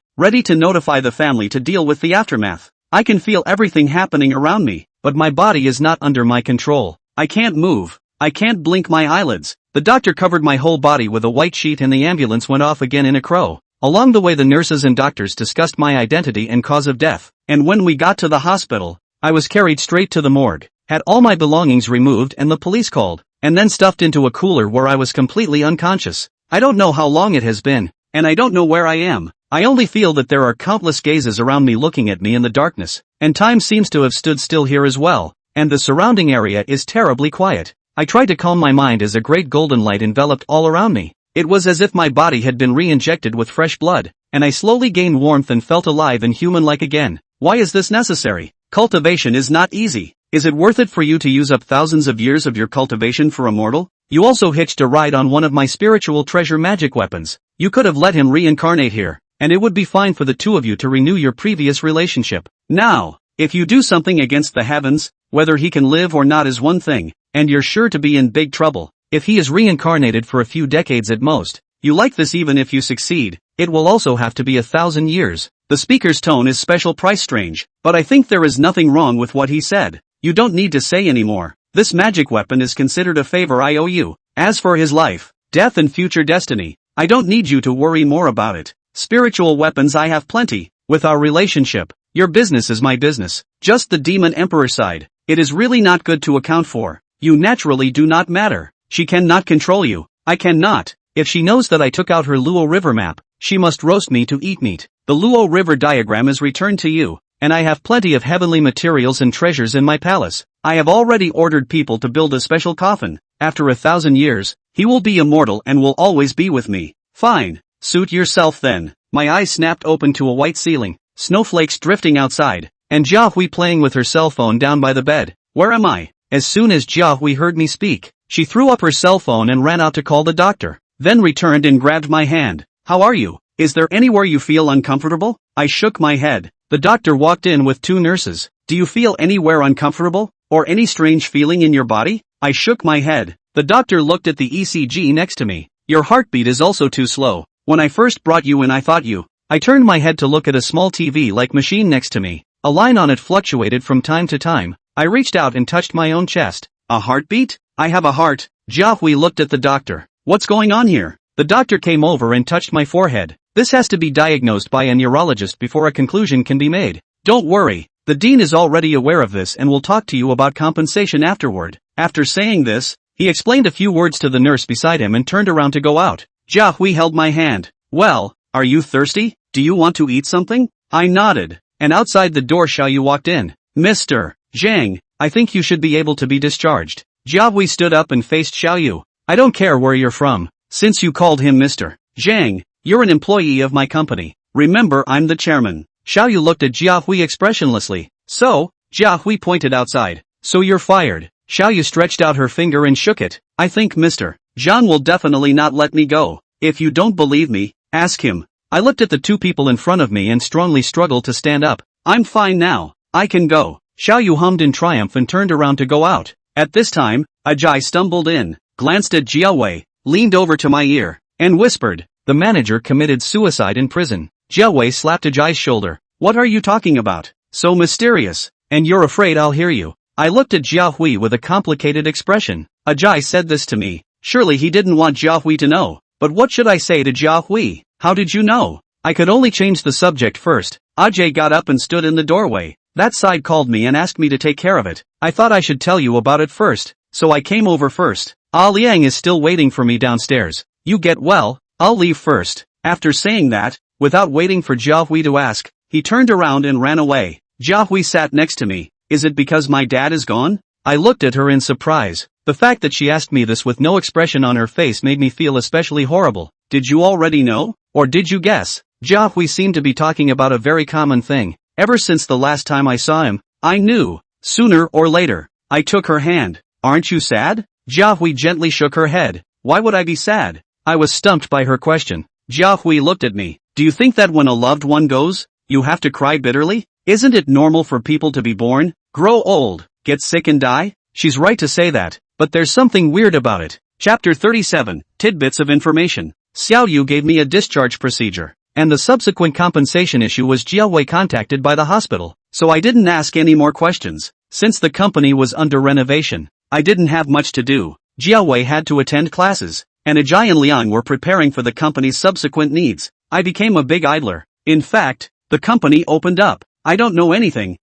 ready to notify the family to deal with the aftermath." I can feel everything happening around me, but my body is not under my control. I can't move. I can't blink my eyelids. The doctor covered my whole body with a white sheet and the ambulance went off again in a crow. Along the way the nurses and doctors discussed my identity and cause of death, and when we got to the hospital, I was carried straight to the morgue, had all my belongings removed and the police called, and then stuffed into a cooler where I was completely unconscious. I don't know how long it has been, and I don't know where I am. I only feel that there are countless gazes around me looking at me in the darkness, and time seems to have stood still here as well, and the surrounding area is terribly quiet. I tried to calm my mind as a great golden light enveloped all around me. It was as if my body had been re-injected with fresh blood, and I slowly gained warmth and felt alive and human-like again. Why is this necessary? Cultivation is not easy. Is it worth it for you to use up thousands of years of your cultivation for a mortal? You also hitched a ride on one of my spiritual treasure magic weapons. You could have let him reincarnate here, and it would be fine for the two of you to renew your previous relationship. Now, if you do something against the heavens, whether he can live or not is one thing, and you're sure to be in big trouble. If he is reincarnated for a few decades at most, you like this even if you succeed, it will also have to be 1,000 years. The speaker's tone is special price strange, but I think there is nothing wrong with what he said. You don't need to say anymore. This magic weapon is considered a favor I owe you. As for his life, death and future destiny, I don't need you to worry more about it. Spiritual weapons I have plenty. With our relationship, your business is my business. Just the demon emperor side, it is really not good to account for. You naturally do not matter. She cannot control you. I cannot. If she knows that I took out her Luo River map, she must roast me to eat meat. The Luo River diagram is returned to you, and I have plenty of heavenly materials and treasures in my palace. I have already ordered people to build a special coffin. After 1,000 years, he will be immortal and will always be with me. Fine. Suit yourself then. My eyes snapped open to a white ceiling, snowflakes drifting outside, and Jia Hui playing with her cell phone down by the bed. Where am I? As soon as Jia Hui heard me speak, she threw up her cell phone and ran out to call the doctor, then returned and grabbed my hand. How are you? Is there anywhere you feel uncomfortable? I shook my head. The doctor walked in with 2 nurses. Do you feel anywhere uncomfortable? Or any strange feeling in your body? I shook my head. The doctor looked at the ECG next to me. Your heartbeat is also too slow. When I first brought you in I thought you. I turned my head to look at a small TV-like machine next to me. A line on it fluctuated from time to time. I reached out and touched my own chest. A heartbeat? I have a heart. Jia Hui looked at the doctor. What's going on here? The doctor came over and touched my forehead. This has to be diagnosed by a neurologist before a conclusion can be made. Don't worry. The dean is already aware of this and will talk to you about compensation afterward. After saying this, he explained a few words to the nurse beside him and turned around to go out. Jia Hui held my hand. Well, are you thirsty? Do you want to eat something? I nodded. And outside the door Xiaoyu walked in. Mr. Zhang, I think you should be able to be discharged. Jia Hui stood up and faced Xiaoyu. I don't care where you're from. Since you called him Mr. Zhang, you're an employee of my company. Remember I'm the chairman. Xiaoyu looked at Jia Hui expressionlessly. So, Jia Hui pointed outside. So you're fired. Xiaoyu stretched out her finger and shook it. I think Mr. Zhang will definitely not let me go. If you don't believe me, ask him. I looked at the 2 people in front of me and strongly struggled to stand up. I'm fine now. I can go. Xiaoyu hummed in triumph and turned around to go out. At this time, Ajay stumbled in, glanced at Jia Wei, leaned over to my ear, and whispered, the manager committed suicide in prison. Jia Wei slapped Ajay's shoulder. What are you talking about? So mysterious. And you're afraid I'll hear you. I looked at Jia Hui with a complicated expression. Ajay said this to me. Surely he didn't want Jia Hui to know. But what should I say to Jia Hui? How did you know? I could only change the subject first. Ajay got up and stood in the doorway. That side called me and asked me to take care of it. I thought I should tell you about it first, so I came over first. Liang is still waiting for me downstairs. You get well, I'll leave first. After saying that, without waiting for Jia Hui to ask, he turned around and ran away. Jia Hui sat next to me. Is it because my dad is gone? I looked at her in surprise. The fact that she asked me this with no expression on her face made me feel especially horrible. Did you already know? Or did you guess? Jia Hui seemed to be talking about a very common thing. Ever since the last time I saw him, I knew. Sooner or later. I took her hand. Aren't you sad? Jia Hui gently shook her head. Why would I be sad? I was stumped by her question. Jia Hui looked at me. Do you think that when a loved one goes, you have to cry bitterly? Isn't it normal for people to be born, grow old, get sick and die? She's right to say that, but there's something weird about it. Chapter 37, Tidbits of Information. Xiao Yu gave me a discharge procedure, and the subsequent compensation issue was Jia Wei contacted by the hospital, so I didn't ask any more questions. Since the company was under renovation, I didn't have much to do. Jia Wei had to attend classes, and Ajay and Liang were preparing for the company's subsequent needs. I became a big idler. In fact, the company opened up. I don't know anything.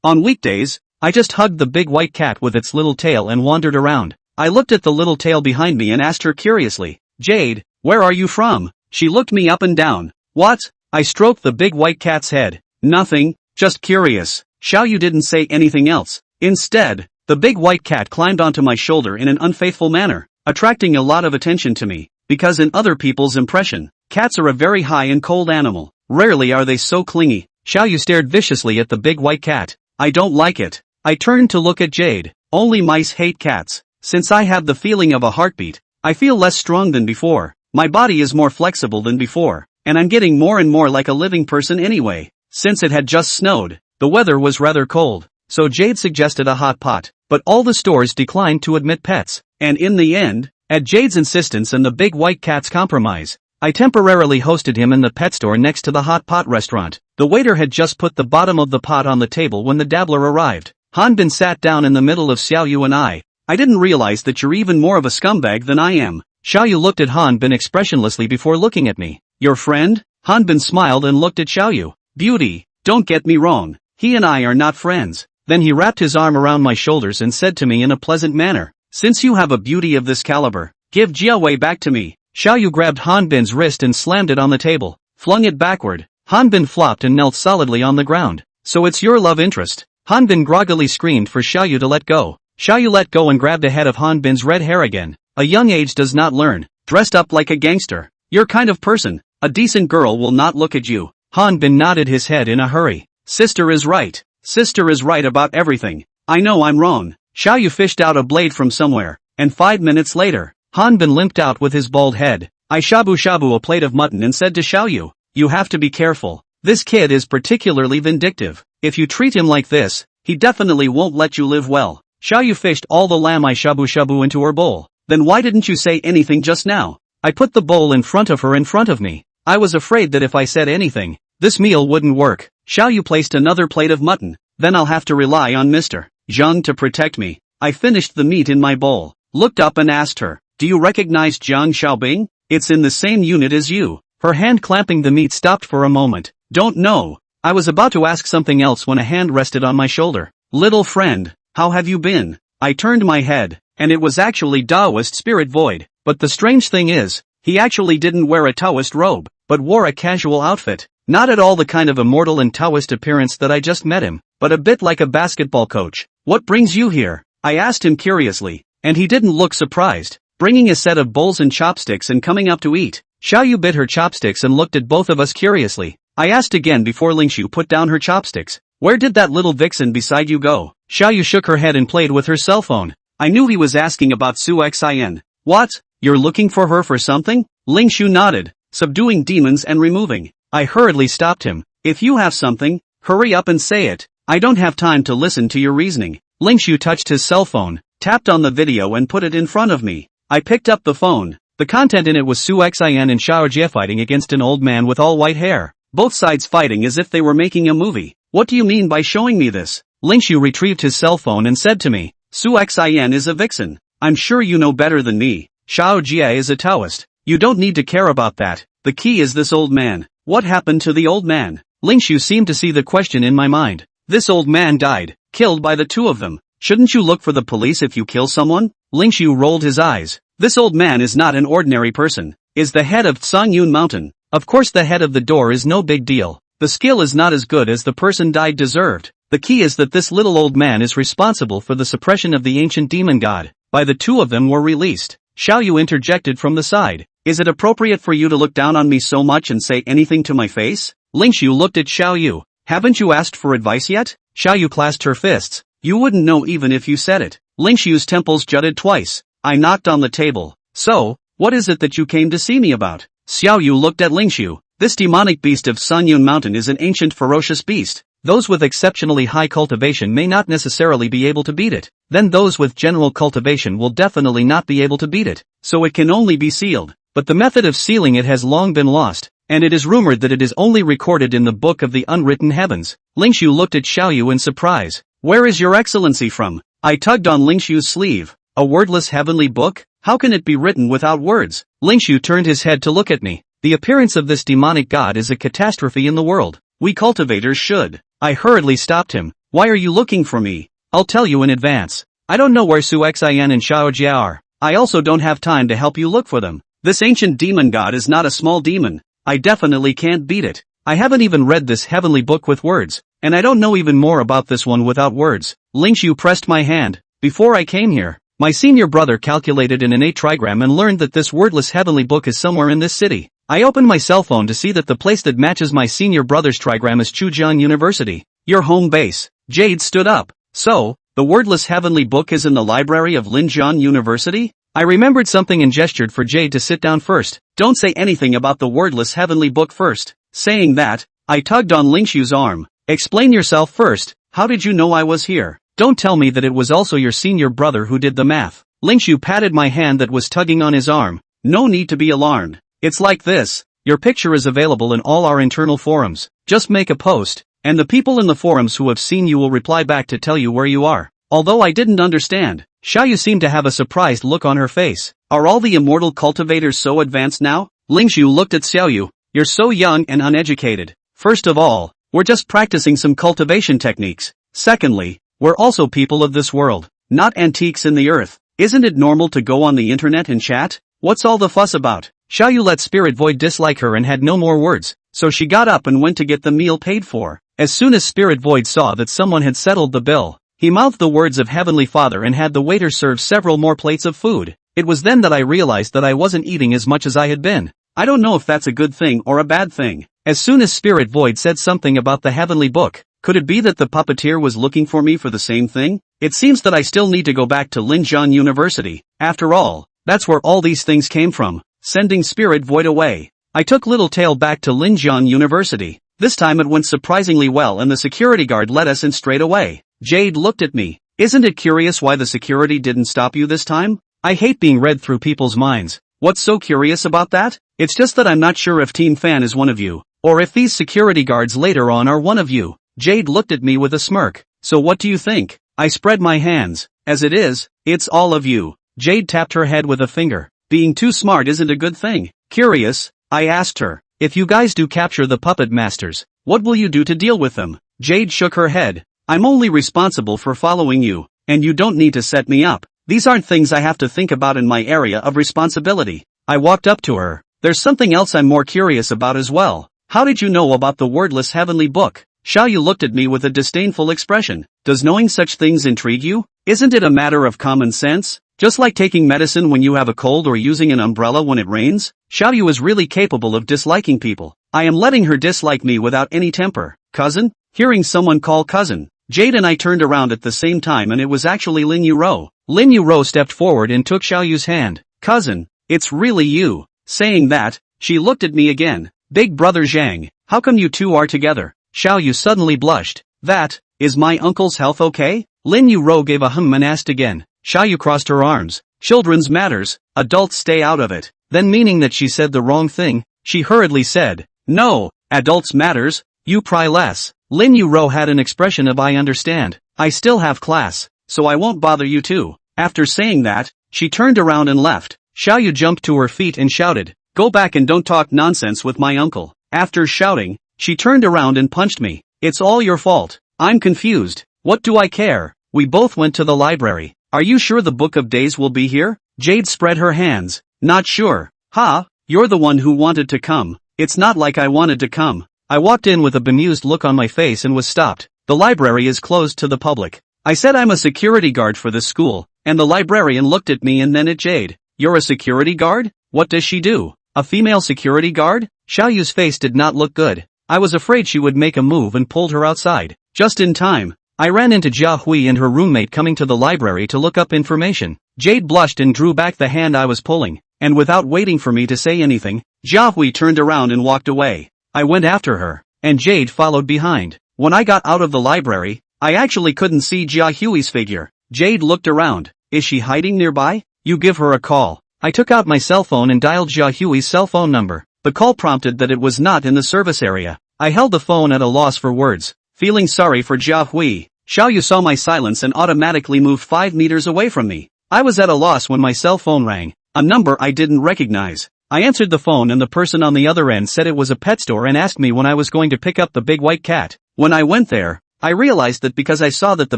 On weekdays, I just hugged the big white cat with its little tail and wandered around. I looked at the little tail behind me and asked her curiously, Jade, where are you from? She looked me up and down. What? I stroked the big white cat's head. Nothing, just curious. Xiaoyu didn't say anything else. Instead, the big white cat climbed onto my shoulder in an unfaithful manner, attracting a lot of attention to me, because in other people's impression, cats are a very high and cold animal. Rarely are they so clingy. Xiaoyu stared viciously at the big white cat. I don't like it. I turned to look at Jade. Only mice hate cats. Since I have the feeling of a heartbeat, I feel less strong than before. My body is more flexible than before, and I'm getting more and more like a living person anyway. Since it had just snowed, the weather was rather cold, so Jade suggested a hot pot, but all the stores declined to admit pets. And in the end, at Jade's insistence and the big white cat's compromise, I temporarily hosted him in the pet store next to the hot pot restaurant. The waiter had just put the bottom of the pot on the table when the dabbler arrived. Hanbin sat down in the middle of Xiaoyu and I didn't realize that you're even more of a scumbag than I am. Xiaoyu looked at Hanbin expressionlessly before looking at me. Your friend? Hanbin smiled and looked at Xiaoyu. Beauty, don't get me wrong. He and I are not friends. Then he wrapped his arm around my shoulders and said to me in a pleasant manner, since you have a beauty of this caliber, give Jiawei back to me. Xiaoyu grabbed Hanbin's wrist and slammed it on the table, flung it backward. Hanbin flopped and knelt solidly on the ground. So it's your love interest? Hanbin groggily screamed for Xiaoyu to let go. Xiaoyu let go and grabbed a head of Hanbin's red hair again. A young age does not learn. Dressed up like a gangster. Your kind of person. A decent girl will not look at you. Hanbin nodded his head in a hurry. Sister is right. Sister is right about everything. I know I'm wrong. Xiaoyu fished out a blade from somewhere, and 5 minutes later, Hanbin limped out with his bald head. I shabu-shabu a plate of mutton and said to Xiaoyu, you have to be careful. This kid is particularly vindictive. If you treat him like this, he definitely won't let you live well. Xiaoyu fished all the lamb I shabu-shabu into her bowl. Then why didn't you say anything just now? I put the bowl in front of her in front of me. I was afraid that if I said anything, this meal wouldn't work. Xiaoyu placed another plate of mutton. Then I'll have to rely on Mr. Zhang to protect me. I finished the meat in my bowl, looked up and asked her, do you recognize Jiang Xiaobing? It's in the same unit as you. Her hand clamping the meat stopped for a moment. Don't know. I was about to ask something else when a hand rested on my shoulder. Little friend, how have you been? I turned my head, and it was actually Taoist Spirit Void. But the strange thing is, he actually didn't wear a Taoist robe, but wore a casual outfit. Not at all the kind of immortal and Taoist appearance that I just met him, but a bit like a basketball coach. What brings you here? I asked him curiously, and he didn't look surprised. Bringing a set of bowls and chopsticks and coming up to eat. Xiaoyu bit her chopsticks and looked at both of us curiously. I asked again before Lingshu put down her chopsticks. Where did that little vixen beside you go? Xiaoyu shook her head and played with her cell phone. I knew he was asking about Su Xin. What? You're looking for her for something? Lingshu nodded, subduing demons and removing. I hurriedly stopped him. If you have something, hurry up and say it. I don't have time to listen to your reasoning. Lingshu touched his cell phone, tapped on the video and put it in front of me. I picked up the phone. The content in it was Su Xin and Xiao Jie fighting against an old man with all white hair. Both sides fighting as if they were making a movie. What do you mean by showing me this? Lingshu retrieved his cell phone and said to me, Su Xin is a vixen. I'm sure you know better than me. Xiao Jie is a Taoist. You don't need to care about that. The key is this old man. What happened to the old man? Lingshu seemed to see the question in my mind. This old man died, killed by the two of them. Shouldn't you look for the police if you kill someone? Lingshu rolled his eyes. This old man is not an ordinary person. Is the head of Sangyun Mountain. Of course the head of the door is no big deal. The skill is not as good as the person died deserved. The key is that this little old man is responsible for the suppression of the ancient demon god. By the two of them were released. Xiaoyu interjected from the side. Is it appropriate for you to look down on me so much and say anything to my face? Lingshu looked at Xiaoyu. Haven't you asked for advice yet? Xiaoyu clasped her fists. You wouldn't know even if you said it. Lingshu's temples jutted twice. I knocked on the table. So, what is it that you came to see me about? Xiaoyu looked at Lingshu. This demonic beast of Sangyun Mountain is an ancient ferocious beast. Those with exceptionally high cultivation may not necessarily be able to beat it. Then those with general cultivation will definitely not be able to beat it. So it can only be sealed. But the method of sealing it has long been lost, and it is rumored that it is only recorded in the Book of the Unwritten Heavens. Lingshu looked at Xiaoyu in surprise. Where is your excellency from? I tugged on Lingshu's sleeve. A wordless heavenly book? How can it be written without words? Lingshu turned his head to look at me. The appearance of this demonic god is a catastrophe in the world. We cultivators should. I hurriedly stopped him. Why are you looking for me? I'll tell you in advance. I don't know where Su Xian and Xiao Jie are. I also don't have time to help you look for them. This ancient demon god is not a small demon. I definitely can't beat it. I haven't even read this heavenly book with words, and I don't know even more about this one without words. Lingshu pressed my hand. Before I came here, my senior brother calculated an innate trigram and learned that this wordless heavenly book is somewhere in this city. I opened my cell phone to see that the place that matches my senior brother's trigram is Chujian University. Your home base. Jade stood up. So, the wordless heavenly book is in the library of Linjian University? I remembered something and gestured for Jade to sit down first. Don't say anything about the wordless heavenly book first. Saying that, I tugged on Lingshu's arm. Explain yourself first. How did you know I was here? Don't tell me that it was also your senior brother who did the math. Lingshu patted my hand that was tugging on his arm. No need to be alarmed. It's like this. Your picture is available in all our internal forums. Just make a post, and the people in the forums who have seen you will reply back to tell you where you are. Although I didn't understand, Xiaoyu seemed to have a surprised look on her face. Are all the immortal cultivators so advanced now? Lingxiu looked at Xiaoyu. You're so young and uneducated. First of all, we're just practicing some cultivation techniques. Secondly, we're also people of this world, not antiques in the earth. Isn't it normal to go on the internet and chat? What's all the fuss about? Xiaoyu let Spirit Void dislike her and had no more words, so she got up and went to get the meal paid for. As soon as Spirit Void saw that someone had settled the bill, he mouthed the words of Heavenly Father and had the waiter serve several more plates of food. It was then that I realized that I wasn't eating as much as I had been. I don't know if that's a good thing or a bad thing. As soon as Spirit Void said something about the heavenly book, could it be that the puppeteer was looking for me for the same thing? It seems that I still need to go back to Linjiang University. After all, that's where all these things came from. Sending Spirit Void away. I took Little Tail back to Linjiang University. This time it went surprisingly well and the security guard let us in straight away. Jade looked at me. Isn't it curious why the security didn't stop you this time? I hate being read through people's minds. What's so curious about that? It's just that I'm not sure if Team Fan is one of you, or if these security guards later on are one of you. Jade looked at me with a smirk. So what do you think? I spread my hands. As it is, it's all of you. Jade tapped her head with a finger. Being too smart isn't a good thing. Curious, I asked her. If you guys do capture the puppet masters, what will you do to deal with them? Jade shook her head. I'm only responsible for following you, and you don't need to set me up. These aren't things I have to think about in my area of responsibility. I walked up to her. There's something else I'm more curious about as well. How did you know about the wordless heavenly book? Xiaoyu looked at me with a disdainful expression. Does knowing such things intrigue you? Isn't it a matter of common sense? Just like taking medicine when you have a cold or using an umbrella when it rains? Xiaoyu is really capable of disliking people. I am letting her dislike me without any temper. Cousin? Hearing someone call cousin, Jade and I turned around at the same time and it was actually Lin Yuro. Lin Yuro stepped forward and took Xiaoyu's hand. Cousin, it's really you. Saying that, she looked at me again. Big brother Zhang, how come you two are together? Xiaoyu suddenly blushed. That, is my uncle's health okay? Lin Yuro gave a hum and asked again. Xiaoyu crossed her arms. Children's matters, adults stay out of it. Then meaning that she said the wrong thing, she hurriedly said, no, adults matters, you pry less. Lin Yuro had an expression of I understand. I still have class, so I won't bother you two. After saying that, she turned around and left. Xiaoyu jumped to her feet and shouted, go back and don't talk nonsense with my uncle. After shouting, she turned around and punched me. It's all your fault. I'm confused. What do I care? We both went to the library. Are you sure the Book of Days will be here? Jade spread her hands. Not sure. Ha, you're the one who wanted to come. It's not like I wanted to come. I walked in with a bemused look on my face and was stopped. The library is closed to the public. I said I'm a security guard for this school, and the librarian looked at me and then at Jade. You're a security guard? What does she do? A female security guard? Xiaoyu's face did not look good. I was afraid she would make a move and pulled her outside. Just in time. I ran into Jia Hui and her roommate coming to the library to look up information. Jade blushed and drew back the hand I was pulling, and without waiting for me to say anything, Jia Hui turned around and walked away. I went after her, and Jade followed behind. When I got out of the library, I actually couldn't see Jia Hui's figure. Jade looked around. Is she hiding nearby? You give her a call. I took out my cell phone and dialed Jia Hui's cell phone number. The call prompted that it was not in the service area. I held the phone at a loss for words. Feeling sorry for Jia Hui, Xiaoyu saw my silence and automatically moved 5 meters away from me. I was at a loss when my cell phone rang, a number I didn't recognize. I answered the phone and the person on the other end said it was a pet store and asked me when I was going to pick up the big white cat. When I went there, I realized that because I saw that the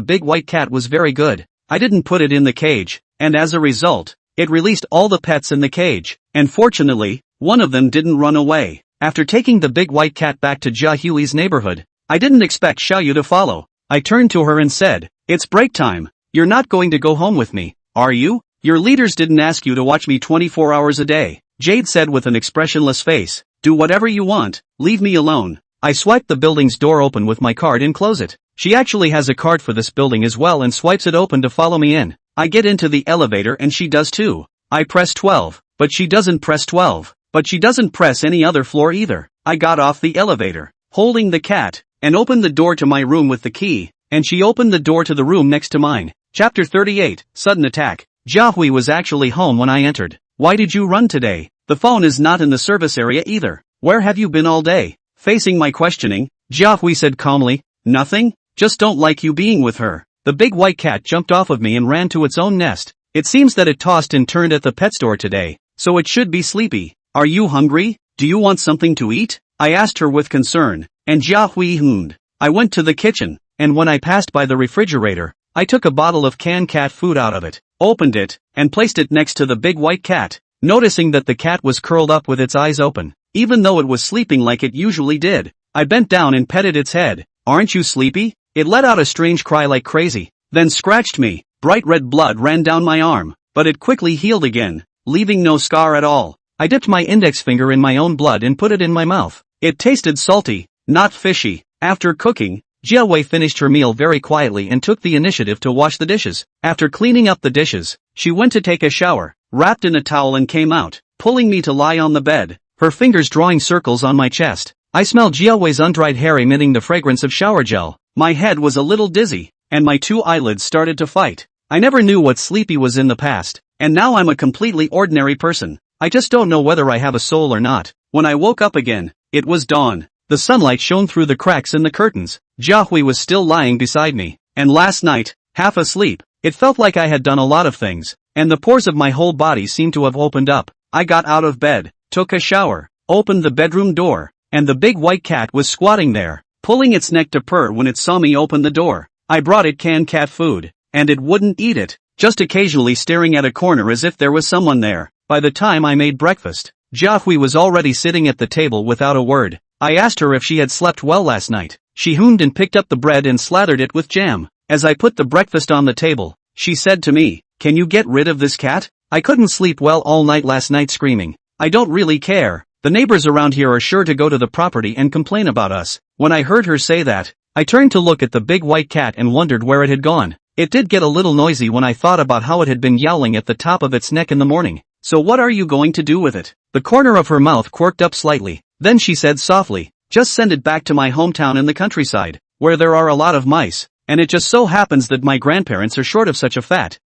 big white cat was very good, I didn't put it in the cage, and as a result, it released all the pets in the cage, and fortunately, one of them didn't run away. After taking the big white cat back to Jia Hui's neighborhood, I didn't expect Xiaoyu to follow. I turned to her and said, it's break time. You're not going to go home with me, are you? Your leaders didn't ask you to watch me 24 hours a day. Jade said with an expressionless face, do whatever you want, leave me alone. I swiped the building's door open with my card and close it. She actually has a card for this building as well and swipes it open to follow me in. I get into the elevator and she does too. I press 12, but she doesn't press 12, but she doesn't press any other floor either. I got off the elevator, holding the cat, and opened the door to my room with the key, and she opened the door to the room next to mine. Chapter 38, Sudden Attack. Jia Hui was actually home when I entered. Why did you run today? The phone is not in the service area either. Where have you been all day? Facing my questioning, Jiahui said calmly, nothing, just don't like you being with her. The big white cat jumped off of me and ran to its own nest. It seems that it tossed and turned at the pet store today, so it should be sleepy. Are you hungry? Do you want something to eat? I asked her with concern, and Jiahui hummed. I went to the kitchen, and when I passed by the refrigerator, I took a bottle of canned cat food out of it, opened it, and placed it next to the big white cat, noticing that the cat was curled up with its eyes open, even though it was sleeping like it usually did. I bent down and petted its head. Aren't you sleepy? It let out a strange cry like crazy, then scratched me. Bright red blood ran down my arm, but it quickly healed again, leaving no scar at all. I dipped my index finger in my own blood and put it in my mouth. It tasted salty, not fishy. After cooking, Jiawei finished her meal very quietly and took the initiative to wash the dishes. After cleaning up the dishes, she went to take a shower, wrapped in a towel and came out, pulling me to lie on the bed, her fingers drawing circles on my chest. I smelled Jiawei's undried hair emitting the fragrance of shower gel. My head was a little dizzy, and my two eyelids started to fight. I never knew what sleepy was in the past, and now I'm a completely ordinary person. I just don't know whether I have a soul or not. When I woke up again, it was dawn. The sunlight shone through the cracks in the curtains. Jiahui was still lying beside me, and last night, half asleep, it felt like I had done a lot of things, and the pores of my whole body seemed to have opened up. I got out of bed, took a shower, opened the bedroom door, and the big white cat was squatting there, pulling its neck to purr when it saw me open the door. I brought it canned cat food, and it wouldn't eat it, just occasionally staring at a corner as if there was someone there. By the time I made breakfast, Jiahui was already sitting at the table without a word. I asked her if she had slept well last night. She hummed and picked up the bread and slathered it with jam. As I put the breakfast on the table, she said to me, "Can you get rid of this cat? I couldn't sleep well all night last night screaming. I don't really care. The neighbors around here are sure to go to the property and complain about us." When I heard her say that, I turned to look at the big white cat and wondered where it had gone. It did get a little noisy when I thought about how it had been yowling at the top of its neck in the morning. "So what are you going to do with it?" The corner of her mouth quirked up slightly. Then she said softly, "Just send it back to my hometown in the countryside, where there are a lot of mice, and it just so happens that my grandparents are short of such a fat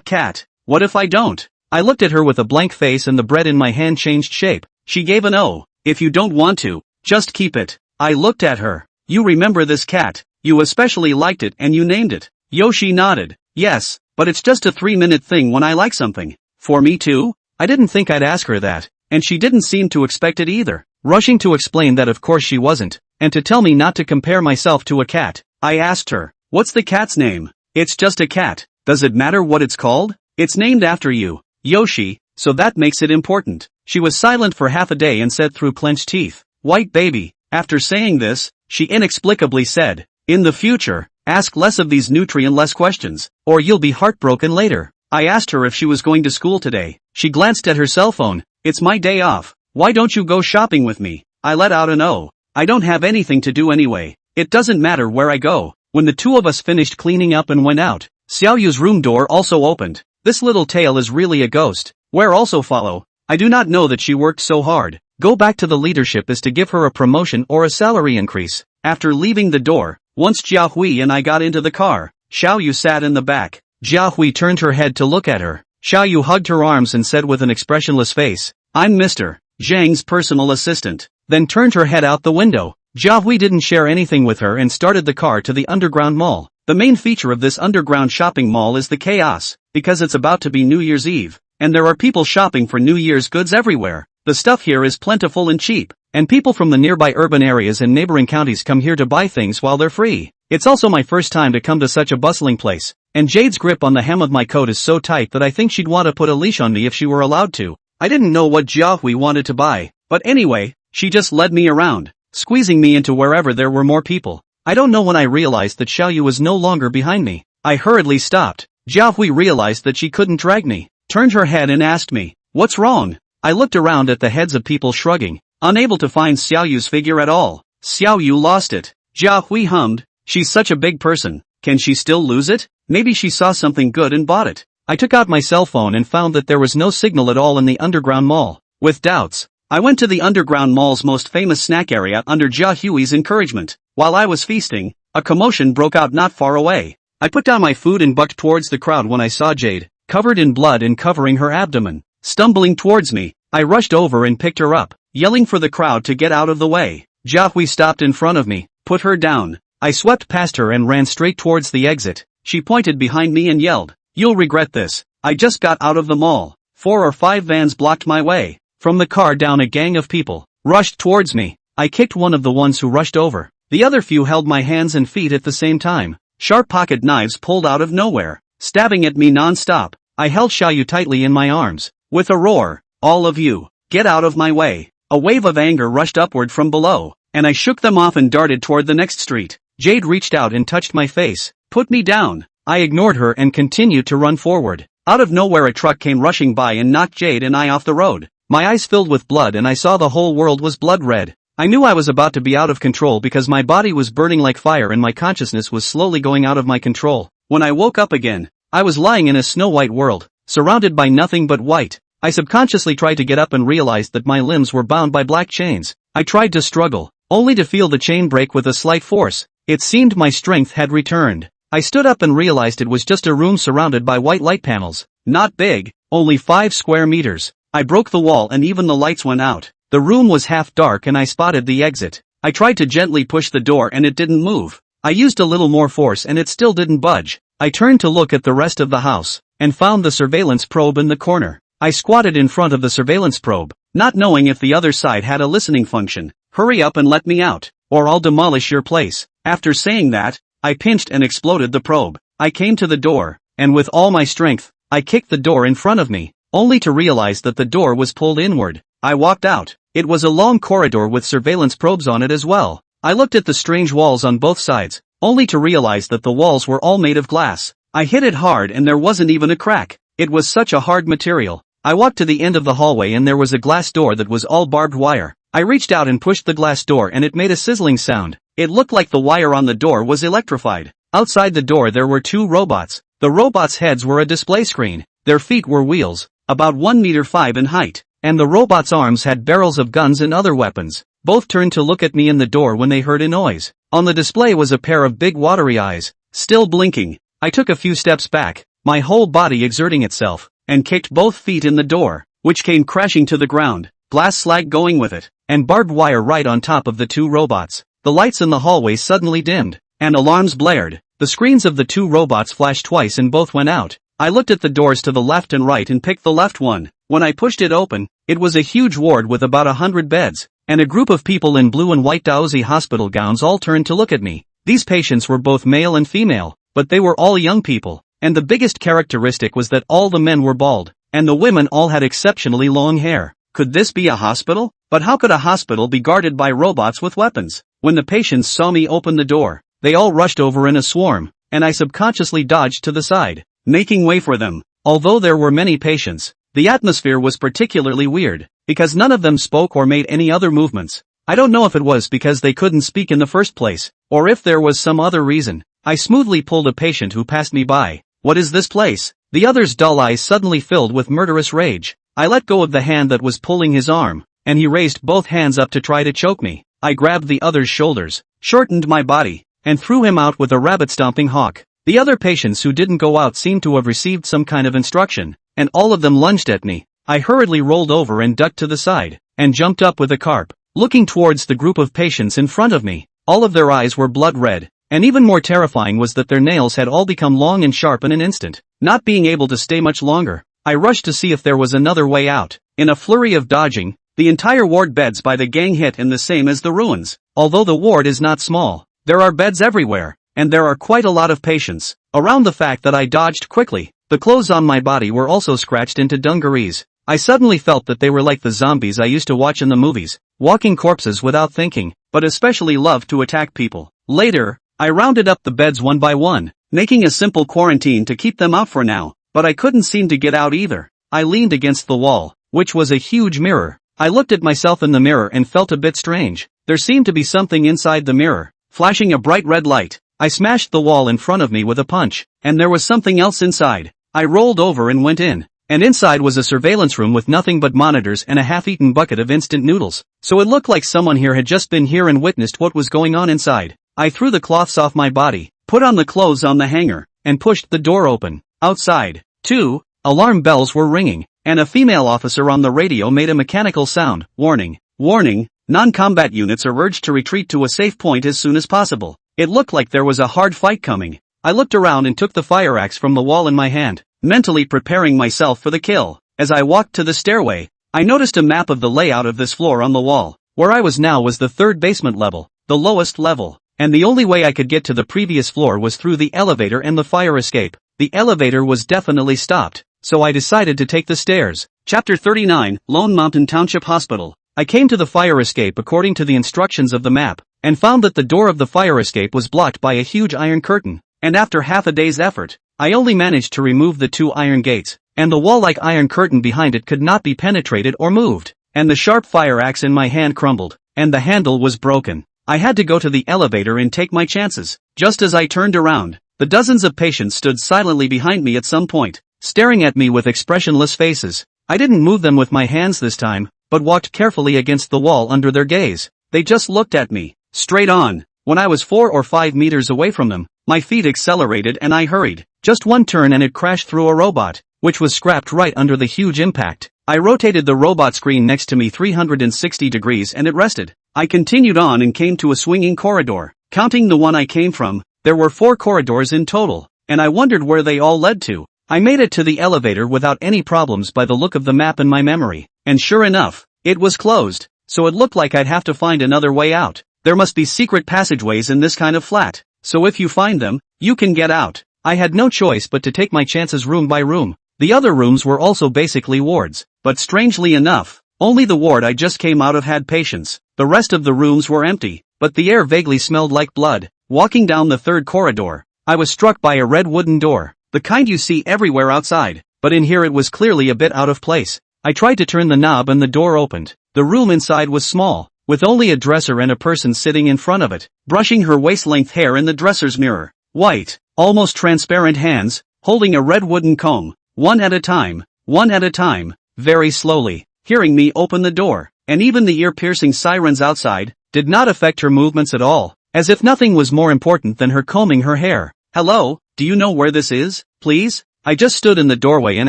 cat. What if I don't?" I looked at her with a blank face and the bread in my hand changed shape. She gave an "Oh, if you don't want to, just keep it." I looked at her. "You remember this cat? You especially liked it and you named it." Yoshi nodded. "Yes, but it's just a 3-minute thing when I like something." "For me too?" I didn't think I'd ask her that, and she didn't seem to expect it either. Rushing to explain that of course she wasn't, and to tell me not to compare myself to a cat, I asked her, "What's the cat's name?" "It's just a cat. Does it matter what it's called?" "It's named after you, Yoshi, so that makes it important." She was silent for half a day and said through clenched teeth, "White baby." After saying this, she inexplicably said, "In the future, ask less of these nutrient-less questions, or you'll be heartbroken later." I asked her if she was going to school today. She glanced at her cell phone. "It's my day off. Why don't you go shopping with me?" I let out an "Oh. I don't have anything to do anyway. It doesn't matter where I go." When the two of us finished cleaning up and went out, Xiaoyu's room door also opened. This little tail is really a ghost. Where also follow. I do not know that she worked so hard. Go back to the leadership is to give her a promotion or a salary increase. After leaving the door, once Jiahui and I got into the car, Xiaoyu sat in the back. Jiahui turned her head to look at her. Xiaoyu hugged her arms and said with an expressionless face, "I'm Mr. Zhang's personal assistant," then turned her head out the window. Jiahui didn't share anything with her and started the car to the underground mall. The main feature of this underground shopping mall is the chaos, because it's about to be New Year's Eve, and there are people shopping for New Year's goods everywhere. The stuff here is plentiful and cheap, and people from the nearby urban areas and neighboring counties come here to buy things while they're free. It's also my first time to come to such a bustling place, and Jade's grip on the hem of my coat is so tight that I think she'd want to put a leash on me if she were allowed to. I didn't know what Jiahui wanted to buy, but anyway, she just led me around, squeezing me into wherever there were more people. I don't know when I realized that Xiaoyu was no longer behind me. I hurriedly stopped. Jiahui realized that she couldn't drag me, turned her head and asked me, "What's wrong?" I looked around at the heads of people shrugging, unable to find Xiaoyu's figure at all. Xiaoyu lost it. Jiahui hummed, "She's such a big person, can she still lose it? Maybe she saw something good and bought it." I took out my cell phone and found that there was no signal at all in the underground mall. With doubts, I went to the underground mall's most famous snack area under Jiahui's encouragement. While I was feasting, a commotion broke out not far away. I put down my food and bucked towards the crowd when I saw Jade, covered in blood and covering her abdomen, stumbling towards me. I rushed over and picked her up, yelling for the crowd to get out of the way. Jiahui stopped in front of me, put her down. I swept past her and ran straight towards the exit. She pointed behind me and yelled, "You'll regret this." I just got out of the mall. 4 or 5 vans blocked my way. From the car down a gang of people rushed towards me. I kicked one of the ones who rushed over. The other few held my hands and feet at the same time. Sharp pocket knives pulled out of nowhere, stabbing at me non-stop. I held Xiaoyu tightly in my arms. With a roar, "All of you, get out of my way." A wave of anger rushed upward from below, and I shook them off and darted toward the next street. Jade reached out and touched my face. "Put me down." I ignored her and continued to run forward. Out of nowhere a truck came rushing by and knocked Jade and I off the road. My eyes filled with blood and I saw the whole world was blood red. I knew I was about to be out of control because my body was burning like fire and my consciousness was slowly going out of my control. When I woke up again, I was lying in a snow-white world, surrounded by nothing but white. I subconsciously tried to get up and realized that my limbs were bound by black chains. I tried to struggle, only to feel the chain break with a slight force. It seemed my strength had returned. I stood up and realized it was just a room surrounded by white light panels. Not big, only 5 square meters. I broke the wall and even the lights went out. The room was half dark and I spotted the exit. I tried to gently push the door and it didn't move. I used a little more force and it still didn't budge. I turned to look at the rest of the house, and found the surveillance probe in the corner. I squatted in front of the surveillance probe, not knowing if the other side had a listening function. "Hurry up and let me out, or I'll demolish your place." After saying that, I pinched and exploded the probe. I came to the door, and with all my strength, I kicked the door in front of me, only to realize that the door was pulled inward. I walked out. It was a long corridor with surveillance probes on it as well. I looked at the strange walls on both sides, only to realize that the walls were all made of glass. I hit it hard and there wasn't even a crack. It was such a hard material. I walked to the end of the hallway and there was a glass door that was all barbed wire. I reached out and pushed the glass door and it made a sizzling sound. It looked like the wire on the door was electrified. Outside the door there were 2 robots. The robots' heads were a display screen. Their feet were wheels, about 1.5 meters in height, and the robots' arms had barrels of guns and other weapons. Both turned to look at me in the door when they heard a noise. On the display was a pair of big watery eyes, still blinking. I took a few steps back, my whole body exerting itself, and kicked both feet in the door, which came crashing to the ground, glass slag going with it, and barbed wire right on top of the 2 robots. The lights in the hallway suddenly dimmed, and alarms blared. The screens of the 2 robots flashed twice and both went out. I looked at the doors to the left and right and picked the left one. When I pushed it open, it was a huge ward with about 100 beds, and a group of people in blue and white Daozi hospital gowns all turned to look at me. These patients were both male and female, but they were all young people, and the biggest characteristic was that all the men were bald, and the women all had exceptionally long hair. Could this be a hospital? But how could a hospital be guarded by robots with weapons? When the patients saw me open the door, they all rushed over in a swarm, and I subconsciously dodged to the side, making way for them. Although there were many patients, the atmosphere was particularly weird, because none of them spoke or made any other movements. I don't know if it was because they couldn't speak in the first place, or if there was some other reason. I smoothly pulled a patient who passed me by. "What is this place?" The other's dull eyes suddenly filled with murderous rage. I let go of the hand that was pulling his arm, and he raised both hands up to try to choke me. I grabbed the other's shoulders, shortened my body, and threw him out with a rabbit-stomping hawk. The other patients who didn't go out seemed to have received some kind of instruction, and all of them lunged at me. I hurriedly rolled over and ducked to the side, and jumped up with a carp, looking towards the group of patients in front of me. All of their eyes were blood red, and even more terrifying was that their nails had all become long and sharp in an instant. Not being able to stay much longer, I rushed to see if there was another way out. In a flurry of dodging, the entire ward beds by the gang hit in the same as the ruins. Although the ward is not small, there are beds everywhere, and there are quite a lot of patients. Around the fact that I dodged quickly, the clothes on my body were also scratched into dungarees. I suddenly felt that they were like the zombies I used to watch in the movies, walking corpses without thinking, but especially loved to attack people. Later, I rounded up the beds one by one, making a simple quarantine to keep them out for now, but I couldn't seem to get out either. I leaned against the wall, which was a huge mirror. I looked at myself in the mirror and felt a bit strange. There seemed to be something inside the mirror, flashing a bright red light. I smashed the wall in front of me with a punch, and there was something else inside. I rolled over and went in, and inside was a surveillance room with nothing but monitors and a half-eaten bucket of instant noodles. So it looked like someone here had just been here and witnessed what was going on inside. I threw the cloths off my body, put on the clothes on the hanger, and pushed the door open. Outside, too, alarm bells were ringing, and a female officer on the radio made a mechanical sound. Warning, warning, non-combat units are urged to retreat to a safe point as soon as possible. It looked like there was a hard fight coming. I looked around and took the fire axe from the wall in my hand, mentally preparing myself for the kill. As I walked to the stairway, I noticed a map of the layout of this floor on the wall. Where I was now was the third basement level, the lowest level, and the only way I could get to the previous floor was through the elevator and the fire escape. The elevator was definitely stopped, so I decided to take the stairs. Chapter 39, Lone Mountain Township Hospital. I came to the fire escape according to the instructions of the map, and found that the door of the fire escape was blocked by a huge iron curtain, and after half a day's effort, I only managed to remove the 2 iron gates, and the wall-like iron curtain behind it could not be penetrated or moved, and the sharp fire axe in my hand crumbled, and the handle was broken. I had to go to the elevator and take my chances. Just as I turned around, the dozens of patients stood silently behind me at some point, staring at me with expressionless faces. I didn't move them with my hands this time, but walked carefully against the wall under their gaze. They just looked at me, straight on. When I was 4 or 5 meters away from them, my feet accelerated and I hurried. Just one turn and it crashed through a robot, which was scrapped right under the huge impact. I rotated the robot screen next to me 360 degrees and it rested. I continued on and came to a swinging corridor. Counting the one I came from, there were 4 corridors in total, and I wondered where they all led to. I made it to the elevator without any problems by the look of the map in my memory, and sure enough, it was closed, so it looked like I'd have to find another way out. There must be secret passageways in this kind of flat, so if you find them, you can get out. I had no choice but to take my chances room by room. The other rooms were also basically wards, but strangely enough, only the ward I just came out of had patients. The rest of the rooms were empty, but the air vaguely smelled like blood. Walking down the 3rd corridor, I was struck by a red wooden door, the kind you see everywhere outside, but in here it was clearly a bit out of place. I tried to turn the knob and the door opened. The room inside was small, with only a dresser and a person sitting in front of it, brushing her waist-length hair in the dresser's mirror. White, almost transparent hands, holding a red wooden comb, one at a time, very slowly. Hearing me open the door, and even the ear-piercing sirens outside, did not affect her movements at all, as if nothing was more important than her combing her hair. Hello, do you know where this is, please? I just stood in the doorway and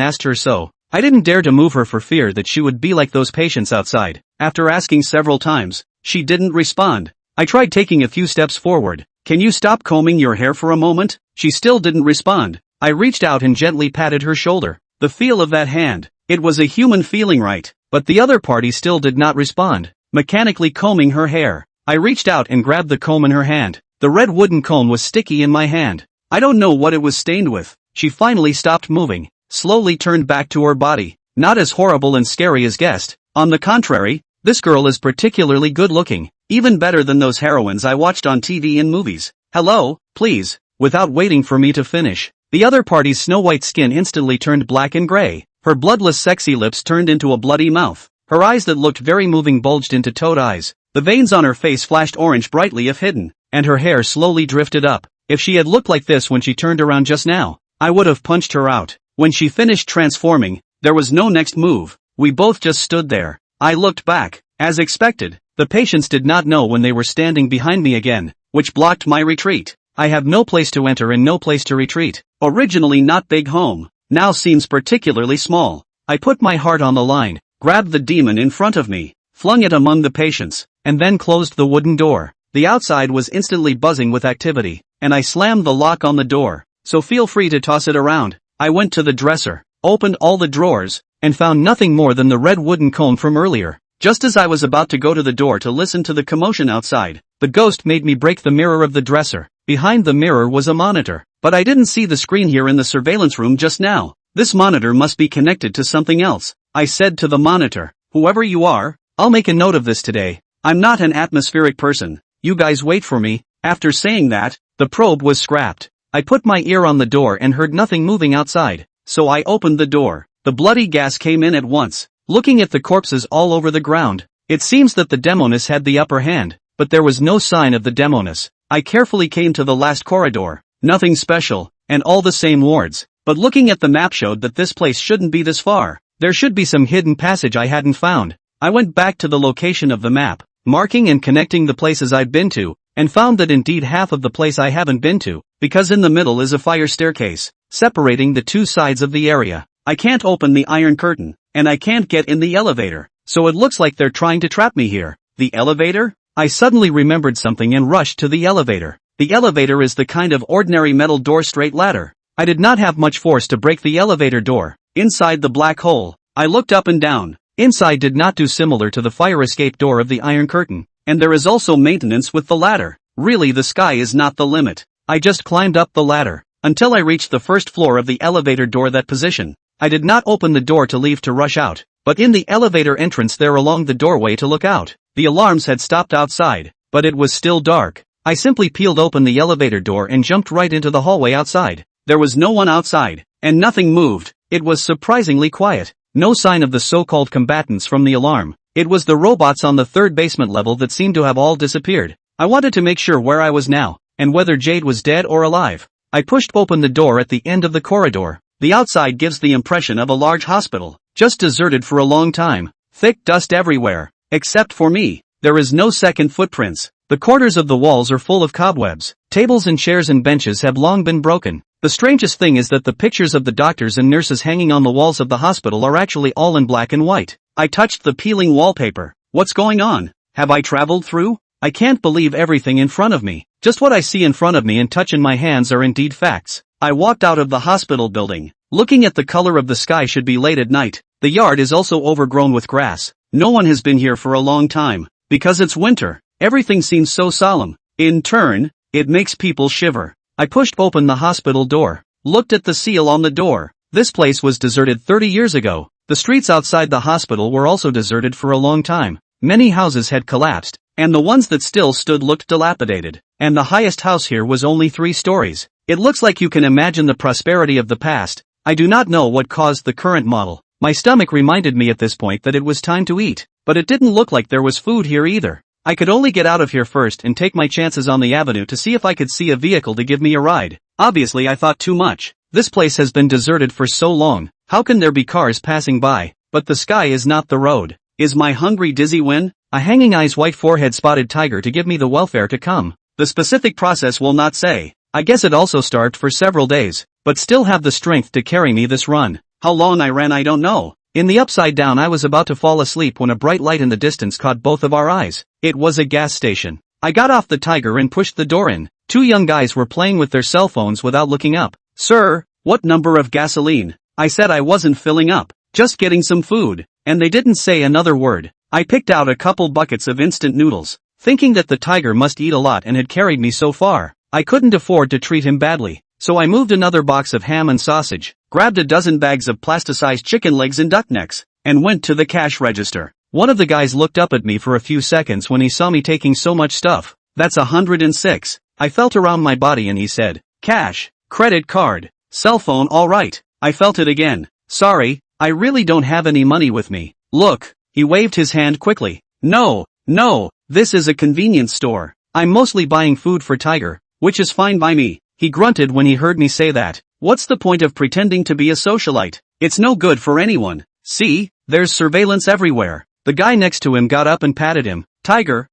asked her so. I didn't dare to move her for fear that she would be like those patients outside. After asking several times, she didn't respond. I tried taking a few steps forward. Can you stop combing your hair for a moment? She still didn't respond. I reached out and gently patted her shoulder. The feel of that hand, it was a human feeling, right? But the other party still did not respond. Mechanically combing her hair, I reached out and grabbed the comb in her hand. The red wooden comb was sticky in my hand. I don't know what it was stained with. She finally stopped moving, slowly turned back to her body. Not as horrible and scary as guessed. On the contrary, this girl is particularly good looking, even better than those heroines I watched on TV and movies. Hello, please. Without waiting for me to finish, the other party's snow-white skin instantly turned black and gray. Her bloodless sexy lips turned into a bloody mouth. Her eyes that looked very moving bulged into toad eyes. The veins on her face flashed orange brightly if hidden, and her hair slowly drifted up. If she had looked like this when she turned around just now, I would have punched her out. When she finished transforming, there was no next move. We both just stood there. I looked back. As expected, the patients did not know when they were standing behind me again, which blocked my retreat. I have no place to enter and no place to retreat. Originally not big home, now seems particularly small. I put my heart on the line, grabbed the demon in front of me, flung it among the patients, and then closed the wooden door. The outside was instantly buzzing with activity, and I slammed the lock on the door, so feel free to toss it around. I went to the dresser, opened all the drawers, and found nothing more than the red wooden comb from earlier. Just as I was about to go to the door to listen to the commotion outside, the ghost made me break the mirror of the dresser. Behind the mirror was a monitor, but I didn't see the screen here in the surveillance room just now. This monitor must be connected to something else. I said to the monitor, whoever you are, I'll make a note of this today. I'm not an atmospheric person. You guys wait for me. After saying that, the probe was scrapped. I put my ear on the door and heard nothing moving outside, so I opened the door. The bloody gas came in at once. Looking at the corpses all over the ground, it seems that the demoness had the upper hand, but there was no sign of the demoness. I carefully came to the last corridor. Nothing special, and all the same wards, but looking at the map showed that this place shouldn't be this far. There should be some hidden passage I hadn't found. I went back to the location of the map, marking and connecting the places I'd been to, and found that indeed half of the place I haven't been to, because in the middle is a fire staircase, separating the two sides of the area. I can't open the iron curtain, and I can't get in the elevator, so it looks like they're trying to trap me here. The elevator? I suddenly remembered something and rushed to the elevator. The elevator is the kind of ordinary metal door straight ladder. I did not have much force to break the elevator door. Inside the black hole, I looked up and down. Inside did not do similar to the fire escape door of the Iron Curtain, and there is also maintenance with the ladder. Really, the sky is not the limit. I just climbed up the ladder until I reached the first floor of the elevator door. That position. I did not open the door to leave to rush out, but in the elevator entrance there along the doorway to look out. The alarms had stopped outside, but it was still dark. I simply peeled open the elevator door and jumped right into the hallway outside. There was no one outside, and nothing moved. It was surprisingly quiet. No sign of the so-called combatants from the alarm. It was the robots on the third basement level that seemed to have all disappeared. I wanted to make sure where I was now, and whether Jade was dead or alive. I pushed open the door at the end of the corridor. The outside gives the impression of a large hospital, just deserted for a long time. Thick dust everywhere, except for me. There is no second footprints. The corners of the walls are full of cobwebs. Tables and chairs and benches have long been broken. The strangest thing is that the pictures of the doctors and nurses hanging on the walls of the hospital are actually all in black and white. I touched the peeling wallpaper. What's going on? Have I traveled through? I can't believe everything in front of me. Just what I see in front of me and touch in my hands are indeed facts. I walked out of the hospital building. Looking at the color of the sky should be late at night. The yard is also overgrown with grass. No one has been here for a long time. Because it's winter, everything seems so solemn. In turn, it makes people shiver. I pushed open the hospital door, looked at the seal on the door. This place was deserted 30 years ago. The streets outside the hospital were also deserted for a long time. Many houses had collapsed, and the ones that still stood looked dilapidated. And the highest house here was only 3 stories. It looks like you can imagine the prosperity of the past. I do not know what caused the current model. My stomach reminded me at this point that it was time to eat, but it didn't look like there was food here either. I could only get out of here first and take my chances on the avenue to see if I could see a vehicle to give me a ride. Obviously I thought too much. This place has been deserted for so long. How can there be cars passing by? But the sky is not the road. Is my hungry dizzy win? A hanging eyes white forehead spotted tiger to give me the welfare to come. The specific process will not say. I guess it also starved for several days, but still have the strength to carry me this run. How long I ran I don't know. In the upside down I was about to fall asleep when a bright light in the distance caught both of our eyes. It was a gas station. I got off the tiger and pushed the door in. 2 young guys were playing with their cell phones without looking up. Sir, what number of gasoline? I said I wasn't filling up, just getting some food, and they didn't say another word. I picked out a couple buckets of instant noodles, thinking that the tiger must eat a lot and had carried me so far. I couldn't afford to treat him badly. So I moved another box of ham and sausage, grabbed a dozen bags of plasticized chicken legs and duck necks, and went to the cash register. One of the guys looked up at me for a few seconds when he saw me taking so much stuff. That's 106. I felt around my body and he said, cash, credit card, cell phone all right. I felt it again. Sorry, I really don't have any money with me. Look, he waved his hand quickly. No, this is a convenience store. I'm mostly buying food for Tiger, which is fine by me. He grunted when he heard me say that. What's the point of pretending to be a socialite? It's no good for anyone. See, there's surveillance everywhere. The guy next to him got up and patted him. Tiger.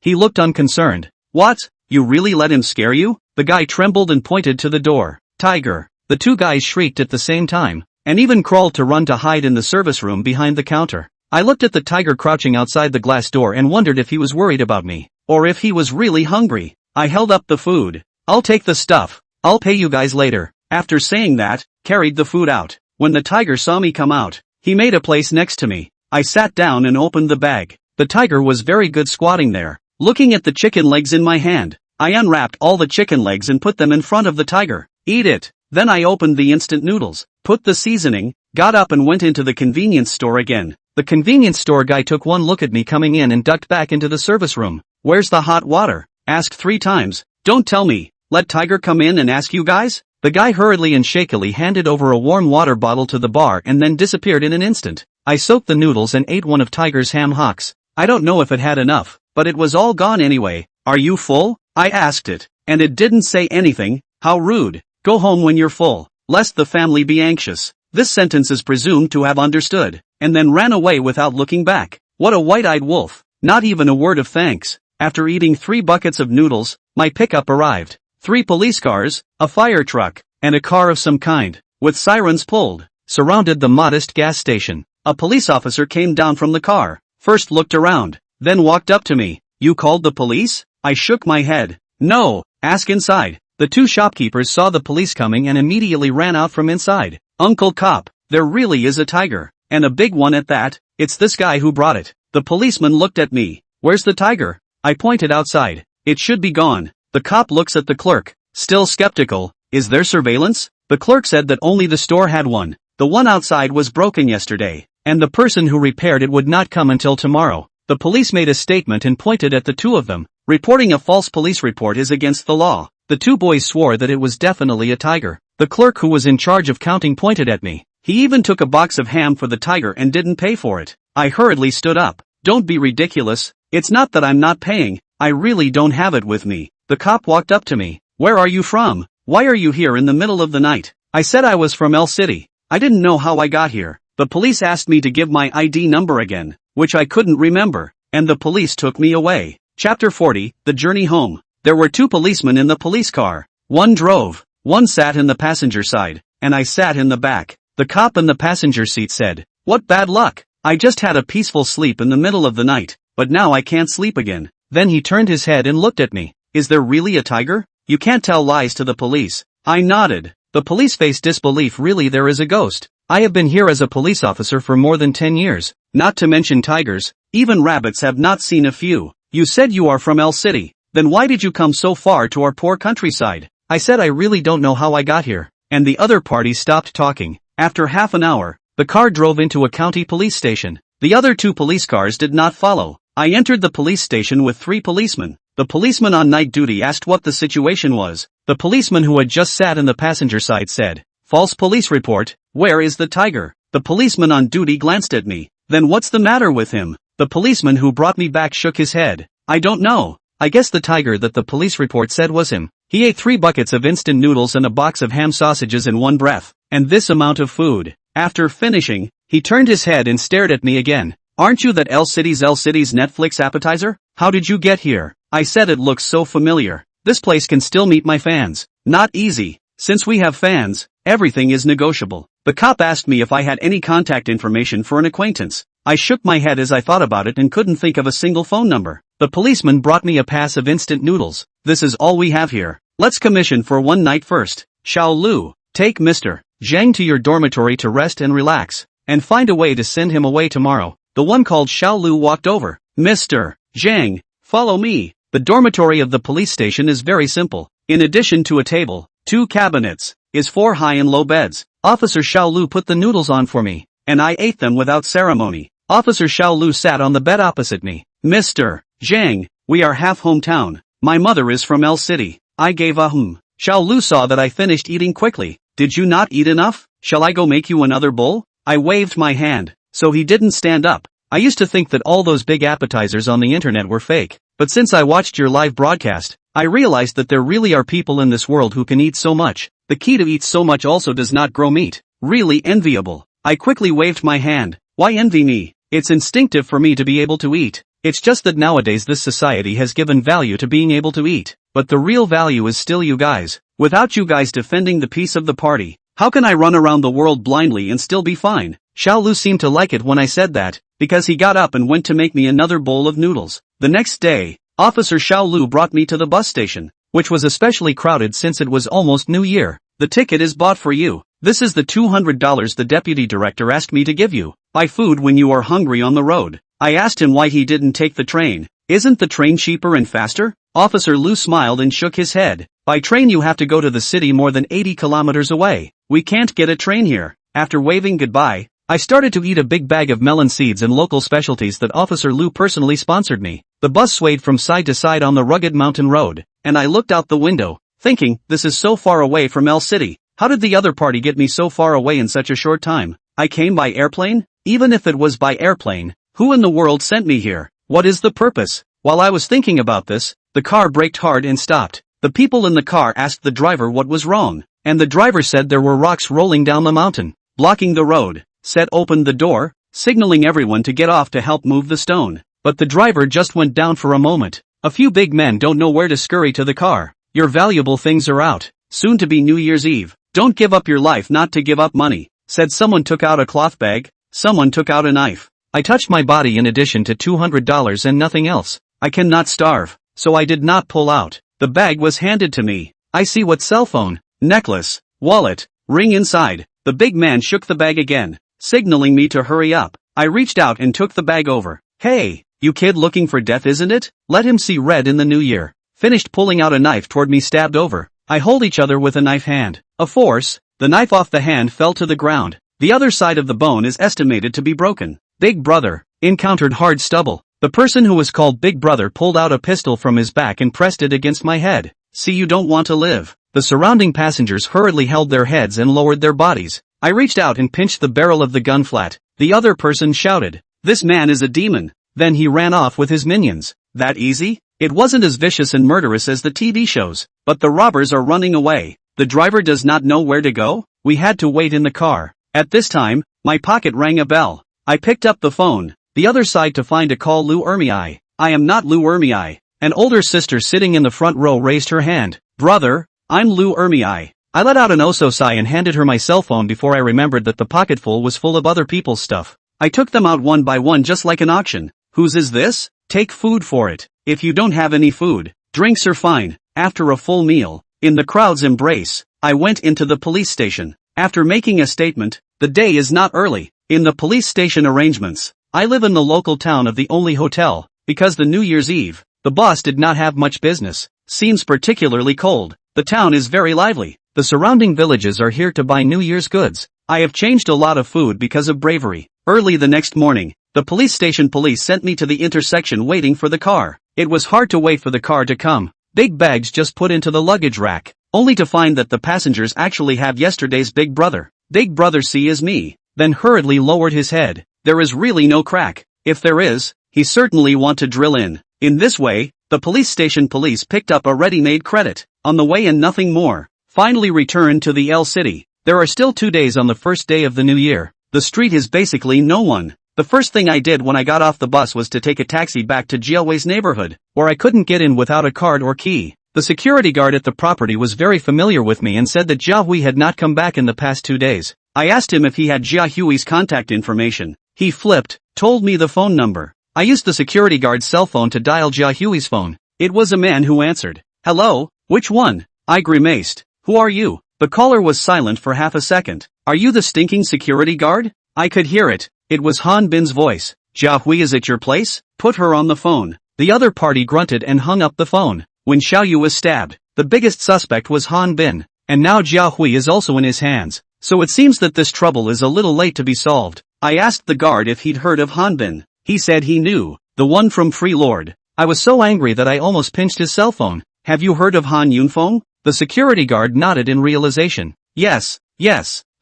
He looked unconcerned. What? You really let him scare you? The guy trembled and pointed to the door. Tiger. The 2 guys shrieked at the same time, and even crawled to run to hide in the service room behind the counter. I looked at the tiger crouching outside the glass door and wondered if he was worried about me, or if he was really hungry. I held up the food. I'll take the stuff. I'll pay you guys later. After saying that, carried the food out. When the tiger saw me come out, he made a place next to me. I sat down and opened the bag. The tiger was very good squatting there, looking at the chicken legs in my hand. I unwrapped all the chicken legs and put them in front of the tiger. Eat it. Then I opened the instant noodles, put the seasoning, got up and went into the convenience store again. The convenience store guy took one look at me coming in and ducked back into the service room. Where's the hot water? Asked 3 times. Don't tell me. Let Tiger come in and ask you guys? The guy hurriedly and shakily handed over a warm water bottle to the bar and then disappeared in an instant. I soaked the noodles and ate one of Tiger's ham hocks. I don't know if it had enough, but it was all gone anyway. Are you full? I asked it, and it didn't say anything. How rude. Go home when you're full, lest the family be anxious. This sentence is presumed to have understood, and then ran away without looking back. What a white-eyed wolf. Not even a word of thanks. After eating 3 buckets of noodles, my pickup arrived. 3 police cars, a fire truck, and a car of some kind, with sirens pulled. surrounded the modest gas station. A police officer came down from the car, first looked around, then walked up to me. "You called the police?" I shook my head. "No, ask inside." The two shopkeepers saw the police coming and immediately ran out from inside. "Uncle Cop, there really is a tiger, and a big one at that. It's this guy who brought it." The policeman looked at me. "Where's the tiger?" I pointed outside. "It should be gone." The cop looks at the clerk, still skeptical. "Is there surveillance?" The clerk said that only the store had one. The one outside was broken yesterday, and the person who repaired it would not come until tomorrow. The police made a statement and pointed at the two of them. Reporting a false police report is against the law. The two boys swore that it was definitely a tiger. The clerk who was in charge of counting pointed at me. He even took a box of ham for the tiger and didn't pay for it. I hurriedly stood up. "Don't be ridiculous. It's not that I'm not paying. I really don't have it with me." The cop walked up to me. "Where are you from? Why are you here in the middle of the night?" I said I was from El City. I didn't know how I got here. The police asked me to give my ID number again, which I couldn't remember, and the police took me away. Chapter 40, The Journey Home. There were two policemen in the police car. One drove, one sat in the passenger side, and I sat in the back. The cop in the passenger seat said, "What bad luck. I just had a peaceful sleep in the middle of the night, but now I can't sleep again." Then he turned his head and looked at me. "Is there really a tiger? You can't tell lies to the police." I nodded. The police faced disbelief. "Really, there is a ghost. I have been here as a police officer for more than 10 years, not to mention tigers, even rabbits have not seen a few." "You said you are from El City, then why did you come so far to our poor countryside?" I said I really don't know how I got here, and the other party stopped talking. After half an hour, the car drove into a county police station. The other two police cars did not follow. I entered the police station with 3 policemen. The policeman on night duty asked what the situation was. The policeman who had just sat in the passenger side said, "False police report. Where is the tiger?" The policeman on duty glanced at me. "Then what's the matter with him?" The policeman who brought me back shook his head. "I don't know. I guess the tiger that the police report said was him. He ate 3 buckets of instant noodles and a box of ham sausages in one breath, and this amount of food." After finishing, he turned his head and stared at me again. "Aren't you that El City's Netflix appetizer? How did you get here?" I said it looks so familiar. "This place can still meet my fans." "Not easy. Since we have fans, everything is negotiable." The cop asked me if I had any contact information for an acquaintance. I shook my head as I thought about it and couldn't think of a single phone number. The policeman brought me a pass of instant noodles. "This is all we have here. Let's commission for one night first. Xiao Lu, take Mr. Zhang to your dormitory to rest and relax, and find a way to send him away tomorrow." The one called Xiao Lu walked over. "Mr. Zhang, follow me." The dormitory of the police station is very simple. In addition to a table, 2 cabinets, is 4 high and low beds. Officer Xiao Lu put the noodles on for me, and I ate them without ceremony. Officer Xiao Lu sat on the bed opposite me. "Mr. Zhang, we are half hometown. My mother is from El City." I gave a Xiao Lu saw that I finished eating quickly. "Did you not eat enough? Shall I go make you another bowl?" I waved my hand, so he didn't stand up. I used to think that all those big appetizers on the internet were fake, but since I watched your live broadcast, I realized that there really are people in this world who can eat so much. The key to eat so much also does not grow meat. Really enviable. I quickly waved my hand. Why envy me? It's instinctive for me to be able to eat. It's just that nowadays this society has given value to being able to eat, but the real value is still you guys. Without you guys defending the peace of the party, how can I run around the world blindly and still be fine? Xiao Lu seemed to like it when I said that, because he got up and went to make me another bowl of noodles. The next day, Officer Xiao Lu brought me to the bus station, which was especially crowded since it was almost New Year. "The ticket is bought for you. This is the $200 the deputy director asked me to give you. Buy food when you are hungry on the road." I asked him why he didn't take the train. "Isn't the train cheaper and faster?" Officer Lu smiled and shook his head. "By train you have to go to the city more than 80 kilometers away. We can't get a train here." After waving goodbye, I started to eat a big bag of melon seeds and local specialties that Officer Lu personally sponsored me. The bus swayed from side to side on the rugged mountain road, and I looked out the window, thinking, this is so far away from El City. How did the other party get me so far away in such a short time? I came by airplane? Even if it was by airplane, who in the world sent me here? What is the purpose? While I was thinking about this, the car braked hard and stopped. The people in the car asked the driver what was wrong, and the driver said there were rocks rolling down the mountain, blocking the road. Seth opened the door, signaling everyone to get off to help move the stone. But the driver just went down for a moment. A few big men don't know where to scurry to the car. Your valuable things are out. Soon to be New Year's Eve. Don't give up your life not to give up money. Said someone took out a cloth bag, someone took out a knife. I touched my body in addition to $200 and nothing else. I cannot starve, so I did not pull out. The bag was handed to me. I see what cell phone, necklace, wallet, ring inside. The big man shook the bag again, signaling me to hurry up. I reached out and took the bag over. Hey, you kid looking for death, isn't it? Let him see red in the new year. Finished pulling out a knife toward me, stabbed over. I hold each other with a knife hand. A force, the knife off the hand fell to the ground. The other side of the bone is estimated to be broken. Big brother, encountered hard stubble. The person who was called Big Brother pulled out a pistol from his back and pressed it against my head. See, you don't want to live. The surrounding passengers hurriedly held their heads and lowered their bodies. I reached out and pinched the barrel of the gun flat. The other person shouted, "This man is a demon." Then he ran off with his minions. That easy? It wasn't as vicious and murderous as the TV shows, but the robbers are running away. The driver does not know where to go. We had to wait in the car. At this time, my pocket rang a bell. I picked up the phone, the other side to find a call. Lou Ermei. I am not Lou Ermei. An older sister sitting in the front row raised her hand. Brother, I'm Lou Ermei. I let out an oso sigh and handed her my cell phone before I remembered that the pocketful was full of other people's stuff. I took them out one by one just like an auction. Whose is this? Take food for it. If you don't have any food, drinks are fine. After a full meal, in the crowd's embrace, I went into the police station. After making a statement, the day is not early. In the police station arrangements, I live in the local town of the only hotel, because the New Year's Eve, the boss did not have much business. Seems particularly cold. The town is very lively. The surrounding villages are here to buy New Year's goods. I have changed a lot of food because of bravery. Early the next morning, the police station police sent me to the intersection waiting for the car. It was hard to wait for the car to come. Big bags just put into the luggage rack, only to find that the passengers actually have yesterday's Big Brother. Big Brother C is me. Then hurriedly lowered his head. There is really no crack. If there is, he certainly want to drill in. In this way, the police station police picked up a ready-made credit. On the way and nothing more. Finally returned to the L City. There are still 2 days on the first day of the new year. The street is basically no one. The first thing I did when I got off the bus was to take a taxi back to Jiahui's neighborhood, where I couldn't get in without a card or key. The security guard at the property was very familiar with me and said that Jiahui had not come back in the past 2 days. I asked him if he had Jiahui's contact information. He flipped, told me the phone number. I used the security guard's cell phone to dial Jiahui's phone. It was a man who answered. Hello, which one? I grimaced. Who are you? The caller was silent for half a second. Are you the stinking security guard? I could hear it. It was Han Bin's voice. Jiahui is at your place? Put her on the phone. The other party grunted and hung up the phone. When Xiaoyu was stabbed, the biggest suspect was Han Bin. And now Jiahui is also in his hands. So it seems that this trouble is a little late to be solved. I asked the guard if he'd heard of Han Bin. He said he knew. The one from Free Lord. I was so angry that I almost pinched his cell phone. Have you heard of Han Yunfeng? The security guard nodded in realization. Yes.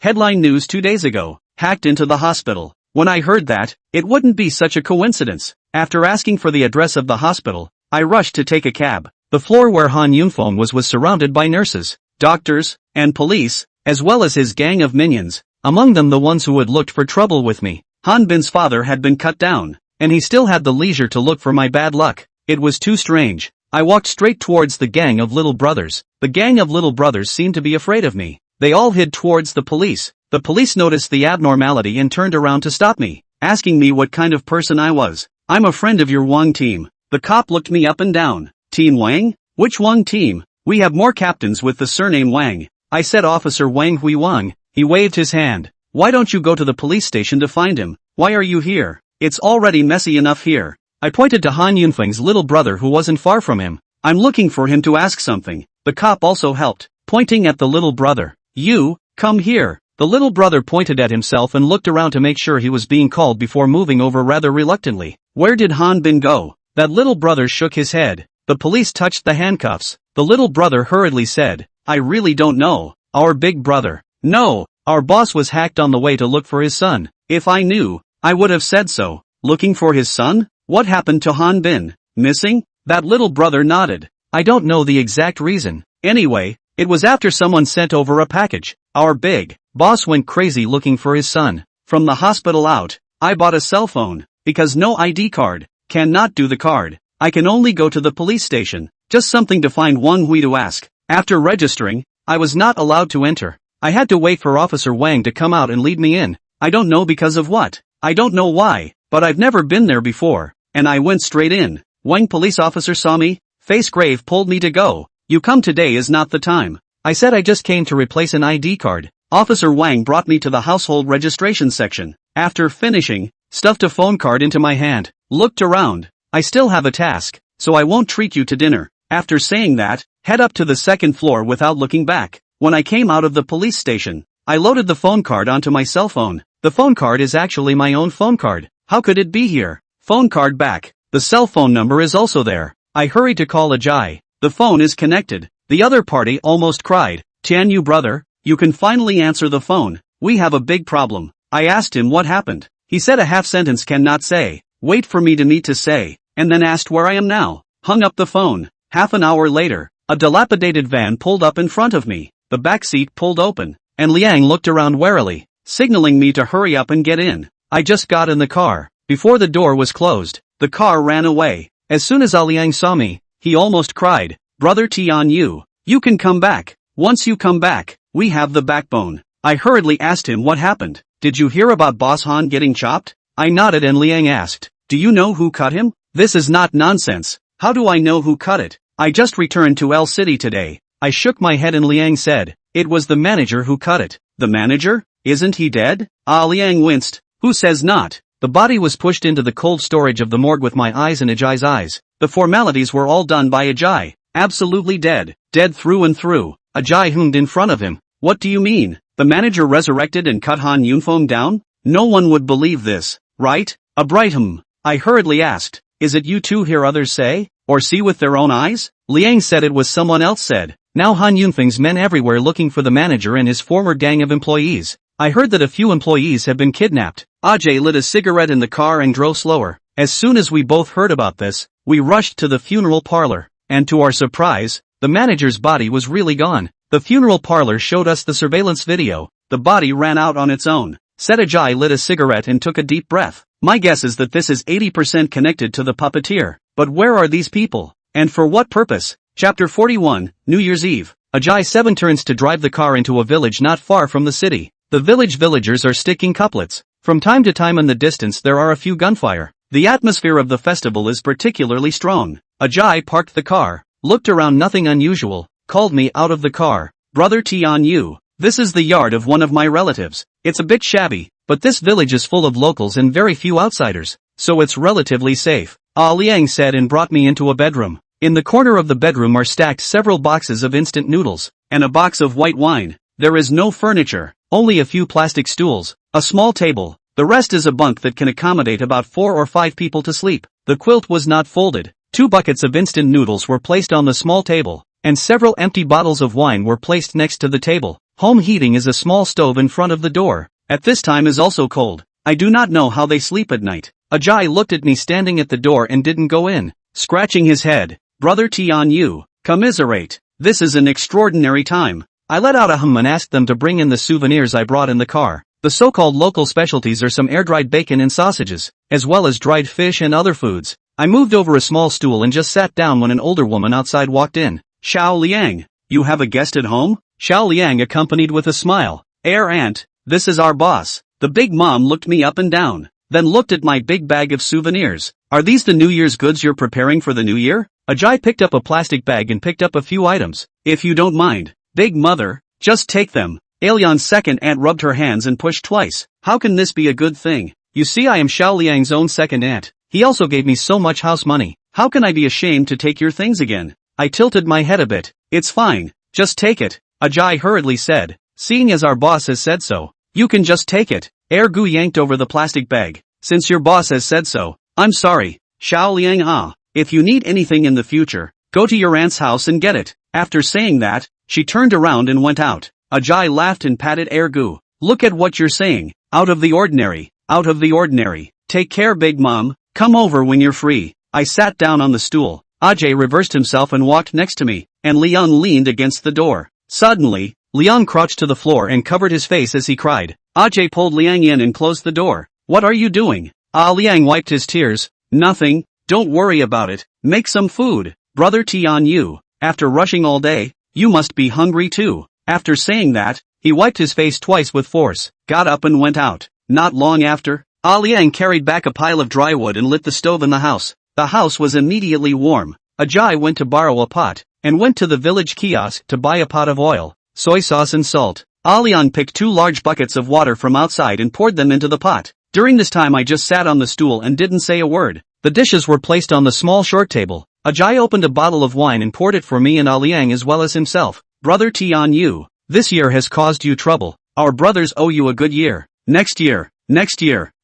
Headline news 2 days ago. Hacked into the hospital. When I heard that, it wouldn't be such a coincidence. After asking for the address of the hospital, I rushed to take a cab. The floor where Han Yunfeng was surrounded by nurses, doctors, and police, as well as his gang of minions, among them the ones who had looked for trouble with me. Han Bin's father had been cut down, and he still had the leisure to look for my bad luck. It was too strange. I walked straight towards the gang of little brothers. The gang of little brothers seemed to be afraid of me. They all hid towards the police. The police noticed the abnormality and turned around to stop me, asking me what kind of person I was. I'm a friend of your Wang team. The cop looked me up and down. Team Wang? Which Wang team? We have more captains with the surname Wang. I said Officer Wang Hui Wang. He waved his hand. Why don't you go to the police station to find him? Why are you here? It's already messy enough here. I pointed to Han Yunfeng's little brother who wasn't far from him. I'm looking for him to ask something. The cop also helped, pointing at the little brother. You, come here. The little brother pointed at himself and looked around to make sure he was being called before moving over rather reluctantly. Where did Han Bin go? That little brother shook his head. The police touched the handcuffs. The little brother hurriedly said, I really don't know. Our big brother. No, our boss was hacked on the way to look for his son. If I knew, I would have said so. Looking for his son? What happened to Han Bin? Missing? That little brother nodded. I don't know the exact reason. Anyway, it was after someone sent over a package. Our big boss went crazy looking for his son. From the hospital out, I bought a cell phone, because no ID card. Cannot do the card. I can only go to the police station. Just something to find Wang Hui to ask. After registering, I was not allowed to enter. I had to wait for Officer Wang to come out and lead me in. I don't know because of what. I don't know why, but I've never been there before, and I went straight in. Wang police officer saw me, face grave, pulled me to go. You come today is not the time. I said I just came to replace an ID card. Officer Wang brought me to the household registration section. After finishing, stuffed a phone card into my hand, looked around. I still have a task, so I won't treat you to dinner. After saying that, head up to the second floor without looking back. When I came out of the police station, I loaded the phone card onto my cell phone. The phone card is actually my own phone card. How could it be here? Phone card back. The cell phone number is also there. I hurried to call Ajay. The phone is connected. The other party almost cried. Tian Yu brother, you can finally answer the phone. We have a big problem. I asked him what happened. He said a half sentence cannot say. Wait for me to need to say. And then asked where I am now. Hung up the phone. Half an hour later, a dilapidated van pulled up in front of me. The back seat pulled open, and Liang looked around warily, signaling me to hurry up and get in. I just got in the car. Before the door was closed, the car ran away. As soon as Liang saw me, he almost cried. Brother Tian Yu, you can come back. Once you come back, we have the backbone. I hurriedly asked him what happened. Did you hear about Boss Han getting chopped? I nodded and Liang asked, do you know who cut him? This is not nonsense. How do I know who cut it? I just returned to L City today. I shook my head and Liang said, it was the manager who cut it. The manager? Isn't he dead? Liang winced. Who says not? The body was pushed into the cold storage of the morgue with my eyes and Ajay's eyes. The formalities were all done by Ajay. Absolutely dead. Dead through and through. Ajay hummed in front of him. What do you mean? The manager resurrected and cut Han Yunfeng down? No one would believe this, right? A bright I hurriedly asked, is it you too hear others say, or see with their own eyes? Liang said it was someone else said. Now Han Yunfeng's men everywhere looking for the manager and his former gang of employees. I heard that a few employees have been kidnapped. Ajay lit a cigarette in the car and drove slower. As soon as we both heard about this, we rushed to the funeral parlor. And to our surprise, the manager's body was really gone. The funeral parlor showed us the surveillance video. The body ran out on its own. Said Ajay lit a cigarette and took a deep breath. My guess is that this is 80% connected to the puppeteer. But where are these people? And for what purpose? Chapter 41, New Year's Eve. Ajay 7 turns to drive the car into a village not far from the city. The villagers are sticking couplets. From time to time in the distance there are a few gunfire. The atmosphere of the festival is particularly strong. Ajay parked the car, looked around, nothing unusual, called me out of the car. Brother Tian Yu, this is the yard of one of my relatives. It's a bit shabby, but this village is full of locals and very few outsiders, so it's relatively safe. Liang said and brought me into a bedroom. In the corner of the bedroom are stacked several boxes of instant noodles, and a box of white wine. There is no furniture, only a few plastic stools, a small table. The rest is a bunk that can accommodate about 4 or 5 people to sleep. The quilt was not folded. 2 buckets of instant noodles were placed on the small table, and several empty bottles of wine were placed next to the table. Home heating is a small stove in front of the door. At this time is also cold. I do not know how they sleep at night. Ajay looked at me standing at the door and didn't go in, scratching his head. Brother Tian Yu, commiserate. This is an extraordinary time. I let out a hum and asked them to bring in the souvenirs I brought in the car. The so-called local specialties are some air-dried bacon and sausages, as well as dried fish and other foods. I moved over a small stool and just sat down when an older woman outside walked in. Xiao Liang, you have a guest at home? Xiao Liang accompanied with a smile. Aunt, this is our boss. The big mom looked me up and down, then looked at my big bag of souvenirs. Are these the New Year's goods you're preparing for the new year? Ajay picked up a plastic bag and picked up a few items. If you don't mind, big mother, just take them. Alian's second aunt rubbed her hands and pushed twice. How can this be a good thing? You see, I am Xiao Liang's own second aunt. He also gave me so much house money. How can I be ashamed to take your things again? I tilted my head a bit. It's fine. Just take it. Ajay hurriedly said. Seeing as our boss has said so, you can just take it. Ergu yanked over the plastic bag. Since your boss has said so, I'm sorry. Xiao Liang if you need anything in the future, go to your aunt's house and get it. After saying that, she turned around and went out. Ajay laughed and patted Ergu. Look at what you're saying. Out of the ordinary. Out of the ordinary. Take care, big mom. Come over when you're free. I sat down on the stool. Ajay reversed himself and walked next to me, and Leon leaned against the door. Suddenly, Leon crouched to the floor and covered his face as he cried. Ajay pulled Liang in and closed the door. What are you doing? Liang wiped his tears. Nothing. Don't worry about it. Make some food. Brother Tian Yu, after rushing all day, you must be hungry too. After saying that, He wiped his face twice with force, got up and went out. Not long after, Liang carried back a pile of dry wood and lit the stove in the house. The house was immediately warm. Ajay went to borrow a pot, and went to the village kiosk to buy a pot of oil, soy sauce and salt. Liang picked 2 large buckets of water from outside and poured them into the pot. During this time I just sat on the stool and didn't say a word. The dishes were placed on the small short table. Ajay opened a bottle of wine and poured it for me and Liang as well as himself. Brother Tian Yu, this year has caused you trouble. Our brothers owe you a good year. Next year,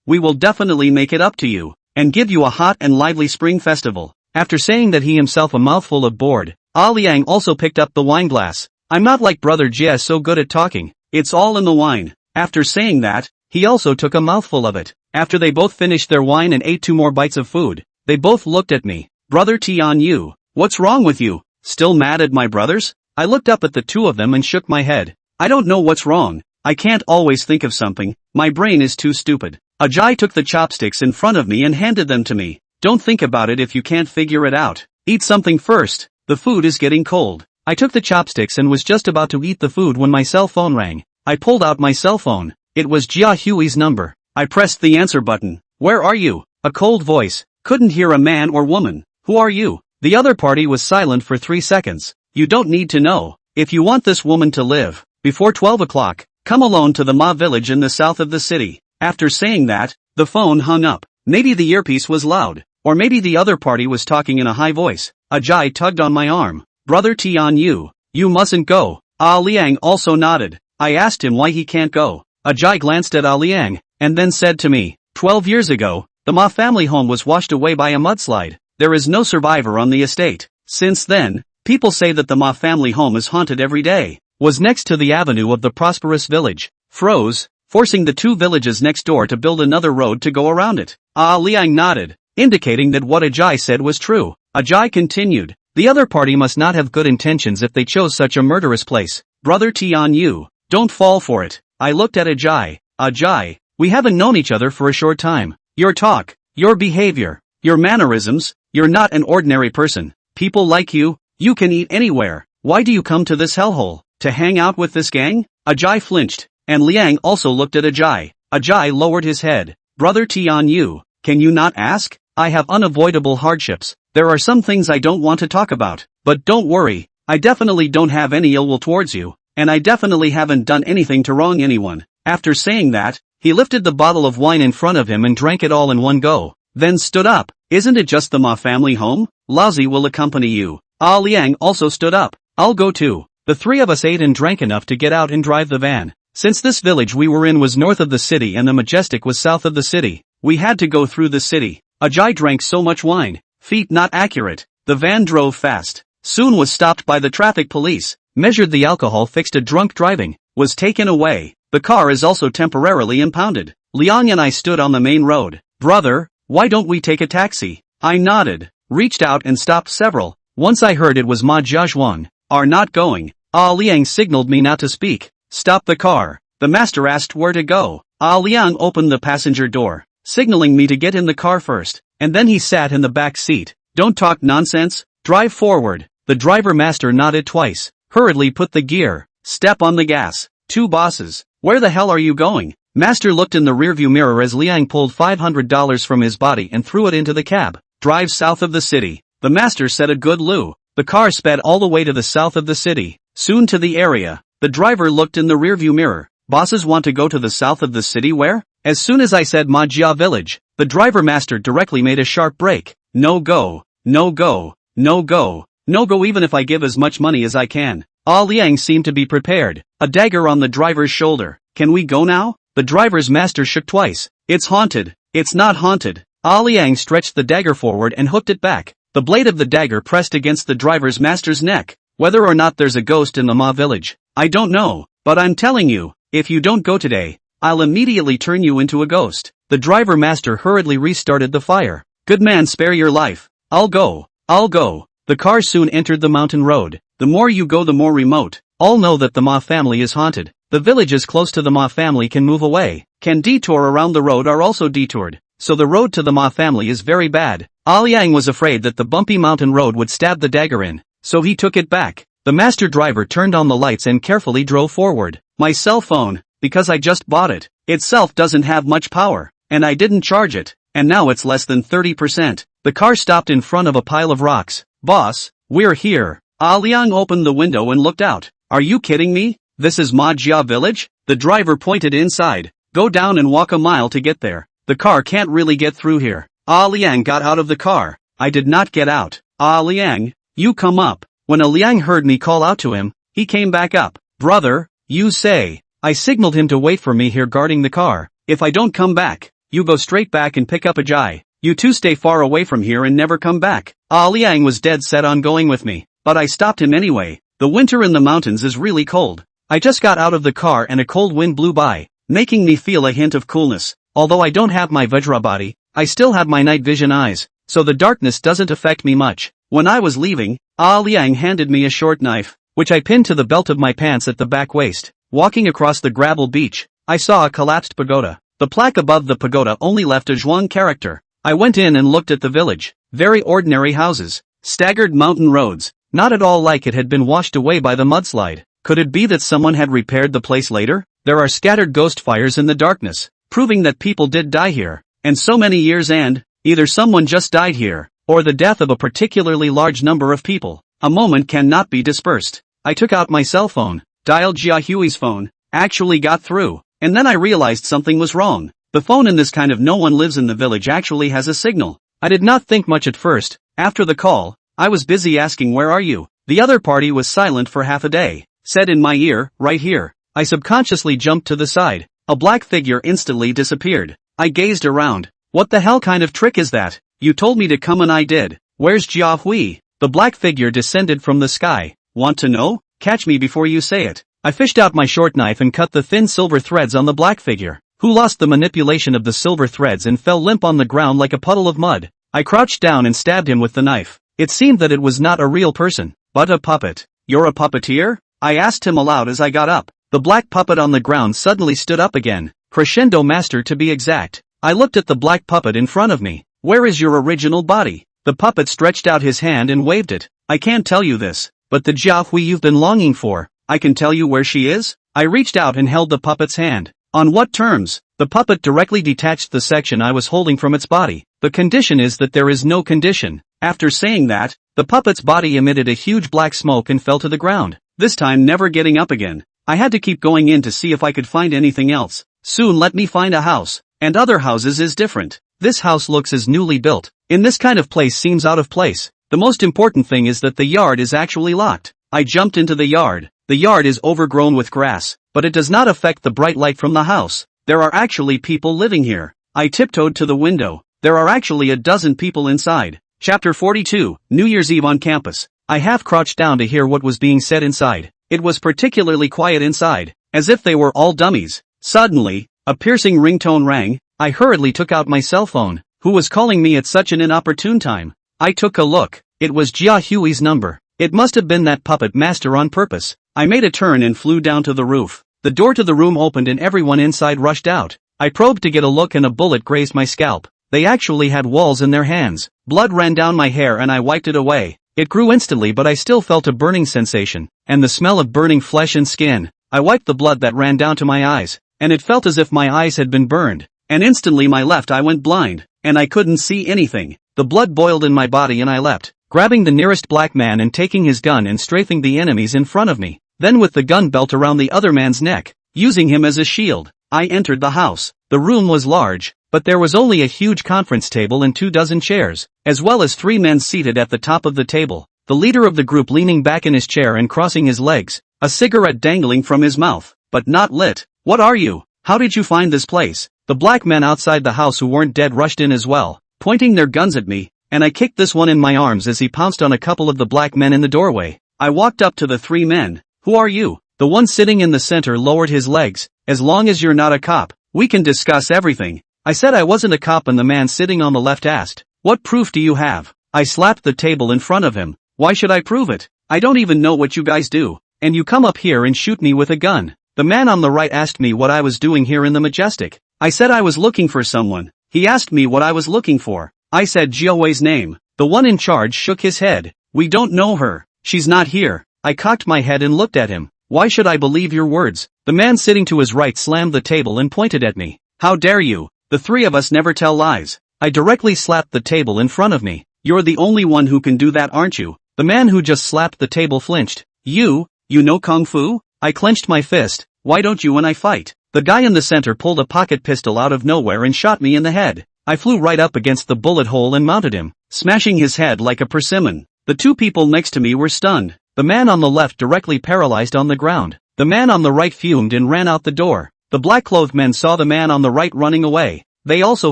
we will definitely make it up to you, and give you a hot and lively spring festival. After saying that he himself a mouthful of board, Liang also picked up the wine glass. I'm not like brother Jia so good at talking, it's all in the wine. After saying that, he also took a mouthful of it. After they both finished their wine and ate 2 more bites of food, they both looked at me. Brother Tian Yu, what's wrong with you? Still mad at my brothers? I looked up at the 2 of them and shook my head. I don't know what's wrong. I can't always think of something, my brain is too stupid. Ajay took the chopsticks in front of me and handed them to me. Don't think about it if you can't figure it out. Eat something first, the food is getting cold. I took the chopsticks and was just about to eat the food when my cell phone rang. I pulled out my cell phone. It was Jia Hui's number. I pressed the answer button. Where are you? A cold voice. Couldn't hear a man or woman. Who are you? The other party was silent for 3 seconds. You don't need to know. If you want this woman to live, before 12 o'clock, come alone to the Ma village in the south of the city. After saying that, the phone hung up. Maybe the earpiece was loud, or maybe the other party was talking in a high voice. Ajay tugged on my arm. Brother Tian Yu, you mustn't go. Liang also nodded. I asked him why he can't go. Ajay glanced at Liang, and then said to me, 12 years ago, the Ma family home was washed away by a mudslide. There is no survivor on the estate. Since then, people say that the Ma family home is haunted every day. Was next to the avenue of the prosperous village. Froze, forcing the 2 villages next door to build another road to go around it. Liang nodded, indicating that what Ajay said was true. Ajay continued, the other party must not have good intentions if they chose such a murderous place. Brother Tian Yu, don't fall for it. I looked at Ajay. Ajay, we haven't known each other for a short time. Your talk, your behavior, your mannerisms, you're not an ordinary person. People like you can eat anywhere. Why do you come to this hellhole? To hang out with this gang? Ajay flinched, and Liang also looked at Ajay. Ajay lowered his head. Brother Tian Yu, can you not ask? I have unavoidable hardships. There are some things I don't want to talk about. But don't worry, I definitely don't have any ill will towards you, and I definitely haven't done anything to wrong anyone. After saying that, he lifted the bottle of wine in front of him and drank it all in one go, then stood up. Isn't it just the Ma family home? Laozi will accompany you. Liang also stood up. I'll go too. The 3 of us ate and drank enough to get out and drive the van. Since this village we were in was north of the city and the Majestic was south of the city, we had to go through the city. Ajay drank so much wine. Feet not accurate. The van drove fast. Soon was stopped by the traffic police. Measured the alcohol, fixed a drunk driving. Was taken away. The car is also temporarily impounded. Liang and I stood on the main road. Brother, why don't we take a taxi? I nodded. Reached out and stopped several. Once I heard it was Ma Jiazhuang. Are not going. Liang signaled me not to speak. Stop the car. The master asked where to go. Liang opened the passenger door, signaling me to get in the car first, and then he sat in the back seat. Don't talk nonsense, drive forward. The driver master nodded twice, hurriedly put the gear, step on the gas. 2 bosses. Where the hell are you going? Master looked in the rearview mirror as Liang pulled $500 from his body and threw it into the cab. Drive south of the city. The master said a good loo. The car sped all the way to the south of the city, soon to the area. The driver looked in the rearview mirror. Bosses want to go to the south of the city where? As soon as I said Majia village, the driver master directly made a sharp break. No go, no go, no go, no go even if I give as much money as I can. Liang seemed to be prepared, a dagger on the driver's shoulder. Can we go now? The driver's master shook twice. It's haunted. It's not haunted. Liang stretched the dagger forward and hooked it back. The blade of the dagger pressed against the driver's master's neck. Whether or not there's a ghost in the Ma village, I don't know, but I'm telling you, if you don't go today, I'll immediately turn you into a ghost. The driver master hurriedly restarted the fire. Good man, spare your life. I'll go. I'll go. The car soon entered the mountain road. The more you go, the more remote. All know that the Ma family is haunted. The villages close to the Ma family can move away, can detour around the road, are also detoured. So the road to the Ma family is very bad. Liang was afraid that the bumpy mountain road would stab the dagger in, so he took it back. The master driver turned on the lights and carefully drove forward. My cell phone, because I just bought it, itself doesn't have much power, and I didn't charge it, and now it's less than 30%. The car stopped in front of a pile of rocks. Boss, we're here. Liang opened the window and looked out. Are you kidding me? This is Ma Jia village? The driver pointed inside. Go down and walk a mile to get there. The car can't really get through here. Liang got out of the car. I did not get out. Liang, you come up. When Liang heard me call out to him, he came back up. Brother, you say. I signaled him to wait for me here guarding the car. If I don't come back, you go straight back and pick up a Jai. You two stay far away from here and never come back. Liang was dead set on going with me, but I stopped him anyway. The winter in the mountains is really cold. I just got out of the car and a cold wind blew by, making me feel a hint of coolness. Although I don't have my Vajra body, I still have my night vision eyes, so the darkness doesn't affect me much. When I was leaving, Liang handed me a short knife, which I pinned to the belt of my pants at the back waist. Walking across the gravel beach, I saw a collapsed pagoda. The plaque above the pagoda only left a Zhuang character. I went in and looked at the village. Very ordinary houses, staggered mountain roads, not at all like it had been washed away by the mudslide. Could it be that someone had repaired the place later? There are scattered ghost fires in the darkness, proving that people did die here, and so many years and, either someone just died here, or the death of a particularly large number of people. A moment cannot be dispersed. I took out my cell phone, dialed Jia Hui's phone, actually got through, and then I realized something was wrong. The phone in this kind of no one lives in the village actually has a signal. I did not think much at first. After the call, I was busy asking where are you? The other party was silent for half a day. Said in my ear, right here. I subconsciously jumped to the side. A black figure instantly disappeared. I gazed around. What the hell kind of trick is that? You told me to come and I did. Where's Jia Hui? The black figure descended from the sky. Want to know? Catch me before you say it. I fished out my short knife and cut the thin silver threads on the black figure, who lost the manipulation of the silver threads and fell limp on the ground like a puddle of mud. I crouched down and stabbed him with the knife. It seemed that it was not a real person, but a puppet. You're a puppeteer? I asked him aloud as I got up. The black puppet on the ground suddenly stood up again. Crescendo master to be exact. I looked at the black puppet in front of me. Where is your original body? The puppet stretched out his hand and waved it. I can't tell you this, but the Jia Hui you've been longing for, I can tell you where she is? I reached out and held the puppet's hand. On what terms? The puppet directly detached the section I was holding from its body. The condition is that there is no condition. After saying that, the puppet's body emitted a huge black smoke and fell to the ground, this time never getting up again. I had to keep going in to see if I could find anything else. Soon let me find a house. And other houses is different. This house looks as newly built. In this kind of place seems out of place. The most important thing is that the yard is actually locked. I jumped into the yard. The yard is overgrown with grass, but it does not affect the bright light from the house. There are actually people living here. I tiptoed to the window. There are actually a dozen people inside. Chapter 42, New Year's Eve on campus. I half crouched down to hear what was being said inside. It was particularly quiet inside, as if they were all dummies. Suddenly, a piercing ringtone rang. I hurriedly took out my cell phone. Who was calling me at such an inopportune time? I took a look. It was Jia Hui's number. It must have been that puppet master on purpose. I made a turn and flew down to the roof. The door to the room opened and everyone inside rushed out. I probed to get a look and a bullet grazed my scalp. They actually had walls in their hands. Blood ran down my hair and I wiped it away. It grew instantly but I still felt a burning sensation, and the smell of burning flesh and skin. I wiped the blood that ran down to my eyes, and it felt as if my eyes had been burned. And instantly my left eye went blind, and I couldn't see anything. The blood boiled in my body and I leapt, grabbing the nearest black man and taking his gun and strafing the enemies in front of me. Then with the gun belt around the other man's neck, using him as a shield, I entered the house. The room was large, but there was only a huge conference table and 24 chairs, as well as 3 men seated at the top of the table. The leader of the group leaning back in his chair and crossing his legs, a cigarette dangling from his mouth, but not lit. What are you? How did you find this place? The black men outside the house who weren't dead rushed in as well, pointing their guns at me, and I kicked this one in my arms as he pounced on a couple of the black men in the doorway. I walked up to the 3 men. Who are you? The one sitting in the center lowered his legs. As long as you're not a cop, we can discuss everything. I said I wasn't a cop and the man sitting on the left asked, what proof do you have? I slapped the table in front of him. Why should I prove it? I don't even know what you guys do, and you come up here and shoot me with a gun. The man on the right asked me what I was doing here in the Majestic. I said I was looking for someone. He asked me what I was looking for. I said Jiaowei's name. The one in charge shook his head. We don't know her. She's not here. I cocked my head and looked at him. Why should I believe your words? The man sitting to his right slammed the table and pointed at me. How dare you? The three of us never tell lies. I directly slapped the table in front of me. You're the only one who can do that, aren't you? The man who just slapped the table flinched. You know kung fu? I clenched my fist. Why don't you and I fight? The guy in the center pulled a pocket pistol out of nowhere and shot me in the head. I flew right up against the bullet hole and mounted him, smashing his head like a persimmon. The two people next to me were stunned. The man on the left directly paralyzed on the ground. The man on the right fumed and ran out the door. The black-clothed men saw the man on the right running away. They also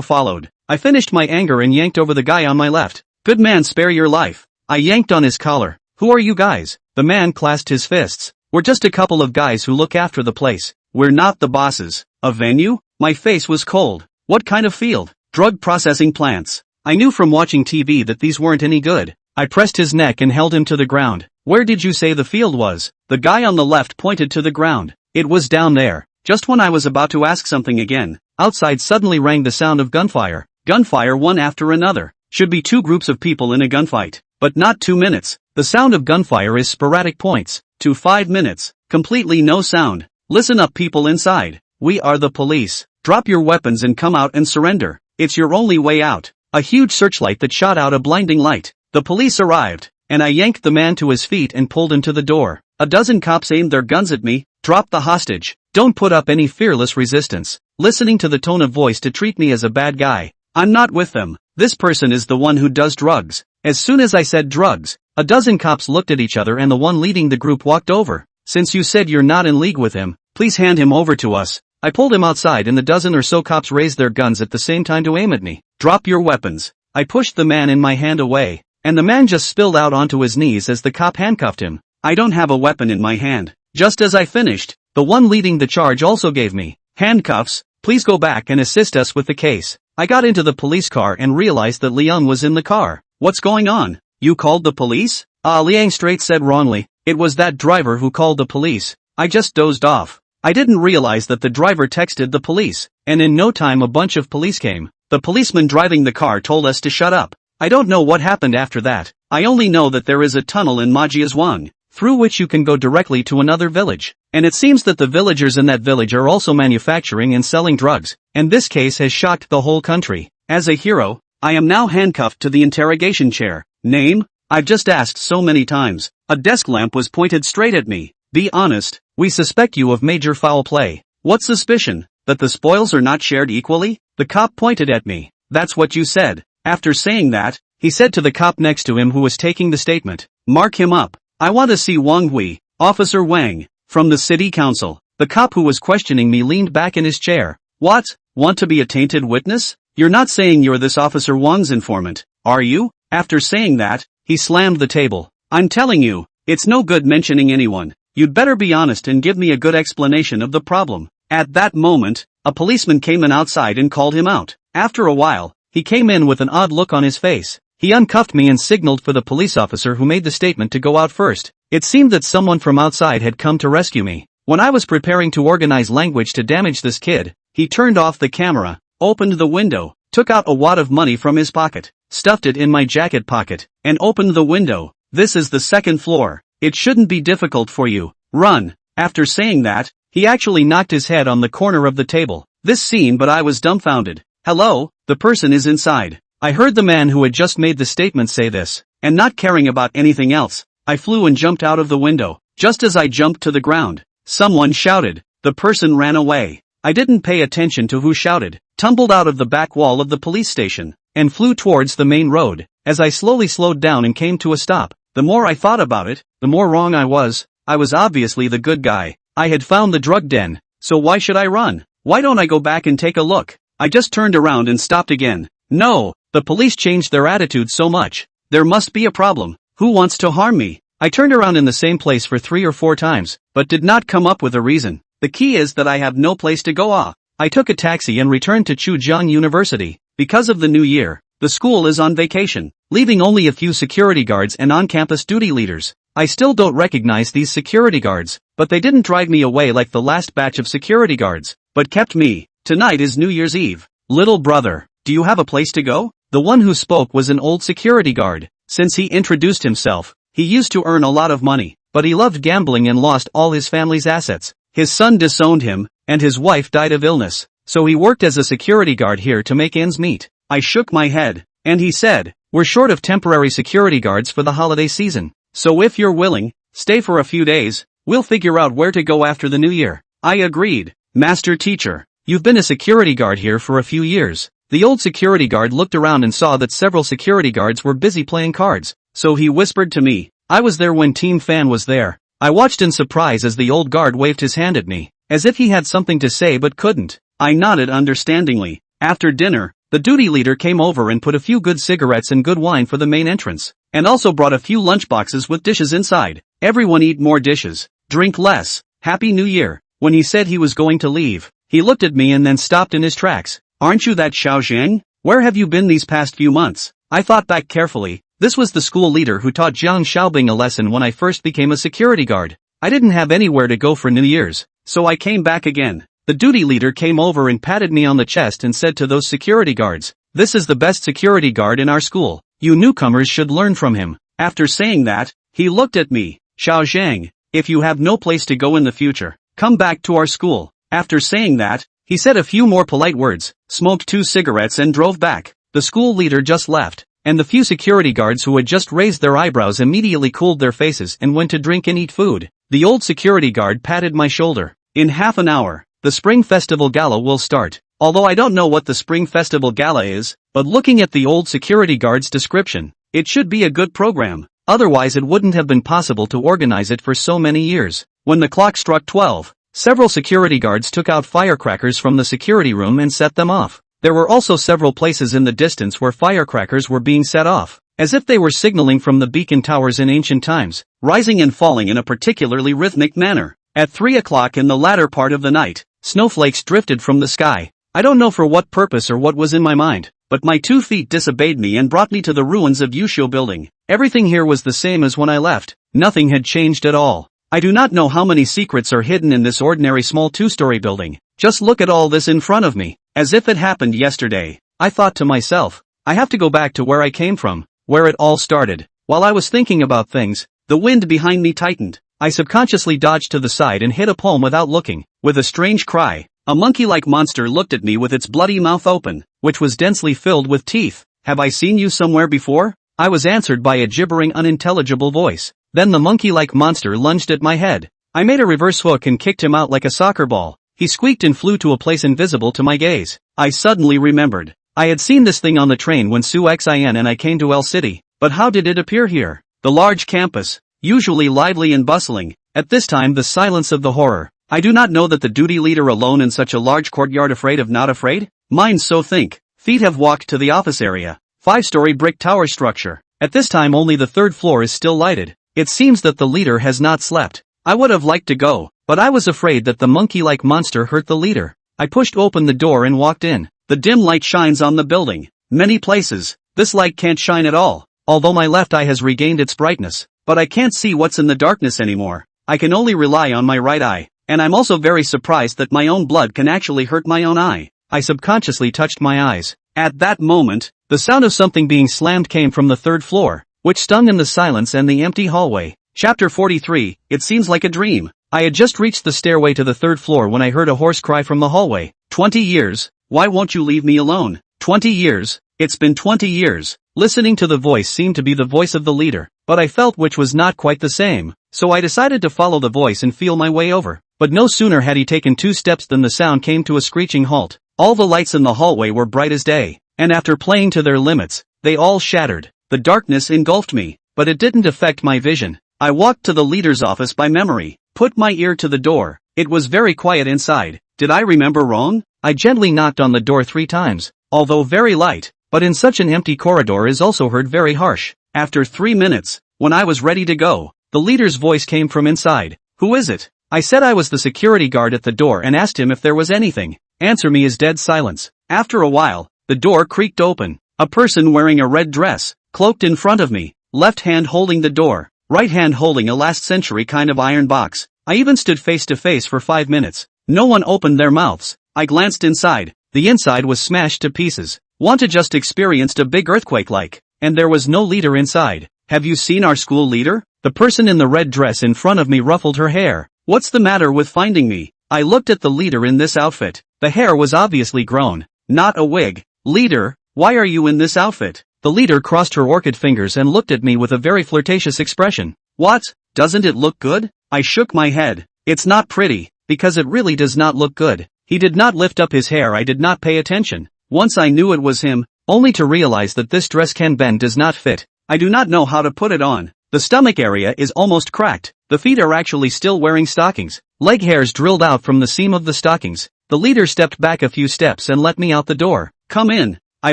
followed. I finished my anger and yanked over the guy on my left. Good man, spare your life. I yanked on his collar. Who are you guys? The man clasped his fists. We're just a couple of guys who look after the place. We're not the bosses. A venue? My face was cold. What kind of field? Drug processing plants. I knew from watching TV that these weren't any good. I pressed his neck and held him to the ground. Where did you say the field was? The guy on the left pointed to the ground. It was down there. Just when I was about to ask something again, outside suddenly rang the sound of gunfire. Gunfire one after another. Should be two groups of people in a gunfight. But not 2 minutes. The sound of gunfire is sporadic points. To 5 minutes. Completely no sound. Listen up, people inside. We are the police. Drop your weapons and come out and surrender. It's your only way out. A huge searchlight that shot out a blinding light. The police arrived, and I yanked the man to his feet and pulled him to the door. A dozen cops aimed their guns at me. Drop the hostage. Don't put up any fearless resistance. Listening to the tone of voice to treat me as a bad guy. I'm not with them. This person is the one who does drugs. As soon as I said drugs, a dozen cops looked at each other and the one leading the group walked over. Since you said you're not in league with him, please hand him over to us. I pulled him outside and the dozen or so cops raised their guns at the same time to aim at me. Drop your weapons. I pushed the man in my hand away, and the man just spilled out onto his knees as the cop handcuffed him. I don't have a weapon in my hand. Just as I finished, the one leading the charge also gave me handcuffs. Please go back and assist us with the case. I got into the police car and realized that Liang was in the car. What's going on? You called the police? Liang straight said wrongly. It was that driver who called the police. I just dozed off. I didn't realize that the driver texted the police, and in no time a bunch of police came. The policeman driving the car told us to shut up. I don't know what happened after that. I only know that there is a tunnel in Majiazwang, through which you can go directly to another village. And it seems that the villagers in that village are also manufacturing and selling drugs, and this case has shocked the whole country. As a hero, I am now handcuffed to the interrogation chair. Name? I've just asked so many times. A desk lamp was pointed straight at me. Be honest, we suspect you of major foul play. What suspicion? That the spoils are not shared equally? The cop pointed at me. That's what you said. After saying that, he said to the cop next to him who was taking the statement, mark him up. I want to see Wang Hui, Officer Wang, from the city council. The cop who was questioning me leaned back in his chair. What? Want to be a tainted witness? You're not saying you're this Officer Wang's informant, are you? After saying that, he slammed the table. I'm telling you, it's no good mentioning anyone. You'd better be honest and give me a good explanation of the problem. At that moment, a policeman came in outside and called him out. After a while, he came in with an odd look on his face. He uncuffed me and signaled for the police officer who made the statement to go out first. It seemed that someone from outside had come to rescue me. When I was preparing to organize language to damage this kid, he turned off the camera, opened the window, took out a wad of money from his pocket, stuffed it in my jacket pocket, and opened the window. This is the second floor. It shouldn't be difficult for you. Run. After saying that, he actually knocked his head on the corner of the table. This scene, but I was dumbfounded. Hello, the person is inside. I heard the man who had just made the statement say this, and not caring about anything else, I flew and jumped out of the window. Just as I jumped to the ground, someone shouted. The person ran away. I didn't pay attention to who shouted, tumbled out of the back wall of the police station, and flew towards the main road. As I slowly slowed down and came to a stop, the more I thought about it, the more wrong I was. I was obviously the good guy. I had found the drug den, so why should I run? Why don't I go back and take a look? I just turned around and stopped again. No, the police changed their attitude so much. There must be a problem. Who wants to harm me? I turned around in the same place for 3 or 4 times, but did not come up with a reason. The key is that I have no place to go off. I took a taxi and returned to Chujiang University. Because of the new year, the school is on vacation, leaving only a few security guards and on-campus duty leaders. I still don't recognize these security guards, but they didn't drive me away like the last batch of security guards, but kept me. Tonight is New Year's Eve. Little brother, do you have a place to go? The one who spoke was an old security guard. Since he introduced himself, he used to earn a lot of money, but he loved gambling and lost all his family's assets. His son disowned him, and his wife died of illness, so he worked as a security guard here to make ends meet. I shook my head, and he said, "We're short of temporary security guards for the holiday season, so if you're willing, stay for a few days, we'll figure out where to go after the new year." I agreed. "Master teacher, you've been a security guard here for a few years." The old security guard looked around and saw that several security guards were busy playing cards, so he whispered to me. I was there when Team Fan was there. I watched in surprise as the old guard waved his hand at me, as if he had something to say but couldn't. I nodded understandingly. After dinner, the duty leader came over and put a few good cigarettes and good wine for the main entrance, and also brought a few lunchboxes with dishes inside. Everyone eat more dishes, drink less, Happy New Year. When he said he was going to leave, he looked at me and then stopped in his tracks. "Aren't you that Xiao Zhang? Where have you been these past few months?" I thought back carefully. This was the school leader who taught Jiang Xiaobing a lesson when I first became a security guard. I didn't have anywhere to go for New Year's, so I came back again. The duty leader came over and patted me on the chest and said to those security guards, "This is the best security guard in our school. You newcomers should learn from him." After saying that, he looked at me. "Xiao Zhang, if you have no place to go in the future, come back to our school." After saying that, he said a few more polite words, smoked 2 cigarettes and drove back. The school leader just left, and the few security guards who had just raised their eyebrows immediately cooled their faces and went to drink and eat food. The old security guard patted my shoulder. "In half an hour, the Spring Festival Gala will start. Although I don't know what the Spring Festival Gala is, but looking at the old security guard's description, it should be a good program. Otherwise it wouldn't have been possible to organize it for so many years." When the clock struck 12, several security guards took out firecrackers from the security room and set them off. There were also several places in the distance where firecrackers were being set off, as if they were signaling from the beacon towers in ancient times, rising and falling in a particularly rhythmic manner. At 3 o'clock in the latter part of the night, snowflakes drifted from the sky. I don't know for what purpose or what was in my mind, but my 2 feet disobeyed me and brought me to the ruins of Yusho building. Everything here was the same as when I left. Nothing had changed at all. I do not know how many secrets are hidden in this ordinary small 2-story building. Just look at all this in front of me, as if it happened yesterday. I thought to myself, I have to go back to where I came from, where it all started. While I was thinking about things, the wind behind me tightened. I subconsciously dodged to the side and hit a palm without looking. With a strange cry, a monkey-like monster looked at me with its bloody mouth open, which was densely filled with teeth. "Have I seen you somewhere before?" I was answered by a gibbering unintelligible voice. Then the monkey-like monster lunged at my head. I made a reverse hook and kicked him out like a soccer ball. He squeaked and flew to a place invisible to my gaze. I suddenly remembered. I had seen this thing on the train when Su Xin and I came to L City, but how did it appear here? The large campus, usually lively and bustling, at this time the silence of the horror. I do not know that the duty leader alone in such a large courtyard afraid of not afraid? Minds so think. Feet have walked to the office area. 5-story brick tower structure. At this time only the 3rd floor is still lighted. It seems that the leader has not slept. I would have liked to go, but I was afraid that the monkey-like monster hurt the leader. I pushed open the door and walked in. The dim light shines on the building. Many places, this light can't shine at all. Although my left eye has regained its brightness, but I can't see what's in the darkness anymore. I can only rely on my right eye, and I'm also very surprised that my own blood can actually hurt my own eye. I subconsciously touched my eyes. At that moment, the sound of something being slammed came from the 3rd floor, which stung in the silence and the empty hallway. Chapter 43, It Seems Like a Dream. I had just reached the stairway to the 3rd floor when I heard a hoarse cry from the hallway. 20 years, why won't you leave me alone? 20 years, it's been 20 years. Listening to the voice seemed to be the voice of the leader, but I felt which was not quite the same, so I decided to follow the voice and feel my way over. But no sooner had he taken 2 steps than the sound came to a screeching halt. All the lights in the hallway were bright as day, and after playing to their limits, they all shattered. The darkness engulfed me, but it didn't affect my vision. I walked to the leader's office by memory, put my ear to the door. It was very quiet inside. Did I remember wrong? I gently knocked on the door 3 times, although very light, but in such an empty corridor is also heard very harsh. After 3 minutes, when I was ready to go, the leader's voice came from inside. "Who is it?" I said I was the security guard at the door and asked him if there was anything. Answer me is dead silence. After a while, the door creaked open. A person wearing a red dress, cloaked in front of me, left hand holding the door, right hand holding a last century kind of iron box. I even stood face to face for 5 minutes. No one opened their mouths. I glanced inside. The inside was smashed to pieces. Wanta just experienced a big earthquake like, and there was no leader inside. "Have you seen our school leader?" The person in the red dress in front of me ruffled her hair. What's the matter with finding me? I looked at the leader in this outfit. The hair was obviously grown. Not a wig. Leader, why are you in this outfit? The leader crossed her orchid fingers and looked at me with a very flirtatious expression. What? Doesn't it look good? I shook my head. It's not pretty, because it really does not look good. He did not lift up his hair. I did not pay attention. Once I knew it was him, only to realize that this dress can bend does not fit. I do not know how to put it on. The stomach area is almost cracked. The feet are actually still wearing stockings. Leg hairs drilled out from the seam of the stockings. The leader stepped back a few steps and let me out the door. Come in. I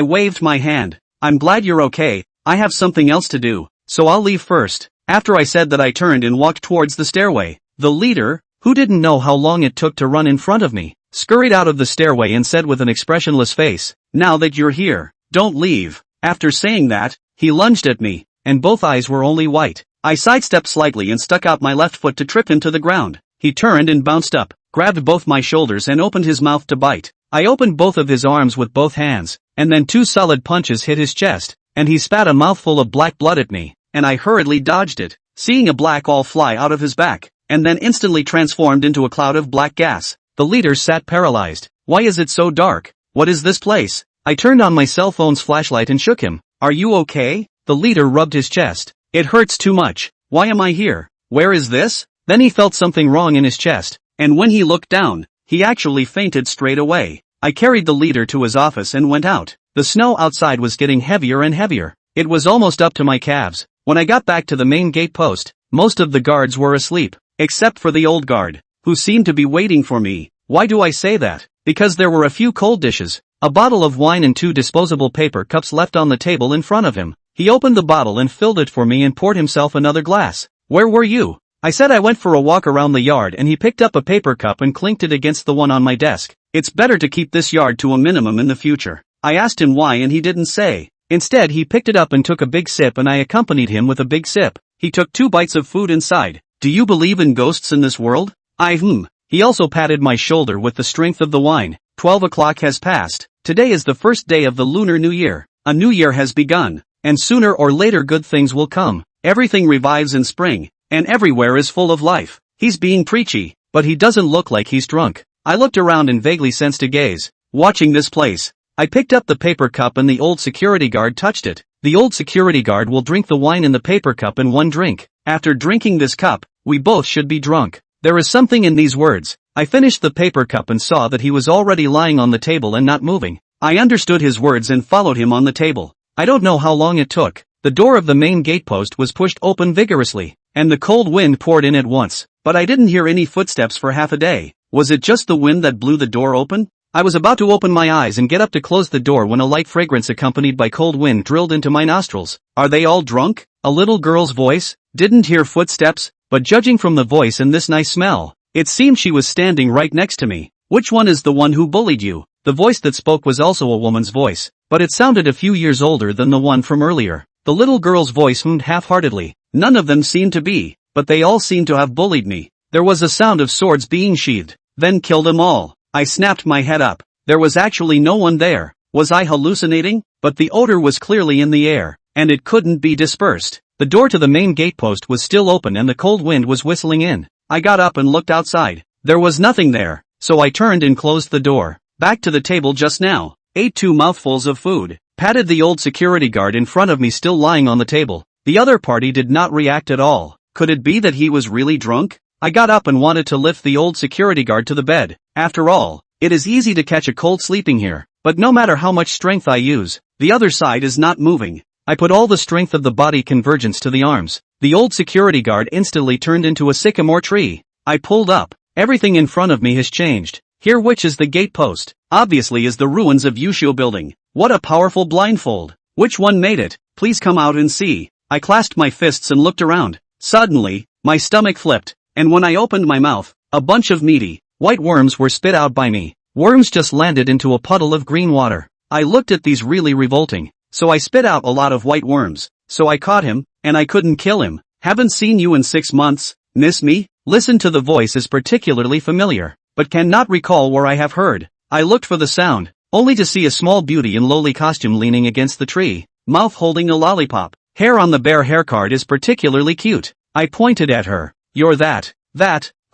waved my hand. I'm glad you're okay. I have something else to do, so I'll leave first. After I said that, I turned and walked towards the stairway. The leader, who didn't know how long it took to run in front of me, scurried out of the stairway and said with an expressionless face, "Now that you're here, don't leave." After saying that, he lunged at me, and both eyes were only white. I sidestepped slightly and stuck out my left foot to trip him to the ground. He turned and bounced up, grabbed both my shoulders and opened his mouth to bite. I opened both of his arms with both hands, and then 2 solid punches hit his chest, and he spat a mouthful of black blood at me, and I hurriedly dodged it, seeing a black ball fly out of his back, and then instantly transformed into a cloud of black gas. The leader sat paralyzed. Why is it so dark? What is this place? I turned on my cell phone's flashlight and shook him. Are you okay? The leader rubbed his chest. It hurts too much. Why am I here? Where is this? Then he felt something wrong in his chest, and when he looked down, he actually fainted straight away. I carried the leader to his office and went out. The snow outside was getting heavier and heavier. It was almost up to my calves. When I got back to the main gate post, most of the guards were asleep, except for the old guard, who seemed to be waiting for me. Why do I say that? Because there were a few cold dishes, a bottle of wine and 2 disposable paper cups left on the table in front of him. He opened the bottle and filled it for me and poured himself another glass. Where were you? I said I went for a walk around the yard, and he picked up a paper cup and clinked it against the one on my desk. It's better to keep this yard to a minimum in the future. I asked him why and he didn't say. Instead he picked it up and took a big sip, and I accompanied him with a big sip. He took 2 bites of food inside. Do you believe in ghosts in this world? He also patted my shoulder with the strength of the wine. 12 o'clock has passed. Today is the first day of the Lunar New Year. A new year has begun, and sooner or later good things will come. Everything revives in spring, and everywhere is full of life. He's being preachy, but he doesn't look like he's drunk. I looked around and vaguely sensed a gaze watching this place. I picked up the paper cup and the old security guard touched it. The old security guard will drink the wine in the paper cup in 1 drink. After drinking this cup, we both should be drunk. There is something in these words. I finished the paper cup and saw that he was already lying on the table and not moving. I understood his words and followed him on the table. I don't know how long it took. The door of the main gatepost was pushed open vigorously, and the cold wind poured in at once, but I didn't hear any footsteps for half a day. Was it just the wind that blew the door open? I was about to open my eyes and get up to close the door when a light fragrance accompanied by cold wind drilled into my nostrils. Are they all drunk? A little girl's voice? Didn't hear footsteps, but judging from the voice and this nice smell, it seemed she was standing right next to me. Which one is the one who bullied you? The voice that spoke was also a woman's voice, but it sounded a few years older than the one from earlier. The little girl's voice hummed half-heartedly. None of them seemed to be, but they all seemed to have bullied me. There was a sound of swords being sheathed. Then kill them all. I snapped my head up. There was actually no one there. Was I hallucinating? But the odor was clearly in the air, and it couldn't be dispersed. The door to the main gatepost was still open and the cold wind was whistling in. I got up and looked outside. There was nothing there, so I turned and closed the door. Back to the table just now. Ate 2 mouthfuls of food. Patted the old security guard in front of me still lying on the table. The other party did not react at all. Could it be that he was really drunk? I got up and wanted to lift the old security guard to the bed. After all, it is easy to catch a cold sleeping here, but no matter how much strength I use, the other side is not moving. I put all the strength of the body convergence to the arms. The old security guard instantly turned into a sycamore tree. I pulled up. Everything in front of me has changed. Here, which is the gatepost? Obviously is the ruins of Yusho building. What a powerful blindfold. Which one made it? Please come out and see. I clasped my fists and looked around. Suddenly, my stomach flipped, and when I opened my mouth, a bunch of meaty, white worms were spit out by me. Worms just landed into a puddle of green water. I looked at these really revolting, so I spit out a lot of white worms. So I caught him, and I couldn't kill him. Haven't seen you in 6 months, miss me? Listen to the voice is particularly familiar, but cannot recall where I have heard. I looked for the sound, only to see a small beauty in lowly costume leaning against the tree, mouth holding a lollipop. Hair on the bare hair card is particularly cute. I pointed at her. You're that.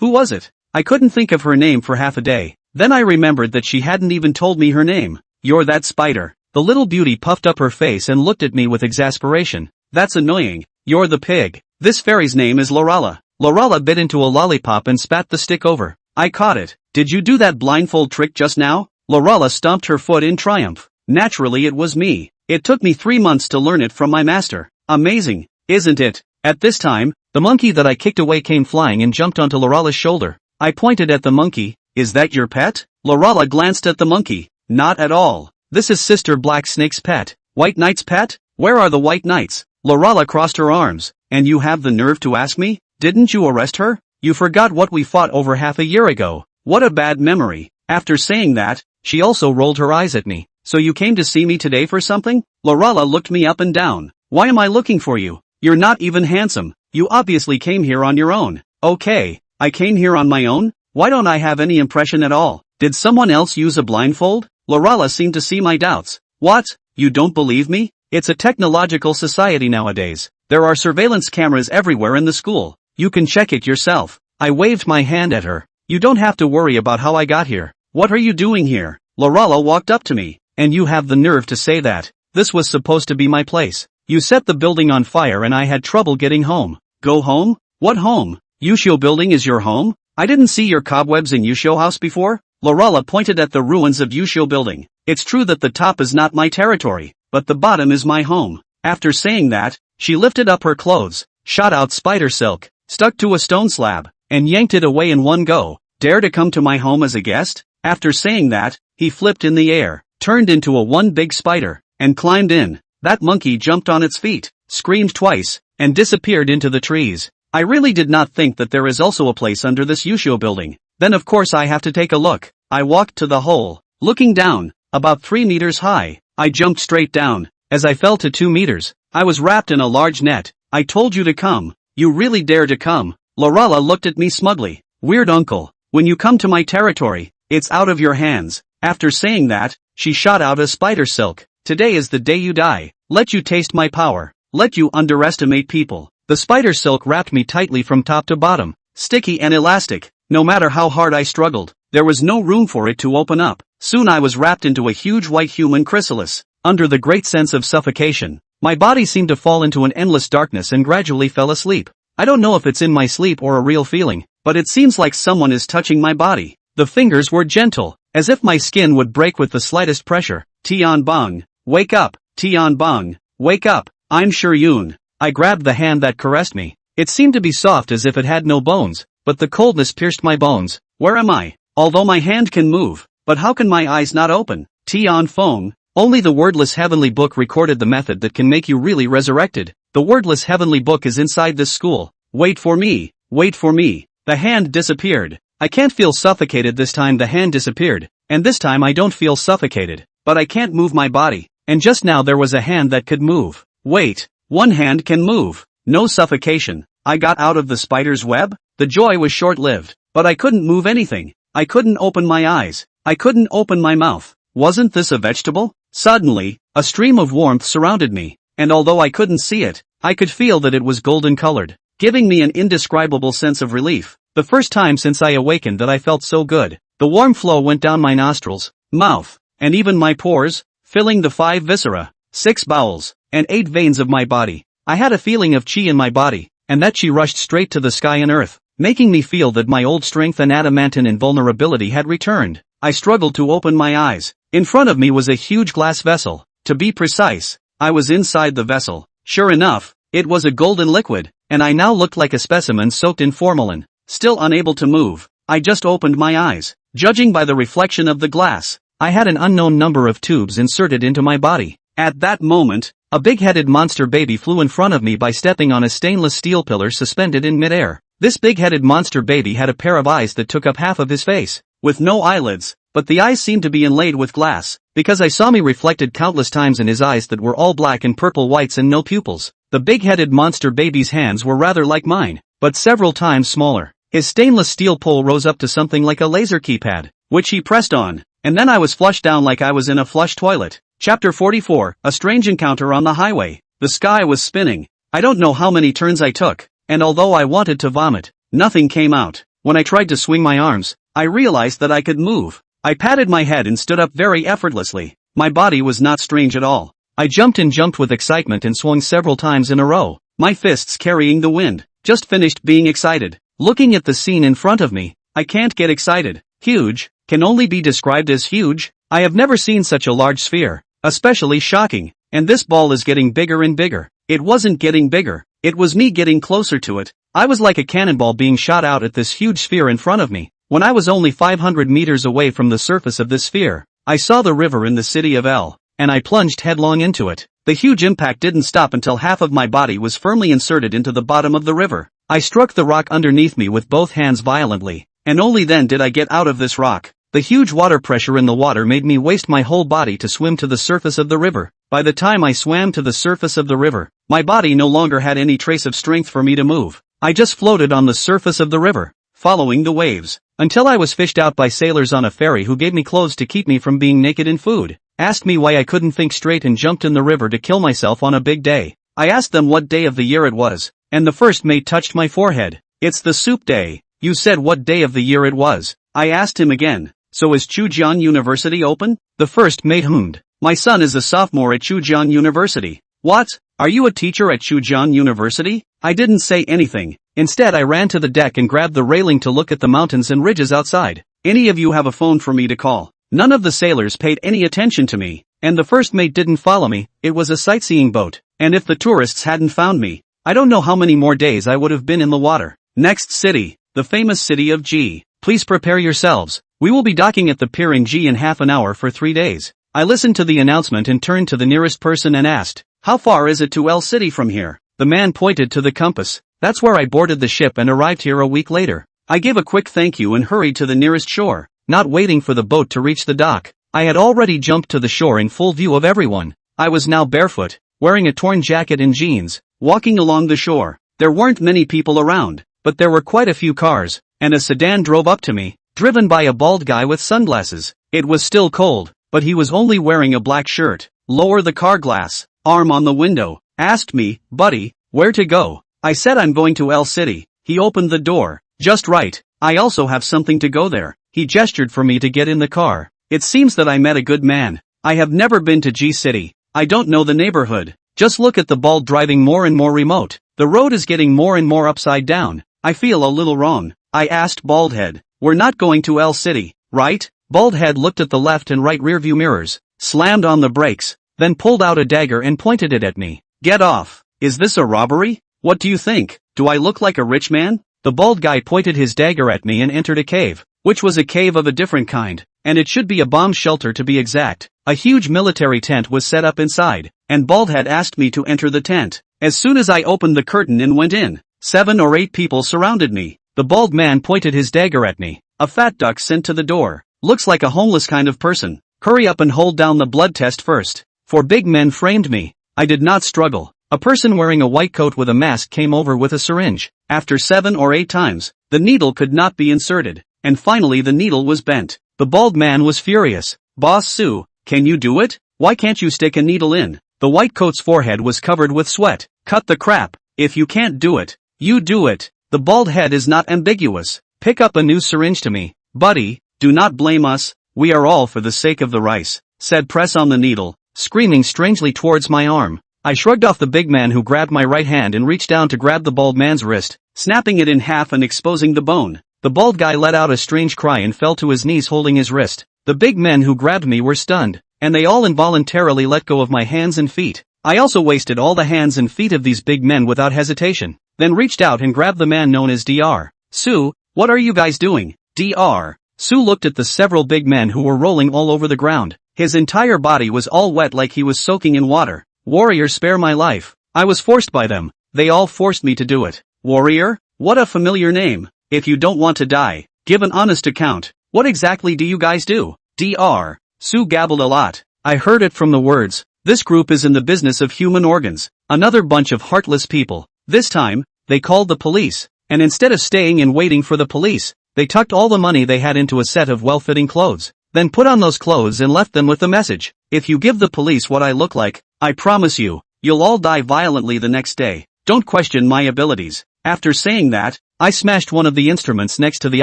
Who was it? I couldn't think of her name for half a day. Then I remembered that she hadn't even told me her name. You're that spider. The little beauty puffed up her face and looked at me with exasperation. That's annoying. You're the pig. This fairy's name is Lorala. Lorala bit into a lollipop and spat the stick over. I caught it. Did you do that blindfold trick just now? Lorala stomped her foot in triumph. Naturally it was me. It took me 3 months to learn it from my master. Amazing, isn't it? At this time, the monkey that I kicked away came flying and jumped onto Lorala's shoulder. I pointed at the monkey. Is that your pet? Lorala glanced at the monkey. Not at all. This is Sister Black Snake's pet. White Knight's pet? Where are the White Knights? Lorala crossed her arms. And you have the nerve to ask me? Didn't you arrest her? You forgot what we fought over half a year ago. What a bad memory. After saying that, she also rolled her eyes at me. So you came to see me today for something? Lorala looked me up and down. Why am I looking for you? You're not even handsome. You obviously came here on your own. Okay, I came here on my own? Why don't I have any impression at all? Did someone else use a blindfold? Lorala seemed to see my doubts. What? You don't believe me? It's a technological society nowadays. There are surveillance cameras everywhere in the school. You can check it yourself. I waved my hand at her. You don't have to worry about how I got here. What are you doing here? Lorala walked up to me. And you have the nerve to say that. This was supposed to be my place. You set the building on fire and I had trouble getting home. Go home? What home? Yushio building is your home? I didn't see your cobwebs in Yushio house before? Lorala pointed at the ruins of Yushio building. It's true that the top is not my territory, but the bottom is my home. After saying that, she lifted up her clothes, shot out spider silk, stuck to a stone slab, and yanked it away in one go. Dare to come to my home as a guest? After saying that, he flipped in the air, turned into a one big spider, and climbed in. That monkey jumped on its feet, screamed twice, and disappeared into the trees. I really did not think that there is also a place under this Yushio building. Then of course I have to take a look. I walked to the hole, looking down, about 3 meters high. I jumped straight down. As I fell to 2 meters, I was wrapped in a large net. I told you to come. You really dare to come? Lorala looked at me smugly. Weird uncle. When you come to my territory, it's out of your hands. After saying that, she shot out a spider silk. Today is the day you die. Let you taste my power. Let you underestimate people. The spider silk wrapped me tightly from top to bottom, sticky and elastic. No matter how hard I struggled, there was no room for it to open up. Soon I was wrapped into a huge white human chrysalis. Under the great sense of suffocation, my body seemed to fall into an endless darkness and gradually fell asleep. I don't know if it's in my sleep or a real feeling, but it seems like someone is touching my body. The fingers were gentle, as if my skin would break with the slightest pressure. Tian Bong, wake up. Tian Bong, wake up. I'm Sure Yoon. I grabbed the hand that caressed me. It seemed to be soft as if it had no bones, but the coldness pierced my bones. Where am I? Although my hand can move, but how can my eyes not open? Tian Fong. Only the wordless heavenly book recorded the method that can make you really resurrected. The wordless heavenly book is inside this school. Wait for me. Wait for me. The hand disappeared. I can't feel suffocated this time. The hand disappeared. And this time I don't feel suffocated. But I can't move my body. And just now there was a hand that could move. Wait. One hand can move. No suffocation. I got out of the spider's web? The joy was short-lived. But I couldn't move anything. I couldn't open my eyes. I couldn't open my mouth. Wasn't this a vegetable? Suddenly, a stream of warmth surrounded me. And although I couldn't see it, I could feel that it was golden colored, giving me an indescribable sense of relief. The first time since I awakened that I felt so good. The warm flow went down my nostrils, mouth, and even my pores, filling the 5 viscera, 6 bowels, and 8 veins of my body. I had a feeling of chi in my body, and that chi rushed straight to the sky and earth, making me feel that my old strength and adamantine invulnerability had returned. I struggled to open my eyes. In front of me was a huge glass vessel. To be precise, I was inside the vessel. Sure enough, it was a golden liquid, and I now looked like a specimen soaked in formalin. Still unable to move, I just opened my eyes. Judging by the reflection of the glass, I had an unknown number of tubes inserted into my body. At that moment, a big-headed monster baby flew in front of me by stepping on a stainless steel pillar suspended in midair. This big-headed monster baby had a pair of eyes that took up half of his face, with no eyelids, but the eyes seemed to be inlaid with glass, because I saw me reflected countless times in his eyes that were all black and purple whites and no pupils. The big-headed monster baby's hands were rather like mine, but several times smaller. His stainless steel pole rose up to something like a laser keypad, which he pressed on, and then I was flushed down like I was in a flush toilet. Chapter 44, A Strange Encounter on the Highway. The sky was spinning. I don't know how many turns I took, and although I wanted to vomit, nothing came out. When I tried to swing my arms, I realized that I could move. I patted my head and stood up very effortlessly. My body was not strange at all. I jumped with excitement and swung several times in a row, my fists carrying the wind. Just finished being excited. Looking at the scene in front of me, I can't get excited. Huge, can only be described as huge. I have never seen such a large sphere, especially shocking, and this ball is getting bigger and bigger. It wasn't getting bigger, it was me getting closer to it. I was like a cannonball being shot out at this huge sphere in front of me. When I was only 500 meters away from the surface of this sphere, I saw the river in the city of L, and I plunged headlong into it. The huge impact didn't stop until half of my body was firmly inserted into the bottom of the river. I struck the rock underneath me with both hands violently, and only then did I get out of this rock. The huge water pressure in the water made me waste my whole body to swim to the surface of the river. By the time I swam to the surface of the river, my body no longer had any trace of strength for me to move. I just floated on the surface of the river, following the waves, until I was fished out by sailors on a ferry who gave me clothes to keep me from being naked and food, asked me why I couldn't think straight and jumped in the river to kill myself on a big day. I asked them what day of the year it was, and the first mate touched my forehead. It's the soup day. You said what day of the year it was. I asked him again. So is Chujian University open? The first mate hummed. My son is a sophomore at Chujian University. What? Are you a teacher at Chujian University? I didn't say anything. Instead I ran to the deck and grabbed the railing to look at the mountains and ridges outside. Any of you have a phone for me to call? None of the sailors paid any attention to me, and the first mate didn't follow me. It was a sightseeing boat, and if the tourists hadn't found me, I don't know how many more days I would have been in the water. Next city, the famous city of G. Please prepare yourselves. We will be docking at the pier in G in half an hour for 3 days. I listened to the announcement and turned to the nearest person and asked, how far is it to L City from here? The man pointed to the compass. That's where I boarded the ship and arrived here a week later. I gave a quick thank you and hurried to the nearest shore, not waiting for the boat to reach the dock. I had already jumped to the shore in full view of everyone. I was now barefoot, wearing a torn jacket and jeans, walking along the shore. There weren't many people around, but there were quite a few cars, and a sedan drove up to me, driven by a bald guy with sunglasses. It was still cold, but he was only wearing a black shirt. Lower the car glass, arm on the window, asked me, buddy, where to go? I said I'm going to L City. He opened the door. Just right, I also have something to go there. He gestured for me to get in the car. It seems that I met a good man. I have never been to G City. I don't know the neighborhood. Just look at the bald driving more and more remote. The road is getting more and more upside down. I feel a little wrong. I asked Baldhead. We're not going to L City, right? Baldhead looked at the left and right rearview mirrors, slammed on the brakes, then pulled out a dagger and pointed it at me. Get off. Is this a robbery? What do you think? Do I look like a rich man? The bald guy pointed his dagger at me and entered a cave, which was a cave of a different kind, and it should be a bomb shelter to be exact. A huge military tent was set up inside, and Baldhead asked me to enter the tent. As soon as I opened the curtain and went in, 7 or 8 people surrounded me. The bald man pointed his dagger at me. A fat duck sent to the door. Looks like a homeless kind of person. Hurry up and hold down the blood test first. 4 big men framed me. I did not struggle. A person wearing a white coat with a mask came over with a syringe. After 7 or 8 times, the needle could not be inserted, and finally the needle was bent. The bald man was furious. Boss Sue, can you do it? Why can't you stick a needle in? The white coat's forehead was covered with sweat. Cut the crap. If you can't do it, you do it. The bald head is not ambiguous. Pick up a new syringe to me. Buddy, do not blame us. We are all for the sake of the rice, said press on the needle, screaming strangely towards my arm. I shrugged off the big man who grabbed my right hand and reached down to grab the bald man's wrist, snapping it in half and exposing the bone. The bald guy let out a strange cry and fell to his knees holding his wrist. The big men who grabbed me were stunned, and they all involuntarily let go of my hands and feet. I also wasted all the hands and feet of these big men without hesitation, then reached out and grabbed the man known as Dr. Sue, what are you guys doing? Dr. Sue looked at the several big men who were rolling all over the ground. His entire body was all wet like he was soaking in water. Warrior, spare my life. I was forced by them. They all forced me to do it. Warrior? What a familiar name. If you don't want to die, give an honest account. What exactly do you guys do? Dr. Sue gabbled a lot. I heard it from the words. This group is in the business of human organs. Another bunch of heartless people. This time, they called the police, and instead of staying and waiting for the police, they tucked all the money they had into a set of well-fitting clothes, then put on those clothes and left them with the message. If you give the police what I look like, I promise you, you'll all die violently the next day. Don't question my abilities. After saying that, I smashed one of the instruments next to the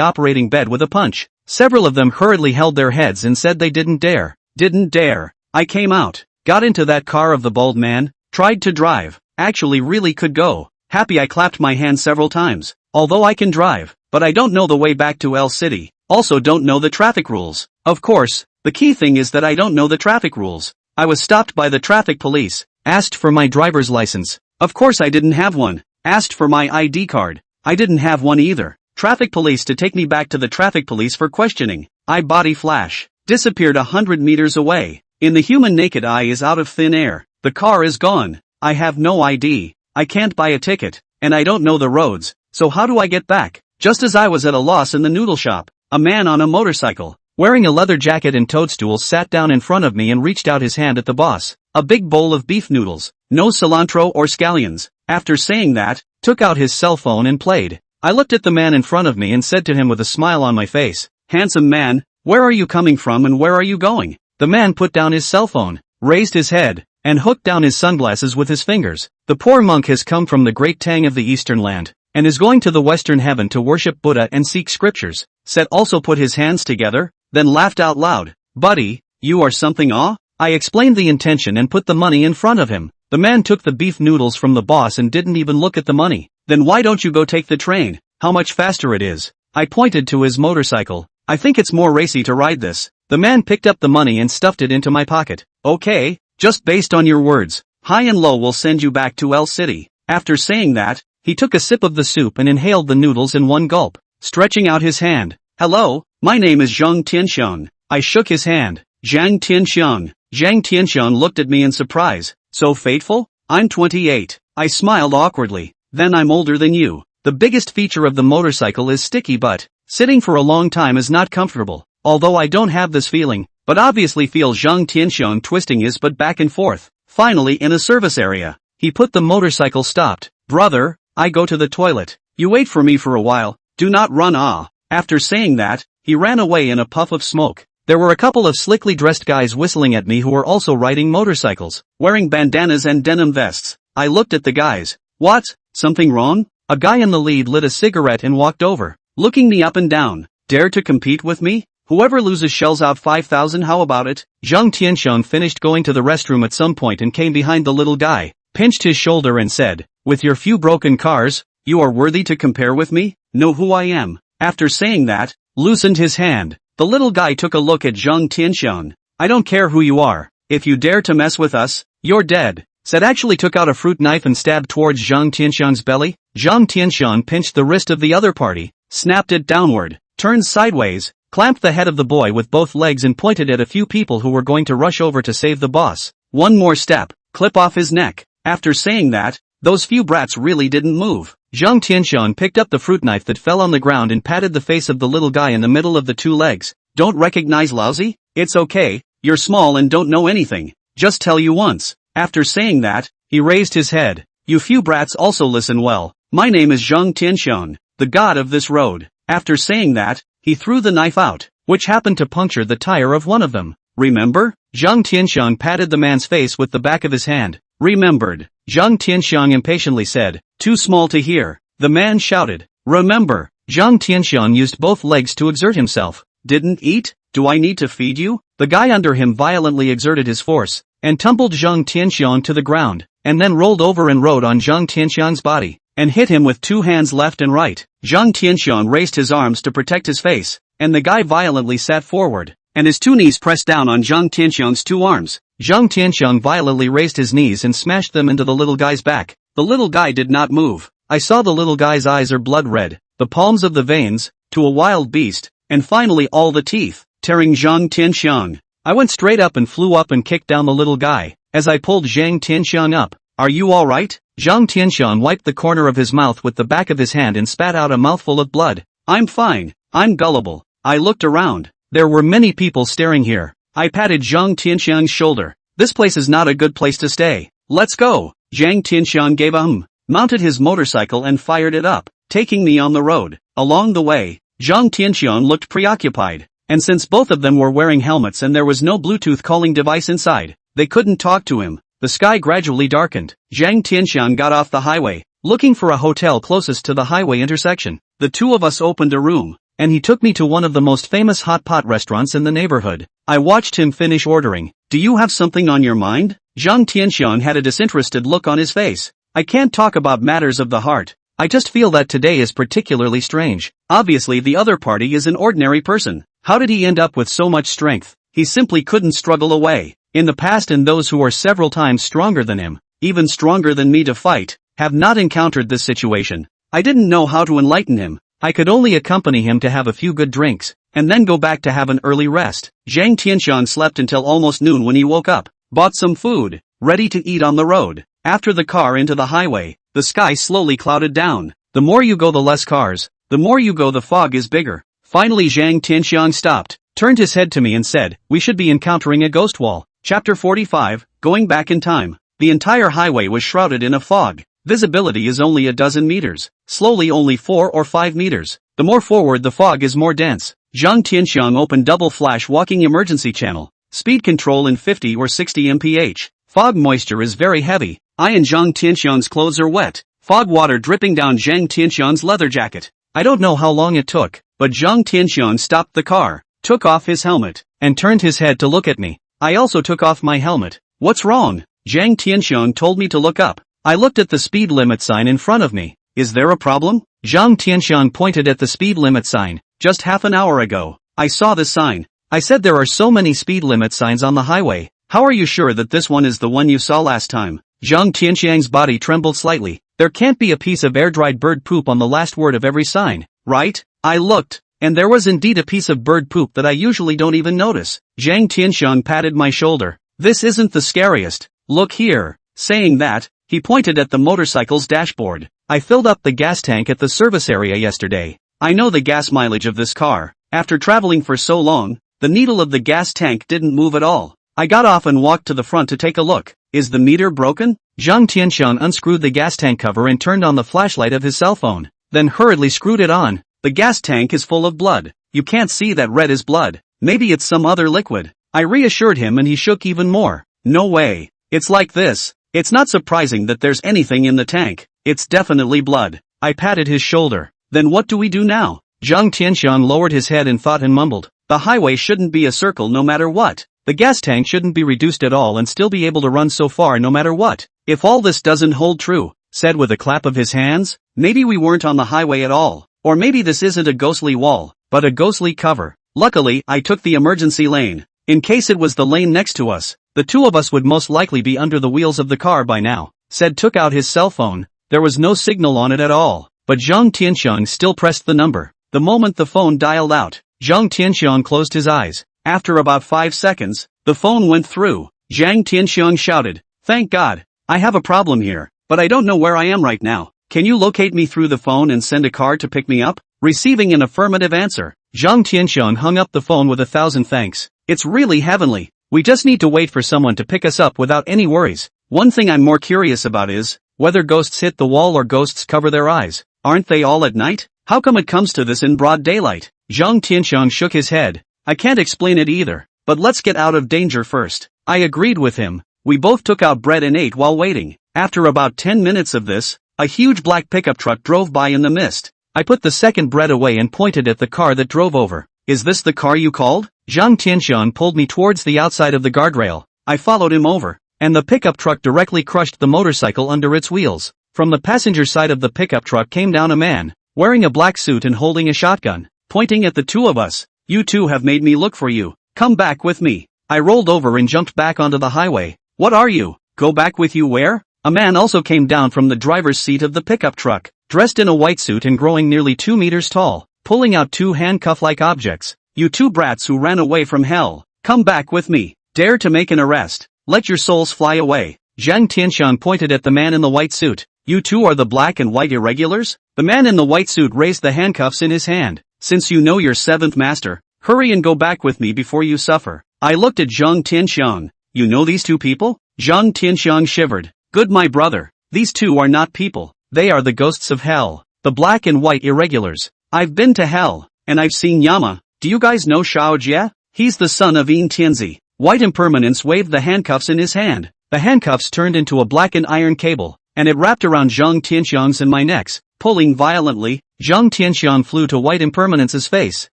operating bed with a punch. Several of them hurriedly held their heads and said they didn't dare. Didn't dare. I came out, got into that car of the bald man, tried to drive, actually really could go. Happy I clapped my hands several times. Although I can drive, but I don't know the way back to L City. Also don't know the traffic rules. Of course, the key thing is that I don't know the traffic rules. I was stopped by the traffic police, asked for my driver's license. Of course I didn't have one. Asked for my ID card. I didn't have one either. Traffic police to take me back to the traffic police for questioning. I body flash. Disappeared 100 meters away. In the human naked eye is out of thin air. The car is gone. I have no ID. I can't buy a ticket. And I don't know the roads. So how do I get back? Just as I was at a loss in the noodle shop, a man on a motorcycle, wearing a leather jacket and toadstools, sat down in front of me and reached out his hand at the boss. A big bowl of beef noodles, no cilantro or scallions. After saying that, took out his cell phone and played. I looked at the man in front of me and said to him with a smile on my face, "Handsome man, where are you coming from and where are you going?" The man put down his cell phone, raised his head, and hooked down his sunglasses with his fingers. The poor monk has come from the great Tang of the Eastern land, and is going to the Western heaven to worship Buddha and seek scriptures. Said also put his hands together, then laughed out loud. "Buddy, you are something aw?" I explained the intention and put the money in front of him. The man took the beef noodles from the boss and didn't even look at the money. "Then why don't you go take the train? How much faster it is." I pointed to his motorcycle. "I think it's more racy to ride this." The man picked up the money and stuffed it into my pocket. "Okay, just based on your words, high and low will send you back to L City." After saying that, he took a sip of the soup and inhaled the noodles in one gulp, stretching out his hand. "Hello, my name is Zhang Tianxiang." I shook his hand. "Zhang Tianxiang." Zhang Tianxiang looked at me in surprise. "So fateful? I'm 28. I smiled awkwardly. "Then I'm older than you." The biggest feature of the motorcycle is sticky butt. Sitting for a long time is not comfortable. Although I don't have this feeling, but obviously feel Zhang Tianxiang twisting his butt back and forth. Finally in a service area, he put the motorcycle stopped. "Brother, I go to the toilet. You wait for me for a while. Do not run ah." After saying that, he ran away in a puff of smoke. There were a couple of slickly dressed guys whistling at me who were also riding motorcycles, wearing bandanas and denim vests. I looked at the guys. "What? Something wrong?" A guy in the lead lit a cigarette and walked over, looking me up and down. "Dare to compete with me? Whoever loses shells out 5,000, how about it?" Zhang Tianxiang finished going to the restroom at some point and came behind the little guy, pinched his shoulder and said, "With your few broken cars, you are worthy to compare with me? Know who I am." After saying that, loosened his hand. The little guy took a look at Zhang Tianxiang. "I don't care who you are. If you dare to mess with us, you're dead." Said actually took out a fruit knife and stabbed towards Zhang Tianxiang's belly. Zhang Tianxiang pinched the wrist of the other party, snapped it downward, turned sideways, clamped the head of the boy with both legs and pointed at a few people who were going to rush over to save the boss. "One more step, clip off his neck." After saying that, those few brats really didn't move. Zhang Tianxiang picked up the fruit knife that fell on the ground and patted the face of the little guy in the middle of the two legs. "Don't recognize lousy? It's okay, you're small and don't know anything. Just tell you once." After saying that, he raised his head. "You few brats also listen well. My name is Zhang Tianxiang, the god of this road." After saying that, he threw the knife out, which happened to puncture the tire of one of them. "Remember?" Zhang Tianxiang patted the man's face with the back of his hand. "Remembered." Zhang Tianxiang impatiently said. "Too small to hear." The man shouted. "Remember." Zhang Tianxiang used both legs to exert himself. "Didn't eat? Do I need to feed you?" The guy under him violently exerted his force, and tumbled Zhang Tianxiang to the ground, and then rolled over and rode on Zhang Tianxiang's body, and hit him with two hands left and right. Zhang Tianxiang raised his arms to protect his face, and the guy violently sat forward, and his two knees pressed down on Zhang Tianxiang's two arms. Zhang Tianxiang violently raised his knees and smashed them into the little guy's back. The little guy did not move. I saw the little guy's eyes are blood red, the palms of the veins, to a wild beast, and finally all the teeth, tearing Zhang Tianxiang. I went straight up and flew up and kicked down the little guy. As I pulled Zhang Tianxiang up, "Are you alright?" Zhang Tianxiang wiped the corner of his mouth with the back of his hand and spat out a mouthful of blood. "I'm fine, I'm gullible." I looked around. There were many people staring here. I patted Zhang Tianxiang's shoulder. "This place is not a good place to stay. Let's go." Zhang Tianxiang gave a mounted his motorcycle and fired it up, taking me on the road. Along the way, Zhang Tianxiang looked preoccupied, and since both of them were wearing helmets and there was no Bluetooth calling device inside, they couldn't talk to him. The sky gradually darkened. Zhang Tianxiang got off the highway, looking for a hotel closest to the highway intersection. The two of us opened a room, and he took me to one of the most famous hot pot restaurants in the neighborhood. I watched him finish ordering. Do you have something on your mind? Zhang Tianxiang had a disinterested look on his face. I can't talk about matters of the heart. I just feel that today is particularly strange. Obviously the other party is an ordinary person. How did he end up with so much strength? He simply couldn't struggle away. In the past, and those who are several times stronger than him, even stronger than me to fight, have not encountered this situation. I didn't know how to enlighten him. I could only accompany him to have a few good drinks, and then go back to have an early rest. Zhang Tianxiang slept until almost noon when he woke up, bought some food, ready to eat on the road. After the car into the highway, the sky slowly clouded down. The more you go, the less cars. The more you go, the fog is bigger. Finally Zhang Tianxiang stopped, turned his head to me and said, "We should be encountering a ghost wall." Chapter 45, Going Back in Time. The entire highway was shrouded in a fog. Visibility is only a dozen meters. Slowly only 4 or 5 meters. The more forward the fog is, more dense. Zhang Tianxiang opened double flash walking emergency channel. Speed control in 50 or 60 mph. Fog moisture is very heavy. I and Zhang Tianxiang's clothes are wet. Fog water dripping down Zhang Tianxiang's leather jacket. I don't know how long it took, but Zhang Tianxiang stopped the car, took off his helmet, and turned his head to look at me. I also took off my helmet. "What's wrong?" Zhang Tianxiang told me to look up. I looked at the speed limit sign in front of me. "Is there a problem?" Zhang Tianxiang pointed at the speed limit sign. "Just half an hour ago, I saw this sign." I said, "There are so many speed limit signs on the highway. How are you sure that this one is the one you saw last time?" Zhang Tianxiang's body trembled slightly. "There can't be a piece of air-dried bird poop on the last word of every sign, right?" I looked, and there was indeed a piece of bird poop that I usually don't even notice. Zhang Tianxiang patted my shoulder. "This isn't the scariest. Look here." Saying that, he pointed at the motorcycle's dashboard. "I filled up the gas tank at the service area yesterday. I know the gas mileage of this car. After traveling for so long, the needle of the gas tank didn't move at all. I got off and walked to the front to take a look. Is the meter broken?" Zhang Tianxiang unscrewed the gas tank cover and turned on the flashlight of his cell phone, then hurriedly screwed it on. "The gas tank is full of blood. You can't see that red is blood. Maybe it's some other liquid." I reassured him and he shook even more. "No way. It's like this. It's not surprising that there's anything in the tank. It's definitely blood." I patted his shoulder. "Then what do we do now?" Zhang Tianxiang lowered his head in thought and mumbled. "The highway shouldn't be a circle no matter what. The gas tank shouldn't be reduced at all and still be able to run so far no matter what. If all this doesn't hold true," said with a clap of his hands, "maybe we weren't on the highway at all. Or maybe this isn't a ghostly wall, but a ghostly cover." Luckily, I took the emergency lane. In case it was the lane next to us, the two of us would most likely be under the wheels of the car by now. Said took out his cell phone. There was no signal on it at all, but Zhang Tianxiang still pressed the number. The moment the phone dialed out, Zhang Tianxiang closed his eyes. After about 5 seconds, the phone went through. Zhang Tianxiang shouted, "Thank God. I have a problem here, but I don't know where I am right now. Can you locate me through the phone and send a car to pick me up?" Receiving an affirmative answer, Zhang Tianxiang hung up the phone with 1,000 thanks. "It's really heavenly. We just need to wait for someone to pick us up without any worries. One thing I'm more curious about is whether ghosts hit the wall or ghosts cover their eyes. Aren't they all at night? How come it comes to this in broad daylight?" Zhang Tianxiang shook his head. "I can't explain it either, but let's get out of danger first." I agreed with him. We both took out bread and ate while waiting. After about 10 minutes of this, a huge black pickup truck drove by in the mist. I put the second bread away and pointed at the car that drove over. "Is this the car you called?" Zhang Tianxiang pulled me towards the outside of the guardrail. I followed him over, and the pickup truck directly crushed the motorcycle under its wheels. From the passenger side of the pickup truck came down a man, wearing a black suit and holding a shotgun, pointing at the two of us. "You two have made me look for you. Come back with me." I rolled over and jumped back onto the highway. "What are you? Go back with you where?" A man also came down from the driver's seat of the pickup truck, dressed in a white suit and growing nearly 2 meters tall, pulling out 2 handcuff-like objects. "You two brats who ran away from hell, come back with me. Dare to make an arrest, let your souls fly away." Zhang Tianxiang pointed at the man in the white suit. "You two are the black and white irregulars?" The man in the white suit raised the handcuffs in his hand. "Since you know your seventh master, hurry and go back with me before you suffer." I looked at Zhang Tianxiang. "You know these two people?" Zhang Tianxiang shivered. "Good my brother, these two are not people. They are the ghosts of hell, the black and white irregulars. I've been to hell, and I've seen Yama. Do you guys know Shao Jie? He's the son of Yin Tianzi." White Impermanence waved the handcuffs in his hand. The handcuffs turned into a blackened iron cable, and it wrapped around Zhang Tianxiang's and my necks, pulling violently. Zhang Tianxiang flew to White Impermanence's face,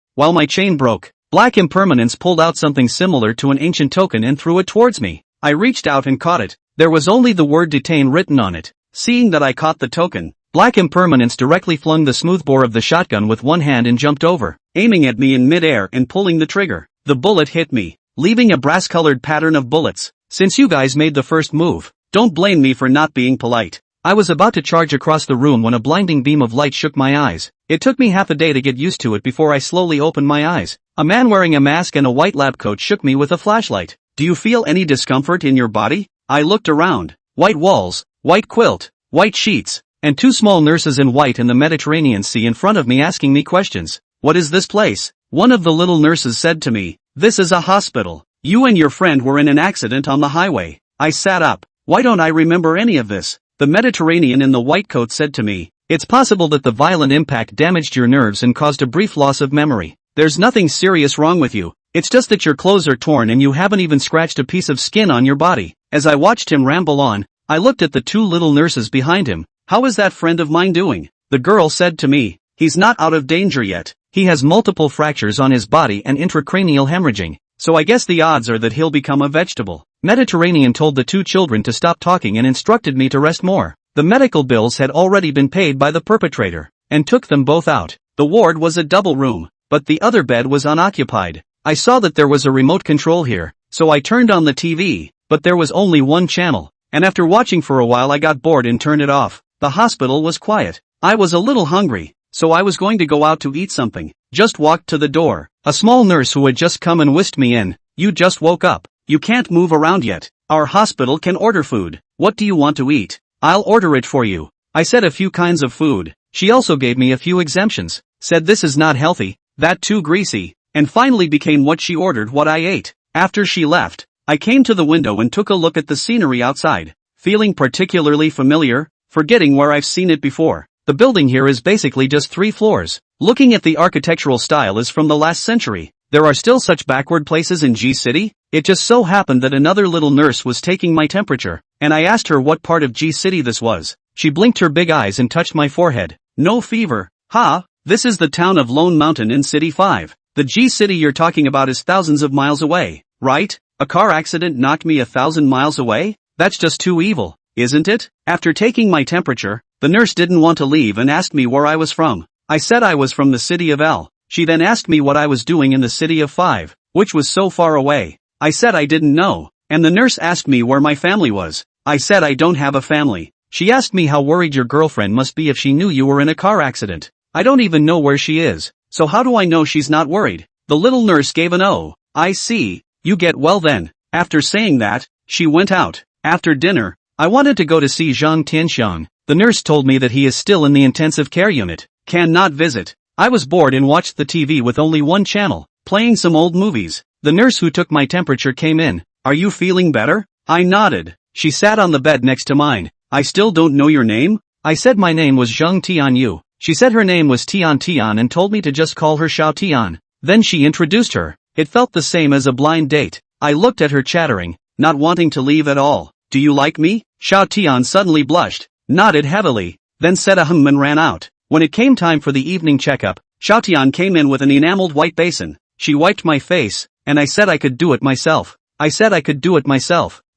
while my chain broke. Black Impermanence pulled out something similar to an ancient token and threw it towards me. I reached out and caught it. There was only the word detain written on it. Seeing that I caught the token, Black Impermanence directly flung the smoothbore of the shotgun with one hand and jumped over, aiming at me in mid-air and pulling the trigger. The bullet hit me, leaving a brass-colored pattern of bullets. Since you guys made the first move, don't blame me for not being polite. I was about to charge across the room when a blinding beam of light shook my eyes. It took me half a day to get used to it before I slowly opened my eyes. A man wearing a mask and a white lab coat shook me with a flashlight. Do you feel any discomfort in your body? I looked around. White walls, white quilt, white sheets, and two small nurses in white in the Mediterranean Sea in front of me asking me questions. What is this place? One of the little nurses said to me, this is a hospital. You and your friend were in an accident on the highway. I sat up. Why don't I remember any of this? The Mediterranean in the white coat said to me, it's possible that the violent impact damaged your nerves and caused a brief loss of memory. There's nothing serious wrong with you. It's just that your clothes are torn and you haven't even scratched a piece of skin on your body. As I watched him ramble on, I looked at the two little nurses behind him. How is that friend of mine doing? The girl said to me, he's not out of danger yet. He has multiple fractures on his body and intracranial hemorrhaging, so I guess the odds are that he'll become a vegetable. Mediterranean told the two children to stop talking and instructed me to rest more. The medical bills had already been paid by the perpetrator, and took them both out. The ward was a double room, but the other bed was unoccupied. I saw that there was a remote control here, so I turned on the TV, but there was only one channel, and after watching for a while I got bored and turned it off. The hospital was quiet. I was a little hungry, so I was going to go out to eat something. Just walked to the door. A small nurse who had just come and whisked me in. You just woke up. You can't move around yet. Our hospital can order food. What do you want to eat? I'll order it for you. I said a few kinds of food. She also gave me a few exemptions. Said this is not healthy, that too greasy, and finally became what she ordered what I ate. After she left, I came to the window and took a look at the scenery outside. Feeling particularly familiar, forgetting where I've seen it before. The building here is basically just 3 floors. Looking at the architectural style is from the last century. There are still such backward places in G City? It just so happened that another little nurse was taking my temperature, and I asked her what part of G City this was. She blinked her big eyes and touched my forehead. No fever. Ha, this is the town of Lone Mountain in City 5. The G City you're talking about is thousands of miles away, right? A car accident knocked me 1,000 miles away? That's just too evil, isn't it? After taking my temperature, the nurse didn't want to leave and asked me where I was from. I said I was from the city of L. She then asked me what I was doing in the city of 5, which was so far away. I said I didn't know, and the nurse asked me where my family was. I said I don't have a family. She asked me how worried your girlfriend must be if she knew you were in a car accident. I don't even know where she is, so how do I know she's not worried? The little nurse gave an "Oh, I see, you get well then." After saying that, she went out. After dinner, I wanted to go to see Zhang Tianxiang. The nurse told me that he is still in the intensive care unit. Cannot visit. I was bored and watched the TV with only one channel, playing some old movies. The nurse who took my temperature came in. Are you feeling better? I nodded. She sat on the bed next to mine. I still don't know your name? I said my name was Zhang Tianyu. She said her name was Tian Tian and told me to just call her Xiao Tian. Then she introduced her. It felt the same as a blind date. I looked at her chattering, not wanting to leave at all. Do you like me? Xiao Tian suddenly blushed, nodded heavily, then said ahem and ran out. When it came time for the evening checkup, Xiao Tian came in with an enameled white basin. She wiped my face, and I said I could do it myself.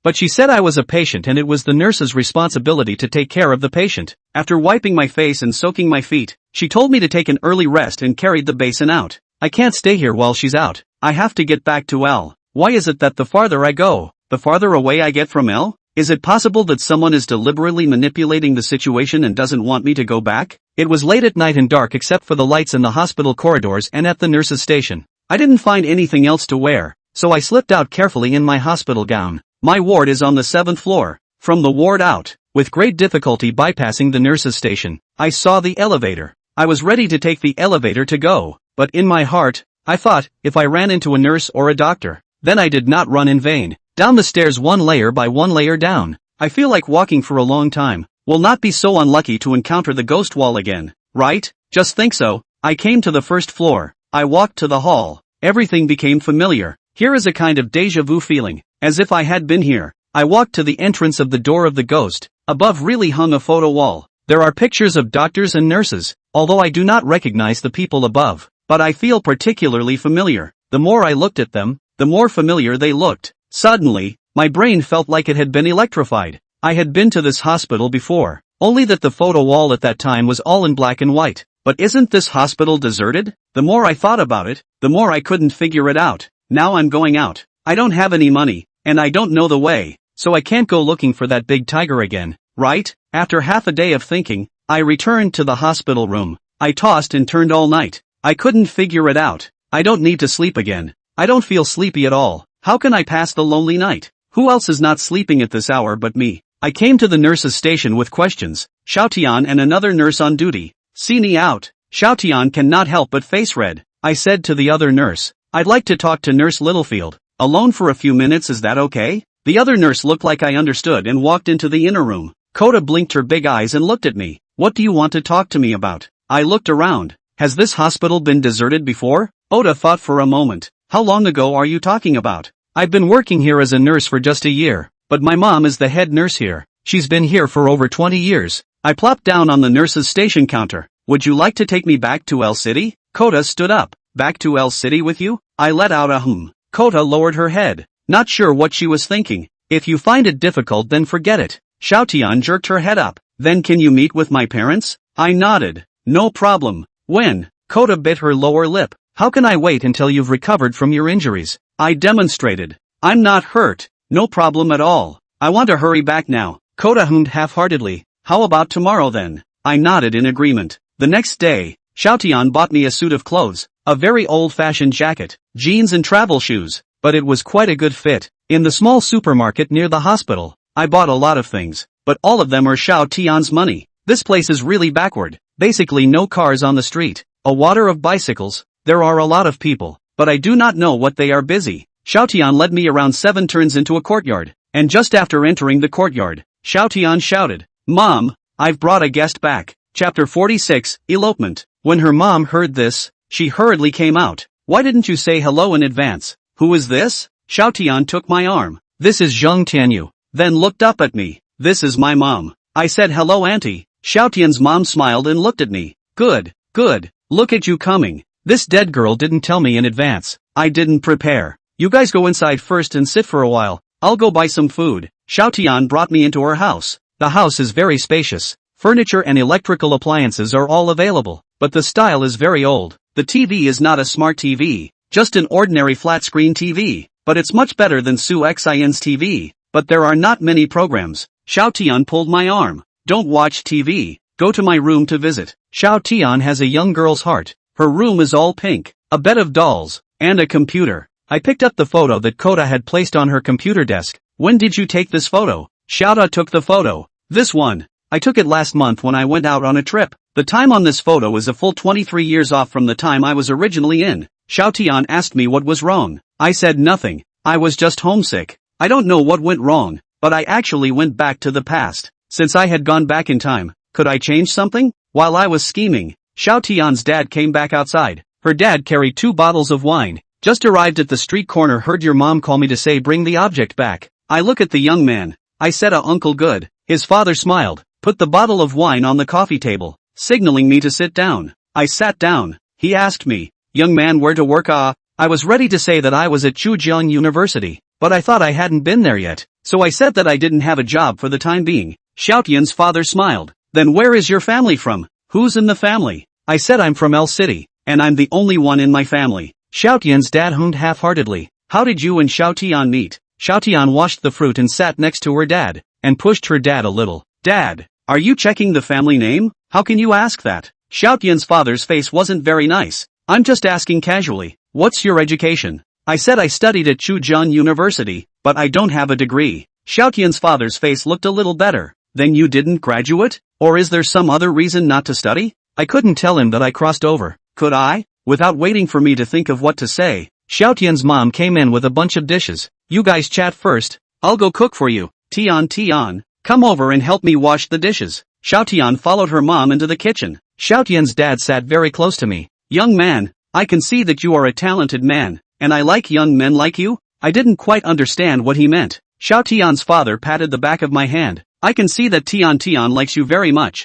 But she said I was a patient and it was the nurse's responsibility to take care of the patient. After wiping my face and soaking my feet, she told me to take an early rest and carried the basin out. I can't stay here while she's out. I have to get back to L. Why is it that the farther I go, the farther away I get from L? Is it possible that someone is deliberately manipulating the situation and doesn't want me to go back? It was late at night and dark except for the lights in the hospital corridors and at the nurse's station. I didn't find anything else to wear, so I slipped out carefully in my hospital gown. My ward is on the 7th floor. From the ward out, with great difficulty bypassing the nurse's station, I saw the elevator. I was ready to take the elevator to go, but in my heart, I thought, if I ran into a nurse or a doctor, then I did not run in vain. Down the stairs one layer by one layer down. I feel like walking for a long time. Will not be so unlucky to encounter the ghost wall again, right? Just think so. I came to the 1st floor. I walked to the hall. Everything became familiar. Here is a kind of déjà vu feeling, as if I had been here. I walked to the entrance of the door of the ghost. Above really hung a photo wall. There are pictures of doctors and nurses, although I do not recognize the people above, but I feel particularly familiar. The more I looked at them, the more familiar they looked. Suddenly, my brain felt like it had been electrified. I had been to this hospital before, only that the photo wall at that time was all in black and white. But isn't this hospital deserted? The more I thought about it, the more I couldn't figure it out. Now I'm going out. I don't have any money, and I don't know the way, so I can't go looking for that big tiger again, right? After half a day of thinking, I returned to the hospital room. I tossed and turned all night. I couldn't figure it out. I don't need to sleep again. I don't feel sleepy at all. How can I pass the lonely night? Who else is not sleeping at this hour but me? I came to the nurse's station with questions. Xiaotian and another nurse on duty. See me out. Xiaotian cannot help but face red. I said to the other nurse, I'd like to talk to Nurse Littlefield. Alone for a few minutes, is that okay? The other nurse looked like I understood and walked into the inner room. Kota blinked her big eyes and looked at me. What do you want to talk to me about? I looked around. Has this hospital been deserted before? Oda thought for a moment. How long ago are you talking about? I've been working here as a nurse for just a year, but my mom is the head nurse here. She's been here for over 20 years. I plopped down on the nurse's station counter. Would you like to take me back to L City? Kota stood up. Back to L City with you? I let out a hmm. Kota lowered her head, not sure what she was thinking. If you find it difficult, then forget it. Xiaotian jerked her head up. Then can you meet with my parents? I nodded. No problem. When? Kota bit her lower lip. How can I wait until you've recovered from your injuries? I demonstrated. I'm not hurt. No problem at all. I want to hurry back now. Kota hummed half-heartedly. How about tomorrow then? I nodded in agreement. The next day, Xiaotian bought me a suit of clothes, a very old-fashioned jacket, jeans and travel shoes, but it was quite a good fit. In the small supermarket near the hospital, I bought a lot of things, but all of them are Xiaotian's money. This place is really backward. Basically no cars on the street. A water of bicycles. There are a lot of people, but I do not know what they are busy. Xiaotian led me around 7 turns into a courtyard, and just after entering the courtyard, Xiaotian shouted, Mom, I've brought a guest back. Chapter 46, Elopement. When her mom heard this, she hurriedly came out. Why didn't you say hello in advance? Who is this? Xiaotian took my arm. This is Zheng Tianyu. Then looked up at me. This is my mom. I said hello auntie. Xiaotian's mom smiled and looked at me. Good, good. Look at you coming. This dead girl didn't tell me in advance. I didn't prepare. You guys go inside first and sit for a while. I'll go buy some food. Xiaotian brought me into her house. The house is very spacious. Furniture and electrical appliances are all available, but the style is very old. The TV is not a smart TV, just an ordinary flat-screen TV, but it's much better than Su Xin's TV. But there are not many programs. Xiaotian pulled my arm. Don't watch TV. Go to my room to visit. Xiaotian has a young girl's heart. Her room is all pink, a bed of dolls, and a computer. I picked up the photo that Kota had placed on her computer desk. When did you take this photo? Xiaota took the photo. This one. I took it last month when I went out on a trip. The time on this photo is a full 23 years off from the time I was originally in. Xiaotian asked me what was wrong. I said nothing. I was just homesick. I don't know what went wrong, but I actually went back to the past. Since I had gone back in time, could I change something? While I was scheming, Xiaotian's dad came back outside. Her dad carried 2 bottles of wine. Just arrived at the street corner, heard your mom call me to say bring the object back. I look at the young man. I said uncle good. His father smiled, put the bottle of wine on the coffee table, signaling me to sit down. I sat down. He asked me, young man, where to work? I was ready to say that I was at Chujiang University, but I thought I hadn't been there yet, so I said that I didn't have a job for the time being. Xiaotian's father smiled. Then where is your family from? Who's in the family? I said I'm from L City, and I'm the only one in my family. Xiaotian's dad hummed half-heartedly. How did you and Xiaotian meet? Xiaotian washed the fruit and sat next to her dad, and pushed her dad a little. Dad, are you checking the family name? How can you ask that? Xiaotian's father's face wasn't very nice. I'm just asking casually. What's your education? I said I studied at Chujiang University, but I don't have a degree. Xiaotian's father's face looked a little better. Then you didn't graduate? Or is there some other reason not to study? I couldn't tell him that I crossed over. Could I? Without waiting for me to think of what to say, Xiaotian's mom came in with a bunch of dishes. You guys chat first. I'll go cook for you. Tian, come over and help me wash the dishes. Xiaotian followed her mom into the kitchen. Xiaotian's dad sat very close to me. Young man, I can see that you are a talented man, and I like young men like you. I didn't quite understand what he meant. Xiaotian's father patted the back of my hand. I can see that Tian Tian likes you very much.